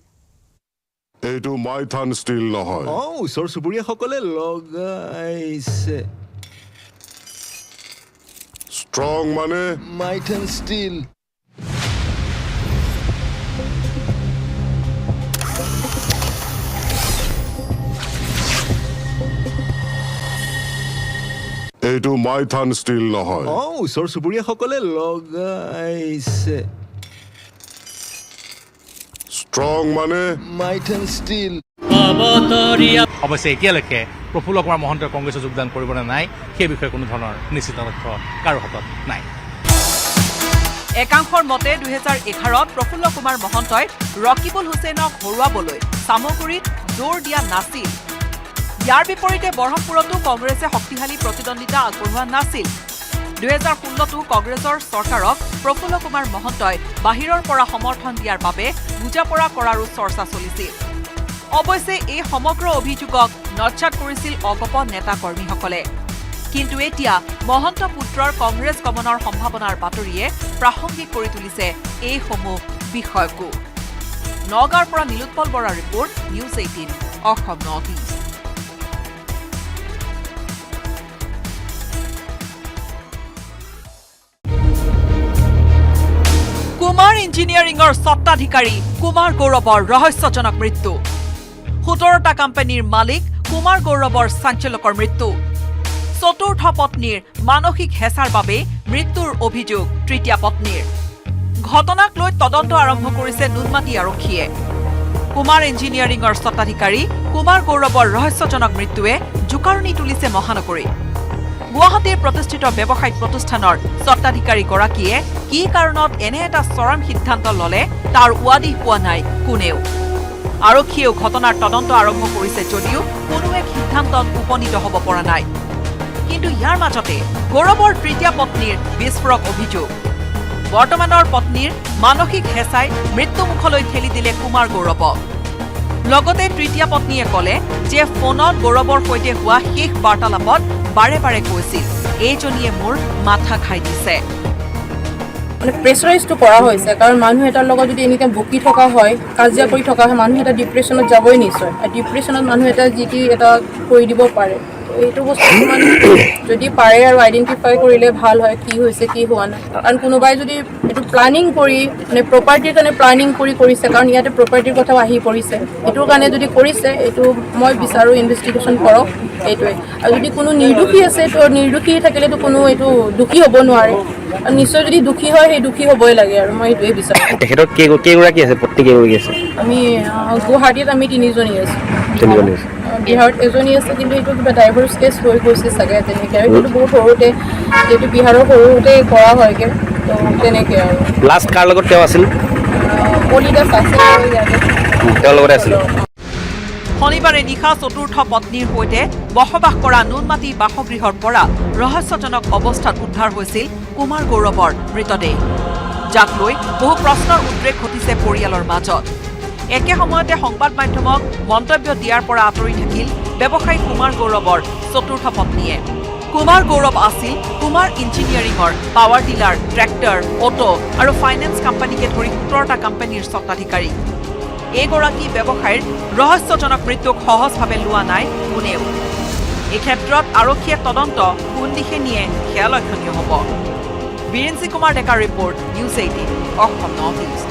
এইটো মাইথান ষ্টিল নহয়। ওচৰ চুবুৰীয়াসকলে লগাইছে। ষ্ট্ৰং মানে মাইথান ষ্টিল। এইটো মাইথান ষ্টিল নহয়। ওচৰ চুবুৰীয়াসকলে লগাইছে। ষ্ট্ৰং মানে মাইথান ষ্টিল। অৱশ্যে এতিয়ালৈকে প্ৰফুল্ল কুমাৰ মহন্তই কংগ্ৰেছত যোগদান কৰিব নে নাই সেই বিষয়ে কোনো ধৰণৰ নিশ্চিত তথ্য কাৰো হাতত নাই। একাংশৰ মতে 2011ত প্ৰফুল্ল কুমাৰ মহন্তই ৰকিবুল হুছেইনক হৰুৱাবলৈ চামগুৰিত জোৰ দিয়া নাছিল। ইয়াৰ বিপৰীতে বৰহমপুৰতো কংগ্ৰেছে শক্তিশালী প্ৰতিদ্বন্দ্বিতা আগবঢ়োৱা নাছিল। 2016তো কংগ্ৰেছৰ চৰকাৰক প্ৰফুল্ল কুমাৰ মহন্তই বাহিৰৰ পৰা সমৰ্থন দিয়াৰ বাবে বুজাপৰা কৰাৰো চৰ্চা চলিছিল। অৱশ্যে এই সমগ্ৰ অভিযোগক নৎসাৎ কৰিছিল অগপ নেতা কৰ্মীসকলে। কিন্তু এতিয়া মহন্ত পুত্ৰৰ কংগ্ৰেছ গমনৰ সম্ভাৱনাৰ বাতৰিয়ে প্ৰাসংগিক কৰি তুলিছে এইসমূহ বিষয়কো। নগাঁৱৰ পৰা নীলোৎপল বৰাৰ report, news 18 Assam north east. Kumar ইঞ্জিনিয়াৰিঙৰ স্বত্বাধিকাৰী কুমাৰ গৌৰৱৰ ৰহস্যজনক মৃত্যু। 17টা কোম্পানীৰ মালিক কুমাৰ গৌৰৱৰ চাঞ্চল্যকৰ মৃত্যু। চতুৰ্থ পত্নীৰ মানসিক হেঁচাৰ বাবে মৃত্যুৰ অভিযোগ তৃতীয় পত্নীৰ। ঘটনাক লৈ তদন্ত আৰম্ভ কৰিছে নুনমাটি আৰক্ষীয়ে। কুমাৰ ইঞ্জিনিয়াৰিঙৰ স্বত্বাধিকাৰী কুমাৰ গৌৰৱৰ ৰহস্যজনক মৃত্যুৱে জোকাৰণি তুলিছে মহানগৰীত। গুৱাহাটীৰ প্ৰতিষ্ঠিত ব্যৱসায়িক প্ৰতিষ্ঠানৰ স্বত্বাধিকাৰীগৰাকীয়ে কি কাৰণত এনে এটা চৰম সিদ্ধান্ত ললে তাৰ উৱাদিহ পোৱা নাই কোনেও। আৰক্ষীয়েও ঘটনাৰ তদন্ত আৰম্ভ কৰিছে যদিও কোনো এক সিদ্ধান্তত উপনীত হ'ব পৰা নাই। কিন্তু ইয়াৰ মাজতে গৌৰৱৰ তৃতীয় পত্নীৰ বিস্ফোৰক অভিযোগ। বৰ্তমানৰ পত্নীৰ মানসিক হেঁচাই মৃত্যুমুখলৈ ঠেলি দিলে কুমাৰ গৌৰৱক। লগতে তৃতীয় পত্নীয়ে ক'লে যে ফোনত গৌৰৱৰ সৈতে হোৱা শেষ বাৰ্তালাপত বাৰে বাৰে কৈছিল, এইজনীয়ে মোৰ মাথা খাই দিছে। মানে প্ৰেছাৰাইজটো কৰা হৈছে, কাৰণ মানুহ এটাৰ লগত যদি এনিটাইম বকি থকা হয়, কাজিয়া কৰি থকা হয়, মানুহ এটা ডিপ্ৰেশ্যনত যাবই নিশ্চয়। আৰু ডিপ্ৰেশ্যনত মানুহ এটা যি এটা কৰি দিব পাৰে, এইটো বস্তু মানে যদি পাৰে আৰু আইডেণ্টিফাই কৰিলে ভাল হয় কি হৈছে কি হোৱা নাই। কাৰণ কোনোবাই যদি এইটো প্লানিং কৰি মানে প্ৰপাৰ্টিৰ কাৰণে প্লানিং কৰি কৰিছে, কাৰণ ইয়াতে প্ৰপাৰ্টিৰ কথাও আহি পৰিছে, এইটোৰ কাৰণে যদি কৰিছে এইটো মই বিচাৰোঁ ইনভেষ্টিগেশ্যন কৰক এইটোৱে। আৰু যদি কোনো নিৰ্দোষী আছে তো নিৰ্দোষী থাকিলেতো কোনো এইটো দোষী হ'ব নোৱাৰে। আৰু নিশ্চয় যদি দোষী হয় সেই দোষী হ'বই লাগে, আৰু মই এইটোৱে বিচাৰোঁ। তেখেতৰ কেইগৰাকী আছে, পত্নী কেইগৰাকী আছে? আমি গুৱাহাটীত আমি 3জনী আছোঁ। তিনিজনী আছে। বিহাৰত এজনী আছে, কিন্তু এইটো কিবা ডাইভৰ্চ কেছ হৈ গৈছে চাগে তেনেকৈ। আৰু সেইটো বহুত সৰুতে, যিহেতু বিহাৰৰ সৰুতে কৰা হয়গৈ, তো তেনেকৈ আৰু। লাষ্ট কাৰ লগত তেওঁ আছিল? কলিদাস আছে আৰু ইয়াতে তেওঁৰ লগতে আছিল। শনিবাৰে নিশা চতুৰ্থ পত্নীৰ সৈতে বসবাস কৰা নুনমাটি বাসগৃহৰ পৰা ৰহস্যজনক অৱস্থাত উদ্ধাৰ হৈছিল কুমাৰ গৌৰৱৰ মৃতদেহ, যাক লৈ বহু প্ৰশ্নৰ উদ্ৰেক ঘটিছে পৰিয়ালৰ মাজত। একে সময়তে সংবাদ মাধ্যমক মন্তব্য দিয়াৰ পৰা আঁতৰি থাকিল ব্যৱসায়ী কুমাৰ গৌৰৱৰ চতুৰ্থ পত্নীয়ে। কুমাৰ গৌৰৱ আছিল কুমাৰ ইঞ্জিনিয়াৰিঙৰ পাৱাৰ ডিলাৰ, ট্ৰেক্টৰ, অটো আৰু ফাইনেন্স কোম্পানীকে ধৰি 17টা কোম্পানীৰ স্বত্বাধিকাৰী। এইগৰাকী ব্যৱসায়ীৰ ৰহস্যজনক মৃত্যুক সহজভাৱে লোৱা নাই কোনেও। এই ক্ষেত্ৰত আৰক্ষীয়ে তদন্ত কোন দিশে নিয়ে সেয়া লক্ষণীয় হ'ব। বীৰেঞ্চি কুমাৰ ডেকাৰ report news 18 Assam north east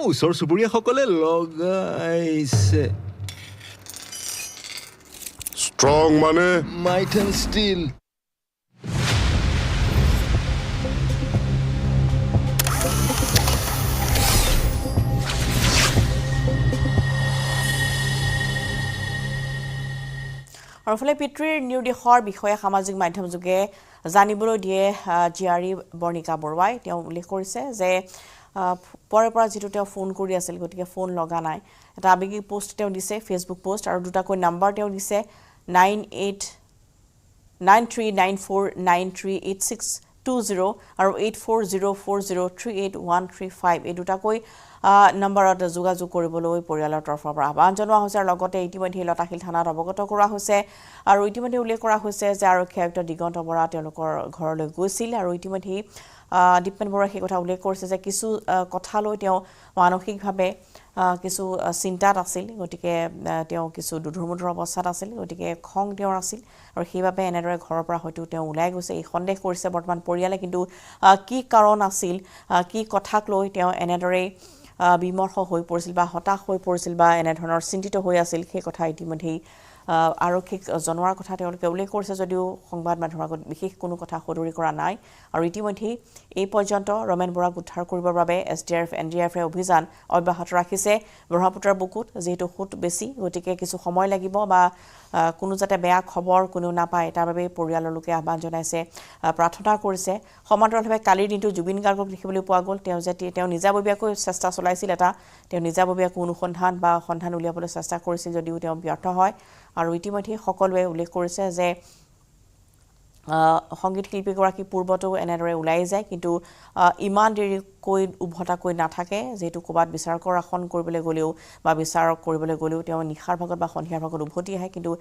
ওচৰ চুবুৰীয়াসকলে লগাইছে ষ্ট্ৰং মানে মাইট এণ্ড ষ্টিল আৰু ফালে পিতৃৰ নিৰ্দেশৰ বিষয়ে সামাজিক মাধ্যম যোগে জানিবলৈ দিয়ে জিআৰই বৰ্ণিকা বৰুৱাই তেওঁ উল্লেখ কৰিছে যে পৰে পৰা যেটো তেওঁ ফোন কৰি আছিল গতিকে ফোন লগা নাই এটা আবেগিক পোষ্ট তেওঁ দিছে ফেসবুক পোষ্ট আৰু দুটাকৈ নাম্বাৰ তেওঁ দিছে 989394938620 আৰু 8404038135 এই দুটাকৈ নম্বৰত যোগাযোগ কৰিবলৈ পৰিয়ালৰ তৰফৰ পৰা আহ্বান জনোৱা হৈছে আৰু লগতে ইতিমধ্যে লতাশিল থানাত অৱগত কৰা হৈছে আৰু ইতিমধ্যে উল্লেখ কৰা হৈছে যে আৰক্ষী আয়ুক্ত দিগন্ত বৰা তেওঁলোকৰ ঘৰলৈ গৈছিল আৰু ইতিমধ্যে দীপেন বৰাই সেই কথা উল্লেখ কৰিছে যে কিছু কথা লৈ তেওঁ মানসিকভাৱে কিছু চিন্তাত আছিল গতিকে তেওঁ কিছু দুধুৰমুধুৰ অৱস্থাত আছিল গতিকে খং তেওঁৰ আছিল আৰু সেইবাবে এনেদৰে ঘৰৰ পৰা হয়তো তেওঁ ওলাই গৈছে এই সন্দেহ কৰিছে বৰ্তমান পৰিয়ালে কিন্তু কি কাৰণ আছিল কি কথাক লৈ তেওঁ এনেদৰে বিমৰ্ষ হৈ পৰিছিল বা হতাশ হৈ পৰিছিল বা এনে ধৰণৰ চিন্তিত হৈ আছিল সেই কথা ইতিমধ্যে আৰক্ষীক জনোৱাৰ কথা তেওঁলোকে উল্লেখ কৰিছে যদিও সংবাদ মাধ্যমৰ আগত বিশেষ কোনো কথা সদৰি কৰা নাই আৰু ইতিমধ্যে এই পৰ্যন্ত ৰমেন বৰাক উদ্ধাৰ কৰিবৰ বাবে এছডিআৰএফ এনডিআৰএফে অভিযান অব্যাহত ৰাখিছে ব্ৰহ্মপুত্ৰৰ বুকুত যেহেতু খুত বেছি গতিকে কিছু সময় লাগিব বা কোনো যাতে বেয়া খবৰ কোনো নাপায় তাৰ বাবে পৰিয়ালৰ লোকে আহ্বান জনাইছে প্ৰাৰ্থনা কৰিছে সমান্তৰালভাৱে কালিৰ দিনটো জুবিন গাৰ্গক দেখিবলৈ পোৱা গ'ল তেওঁ নিজাববীয়াকৈ চেষ্টা চলাইছিল তেওঁ নিজাববীয়াকৈ অনুসন্ধান বা সন্ধান উলিয়াবলৈ চেষ্টা কৰিছিল যদিও তেওঁ ব্যৰ্থ হয় আৰু ইতিমধ্যে সকলোৱে উল্লেখ কৰিছে যে সংগীত শিল্পীগৰাকী পূৰ্বতো এনেদৰে ওলাই যায় কিন্তু ইমান দেৰিকৈ উভতাকৈ নাথাকে যেহেতু ক'ৰবাত বিচাৰকৰ আসন কৰিবলৈ গ'লেও বা বিচাৰক কৰিবলৈ গ'লেও তেওঁ নিশাৰ ভাগত বা সন্ধিয়াৰ ভাগত উভতি আহে কিন্তু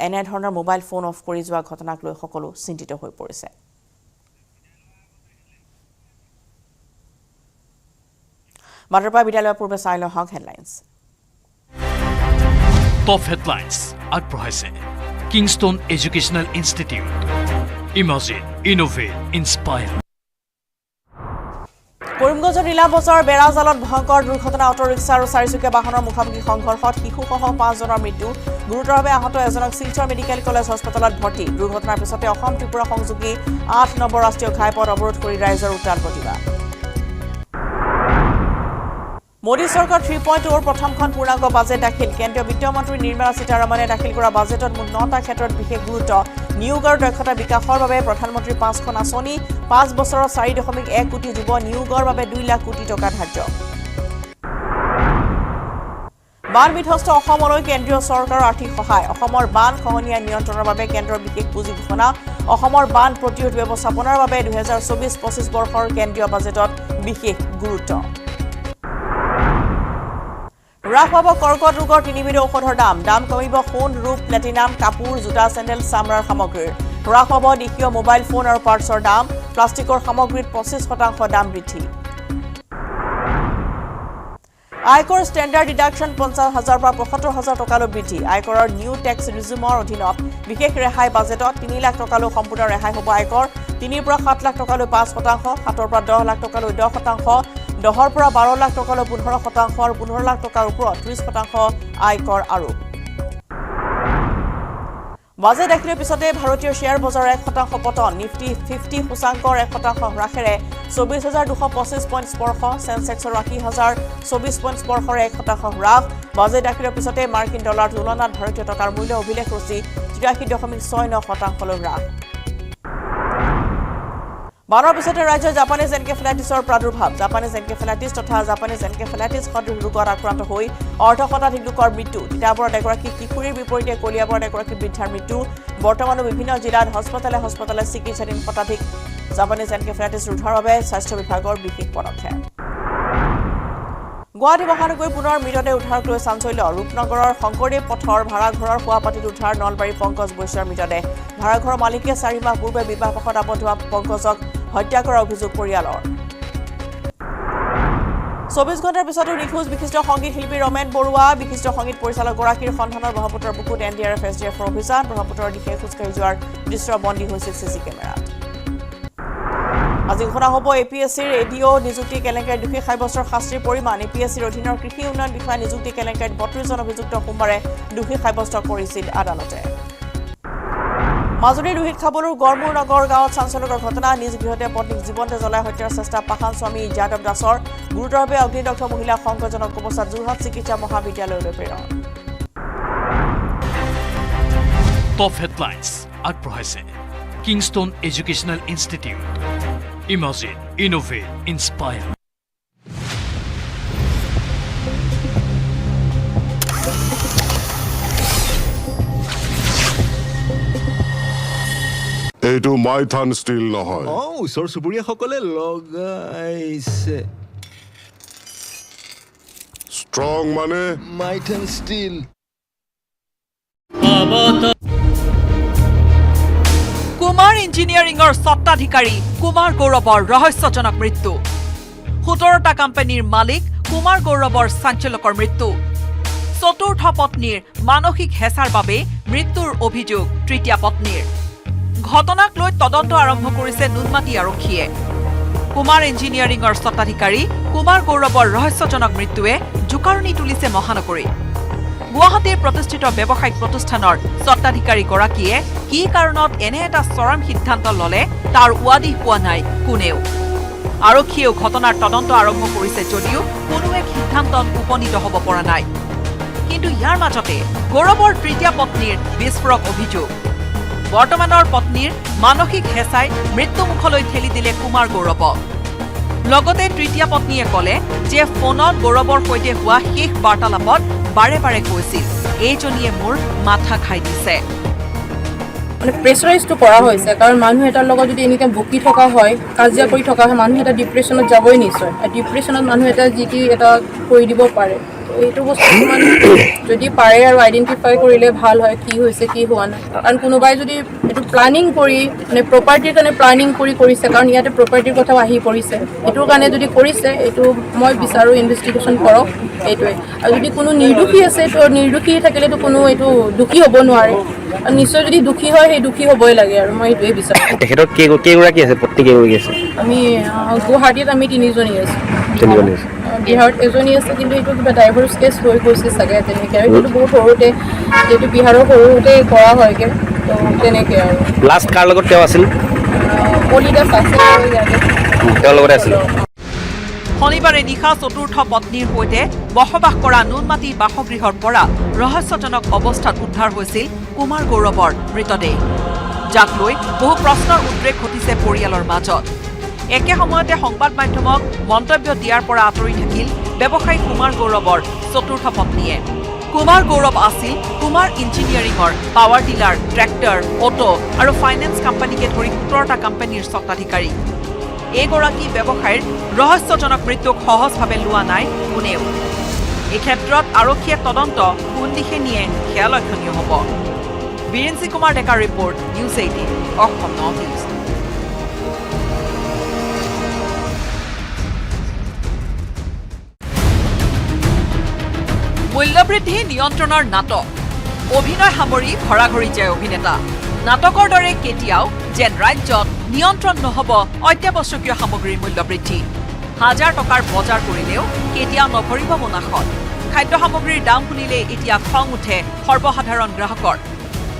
এনেধৰণৰ মোবাইল ফোন অফ কৰি যোৱা ঘটনাক লৈ সকলো চিন্তিত হৈ পৰিছে মাদ্ৰাপা বিদ্যালয়ৰ পূৰ্বে চাই লওঁ হক হেডলাইন্স টপ হেডলাইন্স আগবঢ়াইছে Kingston educational institute imagine innovate inspire কৰিমগঞ্জৰ নীলা বজাৰৰ বেৰাজালত ভয়ংকৰ দুৰ্ঘটনা অটো ৰিক্সা আৰু চাৰিচকীয়া বাহনৰ মুখামুখি সংঘৰ্ষত শিশুসহ 5 জনৰ মৃত্যু গুৰুতৰভাৱে আহত এজনক শিলচৰ মেডিকেল কলেজ হাস্পতালত ভৰ্তি দুৰ্ঘটনাৰ পিছতে অসম ত্ৰিপুৰা সংযোগী 8 নম্বৰ ৰাষ্ট্ৰীয় ঘাইপথ অৱৰোধ কৰি ৰাইজৰ উত্তাল প্ৰতিবাদ মোদী চৰকাৰ 3.0 প্ৰথমখন পূৰ্ণাংগ বাজেট দাখিল কেন্দ্ৰীয় বিত্ত মন্ত্ৰী নিৰ্মলা সীতাৰমণে দাখিল কৰা বাজেটত মুঠ 9টা ক্ষেত্ৰত বিশেষ গুৰুত্ব নিয়োগ আৰু দক্ষতা বিকাশৰ বাবে প্ৰধানমন্ত্ৰীৰ 5খন আঁচনি 5 বছৰৰ 4.1 কোটি যুৱ নিয়োগৰ বাবে 2 লাখ কোটি টকা ধাৰ্য বান বিধ্বস্ত অসমলৈ কেন্দ্ৰীয় চৰকাৰৰ আৰ্থিক সহায় অসমৰ বান খহনীয়া নিয়ন্ত্ৰণৰ বাবে কেন্দ্ৰৰ বিশেষ পুঁজি ঘোষণা অসমৰ বান প্ৰতিৰোধ ব্যৱস্থাপনাৰ বাবে 2024-25 বৰ্ষৰ কেন্দ্ৰীয় বাজেটত বিশেষ গুৰুত্ব হ্ৰাস পাব কৰ্কট ৰোগৰ 3বিধ ঔষধৰ দাম কমিব সোণ ৰূপ প্লেটিনাম কাপোৰ জোতা চেণ্ডেল চামৰাৰ সামগ্ৰীৰ হ্ৰাস পাব দেশীয় মোবাইল ফোন আৰু পাৰ্টছৰ দাম প্লাষ্টিকৰ সামগ্ৰীত 25% দাম বৃদ্ধি আয়কৰ ষ্টেণ্ডাৰ্ড ডিডাকশ্যন 50,000 পৰা 75,000 টকালৈ বৃদ্ধি আয়কৰৰ নিউ টেক্স ৰিজিউমৰ অধীনত বিশেষ ৰেহাই বাজেটত 3 লাখ টকালৈ সম্পূৰ্ণ ৰেহাই হ'ব আয়কৰ 3 পৰা 7 লাখ টকালৈ 5%, 7 পৰা 10 লাখ টকালৈ 10%, 10 পৰা 12 লাখ টকালৈ 15% আৰু 15 লাখ টকাৰ ওপৰত 30% আয়কৰ আৰোপ বাজেট দাখিলৰ পিছতে ভাৰতীয় শ্বেয়াৰ বজাৰৰ 1% পতন নিফটি 50 সূচাংকৰ 1% হ্ৰাসেৰে 24,225 পইণ্ট স্পৰ্শ সেন্সেক্সৰ 80,024 পইণ্ট স্পৰ্শৰে 1% হ্ৰাস বাজেট দাখিলৰ পিছতে মাৰ্কিন ডলাৰ তুলনাত ভাৰতীয় টকাৰ মূল্য অভিলেখ ৰচি 83.69% হ্ৰাস বানৰ পিছতে ৰাজ্যৰ জাপানীজ এনকেফেলাইটিছৰ প্ৰাদুৰ্ভাৱ জাপানীজ এনকেফেলাইটিছ তথা জাপানীজ এনকেফেলাইটিছ সদৃশ ৰোগত আক্ৰান্ত হৈ অৰ্ধশতাধিক লোকৰ মৃত্যু তিতাবৰত এগৰাকী কিশোৰীৰ বিপৰীতে কলিয়াবৰত এগৰাকী বৃদ্ধাৰ মৃত্যু বৰ্তমানো বিভিন্ন জিলাত হস্পিতালে চিকিৎসাধীন শতাধিক জাপানীজ এনকেফেলাইটিছ ৰোধৰ বাবে স্বাস্থ্য বিভাগৰ বিশেষ পদক্ষেপ গুৱাহাটী মহানগৰী পুনৰ মৃতদেহ উদ্ধাৰক লৈ চাঞ্চল্য ৰূপনগৰৰ শংকৰদেৱ পথৰ ভাড়াঘৰৰ শোৱাপাতিত উদ্ধাৰ নলবাৰী পংকজ বৈশ্যৰ মৃতদেহ ভাড়াঘৰৰ মালিকে 4 মাহ পূৰ্বে বিবাহপাশত আবদ্ধ হোৱা পংকজক হত্যা কৰাৰ অভিযোগ পৰিয়ালৰ 24 ঘণ্টাৰ পিছতো নিখোজ বিশিষ্ট সংগীত শিল্পী ৰমেন বৰুৱা বিশিষ্ট সংগীত পৰিচালকগৰাকীৰ সন্ধানত ব্ৰহ্মপুত্ৰৰ বুকুত NDRF SDFৰ অভিযান ব্ৰহ্মপুত্ৰৰ দিশে খোজকাঢ়ি যোৱাৰ দৃশ্য বন্দী হৈছিল CC কেমেৰাত আজি ঘোষণা হ'ব APSCৰ এডিঅ নিযুক্তি কেলেংকাৰীত দোষী সাব্যস্তৰ শাস্তিৰ পৰিমাণ APSCৰ অধীনৰ কৃষি উন্নয়ন বিষয়া নিযুক্তি কেলেংকাৰীত 32 জন অভিযুক্ত সোমবাৰে দোষী সাব্যস্ত কৰিছিল আদালতে মাজুলীৰ দুহিত খাবলুৰ গড়মূৰ নগৰ গাঁৱত চাঞ্চল্যকৰ ঘটনা নিজ গৃহতে পত্নীক জীৱনতে জ্বলাই হত্যাৰ চেষ্টা পাখান স্বামী যাদৱ দাসৰ গুৰুতৰভাৱে অগ্নিদগ্ধ মহিলাক সংকটজনক অৱস্থাত যোৰহাট চিকিৎসা মহাবিদ্যালয়লৈ প্ৰেৰণ টপ হেডলাইন্স আগবঢ়াইছে Kingston educational institute imagine innovate inspire এইটো মাইথান ষ্টিল নহয় ওচৰ চুবুৰীয়াসকলে লগাইছে ষ্ট্ৰং মানে মাইথান ষ্টিল কুমাৰ ইঞ্জিনিয়াৰিঙৰ স্বত্বাধিকাৰী কুমাৰ গৌৰৱৰ ৰহস্যজনক মৃত্যু 17টা কোম্পানীৰ মালিক কুমাৰ গৌৰৱৰ চাঞ্চল্যকৰ মৃত্যু চতুৰ্থ পত্নীৰ মানসিক হেঁচাৰ বাবে মৃত্যুৰ অভিযোগ তৃতীয় পত্নীৰ ঘটনাক লৈ তদন্ত আৰম্ভ কৰিছে নুনমাটি আৰক্ষীয়ে কুমাৰ ইঞ্জিনিয়াৰিঙৰ স্বত্বাধিকাৰী কুমাৰ গৌৰৱৰ ৰহস্যজনক মৃত্যুৱে জোকাৰণি তুলিছে মহানগৰী গুৱাহাটীৰ প্ৰতিষ্ঠিত ব্যৱসায়িক প্ৰতিষ্ঠানৰ স্বত্বাধিকাৰীগৰাকীয়ে কি কাৰণত এনে এটা চৰম সিদ্ধান্ত ললে তাৰ উৱাদিহ পোৱা নাই কোনেও আৰক্ষীয়েও ঘটনাৰ তদন্ত আৰম্ভ কৰিছে যদিও কোনো এক সিদ্ধান্তত উপনীত হ'ব পৰা নাই কিন্তু ইয়াৰ মাজতে গৌৰৱৰ তৃতীয় পত্নীৰ বিস্ফোৰক অভিযোগ বৰ্তমানৰ পত্নীৰ মানসিক হেঁচাই মৃত্যুমুখলৈ ঠেলি দিলে কুমাৰ গৌৰৱক লগতে তৃতীয় পত্নীয়ে ক'লে যে ফোনত গৌৰৱৰ সৈতে হোৱা শেষ বাৰ্তালাপত বাৰে বাৰে কৈছিল এইজনীয়ে মোৰ মাথা খাই দিছে মানে প্ৰেছাৰাইজটো কৰা হৈছে কাৰণ মানুহ এটাৰ লগত যদি এনি টাইম বকি থকা হয় কাজিয়া কৰি থকা হয় মানুহ এটা ডিপ্ৰেশ্যনত যাবই নিশ্চয় আৰু ডিপ্ৰেশ্যনত মানুহ এটা যিটি এটা কৰি দিব পাৰে এইটো বস্তু মানে যদি পাৰে আৰু আইডেণ্টিফাই কৰিলে ভাল হয় কি হৈছে কি হোৱা নাই কাৰণ কোনোবাই যদি এইটো প্লানিং কৰি মানে প্ৰপাৰ্টিৰ কাৰণে প্লানিং কৰিছে কাৰণ ইয়াতে প্ৰপাৰ্টিৰ কথাও আহি পৰিছে এইটোৰ কাৰণে যদি কৰিছে এইটো মই বিচাৰোঁ ইনভেষ্টিগেশ্যন কৰক এইটোৱে আৰু যদি কোনো নিৰ্দোষী আছে তো নিৰ্দোষী থাকিলেতো কোনো এইটো দুখী হ'ব নোৱাৰে আৰু নিশ্চয় যদি দুখী হয় সেই দুখী হ'বই লাগে আৰু মই এইটোৱে বিচাৰোঁ তেখেতৰ কেইগৰাকী আছে পত্নী কেইগৰাকী আছে আমি গুৱাহাটীত আমি 3জনী আছোঁ তিনিজনী আছে বিহাৰত এজনী আছে কিন্তু এইটো কিবা ডাইভৰ্চ কেছ হৈ গৈছে চাগে তেনেকৈ আৰু এইটো বহুত সৰুতে যিহেতু বিহাৰৰ সৰুতে কৰা হয়গৈ তো তেনেকৈ আৰু লাষ্ট কাৰ লগত তেওঁ আছিল কলিদাস আছে আৰু ইয়াতে তেওঁৰ লগতে আছিল শনিবাৰে নিশা চতুৰ্থ পত্নীৰ সৈতে বসবাস কৰা নুনমাটি বাসগৃহৰ পৰা ৰহস্যজনক অৱস্থাত উদ্ধাৰ হৈছিল কুমাৰ গৌৰৱৰ মৃতদেহ যাক লৈ বহু প্ৰশ্নৰ উদ্ৰেক ঘটিছে পৰিয়ালৰ মাজত একে সময়তে সংবাদ মাধ্যমক মন্তব্য দিয়াৰ পৰা আঁতৰি থাকিল ব্যৱসায়ী কুমাৰ গৌৰৱৰ চতুৰ্থ পত্নীয়ে কুমাৰ গৌৰৱ আছিল কুমাৰ ইঞ্জিনিয়াৰিঙৰ পাৱাৰ ডিলাৰ ট্ৰেক্টৰ অটো আৰু ফাইনেন্স কোম্পানীকে ধৰি 17টা কোম্পানীৰ স্বত্বাধিকাৰী এইগৰাকী ব্যৱসায়ীৰ ৰহস্যজনক মৃত্যুক সহজভাৱে লোৱা নাই কোনেও এই ক্ষেত্ৰত আৰক্ষীয়ে তদন্ত কোন দিশে নিয়ে সেয়া লক্ষণীয় হ'ব বীৰেন্দ্ৰ কুমাৰ ডেকাৰ report news 18 Assam north east মূল্যবৃদ্ধি নিয়ন্ত্ৰণৰ নাটক অভিনয় সামৰি ঘৰাঘৰি যায় অভিনেতা নাটকৰ দৰে কেতিয়াও যেন ৰাজ্যত নিয়ন্ত্ৰণ নহ'ব অত্যাৱশ্যকীয় সামগ্ৰীৰ মূল্যবৃদ্ধি হাজাৰ টকাৰ বজাৰ কৰিলেও কেতিয়াও নভৰিব মোনাখন খাদ্য সামগ্ৰীৰ দাম শুনিলে এতিয়া খং উঠে সৰ্বসাধাৰণ গ্ৰাহকৰ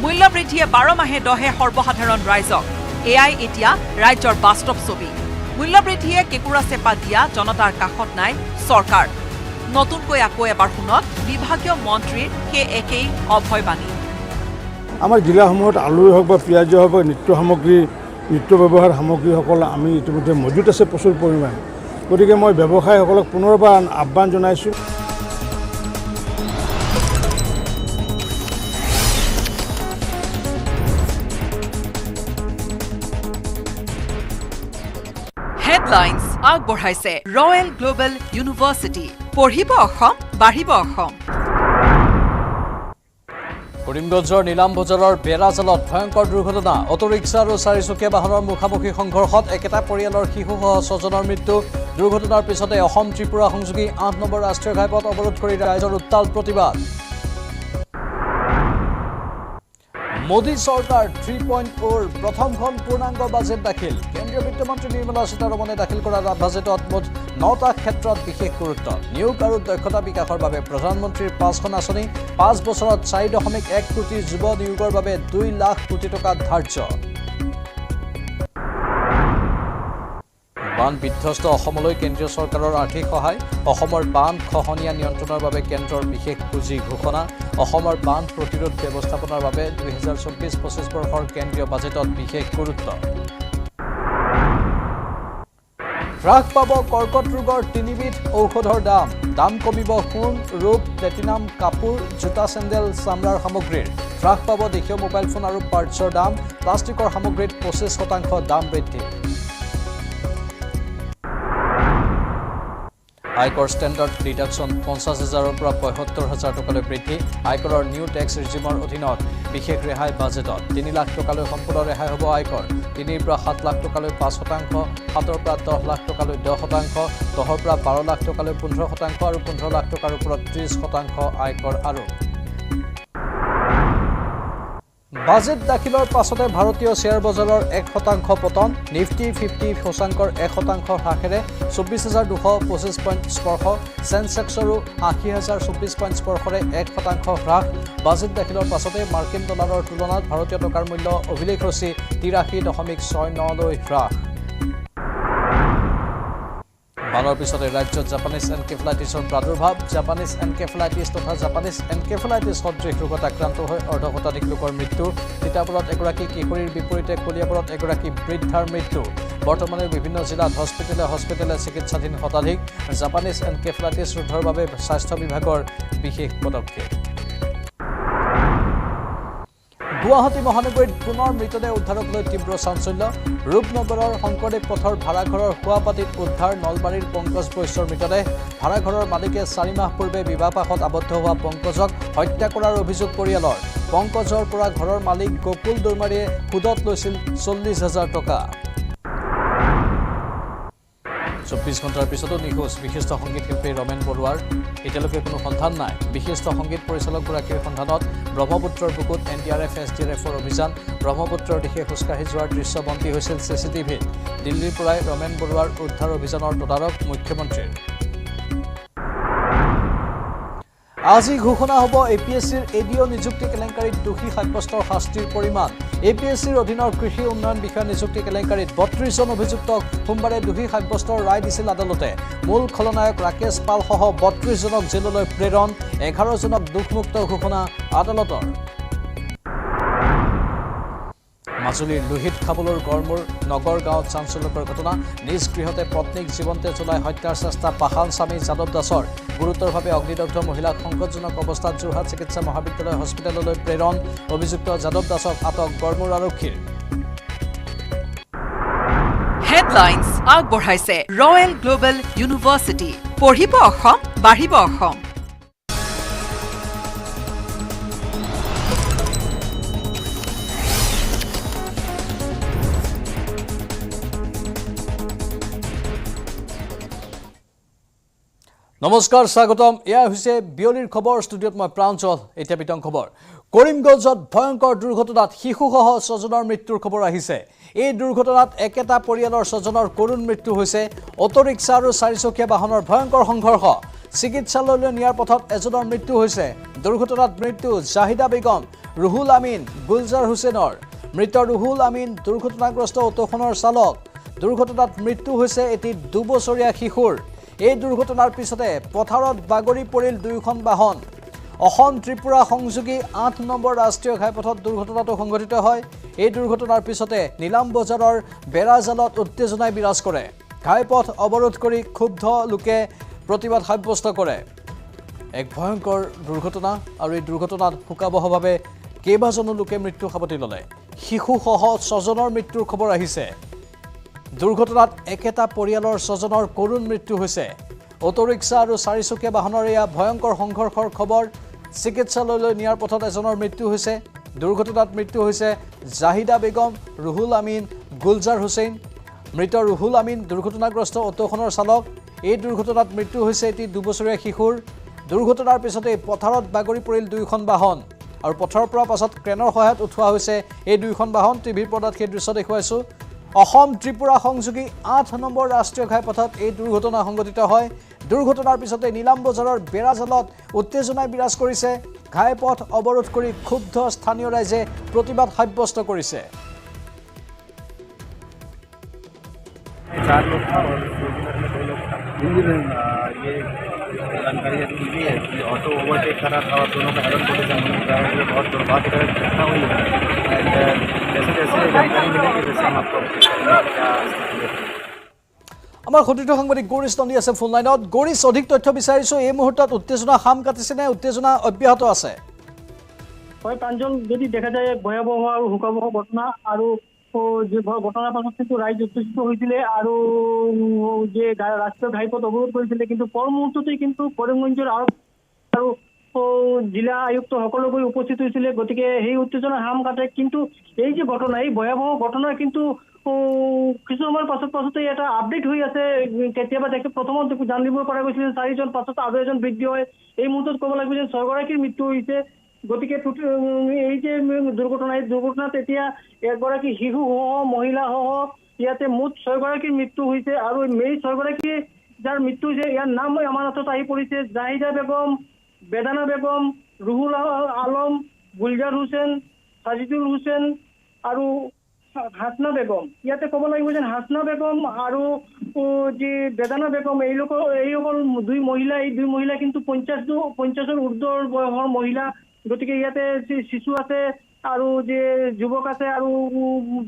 মূল্যবৃদ্ধিয়ে 12 মাহে দহে সৰ্বসাধাৰণ ৰাইজক এয়াই এতিয়া ৰাজ্যৰ বাস্তৱ ছবি মূল্যবৃদ্ধিয়ে কেঁকুৰা চেপা দিয়া জনতাৰ কাষত নাই চৰকাৰ নতুনকৈ আকৌ এবাৰ শুনক বিভাগীয় মন্ত্ৰীৰ সেই একেই অভয়বাণী আমাৰ জিলাসমূহত আলুই হওক বা পিঁয়াজেই হওক বা নিত্য সামগ্ৰী নিত্য ব্যৱহাৰ সামগ্ৰীসকল আমি ইতিমধ্যে মজুত আছে প্ৰচুৰ পৰিমাণে গতিকে মই ব্যৱসায়ীসকলক পুনৰবাৰ আহ্বান জনাইছোঁ হেডলাইন্স আগবঢ়াইছে ৰয়েল গ্লোবেল ইউনিভাৰ্চিটি পঢ়িব অসম বাঢ়িব অসম কৰিমগঞ্জৰ নীলাম বজাৰৰ বেৰাজালত ভয়ংকৰ দুৰ্ঘটনা অটো ৰিক্সা আৰু চাৰিচকীয়া বাহনৰ মুখামুখি সংঘৰ্ষত একেটা পৰিয়ালৰ শিশুসহ 6জনৰ মৃত্যু দুৰ্ঘটনাৰ পিছতে অসম ত্ৰিপুৰা সংযোগী ৮ নম্বৰ ৰাষ্ট্ৰীয় ঘাইপথ অৱৰোধ কৰি ৰাইজৰ উত্তাল প্ৰতিবাদ মোদী চৰকাৰ 3.0 প্ৰথমখন পূৰ্ণাংগ বাজেট দাখিল কেন্দ্ৰীয় বিত্তমন্ত্ৰী নিৰ্মলা সীতাৰমণে দাখিল কৰা বাজেটত মুঠ 9টা ক্ষেত্ৰত বিশেষ গুৰুত্ব নিয়োগ আৰু দক্ষতা বিকাশৰ বাবে প্ৰধানমন্ত্ৰীৰ 5খন আঁচনি 5 বছৰত 4.1 কোটি যুৱ নিয়োগৰ বাবে 2 লাখ কোটি টকা ধাৰ্য বান বিধ্বস্ত অসমলৈ কেন্দ্ৰীয় চৰকাৰৰ আৰ্থিক সহায় অসমৰ বান খহনীয়া নিয়ন্ত্ৰণৰ বাবে কেন্দ্ৰৰ বিশেষ পুঁজি ঘোষণা অসমৰ বান প্ৰতিৰোধ ব্যৱস্থাপনাৰ বাবে 2024-25 বৰ্ষৰ কেন্দ্ৰীয় বাজেটত বিশেষ গুৰুত্ব হ্ৰাস পাব কৰ্কট ৰোগৰ 3বিধ ঔষধৰ দাম কমিব সোণ ৰূপ প্লেটিনাম কাপোৰ জোতা চেণ্ডেল চামৰাৰ সামগ্ৰীৰ হ্ৰাস পাব দেশীয় মোবাইল ফোন আৰু পাৰ্টছৰ দাম প্লাষ্টিকৰ সামগ্ৰীত 25% দাম বৃদ্ধি আয়কৰ ষ্টেণ্ডাৰ্ড ডিডাকশ্যন 50,000ৰ পৰা 75,000 টকালৈ বৃদ্ধি আয়কৰৰ নিউ টেক্স ৰিজিমৰ অধীনত বিশেষ ৰেহাই বাজেটত 3 লাখ টকালৈ সম্পূৰ্ণ ৰেহাই হ'ব আয়কৰ 3ৰ পৰা 7 লাখ টকালৈ 5%, 7ৰ পৰা 10 লাখ টকালৈ 10%, 10ৰ পৰা 12 লাখ টকালৈ 15% আৰু 15 লাখ টকাৰ ওপৰত 30% আয়কৰ আৰু বাজেট দাখিলৰ পাছতে ভাৰতীয় শ্বেয়াৰ বজাৰৰ 1% পতন নিফটি 50 সূচাংকৰ 1% হ্ৰাসেৰে 24,225 পইণ্ট স্পৰ্শ সেন্সেক্সৰো 80,024 পইণ্ট স্পৰ্শৰে 1% হ্ৰাস বাজেট দাখিলৰ পাছতে মাৰ্কিন ডলাৰৰ তুলনাত ভাৰতীয় টকাৰ মূল্য অভিলেখ ৰচি 83.69 লৈ হ্ৰাস বানৰ পিছতে ৰাজ্যত জাপানিজ এনকেফেলাইটিছৰ প্ৰাদুৰ্ভাৱ জাপানিজ এনকেফেলাইটিছ তথা জাপানিজ এনকেফেলাইটিছ সদৃশ ৰোগত আক্ৰান্ত হৈ অৰ্ধশতাধিক লোকৰ মৃত্যু তিতাবৰত এগৰাকী কিশোৰীৰ বিপৰীতে কলিয়াবৰত এগৰাকী বৃদ্ধাৰ মৃত্যু বৰ্তমানে বিভিন্ন জিলাত হস্পিটেলে চিকিৎসাধীন শতাধিক জাপানিজ এনকেফেলাইটিছ ৰোধৰ বাবে স্বাস্থ্য বিভাগৰ বিশেষ পদক্ষেপ গুৱাহাটী মহানগৰীত পুনৰ মৃতদেহ উদ্ধাৰক লৈ তীব্ৰ চাঞ্চল্য ৰূপনগৰৰ শংকৰদেৱ পথৰ ভাড়াঘৰৰ শোৱাপাতিত উদ্ধাৰ নলবাৰীৰ পংকজ বৈশ্যৰ মৃতদেহ ভাড়াঘৰৰ মালিকে 4 মাহ পূৰ্বে বিবাহপাশত আবদ্ধ হোৱা পংকজক হত্যা কৰাৰ অভিযোগ পৰিয়ালৰ পংকজৰ পৰা ঘৰৰ মালিক গোকুল দৈমাৰীয়ে সুদত লৈছিল 40,000 টকা 24 ঘণ্টাৰ পিছতো নিখোজ বিশিষ্ট সংগীত শিল্পী ৰমেন বৰুৱাৰ এতিয়ালৈকে কোনো সন্ধান নাই বিশিষ্ট সংগীত পৰিচালকগৰাকীৰ সন্ধানত ব্ৰহ্মপুত্ৰৰ বুকুত NDRF SDRFৰ অভিযান ব্ৰহ্মপুত্ৰৰ দিশে খোজকাঢ়ি যোৱাৰ দৃশ্য বন্দী হৈছিল CCTVত দিল্লীৰ পৰাই ৰমেন বৰুৱাৰ উদ্ধাৰ অভিযানৰ তদাৰক মুখ্যমন্ত্ৰীৰ আজি ঘোষণা হ'ব APSCৰ ADO নিযুক্তি কেলেংকাৰীত দোষী সাব্যস্তৰ শাস্তিৰ পৰিমাণ APSCৰ অধীনৰ কৃষি উন্নয়ন বিষয়া নিযুক্তি কেলেংকাৰীত 32 জন অভিযুক্তক সোমবাৰে দোষী সাব্যস্তৰ ৰায় দিছিল আদালতে মূল খলনায়ক ৰাকেশ পালসহ 32 জনক জেললৈ প্ৰেৰণ 11 জনক দোষমুক্ত ঘোষণা আদালতৰ মাজুলীৰ লোহিত খাবলৰ গড়মূৰ নগৰ গাঁৱত চাঞ্চল্যকৰ ঘটনা নিজ গৃহতে পত্নীক জীৱন্তে জ্বলাই হত্যাৰ চেষ্টা পাখাল স্বামী যাদৱ দাসৰ গুৰুতৰভাৱে অগ্নিদগ্ধ মহিলাক সংকটজনক অৱস্থাত যোৰহাট চিকিৎসা মহাবিদ্যালয় হস্পিটেললৈ প্ৰেৰণ অভিযুক্ত যাদৱ দাসক আটক গড়মূৰ আৰক্ষীৰ হেডলাইন্স আগবঢ়াইছে ৰয়েল গ্লোবেল ইউনিভাৰ্চিটি পঢ়িব অসম বাঢ়িব অসম নমস্কাৰ স্বাগতম এয়া হৈছে বিয়লিৰ খবৰ ষ্টুডিঅ'ত মই প্ৰাঞ্জল এতিয়া বিতং খবৰ কৰিমগঞ্জত ভয়ংকৰ দুৰ্ঘটনাত শিশুসহ 6 জনৰ মৃত্যুৰ খবৰ আহিছে এই দুৰ্ঘটনাত একেটা পৰিয়ালৰ 6 জনৰ কৰুণ মৃত্যু হৈছে অটোৰিক্সা আৰু 4চকীয়া বাহনৰ ভয়ংকৰ সংঘৰ্ষ চিকিৎসালয়লৈ নিয়াৰ পথত এজনৰ মৃত্যু হৈছে দুৰ্ঘটনাত মৃত্যু জাহিদা বেগম ৰুহুল আমিন গুলজাৰ হুছেইনৰ মৃত ৰুহুল আমিন দুৰ্ঘটনাগ্ৰস্ত অটোখনৰ চালক দুৰ্ঘটনাত মৃত্যু হৈছে এটি 2 বছৰীয়া শিশুৰ এই দুৰ্ঘটনাৰ পিছতে পথাৰত বাগৰি পৰিল দুয়োখন বাহন অসম ত্ৰিপুৰা সংযোগী 8 নম্বৰ ৰাষ্ট্ৰীয় ঘাইপথত দুৰ্ঘটনাটো সংঘটিত হয় এই দুৰ্ঘটনাৰ পিছতে নীলাম বজাৰৰ বেৰাজালত উত্তেজনাই বিৰাজ কৰে ঘাইপথ অৱৰোধ কৰি ক্ষুব্ধ লোকে প্ৰতিবাদ সাব্যস্ত কৰে এক ভয়ংকৰ দুৰ্ঘটনা আৰু এই দুৰ্ঘটনাত শোকাবহভাৱে কেইবাজনো লোকে মৃত্যু সাৱটি ল'লে শিশুসহ 6 জনৰ মৃত্যুৰ খবৰ আহিছে দুৰ্ঘটনাত একেটা পৰিয়ালৰ 6 জনৰ কৰুণ মৃত্যু হৈছে অটোৰিক্সা আৰু 4চকীয়া বাহনৰ এয়া ভয়ংকৰ সংঘৰ্ষৰ খবৰ চিকিৎসালয়লৈ নিয়াৰ পথত এজনৰ মৃত্যু হৈছে দুৰ্ঘটনাত মৃত্যু হৈছে জাহিদা বেগম ৰুহুল আমিন গুলজাৰ হুছেইন মৃত ৰুহুল আমিন দুৰ্ঘটনাগ্ৰস্ত অটোখনৰ চালক এই দুৰ্ঘটনাত মৃত্যু হৈছে এটি 2 বছৰীয়া শিশুৰ দুৰ্ঘটনাৰ পিছতে পথাৰত বাগৰি পৰিল 2খন বাহন আৰু পথাৰৰ পৰা পাছত ক্ৰেনৰ সহায়ত উঠোৱা হৈছে এই 2খন বাহন টিভিৰ পৰ্দাত সেই দৃশ্য দেখুৱাইছো অসম ত্ৰিপুৰা সংযোগী 8 নম্বৰ ৰাষ্ট্ৰীয় ঘাইপথত এই দুৰ্ঘটনা সংঘটিত হয় দুৰ্ঘটনাৰ পিছতে নীলাম বজাৰৰ বেৰাজালত উত্তেজনাই বিৰাজ কৰিছে ঘাইপথ অৱৰোধ কৰি ক্ষুব্ধ স্থানীয় ৰাইজে প্ৰতিবাদ সাব্যস্ত কৰিছে 4 लोग था और 2 लोग था ये जानकारी अभी मिली है कि ऑटो ओवरटेक कर रहा था और दोनों का हेल्प पोजिशन होने का है ये बहुत दुर्भाग्यजनक घटना हुई है एंड जैसे जैसे जानकारी मिलेगी वैसे हम आपको क्या আমাৰ সতীৰ্থ সাংবাদিক গৌৰীশ নন্দী আছে ফোন লাইনত গৌৰীশ অধিক তথ্য বিচাৰিছো এই মুহূৰ্তত উত্তেজনা হাম কাটিছে নে উত্তেজনা অব্যাহত আছে হয় প্ৰাঞ্জল যদি দেখা যায় ভয়াবহ আৰু হুকাবহ ঘটনা আৰু যে ঘটনাৰ পাছত কিন্তু ৰাইজ উত্তেজিত হৈছিলে আৰু যে ৰাষ্ট্ৰীয় ঘাইপথ অৱৰোধ কৰিছিলে কিন্তু পৰ মুহূৰ্ততেই কিন্তু কৰিমগঞ্জৰ আৰু জিলা আয়ুক্ত সকলোকৈ উপস্থিত হৈছিলে গতিকে সেই উত্তেজনা হাম কাটে কিন্তু এই যে ঘটনা এই ভয়াবহ ঘটনা কিন্তু কিছু সময়ৰ পাছতে এটা আপডেট হৈ আছে কেতিয়াবা দেখে প্ৰথমত জানিব পৰা গৈছিল 4 জন পাছত আৰু এজন বৃদ্ধি হয় এই মুহূৰ্তত ক'ব লাগিব যে 6 গৰাকীৰ মৃত্যু হৈছে গতিকে এই যে দুৰ্ঘটনাত এতিয়া 1 গৰাকী শিশু সহ মহিলা সহ ইয়াতে মুঠ 6 গৰাকীৰ মৃত্যু হৈছে আৰু এই 6 গৰাকী যাৰ মৃত্যু হৈছে ইয়াৰ নাম আমাৰ হাতত আহি পৰিছে জাহিদা বেগম বেদানা বেগম ৰুহুল আলম গুলজাৰ হুছেইন সাজিদুল হুছেইন আৰু হাসনা বেগম ইয়াতে ক'ব লাগিব যে হাসনা বেগম আৰু যে বেদানা বেগম এই সকল 2 মহিলা এই 2 মহিলা কিন্তু 50ৰ ঊৰ্ধৰ বয়সৰ মহিলা গতিকে ইয়াতে শিশু আছে আৰু যে যুৱক আছে আৰু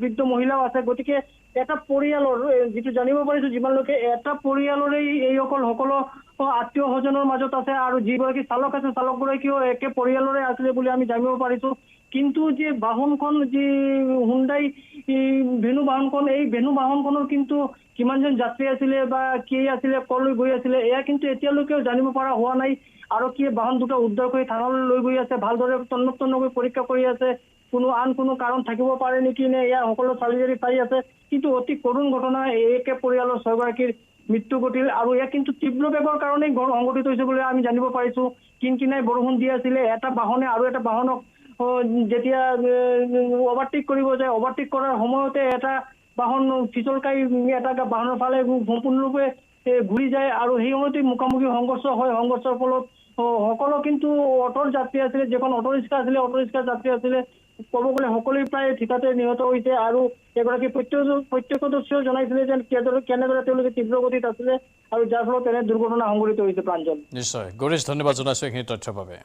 বৃদ্ধ মহিলাও আছে গতিকে এটা পৰিয়ালৰ যেটো জানিব পাৰিছো যিমান লোকে এটা পৰিয়ালৰে এই সকলো আত্মীয় স্বজনৰ মাজত আছে আৰু যিগৰাকী চালক আছে চালকগৰাকীও একে পৰিয়ালৰে আছিল বুলি আমি জানিব পাৰিছো কিন্তু যে বাহনখন যে হুন্ডাই ভেনু বাহনখন এই ভেনু বাহনখনৰ কিন্তু কিমানজন যাত্ৰী আছিলে বা কি আছিলে কলৈ গৈ আছিলে এয়া কিন্তু এতিয়ালৈকে জানিব পৰা হোৱা নাই আৰু কি বাহন দুটা উদ্ধাৰ কৰি থানালৈ লৈ গৈ আছে ভালদৰে তন্নতন্নকৈ পৰীক্ষা কৰি আছে কোনো কাৰণ থাকিব পাৰে নেকি নে এয়া সকলো চালিজাৰি চাই আছে কিন্তু অতি কৰুণ ঘটনা একে পৰিয়ালৰ 6 গৰাকীৰ মৃত্যু ঘটিল আৰু এয়া কিন্তু তীব্ৰ বেগৰ কাৰণেই সংঘটিত হৈছে বুলি আমি জানিব পাৰিছো কিনকিনাই বৰষুণ দি আছিলে এটা বাহনে আৰু এটা বাহনক যেতিয়া ওভাৰটেক কৰিব যায় ওভাৰটেক কৰাৰ সময়তে এটা বাহন পিছলকাই এটা বাহনৰ ফালে সম্পূৰ্ণৰূপে ঘূৰি যায় আৰু সেই সময়তে মুখামুখি সংঘৰ্ষ হয় সংঘৰ্ষৰ ফলত সকলো কিন্তু অটোৰ যাত্ৰী আছিলে যেখন অটো ৰিক্সা আছিলে অটো ৰিক্সা যাত্ৰী আছিলে ক'ব গ'লে সকলোৱে প্ৰায় ঠিকাতে নিহত হৈছে আৰু এগৰাকী প্ৰত্যক্ষদৰ্শীও জনাইছিলে যে কেনেদৰে তেওঁলোকে তীব্ৰ গতিত আছিলে আৰু যাৰ ফলত এনে দুৰ্ঘটনা সংঘটিত হৈছে প্ৰাঞ্জল নিশ্চয় গৌৰীশ ধন্যবাদ জনাইছো এইখিনি তথ্যৰ বাবে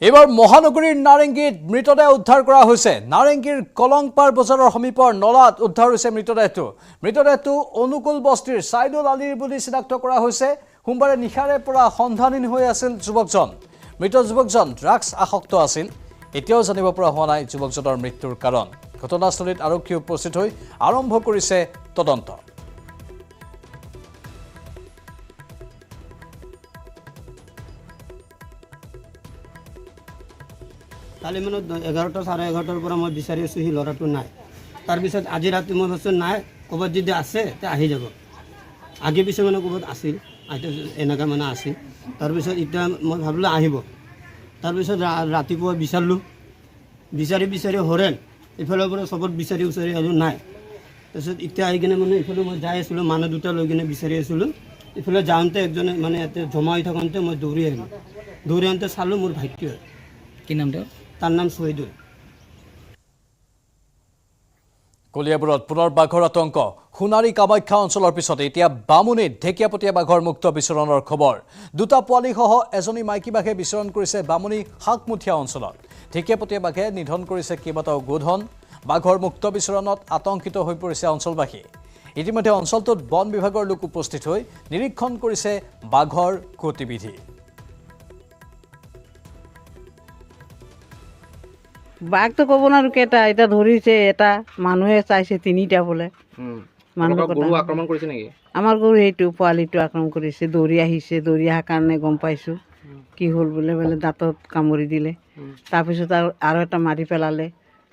এবাৰ মহানগৰীৰ নাৰেংগীত মৃতদেহ উদ্ধাৰ কৰা হৈছে নাৰেংগীৰ কলংপাৰ বজাৰৰ সমীপৰ নলাত উদ্ধাৰ হৈছে মৃতদেহটো অনুকূল বস্তিৰ সাইদুল আলীৰ বুলি চিনাক্ত কৰা হৈছে সোমবাৰে নিশাৰে পৰা সন্ধানহীন হৈ আছিল যুৱকজন মৃত যুৱকজন ড্ৰাগছ আসক্ত আছিল এতিয়াও জানিব পৰা হোৱা নাই যুৱকজনৰ মৃত্যুৰ কাৰণ ঘটনাস্থলীত আৰক্ষী উপস্থিত হৈ আৰম্ভ কৰিছে তদন্ত কালি মানে 11টা 11:30টাৰ পৰা মই বিচাৰি আছোঁ সি ল'ৰাটো নাই তাৰপিছত আজি ৰাতি মই ভাবিছোঁ নাই ক'ৰবাত যদি আছে তে আহি যাব আগে পিছে মানে ক'ৰবাত আছিল এনেকুৱা মানে আছিল তাৰপিছত এতিয়া মই ভাবিলোঁ আহিব তাৰপিছত ৰাতিপুৱা বিচাৰিলোঁ বিচাৰি হৰেণ ইফালৰ পৰা চবত বিচাৰি আহিলোঁ নাই তাৰপিছত এতিয়া আহি কিনে মানে ইফালে মই যাই আছিলোঁ মানুহ দুটা লৈ কিনে বিচাৰি আছিলোঁ ইফালে যাওঁতে একজনে মানে ইয়াতে জমা হৈ থাকোঁতে মই দৌৰি আহোঁতে চালোঁ মোৰ ভাইটি হয় কি নাম তেওঁ তাৰ নাম চৈদুল কলিয়াবৰত পুনৰ বাঘৰ আতংক সোণাৰী কামাখ্যা অঞ্চলৰ পিছতে এতিয়া বামুণীত ঢেকীয়াপতীয়া বাঘৰ মুক্ত বিচৰণৰ খবৰ দুটা পোৱালীসহ এজনী মাইকী বাঘে বিচৰণ কৰিছে বামুণী শাকমুঠীয়া অঞ্চলত ঢেকীয়াপতীয়া বাঘে নিধন কৰিছে কেইবাটাও গোধন বাঘৰ মুক্ত বিচৰণত আতংকিত হৈ পৰিছে অঞ্চলবাসী ইতিমধ্যে অঞ্চলটোত বন বিভাগৰ লোক উপস্থিত হৈ নিৰীক্ষণ কৰিছে বাঘৰ গতিবিধি বাঘটো ক'ব নোৱাৰো কেইটা এটা ধৰিছে এটা মানুহে চাইছে 3টা বোলে গৰু আক্ৰমণ কৰিছে নেকি আমাৰ গৰু সেইটো পোৱালিটো আক্ৰমণ কৰিছে দৌৰি আহিছে দৌৰি অহাৰ কাৰণে গম পাইছো কি হ'ল বোলে দাঁতত কামুৰি দিলে তাৰপিছত আৰু এটা মাৰি পেলালে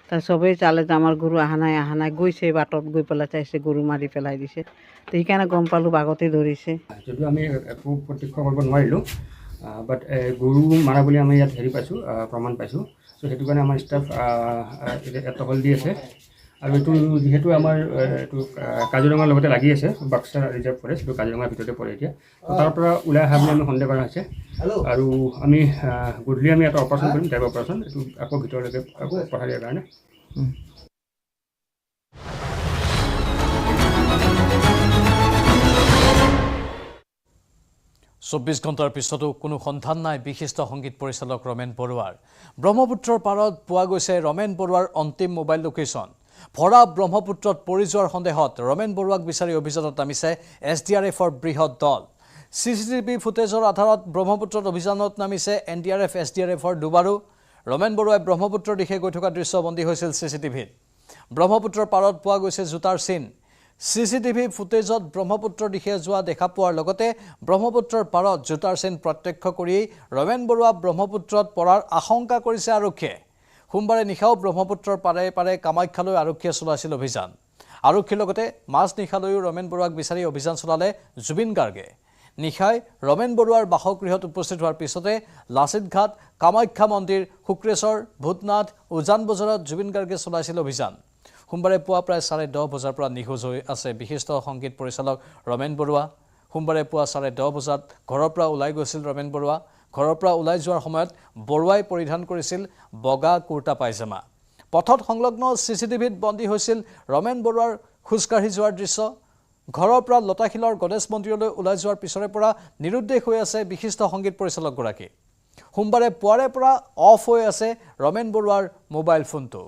তাৰ চবেই চালে যে আমাৰ গৰু অহা নাই গৈছে বাটত গৈ পেলাই চাইছে গৰু মাৰি পেলাই দিছে তো সেইকাৰণে গম পালোঁ বাঘতে ধৰিছে যদিও আমি একো প্ৰত্যক্ষ কৰিব নোৱাৰিলোঁ বাট গৰু মাৰা বুলি আমি ইয়াত হেৰি পাইছোঁ প্ৰমাণ পাইছোঁ চ' সেইটো কাৰণে আমাৰ ষ্টাফ টহল দি আছে আৰু এইটো যিহেতু আমাৰ এইটো কাজিৰঙাৰ লগতে লাগি আছে বাক্সা ৰিজাৰ্ভ ফৰেষ্ট এইটো কাজিৰঙাৰ ভিতৰতে পৰে এতিয়া তাৰ পৰা ওলাই অহা বুলি আমি সন্দেহ কৰা হৈছে আৰু আমি গধূলি আমি এটা অপাৰেশ্যন কৰিম ড্ৰাইভ অপাৰেশ্যন এইটো আকৌ ভিতৰলৈকে আকৌ পঠাই দিয়াৰ কাৰণে চৌব্বিছ ঘণ্টাৰ পিছতো কোনো সন্ধান নাই বিশিষ্ট সংগীত পৰিচালক ৰমেন বৰুৱাৰ ব্ৰহ্মপুত্ৰৰ পাৰত পোৱা গৈছে ৰমেন বৰুৱাৰ অন্তিম মোবাইল লোকেশ্যন ভৰা ব্ৰহ্মপুত্ৰত পৰি যোৱাৰ সন্দেহত ৰমেন বৰুৱাক বিচাৰি অভিযানত নামিছে SDRFৰ বৃহৎ দল CCTV ফুটেজৰ আধাৰত ব্ৰহ্মপুত্ৰত অভিযানত নামিছে NDRF SDRFৰ দুবাৰো ৰমেন বৰুৱাই ব্ৰহ্মপুত্ৰৰ দিশে গৈ থকা দৃশ্য বন্দী হৈছিল CCTVত ব্ৰহ্মপুত্ৰৰ পাৰত পোৱা গৈছে জোতাৰ চিন CCTV ফুটেজত ব্ৰহ্মপুত্ৰৰ দিশে যোৱা দেখা পোৱাৰ লগতে ব্ৰহ্মপুত্ৰৰ পাৰত জোতাৰ চিন প্ৰত্যক্ষ কৰি ৰমেন বৰুৱা ব্ৰহ্মপুত্ৰত পৰাৰ আশংকা কৰিছে আৰক্ষীয়ে সোমবাৰে নিশাও ব্ৰহ্মপুত্ৰৰ পাৰে কামাখ্যালৈ আৰক্ষীয়ে চলাইছিল অভিযান আৰক্ষীৰ লগতে মাজ নিশালৈও ৰমেন বৰুৱাক বিচাৰি অভিযান চলালে জুবিন গাৰ্গে নিশাই ৰমেন বৰুৱাৰ বাসগৃহত উপস্থিত হোৱাৰ পিছতে লাচিতঘাট কামাখ্যা মন্দিৰ শুক্ৰেশ্বৰ ভূতনাথ উজান বজাৰত জুবিন গাৰ্গে চলাইছিল অভিযান সোমবাৰে পুৱা প্ৰায় 10:30 বজাৰ পৰা নিখোজ হৈ আছে বিশিষ্ট সংগীত পৰিচালক ৰমেন বৰুৱা সোমবাৰে পুৱা 10:30 বজাত ঘৰৰ পৰা ওলাই গৈছিল ৰমেন বৰুৱা ঘৰৰ পৰা ওলাই যোৱাৰ সময়ত বৰুৱাই পৰিধান কৰিছিল বগা কুৰ্তা পায়জামা পথত সংলগ্ন CCTVত বন্দী হৈছিল ৰমেন বৰুৱাৰ খোজকাঢ়ি যোৱাৰ দৃশ্য ঘৰৰ পৰা লতাশিলৰ গণেশ মন্দিৰলৈ ওলাই যোৱাৰ পিছৰে পৰা নিৰুদ্দেশ হৈ আছে বিশিষ্ট সংগীত পৰিচালকগৰাকী সোমবাৰে পুৱাৰে পৰা অফ হৈ আছে ৰমেন বৰুৱাৰ মোবাইল ফোনটো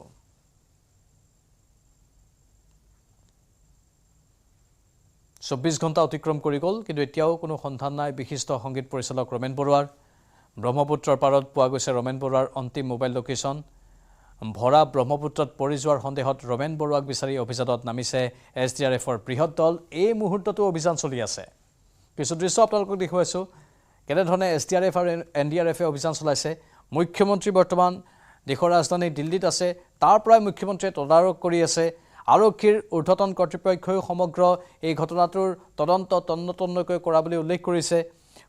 24 ঘণ্টা অতিক্ৰম কৰি গ'ল কিন্তু এতিয়াও কোনো সন্ধান নাই বিশিষ্ট সংগীত পৰিচালক ৰমেন বৰুৱাৰ ব্ৰহ্মপুত্ৰৰ পাৰত পোৱা গৈছে ৰমেন বৰুৱাৰ অন্তিম মোবাইল লোকেশ্যন ভৰা ব্ৰহ্মপুত্ৰত পৰি যোৱাৰ সন্দেহত ৰমেন বৰুৱাক বিচাৰি অভিযানত নামিছে SDRFৰ বৃহৎ দল এই মুহূৰ্ততো অভিযান চলি আছে কিছু দৃশ্য আপোনালোকক দেখুৱাইছোঁ কেনেধৰণে SDRF আৰু NDRFে অভিযান চলাইছে মুখ্যমন্ত্ৰী বৰ্তমান দেশৰ ৰাজধানী দিল্লীত আছে তাৰ পৰাই মুখ্যমন্ত্ৰীয়ে তদাৰক কৰি আছে আৰক্ষীৰ ঊৰ্ধ্বতন কৰ্তৃপক্ষই সমগ্ৰ এই ঘটনাটোৰ তদন্ত তন্নতন্নকৈ কৰা বুলি উল্লেখ কৰিছে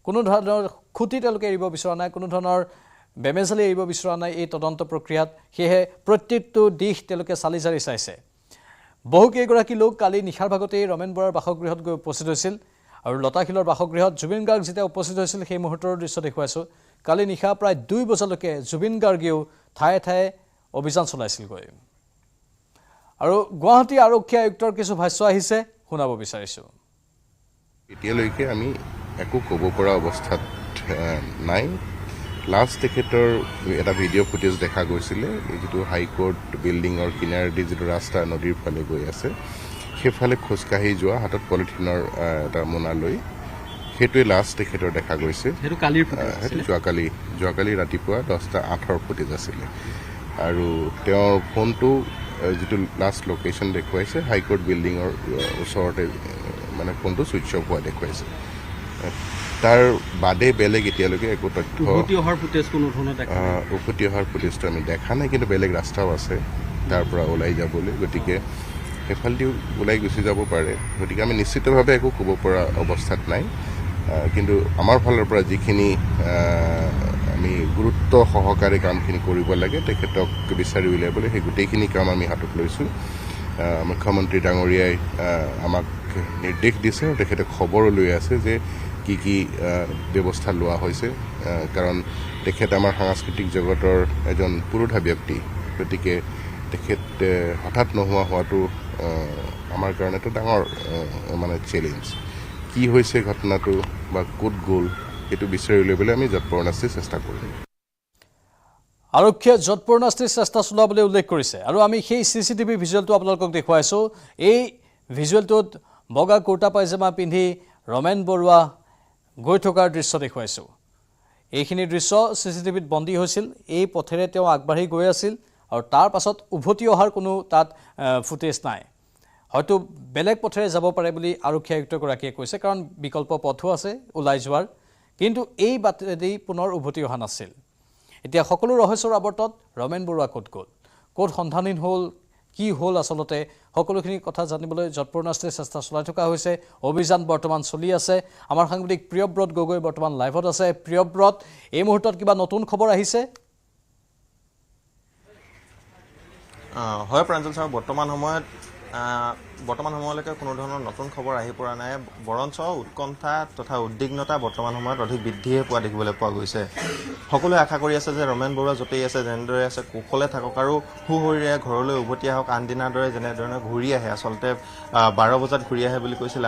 কোনো ধৰণৰ খুঁটি তেওঁলোকে এৰিব বিচৰা নাই কোনো ধৰণৰ বেমেজালি এৰিব বিচৰা নাই এই তদন্ত প্ৰক্ৰিয়াত সেয়েহে প্ৰত্যেকটো দিশ তেওঁলোকে চালি জাৰি চাইছে বহুকেইগৰাকী লোক কালি নিশাৰ ভাগতেই ৰমেন বৰুৱাৰ বাসগৃহত গৈ উপস্থিত হৈছিল আৰু লতাশিলৰ বাসগৃহত জুবিন গাৰ্গ যেতিয়া উপস্থিত হৈছিল সেই মুহূৰ্তৰ দৃশ্য দেখুৱাইছোঁ কালি নিশা প্ৰায় 2 বজালৈকে জুবিন গাৰ্গেও ঠায়ে ঠায়ে অভিযান চলাইছিলগৈ আৰু গুৱাহাটী আৰক্ষী আয়ুক্তৰ কিছু ভাষ্য আহিছে শুনাব বিচাৰিছোঁ এতিয়ালৈকে আমি একো ক'ব পৰা অৱস্থাত নাই লাষ্ট তেখেতৰ এটা ভিডিঅ' ফুটেজ দেখা গৈছিলে যিটো হাইকোৰ্ট বিল্ডিঙৰ কিনাৰেদি যিটো ৰাস্তা নদীৰ ফালে গৈ আছে সেইফালে খোজকাঢ়ি যোৱা হাতত পলিথিনৰ এটা মোনা লৈ সেইটোৱে লাষ্ট তেখেতৰ দেখা গৈছে সেইটো যোৱাকালি ৰাতিপুৱা 10:08 ফুটেজ আছিলে আৰু তেওঁৰ ফোনটো যিটো লাষ্ট লোকেশ্যন দেখুৱাইছে হাইকোৰ্ট বিল্ডিঙৰ ওচৰতে মানে ফোনটো ছুইচ অফ হোৱা দেখুৱাইছে তাৰ বাদে বেলেগ এতিয়ালৈকে একো তথ্য উভতি অহাৰ ফুটেজটো আমি দেখা নাই কিন্তু বেলেগ ৰাস্তাও আছে তাৰ পৰা ওলাই যাবলৈ গতিকে সেইফালেদিও ওলাই গুচি যাব পাৰে গতিকে আমি নিশ্চিতভাৱে একো ক'ব পৰা অৱস্থাত নাই কিন্তু আমাৰ ফালৰ পৰা যিখিনি আমি গুৰুত্ব সহকাৰে কামখিনি কৰিব লাগে তেখেতক বিচাৰি উলিয়াবলৈ সেই গোটেইখিনি কাম আমি হাতত লৈছোঁ মুখ্যমন্ত্ৰী ডাঙৰীয়াই আমাক নিৰ্দেশ দিছে আৰু তেখেতে খবৰো লৈ আছে যে কি ব্যৱস্থা লোৱা হৈছে কাৰণ তেখেত আমাৰ সাংস্কৃতিক জগতৰ এজন পুৰোধা ব্যক্তি গতিকে তেখেত হঠাৎ নোহোৱা হোৱাটো আমাৰ কাৰণে এটা ডাঙৰ মানে চেলেঞ্জ কি হৈছে ঘটনাটো বা ক'ত গ'ল সেইটো বিচাৰি উলিয়াবলৈ আমি যৎপৰোনাস্তি চেষ্টা কৰিম আৰক্ষীয়ে যৎপৰোনাস্তিৰ চেষ্টা চলাবলৈ উল্লেখ কৰিছে আৰু আমি সেই CCTV ভিজুৱেলটো আপোনালোকক দেখুৱাইছোঁ এই ভিজুৱেলটোত বগা কুৰ্তা পায়জামা পিন্ধি ৰমেন বৰুৱা গৈ থকাৰ দৃশ্য দেখুৱাইছোঁ এইখিনি দৃশ্য CCTVত বন্দী হৈছিল এই পথেৰে তেওঁ আগবাঢ়ি গৈ আছিল আৰু তাৰ পাছত উভতি অহাৰ কোনো তাত ফুটেজ নাই হয়তো বেলেগ পথেৰে যাব পাৰে বুলি আৰক্ষী আয়ুক্তগৰাকীয়ে কৈছে কাৰণ বিকল্প পথো আছে ওলাই যোৱাৰ কিন্তু এই বাটেদি পুনৰ উভতি অহা নাছিল এতিয়া সকলো ৰহস্যৰ আৱৰ্তত ৰমেন বৰুৱা ক'ত গ'ল ক'ত সন্ধানহীন হ'ল কি হ'ল আচলতে সকলোখিনি কথা জানিবলৈ যৎপৰোনাস্তিৰে চেষ্টা চলাই থকা হৈছে অভিযান বৰ্তমান চলি আছে আমাৰ সাংবাদিক প্ৰিয়ব্ৰত গগৈ বৰ্তমান লাইভত আছে প্ৰিয়ব্ৰত এই মুহূৰ্তত কিবা নতুন খবৰ আহিছে হয় প্ৰাঞ্জল ছাৰ বৰ্তমান সময়লৈকে কোনো ধৰণৰ নতুন খবৰ আহি পৰা নাই বৰঞ্চ উৎকণ্ঠা তথা উদ্বিগ্নতা বৰ্তমান সময়ত অধিক বৃদ্ধিহে পোৱা দেখিবলৈ পোৱা গৈছে সকলোৱে আশা কৰি আছে যে ৰমেন বৰুৱা য'তেই আছে যেনেদৰে আছে কুশলে থাকক আৰু সুশৰীৰে ঘৰলৈ উভতি আহক আনদিনাৰ দৰে যেনেধৰণে ঘূৰি আহে আচলতে 12 বজাত ঘূৰি আহে বুলি কৈছিল